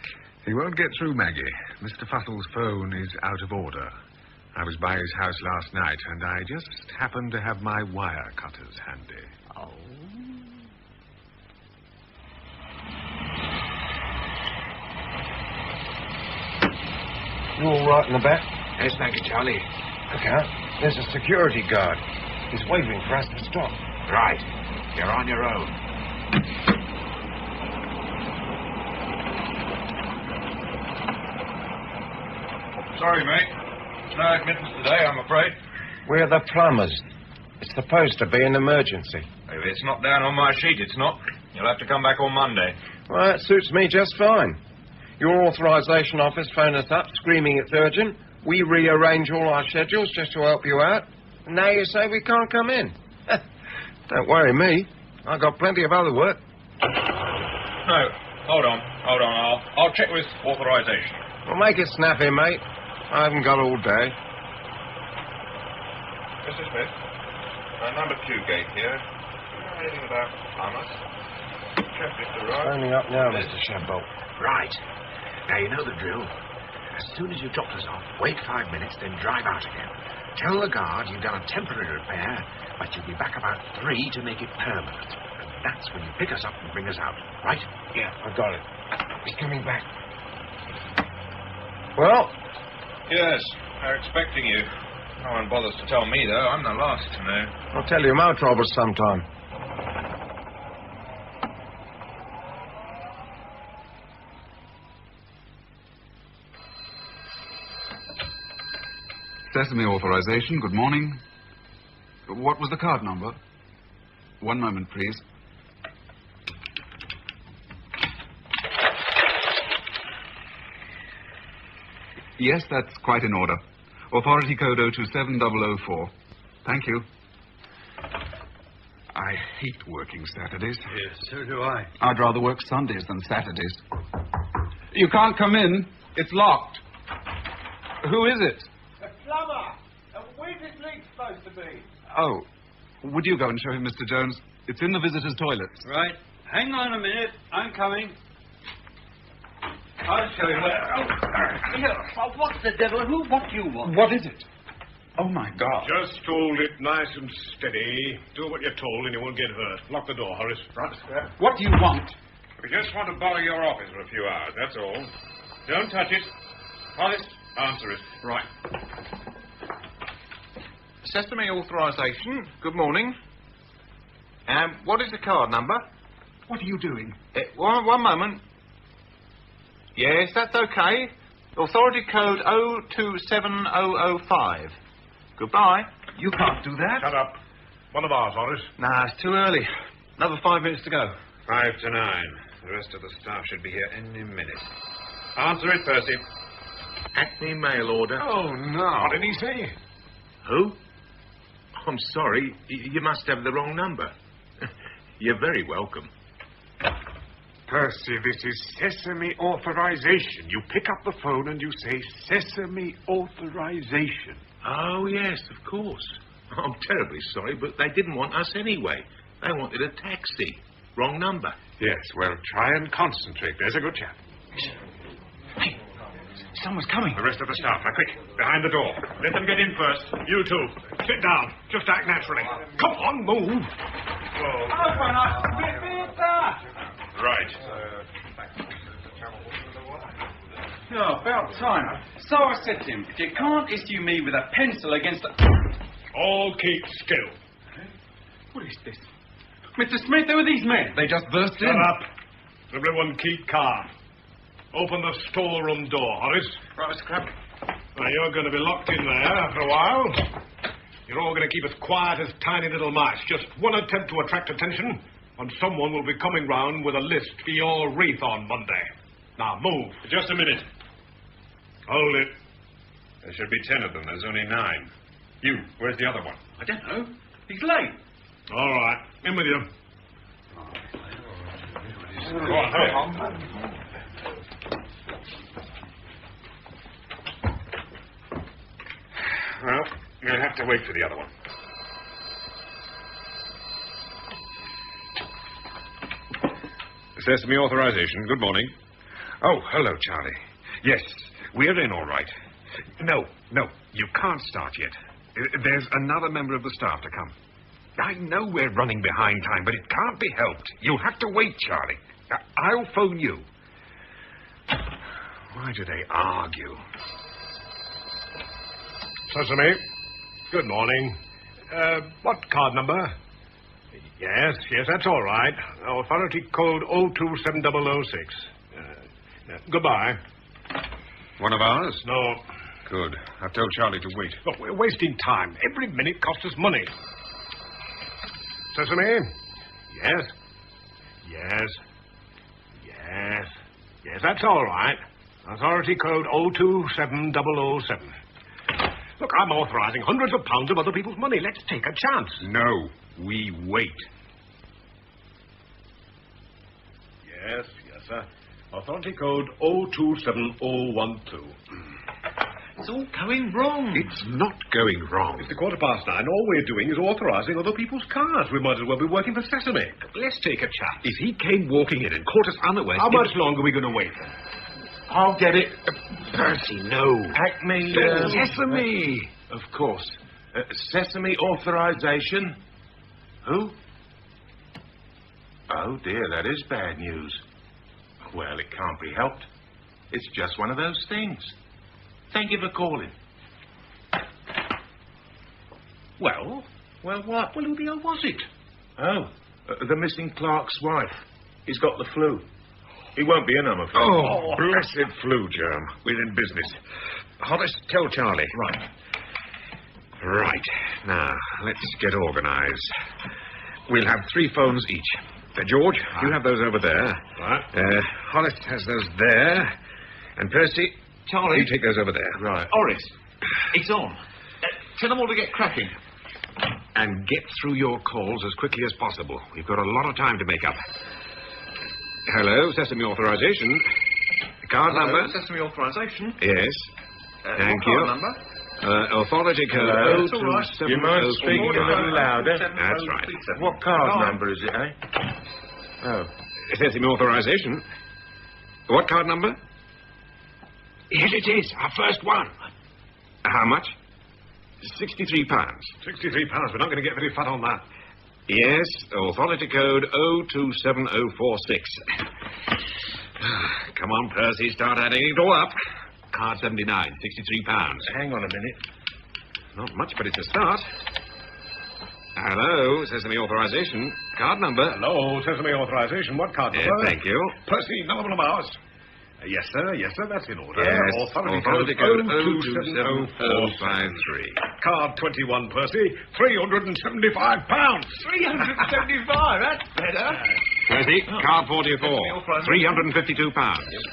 U: He won't get through, Maggie. Mr. Fussell's phone is out of order. I was by his house last night, and I just happened to have my wire cutters handy.
N: Oh.
H: You all right in the back? Yes, thank you, Charlie. Look out. There's a security guard. He's waving for us to stop.
T: Right. You're on your own.
H: Sorry, mate. No admittance today, I'm afraid. We're the plumbers. It's supposed to be an emergency.
J: If it's not down on my sheet, it's not. You'll have to come back on Monday.
H: Well, that suits me just fine. Your authorisation office phoned us up, screaming it's urgent. We rearrange all our schedules just to help you out. And now you say we can't come in. Don't worry me. I've got plenty of other work.
J: No, hold on. I'll check with authorisation.
H: Well, make it snappy, mate. I haven't got all day.
J: Mr. Smith, number 2 gate here. Anything about plumbers? Checklist arrived.
H: Phoning up now, Mr. Shadbolt.
T: Right. Now, you know the drill. As soon as you've dropped us off, wait 5 minutes, then drive out again. Tell the guard you've done a temporary repair, but you'll be back about 3 to make it permanent. And that's when you pick us up and bring us out, right?
H: Yeah, I got it. He's coming back. Well?
J: Yes, they're expecting you. No one bothers to tell me, though. I'm the last to know.
H: I'll tell you my troubles sometime.
M: Sesame authorization, good morning. What was the card number? One moment, please. Yes, that's quite in order. Authority code 027004. Thank you. I hate working Saturdays.
K: Yes, so do I.
M: I'd rather work Sundays than Saturdays. You can't come in. It's locked. Who is it?
K: The plumber! Where's this leak supposed to be?
M: Oh, would you go and show him, Mr. Jones? It's in the visitors' toilets.
K: Right. Hang on a minute. I'm coming. I'll show you where... Here, what the devil? What do you want?
M: What is it? Oh, my God.
E: Just hold it nice and steady. Do what you're told and you won't get hurt. Lock the door, Horace.
M: Right, sir. What do you want?
J: We just want to borrow your office for a few hours, that's all. Don't touch it. Horace, answer it.
A: Right. Sesame authorization. Good morning. What is the card number?
M: What are you doing?
A: One moment. Yes, that's okay. Authority code 027005. Goodbye.
M: You can't do that.
E: Shut up. One of ours, Horace.
A: Nah, it's too early. Another 5 minutes to go.
U: 5 to 9. The rest of the staff should be here any minute. Answer it, Percy.
J: Acme mail order.
E: Oh, no.
J: What did he say? Who? I'm sorry. You must have the wrong number. You're very welcome.
E: Percy, this is Sesame authorization. You pick up the phone and you say Sesame authorization.
J: Oh, yes, of course. I'm terribly sorry, but they didn't want us anyway. They wanted a taxi. Wrong number.
E: Yes, well, try and concentrate. There's a good chap.
M: Hey, someone's coming.
E: The rest of the staff, now quick, behind the door. Let them get in first. You two, sit down. Just act naturally. Come on, move.
K: Open up.
J: Right.
K: Oh, about time. So I said to him, if you can't issue me with a pencil against a...
E: All keep still.
K: What is this? Mr. Smith, who are these men?
M: They just burst in.
E: Shut up. Everyone keep calm. Open the storeroom door, Horace.
K: Right, Mr. Crab.
E: Now, you're going to be locked in there for a while. You're all going to keep as quiet as tiny little mice. Just one attempt to attract attention, and someone will be coming round with a list for your wreath on Monday. Now, move.
U: Just a minute.
E: Hold it.
U: There should be 10 of them. There's only 9. You, where's the other one?
K: I don't know. He's late.
E: All right. In with you.
U: Go on, hurry. Well, you'll have to wait for the other one. Sesame authorization. Good morning. Oh, hello, Charlie. Yes, we're in all right. No, you can't start yet. There's another member of the staff to come. I know we're running behind time, but it can't be helped. You'll have to wait, Charlie. I'll phone you. Why do they argue?
E: Sesame, good morning. What card number? Yes, that's all right. Authority code 027006. Goodbye.
U: One of ours?
E: No.
U: Good. I've told Charlie to wait.
E: Look, we're wasting time. Every minute costs us money. Sesame? Yes, that's all right. Authority code 027007. Look, I'm authorizing hundreds of pounds of other people's money. Let's take a chance.
U: No, we wait.
E: Yes, sir. Authority code 027012.
J: It's all going wrong.
U: It's not going wrong.
E: It's 9:15. All we're doing is authorizing other people's cars. We might as well be working for Sesame. Let's take a chance.
U: If he came walking in and caught us unawares...
E: How much longer are we going to wait?
J: I'll get it.
U: Percy, no.
J: Acme...
U: Sesame.
J: Of course. Sesame authorization. Who? Oh, dear, that is bad news. Well, it can't be helped. It's just one of those things. Thank you for calling. Well, what? Well, who the hell was it? Oh, the missing clerk's wife. He's got the flu. He won't be in, I'm afraid.
U: Oh, blessed flu germ. We're in business. Hollis, tell Charlie. Right. Now, let's get organized. We'll have 3 phones each. George, you have those over there.
E: Right.
U: Hollis has those there. And Percy...
X: Charlie.
U: You take those over there. Right.
X: Horace, it's on. Tell them all to get cracking.
U: And get through your calls as quickly as possible. We've got a lot of time to make up. Hello, Sesame authorization. Card number.
X: Sesame authorization.
U: Yes. Thank
X: what
U: you.
X: Card number?
U: Authority code.
X: Hello, that's all right.
J: You mind speaking a little louder?
U: That's right.
J: What card number is it, eh? Oh.
U: Sesame authorization. What card number? Yes, it is. Our first one. How much? £63.
E: £63. We're not going to get very fat on that.
U: Yes, authority code 027046. Come on, Percy, start adding it all up. Card 79, £63.
J: Hang on a minute.
U: Not much, but it's a start. Hello, Sesame authorization. Card number.
E: Hello, Sesame authorization. What card number?
U: Thank you.
E: Percy, another one of ours. Yes, sir, that's in order.
U: Yes, authority code 027053.
E: Card 21, Percy, £375.
X: 375, that's better.
U: Percy, card 44, £352.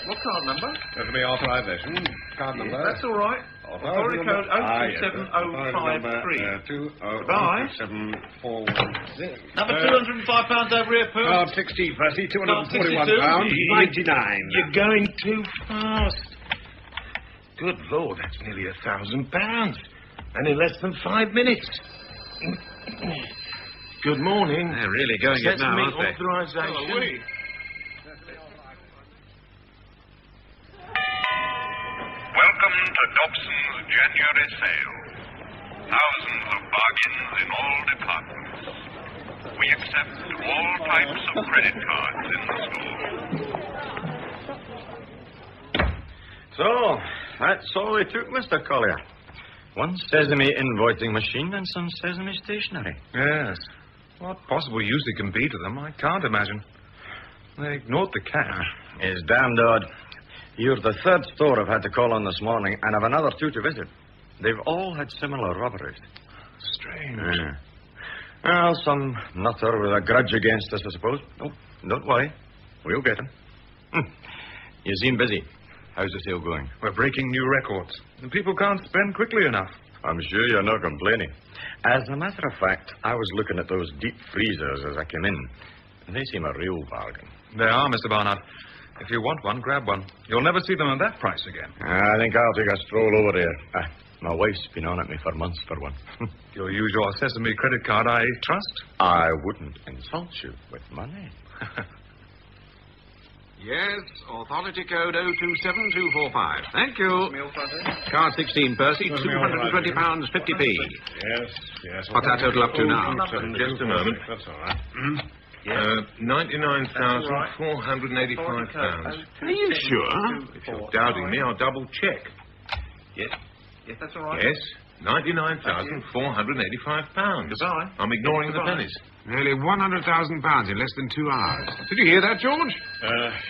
X: What card number?
E: Sesame authorization. Card number.
X: That's all right. Authority code 027053. Goodbye.
U: 20741.
X: Another £205 over here, Percy.
E: Card 60, Percy, £241. 99.
J: You're going too fast. Good Lord, that's nearly £1,000. And in less than 5 minutes. Good morning.
U: They're really going it now, aren't they?
J: Authorization.
T: Welcome to Dobson's January sale. Thousands of bargains in all departments. We accept all types of credit cards in the store.
G: So, that's all they took, Mr. Collier. One Sesame invoicing machine and some Sesame stationery.
D: Yes. What possible use it can be to them, I can't imagine. They ignored the cash.
G: It's damned odd. You're the third store I've had to call on this morning, and I've another 2 to visit. They've all had similar robberies.
D: Strange.
G: Well, some nutter with a grudge against us, I suppose. Oh, don't worry. We'll get him. You seem busy. How's the sale going?
D: We're breaking new records. And people can't spend quickly enough.
G: I'm sure you're not complaining. As a matter of fact, I was looking at those deep freezers as I came in. They seem a real bargain.
D: They are, Mr. Barnard. If you want one, grab one. You'll never see them at that price again.
G: I think I'll take a stroll over there. My wife's been on at me for months for one.
D: You'll use your Sesame credit card, I trust?
G: I wouldn't insult you with money.
U: Yes, authority code 027245. Thank you. Card 16, Percy, £220.50p.
E: Yes.
U: What's that total up to now?
J: Just a moment.
E: That's all right.
J: £99,485.
U: Are you sure?
J: If you're doubting me, I'll double check.
X: Yes, that's all right.
J: Yes, £99,485.
X: Goodbye.
J: I'm ignoring the pennies.
U: Nearly £100,000 in less than 2 hours. Did you hear that, George?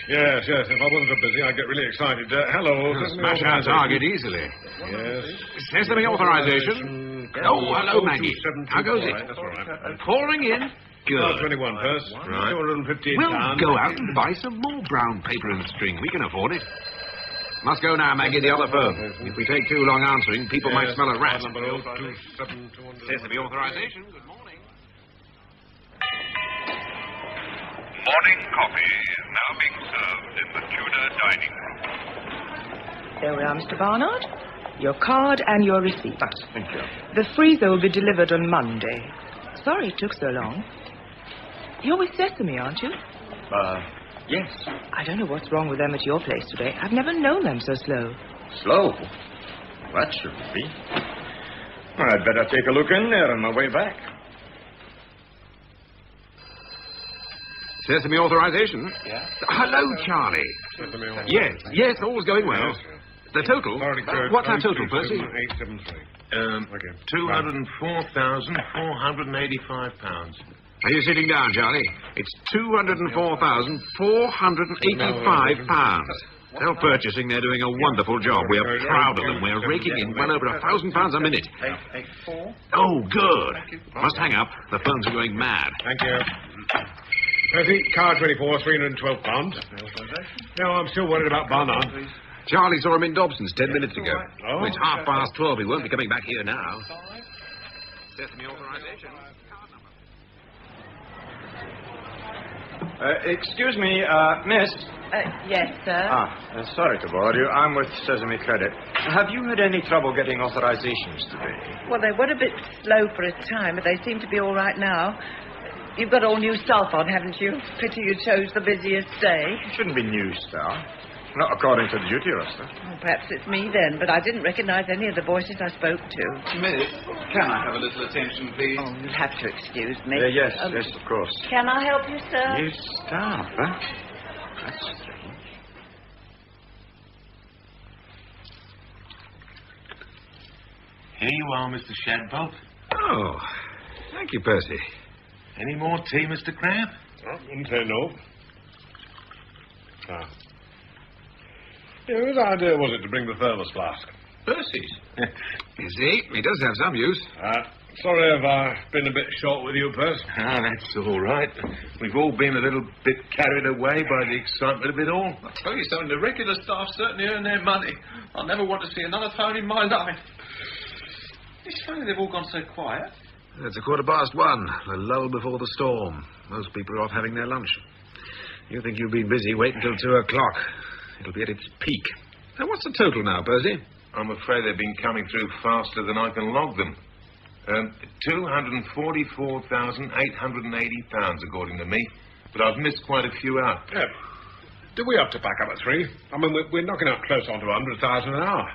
E: Yes. If I wasn't so busy, I'd get really excited. Hello.
U: Smash our target easily.
E: Yes.
U: Sesame authorization. Oh, hello, Maggie. How goes it?
E: That's all right.
U: Pouring in. Good.
E: 21 purse.
U: Right.
E: £215.
U: We'll go out and buy some more brown paper and string. We can afford it. Must go now, Maggie, the other firm. If we take too long answering, people might smell a rat. Sesame authorization. Good morning.
T: Morning coffee is now being served in the Tudor dining room.
C: There we are, Mr. Barnard. Your card and your receipt.
G: Thank you.
C: The freezer will be delivered on Monday. Sorry it took so long. You're with Sesame, aren't you?
G: Yes.
C: I don't know what's wrong with them at your place today. I've never known them so slow.
G: Slow? That shouldn't be. I'd better take a look in there on my way back.
U: Sesame authorization?
X: Yeah.
U: Hello, Charlie. Yes, all's going well. The total? What's our total, Percy?
J: £204,485.
U: Are you sitting down, Charlie? It's £204,485. Self-purchasing, they're doing a wonderful job. We're proud of them. We're raking in well over £1,000 a minute.
X: 884.
U: Oh, good. Must hang up. The phones are going mad.
E: Thank you. Percy, car 24, £312. No, I'm still worried about Barnard.
U: Charlie saw him in Dobson's 10 minutes ago.
E: Oh.
U: It's 12:30. He won't be coming back here now. Sesame authorization.
G: Excuse me, miss.
C: Yes, sir.
G: Sorry to bother you. I'm with Sesame Credit. Have you had any trouble getting authorizations today?
F: Well, they were a bit slow for a time, but they seem to be all right now. You've got all new staff on, haven't you? Pity you chose the busiest day.
G: It shouldn't be new staff. Not according to the duty roster.
F: Well, perhaps it's me then, but I didn't recognize any of the voices I spoke to.
K: Miss, can I have a little attention, please?
F: Oh, you'll have to excuse me.
G: Yes, of course.
F: Can I help you, sir?
G: New staff, huh? That's strange.
J: Here you are, Mr. Shadbolt.
U: Oh, thank you, Percy.
J: Any more tea, Mr. Crab?
E: Wouldn't say no. Whose idea was it to bring the thermos flask?
J: Percy's.
U: You see, he does have some use.
E: Sorry if I've been a bit short with you, Percy.
J: That's all right. We've all been a little bit carried away by the excitement of it all.
K: I tell you something, the regular staff certainly earn their money. I'll never want to see another phone in my life. It's funny they've all gone so quiet.
U: It's 1:15. The lull before the storm. Most people are off having their lunch. You think you've been busy, wait until 2 o'clock. It'll be at its peak. Now, what's the total now, Percy?
J: I'm afraid they've been coming through faster than I can log them. £244,880, according to me. But I've missed quite a few out.
E: Yeah. Do we have to back up at 3? I mean, we're knocking out close on to 100,000 an hour.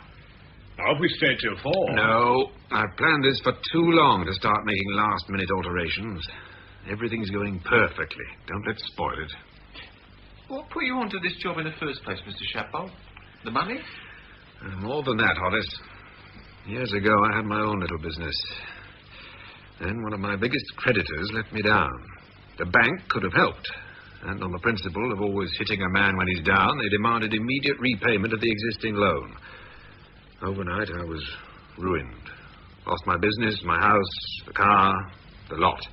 E: Now, if we stay till 4...
U: No, I've planned this for too long to start making last-minute alterations. Everything's going perfectly. Don't let's spoil it.
K: What put you onto this job in the first place, Mr. Shadbolt? The money?
U: More than that, Horace. Years ago, I had my own little business. Then one of my biggest creditors let me down. The bank could have helped. And on the principle of always hitting a man when he's down, they demanded immediate repayment of the existing loan. Overnight, I was ruined. Lost my business, my house, the car, the lot.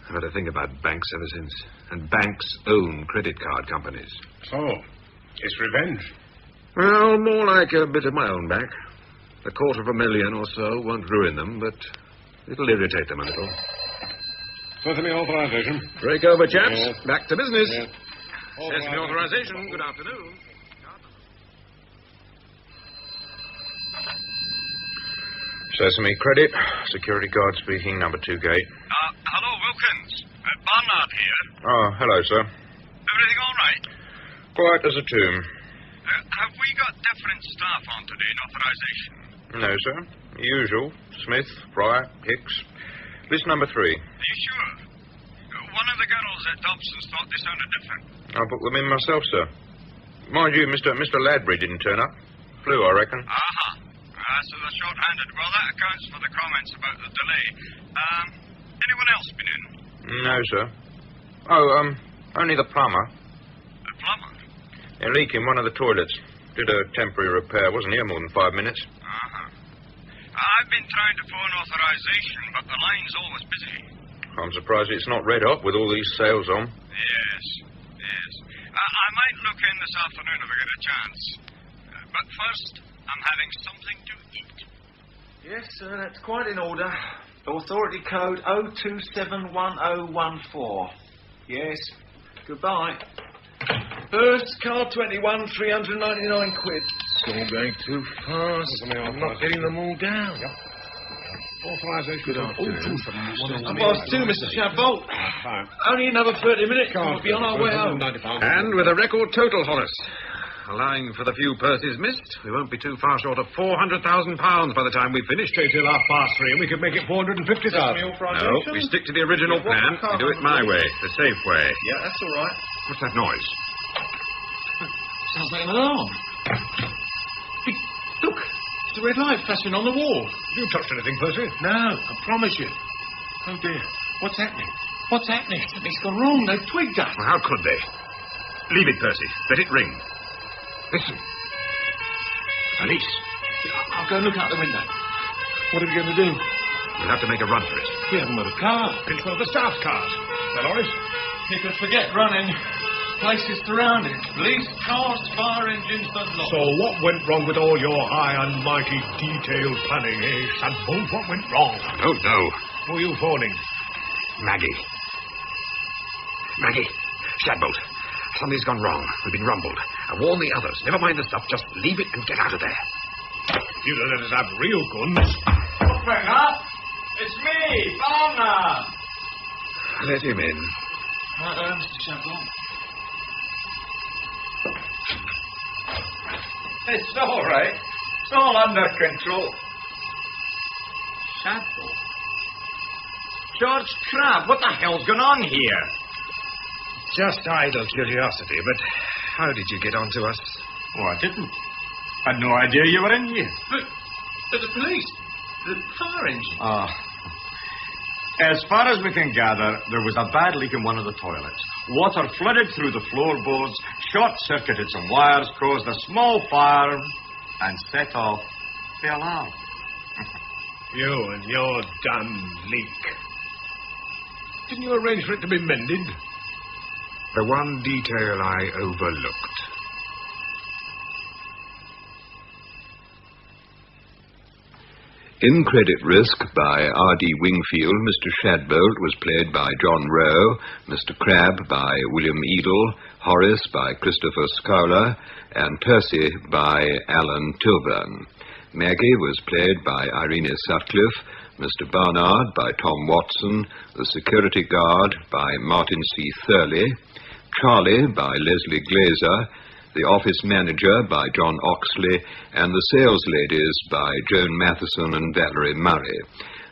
U: I've had to think about banks ever since. And banks own credit card companies.
E: So, it's revenge?
U: Well, more like a bit of my own back. $250,000 or so won't ruin them, but it'll irritate them a little.
E: Sesame authorization.
U: Break over, chaps.
E: Yes.
U: Back to business.
E: Yes.
U: Sesame authorization. Good afternoon.
H: Sesame Credit. Security guard speaking, number 2 gate.
T: Hello, Wilkins. Barnard here.
H: Oh, hello, sir.
T: Everything all right?
H: Quiet as a tomb.
T: Have we got different staff on today in authorization?
H: No, sir. Usual. Smith, Fryer, Hicks. List number 3.
T: Are you sure? One of the girls at Dobson's thought they sounded different.
H: I'll put them in myself, sir. Mind you, Mr. Ladbury didn't turn up. Flew, I reckon.
T: Aha. So they're short-handed. Well, that accounts for the comments about the delay. Anyone else been in?
H: No, sir. Oh, only the plumber.
T: The plumber?
H: A leak in one of the toilets. Did a temporary repair. Wasn't here more than 5 minutes.
T: I've been trying to phone authorization, but the line's always busy.
H: I'm surprised it's not red hot with all these sales on.
T: Yes. I might look in this afternoon if I get a chance. But first, I'm having something to eat.
A: Yes, sir, that's quite in order. Authority code 0271014. Yes. Goodbye. First, car 21, 399 quid.
E: It's all going too fast. I'm not getting them all down. Authorization.
A: Good afternoon. 2:30, Mr. Shadbolt. Only another 30 minutes. We'll be on our way home.
U: And with a record total, Horace. Allowing for the few purses missed, we won't be too far short of £400,000 by the time we finish.
E: Stay till 3:30 and we could make it 450,000.
U: No, we stick to the original plan. We do it my way, the safe way.
A: Yeah, that's all right.
U: What's that noise?
A: Sounds like an alarm. Hey, look, it's the red light flashing on the wall.
E: Have you touched anything, Percy?
A: No, I promise you. Oh, dear. What's happening? What's happening? Something's gone wrong. They've twigged us.
U: Well, how could they? Leave it, Percy. Let it ring. Listen. Police.
A: I'll go and look out the window.
E: What are we going to do?
U: We'll have to make a run for it.
E: We haven't got a car. It's one of the staff cars. Well, Horace?
A: You could forget running. Place is surrounded. Police, cars, fire engines, the lot.
E: So what went wrong with all your high and mighty detailed planning, eh, Shadbolt? What went wrong?
U: I don't know.
E: Who are you phoning?
U: Maggie. Shadbolt. Something's gone wrong. We've been rumbled. I warn the others. Never mind the stuff. Just leave it and get out of there.
E: You don't let us have real guns.
G: Open up! It's me, Barnard!
U: Let him in.
A: Mr. Shadbolt.
G: It's all right. It's all under control.
A: Shadbolt?
G: George Crabbe, what the hell's going on here?
U: Just idle curiosity, but how did you get onto us?
G: Oh, I didn't. Had no idea you were in here.
A: But the police, the fire engine.
G: As far as we can gather, there was a bad leak in one of the toilets. Water flooded through the floorboards, short-circuited some wires, caused a small fire, and set off the alarm.
E: You and your damn leak. Didn't you arrange for it to be mended?
U: The one detail I overlooked.
M: In Credit Risk by R.D. Wingfield, Mr. Shadbolt was played by John Rowe, Mr. Crabbe by William Edel, Horace by Christopher Schuyler, and Percy by Alan Tilburn. Maggie was played by Irene Sutcliffe, Mr. Barnard by Tom Watson, the security guard by Martin C. Thurley, Charlie by Leslie Glazer, the office manager by John Oxley, and the sales ladies by Joan Matheson and Valerie Murray.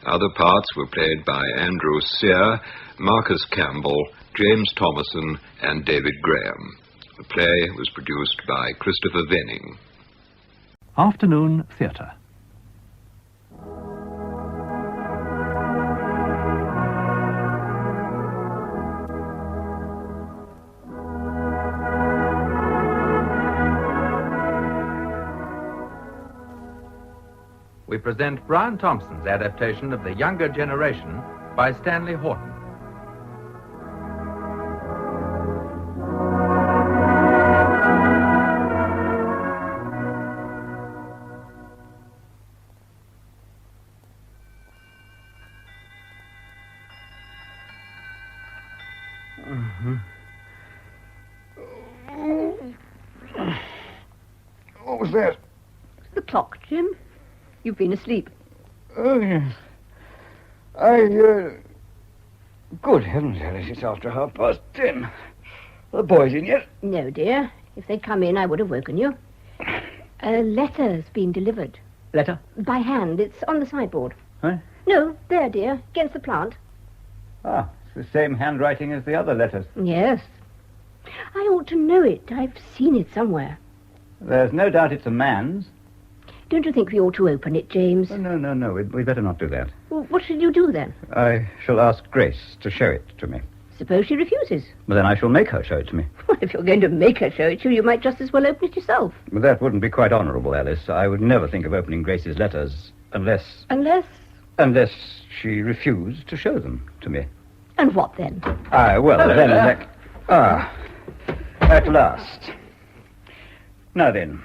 M: Other parts were played by Andrew Sear, Marcus Campbell, James Thomason, and David Graham. The play was produced by Christopher Venning.
I: Afternoon Theatre. We present Brian Thompson's adaptation of The Younger Generation by Stanley Horton.
O: What was that?
P: The clock, Jim. You've been asleep.
O: Oh, yes. Good heavens, Alice, it's after 10:30. Are the boys in yet?
P: No, dear. If they'd come in, I would have woken you. A letter's been delivered.
L: Letter?
P: By hand. It's on the sideboard.
L: Huh?
P: No, there, dear, against the plant.
L: Ah, it's the same handwriting as the other letters.
P: Yes. I ought to know it. I've seen it somewhere.
L: There's no doubt it's a man's.
P: Don't you think we ought to open it, James?
L: Oh, no. We'd better not do that.
P: Well, what shall you do, then?
L: I shall ask Grace to show it to me.
P: Suppose she refuses?
L: Well, then I shall make her show it to me.
P: Well, if you're going to make her show it to you, you might just as well open it yourself.
L: But that wouldn't be quite honourable, Alice. I would never think of opening Grace's letters unless... Unless she refused to show them to me.
P: And what then?
L: At last. Now then,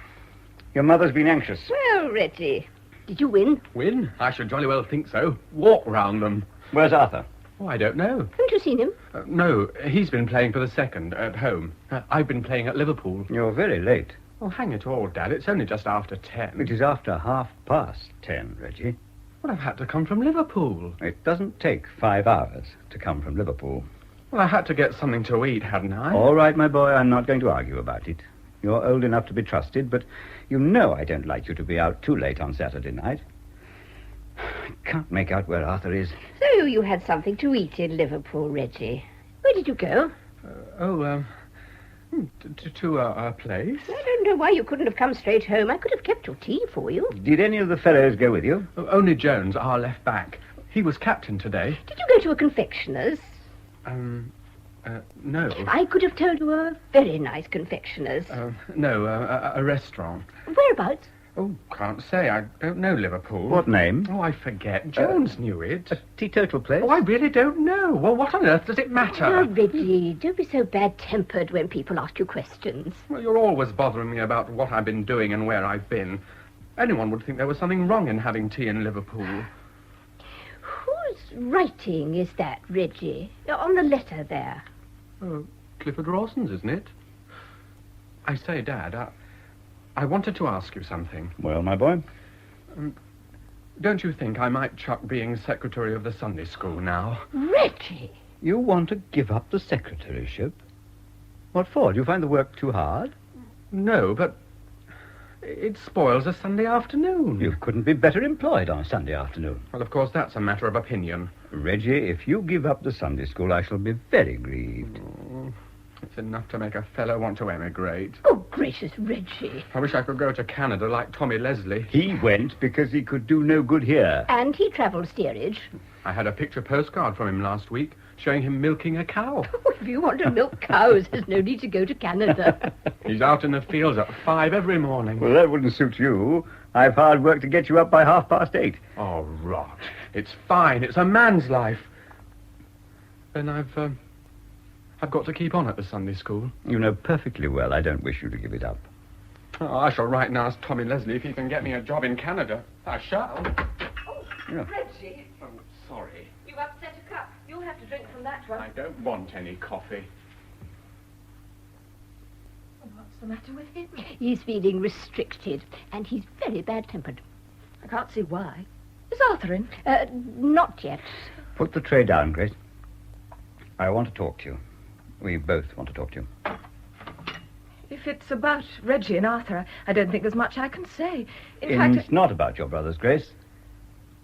L: your mother's been anxious.
P: Well, Reggie, did you win?
Q: Win? I should jolly well think so. Walk round them.
L: Where's Arthur?
Q: Oh, I don't know.
P: Haven't you seen him?
Q: No, he's been playing for the second at home. I've been playing at Liverpool.
L: You're very late.
Q: Oh, hang it all, Dad. It's only just after 10.
L: It is after 10:30, Reggie.
Q: Well, I've had to come from Liverpool.
L: It doesn't take 5 hours to come from Liverpool.
Q: Well, I had to get something to eat, hadn't I?
L: All right, my boy, I'm not going to argue about it. You're old enough to be trusted, but you know I don't like you to be out too late on Saturday night. I can't make out where Arthur is.
P: So you had something to eat in Liverpool, Reggie. Where did you go?
Q: To a place.
P: I don't know why you couldn't have come straight home. I could have kept your tea for you.
L: Did any of the fellows go with you?
Q: Only Jones, our left back. He was captain today.
P: Did you go to a confectioner's?
Q: No.
P: I could have told you a very nice confectioner's.
Q: No, a restaurant.
P: Whereabouts?
Q: Oh, can't say. I don't know Liverpool.
L: What name?
Q: Oh, I forget. Jones knew it.
L: A teetotal place?
Q: Oh, I really don't know. Well, what on earth does it matter?
P: Oh, Reggie, don't be so bad-tempered when people ask you questions.
Q: Well, you're always bothering me about what I've been doing and where I've been. Anyone would think there was something wrong in having tea in Liverpool.
P: Whose writing is that, Reggie? On the letter there.
Q: Clifford Rawson's, isn't it? I say, Dad, I wanted to ask you something.
L: Well, my boy?
Q: Don't you think I might chuck being secretary of the Sunday school now?
P: Reggie!
L: You want to give up the secretaryship? What for? Do you find the work too hard?
Q: No, but it spoils a Sunday afternoon.
L: You couldn't be better employed on a Sunday afternoon.
Q: Well, of course, that's a matter of opinion.
L: Reggie, if you give up the Sunday school, I shall be very grieved.
Q: It's enough to make a fellow want to emigrate.
P: Oh, gracious, Reggie.
Q: I wish I could go to Canada like Tommy Leslie.
L: He went because he could do no good here.
P: And he travelled steerage.
Q: I had a picture postcard from him last week showing him milking a cow.
P: Oh, if you want to milk cows, there's no need to go to Canada.
Q: He's out in the fields at 5 every morning.
L: Well, that wouldn't suit you. I've hard work to get you up by 8:30.
Q: Oh, rot. It's fine. It's a man's life. Then I've got to keep on at the Sunday school.
L: You know perfectly well I don't wish you to give it up.
Q: Oh, I shall write and ask Tommy Leslie if he can get me a job in Canada. I shall.
P: Oh,
L: yeah.
P: Reggie.
Q: Oh, sorry.
P: You've upset a cup. You'll have to drink from that one.
Q: I don't want any coffee.
P: What's the matter with him? He's feeling restricted, and he's very bad-tempered.
C: I can't see why. Is Arthur in?
P: Not yet.
L: Put the tray down, Grace. I want to talk to you. We both want to talk to you.
C: If it's about Reggie and Arthur, I don't think there's much I can say. In
L: It's
C: fact,
L: not about your brothers, Grace.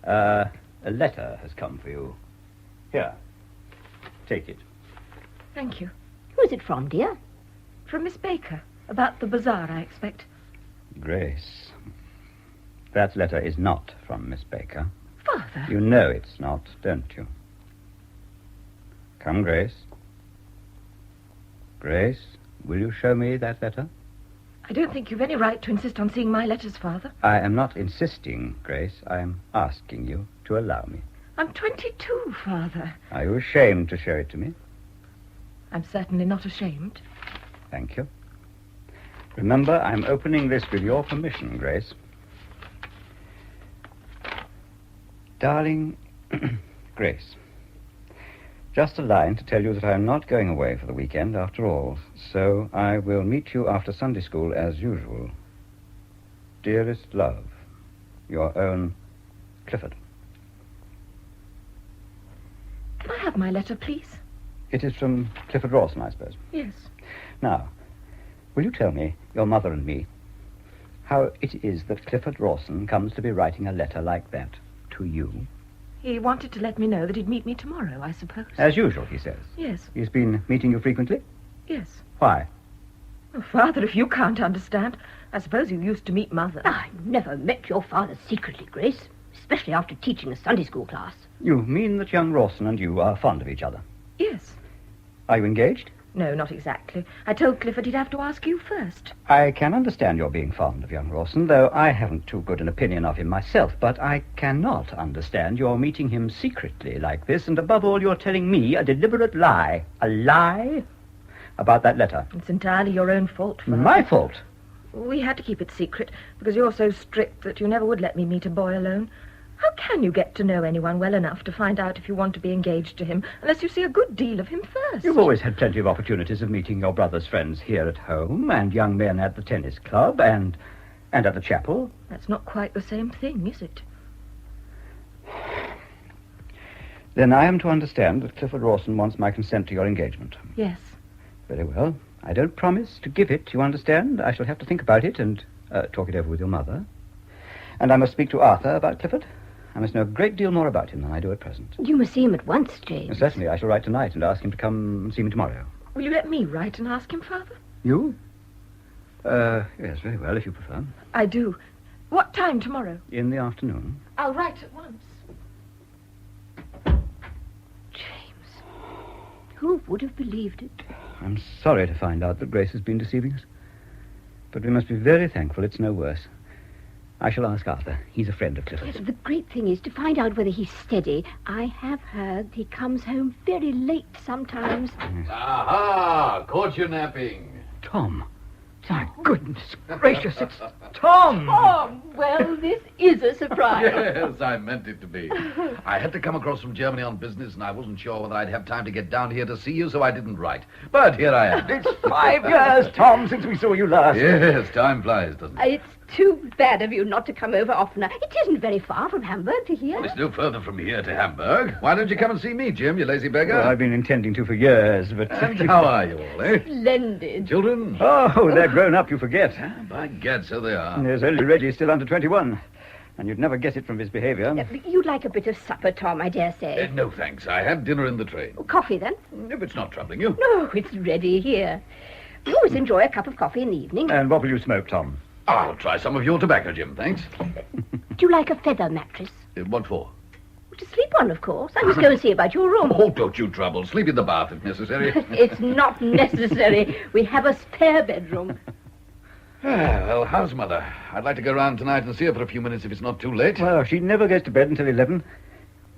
L: A letter has come for you. Here. Take it.
C: Thank you.
P: Who's it from, dear?
C: From Miss Baker. About the bazaar, I expect.
L: Grace. That letter is not from Miss Baker.
C: Father.
L: You know it's not, don't you? Come, Grace. Grace, will you show me that letter?
C: I don't think you've any right to insist on seeing my letters, Father.
L: I am not insisting, Grace. I am asking you to allow me.
C: I'm 22, Father.
L: Are you ashamed to show it to me?
C: I'm certainly not ashamed.
L: Thank you. Remember, I'm opening this with your permission, Grace. Darling Grace, just a line to tell you that I'm not going away for the weekend after all, so I will meet you after Sunday school as usual. Dearest love, your own Clifford.
C: Can I have my letter, please?
L: It is from Clifford Rawson, I suppose.
C: Yes.
L: Now, Will you tell me, your mother and me, how it is that Clifford Rawson comes to be writing a letter like that to you?
C: He wanted to let me know that he'd meet me tomorrow, I suppose.
L: As usual, he says.
C: Yes.
L: He's been meeting you frequently?
C: Yes.
L: Why?
C: Oh, Father, if you can't understand, I suppose you used to meet Mother.
P: I never met your father secretly, Grace, especially after teaching a Sunday school class.
L: You mean that young Rawson and you are fond of each other?
C: Yes.
L: Are you engaged?
C: No, not exactly. I told Clifford he'd have to ask you first.
L: I can understand your being fond of young Rawson, though I haven't too good an opinion of him myself, but I cannot understand your meeting him secretly like this, and above all, you're telling me a deliberate lie. A lie? About that letter.
C: It's entirely your own fault, Father.
L: My fault?
C: We had to keep it secret, because you're so strict that you never would let me meet a boy alone. How can you get to know anyone well enough to find out if you want to be engaged to him, unless you see a good deal of him first?
L: You've always had plenty of opportunities of meeting your brother's friends here at home, and young men at the tennis club, and at the chapel.
C: That's not quite the same thing, is it?
L: Then I am to understand that Clifford Rawson wants my consent to your engagement.
C: Yes.
L: Very well. I don't promise to give it, you understand? I shall have to think about it and talk it over with your mother. And I must speak to Arthur about Clifford. I must know a great deal more about him than I do at present.
P: You must see him at once, James.
L: Certainly, I shall write tonight and ask him to come and see me tomorrow.
C: Will you let me write and ask him, Father?
L: You? Yes, very well, if you prefer.
C: I do. What time tomorrow?
L: In the afternoon.
C: I'll write at once.
P: James, who would have believed it?
L: I'm sorry to find out that Grace has been deceiving us. But we must be very thankful it's no worse. I shall ask Arthur. He's a friend of Clifford's.
P: Yes, the great thing is to find out whether he's steady. I have heard he comes home very late sometimes.
R: Aha! Caught you napping.
L: Tom. My goodness gracious, it's Tom!
P: Oh, well, this is a surprise.
R: Yes, I meant it to be. I had to come across from Germany on business, and I wasn't sure whether I'd have time to get down here to see you, so I didn't write. But here I am.
L: It's 5 years, Tom, since we saw you last.
R: Yes, time flies, doesn't it?
P: It's too bad of you not to come over oftener. It isn't very far from Hamburg to here.
R: Well, it's no further from here to Hamburg. Why don't you come and see me, Jim, you lazy beggar?
L: Well, I've been intending to for years, but...
R: And how are you all, eh?
P: Splendid.
R: Children?
L: Oh, they're grown up, you forget.
R: By gad, so they are.
L: There's only Reggie still under 21. And you'd never guess it from his behaviour.
P: You'd like a bit of supper, Tom, I dare say.
R: No, thanks. I had dinner in the train.
P: Coffee, then?
R: If it's not troubling you.
P: No, it's ready here. We always enjoy a cup of coffee in the evening.
L: And what will you smoke, Tom?
R: I'll try some of your tobacco, Jim, thanks.
P: Do you like a feather mattress?
R: What for?
P: To sleep on, of course. I must go and see about your room.
R: Oh, don't you trouble. Sleep in the bath if necessary.
P: It's not necessary. We have a spare bedroom.
R: Well, how's Mother? I'd like to go round tonight and see her for a few minutes if it's not too late.
L: Well, she never goes to bed until 11.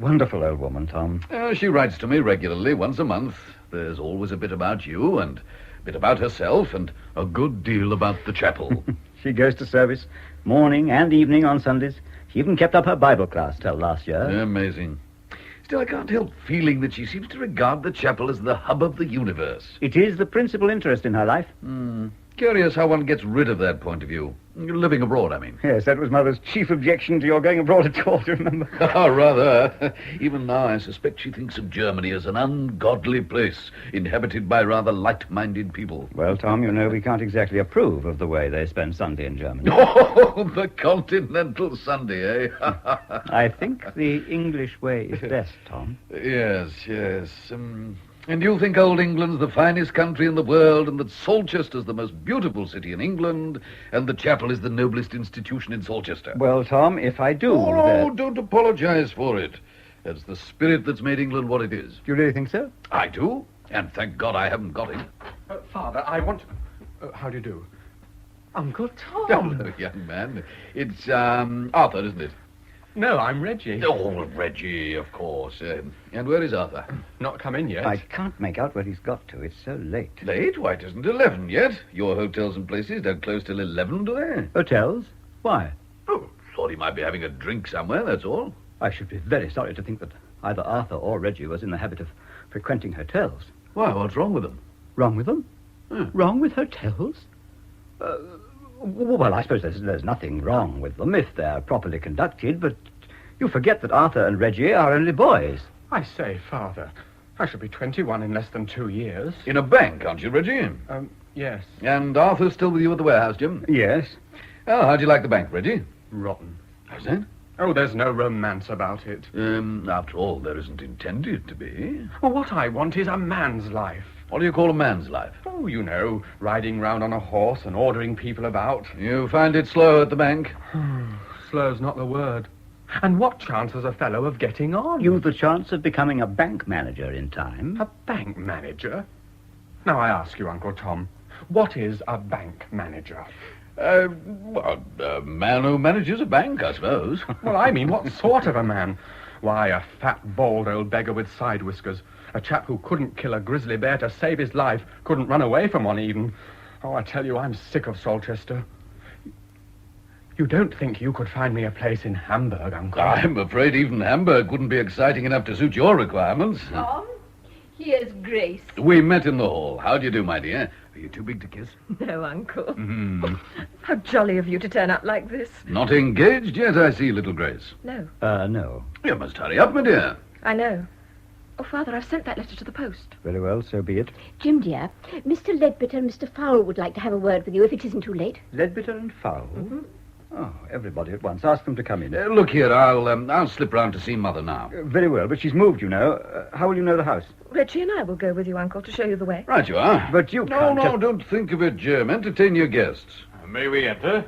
L: Wonderful old woman, Tom.
R: She writes to me regularly, once a month. There's always a bit about you and a bit about herself and a good deal about the chapel.
L: She goes to service morning and evening on Sundays. She even kept up her Bible class till last year.
R: Amazing. Still, I can't help feeling that she seems to regard the chapel as the hub of the universe.
L: It is the principal interest in her life.
R: Curious how one gets rid of that point of view. Living abroad, I mean.
L: Yes, that was Mother's chief objection to your going abroad at all, do you remember?
R: Oh, rather. Even now, I suspect she thinks of Germany as an ungodly place, inhabited by rather light-minded people.
L: Well, Tom, you know we can't exactly approve of the way they spend Sunday in Germany.
R: Oh, the continental Sunday, eh?
L: I think the English way is best, Tom.
R: Yes. And you think old England's the finest country in the world, and that Salchester's the most beautiful city in England, and the chapel is the noblest institution in Salchester.
L: Well, Tom, if I do...
R: Don't apologize for it. That's the spirit that's made England what it is.
L: Do you really think so?
R: I do, and thank God I haven't got it.
Q: Father, I want to... how do you do? Uncle Tom.
R: Oh, young man. It's, Arthur, isn't it?
Q: No, I'm Reggie.
R: Oh, Reggie, of course. And where is Arthur?
Q: Not come in yet.
L: I can't make out where he's got to. It's so late.
R: Late? Why, it isn't 11 yet. Your hotels and places don't close till 11, do they?
L: Hotels? Why?
R: Oh, thought he might be having a drink somewhere, that's all.
L: I should be very sorry to think that either Arthur or Reggie was in the habit of frequenting hotels.
R: Why, what's wrong with them?
L: Wrong with them? Wrong with hotels? Well, I suppose there's nothing wrong with them if they're properly conducted, but you forget that Arthur and Reggie are only boys.
Q: I say, Father, I shall be 21 in less than 2 years.
R: In a bank, aren't you, Reggie?
Q: Yes.
R: And Arthur's still with you at the warehouse, Jim?
O: Yes.
R: Oh, how do you like the bank, Reggie?
Q: Rotten.
R: Is it?
Q: Oh, there's no romance about it.
R: After all, there isn't intended to be.
Q: Well, what I want is a man's life.
R: What do you call a man's life?
Q: Oh, you know, riding round on a horse and ordering people about.
R: You find it slow at the bank?
Q: Slow's not the word. And what chance has a fellow of getting on?
O: You've the chance of becoming a bank manager in time.
Q: A bank manager? Now, I ask you, Uncle Tom, what is a bank manager?
R: Well, a man who manages a bank, I suppose.
Q: Well, I mean, what sort of a man? Why, a fat, bald old beggar with side whiskers. A chap who couldn't kill a grizzly bear to save his life. Couldn't run away from one, even. Oh, I tell you, I'm sick of Salchester. You don't think you could find me a place in Hamburg, Uncle?
R: I'm afraid even Hamburg wouldn't be exciting enough to suit your requirements.
P: Tom, here's Grace.
R: We met in the hall. How do you do, my dear? Are you too big to kiss?
C: No, Uncle. How jolly of you to turn up like this.
R: Not engaged yet, I see, little Grace.
C: No.
O: No.
R: You must hurry up, my dear.
C: I know. Oh, Father, I've sent that letter to the post.
O: Very well, so be it.
P: Jim, dear, Mr. Ledbetter and Mr. Fowle would like to have a word with you if it isn't too late.
O: Ledbetter and Fowle? Oh, everybody at once. Ask them to come in.
R: Look here, I'll slip round to see Mother now.
O: Very well, but she's moved, you know. How will you know the house?
C: Reggie and I will go with you, Uncle, to show you the way.
R: Right you are.
O: But you can't...
R: No, don't think of it, Jim. Entertain your guests.
G: May we enter?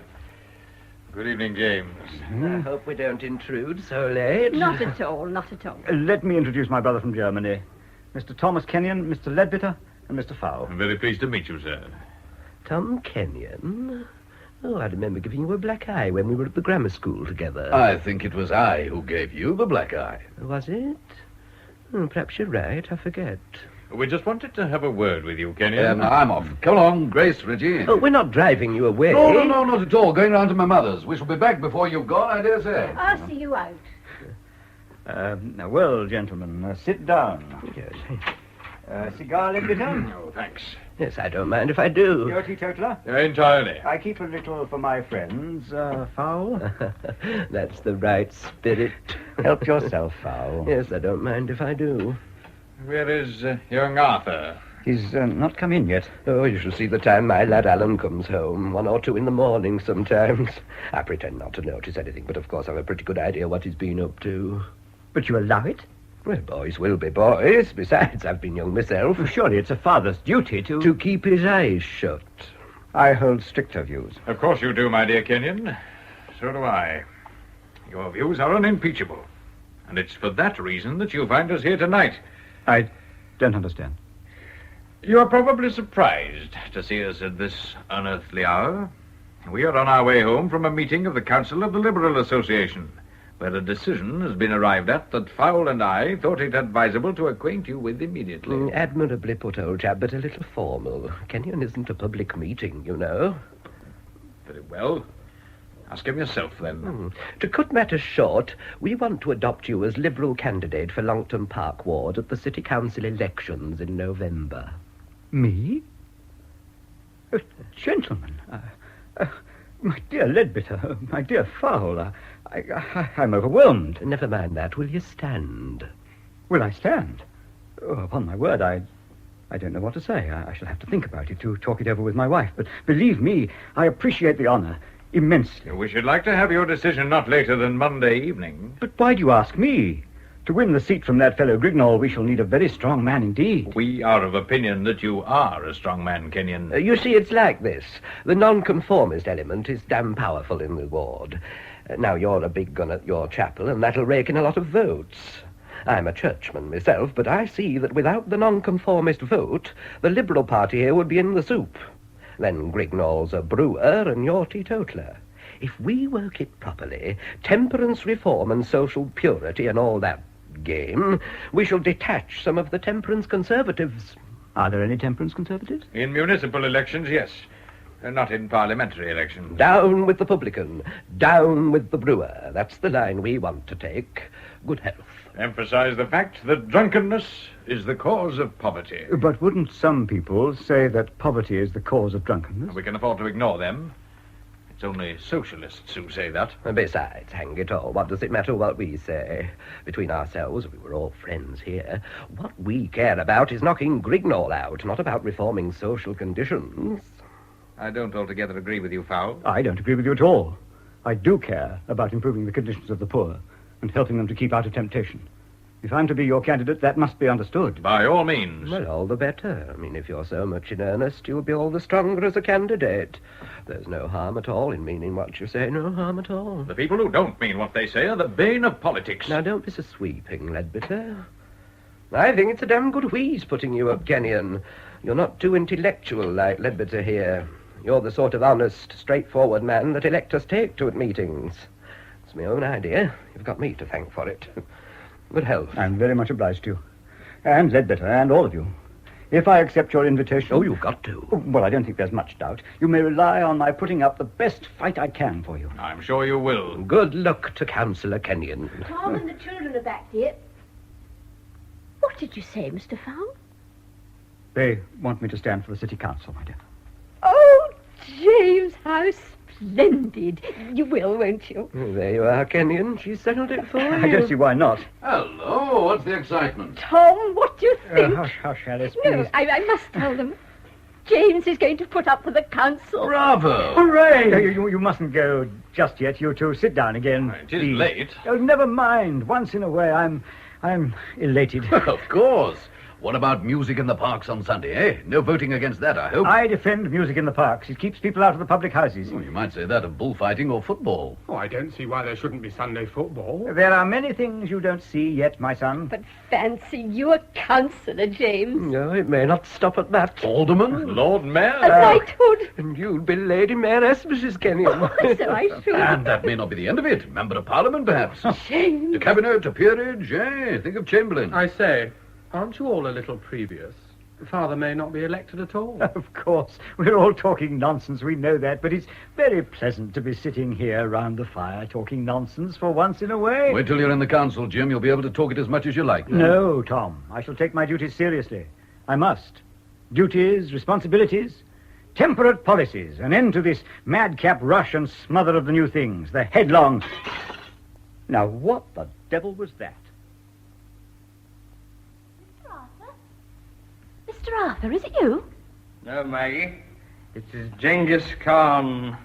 G: Good evening, James.
B: I hope we don't intrude so late.
P: Not at all, not at all.
O: Let me introduce my brother from Germany. Mr. Thomas Kenyon, Mr. Ledbetter, and Mr. Fowle.
G: I'm very pleased to meet you, sir.
B: Tom Kenyon? Oh, I remember giving you a black eye when we were at the grammar school together.
R: I think it was I who gave you the black eye.
B: Was it? Perhaps you're right. I forget.
G: We just wanted to have a word with you, Kenyon.
R: I'm off. Come along, Grace, Reggie.
B: Oh, we're not driving you away.
R: No, not at all. Going round to my mother's. We shall be back before you've gone, I dare say.
P: I'll see you out.
O: Well, gentlemen, sit down.
B: Yes.
O: Cigar, Ledbetter?
G: Oh, thanks.
B: Yes, I don't mind if I do.
O: You're a teetotaler?
G: Entirely.
O: I keep a little for my friends, Fowle.
B: That's the right spirit.
O: Help yourself, Fowle.
B: Yes, I don't mind if I do.
G: Where is young Arthur?
O: He's not come in yet.
B: Oh, you shall see the time my lad Alan comes home. 1 or 2 in the morning sometimes. I pretend not to notice anything, but of course I've a pretty good idea what he's been up to.
O: But you allow it?
B: Well, boys will be boys. Besides, I've been young myself.
O: Surely it's a father's duty to...
B: To keep his eyes shut.
O: I hold stricter views.
G: Of course you do, my dear Kenyon. So do I. Your views are unimpeachable. And it's for that reason that you find us here tonight.
O: I don't understand.
G: You are probably surprised to see us at this unearthly hour. We are on our way home from a meeting of the Council of the Liberal Association, where a decision has been arrived at that Fowle and I thought it advisable to acquaint you with immediately.
B: Admirably put, old chap, but a little formal. Kenyon isn't a public meeting, you know.
G: Very well. Ask him yourself, then.
B: To cut matters short, we want to adopt you as Liberal candidate for Longton Park Ward at the City Council elections in November.
O: Me? Gentlemen, my dear Ledbetter, my dear Fowle, I'm overwhelmed.
B: Never mind that. Will you stand?
O: Will I stand? Oh, upon my word, I don't know what to say. I shall have to think about it, to talk it over with my wife. But believe me, I appreciate the honour immensely.
G: We should like to have your decision not later than Monday evening.
O: But why do you ask me? To win the seat from that fellow Grignall, we shall need a very strong man indeed.
G: We are of opinion that you are a strong man, Kenyon.
B: You see, it's like this. The nonconformist element is damn powerful in the ward. Now, you're a big gun at your chapel, and that'll rake in a lot of votes. I'm a churchman myself, but I see that without the nonconformist vote, the Liberal Party here would be in the soup. Then Grignall's a brewer, and you're teetotaler. If we work it properly, temperance reform and social purity and all that game, we shall detach some of the temperance conservatives.
O: Are there any temperance conservatives?
G: In municipal elections, yes. Not in parliamentary elections.
B: Down with the publican. Down with the brewer. That's the line we want to take. Good health.
G: Emphasize the fact that drunkenness is the cause of poverty.
O: But wouldn't some people say that poverty is the cause of drunkenness?
G: We can afford to ignore them.
N: It's only socialists who say that.
B: Besides, hang it all, what does it matter what we say? Between ourselves, we were all friends here. What we care about is knocking Grignall out, not about reforming social conditions.
N: I don't altogether agree with you, Fowle.
O: I don't agree with you at all. I do care about improving the conditions of the poor and helping them to keep out of temptation. If I'm to be your candidate, that must be understood.
N: By all means.
B: Well, all the better. I mean, if you're so much in earnest, you'll be all the stronger as a candidate. There's no harm at all in meaning what you say, no harm at all.
N: The people who don't mean what they say are the bane of politics.
B: Now, don't be so sweeping, Ledbetter. I think it's a damn good wheeze putting you up, Kenyon. You're not too intellectual like Ledbetter here. You're the sort of honest, straightforward man that electors take to at meetings. It's my own idea. You've got me to thank for it. Good health.
O: I'm very much obliged to you. And Ledbetter, and all of you. If I accept your invitation...
B: Oh, you've got to.
O: Well, I don't think there's much doubt. You may rely on my putting up the best fight I can for you.
N: I'm sure you will.
B: Good luck to Councillor Kenyon.
P: Tom and the children are back here. What did you say, Mr. Fowle?
O: They want me to stand for the city council, my dear.
P: Oh, James, how splendid. You will, won't you?
B: There you are, Kenyon. She's settled it for you.
O: I don't see why not.
R: Hello, what's the excitement?
P: Tom, what do you think?
O: Hush, hush, Alice, please.
P: No, I must tell them. James is going to put up for the council.
R: Bravo.
O: Hooray! You mustn't go just yet. You two sit down again.
N: It is late.
O: Oh, never mind. Once in a way, I'm elated.
R: Of course. What about music in the parks on Sunday, eh? No voting against that, I hope.
O: I defend music in the parks. It keeps people out of the public houses.
R: Well, you might say that of bullfighting or football.
Q: Oh, I don't see why there shouldn't be Sunday football.
O: There are many things you don't see yet, my son.
P: But fancy you a councillor, James.
B: No, it may not stop at that.
R: Alderman?
N: Lord Mayor?
P: A knighthood.
B: And you'd be Lady Mayoress, Mrs. Kenyon.
P: So I should.
R: And that may not be the end of it. Member of Parliament, perhaps.
P: James.
R: To Cabinet, to Peerage, eh? Think of Chamberlain.
Q: I say, aren't you all a little previous? Father may not be elected at all.
O: Of course. We're all talking nonsense, we know that, but it's very pleasant to be sitting here round the fire talking nonsense for once in a way.
R: Wait till you're in the council, Jim. You'll be able to talk it as much as you like.
O: No, Tom. I shall take my duties seriously. I must. Duties, responsibilities, temperate policies, an end to this madcap rush and smother of the new things, the headlong... Now, what the devil was that?
P: Mr. Arthur, is it you?
H: No, Maggie. It is Genghis Khan.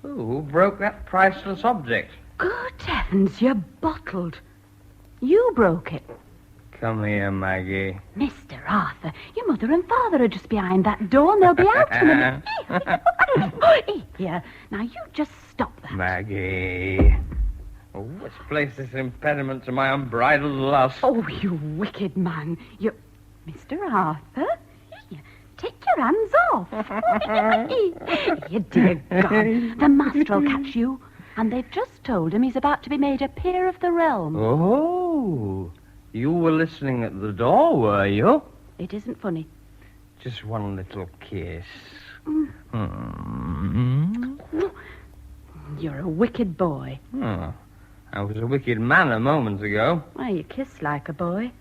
H: Who broke that priceless object?
P: Good heavens, you're bottled. You broke it.
H: Come here, Maggie.
P: Mr. Arthur, your mother and father are just behind that door and they'll be out in a minute. Here, now you just stop that.
H: Maggie. Oh, which place is an impediment to my unbridled lust?
P: Oh, you wicked man. You... Mr. Arthur, here, take your hands off. You dear God, the master will catch you. And they've just told him he's about to be made a peer of the realm.
H: Oh, you were listening at the door, were you?
P: It isn't funny.
H: Just one little kiss.
P: You're a wicked boy.
H: Oh, I was a wicked man a moment ago.
P: Well, you kiss like a boy.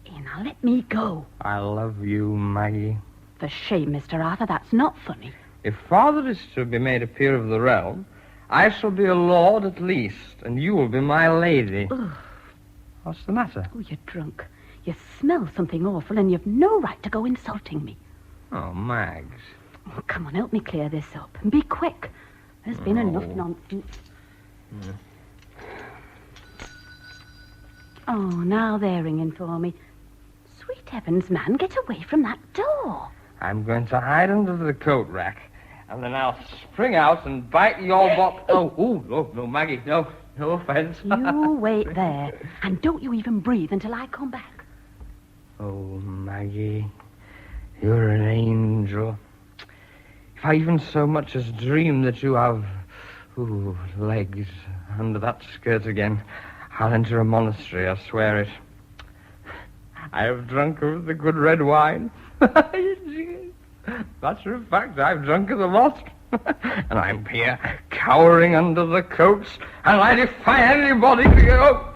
P: Here, now let me go.
H: I love you, Maggie.
P: For shame, Mr. Arthur, that's not funny.
H: If Father is to be made a peer of the realm, I shall be a lord at least, and you will be my lady.
P: Ugh.
H: What's the matter?
P: Oh, you're drunk. You smell something awful, and you've no right to go insulting me.
H: Oh, Mags.
P: Oh, come on, help me clear this up, and be quick. There's been enough nonsense. Oh, now they're ringing for me. Sweet heavens, man, get away from that door.
H: I'm going to hide under the coat rack, and then I'll spring out and bite your bot... No, Maggie, no offense.
P: You wait there, and don't you even breathe until I come back.
H: Oh, Maggie, you're an angel. If I even so much as dream that you have, legs under that skirt again, I'll enter a monastery, I swear it. I have drunk of the good red wine. Matter of fact, I've drunk of the lot. And I'm here, cowering under the coats, and I defy anybody to go...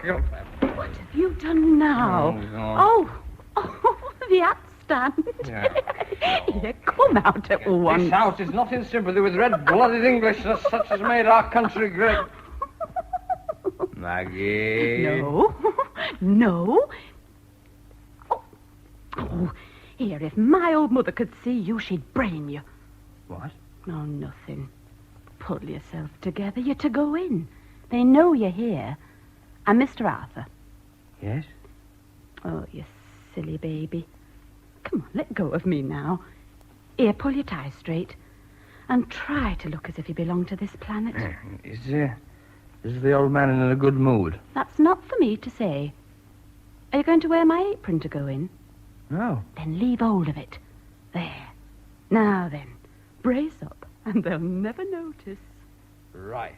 P: What have you done now?
H: Oh,
P: Oh, the stand. Here, come out at once.
H: This house is not in sympathy with red-blooded English such as made our country great. Maggie.
P: No. Oh, here, if my old mother could see you, she'd brain you.
H: What?
P: No, nothing. Pull yourself together. You're to go in. They know you're here. I'm Mr. Arthur.
H: Yes?
P: Oh, you silly baby. Come on, let go of me now. Here, pull your tie straight. And try to look as if you belong to this planet.
H: Is the old man in a good mood?
P: That's not for me to say. Are you going to wear my apron to go in?
H: No.
P: Then leave hold of it. There. Now then, brace up, and they'll never notice.
H: Right.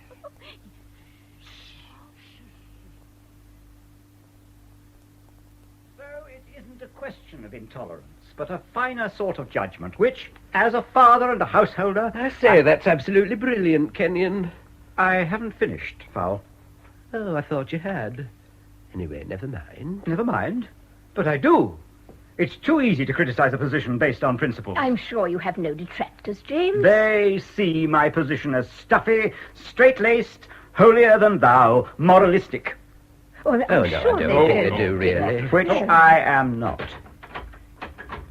O: So it isn't a question of intolerance, but a finer sort of judgment, which, as a father and a householder...
B: I say, that's absolutely brilliant, Kenyon.
O: I haven't finished, Fowl.
B: Oh, I thought you had. Anyway, never mind.
O: Never mind. But I do. It's too easy to criticize a position based on principles.
C: I'm sure you have no detractors, James.
O: They see my position as stuffy, straight-laced, holier-than-thou, moralistic.
C: Well,
B: no, I don't think they do, really.
O: Which I am not.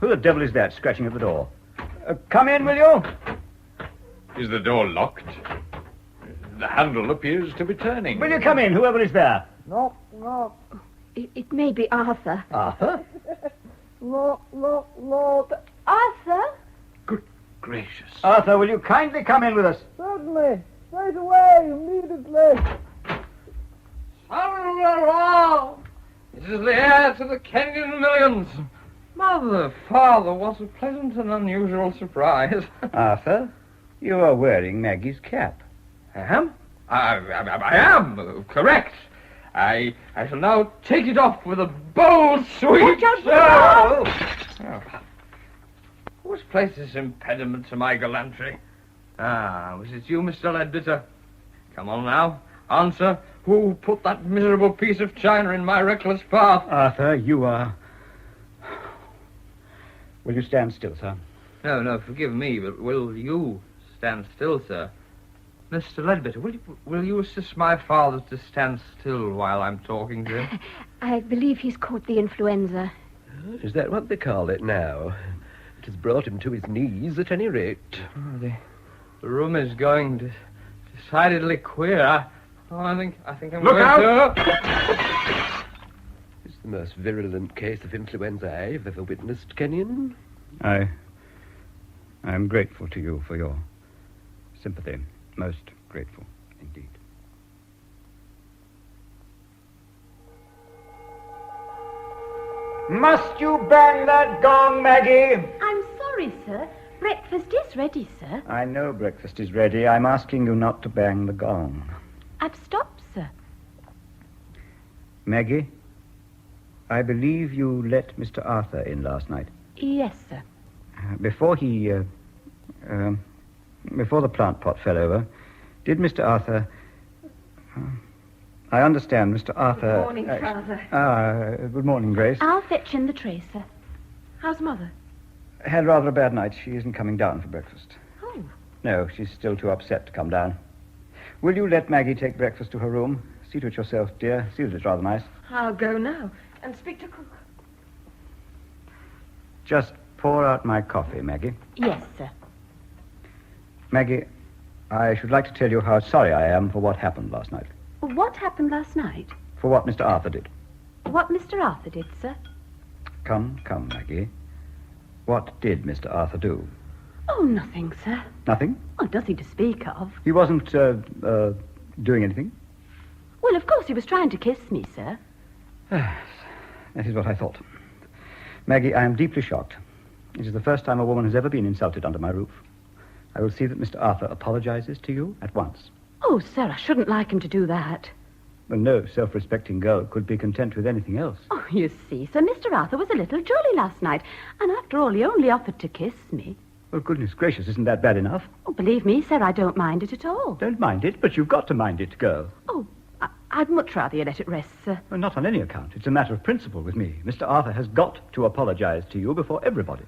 O: Who the devil is that scratching at the door? Come in, will you?
N: Is the door locked? The handle appears to be turning.
O: Will you come in, whoever is there?
C: No. It may be Arthur.
O: Arthur?
C: No. Arthur?
H: Good gracious.
O: Arthur, will you kindly come in with us?
D: Certainly. Right away, immediately.
H: Son-in-law! It is the heir to the Kenyon millions. Mother, father, what a pleasant and unusual surprise.
L: Arthur, you are wearing Maggie's cap.
H: I am? I am, correct. I shall now take it off with a bold sweep. Who's placed this impediment to my gallantry? Was it you, Mr. Leadbitter? Come on now, answer. Who put that miserable piece of china in my reckless path?
O: Arthur, you are... Will you stand still, sir?
H: No, forgive me, but will you stand still, sir? Mr. Leadbitter, will you assist my father to stand still while I'm talking to him?
C: I believe he's caught the influenza.
B: Is that what they call it now? It has brought him to his knees, at any rate.
H: Oh, the room is going decidedly queer. I think I'm
B: Look
H: going
B: out!
H: to...
B: It's the most virulent case of influenza I've ever witnessed, Kenyon.
L: I'm grateful to you for your sympathy. Most grateful, indeed.
O: Must you bang that gong, Maggie?
P: I'm sorry, sir. Breakfast is ready, sir.
L: I know breakfast is ready. I'm asking you not to bang the gong.
P: I've stopped, sir.
L: Maggie, I believe you let Mr. Arthur in last night.
P: Yes, sir.
L: Before the plant pot fell over, did Mr. Arthur... I understand Mr. Arthur...
C: Good morning, Father.
L: Good morning, Grace.
P: I'll fetch in the tray, sir. How's Mother?
L: Had rather a bad night. She isn't coming down for breakfast.
P: Oh.
L: No, she's still too upset to come down. Will you let Maggie take breakfast to her room? See to it yourself, dear. See that it's rather nice.
C: I'll go now and speak to cook.
L: Just pour out my coffee, Maggie.
P: Yes, sir.
L: Maggie, I should like to tell you how sorry I am for what happened last night.
P: What happened last night?
L: For what Mr. Arthur did.
P: What Mr. Arthur did, sir?
L: Come, Maggie. What did Mr. Arthur do?
P: Oh, nothing, sir.
L: Nothing?
P: Oh, nothing to speak of.
L: He wasn't, doing anything?
P: Well, of course he was trying to kiss me, sir.
L: That is what I thought. Maggie, I am deeply shocked. It is the first time a woman has ever been insulted under my roof. I will see that Mr. Arthur apologizes to you at once.
P: Oh, sir, I shouldn't like him to do that.
L: Well, no self-respecting girl could be content with anything else.
P: Oh, you see, sir, Mr. Arthur was a little jolly last night, and after all, he only offered to kiss me.
L: Well, goodness gracious, isn't that bad enough?
P: Oh, believe me, sir, I don't mind it at all.
O: Don't mind it, but you've got to mind it, girl.
P: Oh, I'd much rather you let it rest, sir.
O: Well, not on any account. It's a matter of principle with me. Mr. Arthur has got to apologize to you before everybody.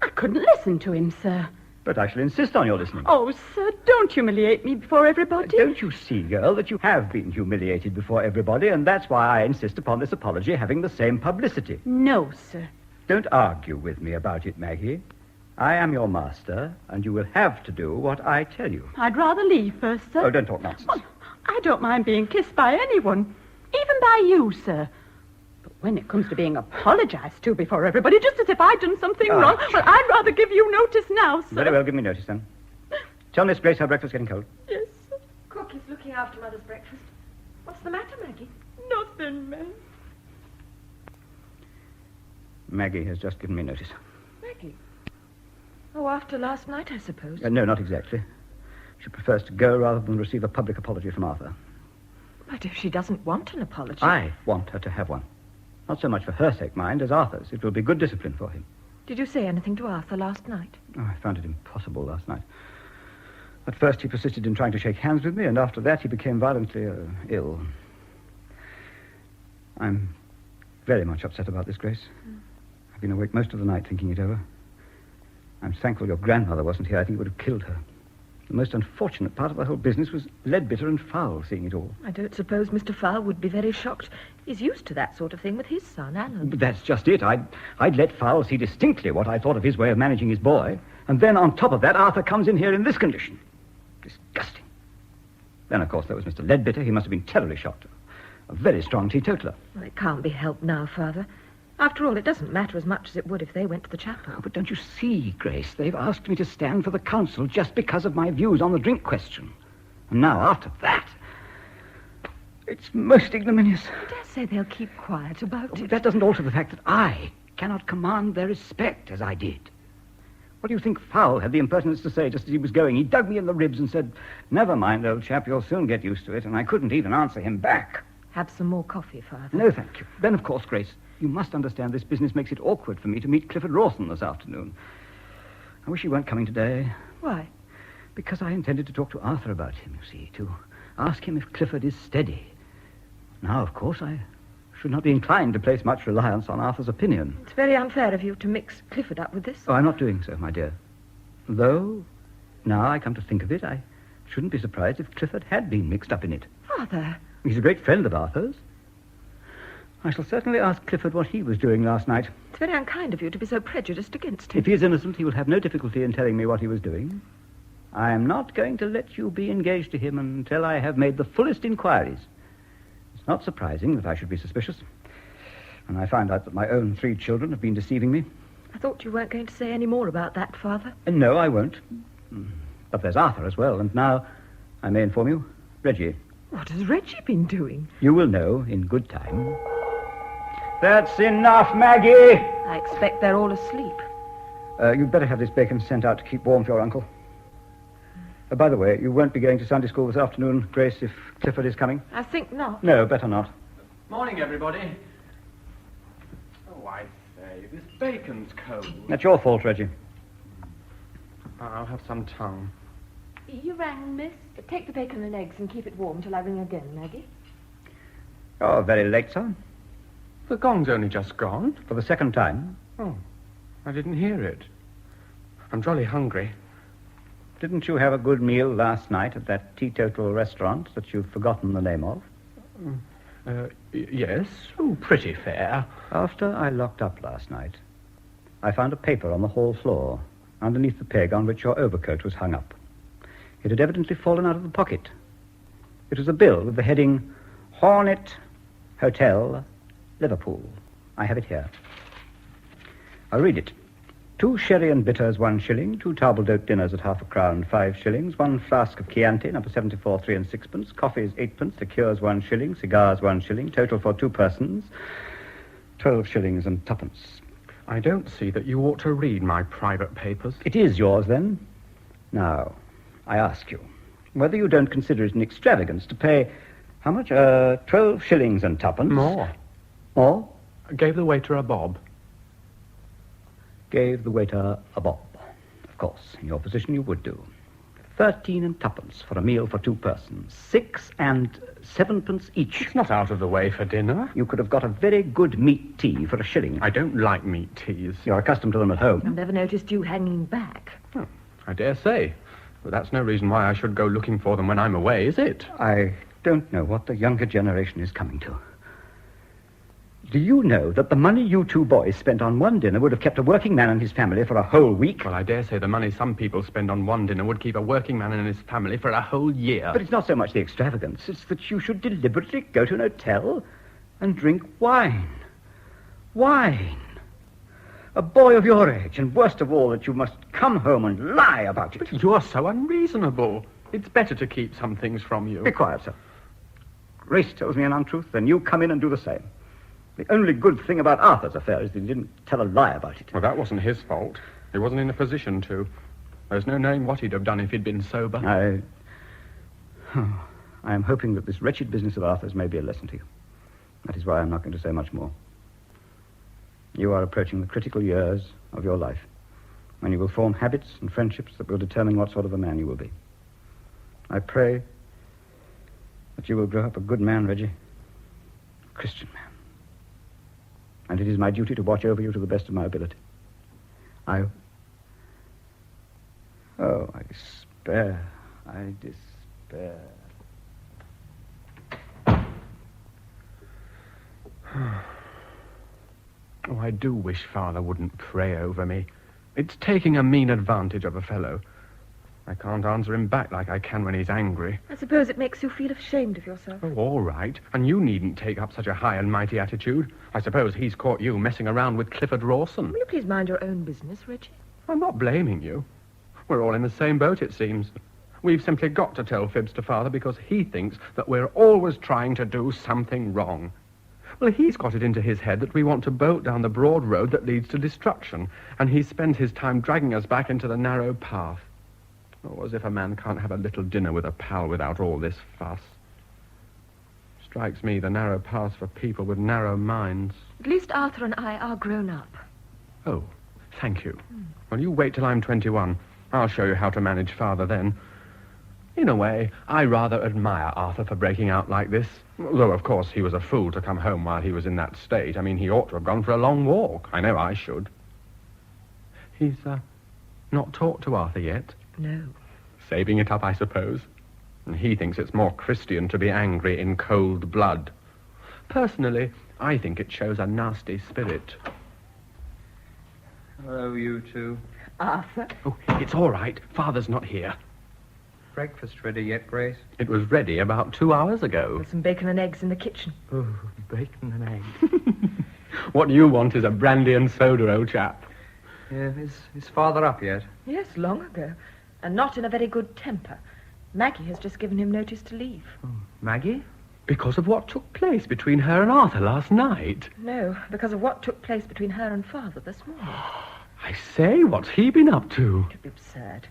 P: I couldn't listen to him, sir.
O: But I shall insist on your listening.
P: Oh, sir, don't humiliate me before everybody.
O: Don't you see, girl, that you have been humiliated before everybody, and that's why I insist upon this apology having the same publicity.
P: No, sir.
O: Don't argue with me about it, Maggie. I am your master, and you will have to do what I tell you.
P: I'd rather leave first, sir.
O: Oh, don't talk nonsense.
P: Well, I don't mind being kissed by anyone, even by you, sir. But when it comes to being apologized to before everybody, just as if I'd done something wrong, well, I'd rather give you notice now, sir.
O: Very well, give me notice, then. Tell Miss Grace her breakfast's getting cold.
P: Yes, sir.
C: Cook is looking after Mother's breakfast. What's the matter, Maggie?
P: Nothing, ma'am.
O: Maggie has just given me notice.
C: Maggie? Oh, after last night, I suppose.
O: No, not exactly. She prefers to go rather than receive a public apology from Arthur.
C: But if she doesn't want an apology...
O: I want her to have one. Not so much for her sake, mind, as Arthur's. It will be good discipline for him.
C: Did you say anything to Arthur last night?
O: Oh, I found it impossible last night. At first he persisted in trying to shake hands with me, and after that he became violently ill. I'm very much upset about this, Grace. I've been awake most of the night thinking it over. I'm thankful your grandmother wasn't here. I think it would have killed her. The most unfortunate part of the whole business was Leadbitter and Fowl seeing it all.
C: I don't suppose Mr. Fowl would be very shocked. He's used to that sort of thing with his son, Alan.
O: But that's just it. I'd let Fowl see distinctly what I thought of his way of managing his boy. And then on top of that, Arthur comes in here in this condition. Disgusting. Then, of course, there was Mr. Leadbitter. He must have been terribly shocked. A very strong teetotaler.
C: Well, it can't be helped now, Father. After all, it doesn't matter as much as it would if they went to the chapel.
O: Oh, but don't you see, Grace? They've asked me to stand for the council just because of my views on the drink question. And now, after that, it's most ignominious.
C: I dare say they'll keep quiet about it.
O: That doesn't alter the fact that I cannot command their respect as I did. What do you think Fowl had the impertinence to say just as he was going? He dug me in the ribs and said, "Never mind, old chap, you'll soon get used to it." And I couldn't even answer him back.
C: Have some more coffee, Father.
O: No, thank you. Then, of course, Grace, you must understand this business makes it awkward for me to meet Clifford Rawson this afternoon. I wish he weren't coming today.
C: Why?
O: Because I intended to talk to Arthur about him, you see, to ask him if Clifford is steady. Now, of course, I should not be inclined to place much reliance on Arthur's opinion.
C: It's very unfair of you to mix Clifford up with this.
O: Oh, I'm not doing so, my dear. Though, now I come to think of it, I shouldn't be surprised if Clifford had been mixed up in it.
C: Father.
O: He's a great friend of Arthur's. I shall certainly ask Clifford what he was doing last night.
C: It's very unkind of you to be so prejudiced against him.
O: If he is innocent, he will have no difficulty in telling me what he was doing. I am not going to let you be engaged to him until I have made the fullest inquiries. It's not surprising that I should be suspicious. When I find out that my own 3 children have been deceiving me.
C: I thought you weren't going to say any more about that, Father.
O: No, I won't. But there's Arthur as well, and now, I may inform you, Reggie.
C: What has Reggie been doing?
O: You will know in good time. That's enough, Maggie!
C: I expect they're all asleep.
O: You'd better have this bacon sent out to keep warm for your uncle. By the way, you won't be going to Sunday school this afternoon, Grace, if Clifford is coming?
C: I think not.
O: No, better not.
Q: Morning, everybody. Oh, I say, this bacon's cold.
O: That's your fault, Reggie.
Q: I'll have some tongue.
C: You rang, miss? Take the bacon and eggs and keep it warm till I ring again, Maggie.
O: Oh, very late, sir.
Q: The gong's only just gone.
O: For the second time.
Q: Oh, I didn't hear it. I'm jolly hungry.
O: Didn't you have a good meal last night at that teetotal restaurant that you've forgotten the name of?
Q: Yes. Oh, pretty fair.
O: After I locked up last night, I found a paper on the hall floor underneath the peg on which your overcoat was hung up. It had evidently fallen out of the pocket. It was a bill with the heading, Hornet Hotel, Liverpool. I have it here. I'll read it. 2 sherry and bitters, 1 shilling. 2 table-d'hote dinners at ½ a crown, 5 shillings. 1 flask of Chianti, number 74, 3 and 6pence. Coffee is 8pence. Liqueurs, 1 shilling. Cigars, 1 shilling. Total for 2 persons, 12 shillings and 2pence.
Q: I don't see that you ought to read my private papers.
O: It is yours, then? Now, I ask you, whether you don't consider it an extravagance to pay, how much? 12 shillings and 2pence.
Q: More.
O: More?
Q: Gave the waiter a bob.
O: Gave the waiter a bob. Of course, in your position you would do. 13 and twopence for a meal for 2 persons. 6 and 7pence each.
Q: It's not out of the way for dinner.
O: You could have got a very good meat tea for £1.
Q: I don't like meat teas.
O: You're accustomed to them at home.
C: I've never noticed you hanging back.
Q: Oh, I dare say. But that's no reason why I should go looking for them when I'm away, is it?
O: I don't know what the younger generation is coming to. Do you know that the money you 2 boys spent on one dinner would have kept a working man and his family for a whole week?
Q: Well, I dare say the money some people spend on one dinner would keep a working man and his family for a whole year.
O: But it's not so much the extravagance. It's that you should deliberately go to an hotel and drink wine. Wine. A boy of your age, and worst of all, that you must come home and lie about it.
Q: But you're so unreasonable. It's better to keep some things from you.
O: Be quiet, sir. Grace tells me an untruth, then you come in and do the same. The only good thing about Arthur's affair is that he didn't tell a lie about it.
Q: Well, that wasn't his fault. He wasn't in a position to. There's no knowing what he'd have done if he'd been sober.
O: I am hoping that this wretched business of Arthur's may be a lesson to you. That is why I'm not going to say much more. You are approaching the critical years of your life, when you will form habits and friendships that will determine what sort of a man you will be. I pray that you will grow up a good man, Reggie. A Christian man. And it is my duty to watch over you to the best of my ability. I despair. I despair.
Q: Oh, I do wish Father wouldn't pray over me. It's taking a mean advantage of a fellow. I can't answer him back like I can when he's angry.
C: I suppose it makes you feel ashamed of yourself.
Q: Oh, all right. And you needn't take up such a high and mighty attitude. I suppose he's caught you messing around with Clifford Rawson.
C: Will you please mind your own business, Reggie?
Q: I'm not blaming you. We're all in the same boat, it seems. We've simply got to tell fibs to Father because he thinks that we're always trying to do something wrong. Well, he's got it into his head that we want to bolt down the broad road that leads to destruction, and he spends his time dragging us back into the narrow path. Oh, as if a man can't have a little dinner with a pal without all this fuss. Strikes me the narrow path's for people with narrow minds.
C: At least Arthur and I are grown up.
Q: Oh, thank you. Well, you wait till I'm 21. I'll show you how to manage Father then. In a way, I rather admire Arthur for breaking out like this. Though, of course, he was a fool to come home while he was in that state. I mean, he ought to have gone for a long walk. I know I should. He's, not talked to Arthur yet?
C: No.
Q: Saving it up, I suppose. And he thinks it's more Christian to be angry in cold blood. Personally, I think it shows a nasty spirit.
H: Hello, you two.
C: Arthur?
Q: Oh, it's all right. Father's not here.
H: Breakfast ready yet, Grace?
Q: It was ready about 2 hours ago.
C: There's some bacon and eggs in the kitchen.
Q: Oh, bacon and eggs. What you want is a brandy and soda, old chap.
H: Yeah, is Father up yet?
C: Yes, long ago. And not in a very good temper. Maggie has just given him notice to leave.
Q: Oh, Maggie? Because of what took place between her and Arthur last night?
C: No, because of what took place between her and Father this morning.
Q: I say, what's he been up to?
C: It'd be absurd.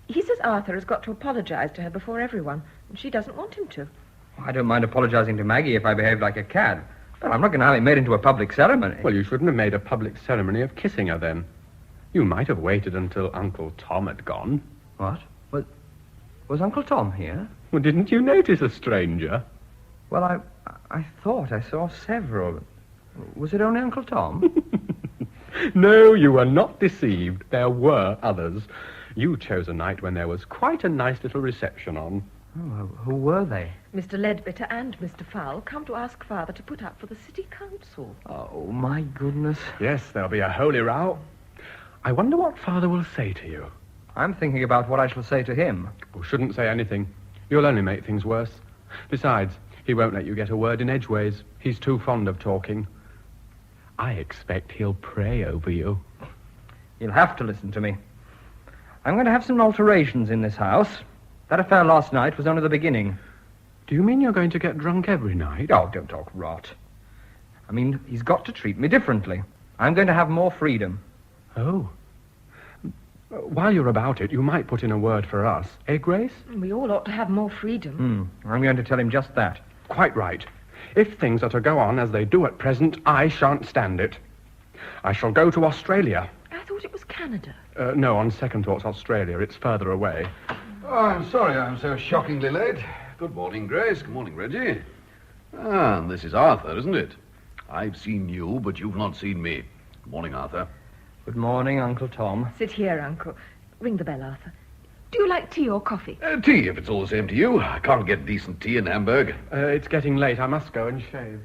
C: He says Arthur has got to apologize to her before everyone, and she doesn't want him to.
H: I don't mind apologizing to Maggie if I behave like a cad. But I'm not going to have it made into a public ceremony.
Q: Well, you shouldn't have made a public ceremony of kissing her then. You might have waited until Uncle Tom had gone.
H: What? Was Uncle Tom here?
Q: Well, didn't you notice a stranger?
H: Well, I thought I saw several. Was it only Uncle Tom?
Q: No, you were not deceived. There were others. You chose a night when there was quite a nice little reception on.
H: Oh, who were they?
C: Mr. Ledbetter and Mr. Fowle come to ask Father to put up for the city council.
H: Oh, my goodness.
Q: Yes, there'll be a holy row. I wonder what Father will say to you.
H: I'm thinking about what I shall say to him.
Q: Oh, shouldn't say anything. You'll only make things worse. Besides, he won't let you get a word in edgeways. He's too fond of talking. I expect he'll pray over you.
H: You'll have to listen to me. I'm going to have some alterations in this house. That affair last night was only the beginning.
Q: Do you mean you're going to get drunk every night?
H: Oh, don't talk rot. I mean, he's got to treat me differently. I'm going to have more freedom.
Q: Oh. While you're about it, you might put in a word for us. Eh, Grace?
C: We all ought to have more freedom.
H: I'm going to tell him just that.
Q: Quite right. If things are to go on as they do at present, I shan't stand it. I shall go to Australia.
C: I thought it was Canada.
Q: No, on second thoughts, Australia. It's further away.
R: Oh, I'm sorry I'm so shockingly late. Good morning, Grace. Good morning, Reggie. Ah, this is Arthur, isn't it? I've seen you, but you've not seen me. Good morning, Arthur.
Q: Good morning, Uncle Tom.
C: Sit here, Uncle. Ring the bell, Arthur. Do you like tea or coffee?
R: Tea, if it's all the same to you. I can't get decent tea in Hamburg.
Q: It's getting late. I must go and shave.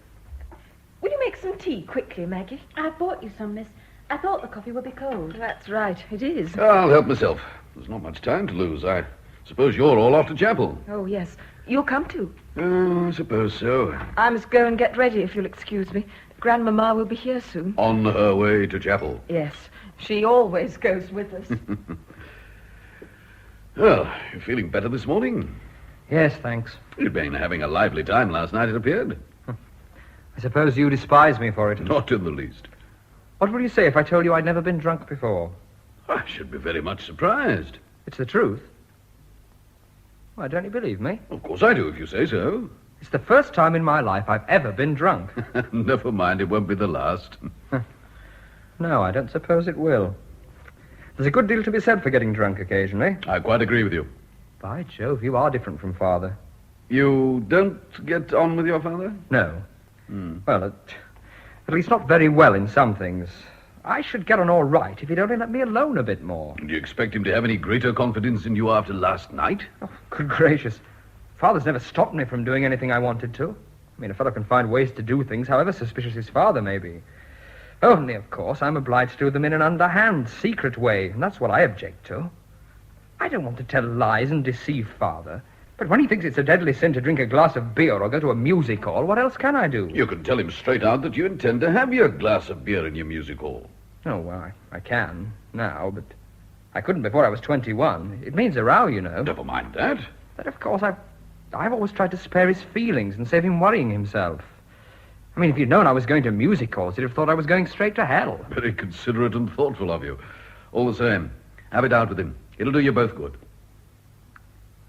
C: Will you make some tea quickly, Maggie?
P: I bought you some, miss. I thought the coffee would be cold.
C: That's right, it is.
R: I'll help myself. There's not much time to lose. I suppose you're all off to chapel.
C: Oh, yes. You'll come too.
R: Oh, I suppose so.
C: I must go and get ready, if you'll excuse me. Grandmama will be here soon.
R: On her way to chapel.
C: Yes, she always goes with us.
R: Well, you're feeling better this morning?
Q: Yes, thanks.
R: You'd been having a lively time last night, it appeared.
Q: I suppose you despise me for it.
R: Not in the least.
Q: What would you say if I told you I'd never been drunk before?
R: I should be very much surprised.
Q: It's the truth. Why, don't you believe me?
R: Of course I do, if you say so.
Q: It's the first time in my life I've ever been drunk.
R: Never mind, it won't be the last.
Q: No, I don't suppose it will. There's a good deal to be said for getting drunk occasionally.
R: I quite agree with you.
Q: By Jove, you are different from Father.
R: You don't get on with your father?
Q: No. Well, at least not very well in some things. I should get on all right if he'd only let me alone a bit more.
R: Do you expect him to have any greater confidence in you after last night?
Q: Oh, good gracious. Father's never stopped me from doing anything I wanted to. I mean, a fellow can find ways to do things, however suspicious his father may be. Only, of course, I'm obliged to do them in an underhand, secret way, and that's what I object to. I don't want to tell lies and deceive Father, but when he thinks it's a deadly sin to drink a glass of beer or go to a music hall, what else can I do?
R: You can tell him straight out that you intend to have your glass of beer in your music hall.
Q: Oh, well, I can now, but I couldn't before I was 21. It means a row, you know.
R: Never mind that.
Q: But, of course, I've always tried to spare his feelings and save him worrying himself. I mean, if you'd known I was going to music halls, you'd have thought I was going straight to hell.
R: Very considerate and thoughtful of you. All the same, have it out with him. It'll do you both good.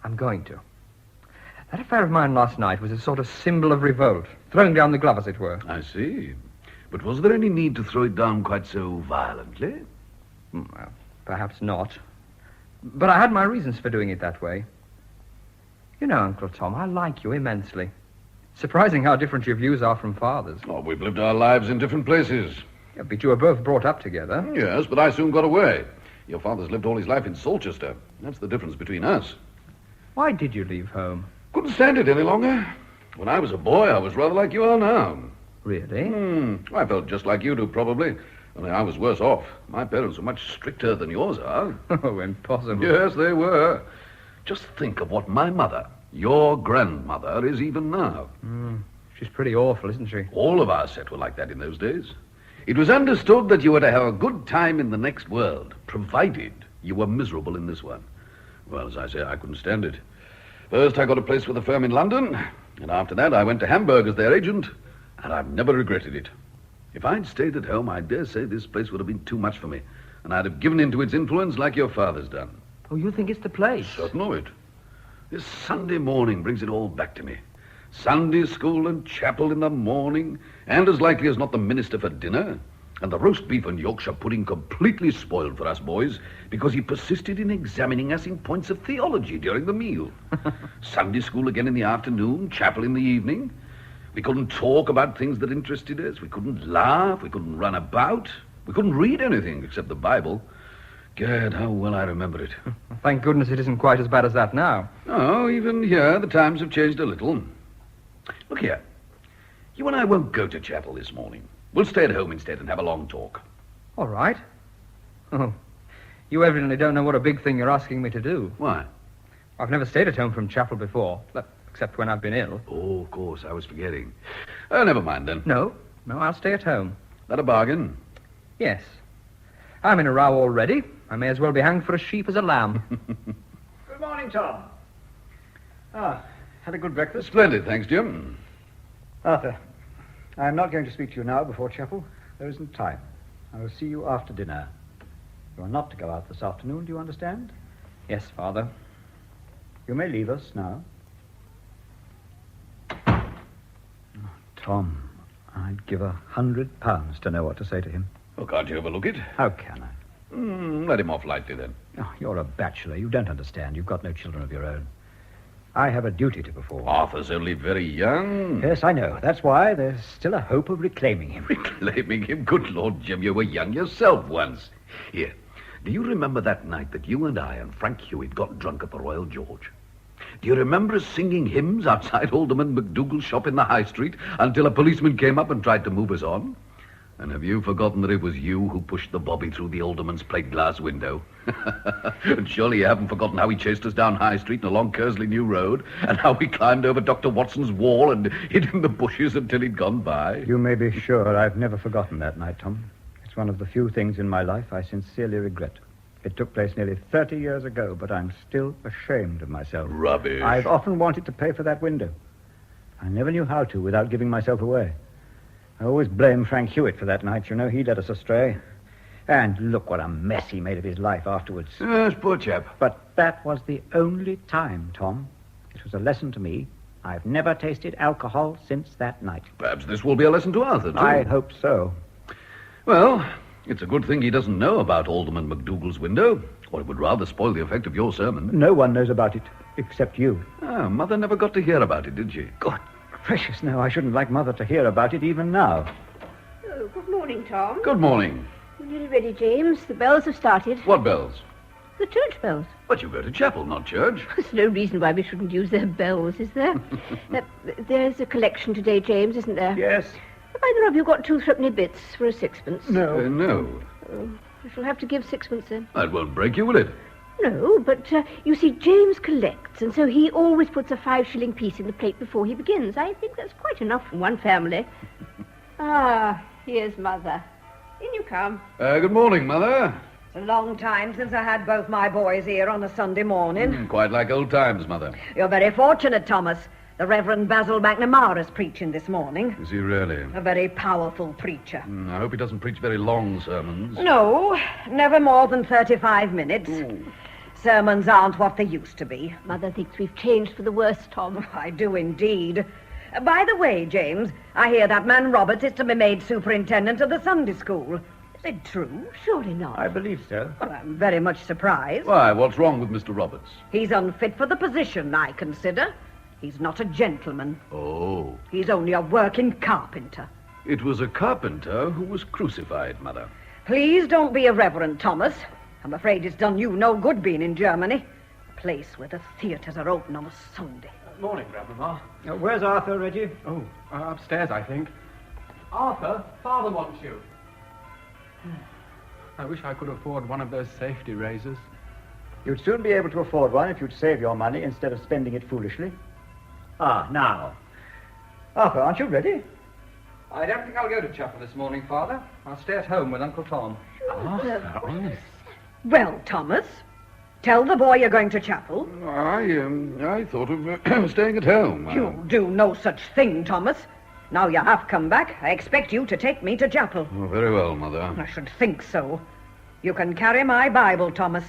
Q: I'm going to. That affair of mine last night was a sort of symbol of revolt, throwing down the glove, as it were.
R: I see. But was there any need to throw it down quite so violently?
Q: Well, perhaps not. But I had my reasons for doing it that way. You know, Uncle Tom, I like you immensely. Surprising how different your views are from Father's.
R: Oh, we've lived our lives in different places.
Q: Yeah, but you were both brought up together.
R: Yes, but I soon got away. Your father's lived all his life in Salchester. That's the difference between us.
Q: Why did you leave home?
R: Couldn't stand it any longer. When I was a boy, I was rather like you are now.
Q: Really?
R: I felt just like you do, probably. Only I was worse off. My parents were much stricter than yours are.
Q: Oh, impossible.
R: Yes, they were. Just think of what my mother, your grandmother, is even now.
Q: She's pretty awful, isn't she?
R: All of our set were like that in those days. It was understood that you were to have a good time in the next world, provided you were miserable in this one. Well, as I say, I couldn't stand it. First, I got a place with a firm in London, and after that, I went to Hamburg as their agent, and I've never regretted it. If I'd stayed at home, I dare say this place would have been too much for me, and I'd have given in to its influence like your father's done.
Q: Oh, you think it's the place?
R: Certain of it. This Sunday morning brings it all back to me. Sunday school and chapel in the morning, and as likely as not the minister for dinner, and the roast beef and Yorkshire pudding completely spoiled for us boys because he persisted in examining us in points of theology during the meal. Sunday school again in the afternoon, chapel in the evening. We couldn't talk about things that interested us. We couldn't laugh. We couldn't run about. We couldn't read anything except the Bible. Gad, how well I remember it.
Q: Thank goodness it isn't quite as bad as that now.
R: Oh, even here the times have changed a little. Look here. You and I won't go to chapel this morning. We'll stay at home instead and have a long talk.
Q: All right. Oh, you evidently don't know what a big thing you're asking me to do.
R: Why?
Q: I've never stayed at home from chapel before, except when I've been ill.
R: Oh, of course, I was forgetting. Oh, never mind then.
Q: No, I'll stay at home.
R: That a bargain?
Q: Yes. I'm in a row already. I may as well be hanged for a sheep as a lamb.
O: Good morning, Tom. Had a good breakfast?
R: Splendid, thanks, Jim.
O: Arthur, I'm not going to speak to you now before chapel. There isn't time. I will see you after dinner. You are not to go out this afternoon, do you understand?
Q: Yes, Father.
O: You may leave us now. Tom, I'd give £100 to know what to say to him.
R: Oh, can't you overlook it?
O: How can I?
R: Let him off lightly, then.
O: Oh, you're a bachelor. You don't understand. You've got no children of your own. I have a duty to perform.
R: Arthur's only very young.
O: Yes, I know. That's why there's still a hope of reclaiming him.
R: Reclaiming him? Good Lord, Jim, you were young yourself once. Here, do you remember that night that you and I and Frank Hewitt got drunk at the Royal George? Do you remember us singing hymns outside Alderman McDougall's shop in the High Street until a policeman came up and tried to move us on? And have you forgotten that it was you who pushed the bobby through the alderman's plate glass window? And surely you haven't forgotten how he chased us down High Street and along Kersley New Road, and how we climbed over Dr. Watson's wall and hid in the bushes until he'd gone by?
O: You may be sure I've never forgotten that night, Tom. It's one of the few things in my life I sincerely regret. It took place nearly 30 years ago, but I'm still ashamed of myself.
R: Rubbish.
O: I've often wanted to pay for that window. I never knew how to without giving myself away. I always blame Frank Hewitt for that night. You know, he led us astray. And look what a mess he made of his life afterwards.
R: Yes, poor chap.
O: But that was the only time, Tom. It was a lesson to me. I've never tasted alcohol since that night.
R: Perhaps this will be a lesson to Arthur, too.
O: I hope so.
R: Well, it's a good thing he doesn't know about Alderman McDougall's window, or it would rather spoil the effect of your sermon.
O: No one knows about it, except you.
R: Ah, Mother never got to hear about it, did she?
O: Good gracious, no, I shouldn't like Mother to hear about it even now.
S: Oh, good morning, Tom.
R: Good morning.
S: We're nearly ready, James. The bells have started.
R: What bells?
S: The church bells.
R: But you go to chapel, not church.
S: There's no reason why we shouldn't use their bells, is there? There's a collection today, James, isn't there?
O: Yes.
S: Have either of you got 2 threepenny bits for a sixpence?
O: No.
R: No.
S: Oh, I shall have to give sixpence then.
R: That won't break you, will it?
S: No, but you see, James collects, and so he always puts a 5-shilling piece in the plate before he begins. I think that's quite enough from one family. Ah, here's Mother. In you come.
R: Good morning, Mother.
V: It's a long time since I had both my boys here on a Sunday morning.
R: Quite like old times, Mother.
V: You're very fortunate, Thomas. The Reverend Basil McNamara's preaching this morning.
R: Is he really?
V: A very powerful preacher.
R: I hope he doesn't preach very long sermons.
V: No, never more than 35 minutes.
R: Ooh.
V: Sermons aren't what they used to be.
S: Mother thinks we've changed for the worse, Tom.
V: I do indeed. By the way, James, I hear that man Roberts is to be made superintendent of the Sunday school. Is it true?
S: Surely not.
O: I believe so.
V: Well, I'm very much surprised.
R: Why, what's wrong with Mr. Roberts?
V: He's unfit for the position, I consider. He's not a gentleman.
R: Oh.
V: He's only a working carpenter.
R: It was a carpenter who was crucified, Mother.
V: Please don't be irreverent, Thomas. I'm afraid it's done you no good being in Germany. A place where the theatres are open on a Sunday.
Q: Morning, Grandmama.
O: Where's Arthur, Reggie?
Q: Oh, upstairs, I think. Arthur, Father wants you. I wish I could afford one of those safety razors.
O: You'd soon be able to afford one if you'd save your money instead of spending it foolishly. Ah, now. Arthur, aren't you ready?
W: I don't think I'll go to chapel this morning, Father. I'll stay at home with Uncle Tom.
V: Well, Thomas, tell the boy you're going to chapel.
R: I thought of staying at home.
V: You do no such thing, Thomas. Now you have come back, I expect you to take me to chapel.
R: Oh, very well, Mother.
V: I should think so. You can carry my Bible, Thomas.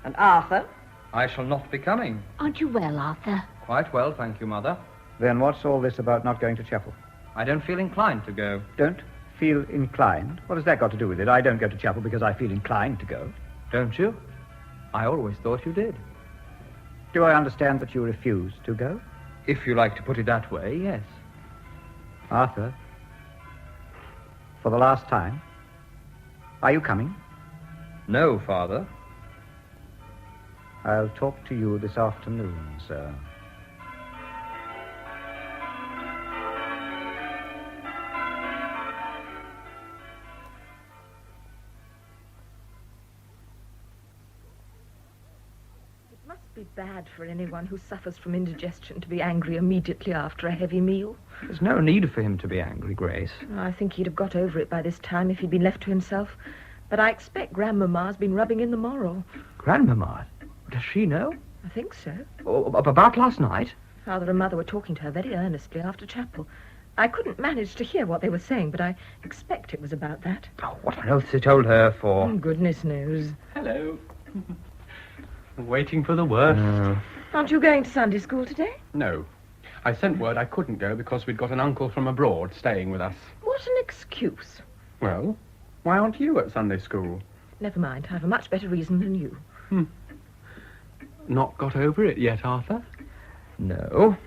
V: And Arthur?
W: I shall not be coming.
S: Aren't you well, Arthur?
W: Quite well, thank you, Mother.
O: Then what's all this about not going to chapel?
W: I don't feel inclined to go.
O: Don't feel inclined? What has that got to do with it? I don't go to chapel because I feel inclined to go.
W: Don't you? I always thought you did.
O: Do I understand that you refuse to go?
W: If you like to put it that way, yes.
O: Arthur, for the last time, are you coming?
W: No, Father.
O: I'll talk to you this afternoon, sir.
C: Be bad for anyone who suffers from indigestion to be angry immediately after a heavy meal.
W: There's no need for him to be angry, Grace.
C: I think he'd have got over it by this time if he'd been left to himself. But I expect Grandmama's been rubbing in the moral.
W: Grandmama? Does she know?
C: I think so.
W: Oh, about last night?
C: Father and Mother were talking to her very earnestly after chapel. I couldn't manage to hear what they were saying, but I expect it was about that.
W: Oh, what on earth they told her for?
C: Goodness knows.
Q: Hello. Waiting for the worst.
C: Aren't you going to Sunday school today?
Q: No. I sent word I couldn't go because we'd got an uncle from abroad staying with us.
C: What an excuse.
Q: Well, why aren't you at Sunday school?
C: Never mind. I have a much better reason than you.
Q: Not got over it yet, Arthur?
F: No.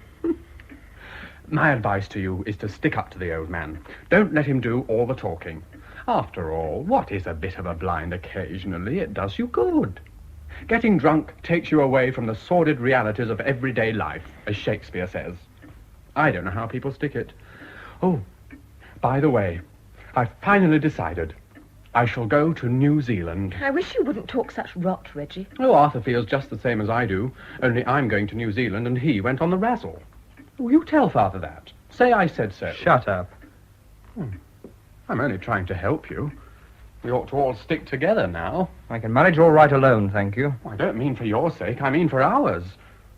Q: My advice to you is to stick up to the old man. Don't let him do all the talking. After all, what is a bit of a blind occasionally? It does you good. Getting drunk takes you away from the sordid realities of everyday life, as Shakespeare says. I don't know how people stick it. Oh, by the way, I've finally decided. I shall go to New Zealand.
C: I wish you wouldn't talk such rot, Reggie.
Q: Oh, Arthur feels just the same as I do, only I'm going to New Zealand and he went on the razzle. Oh, you tell Father that. Say I said so.
F: Shut up.
Q: I'm only trying to help you. We ought to all stick together now.
F: I can manage all right alone, thank you.
Q: I don't mean for your sake, I mean for ours.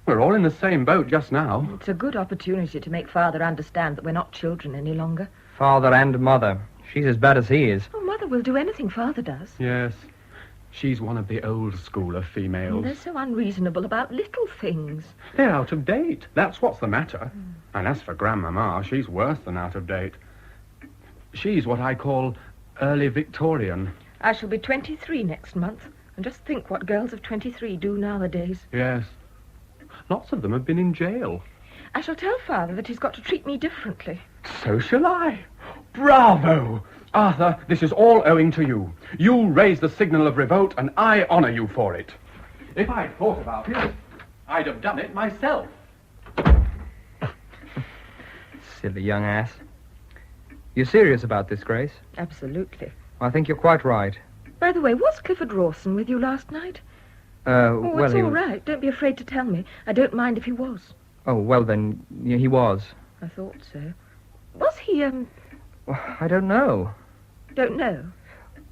Q: We're all in the same boat just now.
C: It's a good opportunity to make Father understand that we're not children any longer.
F: Father and Mother. She's as bad as he is.
C: Oh, Mother will do anything Father does.
Q: Yes. She's one of the old school of females.
C: They're so unreasonable about little things.
Q: They're out of date. That's what's the matter. And as for Grandmama, she's worse than out of date. She's what I call early Victorian.
C: I shall be 23 next month. And just think what girls of 23 do nowadays.
Q: Yes. Lots of them have been in jail.
C: I shall tell Father that he's got to treat me differently.
Q: So shall I. Bravo! Arthur, this is all owing to you. You raised the signal of revolt, and I honor you for it. If I'd thought about it, I'd have done it myself.
F: Silly young ass. You're serious about this, Grace?
C: Absolutely.
F: I think you're quite right.
C: By the way, was Clifford Rawson with you last night?
F: Well,
C: it's
F: he
C: all
F: was...
C: right. Don't be afraid to tell me. I don't mind if he was.
F: Oh, well then, he was.
C: I thought so. Was he,
F: I don't know.
C: Don't know?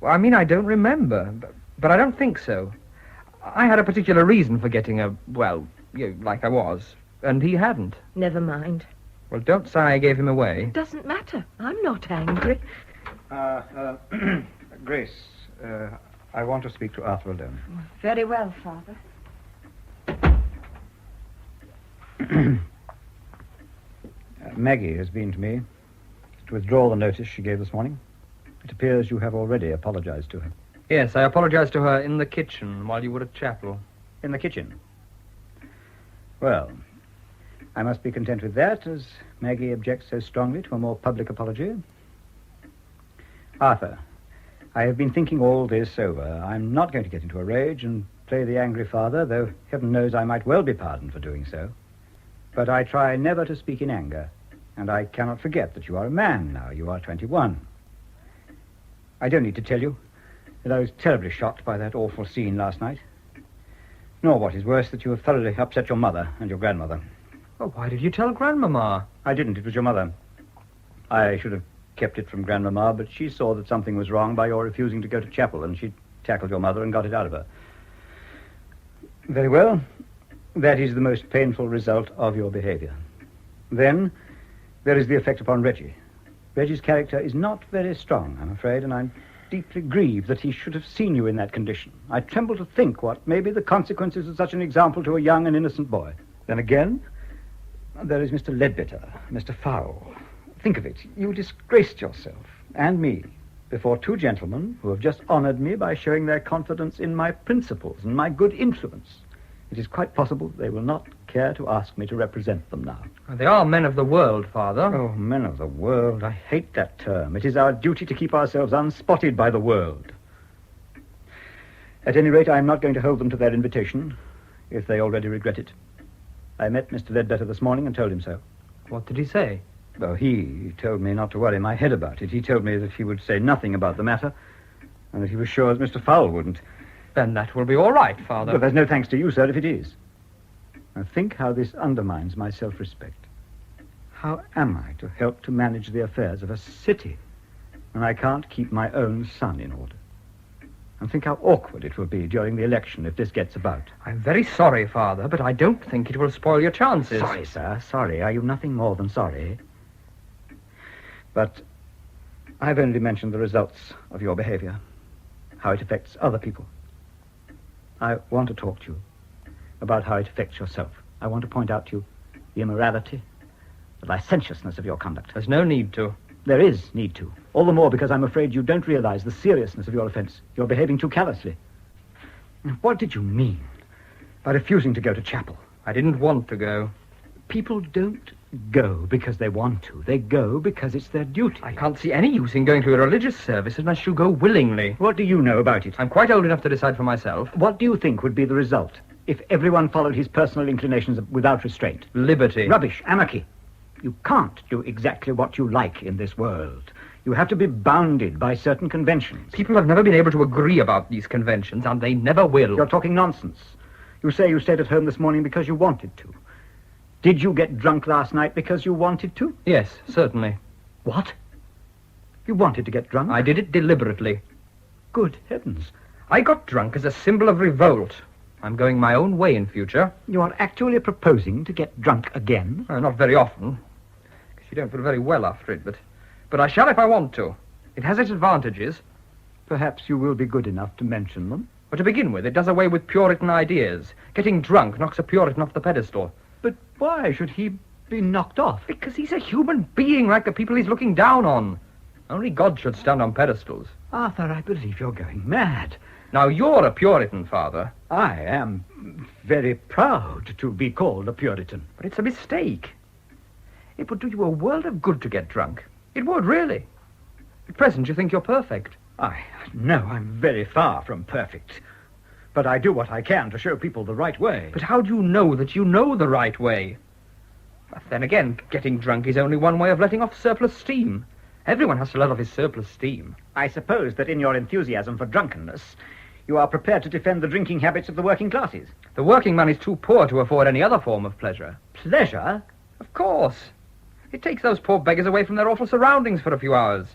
F: Well, I mean, I don't remember, but I don't think so. I had a particular reason for getting like I was, and he hadn't.
C: Never mind.
F: Well, don't say I gave him away.
C: It doesn't matter. I'm not angry.
O: Grace, I want to speak to Arthur alone.
C: Very well, Father.
O: Maggie has been to me to withdraw the notice she gave this morning. It appears you have already apologized to her.
F: Yes, I apologized to her in the kitchen while you were at chapel.
O: In the kitchen? Well, I must be content with that, as Maggie objects so strongly to a more public apology. Arthur, I have been thinking all this over. I'm not going to get into a rage and play the angry father, though heaven knows I might well be pardoned for doing so. But I try never to speak in anger, and I cannot forget that you are a man now. You are 21. I don't need to tell you that I was terribly shocked by that awful scene last night. Nor, what is worse, that you have thoroughly upset your mother and your grandmother.
F: Oh, why did you tell Grandmama?
O: I didn't. It was your mother. I should have kept it from Grandmama, but she saw that something was wrong by your refusing to go to chapel, and she tackled your mother and got it out of her. Very well. That is the most painful result of your behavior. Then, there is the effect upon Reggie. Reggie's character is not very strong, I'm afraid, and I'm deeply grieved that he should have seen you in that condition. I tremble to think what may be the consequences of such an example to a young and innocent boy. Then again, there is Mr. Ledbetter, Mr. Fowle. Think of it. You disgraced yourself and me before two gentlemen who have just honored me by showing their confidence in my principles and my good influence. It is quite possible they will not care to ask me to represent them now.
F: They are men of the world, Father.
O: Oh, men of the world. I hate that term. It is our duty to keep ourselves unspotted by the world. At any rate, I am not going to hold them to their invitation, if they already regret it. I met Mr. Ledbetter this morning and told him so.
F: What did he say?
O: Well, he told me not to worry my head about it. He told me that he would say nothing about the matter, and that he was sure that Mr. Fowle wouldn't.
F: Then that will be all right, Father.
O: But there's no thanks to you, sir, if it is. Now think how this undermines my self-respect. How am I to help to manage the affairs of a city when I can't keep my own son in order? And think how awkward it will be during the election if this gets about.
F: I'm very sorry, Father, but I don't think it will spoil your chances.
O: Sorry, sir, sorry. Are you nothing more than sorry? But I've only mentioned the results of your behavior, how it affects other people. I want to talk to you about how it affects yourself. I want to point out to you the immorality, the licentiousness of your conduct.
F: There's no need to.
O: There is need to. All the more because I'm afraid you don't realize the seriousness of your offense. You're behaving too callously. What did you mean by refusing to go to chapel?
F: I didn't want to go.
O: People don't go because they want to. They go because it's their duty.
F: I can't see any use in going to a religious service unless you go willingly.
O: What do you know about it?
F: I'm quite old enough to decide for myself.
O: What do you think would be the result if everyone followed his personal inclinations without restraint?
F: Liberty.
O: Rubbish. Anarchy. You can't do exactly what you like in this world. You have to be bounded by certain conventions.
F: People have never been able to agree about these conventions, and they never will.
O: You're talking nonsense. You say you stayed at home this morning because you wanted to. Did you get drunk last night because you wanted to?
F: Yes, certainly.
O: What? You wanted to get drunk?
F: I did it deliberately.
O: Good heavens.
F: I got drunk as a symbol of revolt. I'm going my own way in future.
O: You are actually proposing to get drunk again?
F: Not very often, because you don't feel very well after it, but I shall if I want to. It has its advantages.
O: Perhaps you will be good enough to mention them.
F: But to begin with, it does away with Puritan ideas. Getting drunk knocks a Puritan off the pedestal.
O: But why should he be knocked off?
F: Because he's a human being like the people he's looking down on. Only God should stand on pedestals.
O: Arthur, I believe you're going mad.
F: Now, you're a Puritan, Father.
O: I am very proud to be called a Puritan.
F: But it's a mistake. It would do you a world of good to get drunk. It would, really. At present, you think you're perfect.
O: No, I'm very far from perfect. But I do what I can to show people the right way.
F: But how do you know that you know the right way? But then again, getting drunk is only one way of letting off surplus steam. Everyone has to let off his surplus steam.
O: I suppose that in your enthusiasm for drunkenness, you are prepared to defend the drinking habits of the working classes.
F: The working man is too poor to afford any other form of pleasure.
O: Pleasure?
F: Of course. It takes those poor beggars away from their awful surroundings for a few hours.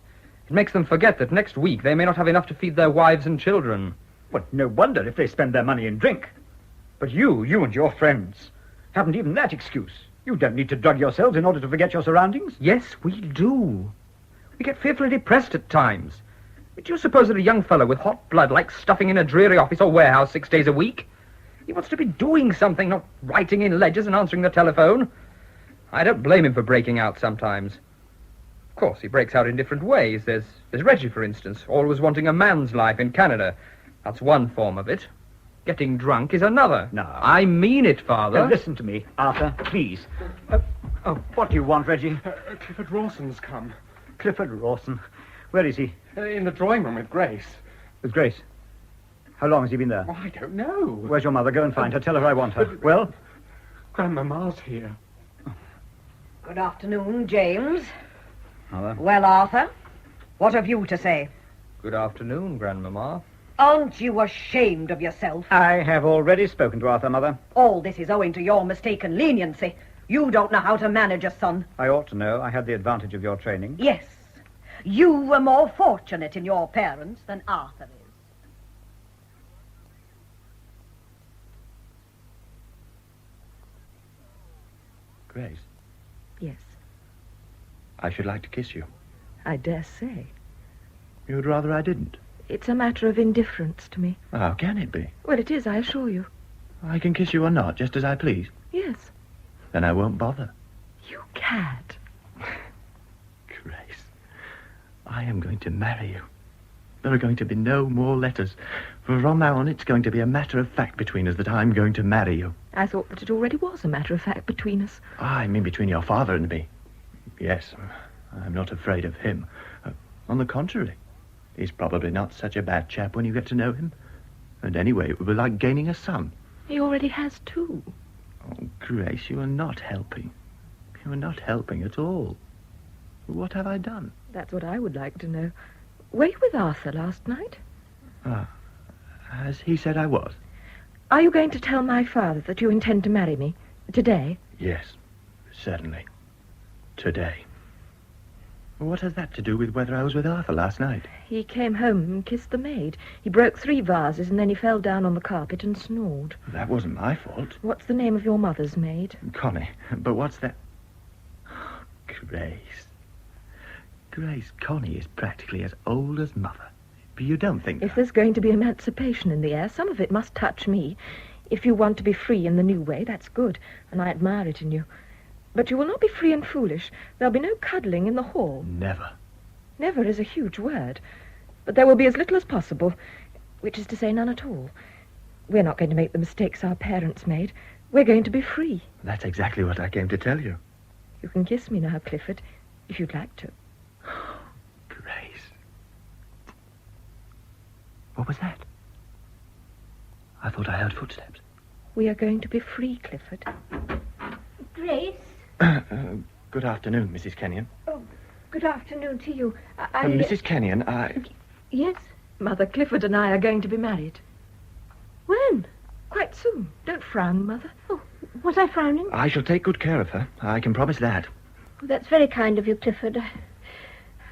F: It makes them forget that next week they may not have enough to feed their wives and children.
O: Well, no wonder if they spend their money in drink. But you and your friends haven't even that excuse. You don't need to drug yourselves in order to forget your surroundings.
F: Yes, we do. We get fearfully depressed at times. Do you suppose that a young fellow with hot blood likes stuffing in a dreary office or warehouse 6 days a week? He wants to be doing something, not writing in ledgers and answering the telephone. I don't blame him for breaking out sometimes. Of course, he breaks out in different ways. There's Reggie, for instance, always wanting a man's life in Canada. That's one form of it. Getting drunk is another.
O: No.
F: I mean it, Father.
O: Now, listen to me, Arthur, please. What do you want, Reggie?
Q: Clifford Rawson's come.
O: Clifford Rawson? Where is he?
Q: In the drawing room with Grace.
O: With Grace? How long has he been there?
Q: Oh, I don't know.
O: Where's your mother? Go and find her. Tell her I want her. Well?
Q: Grandmamma's here.
V: Good afternoon, James.
O: Mother?
V: Well, Arthur, what have you to say?
F: Good afternoon, Grandmamma.
V: Aren't you ashamed of yourself?
O: I have already spoken to Arthur, Mother.
V: All this is owing to your mistaken leniency. You don't know how to manage a son.
O: I ought to know. I had the advantage of your training.
V: Yes. You were more fortunate in your parents than Arthur is.
J: Grace,
C: Yes,
J: I should like to kiss you.
C: I dare say.
J: You would rather I didn't?
C: It's a matter of indifference to me.
J: How can it be?
C: Well, it is, I assure you.
J: I can kiss you or not, just as I please.
C: Yes.
J: Then I won't bother.
C: You cad.
J: Grace, I am going to marry you. There are going to be no more letters. From now on, it's going to be a matter of fact between us that I'm going to marry you.
C: I thought that it already was a matter of fact between us.
J: I mean between your father and me. Yes, I'm not afraid of him. On the contrary, he's probably not such a bad chap when you get to know him. And anyway, it would be like gaining a son.
C: He already has two.
J: Oh, Grace, you are not helping. You are not helping at all. What have I done?
C: That's what I would like to know. Were you with Arthur last night?
J: As he said I was.
C: Are you going to tell my father that you intend to marry me? Today?
J: Yes, certainly. Today. What has that to do with whether I was with Arthur last night?
C: He came home and kissed the maid. He broke 3 vases and then he fell down on the carpet and snored.
J: That wasn't my fault.
C: What's the name of your mother's maid?
J: Connie. But what's that? Oh, Grace. Grace, Connie is practically as old as Mother. But you don't think
C: If there's going to be emancipation in the air, some of it must touch me. If you want to be free in the new way, that's good, and I admire it in you. But you will not be free and foolish. There'll be no cuddling in the hall.
J: Never.
C: Never is a huge word. But there will be as little as possible, which is to say none at all. We're not going to make the mistakes our parents made. We're going to be free.
J: That's exactly what I came to tell you.
C: You can kiss me now, Clifford, if you'd like to.
J: Grace. What was that? I thought I heard footsteps.
C: We are going to be free, Clifford.
S: Grace?
J: Good afternoon, Mrs. Kenyon.
S: Oh, good afternoon to you.
J: Mrs. Kenyon,
S: Yes?
C: Mother, Clifford and I are going to be married.
S: When?
C: Quite soon. Don't frown, Mother.
S: Oh, was I frowning?
J: I shall take good care of her. I can promise that.
S: Well, that's very kind of you, Clifford.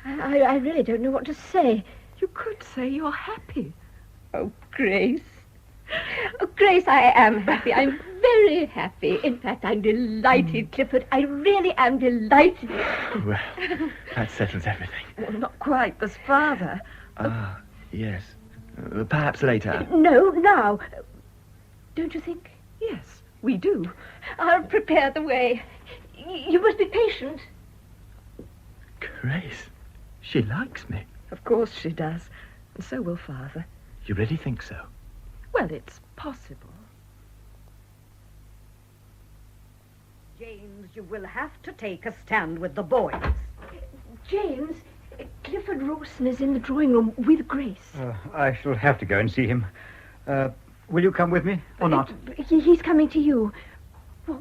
S: I really don't know what to say.
C: You could say you're happy.
S: Oh, Grace. Oh, Grace, I am happy. I'm very happy. In fact, I'm delighted, Clifford. I really am delighted.
J: Well, that settles everything.
C: Well, not quite. There's Father.
J: Yes. Perhaps later.
S: No, now. Don't you think?
C: Yes, we do.
S: I'll prepare the way. You must be patient.
J: Grace, she likes me.
C: Of course she does. And so will Father.
J: You really think so?
C: Well, it's possible.
V: James, you will have to take a stand with the boys.
S: James, Clifford Rawson is in the drawing room with Grace.
O: I shall have to go and see him. Will you come with me or not?
S: He's coming to you.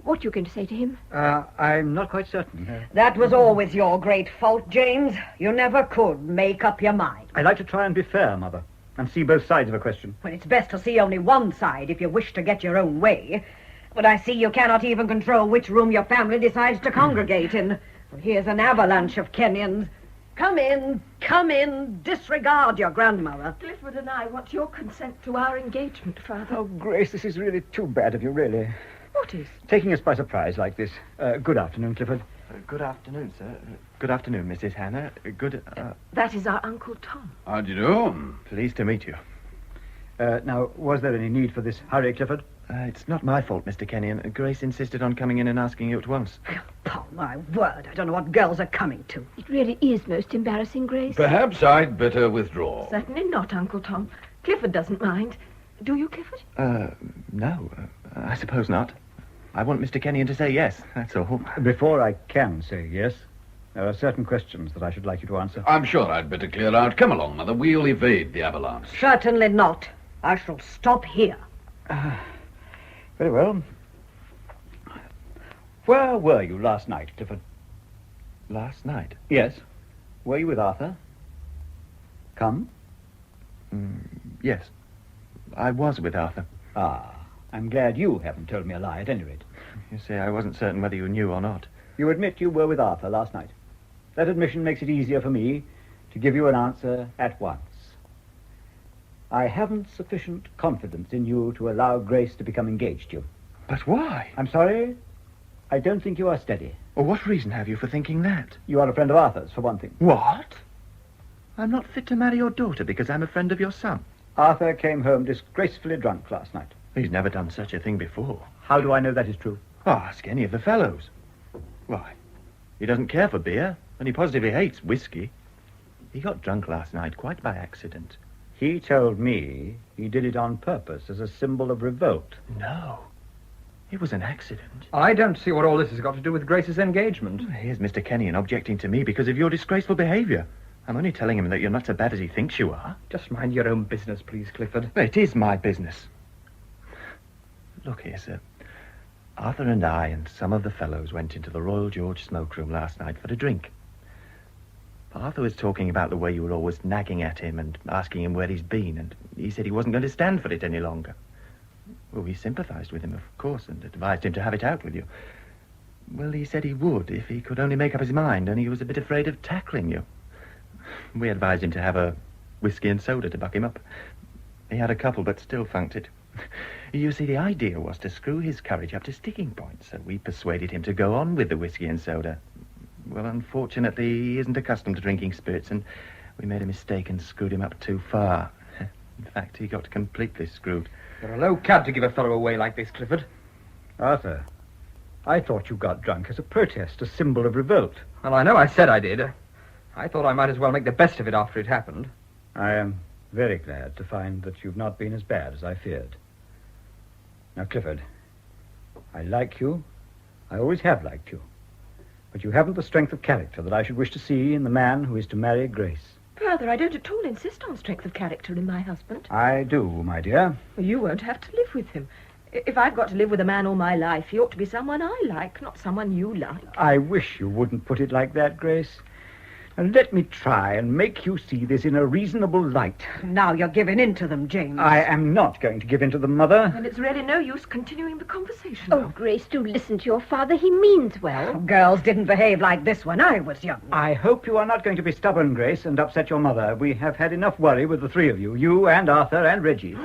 S: What are you going to say to him?
O: I'm not quite certain.
V: That was always your great fault, James. You never could make up your mind.
O: I like to try and be fair, Mother, and see both sides of a question.
V: Well, it's best to see only one side if you wish to get your own way. But I see you cannot even control which room your family decides to congregate in. Well, here's an avalanche of Kenyons. Come in, disregard your grandmother.
C: Clifford and I want your consent to our engagement, Father.
O: Oh, Grace, this is really too bad of you, really.
C: What is?
O: Taking us by surprise like this. Good afternoon, Clifford.
J: Good afternoon, sir. Good afternoon, Mrs. Hannah.
C: That is our Uncle Tom.
R: How do you do?
J: Pleased to meet you.
O: Now, was there any need for this hurry, Clifford?
J: It's not my fault, Mr. Kenyon. Grace insisted on coming in and asking you at once.
V: Upon my word, I don't know what girls are coming to.
S: It really is most embarrassing, Grace.
R: Perhaps I'd better withdraw.
C: Certainly not, Uncle Tom. Clifford doesn't mind. Do you, Clifford?
J: No. I suppose not. I want Mr. Kenyon to say yes, that's all.
O: Before I can say yes, there are certain questions that I should like you to answer.
R: I'm sure I'd better clear out. Come along, Mother. We'll evade the avalanche.
V: Certainly not. I shall stop here.
O: Very well. Where were you last night, Clifford?
J: Last night?
O: Yes. Were you with Arthur? Come?
J: Yes. I was with Arthur.
O: I'm glad you haven't told me a lie, at any rate.
J: You see, I wasn't certain whether you knew or not.
O: You admit you were with Arthur last night. That admission makes it easier for me to give you an answer at once. I haven't sufficient confidence in you to allow Grace to become engaged to you.
J: But why?
O: I'm sorry. I don't think you are steady.
J: Well, what reason have you for thinking that?
O: You are a friend of Arthur's, for one thing.
J: What? I'm not fit to marry your daughter because I'm a friend of your son.
O: Arthur came home disgracefully drunk last night.
J: He's never done such a thing before.
O: How do I know that is true?
J: Ask any of the fellows. Why, he doesn't care for beer, and he positively hates whiskey. He got drunk last night quite by accident.
O: He told me he did it on purpose as a symbol of revolt.
J: No. It was an accident.
F: I don't see what all this has got to do with Grace's engagement.
J: Here's Mr. Kenyon objecting to me because of your disgraceful behaviour. I'm only telling him that you're not so bad as he thinks you are.
F: Just mind your own business, please, Clifford.
J: It is my business. Look here, sir. Arthur and I and some of the fellows went into the Royal George smoke room last night for a drink. Arthur was talking about the way you were always nagging at him and asking him where he's been, and he said he wasn't going to stand for it any longer. Well, we sympathised with him, of course, and advised him to have it out with you. Well, he said he would if he could only make up his mind, and he was a bit afraid of tackling you. We advised him to have a whiskey and soda to buck him up. He had a couple, but still funked it. You see, the idea was to screw his courage up to sticking point, so we persuaded him to go on with the whiskey and soda. Well, unfortunately, he isn't accustomed to drinking spirits, and we made a mistake and screwed him up too far. In fact, he got completely screwed.
F: You're a low cad to give a fellow away like this, Clifford.
O: Arthur, I thought you got drunk as a protest, a symbol of revolt.
F: Well, I know I said I did. I thought I might as well make the best of it after it happened.
O: I am very glad to find that you've not been as bad as I feared. Now, Clifford, I like you. I always have liked you. But you haven't the strength of character that I should wish to see in the man who is to marry Grace.
C: Father, I don't at all insist on strength of character in my husband.
O: I do, my dear.
C: Well, you won't have to live with him. If I've got to live with a man all my life, he ought to be someone I like, not someone you like.
O: I wish you wouldn't put it like that, Grace. And let me try and make you see this in a reasonable light.
V: Now you're giving in to them, James.
O: I am not going to give in to them, Mother.
C: And it's really no use continuing the conversation.
S: Oh, Grace, do listen to your father. He means well.
V: Girls didn't behave like this when I was young.
O: I hope you are not going to be stubborn, Grace, and upset your mother. We have had enough worry with the three of you. You and Arthur and Reggie.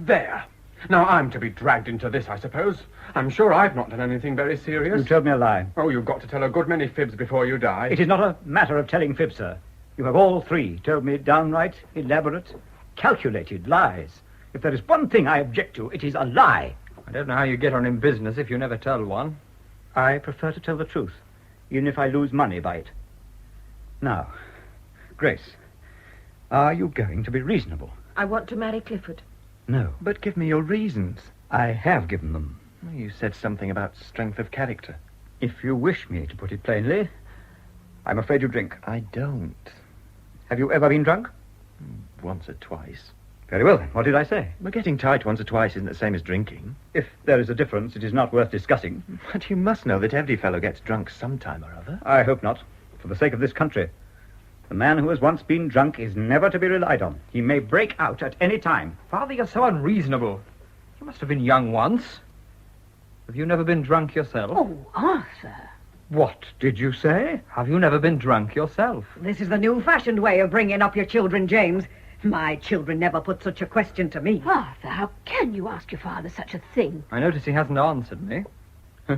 Q: There. Now I'm to be dragged into this, I suppose. I'm sure I've not done anything very serious.
O: You told me a lie.
Q: Oh, you've got to tell a good many fibs before you die.
O: It is not a matter of telling fibs, sir. You have all three told me downright, elaborate, calculated lies. If there is one thing I object to, it is a lie.
F: I don't know how you get on in business if you never tell one.
O: I prefer to tell the truth, even if I lose money by it. Now, Grace, are you going to be reasonable?
C: I want to marry Clifford.
O: No.
J: But give me your reasons.
O: I have given them.
J: Well, you said something about strength of character.
O: If you wish me to put it plainly, I'm afraid you drink.
J: I don't.
O: Have you ever been drunk?
J: Once or twice.
O: Very well, then. What did I say?
J: But getting tight once or twice isn't the same as drinking.
O: If there is a difference, it is not worth discussing.
J: But you must know that every fellow gets drunk sometime or other.
O: I hope not. For the sake of this country. The man who has once been drunk is never to be relied on. He may break out at any time.
F: Father, you're so unreasonable. You must have been young once. Have you never been drunk yourself?
V: Oh, Arthur.
O: What did you say?
F: Have you never been drunk yourself?
V: This is the new-fashioned way of bringing up your children, James. My children never put such a question to me.
S: Arthur, how can you ask your father such a thing?
F: I notice he hasn't answered me.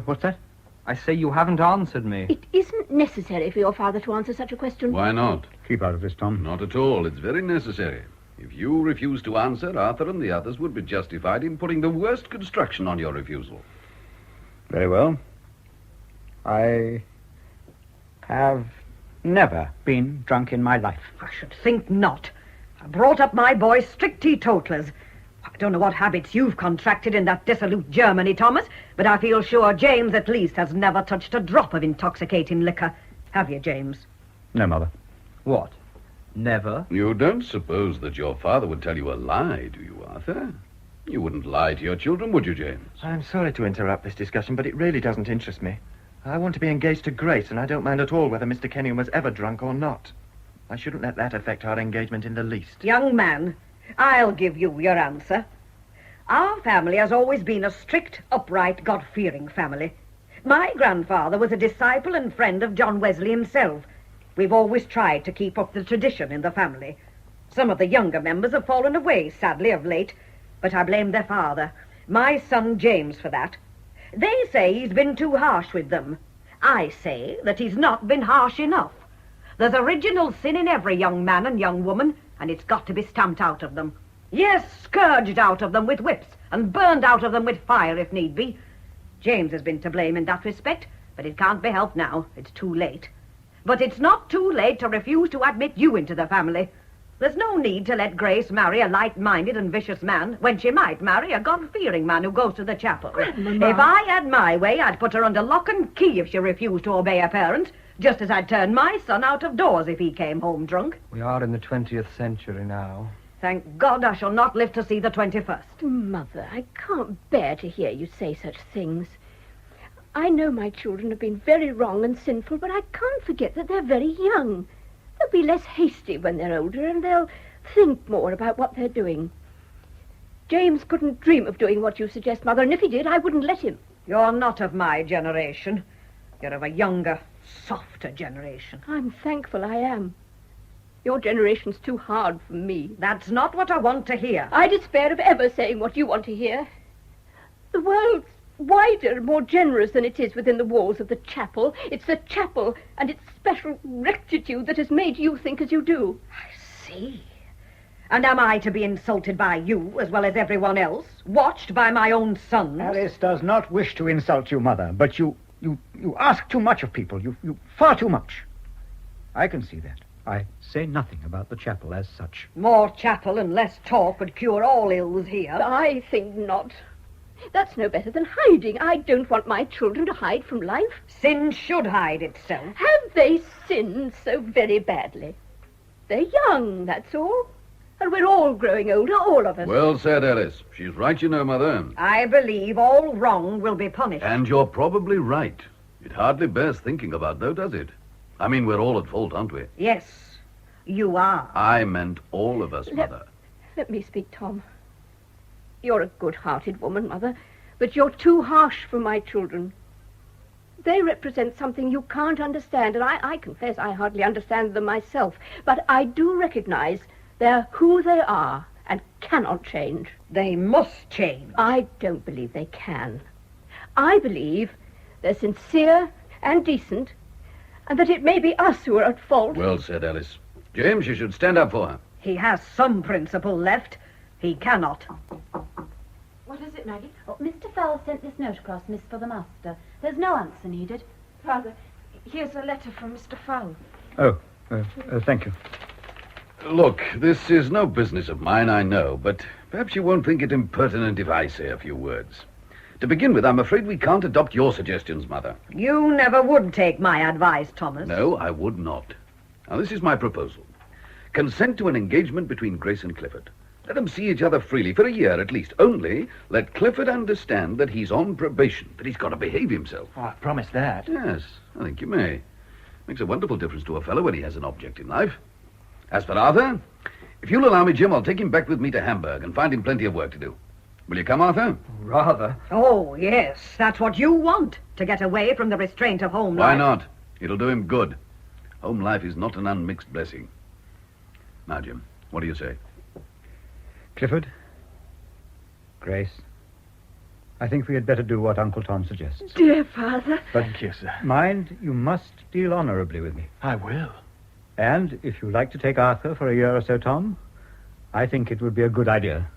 O: What's that?
F: I say you haven't answered me.
S: It isn't necessary for your father to answer such a question.
R: Why not?
O: Keep out of this, Tom.
R: Not at all. It's very necessary. If you refuse to answer, Arthur and the others would be justified in putting the worst construction on your refusal.
O: Very well. I have never been drunk in my life.
V: I should think not. I brought up my boys strict teetotalers. I don't know what habits you've contracted in that dissolute Germany, Thomas, but I feel sure James at least has never touched a drop of intoxicating liquor. Have you, James?
O: No, Mother.
F: What? Never?
R: You don't suppose that your father would tell you a lie, do you, Arthur? You wouldn't lie to your children, would you, James?
J: I'm sorry to interrupt this discussion, but it really doesn't interest me. I want to be engaged to Grace, and I don't mind at all whether Mr. Kenyon was ever drunk or not. I shouldn't let that affect our engagement in the least.
V: Young man, I'll give you your answer. Our family has always been a strict, upright, God-fearing family. My grandfather was a disciple and friend of John Wesley himself. We've always tried to keep up the tradition in the family. Some of the younger members have fallen away, sadly, of late, but I blame their father, my son James, for that. They say he's been too harsh with them. I say that he's not been harsh enough. There's original sin in every young man and young woman, and it's got to be stamped out of them. Yes, scourged out of them with whips, and burned out of them with fire if need be. James has been to blame in that respect, but it can't be helped now. It's too late. But it's not too late to refuse to admit you into the family. There's no need to let Grace marry a light-minded and vicious man when she might marry a God-fearing man who goes to the chapel.
C: Grandmama.
V: If I had my way, I'd put her under lock and key if she refused to obey her parents, just as I'd turn my son out of doors if he came home drunk.
F: We are in the 20th century now.
V: Thank God I shall not live to see the 21st.
S: Mother, I can't bear to hear you say such things. I know my children have been very wrong and sinful, but I can't forget that they're very young. They'll be less hasty when they're older, and they'll think more about what they're doing. James couldn't dream of doing what you suggest, Mother, and if he did, I wouldn't let him.
V: You're not of my generation. You're of a younger, softer generation.
S: I'm thankful I am. Your generation's too hard for me.
V: That's not what I want to hear.
S: I despair of ever saying what you want to hear. The world's wider and more generous than it is within the walls of the chapel. It's the chapel and its special rectitude that has made you think as you do.
V: I see. And am I to be insulted by you as well as everyone else? Watched by my own sons?
O: Alice does not wish to insult you, Mother, but you ask too much of people. You far too much. I can see that. I say nothing about the chapel as such.
V: More chapel and less talk would cure all ills here.
S: I think not. That's no better than hiding. I don't want my children to hide from life.
V: Sin should hide itself.
S: Have they sinned so very badly? They're young, that's all. And we're all growing older, all of us.
R: Well said, Alice. She's right, you know, Mother.
V: I believe all wrong will be punished.
R: And you're probably right. It hardly bears thinking about, though, does it? I mean, we're all at fault, aren't we?
V: Yes, you are.
R: I meant all of us, Mother.
S: Let me speak, Tom. You're a good-hearted woman, Mother, but you're too harsh for my children. They represent something you can't understand, and I confess I hardly understand them myself. But I do recognize they're who they are and cannot change.
V: They must change.
S: I don't believe they can. I believe they're sincere and decent, and that it may be us who are at fault.
R: Well said, Alice. James, you should stand up for her.
V: He has some principle left. He cannot.
A: What is it, Maggie? Oh, Mr. Fowle sent this note across, miss, for the master. There's no answer needed.
C: Father, here's a letter from Mr. Fowle.
O: Oh, thank you.
R: Look, this is no business of mine, I know, but perhaps you won't think it impertinent if I say a few words. To begin with, I'm afraid we can't adopt your suggestions, Mother.
V: You never would take my advice, Thomas.
R: No, I would not. Now, this is my proposal. Consent to an engagement between Grace and Clifford. Let them see each other freely, for a year at least. Only let Clifford understand that he's on probation, that he's got to behave himself.
J: Oh, I promise that.
R: Yes, I think you may. Makes a wonderful difference to a fellow when he has an object in life. As for Arthur, if you'll allow me, Jim, I'll take him back with me to Hamburg and find him plenty of work to do. Will you come, Arthur?
F: Rather.
V: Oh, yes, that's what you want, to get away from the restraint of home life.
R: Why not? It'll do him good. Home life is not an unmixed blessing. Now, Jim, what do you say?
O: Clifford? Grace? I think we had better do what Uncle Tom suggests.
C: Dear Father.
J: Thank you, sir.
O: Mind, you must deal honorably with me.
J: I will.
O: And if you like to take Arthur for a year or so, Tom, I think it would be a good idea.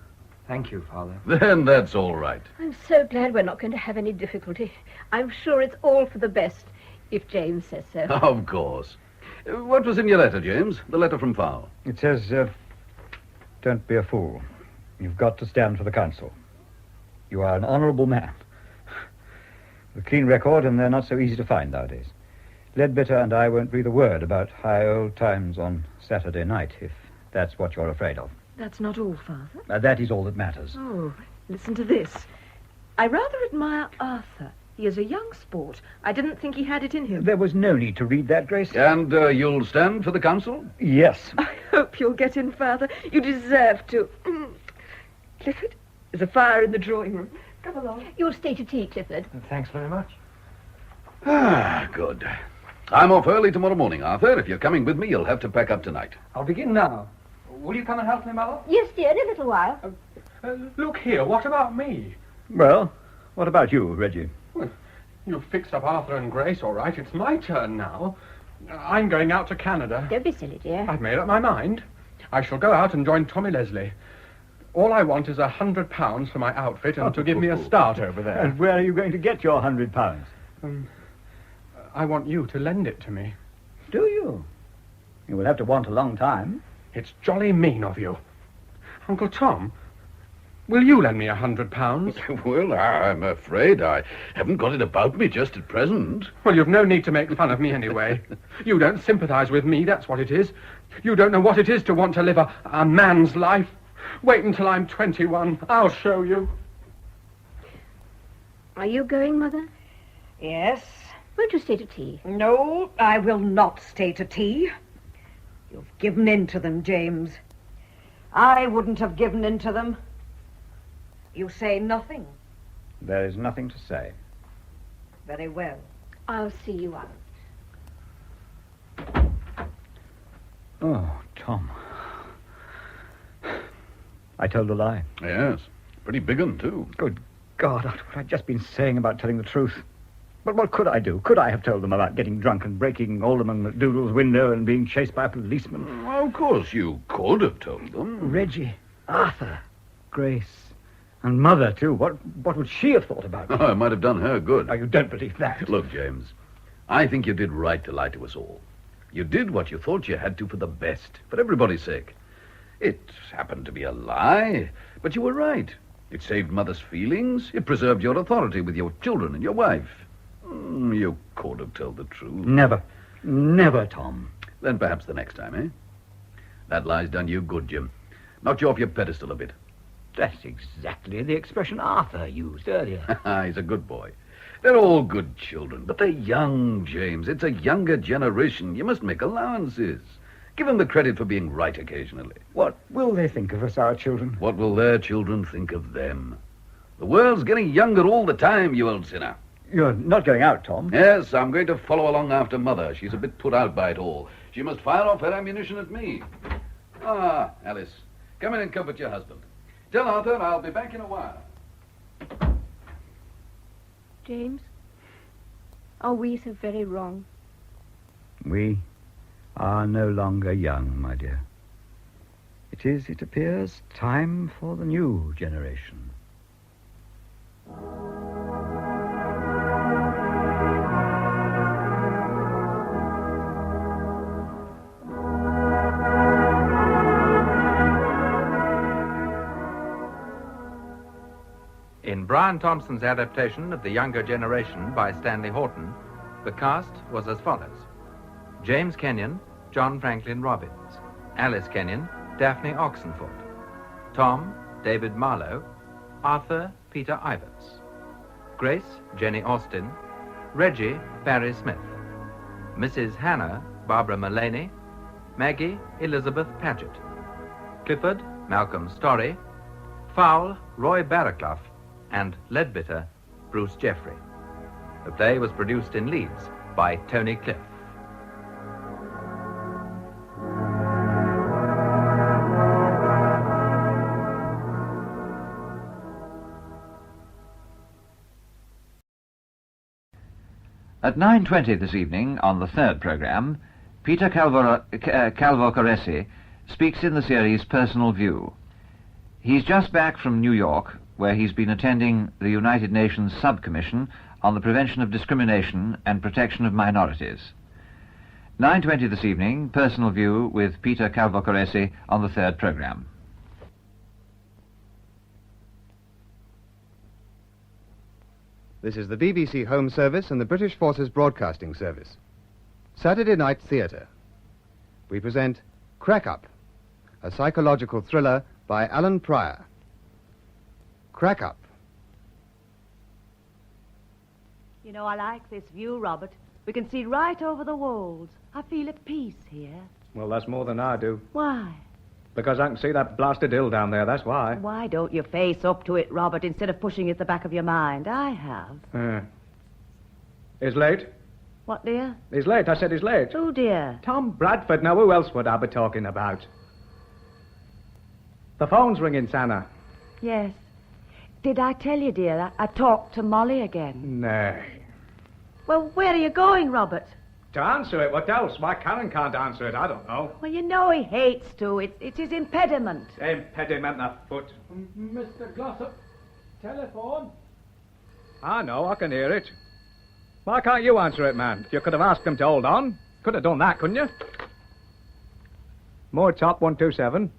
F: Thank you, Father.
R: Then that's all right.
S: I'm so glad we're not going to have any difficulty. I'm sure it's all for the best, if James says so.
R: Of course. What was in your letter, James? The letter from Fowle.
O: It says, don't be a fool. You've got to stand for the council. You are an honourable man. A clean record, and they're not so easy to find nowadays. Ledbetter and I won't breathe a word about high old times on Saturday night, if that's what you're afraid of.
C: That's not all, Father.
O: That is all that matters.
C: Oh, listen to this. I rather admire Arthur. He is a young sport. I didn't think he had it in him.
O: There was no need to read that, Grace.
R: And you'll stand for the council?
O: Yes.
C: I hope you'll get in, Father. You deserve to. Clifford, there's a fire in the drawing room. Come along.
S: You'll stay to tea, Clifford.
J: Thanks very much.
R: Ah, good. I'm off early tomorrow morning, Arthur. If you're coming with me, you'll have to pack up tonight.
F: I'll begin now. Will you come and help me, Mother?
S: Yes, dear, in a little while.
Q: Look here, what about me?
O: Well, what about you, Reggie?
Q: Well, you've fixed up Arthur and Grace, all right. It's my turn now. I'm going out to Canada.
S: Don't be silly, dear.
Q: I've made up my mind. I shall go out and join Tommy Leslie. All I want is £100 for my outfit and to give me a start over there.
O: And where are you going to get your £100?
Q: I want you to lend it to me.
O: Do you? You will have to want a long time.
Q: It's jolly mean of you. Uncle Tom, will you lend me £100?
R: Well, I'm afraid I haven't got it about me just at present.
Q: Well, you've no need to make fun of me anyway. You don't sympathise with me, that's what it is. You don't know what it is to want to live a man's life. Wait until I'm 21. I'll show you.
S: Are you going, Mother?
V: Yes.
S: Won't you stay to tea?
V: No, I will not stay to tea. You've given in to them, James. I wouldn't have given in to them. You say nothing.
O: There is nothing to say.
V: Very well.
S: I'll see you out.
O: Oh, Tom. I told a lie.
R: Yes, pretty big one, too.
O: Good God, after what I'd just been saying about telling the truth. But what could I do? Could I have told them about getting drunk and breaking Alderman McDougall's window and being chased by a policeman?
R: Well, of course you could have told them.
O: Reggie, Arthur, Grace, and Mother, too. What would she have thought about me?
R: Oh, it might have done her good.
O: Oh, you don't believe that?
R: Look, James, I think you did right to lie to us all. You did what you thought you had to for the best, for everybody's sake. It happened to be a lie, but you were right. It saved Mother's feelings. It preserved your authority with your children and your wife. You could have told the truth.
O: Never. Never, Tom.
R: Then perhaps the next time, eh? That lie's done you good, Jim. Knocked you off your pedestal a bit.
O: That's exactly the expression Arthur used earlier.
R: He's a good boy. They're all good children, but they're young, James. It's a younger generation. You must make allowances. Give them the credit for being right occasionally.
O: What will they think of us, our children?
R: What will their children think of them? The world's getting younger all the time, you old sinner.
O: You're not going out, Tom?
R: Yes, I'm going to follow along after Mother. She's a bit put out by it all. She must fire off her ammunition at me. Ah, Alice, come in and comfort your husband. Tell Arthur I'll be back in a while.
S: James, are we so very wrong?
O: We are no longer young, my dear. It is, it appears, time for the new generation.
I: In Brian Thompson's adaptation of The Younger Generation by Stanley Horton, the cast was as follows. James Kenyon, John Franklin Robbins. Alice Kenyon, Daphne Oxenford. Tom, David Marlowe. Arthur, Peter Iverts. Grace, Jenny Austin. Reggie, Barry Smith. Mrs. Hannah, Barbara Mullaney. Maggie, Elizabeth Paget. Clifford, Malcolm Storey. Fowl, Roy Barraclough. And Leadbitter, Bruce Jeffrey. The play was produced in Leeds by Tony Cliff.
E: At 9:20 this evening, on the third programme, Peter Calvocoresi speaks in the series Personal View. He's just back from New York, where he's been attending the United Nations Subcommission on the Prevention of Discrimination and Protection of Minorities. 9:20 this evening, Personal View with Peter Calvocoresi on the third programme.
K: This is the BBC Home Service and the British Forces Broadcasting Service. Saturday Night Theatre. We present Crack Up, a psychological thriller by Alan Pryor. Crack Up.
T: You know, I like this view, Robert. We can see right over the walls. I feel at peace here.
F: Well, that's more than I do.
T: Why?
F: Because I can see that blasted hill down there, that's why.
T: Why don't you face up to it, Robert, instead of pushing it at the back of your mind? I have.
F: He's late.
T: What, dear?
F: He's late. I said he's late.
T: Oh, dear.
F: Tom Bradford. Now, who else would I be talking about? The phone's ringing, Santa.
T: Yes. Did I tell you, dear, I talked to Molly again?
F: Nay.
T: Well, where are you going, Robert?
F: To answer it, what else? Why Karen can't answer it, I don't know.
T: Well, you know he hates to. It's his impediment.
F: Impediment, the foot.
D: Mr. Glossop, telephone.
F: I know, I can hear it. Why can't you answer it, man? You could have asked him to hold on. Could have done that, couldn't you? More top 127.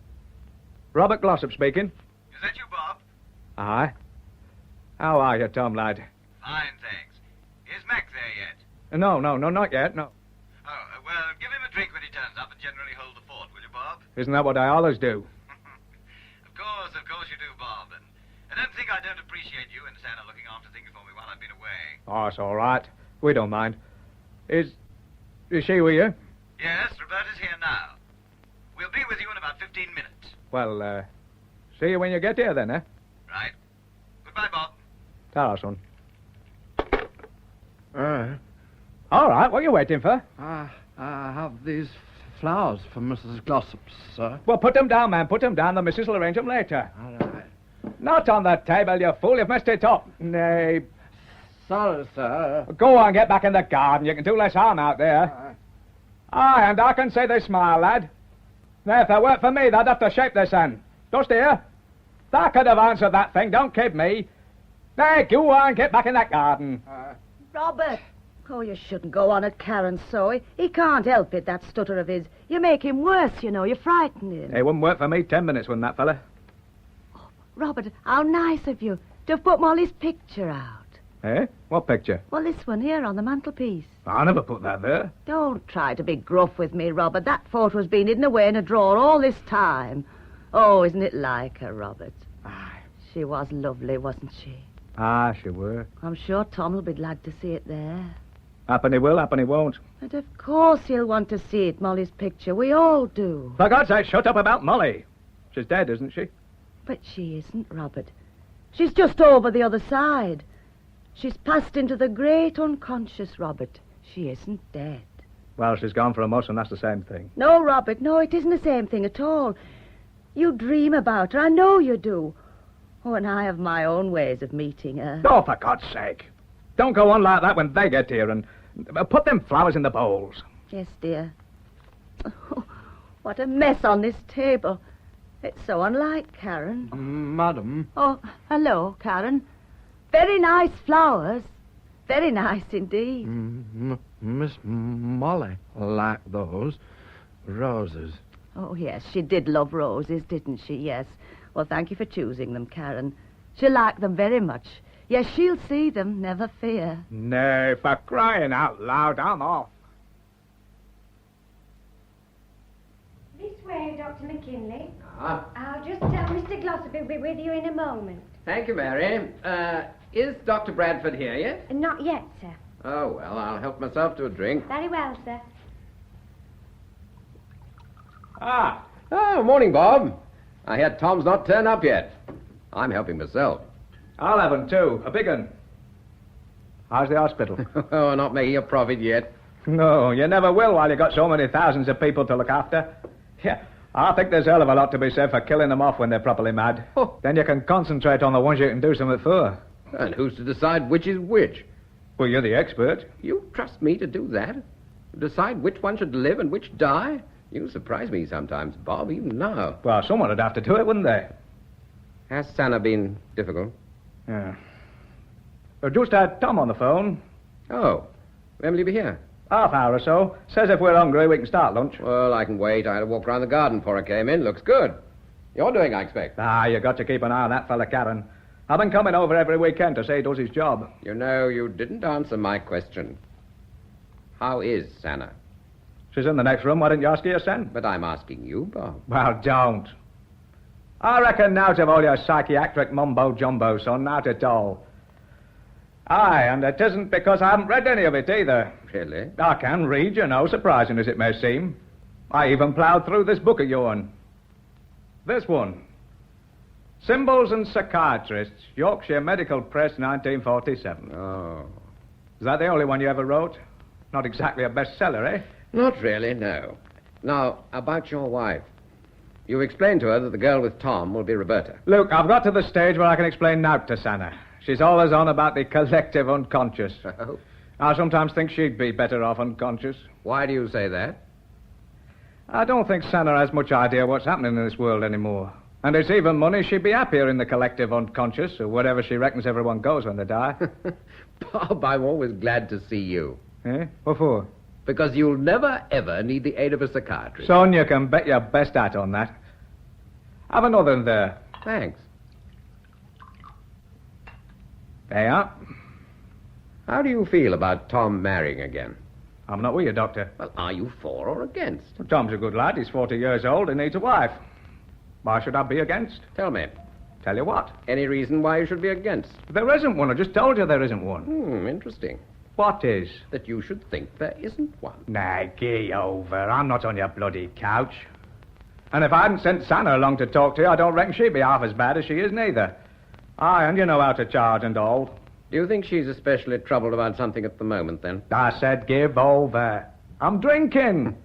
F: Robert Glossop speaking.
X: Is that you, Bob?
F: Aye. How are you, Tom, lad?
X: Fine, thanks. Is Mac there yet?
F: No, not yet, no.
X: Oh, well, give him a drink when he turns up and generally hold the fort, will you, Bob?
F: Isn't that what I always do?
X: Of course you do, Bob. And don't think I don't appreciate you and Santa looking after things for me while I've been away.
F: Oh, it's all right. We don't mind. Is she with you?
X: Yes, Roberta's here now. We'll be with you in about 15 minutes.
F: Well, see you when you get here, then, eh?
X: Right. Goodbye, Bob.
F: Ta-ra, son. All right, what are you waiting for?
Y: I have these flowers for Mrs. Glossop, sir.
F: Well, put them down, man. Put them down. The missus will arrange them later.
Y: All right.
F: Not on that table, you fool. You've messed it up. Nay.
Y: Sorry, sir.
F: Go on, get back in the garden. You can do less harm out there. Aye, and I can see they smile, lad. Now, if it weren't for me, they'd have to shape this hand. Dost hear? That could have answered that thing. Don't kid me. Now, go on, get back in that garden.
T: Robert! Oh, you shouldn't go on at Karen so. He can't help it, that stutter of his. You make him worse, you know. You frighten him.
F: It wouldn't work for me 10 minutes, wouldn't that fella?
T: Robert, how nice of you to have put Molly's picture out.
F: Eh? What picture?
T: Well, this one here on the mantelpiece.
F: I never put that there.
T: Don't try to be gruff with me, Robert. That photo's been hidden away in a drawer all this time. Oh, isn't it like her, Robert? She was lovely, wasn't she?
F: Ah, she were.
T: I'm sure Tom will be glad to see it there.
F: Happen he will, happen he won't.
T: And of course he'll want to see it, Molly's picture. We all do.
F: For God's sake, shut up about Molly. She's dead, isn't she?
T: But she isn't, Robert. She's just over the other side. She's passed into the great unconscious, Robert. She isn't dead.
F: Well, she's gone for a month, and that's the same thing.
T: No, Robert, no, it isn't the same thing at all. You dream about her, I know you do. Oh, and I have my own ways of meeting her.
F: Oh, for God's sake. Don't go on like that when they get here, and put them flowers in the bowls.
T: Yes, dear. Oh, what a mess on this table. It's so unlike Karen.
Y: Madam.
T: Oh, hello, Karen. Very nice flowers. Very nice indeed.
Y: Miss Molly liked those roses.
T: Oh, yes, she did love roses, didn't she? Yes. Well, thank you for choosing them, Karen. She'll like them very much. Yes, she'll see them, never fear.
F: Nay, for crying out loud, I'm off.
B: This way, Dr. McKinley.
G: Ah.
B: I'll just tell Mr. Glossop he'll be with you in a moment.
G: Thank you, Mary. Is Dr. Bradford here yet?
B: Not yet, sir.
G: Oh, well, I'll help myself to a drink.
B: Very well, sir.
G: Ah. Oh, morning, Bob. I hear Tom's not turned up yet. I'm helping myself.
F: I'll have 'em too. A big un. How's the hospital?
G: Oh, not making a profit yet.
F: No, you never will while you got so many thousands of people to look after. Yeah, I think there's a hell of a lot to be said for killing them off when they're properly mad.
G: Oh.
F: Then you can concentrate on the ones you can do something for.
G: And who's to decide which is which?
F: Well, you're the expert.
G: You trust me to do that? Decide which one should live and which die? You surprise me sometimes, Bob, even now.
F: Well, someone would have to do it, wouldn't they?
G: Has Santa been difficult?
F: Yeah. I just had Tom on the phone.
G: Oh. When will he be here?
F: Half hour or so. Says if we're hungry, we can start lunch.
G: Well, I can wait. I had to walk around the garden before I came in. Looks good. You're doing, I expect.
F: Ah, you got to keep an eye on that fella, Karen. I've been coming over every weekend to say he does his job.
G: You know, you didn't answer my question. How is Santa?
F: She's in the next room. Why didn't you ask her yourself?
G: But I'm asking you, Bob.
F: Well, don't. I reckon out of all your psychiatric mumbo-jumbo, son, not at all. Aye, and it isn't because I haven't read any of it either.
G: Really?
F: I can read, you know, surprising as it may seem. I even ploughed through this book of yourn. This one. Symbols and Psychiatrists, Yorkshire Medical Press, 1947.
G: Oh.
F: Is that the only one you ever wrote? Not exactly a bestseller, eh?
G: Not really, no. Now, about your wife. You explained to her that the girl with Tom will be Roberta.
F: Look, I've got to the stage where I can explain now to Santa. She's always on about the collective unconscious.
G: Oh.
F: I sometimes think she'd be better off unconscious.
G: Why do you say that?
F: I don't think Santa has much idea what's happening in this world anymore. And it's even money she'd be happier in the collective unconscious, or wherever she reckons everyone goes when they die.
G: Bob, I'm always glad to see you.
F: Eh? What for?
G: Because you'll never, ever need the aid of a psychiatrist.
F: Son, you can bet your best hat on that. Have another in there.
G: Thanks.
F: There you are.
G: How do you feel about Tom marrying again?
F: I'm not with you, Doctor.
G: Well, are you for or against?
F: Well, Tom's a good lad. He's 40 years old and needs a wife. Why should I be against?
G: Tell me.
F: Tell you what?
G: Any reason why you should be against?
F: There isn't one. I just told you there isn't one.
G: Interesting.
F: What is?
G: That you should think there isn't one.
F: Nah, gee over. I'm not on your bloody couch. And if I hadn't sent Santa along to talk to you, I don't reckon she'd be half as bad as she is neither. Aye, and you know how to charge and all.
G: Do you think she's especially troubled about something at the moment, then?
F: I said give over. I'm drinking.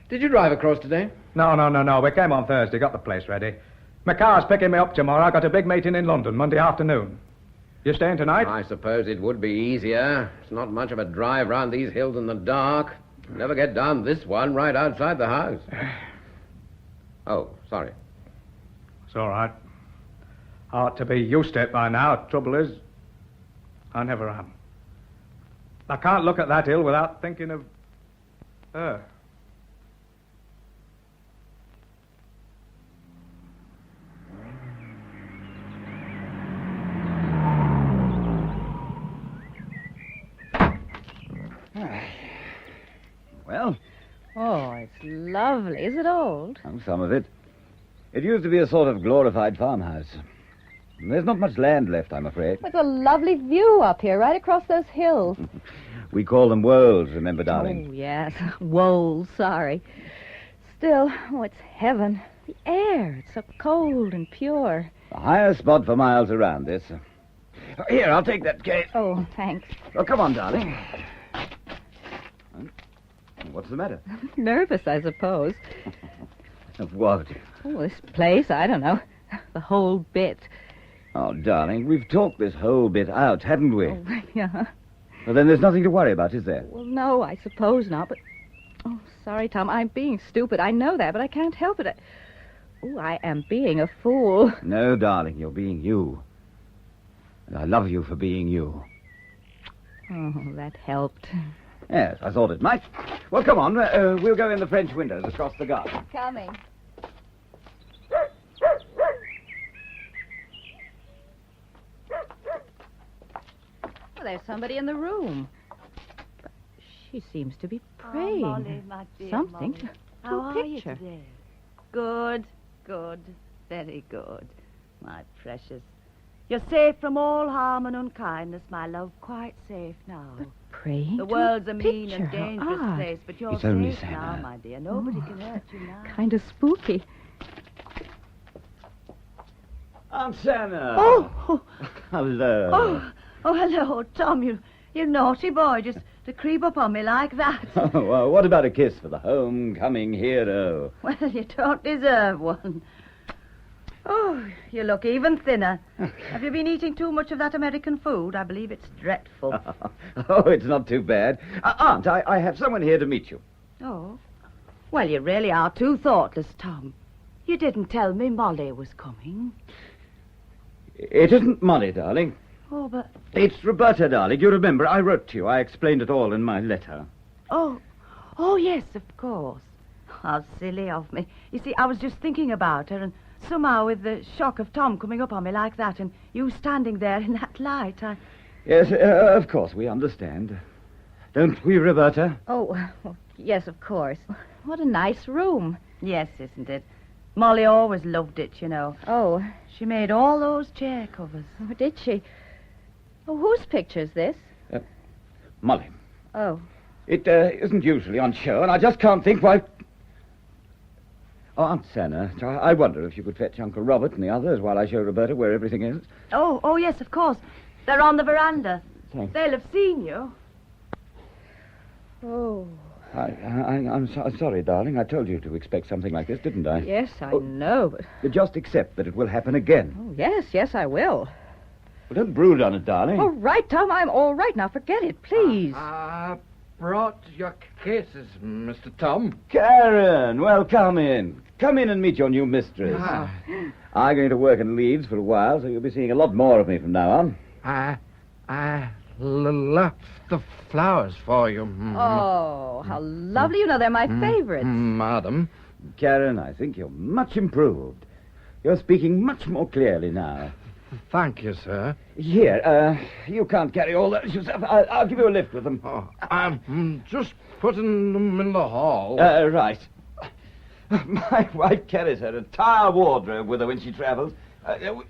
G: Did you drive across today?
F: No. We came on Thursday, got the place ready. My car's picking me up tomorrow. I got a big meeting in London Monday afternoon. You staying tonight?
G: I suppose it would be easier. It's not much of a drive round these hills in the dark. Never get down this one right outside the house. Oh, sorry.
F: It's all right. I ought to be used to it by now. Trouble is, I never am. I can't look at that hill without thinking of her.
H: Well?
L: Oh, it's lovely. Is it old?
H: Oh, some of it. It used to be a sort of glorified farmhouse. There's not much land left, I'm afraid.
L: It's a lovely view up here, right across those hills.
H: We call them wolds, remember, darling?
L: Oh, yes. Wolds, sorry. Still, oh, it's heaven. The air, it's so cold and pure.
H: The highest spot for miles around this. Here, I'll take that case.
L: Oh, thanks.
H: Oh, come on, darling. What's the matter?
L: Nervous, I suppose.
H: Of what?
L: Oh, this place, I don't know. The whole bit.
H: Oh, darling, we've talked this whole bit out, haven't we?
L: Oh, yeah.
H: Well, then there's nothing to worry about, is there?
L: Well, no, I suppose not, but... Oh, sorry, Tom, I'm being stupid. I know that, but I can't help it. I am being a fool.
H: No, darling, you're being you. And I love you for being you.
L: Oh, that helped.
H: Yes, I thought it might. Well, come on. We'll go in the French windows across the garden.
L: Coming. Well, there's somebody in the room. But she seems to be praying.
T: Oh, Molly, my dear
L: something
T: Molly.
L: to
T: How
L: a
T: are you
L: picture.
T: today? Good, good, very good, my precious. You're safe from all harm and unkindness, my love, quite safe now.
L: Praying
T: The
L: to
T: world's
L: a
T: a mean
L: picture.
T: and
L: How
T: dangerous
L: odd.
T: place, but you're
H: It's only
T: safe now,
H: Santa.
T: my dear. Nobody can hurt you now.
L: Kind of spooky.
H: Aunt Santa.
T: Oh,
H: Hello.
T: oh, hello, Tom. You naughty boy, just to creep up on me like that.
H: Oh, well, what about a kiss for the homecoming hero?
T: Well, you don't deserve one. Oh, you look even thinner. Have you been eating too much of that American food? I believe it's dreadful.
H: Oh, it's not too bad. Aunt, I have someone here to meet you.
T: Oh? Well, you really are too thoughtless, Tom. You didn't tell me Molly was coming.
H: It isn't Molly, darling.
T: Oh, but...
H: It's Roberta, darling. You remember, I wrote to you. I explained it all in my letter.
T: Oh, yes, of course. How silly of me. You see, I was just thinking about her, and somehow with the shock of Tom coming up on me like that, and you standing there in that light,
H: Yes, of course, we understand. Don't we, Roberta?
L: Oh, well, yes, of course. What a nice room.
T: Yes, isn't it? Molly always loved it, you know.
L: Oh.
T: She made all those chair covers.
L: Oh, did she? Oh, whose picture's this?
H: Molly.
L: Oh.
H: It isn't usually on show, and I just can't think why... Oh, Aunt Santa, I wonder if you could fetch Uncle Robert and the others while I show Roberta where everything is.
T: Oh, yes, of course. They're on the veranda.
H: Thanks.
T: They'll have seen you.
L: Oh.
H: I'm sorry, darling. I told you to expect something like this, didn't I?
L: Yes, I know, but...
H: Just accept that it will happen again.
L: Oh, yes, I will.
H: Well, don't brood on it, darling.
L: All right, Tom, I'm all right now. Forget it, please.
D: Brought your cases, Mr. Tom.
H: Karen, well, come in. Come in and meet your new mistress. I'm going to work in Leeds for a while, so you'll be seeing a lot more of me from now on.
D: I left the flowers for you.
L: Oh, how lovely. You know, they're my favorites.
D: Madam.
H: Karen, I think you're much improved. You're speaking much more clearly now.
D: Thank you, sir.
H: Here, you can't carry all those yourself. I'll give you a lift with them.
D: Oh, I'm just putting them in the hall.
H: Right. My wife carries her entire wardrobe with her when she travels.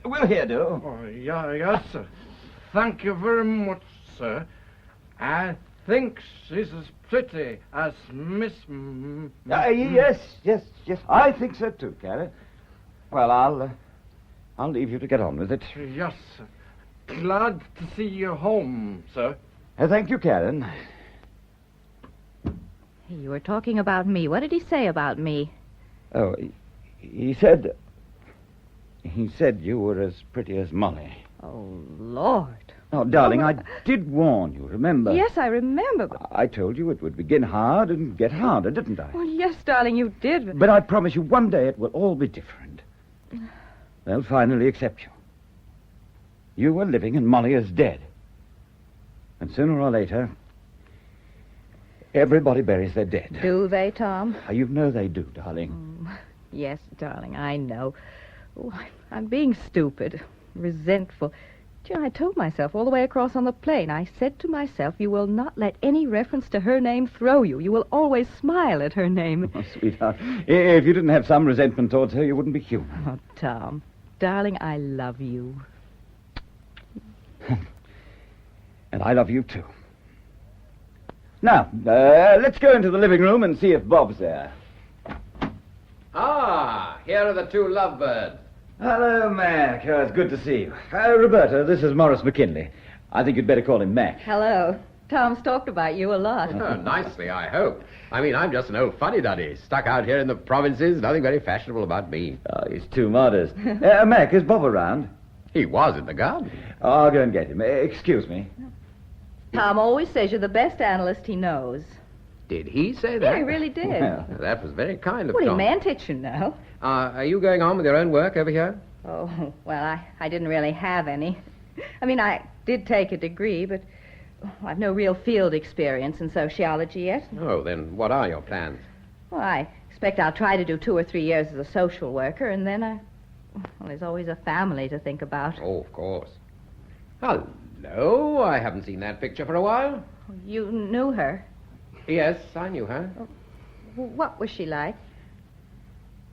H: Will here do?
D: Oh, yes, sir. Thank you very much, sir. I think she's as pretty as Miss...
H: Yes. I think so too, Karen. Well, I'll leave you to get on with it.
D: Yes, sir. Glad to see you home, sir.
H: Thank you, Karen.
L: You were talking about me. What did he say about me?
H: Oh, he said you were as pretty as Molly.
L: Oh, Lord.
H: Oh, darling, I did warn you, remember?
L: Yes, I remember, but...
H: I told you it would begin hard and get harder, didn't I?
L: Oh, yes, darling, you did.
H: But I promise you one day it will all be different. They'll finally accept you. You are living and Molly is dead. And sooner or later, everybody buries their dead.
L: Do they, Tom?
H: You know they do, darling.
L: Yes, darling, I know. Oh, I'm being stupid, resentful. Do you know, I told myself all the way across on the plane, I said to myself, you will not let any reference to her name throw you. You will always smile at her name.
H: Oh, sweetheart, if you didn't have some resentment towards her, you wouldn't be human.
L: Oh, Tom, darling, I love you.
H: And I love you, too. Now, let's go into the living room and see if Bob's there.
G: Ah, here are the two lovebirds.
H: Hello, Mac. It's good to see you. Roberta, this is Morris McKinley. I think you'd better call him Mac.
L: Hello. Tom's talked about you a lot.
G: Oh, nicely, I hope. I mean, I'm just an old fuddy-duddy, stuck out here in the provinces, nothing very fashionable about me.
H: Oh, he's too modest. Mac, is Bob around?
G: He was in the garden.
H: I'll go and get him. Excuse me.
L: Tom always says you're the best analyst he knows.
G: Did he say that?
L: Yeah, he really did.
G: Well, that was very kind of
L: Well,
G: Tom.
L: he meant it, you know.
G: Are you going on with your own work over here?
L: Oh, well, I didn't really have any. I mean, I did take a degree, but I've no real field experience in sociology yet.
G: Oh, then what are your plans?
L: Well, I expect I'll try to do 2 or 3 years as a social worker, and then well, there's always a family to think about.
G: Oh, of course. Hello, I haven't seen that picture for a while.
L: You knew her?
G: Yes, I knew her.
L: What was she like?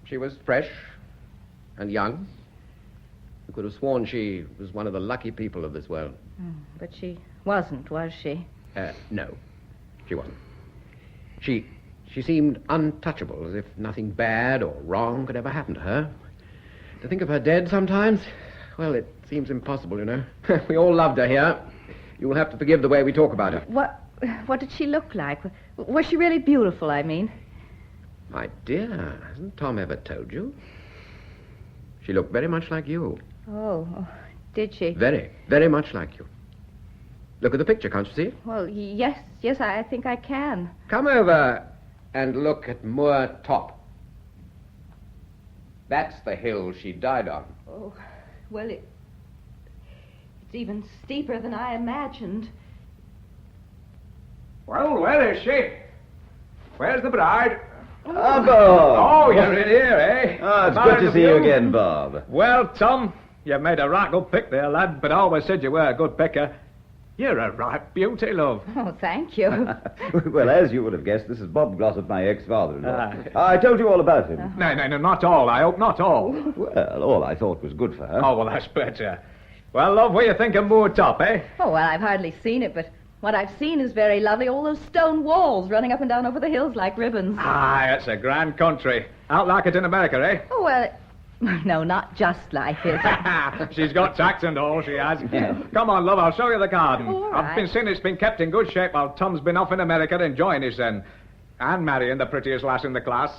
G: She was fresh and young. You could have sworn she was one of the lucky people of this world.
L: But she wasn't, was she?
G: No, she wasn't. She seemed untouchable, as if nothing bad or wrong could ever happen to her. To think of her dead sometimes, well, it seems impossible, you know. We all loved her here. You'll have to forgive the way we talk about her.
L: What did she look like? Was she really beautiful, I mean?
G: My dear, hasn't Tom ever told you? She looked very much like you.
L: Oh, did she?
G: Very, very much like you. Look at the picture, can't you see it?
L: Well, yes, I think I can.
G: Come over and look at Moor Top. That's the hill she died on.
L: Oh, well, it's even steeper than I imagined.
F: Well, where is she? Where's the bride?
H: Bob!
F: Oh, you're in here, eh?
H: Oh, it's good to see you again, Bob.
F: Well, Tom, you made a right good pick there, lad, but I always said you were a good picker. You're a right beauty, love.
L: Oh, thank you.
H: Well, as you would have guessed, this is Bob Glossop, my ex-father-in-law. I told you all about him.
F: No, not all. I hope not all.
H: Well, all I thought was good for her.
F: Oh, well, that's better. Well, love, what do you think of Moor Top, eh?
L: Oh, well, I've hardly seen it, but what I've seen is very lovely. All those stone walls running up and down over the hills like ribbons.
F: Ah, that's a grand country. Out like it in America, eh?
L: Oh, well, no, not just like it.
F: She's got tax and all, she has. Come on, love, I'll show you the garden.
L: All
F: I've been seeing it's been kept in good shape while Tom's been off in America enjoying his then. And marrying the prettiest lass in the class.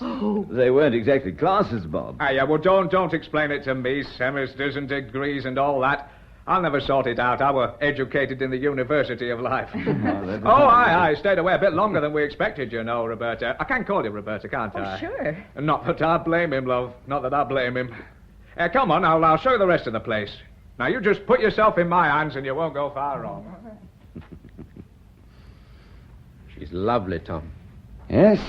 H: They weren't exactly classes, Bob.
F: Ah, yeah, well, don't explain it to me, semesters and degrees and all that. I'll never sort it out. I were educated in the University of Life. I stayed away a bit longer than we expected, you know, Roberta. I can call you Roberta, can't I?
L: Oh, sure.
F: Not that I blame him, love. Not that I blame him. Come on, I'll show you the rest of the place. Now, you just put yourself in my hands and you won't go far wrong.
G: She's lovely, Tom.
H: Yes,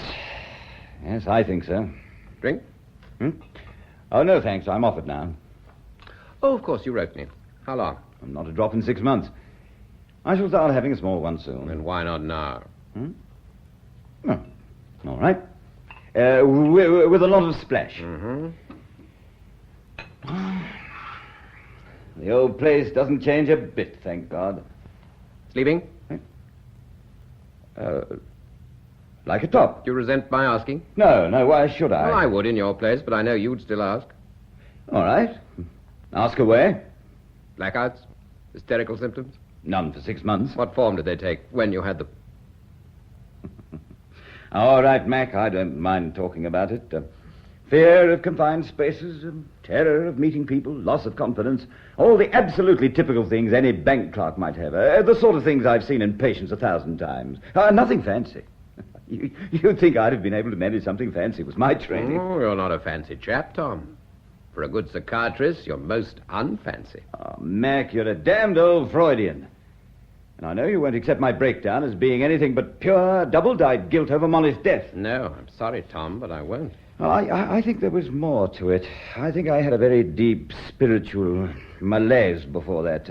H: I think so.
G: Drink?
H: Oh, no, thanks. I'm off it now.
G: Oh, of course, you wrote me. How long?
H: Not a drop in 6 months. I shall start having a small one soon.
G: Then why not now?
H: Oh, all right. With a lot of splash. The old place doesn't change a bit, thank God.
G: Sleeping?
H: Like a top.
G: Do you resent my asking?
H: No, why should I?
G: Well, I would in your place, but I know you'd still ask.
H: All right. Ask away.
G: Blackouts? Hysterical symptoms?
H: None for 6 months.
G: What form did they take when you had them?
H: All right, Mac, I don't mind talking about it. Fear of confined spaces, terror of meeting people, loss of confidence, all the absolutely typical things any bank clerk might have. The sort of things I've seen in patients 1,000 times. Nothing fancy. You'd think I'd have been able to manage something fancy. It was my training.
G: Oh, you're not a fancy chap, Tom. For a good psychiatrist, you're most unfancy.
H: Oh, Mac, you're a damned old Freudian. And I know you won't accept my breakdown as being anything but pure, double-dyed guilt over Molly's death.
G: No, I'm sorry, Tom, but I won't.
H: Well, I think there was more to it. I think I had a very deep spiritual malaise before that.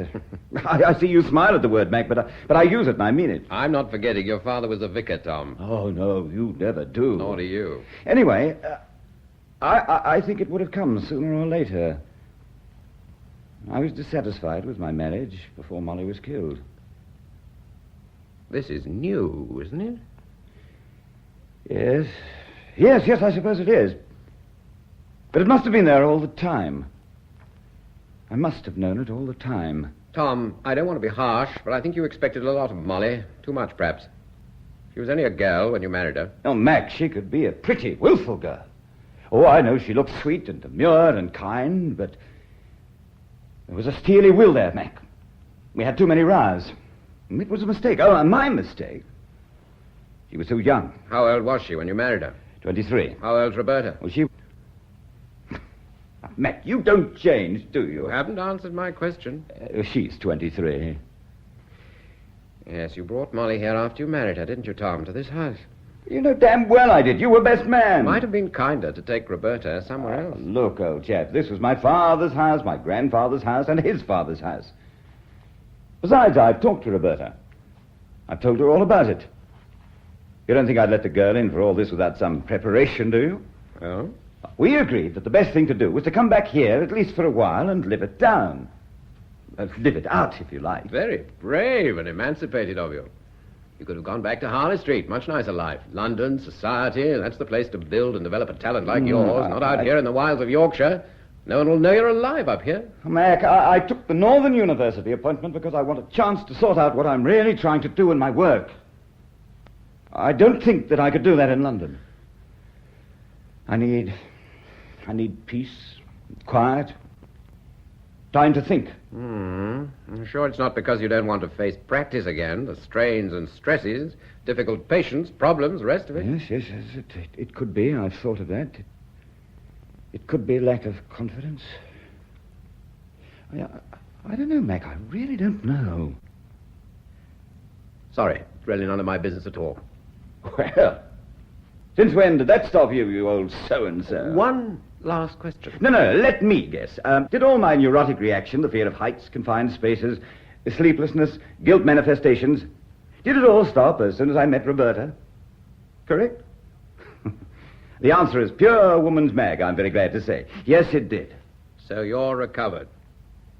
H: I see you smile at the word, Mac, but I use it and I mean it.
G: I'm not forgetting your father was a vicar, Tom.
H: Oh, no, you never do.
G: Nor do you.
H: Anyway, I think it would have come sooner or later. I was dissatisfied with my marriage before Molly was killed.
G: This is new, isn't it?
H: Yes. Yes, I suppose it is. But it must have been there all the time. I must have known it all the time.
G: Tom, I don't want to be harsh, but I think you expected a lot of Molly. Too much, perhaps. She was only a girl when you married her.
H: Oh, Mac, she could be a pretty, willful girl. Oh, I know she looked sweet and demure and kind, but there was a steely will there, Mac. We had too many rows. It was a mistake. Oh, my mistake. She was too young.
G: How old was she when you married her?
H: 23.
G: How old's Roberta?
H: Well, she... Mac, you don't change, do you?
G: You haven't answered my question.
H: She's 23.
G: Yes, you brought Molly here after you married her, didn't you, Tom, to this house?
H: You know damn well I did. You were best man.
G: Might have been kinder to take Roberta somewhere else.
H: Look, old chap, this was my father's house, my grandfather's house, and his father's house. Besides, I've talked to Roberta. I've told her all about it. You don't think I'd let the girl in for all this without some preparation, do you?
G: Oh?
H: We agreed that the best thing to do was to come back here, at least for a while, and live it down. Live it out, if you like.
G: Very brave and emancipated of you. You could have gone back to Harley Street. Much nicer life. London, society, that's the place to build and develop a talent like yours. Not out here in the wilds of Yorkshire. No one will know you're alive up here.
H: Mac, I took the Northern University appointment because I want a chance to sort out what I'm really trying to do in my work. I don't think that I could do that in London. I need peace, quiet, time to think.
G: I'm sure it's not because you don't want to face practice again, the strains and stresses, difficult patients, problems, the rest of it.
H: Yes, it could be. I've thought of that. It could be lack of confidence. I don't know, Mac. I really don't know.
G: Sorry, it's really none of my business at all.
H: Well, since when did that stop you, you old so-and-so?
G: One last question.
H: No, let me guess. Did all my neurotic reaction, the fear of heights, confined spaces, sleeplessness, guilt manifestations, did it all stop as soon as I met Roberta? Correct? The answer is pure woman's mag, I'm very glad to say. Yes, it did.
G: So you're recovered.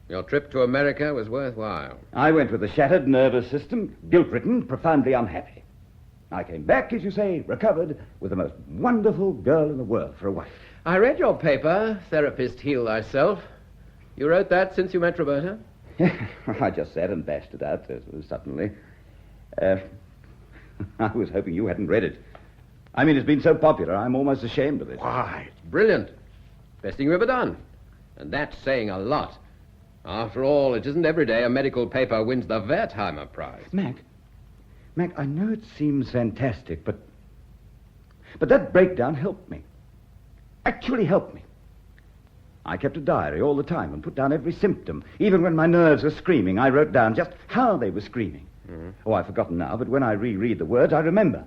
G: Your trip to America was worthwhile.
H: I went with a shattered nervous system, guilt-ridden, profoundly unhappy. I came back, as you say, recovered, with the most wonderful girl in the world for a wife.
G: I read your paper, Therapist Heal Thyself. You wrote that since you met Roberta?
H: I just sat and bashed it out suddenly. I was hoping you hadn't read it. I mean, it's been so popular, I'm almost ashamed of it.
G: Why? It's brilliant. Best thing you've ever done. And that's saying a lot. After all, it isn't every day a medical paper wins the Wertheimer Prize.
H: Mac, I know it seems fantastic, but that breakdown helped me. Actually helped me. I kept a diary all the time and put down every symptom. Even when my nerves were screaming, I wrote down just how they were screaming. Oh, I've forgotten now, but when I reread the words, I remember.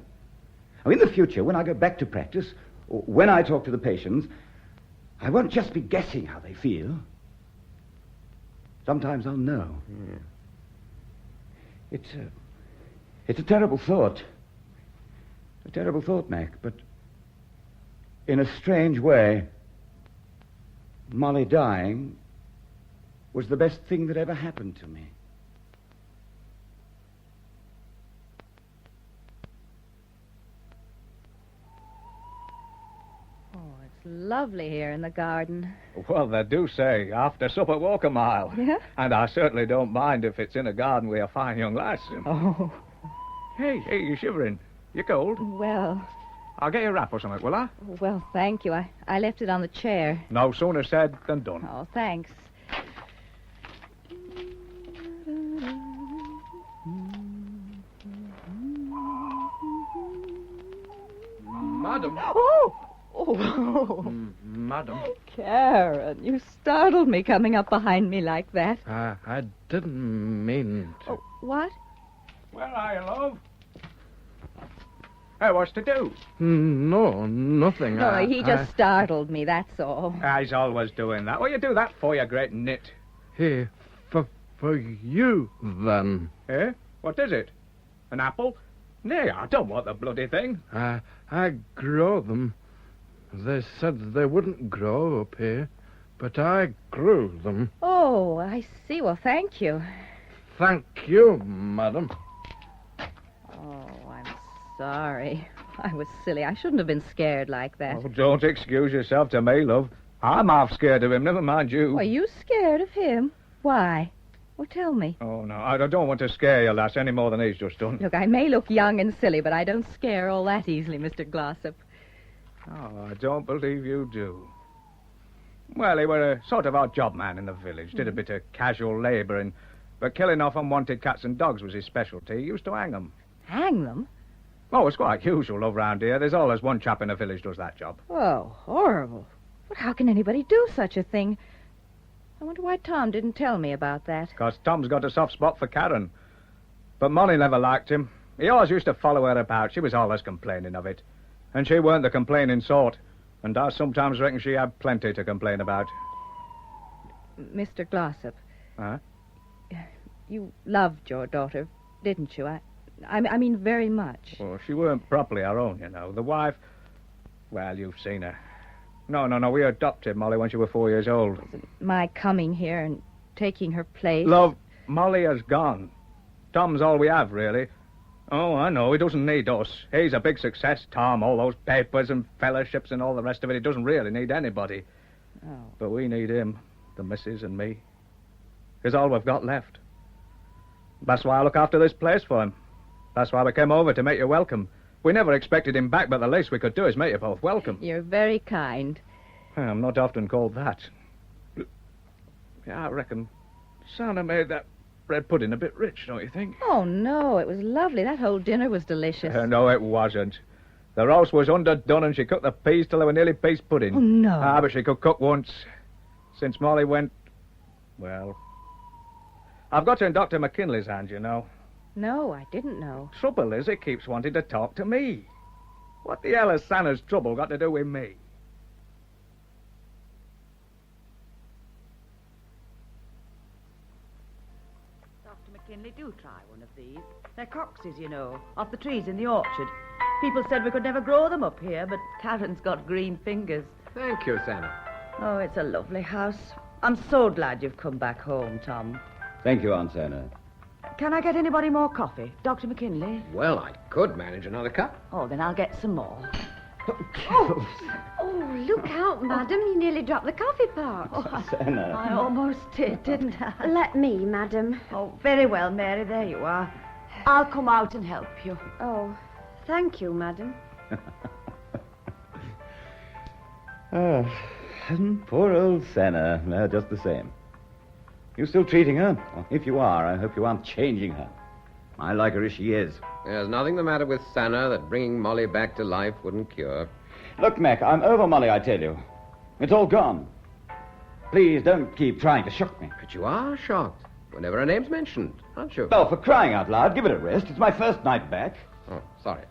H: Now, in the future, when I go back to practice, or when I talk to the patients, I won't just be guessing how they feel. Sometimes I'll know. It's a terrible thought. A terrible thought, Mac, but in a strange way, Molly dying was the best thing that ever happened to me.
L: Lovely here in the garden.
M: Well, they do say, after supper, walk a mile.
L: Yeah?
M: And I certainly don't mind if it's in a garden with a fine young lass.
L: Oh.
M: Hey, you shivering? You cold?
L: Well.
M: I'll get you a wrap or something, will I?
L: Well, thank you. I left it on the chair.
M: No sooner said than done.
L: Oh, thanks.
D: Madam.
L: Oh,
D: Madam.
L: Karen, you startled me coming up behind me like that.
D: I didn't mean to.
L: Oh, what?
M: Where are you, love? Hey, what's to do?
D: No, nothing.
L: No, he just startled me, that's all.
M: He's always doing that. What you do that for, you great nit?
D: Here, for you, then.
M: Eh? What is it? An apple? Nay, I don't want the bloody thing.
D: I grow them. They said they wouldn't grow up here, but I grew them.
L: Oh, I see. Well, thank you.
D: Thank you, madam.
L: Oh, I'm sorry. I was silly. I shouldn't have been scared like that.
M: Oh, don't excuse yourself to me, love. I'm half scared of him, never mind you.
L: Are you scared of him? Why? Well, tell me.
M: Oh, no, I don't want to scare you, lass, any more than he's just done.
L: Look, I may look young and silly, but I don't scare all that easily, Mr. Glossop.
M: Oh, I don't believe you do. Well, he were a sort of odd job man in the village. Did a bit of casual labouring. But killing off unwanted cats and dogs was his specialty. He used to hang them.
L: Hang them?
M: Oh, it's quite usual over round here. There's always one chap in the village does that job.
L: Oh, horrible. But how can anybody do such a thing? I wonder why Tom didn't tell me about that.
M: Because Tom's got a soft spot for Karen. But Molly never liked him. He always used to follow her about. She was always complaining of it. And she weren't the complaining sort. And I sometimes reckon she had plenty to complain about.
L: Mr. Glossop.
M: Huh?
L: You loved your daughter, didn't you? I mean, very much.
M: Well, she weren't properly our own, you know. The wife... Well, you've seen her. No. We adopted Molly when she was 4 years old.
L: My coming here and taking her place...
M: Love, Molly has gone. Tom's all we have, really. Oh, I know. He doesn't need us. He's a big success, Tom. All those papers and fellowships and all the rest of it. He doesn't really need anybody.
L: Oh.
M: But we need him, the missus and me. He's all we've got left. That's why I look after this place for him. That's why we came over, to make you welcome. We never expected him back, but the least we could do is make you both welcome.
L: You're very kind.
M: I'm not often called that. Yeah, I reckon Santa made that bread pudding a bit rich, don't you think?
L: Oh, no, it was lovely. That whole dinner was delicious.
M: No, it wasn't. The roast was underdone and she cooked the peas till they were nearly peas pudding.
L: Oh, no.
M: But she could cook once. Since Molly went... Well... I've got her in Dr. McKinley's hand, you know.
L: No, I didn't know.
M: Trouble is, it keeps wanting to talk to me. What the hell has Santa's trouble got to do with me?
T: Dr. McKinley, do try one of these. They're coxes, you know, off the trees in the orchard. People said we could never grow them up here, but Karen's got green fingers.
G: Thank you, Santa.
T: Oh, it's a lovely house. I'm so glad you've come back home, Tom.
H: Thank you, Aunt Santa.
T: Can I get anybody more coffee? Dr. McKinley?
G: Well, I could manage another cup.
T: Oh, then I'll get some more.
B: Oh, look out, madam. You nearly dropped the coffee pot.
H: Santa.
T: I almost did, didn't I?
B: Let me, madam.
T: Oh, very well, Mary. There you are. I'll come out and help you.
B: Oh, thank you, madam.
H: Poor old Santa. Just the same. You still treating her? Well, if you are, I hope you aren't changing her. I like her as she is.
G: There's nothing the matter with Santa that bringing Molly back to life wouldn't cure.
H: Look, Mac, I'm over Molly, I tell you. It's all gone. Please don't keep trying to shock me.
G: But you are shocked whenever her name's mentioned, aren't you?
H: Well, for crying out loud, give it a rest. It's my first night back.
G: Oh, sorry.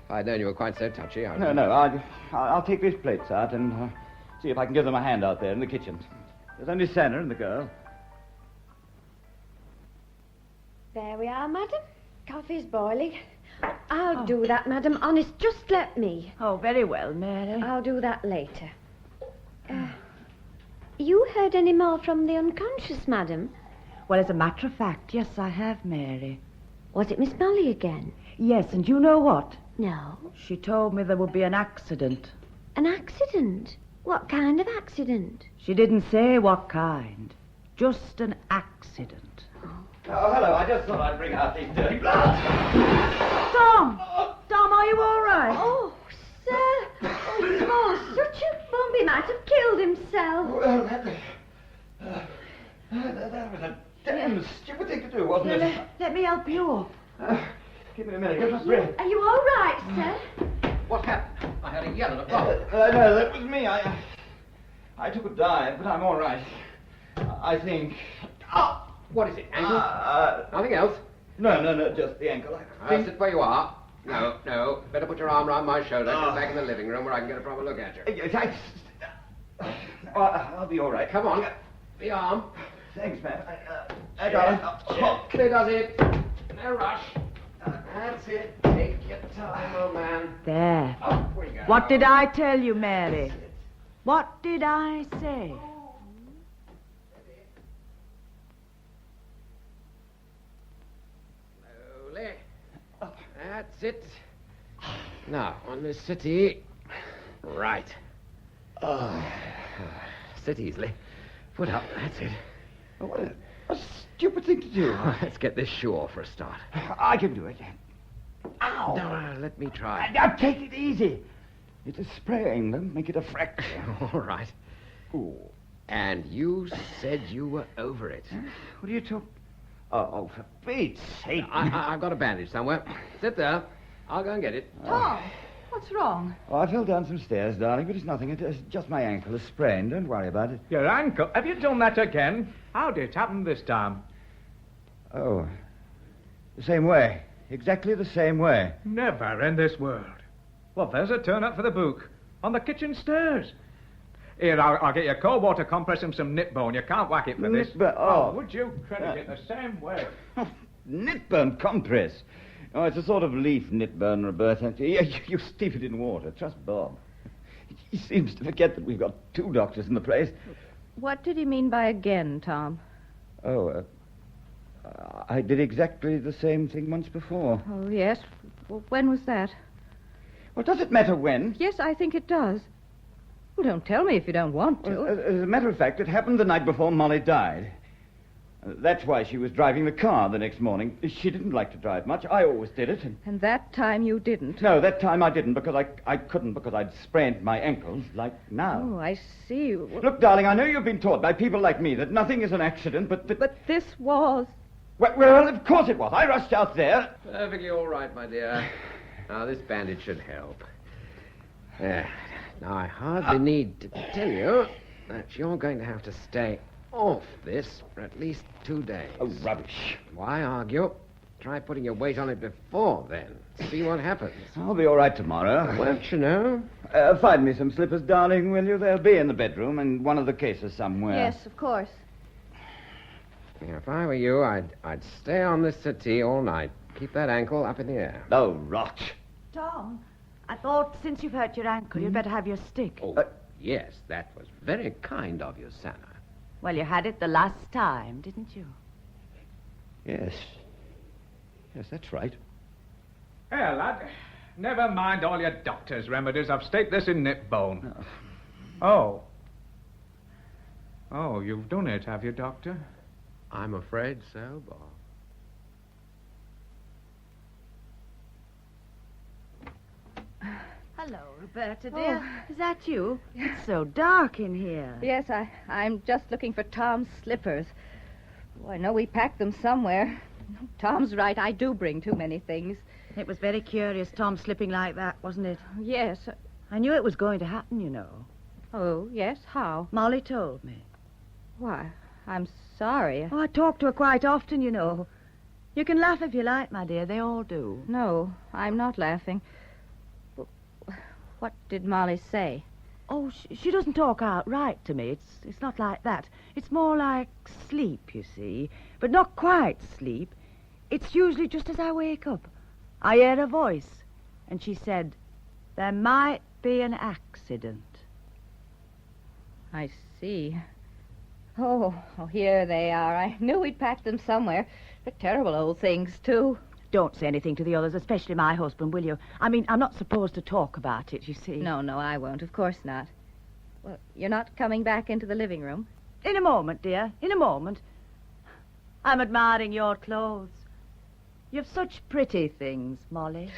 G: If I'd known you were quite so touchy, I would...
H: No, I'll take these plates out and see if I can give them a hand out there in the kitchen. There's only Santa and the girl.
B: There we are, madam. Coffee's boiling. I'll do that, madam. Honest, just let me.
T: Oh, very well, Mary.
B: I'll do that later. You heard any more from the unconscious, madam?
T: Well, as a matter of fact, yes, I have, Mary.
B: Was it Miss Molly again?
T: Yes, and you know what?
B: No.
T: She told me there would be an accident.
B: An accident? What kind of accident?
T: She didn't say what kind. Just an accident.
H: Oh, hello. I just thought I'd bring out these dirty gloves.
T: Tom! Tom, are you all right?
B: Oh, sir. Oh, such a bump. He might have killed himself.
H: Well, that was a damn stupid thing to do, wasn't it?
T: Let me help you up.
H: Give me a minute. Get my breath.
B: Are you all right, sir?
G: What happened? I heard a yell and a bump.
H: No, that was me. I took a dive, but I'm all right. I think...
G: Oh! What is it, Angle? Nothing else?
H: No, just the ankle.
G: Sit where you are. No. Better put your arm round my shoulder. Get back in the living room where I can get a proper look at you.
H: I'll be all right.
G: Come on. The arm.
H: Thanks, man.
G: Gently does it. No rush. That's it. Take your time, old man.
T: There.
G: Up we go.
T: What did I tell you, Mary? What did I say?
G: Slowly. That's it. Now, on this settee. Right. Sit easily. Foot up. That's it.
H: What a stupid thing to do.
G: Let's get this shoe off for a start.
H: I can do it. Ow!
G: No, let me try.
H: Now, take it easy. It's a sprain. Don't make it a fracture.
G: All right.
H: Ooh.
G: And you said you were over it.
H: What are you talking? Oh, for Pete's sake.
G: I've got a bandage somewhere. Sit there. I'll go and get it.
L: Tom, what's wrong?
H: Oh, I fell down some stairs, darling, but it's nothing. It's just my ankle is sprained. Don't worry about it.
F: Your ankle? Have you done that again? How did it happen this time?
H: Oh, the same way. Exactly the same way.
F: Never in this world. Well, there's a turn-up for the book. On the kitchen stairs. Here, I'll get you a cold water compress and some nip bone. You can't whack it for this. Would you credit it the same way?
H: Nitburn compress. Oh, it's a sort of leaf nitburn, Roberta. You steep it in water. Trust Bob. He seems to forget that we've got 2 doctors in the place.
L: What did he mean by again, Tom?
H: Oh, I did exactly the same thing once before.
L: Oh, yes. Well, when was that?
H: Well, does it matter when?
L: Yes, I think it does. Well, don't tell me if you don't want to.
H: Well, as a matter of fact, it happened the night before Molly died. That's why she was driving the car the next morning. She didn't like to drive much. I always did it.
L: And that time you didn't?
H: No, that time I didn't because I couldn't because I'd sprained my ankles like now.
L: Oh, I see. Well,
H: look, darling, I know you've been taught by people like me that nothing is an accident, but
L: this was...
H: Well, of course it was. I rushed out there.
G: Perfectly all right, my dear. Now, this bandage should help. Now, I hardly need to tell you that you're going to have to stay off this for at least 2 days.
H: Oh, rubbish.
G: Why argue? Try putting your weight on it before then. See what happens.
H: I'll be all right tomorrow.
G: Won't you know?
H: Find me some slippers, darling, will you? They'll be in the bedroom and one of the cases somewhere.
L: Yes, of course.
G: Yeah, if I were you, I'd stay on this settee all night. Keep that ankle up in the air.
H: Oh, rot.
T: Tom, I thought since you've hurt your ankle, you'd better have your stick.
G: Oh, yes, that was very kind of you, Santa.
T: Well, you had it the last time, didn't you?
H: Yes. Yes, that's right.
F: Here, lad. Never mind all your doctor's remedies. I've staked this in nip bone. Oh. Oh, you've done it, have you, Doctor?
G: I'm afraid so, Bob.
T: Hello, Roberta, dear. Is that you? It's so dark in here.
L: Yes, I'm just looking for Tom's slippers. Oh, I know we packed them somewhere. Tom's right. I do bring too many things.
T: It was very curious, Tom slipping like that, wasn't it?
L: Yes.
T: I knew it was going to happen, you know.
L: Oh, yes? How?
T: Molly told me.
L: Why, I'm sorry.
T: Oh, I talk to her quite often, you know. You can laugh if you like, my dear. They all do.
L: No, I'm not laughing. What did Molly say?
T: Oh, she doesn't talk outright to me. It's not like that. It's more like sleep, you see. But not quite sleep. It's usually just as I wake up. I hear a voice, and she said, there might be an accident.
L: I see. Oh, here they are. I knew we'd packed them somewhere. They're terrible old things, too.
T: Don't say anything to the others, especially my husband, will you? I mean, I'm not supposed to talk about it, you see.
L: No, I won't. Of course not. Well, you're not coming back into the living room?
T: In a moment, dear. In a moment. I'm admiring your clothes. You've such pretty things, Molly.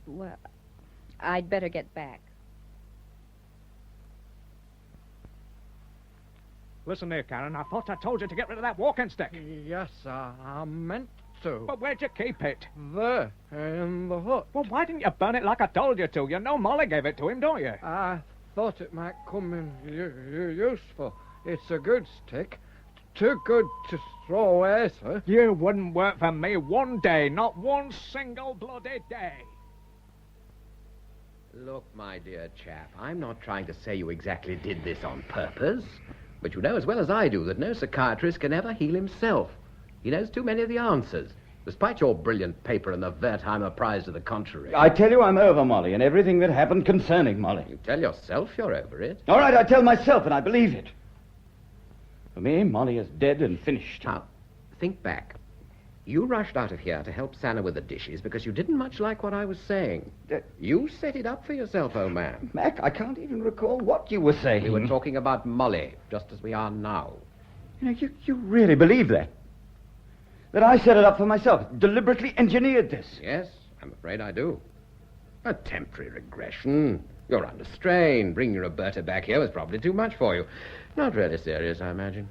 L: Well, I'd better get back.
F: Listen here, Karen. I thought I told you to get rid of that walking stick.
D: Yes, I meant to.
F: But where'd you keep it?
D: There, in the hut.
F: Well, why didn't you burn it like I told you to? You know Molly gave it to him, don't you?
D: I thought it might come in useful. It's a good stick. too good to throw away, sir.
A: You wouldn't work for me one day, not one single bloody day.
G: Look, my dear chap, I'm not trying to say you exactly did this on purpose, but you know as well as I do that no psychiatrist can ever heal himself. He knows too many of the answers, despite your brilliant paper and the Wertheimer Prize to the contrary.
H: I tell you I'm over Molly and everything that happened concerning Molly.
G: You tell yourself you're over it.
H: All right, I tell myself and I believe it. For me, Molly is dead and finished.
G: Now, think back. You rushed out of here to help Santa with the dishes because you didn't much like what I was saying. You set it up for yourself, old man.
H: Mac, I can't even recall what you were saying.
G: We were talking about Molly, just as we are now.
H: You know, you really believe that? That I set it up for myself, deliberately engineered this?
G: Yes, I'm afraid I do. A temporary regression. You're under strain. Bringing Roberta back here was probably too much for you. Not really serious, I imagine.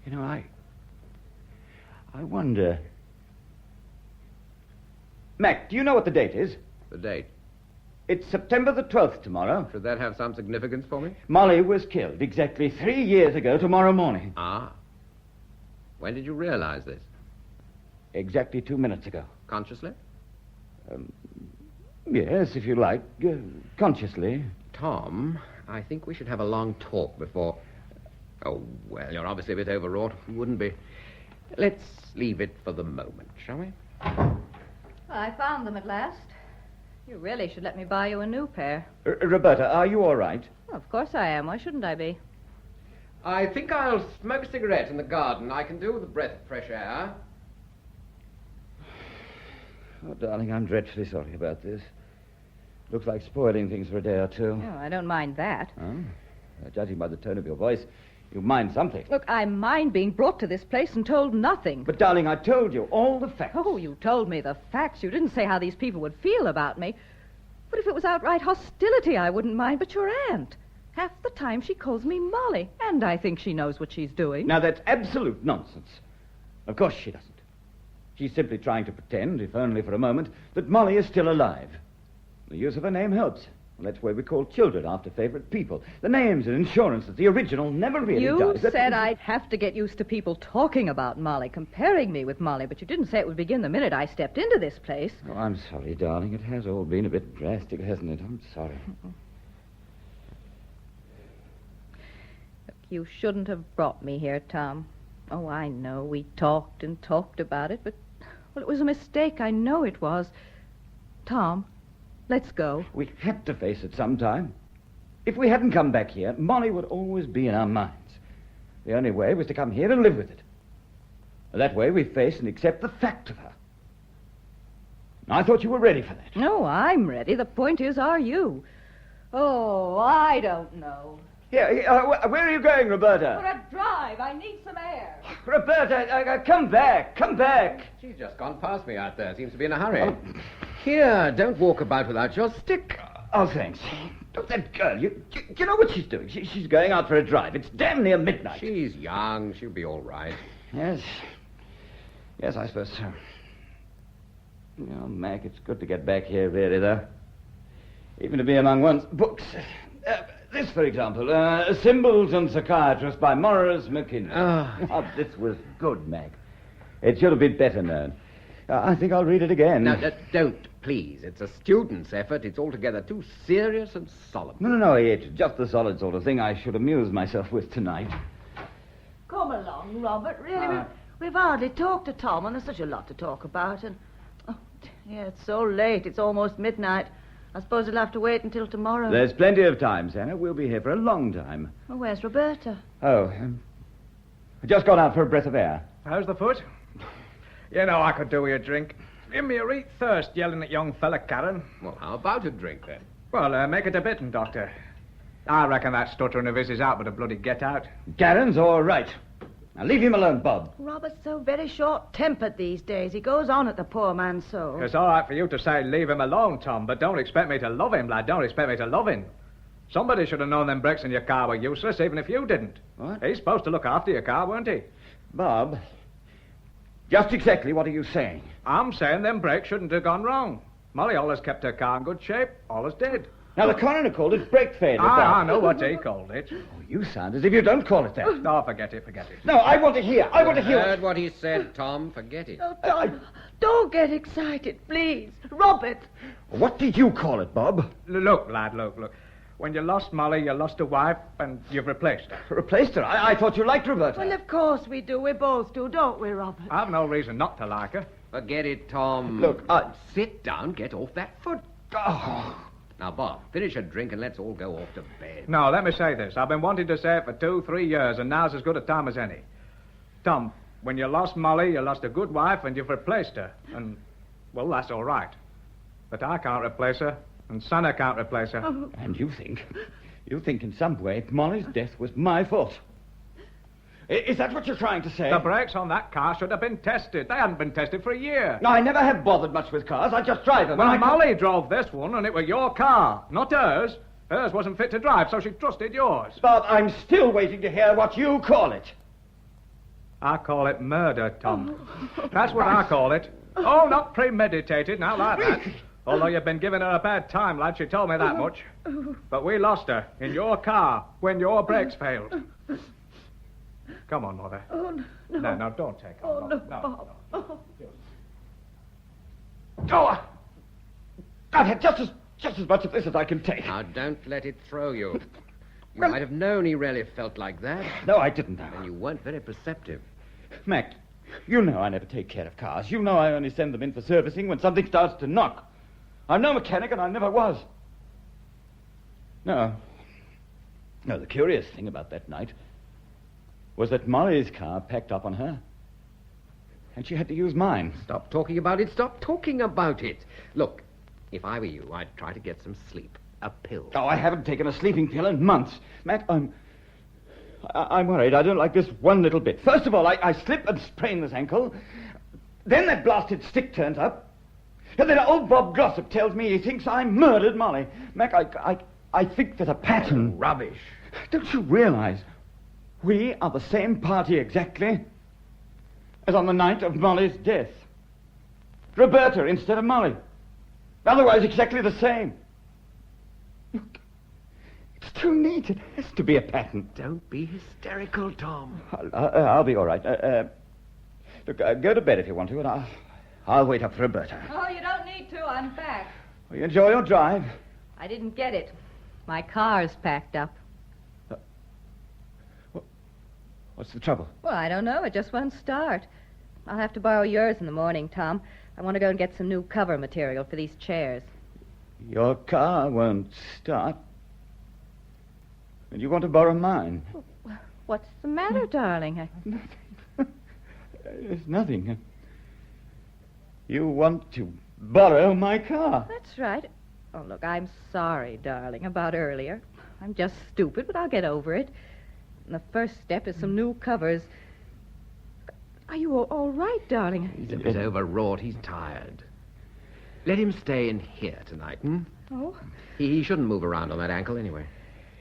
H: You know, I wonder... Mac, do you know what the date is?
G: The date?
H: It's September the 12th tomorrow.
G: Should that have some significance for me?
H: Molly was killed exactly 3 years ago tomorrow morning.
G: Ah. When did you realize this?
H: Exactly 2 minutes ago.
G: Consciously?
H: Yes, if you like. Consciously.
G: Tom, I think we should have a long talk before... Oh, well, you're obviously a bit overwrought. You wouldn't be. Let's leave it for the moment, shall we?
L: I found them at last. You really should let me buy you a new pair.
H: Roberta, are you all right?
L: Well, of course I am. Why shouldn't I be?
G: I think I'll smoke a cigarette in the garden. I can do with a breath of fresh air.
H: Oh, darling, I'm dreadfully sorry about this. Looks like spoiling things for a day or two.
L: Oh, I don't mind that.
H: Oh? Judging by the tone of your voice, you mind something.
L: Look, I mind being brought to this place and told nothing.
H: But, darling, I told you all the facts.
L: Oh, you told me the facts. You didn't say how these people would feel about me. But if it was outright hostility, I wouldn't mind. But your aunt... Half the time she calls me Molly, and I think she knows what she's doing.
H: Now, that's absolute nonsense. Of course she doesn't. She's simply trying to pretend, if only for a moment, that Molly is still alive. The use of her name helps. Well, that's why we call children after favorite people. The name's an insurance that the original never really dies.
L: You said I'd have to get used to people talking about Molly, comparing me with Molly, but you didn't say it would begin the minute I stepped into this place.
H: Oh, I'm sorry, darling. It has all been a bit drastic, hasn't it? I'm sorry.
L: You shouldn't have brought me here, Tom. Oh, I know. We talked and talked about it, but... Well, it was a mistake. I know it was. Tom, let's go.
H: We had to face it sometime. If we hadn't come back here, Molly would always be in our minds. The only way was to come here and live with it. That way we face and accept the fact of her. I thought you were ready for that.
L: No, I'm ready. The point is, are you? Oh, I don't know.
H: Yeah, where are you going, Roberta?
L: For a drive. I need some air.
H: Roberta, come back. Come back.
G: She's just gone past me out there. Seems to be in a hurry. Here, don't walk about without your stick.
H: Oh, thanks. Look, that girl, you know what she's doing? She's going out for a drive. It's damn near midnight.
G: She's young. She'll be all right.
H: Yes, I suppose so. You know, Mac, it's good to get back here, really, though. Even to be among one's books. This, for example, Symbols and Psychiatrists by Morris McKinley. Oh, this was good, Mac. It should have been better known. I think I'll read it again.
G: No, don't, please. It's a student's effort. It's altogether too serious and solemn.
H: No, it's just the solid sort of thing I should amuse myself with tonight.
T: Come along, Robert. Really, we've hardly talked to Tom, and there's such a lot to talk about. And yeah, it's so late. It's almost midnight. I suppose he'll have to wait until tomorrow.
H: There's plenty of time, Santa. We'll be here for a long time.
T: Well, where's Roberta?
H: Oh, I just got out for a breath of air.
A: How's the foot? You know, I could do with a drink. Give me a real thirst yelling at young fella Karen.
G: Well, how about a drink, then?
A: Well, make it a bitin, Doctor. I reckon that stuttering of his is out with a bloody get-out.
H: Karen's all right. Now, leave him alone, Bob.
T: Robert's so very short-tempered these days. He goes on at the poor man's soul.
A: It's all right for you to say leave him alone, Tom, but don't expect me to love him, lad. Don't expect me to love him. Somebody should have known them brakes in your car were useless, even if you didn't.
H: What?
A: He's supposed to look after your car, weren't he?
H: Bob, just exactly what are you saying?
A: I'm saying them brakes shouldn't have gone wrong. Molly always kept her car in good shape. Always did.
H: Now, the coroner called it brake failure.
A: I know what he called it.
H: Oh, you sound as if you don't call it that.
A: Oh, forget it.
H: No, I want to hear. I want to hear.
G: Heard what he said, Tom. Forget it.
T: Oh, Tom, don't get excited, please. Robert.
H: What did you call it, Bob?
A: Look, lad, look. When you lost Molly, you lost a wife, and you've replaced her.
H: Replaced her? I thought you liked Roberta.
T: Well, of course we do. We both do, don't we, Robert?
A: I've no reason not to like her.
G: Forget it, Tom.
H: Look,
G: Sit down, get off that foot.
H: Oh.
G: Now, Bob, finish a drink and let's all go off to bed.
A: No, let me say this. I've been wanting to say it for 2-3 years, and now's as good a time as any. Tom, when you lost Molly, you lost a good wife, and you've replaced her. And, well, that's all right. But I can't replace her, and Santa can't replace her.
T: Oh.
H: And you think in some way Molly's death was my fault. Is that what you're trying to say?
A: The brakes on that car should have been tested. They hadn't been tested for a year.
H: No, I never have bothered much with cars. I just drive them.
A: Well, Molly drove this one, and it was your car, not hers. Hers wasn't fit to drive, so she trusted yours.
H: But I'm still waiting to hear what you call it.
A: I call it murder, Tom. That's what I call it. Oh, not premeditated, not like that. Although you've been giving her a bad time, lad, she told me that much. But we lost her in your car when your brakes failed. Come on, Mother.
T: Oh, no.
A: No, don't take
T: Oh,
A: on.
T: no, Bob. Oh.
H: Oh, I've had just as much of this as I can take.
G: Now, don't let it throw you. You might have known he really felt like that.
H: No, I didn't know.
G: And you weren't very perceptive.
H: Mac, you know I never take care of cars. You know I only send them in for servicing when something starts to knock. I'm no mechanic, and I never was. No, the curious thing about that night was that Molly's car packed up on her. And she had to use mine.
G: Stop talking about it. Stop talking about it. Look, if I were you, I'd try to get some sleep. A pill.
H: Oh, I haven't taken a sleeping pill in months. Matt, I'm worried. I don't like this one little bit. First of all, I slip and sprain this ankle. Then that blasted stick turns up. And then old Bob Glossop tells me he thinks I murdered Molly. Mac, I think there's a pattern.
G: Rubbish.
H: Don't you realize we are the same party exactly as on the night of Molly's death? Roberta instead of Molly. Otherwise, exactly the same. Look, it's too neat. It has to be a pattern.
G: Don't be hysterical, Tom.
H: I'll be all right. Look, go to bed if you want to, and I'll wait up for Roberta.
L: Oh, you don't need to. I'm back.
H: Will you enjoy your drive?
L: I didn't get it. My car's packed up.
H: What's the trouble?
L: Well, I don't know. It just won't start. I'll have to borrow yours in the morning, Tom. I want to go and get some new cover material for these chairs.
H: Your car won't start. And you want to borrow mine?
L: What's the matter, darling?
H: There's nothing. You want to borrow my car?
L: That's right. Oh, look, I'm sorry, darling, about earlier. I'm just stupid, but I'll get over it. And the first step is some new covers. Are you all right, darling?
G: He's a bit overwrought. He's tired. Let him stay in here tonight,
L: Oh?
G: He shouldn't move around on that ankle anyway.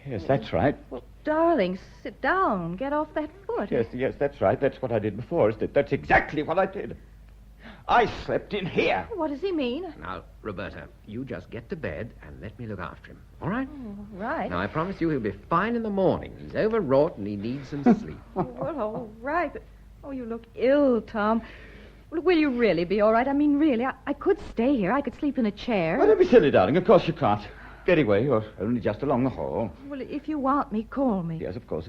H: Yes, that's right.
L: Well, darling, sit down. Get off that foot.
H: Yes, that's right. That's what I did before, isn't it? That's exactly what I did. I slept in here.
L: What does he mean?
G: Now, Roberta, you just get to bed and let me look after him, all right?
L: Oh, right.
G: Now, I promise you he'll be fine in the morning. He's overwrought and he needs some sleep.
L: Well, all right. But, oh, you look ill, Tom. Well, will you really be all right? I mean, really, I could stay here. I could sleep in a chair.
H: Well, don't be silly, darling. Of course you can't. Get away. You're only just along the hall.
L: Well, if you want me, call me.
H: Yes, of course.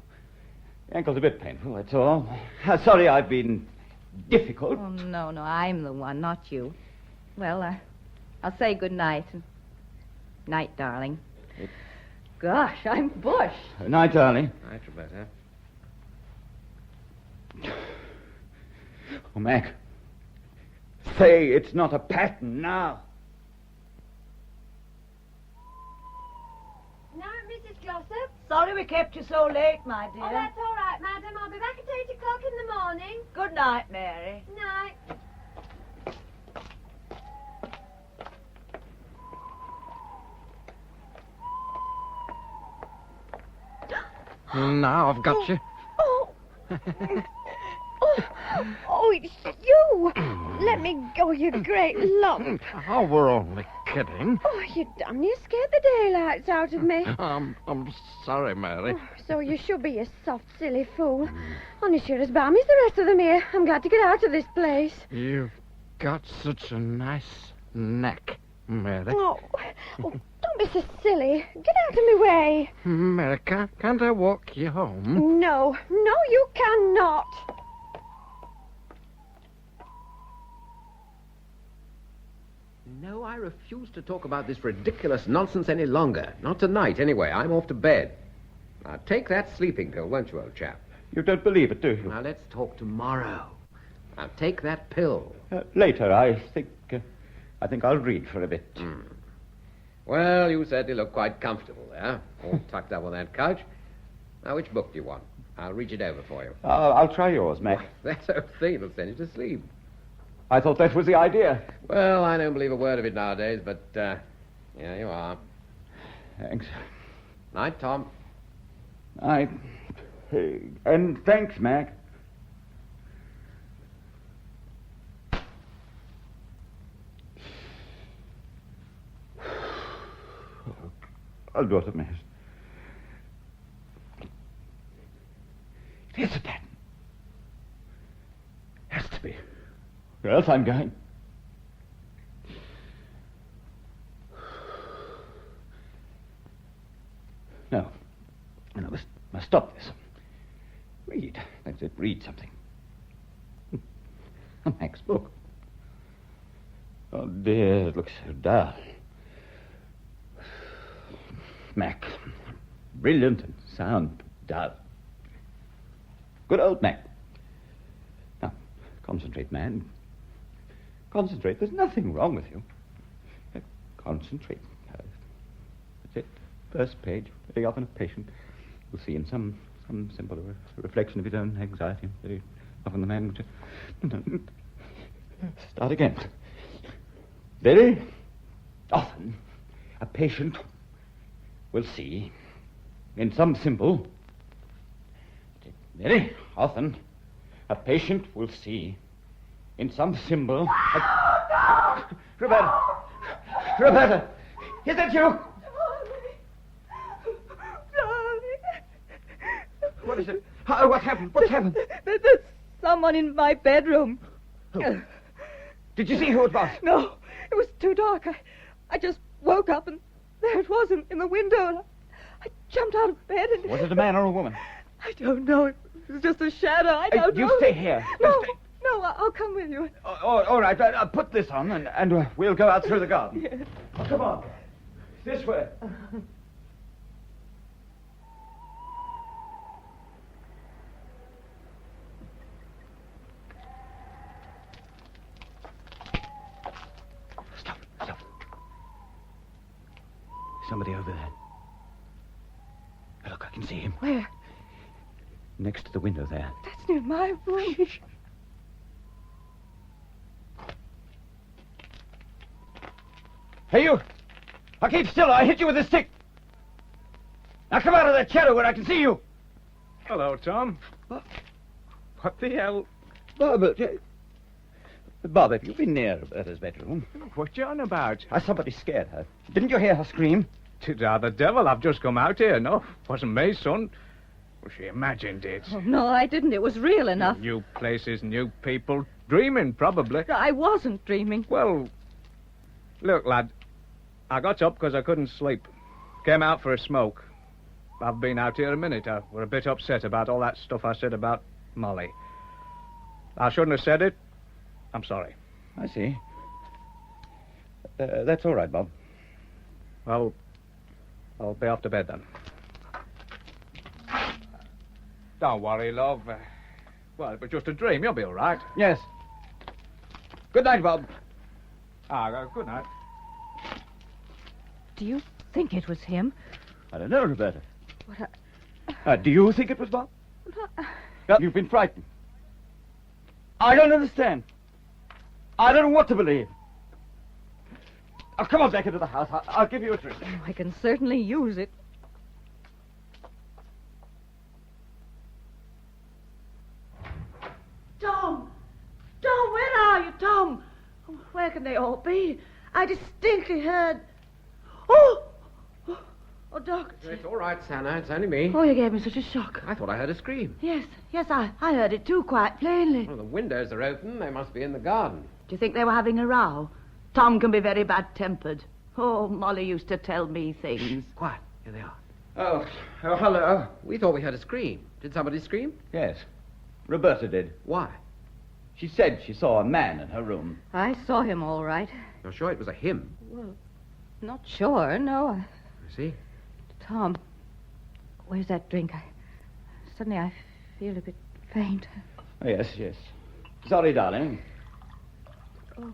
H: The ankle's a bit painful, that's all. Sorry I've been difficult.
L: Oh, no, I'm the one, not you. Well, I'll say good night. Night, darling. Gosh, I'm bushed.
H: Night, darling.
G: Night, Roberta.
H: Oh, Mac. Say it's not a pattern now.
B: Now, Mrs. Glossop.
T: Sorry we kept you so late, my dear.
B: Oh, that's all right, madam. I'll be back at 8 o'clock in the morning.
T: Good night, Mary.
B: Night.
D: Now I've got you.
T: Oh.
B: Oh, it's you. Let me go, you great lump.
D: Oh, we're only kidding.
B: Oh, you damn near scared the daylights out of me.
D: I'm sorry, Mary.
B: So you should be, you soft, silly fool. Honest, you're as balmy as the rest of them here. I'm glad to get out of this place.
D: You've got such a nice neck, Mary.
B: Oh, don't be so silly. Get out of my way.
D: Mary, can't I walk you home?
B: No, you cannot.
G: No, I refuse to talk about this ridiculous nonsense any longer. Not tonight, anyway. I'm off to bed. Now, take that sleeping pill, won't you, old chap?
H: You don't believe it, do you?
G: Now, let's talk tomorrow. Now, take that pill.
H: Later, I think I'll read for a bit.
G: Well, you certainly look quite comfortable there, all tucked up on that couch. Now, which book do you want? I'll read it over for you.
H: I'll try yours, Mac.
G: That sort of thing will send you to sleep.
H: I thought that was the idea.
G: Well, I don't believe a word of it nowadays, but, here you are.
H: Thanks.
G: Night, Tom.
H: Night. And thanks, Mac. I'll go to mess. It's a pattern. Has to be. Or else I'm going. No. I must stop this. Read. That's it. Read something. A Mac's book. Oh, dear. It looks so dull. Mac. Brilliant and sound. Dull. Good old Mac. Now, concentrate, man. Concentrate. There's nothing wrong with you. Concentrate. That's it. First page. Very often a patient. You'll see in some simple reflection of his own anxiety. Very often the man will just... Start again. Very often a patient will see in some simple... Very often a patient will see in some symbol... Roberta! Roberta! Is that you? What is it? What happened? What's happened?
V: There's someone in my bedroom.
H: Who? Did you see who it was?
V: No, it was too dark. I just woke up and there it was in the window. And I jumped out of bed and...
H: Was it a man or a woman?
V: I don't know. It was just a shadow. I don't know.
H: You stay here.
V: No, I'll come with you.
H: All right. I'll put this on and we'll go out through the garden.
V: Yes.
H: Oh, come on. This way. Stop. Somebody over there. Look, I can see him.
V: Where?
H: Next to the window there.
V: That's near my room.
H: Shh. Hey, you! Now keep still, I hit you with a stick! Now come out of that shadow where I can see you!
A: Hello, Tom. What the hell?
H: Bob, have you been near Roberta's bedroom?
A: What you on about?
H: Somebody scared her. Didn't you hear her scream?
A: The devil, I've just come out here. No, wasn't me, son. Well, she imagined it.
L: Oh, no, I didn't. It was real enough.
A: New places, new people. Dreaming, probably.
L: I wasn't dreaming.
A: Well, look, lad. I got up because I couldn't sleep. Came out for a smoke. I've been out here a minute. I were a bit upset about all that stuff I said about Molly. I shouldn't have said it. I'm sorry.
H: I see. That's all right, Bob.
A: Well, I'll be off to bed then. Don't worry, love. Well, it was just a dream. You'll be all right.
H: Yes. Good night, Bob.
A: Good night.
L: Do you think it was him?
H: I don't know, Roberta.
L: What
H: do you think it was Bob? You've been frightened. I don't understand. I don't know what to believe. Come on back into the house. I'll give you a drink.
L: Oh, I can certainly use it.
V: Tom!
T: Where can they all be? I distinctly heard... Oh! Oh, Doctor.
G: It's all right, Santa. It's only me.
T: Oh, you gave me such a shock.
G: I thought I heard a scream.
T: Yes, I heard it too, quite plainly.
G: Well, the windows are open. They must be in the garden.
T: Do you think they were having a row? Tom can be very bad-tempered. Oh, Molly used to tell me things.
G: Quiet. Here they are.
H: Oh, hello.
G: We thought we heard a scream. Did somebody scream?
H: Yes. Roberta did.
G: Why?
H: She said she saw a man in her room.
L: I saw him all right.
G: You're sure it was a him?
L: Well, not sure, no.
G: I see.
L: Tom, where's that drink? Suddenly I feel a bit faint.
H: Oh, yes. Sorry, darling.
L: Oh.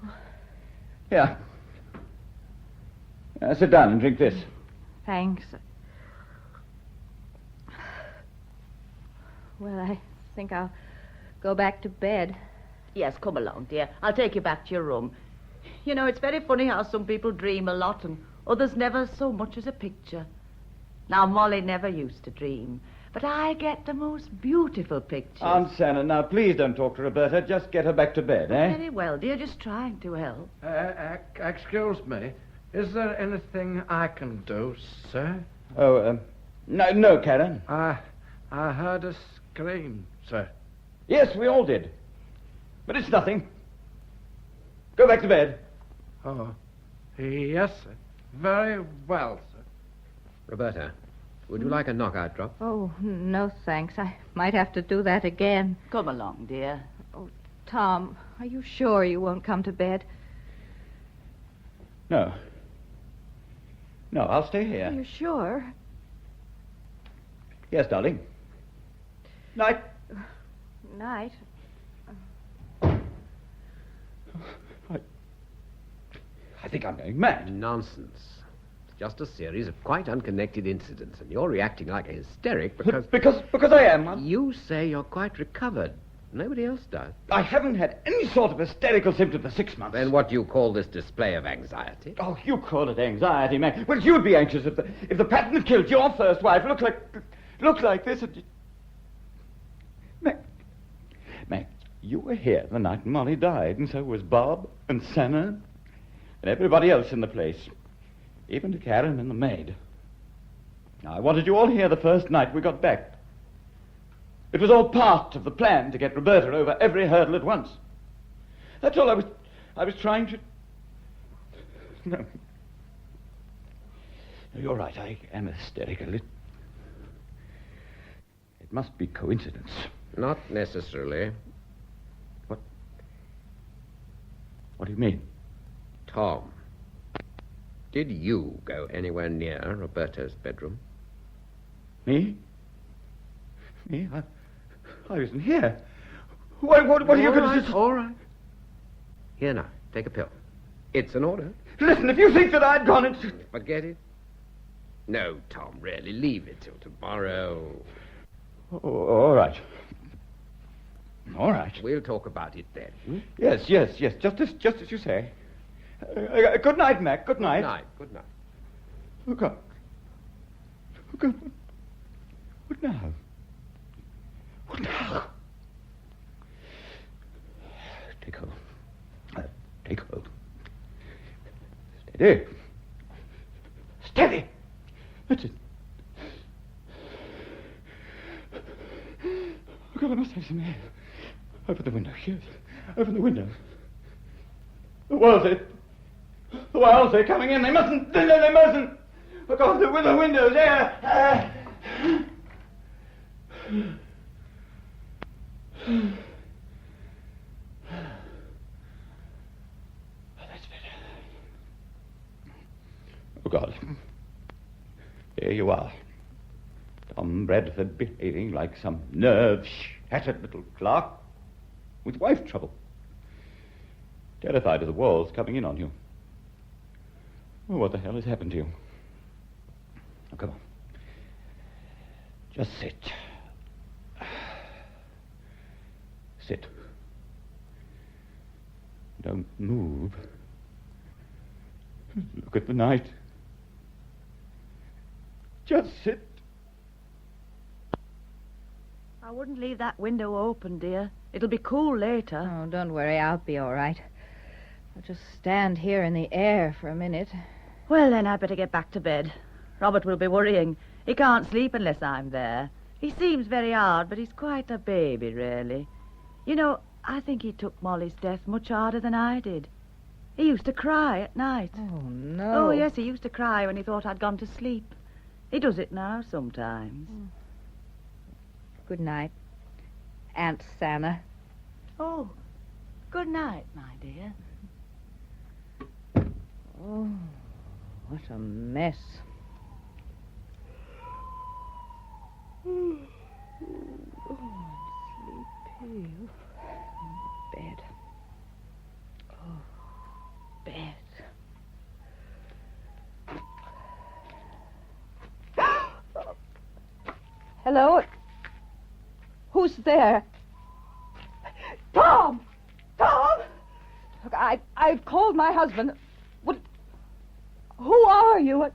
H: Here. Sit down and drink this.
L: Thanks. Well, I think I'll go back to bed.
T: Yes, come along, dear. I'll take you back to your room. You know, it's very funny how some people dream a lot and others never so much as a picture. Now, Molly never used to dream, but I get the most beautiful pictures.
H: Aunt Santa, now please don't talk to Roberta. Just get her back to bed, eh?
T: Very well, dear. Just trying to help.
D: Excuse me. Is there anything I can do, sir?
H: Oh, no, Karen.
D: I heard a scream, sir.
H: Yes, we all did. But it's nothing. Go back to bed.
D: Oh, yes, sir. Very well, sir.
G: Roberta, would you like a knockout drop?
L: Oh, no, thanks. I might have to do that again.
T: Come along, dear.
L: Oh, Tom, are you sure you won't come to bed?
H: No, I'll stay here.
L: Are you sure?
H: Yes, darling. Night.
L: Night.
H: I think I'm going mad.
G: Nonsense. It's just a series of quite unconnected incidents, and you're reacting like a hysteric because...
H: Because I am.
G: You say you're quite recovered. Nobody else does.
H: I haven't had any sort of hysterical symptom for 6 months.
G: Then what do you call this display of anxiety?
H: Oh, you call it anxiety, man. Well, you'd be anxious if the pattern that killed your first wife looked like this. Mac, you were here the night Molly died, and so was Bob and Santa and everybody else in the place, even to Karen and the maid. Now, I wanted you all here the first night we got back. It was all part of the plan to get Roberta over every hurdle at once. That's all I was trying to... No, you're right, I am hysterical. It must be coincidence.
G: Not necessarily.
H: What do you mean?
G: Tom, did you go anywhere near Roberta's bedroom?
H: Me? I wasn't here. What are you going to say?
G: All right. Here now, take a pill. It's an order.
H: Listen, if you think that I'd gone into...
G: Forget it. No, Tom, really, leave it till tomorrow.
H: Oh, all right. All right.
G: We'll talk about it then. Hmm?
H: Yes. Just as you say. Good night, Mac. Good night.
G: Good night.
H: Oh, God. What now? What now? Take hold. Take hold. Steady. Steady. That's it. Oh, God, I must have some air. Open the window. Yes. Open the window. The wilds, they're coming in. They mustn't. They mustn't. Look off the windows. There. That's better. Oh, God. There you are. Tom Bradford behaving like some nerve-shattered little clerk with wife trouble. Terrified of the walls coming in on you. Oh, what the hell has happened to you? Oh, come on. Just sit. Sit. Don't move. Look at the night. Just sit.
T: I wouldn't leave that window open, dear. It'll be cool later.
L: Oh, don't worry. I'll be all right. I'll just stand here in the air for a minute.
T: Well, then I'd better get back to bed. Robert will be worrying. He can't sleep unless I'm there. He seems very hard, but he's quite a baby, really. You know, I think he took Molly's death much harder than I did. He used to cry at night.
L: Oh, no.
T: Oh, yes, he used to cry when he thought I'd gone to sleep. He does it now sometimes.
L: Good night, Aunt Santa.
T: Oh, good night, my dear.
L: Oh, what a mess. Oh, I'm sleepy. Bed. Oh, bed. Hello? Who's there? Tom! Tom! Look, I've called my husband. What? Who are you?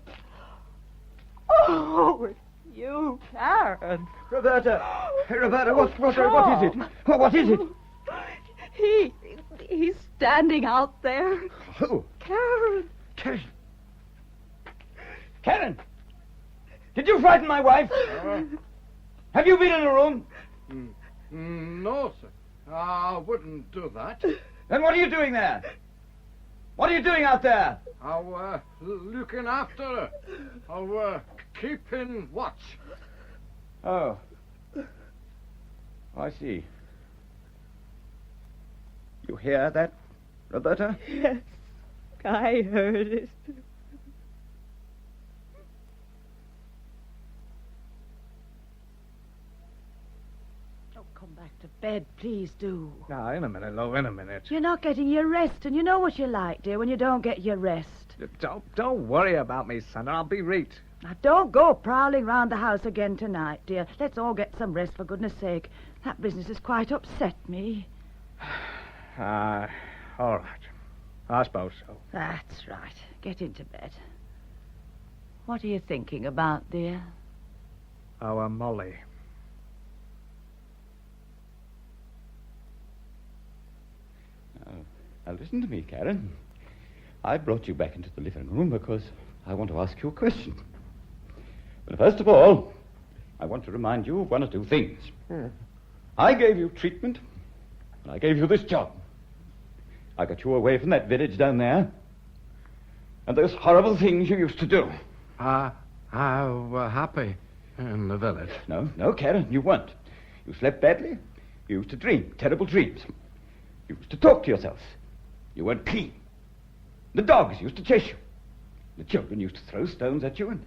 L: Oh, it's you, Karen.
H: Roberta, what is it? What is it?
L: He's standing out there.
H: Who?
L: Karen.
H: Karen! Did you frighten my wife? Have you been in the room?
D: No, sir. I wouldn't do that.
H: Then what are you doing there? What are you doing out there?
D: I'm looking after her. I'm keeping watch.
H: Oh. I see. You hear that, Roberta?
L: Yes, I heard it.
T: Come back to bed, please do.
M: Now, in a minute, Lo, in a minute.
T: You're not getting your rest, and you know what you're like, dear, when you don't get your rest.
M: Don't worry about me, son. I'll be right.
T: Now, don't go prowling round the house again tonight, dear. Let's all get some rest, for goodness sake. That business has quite upset me.
M: All right. I suppose so.
T: That's right. Get into bed. What are you thinking about, dear?
M: Our Molly.
H: Now listen to me, Karen. I brought you back into the living room because I want to ask you a question. But first of all, I want to remind you of one or two things. I gave you treatment, and I gave you this job. I got you away from that village down there, and those horrible things you used to do.
D: I were happy in the village.
H: No, Karen, you weren't. You slept badly. You used to dream terrible dreams. You used to talk to yourself. You weren't clean. The dogs used to chase you. The children used to throw stones at you, and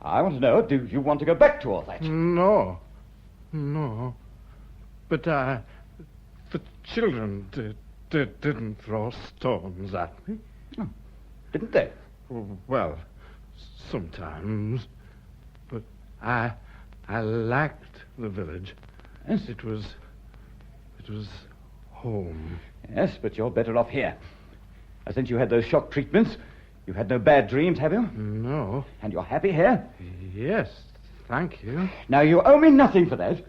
H: I want to know, do you want to go back to all that?
D: No. But the children didn't throw stones at me.
H: Oh, didn't they?
D: Well, sometimes. But I liked the village.
H: Yes.
D: It was home.
H: Yes, but you're better off here. Since you had those shock treatments, you've had no bad dreams, have you?
D: No.
H: And you're happy here?
D: Yes, thank you.
H: Now, you owe me nothing for that.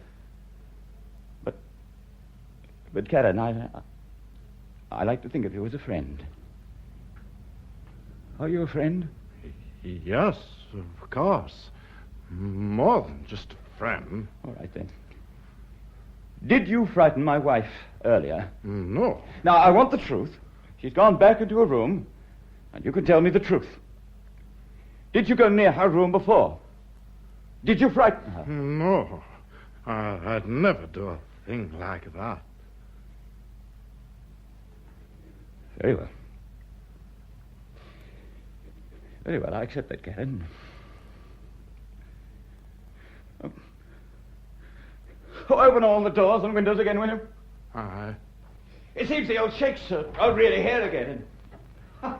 H: But Karen, I like to think of you as a friend. Are you a friend?
D: Yes, of course. More than just a friend.
H: All right, then. Did you frighten my wife earlier?
D: No.
H: Now, I want the truth. She's gone back into her room, and you can tell me the truth. Did you go near her room before? Did you frighten her?
D: No. I'd never do a thing like that.
H: Very well. Very well, I accept that, Karen. Open all the doors and windows again, will you?
D: Aye.
H: It seems the old shakes are really here again. I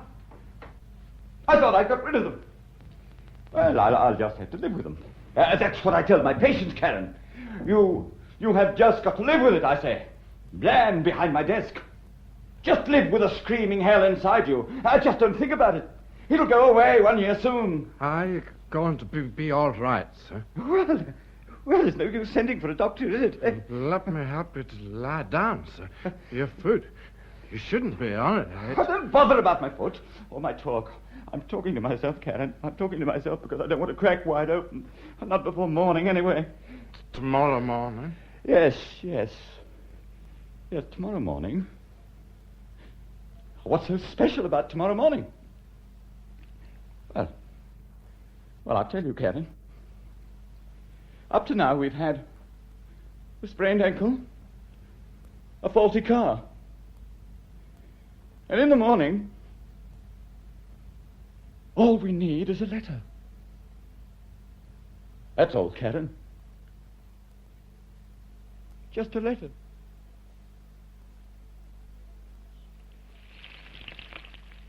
H: thought I got rid of them. Well, I'll just have to live with them. That's what I tell my patients, Karen. You have just got to live with it, I say. Bland behind my desk. Just live with a screaming hell inside you. Just don't think about it. It'll go away one year soon.
D: I'm going to be all right, sir.
H: Well, there's no use sending for a doctor, is it?
D: Let me help you to lie down, sir. Your foot. You shouldn't be on it.
H: Don't bother about my foot or my talk. I'm talking to myself, Karen. I'm talking to myself because I don't want to crack wide open. Not before morning, anyway.
D: Tomorrow morning?
H: Yes, tomorrow morning. What's so special about tomorrow morning? Well, I'll tell you, Karen. Up to now, we've had a sprained ankle, a faulty car. And in the morning, all we need is a letter. That's all, Karen. Just a letter.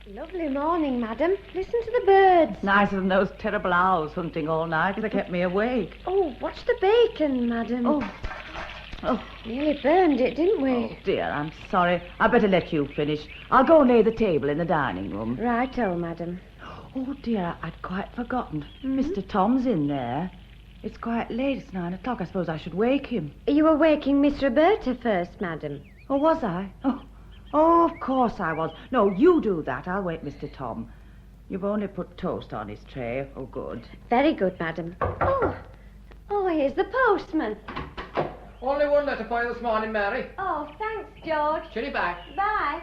B: Lovely morning, madam. Listen to the birds.
T: Nicer than those terrible owls hunting all night. They kept me awake.
B: Oh, watch the bacon, madam.
T: Oh.
B: Nearly burned it, didn't we?
T: Oh, dear, I'm sorry. I'd better let you finish. I'll go and lay the table in the dining room.
B: Righto, madam.
T: Oh, dear, I'd quite forgotten. Mr. Tom's in there. It's quite late. It's 9 o'clock. I suppose I should wake him.
B: You were waking Miss Roberta first, madam.
T: Oh, was I? Oh, of course I was. No, you do that. I'll wake Mr. Tom. You've only put toast on his tray. Oh, good.
B: Very good, madam. Oh, here's the postman.
C: Only one letter for you this morning, Mary.
B: Oh, thanks, George.
C: Chinny back.
B: Bye.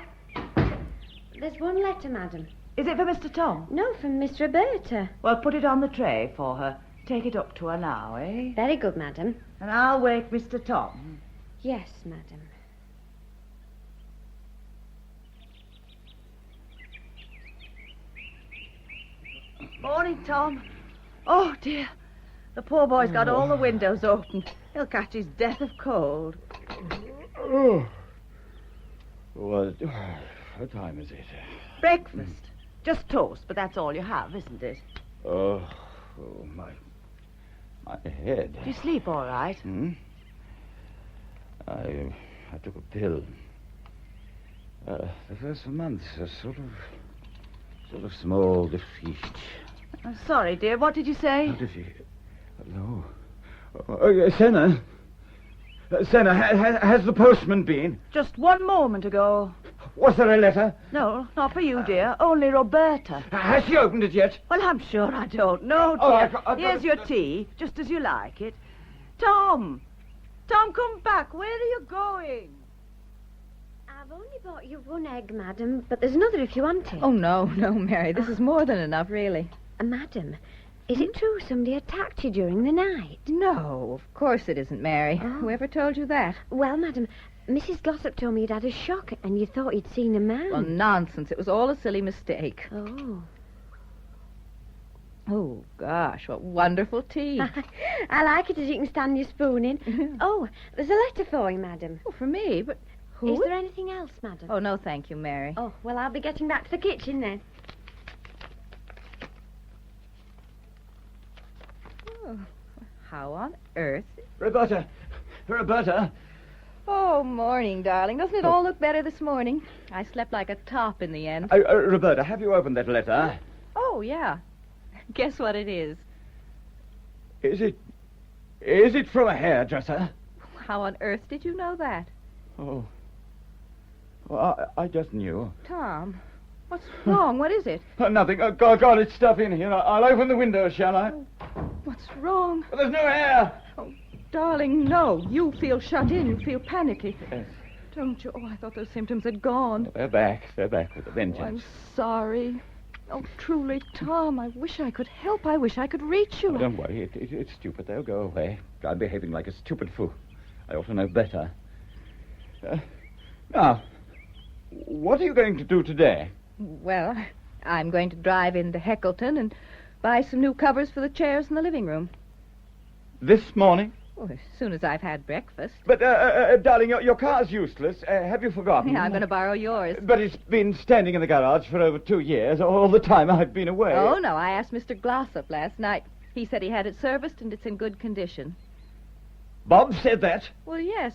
B: There's one letter, madam.
T: Is it for Mr. Tom?
B: No, from Miss Roberta.
T: Well, put it on the tray for her. Take it up to her now, eh?
B: Very good, madam.
T: And I'll wake Mr. Tom.
B: Yes, madam.
T: Morning, Tom. Oh, dear. The poor boy's got all the windows open. He'll catch his death of cold.
H: What time is it?
T: Breakfast. Just toast, but that's all you have, isn't it?
H: Oh, my head.
T: Do you sleep all right?
H: I took a pill. The first for months, a sort of small defeat.
T: I'm sorry, dear. What did you say?
H: Defeat? No. Senna, has the postman been?
T: Just 1 moment ago.
H: Was there a letter?
T: No, not for you, dear. Only Roberta.
H: Has she opened it yet?
T: Well, I'm sure I don't know, dear. Here's your tea, just as you like it. Tom! Tom, come back. Where are you going?
B: I've only bought you 1 egg, madam, but there's another if you want it.
L: Oh, no, Mary. This is more than enough, really.
B: Madam, is it true somebody attacked you during the night?
L: No, of course it isn't, Mary. Whoever told you that?
B: Well, madam, Mrs. Glossop told me you'd had a shock and you thought you'd seen a man.
L: Well, nonsense. It was all a silly mistake. Oh, gosh, what wonderful tea.
B: I like it as you can stand your spoon in. Oh, there's a letter for you, madam.
L: Oh, for me? But who?
B: Is there anything else, madam?
L: Oh, no, thank you, Mary.
B: Oh, well, I'll be getting back to the kitchen then.
L: Oh, how on earth?
H: Roberta!
L: Oh, morning, darling. Doesn't it all look better this morning? I slept like a top in the end.
H: Roberta, have you opened that letter?
L: Oh, yeah. Guess what it is?
H: Is it from a hairdresser?
L: How on earth did you know that?
H: Oh. Well, I just knew.
L: Tom, what's wrong? What is it?
H: Nothing. God, it's stuff in here. I'll open the window, shall I?
L: What's wrong?
H: Well, there's no air.
L: Oh, darling, no. You feel shut in. You feel panicky.
H: Yes.
L: Don't you? Oh, I thought those symptoms had gone.
H: They're back. They're back with a vengeance.
L: Oh, I'm sorry. Oh, truly, Tom, I wish I could help. I wish I could reach you.
H: Oh, don't worry. It's stupid. They'll go away. I'm behaving like a stupid fool. I ought to know better. Now, what are you going to do today?
L: Well, I'm going to drive into Heckleton and buy some new covers for the chairs in the living room.
H: This morning?
L: Oh, as soon as I've had breakfast.
H: But, darling, your car's useless. Have you forgotten?
L: Yeah, I'm going to borrow yours.
H: But it's been standing in the garage for over 2 years, all the time I've been away.
L: Oh, no, I asked Mr. Glossop last night. He said he had it serviced and it's in good condition.
H: Bob said that?
L: Well, yes,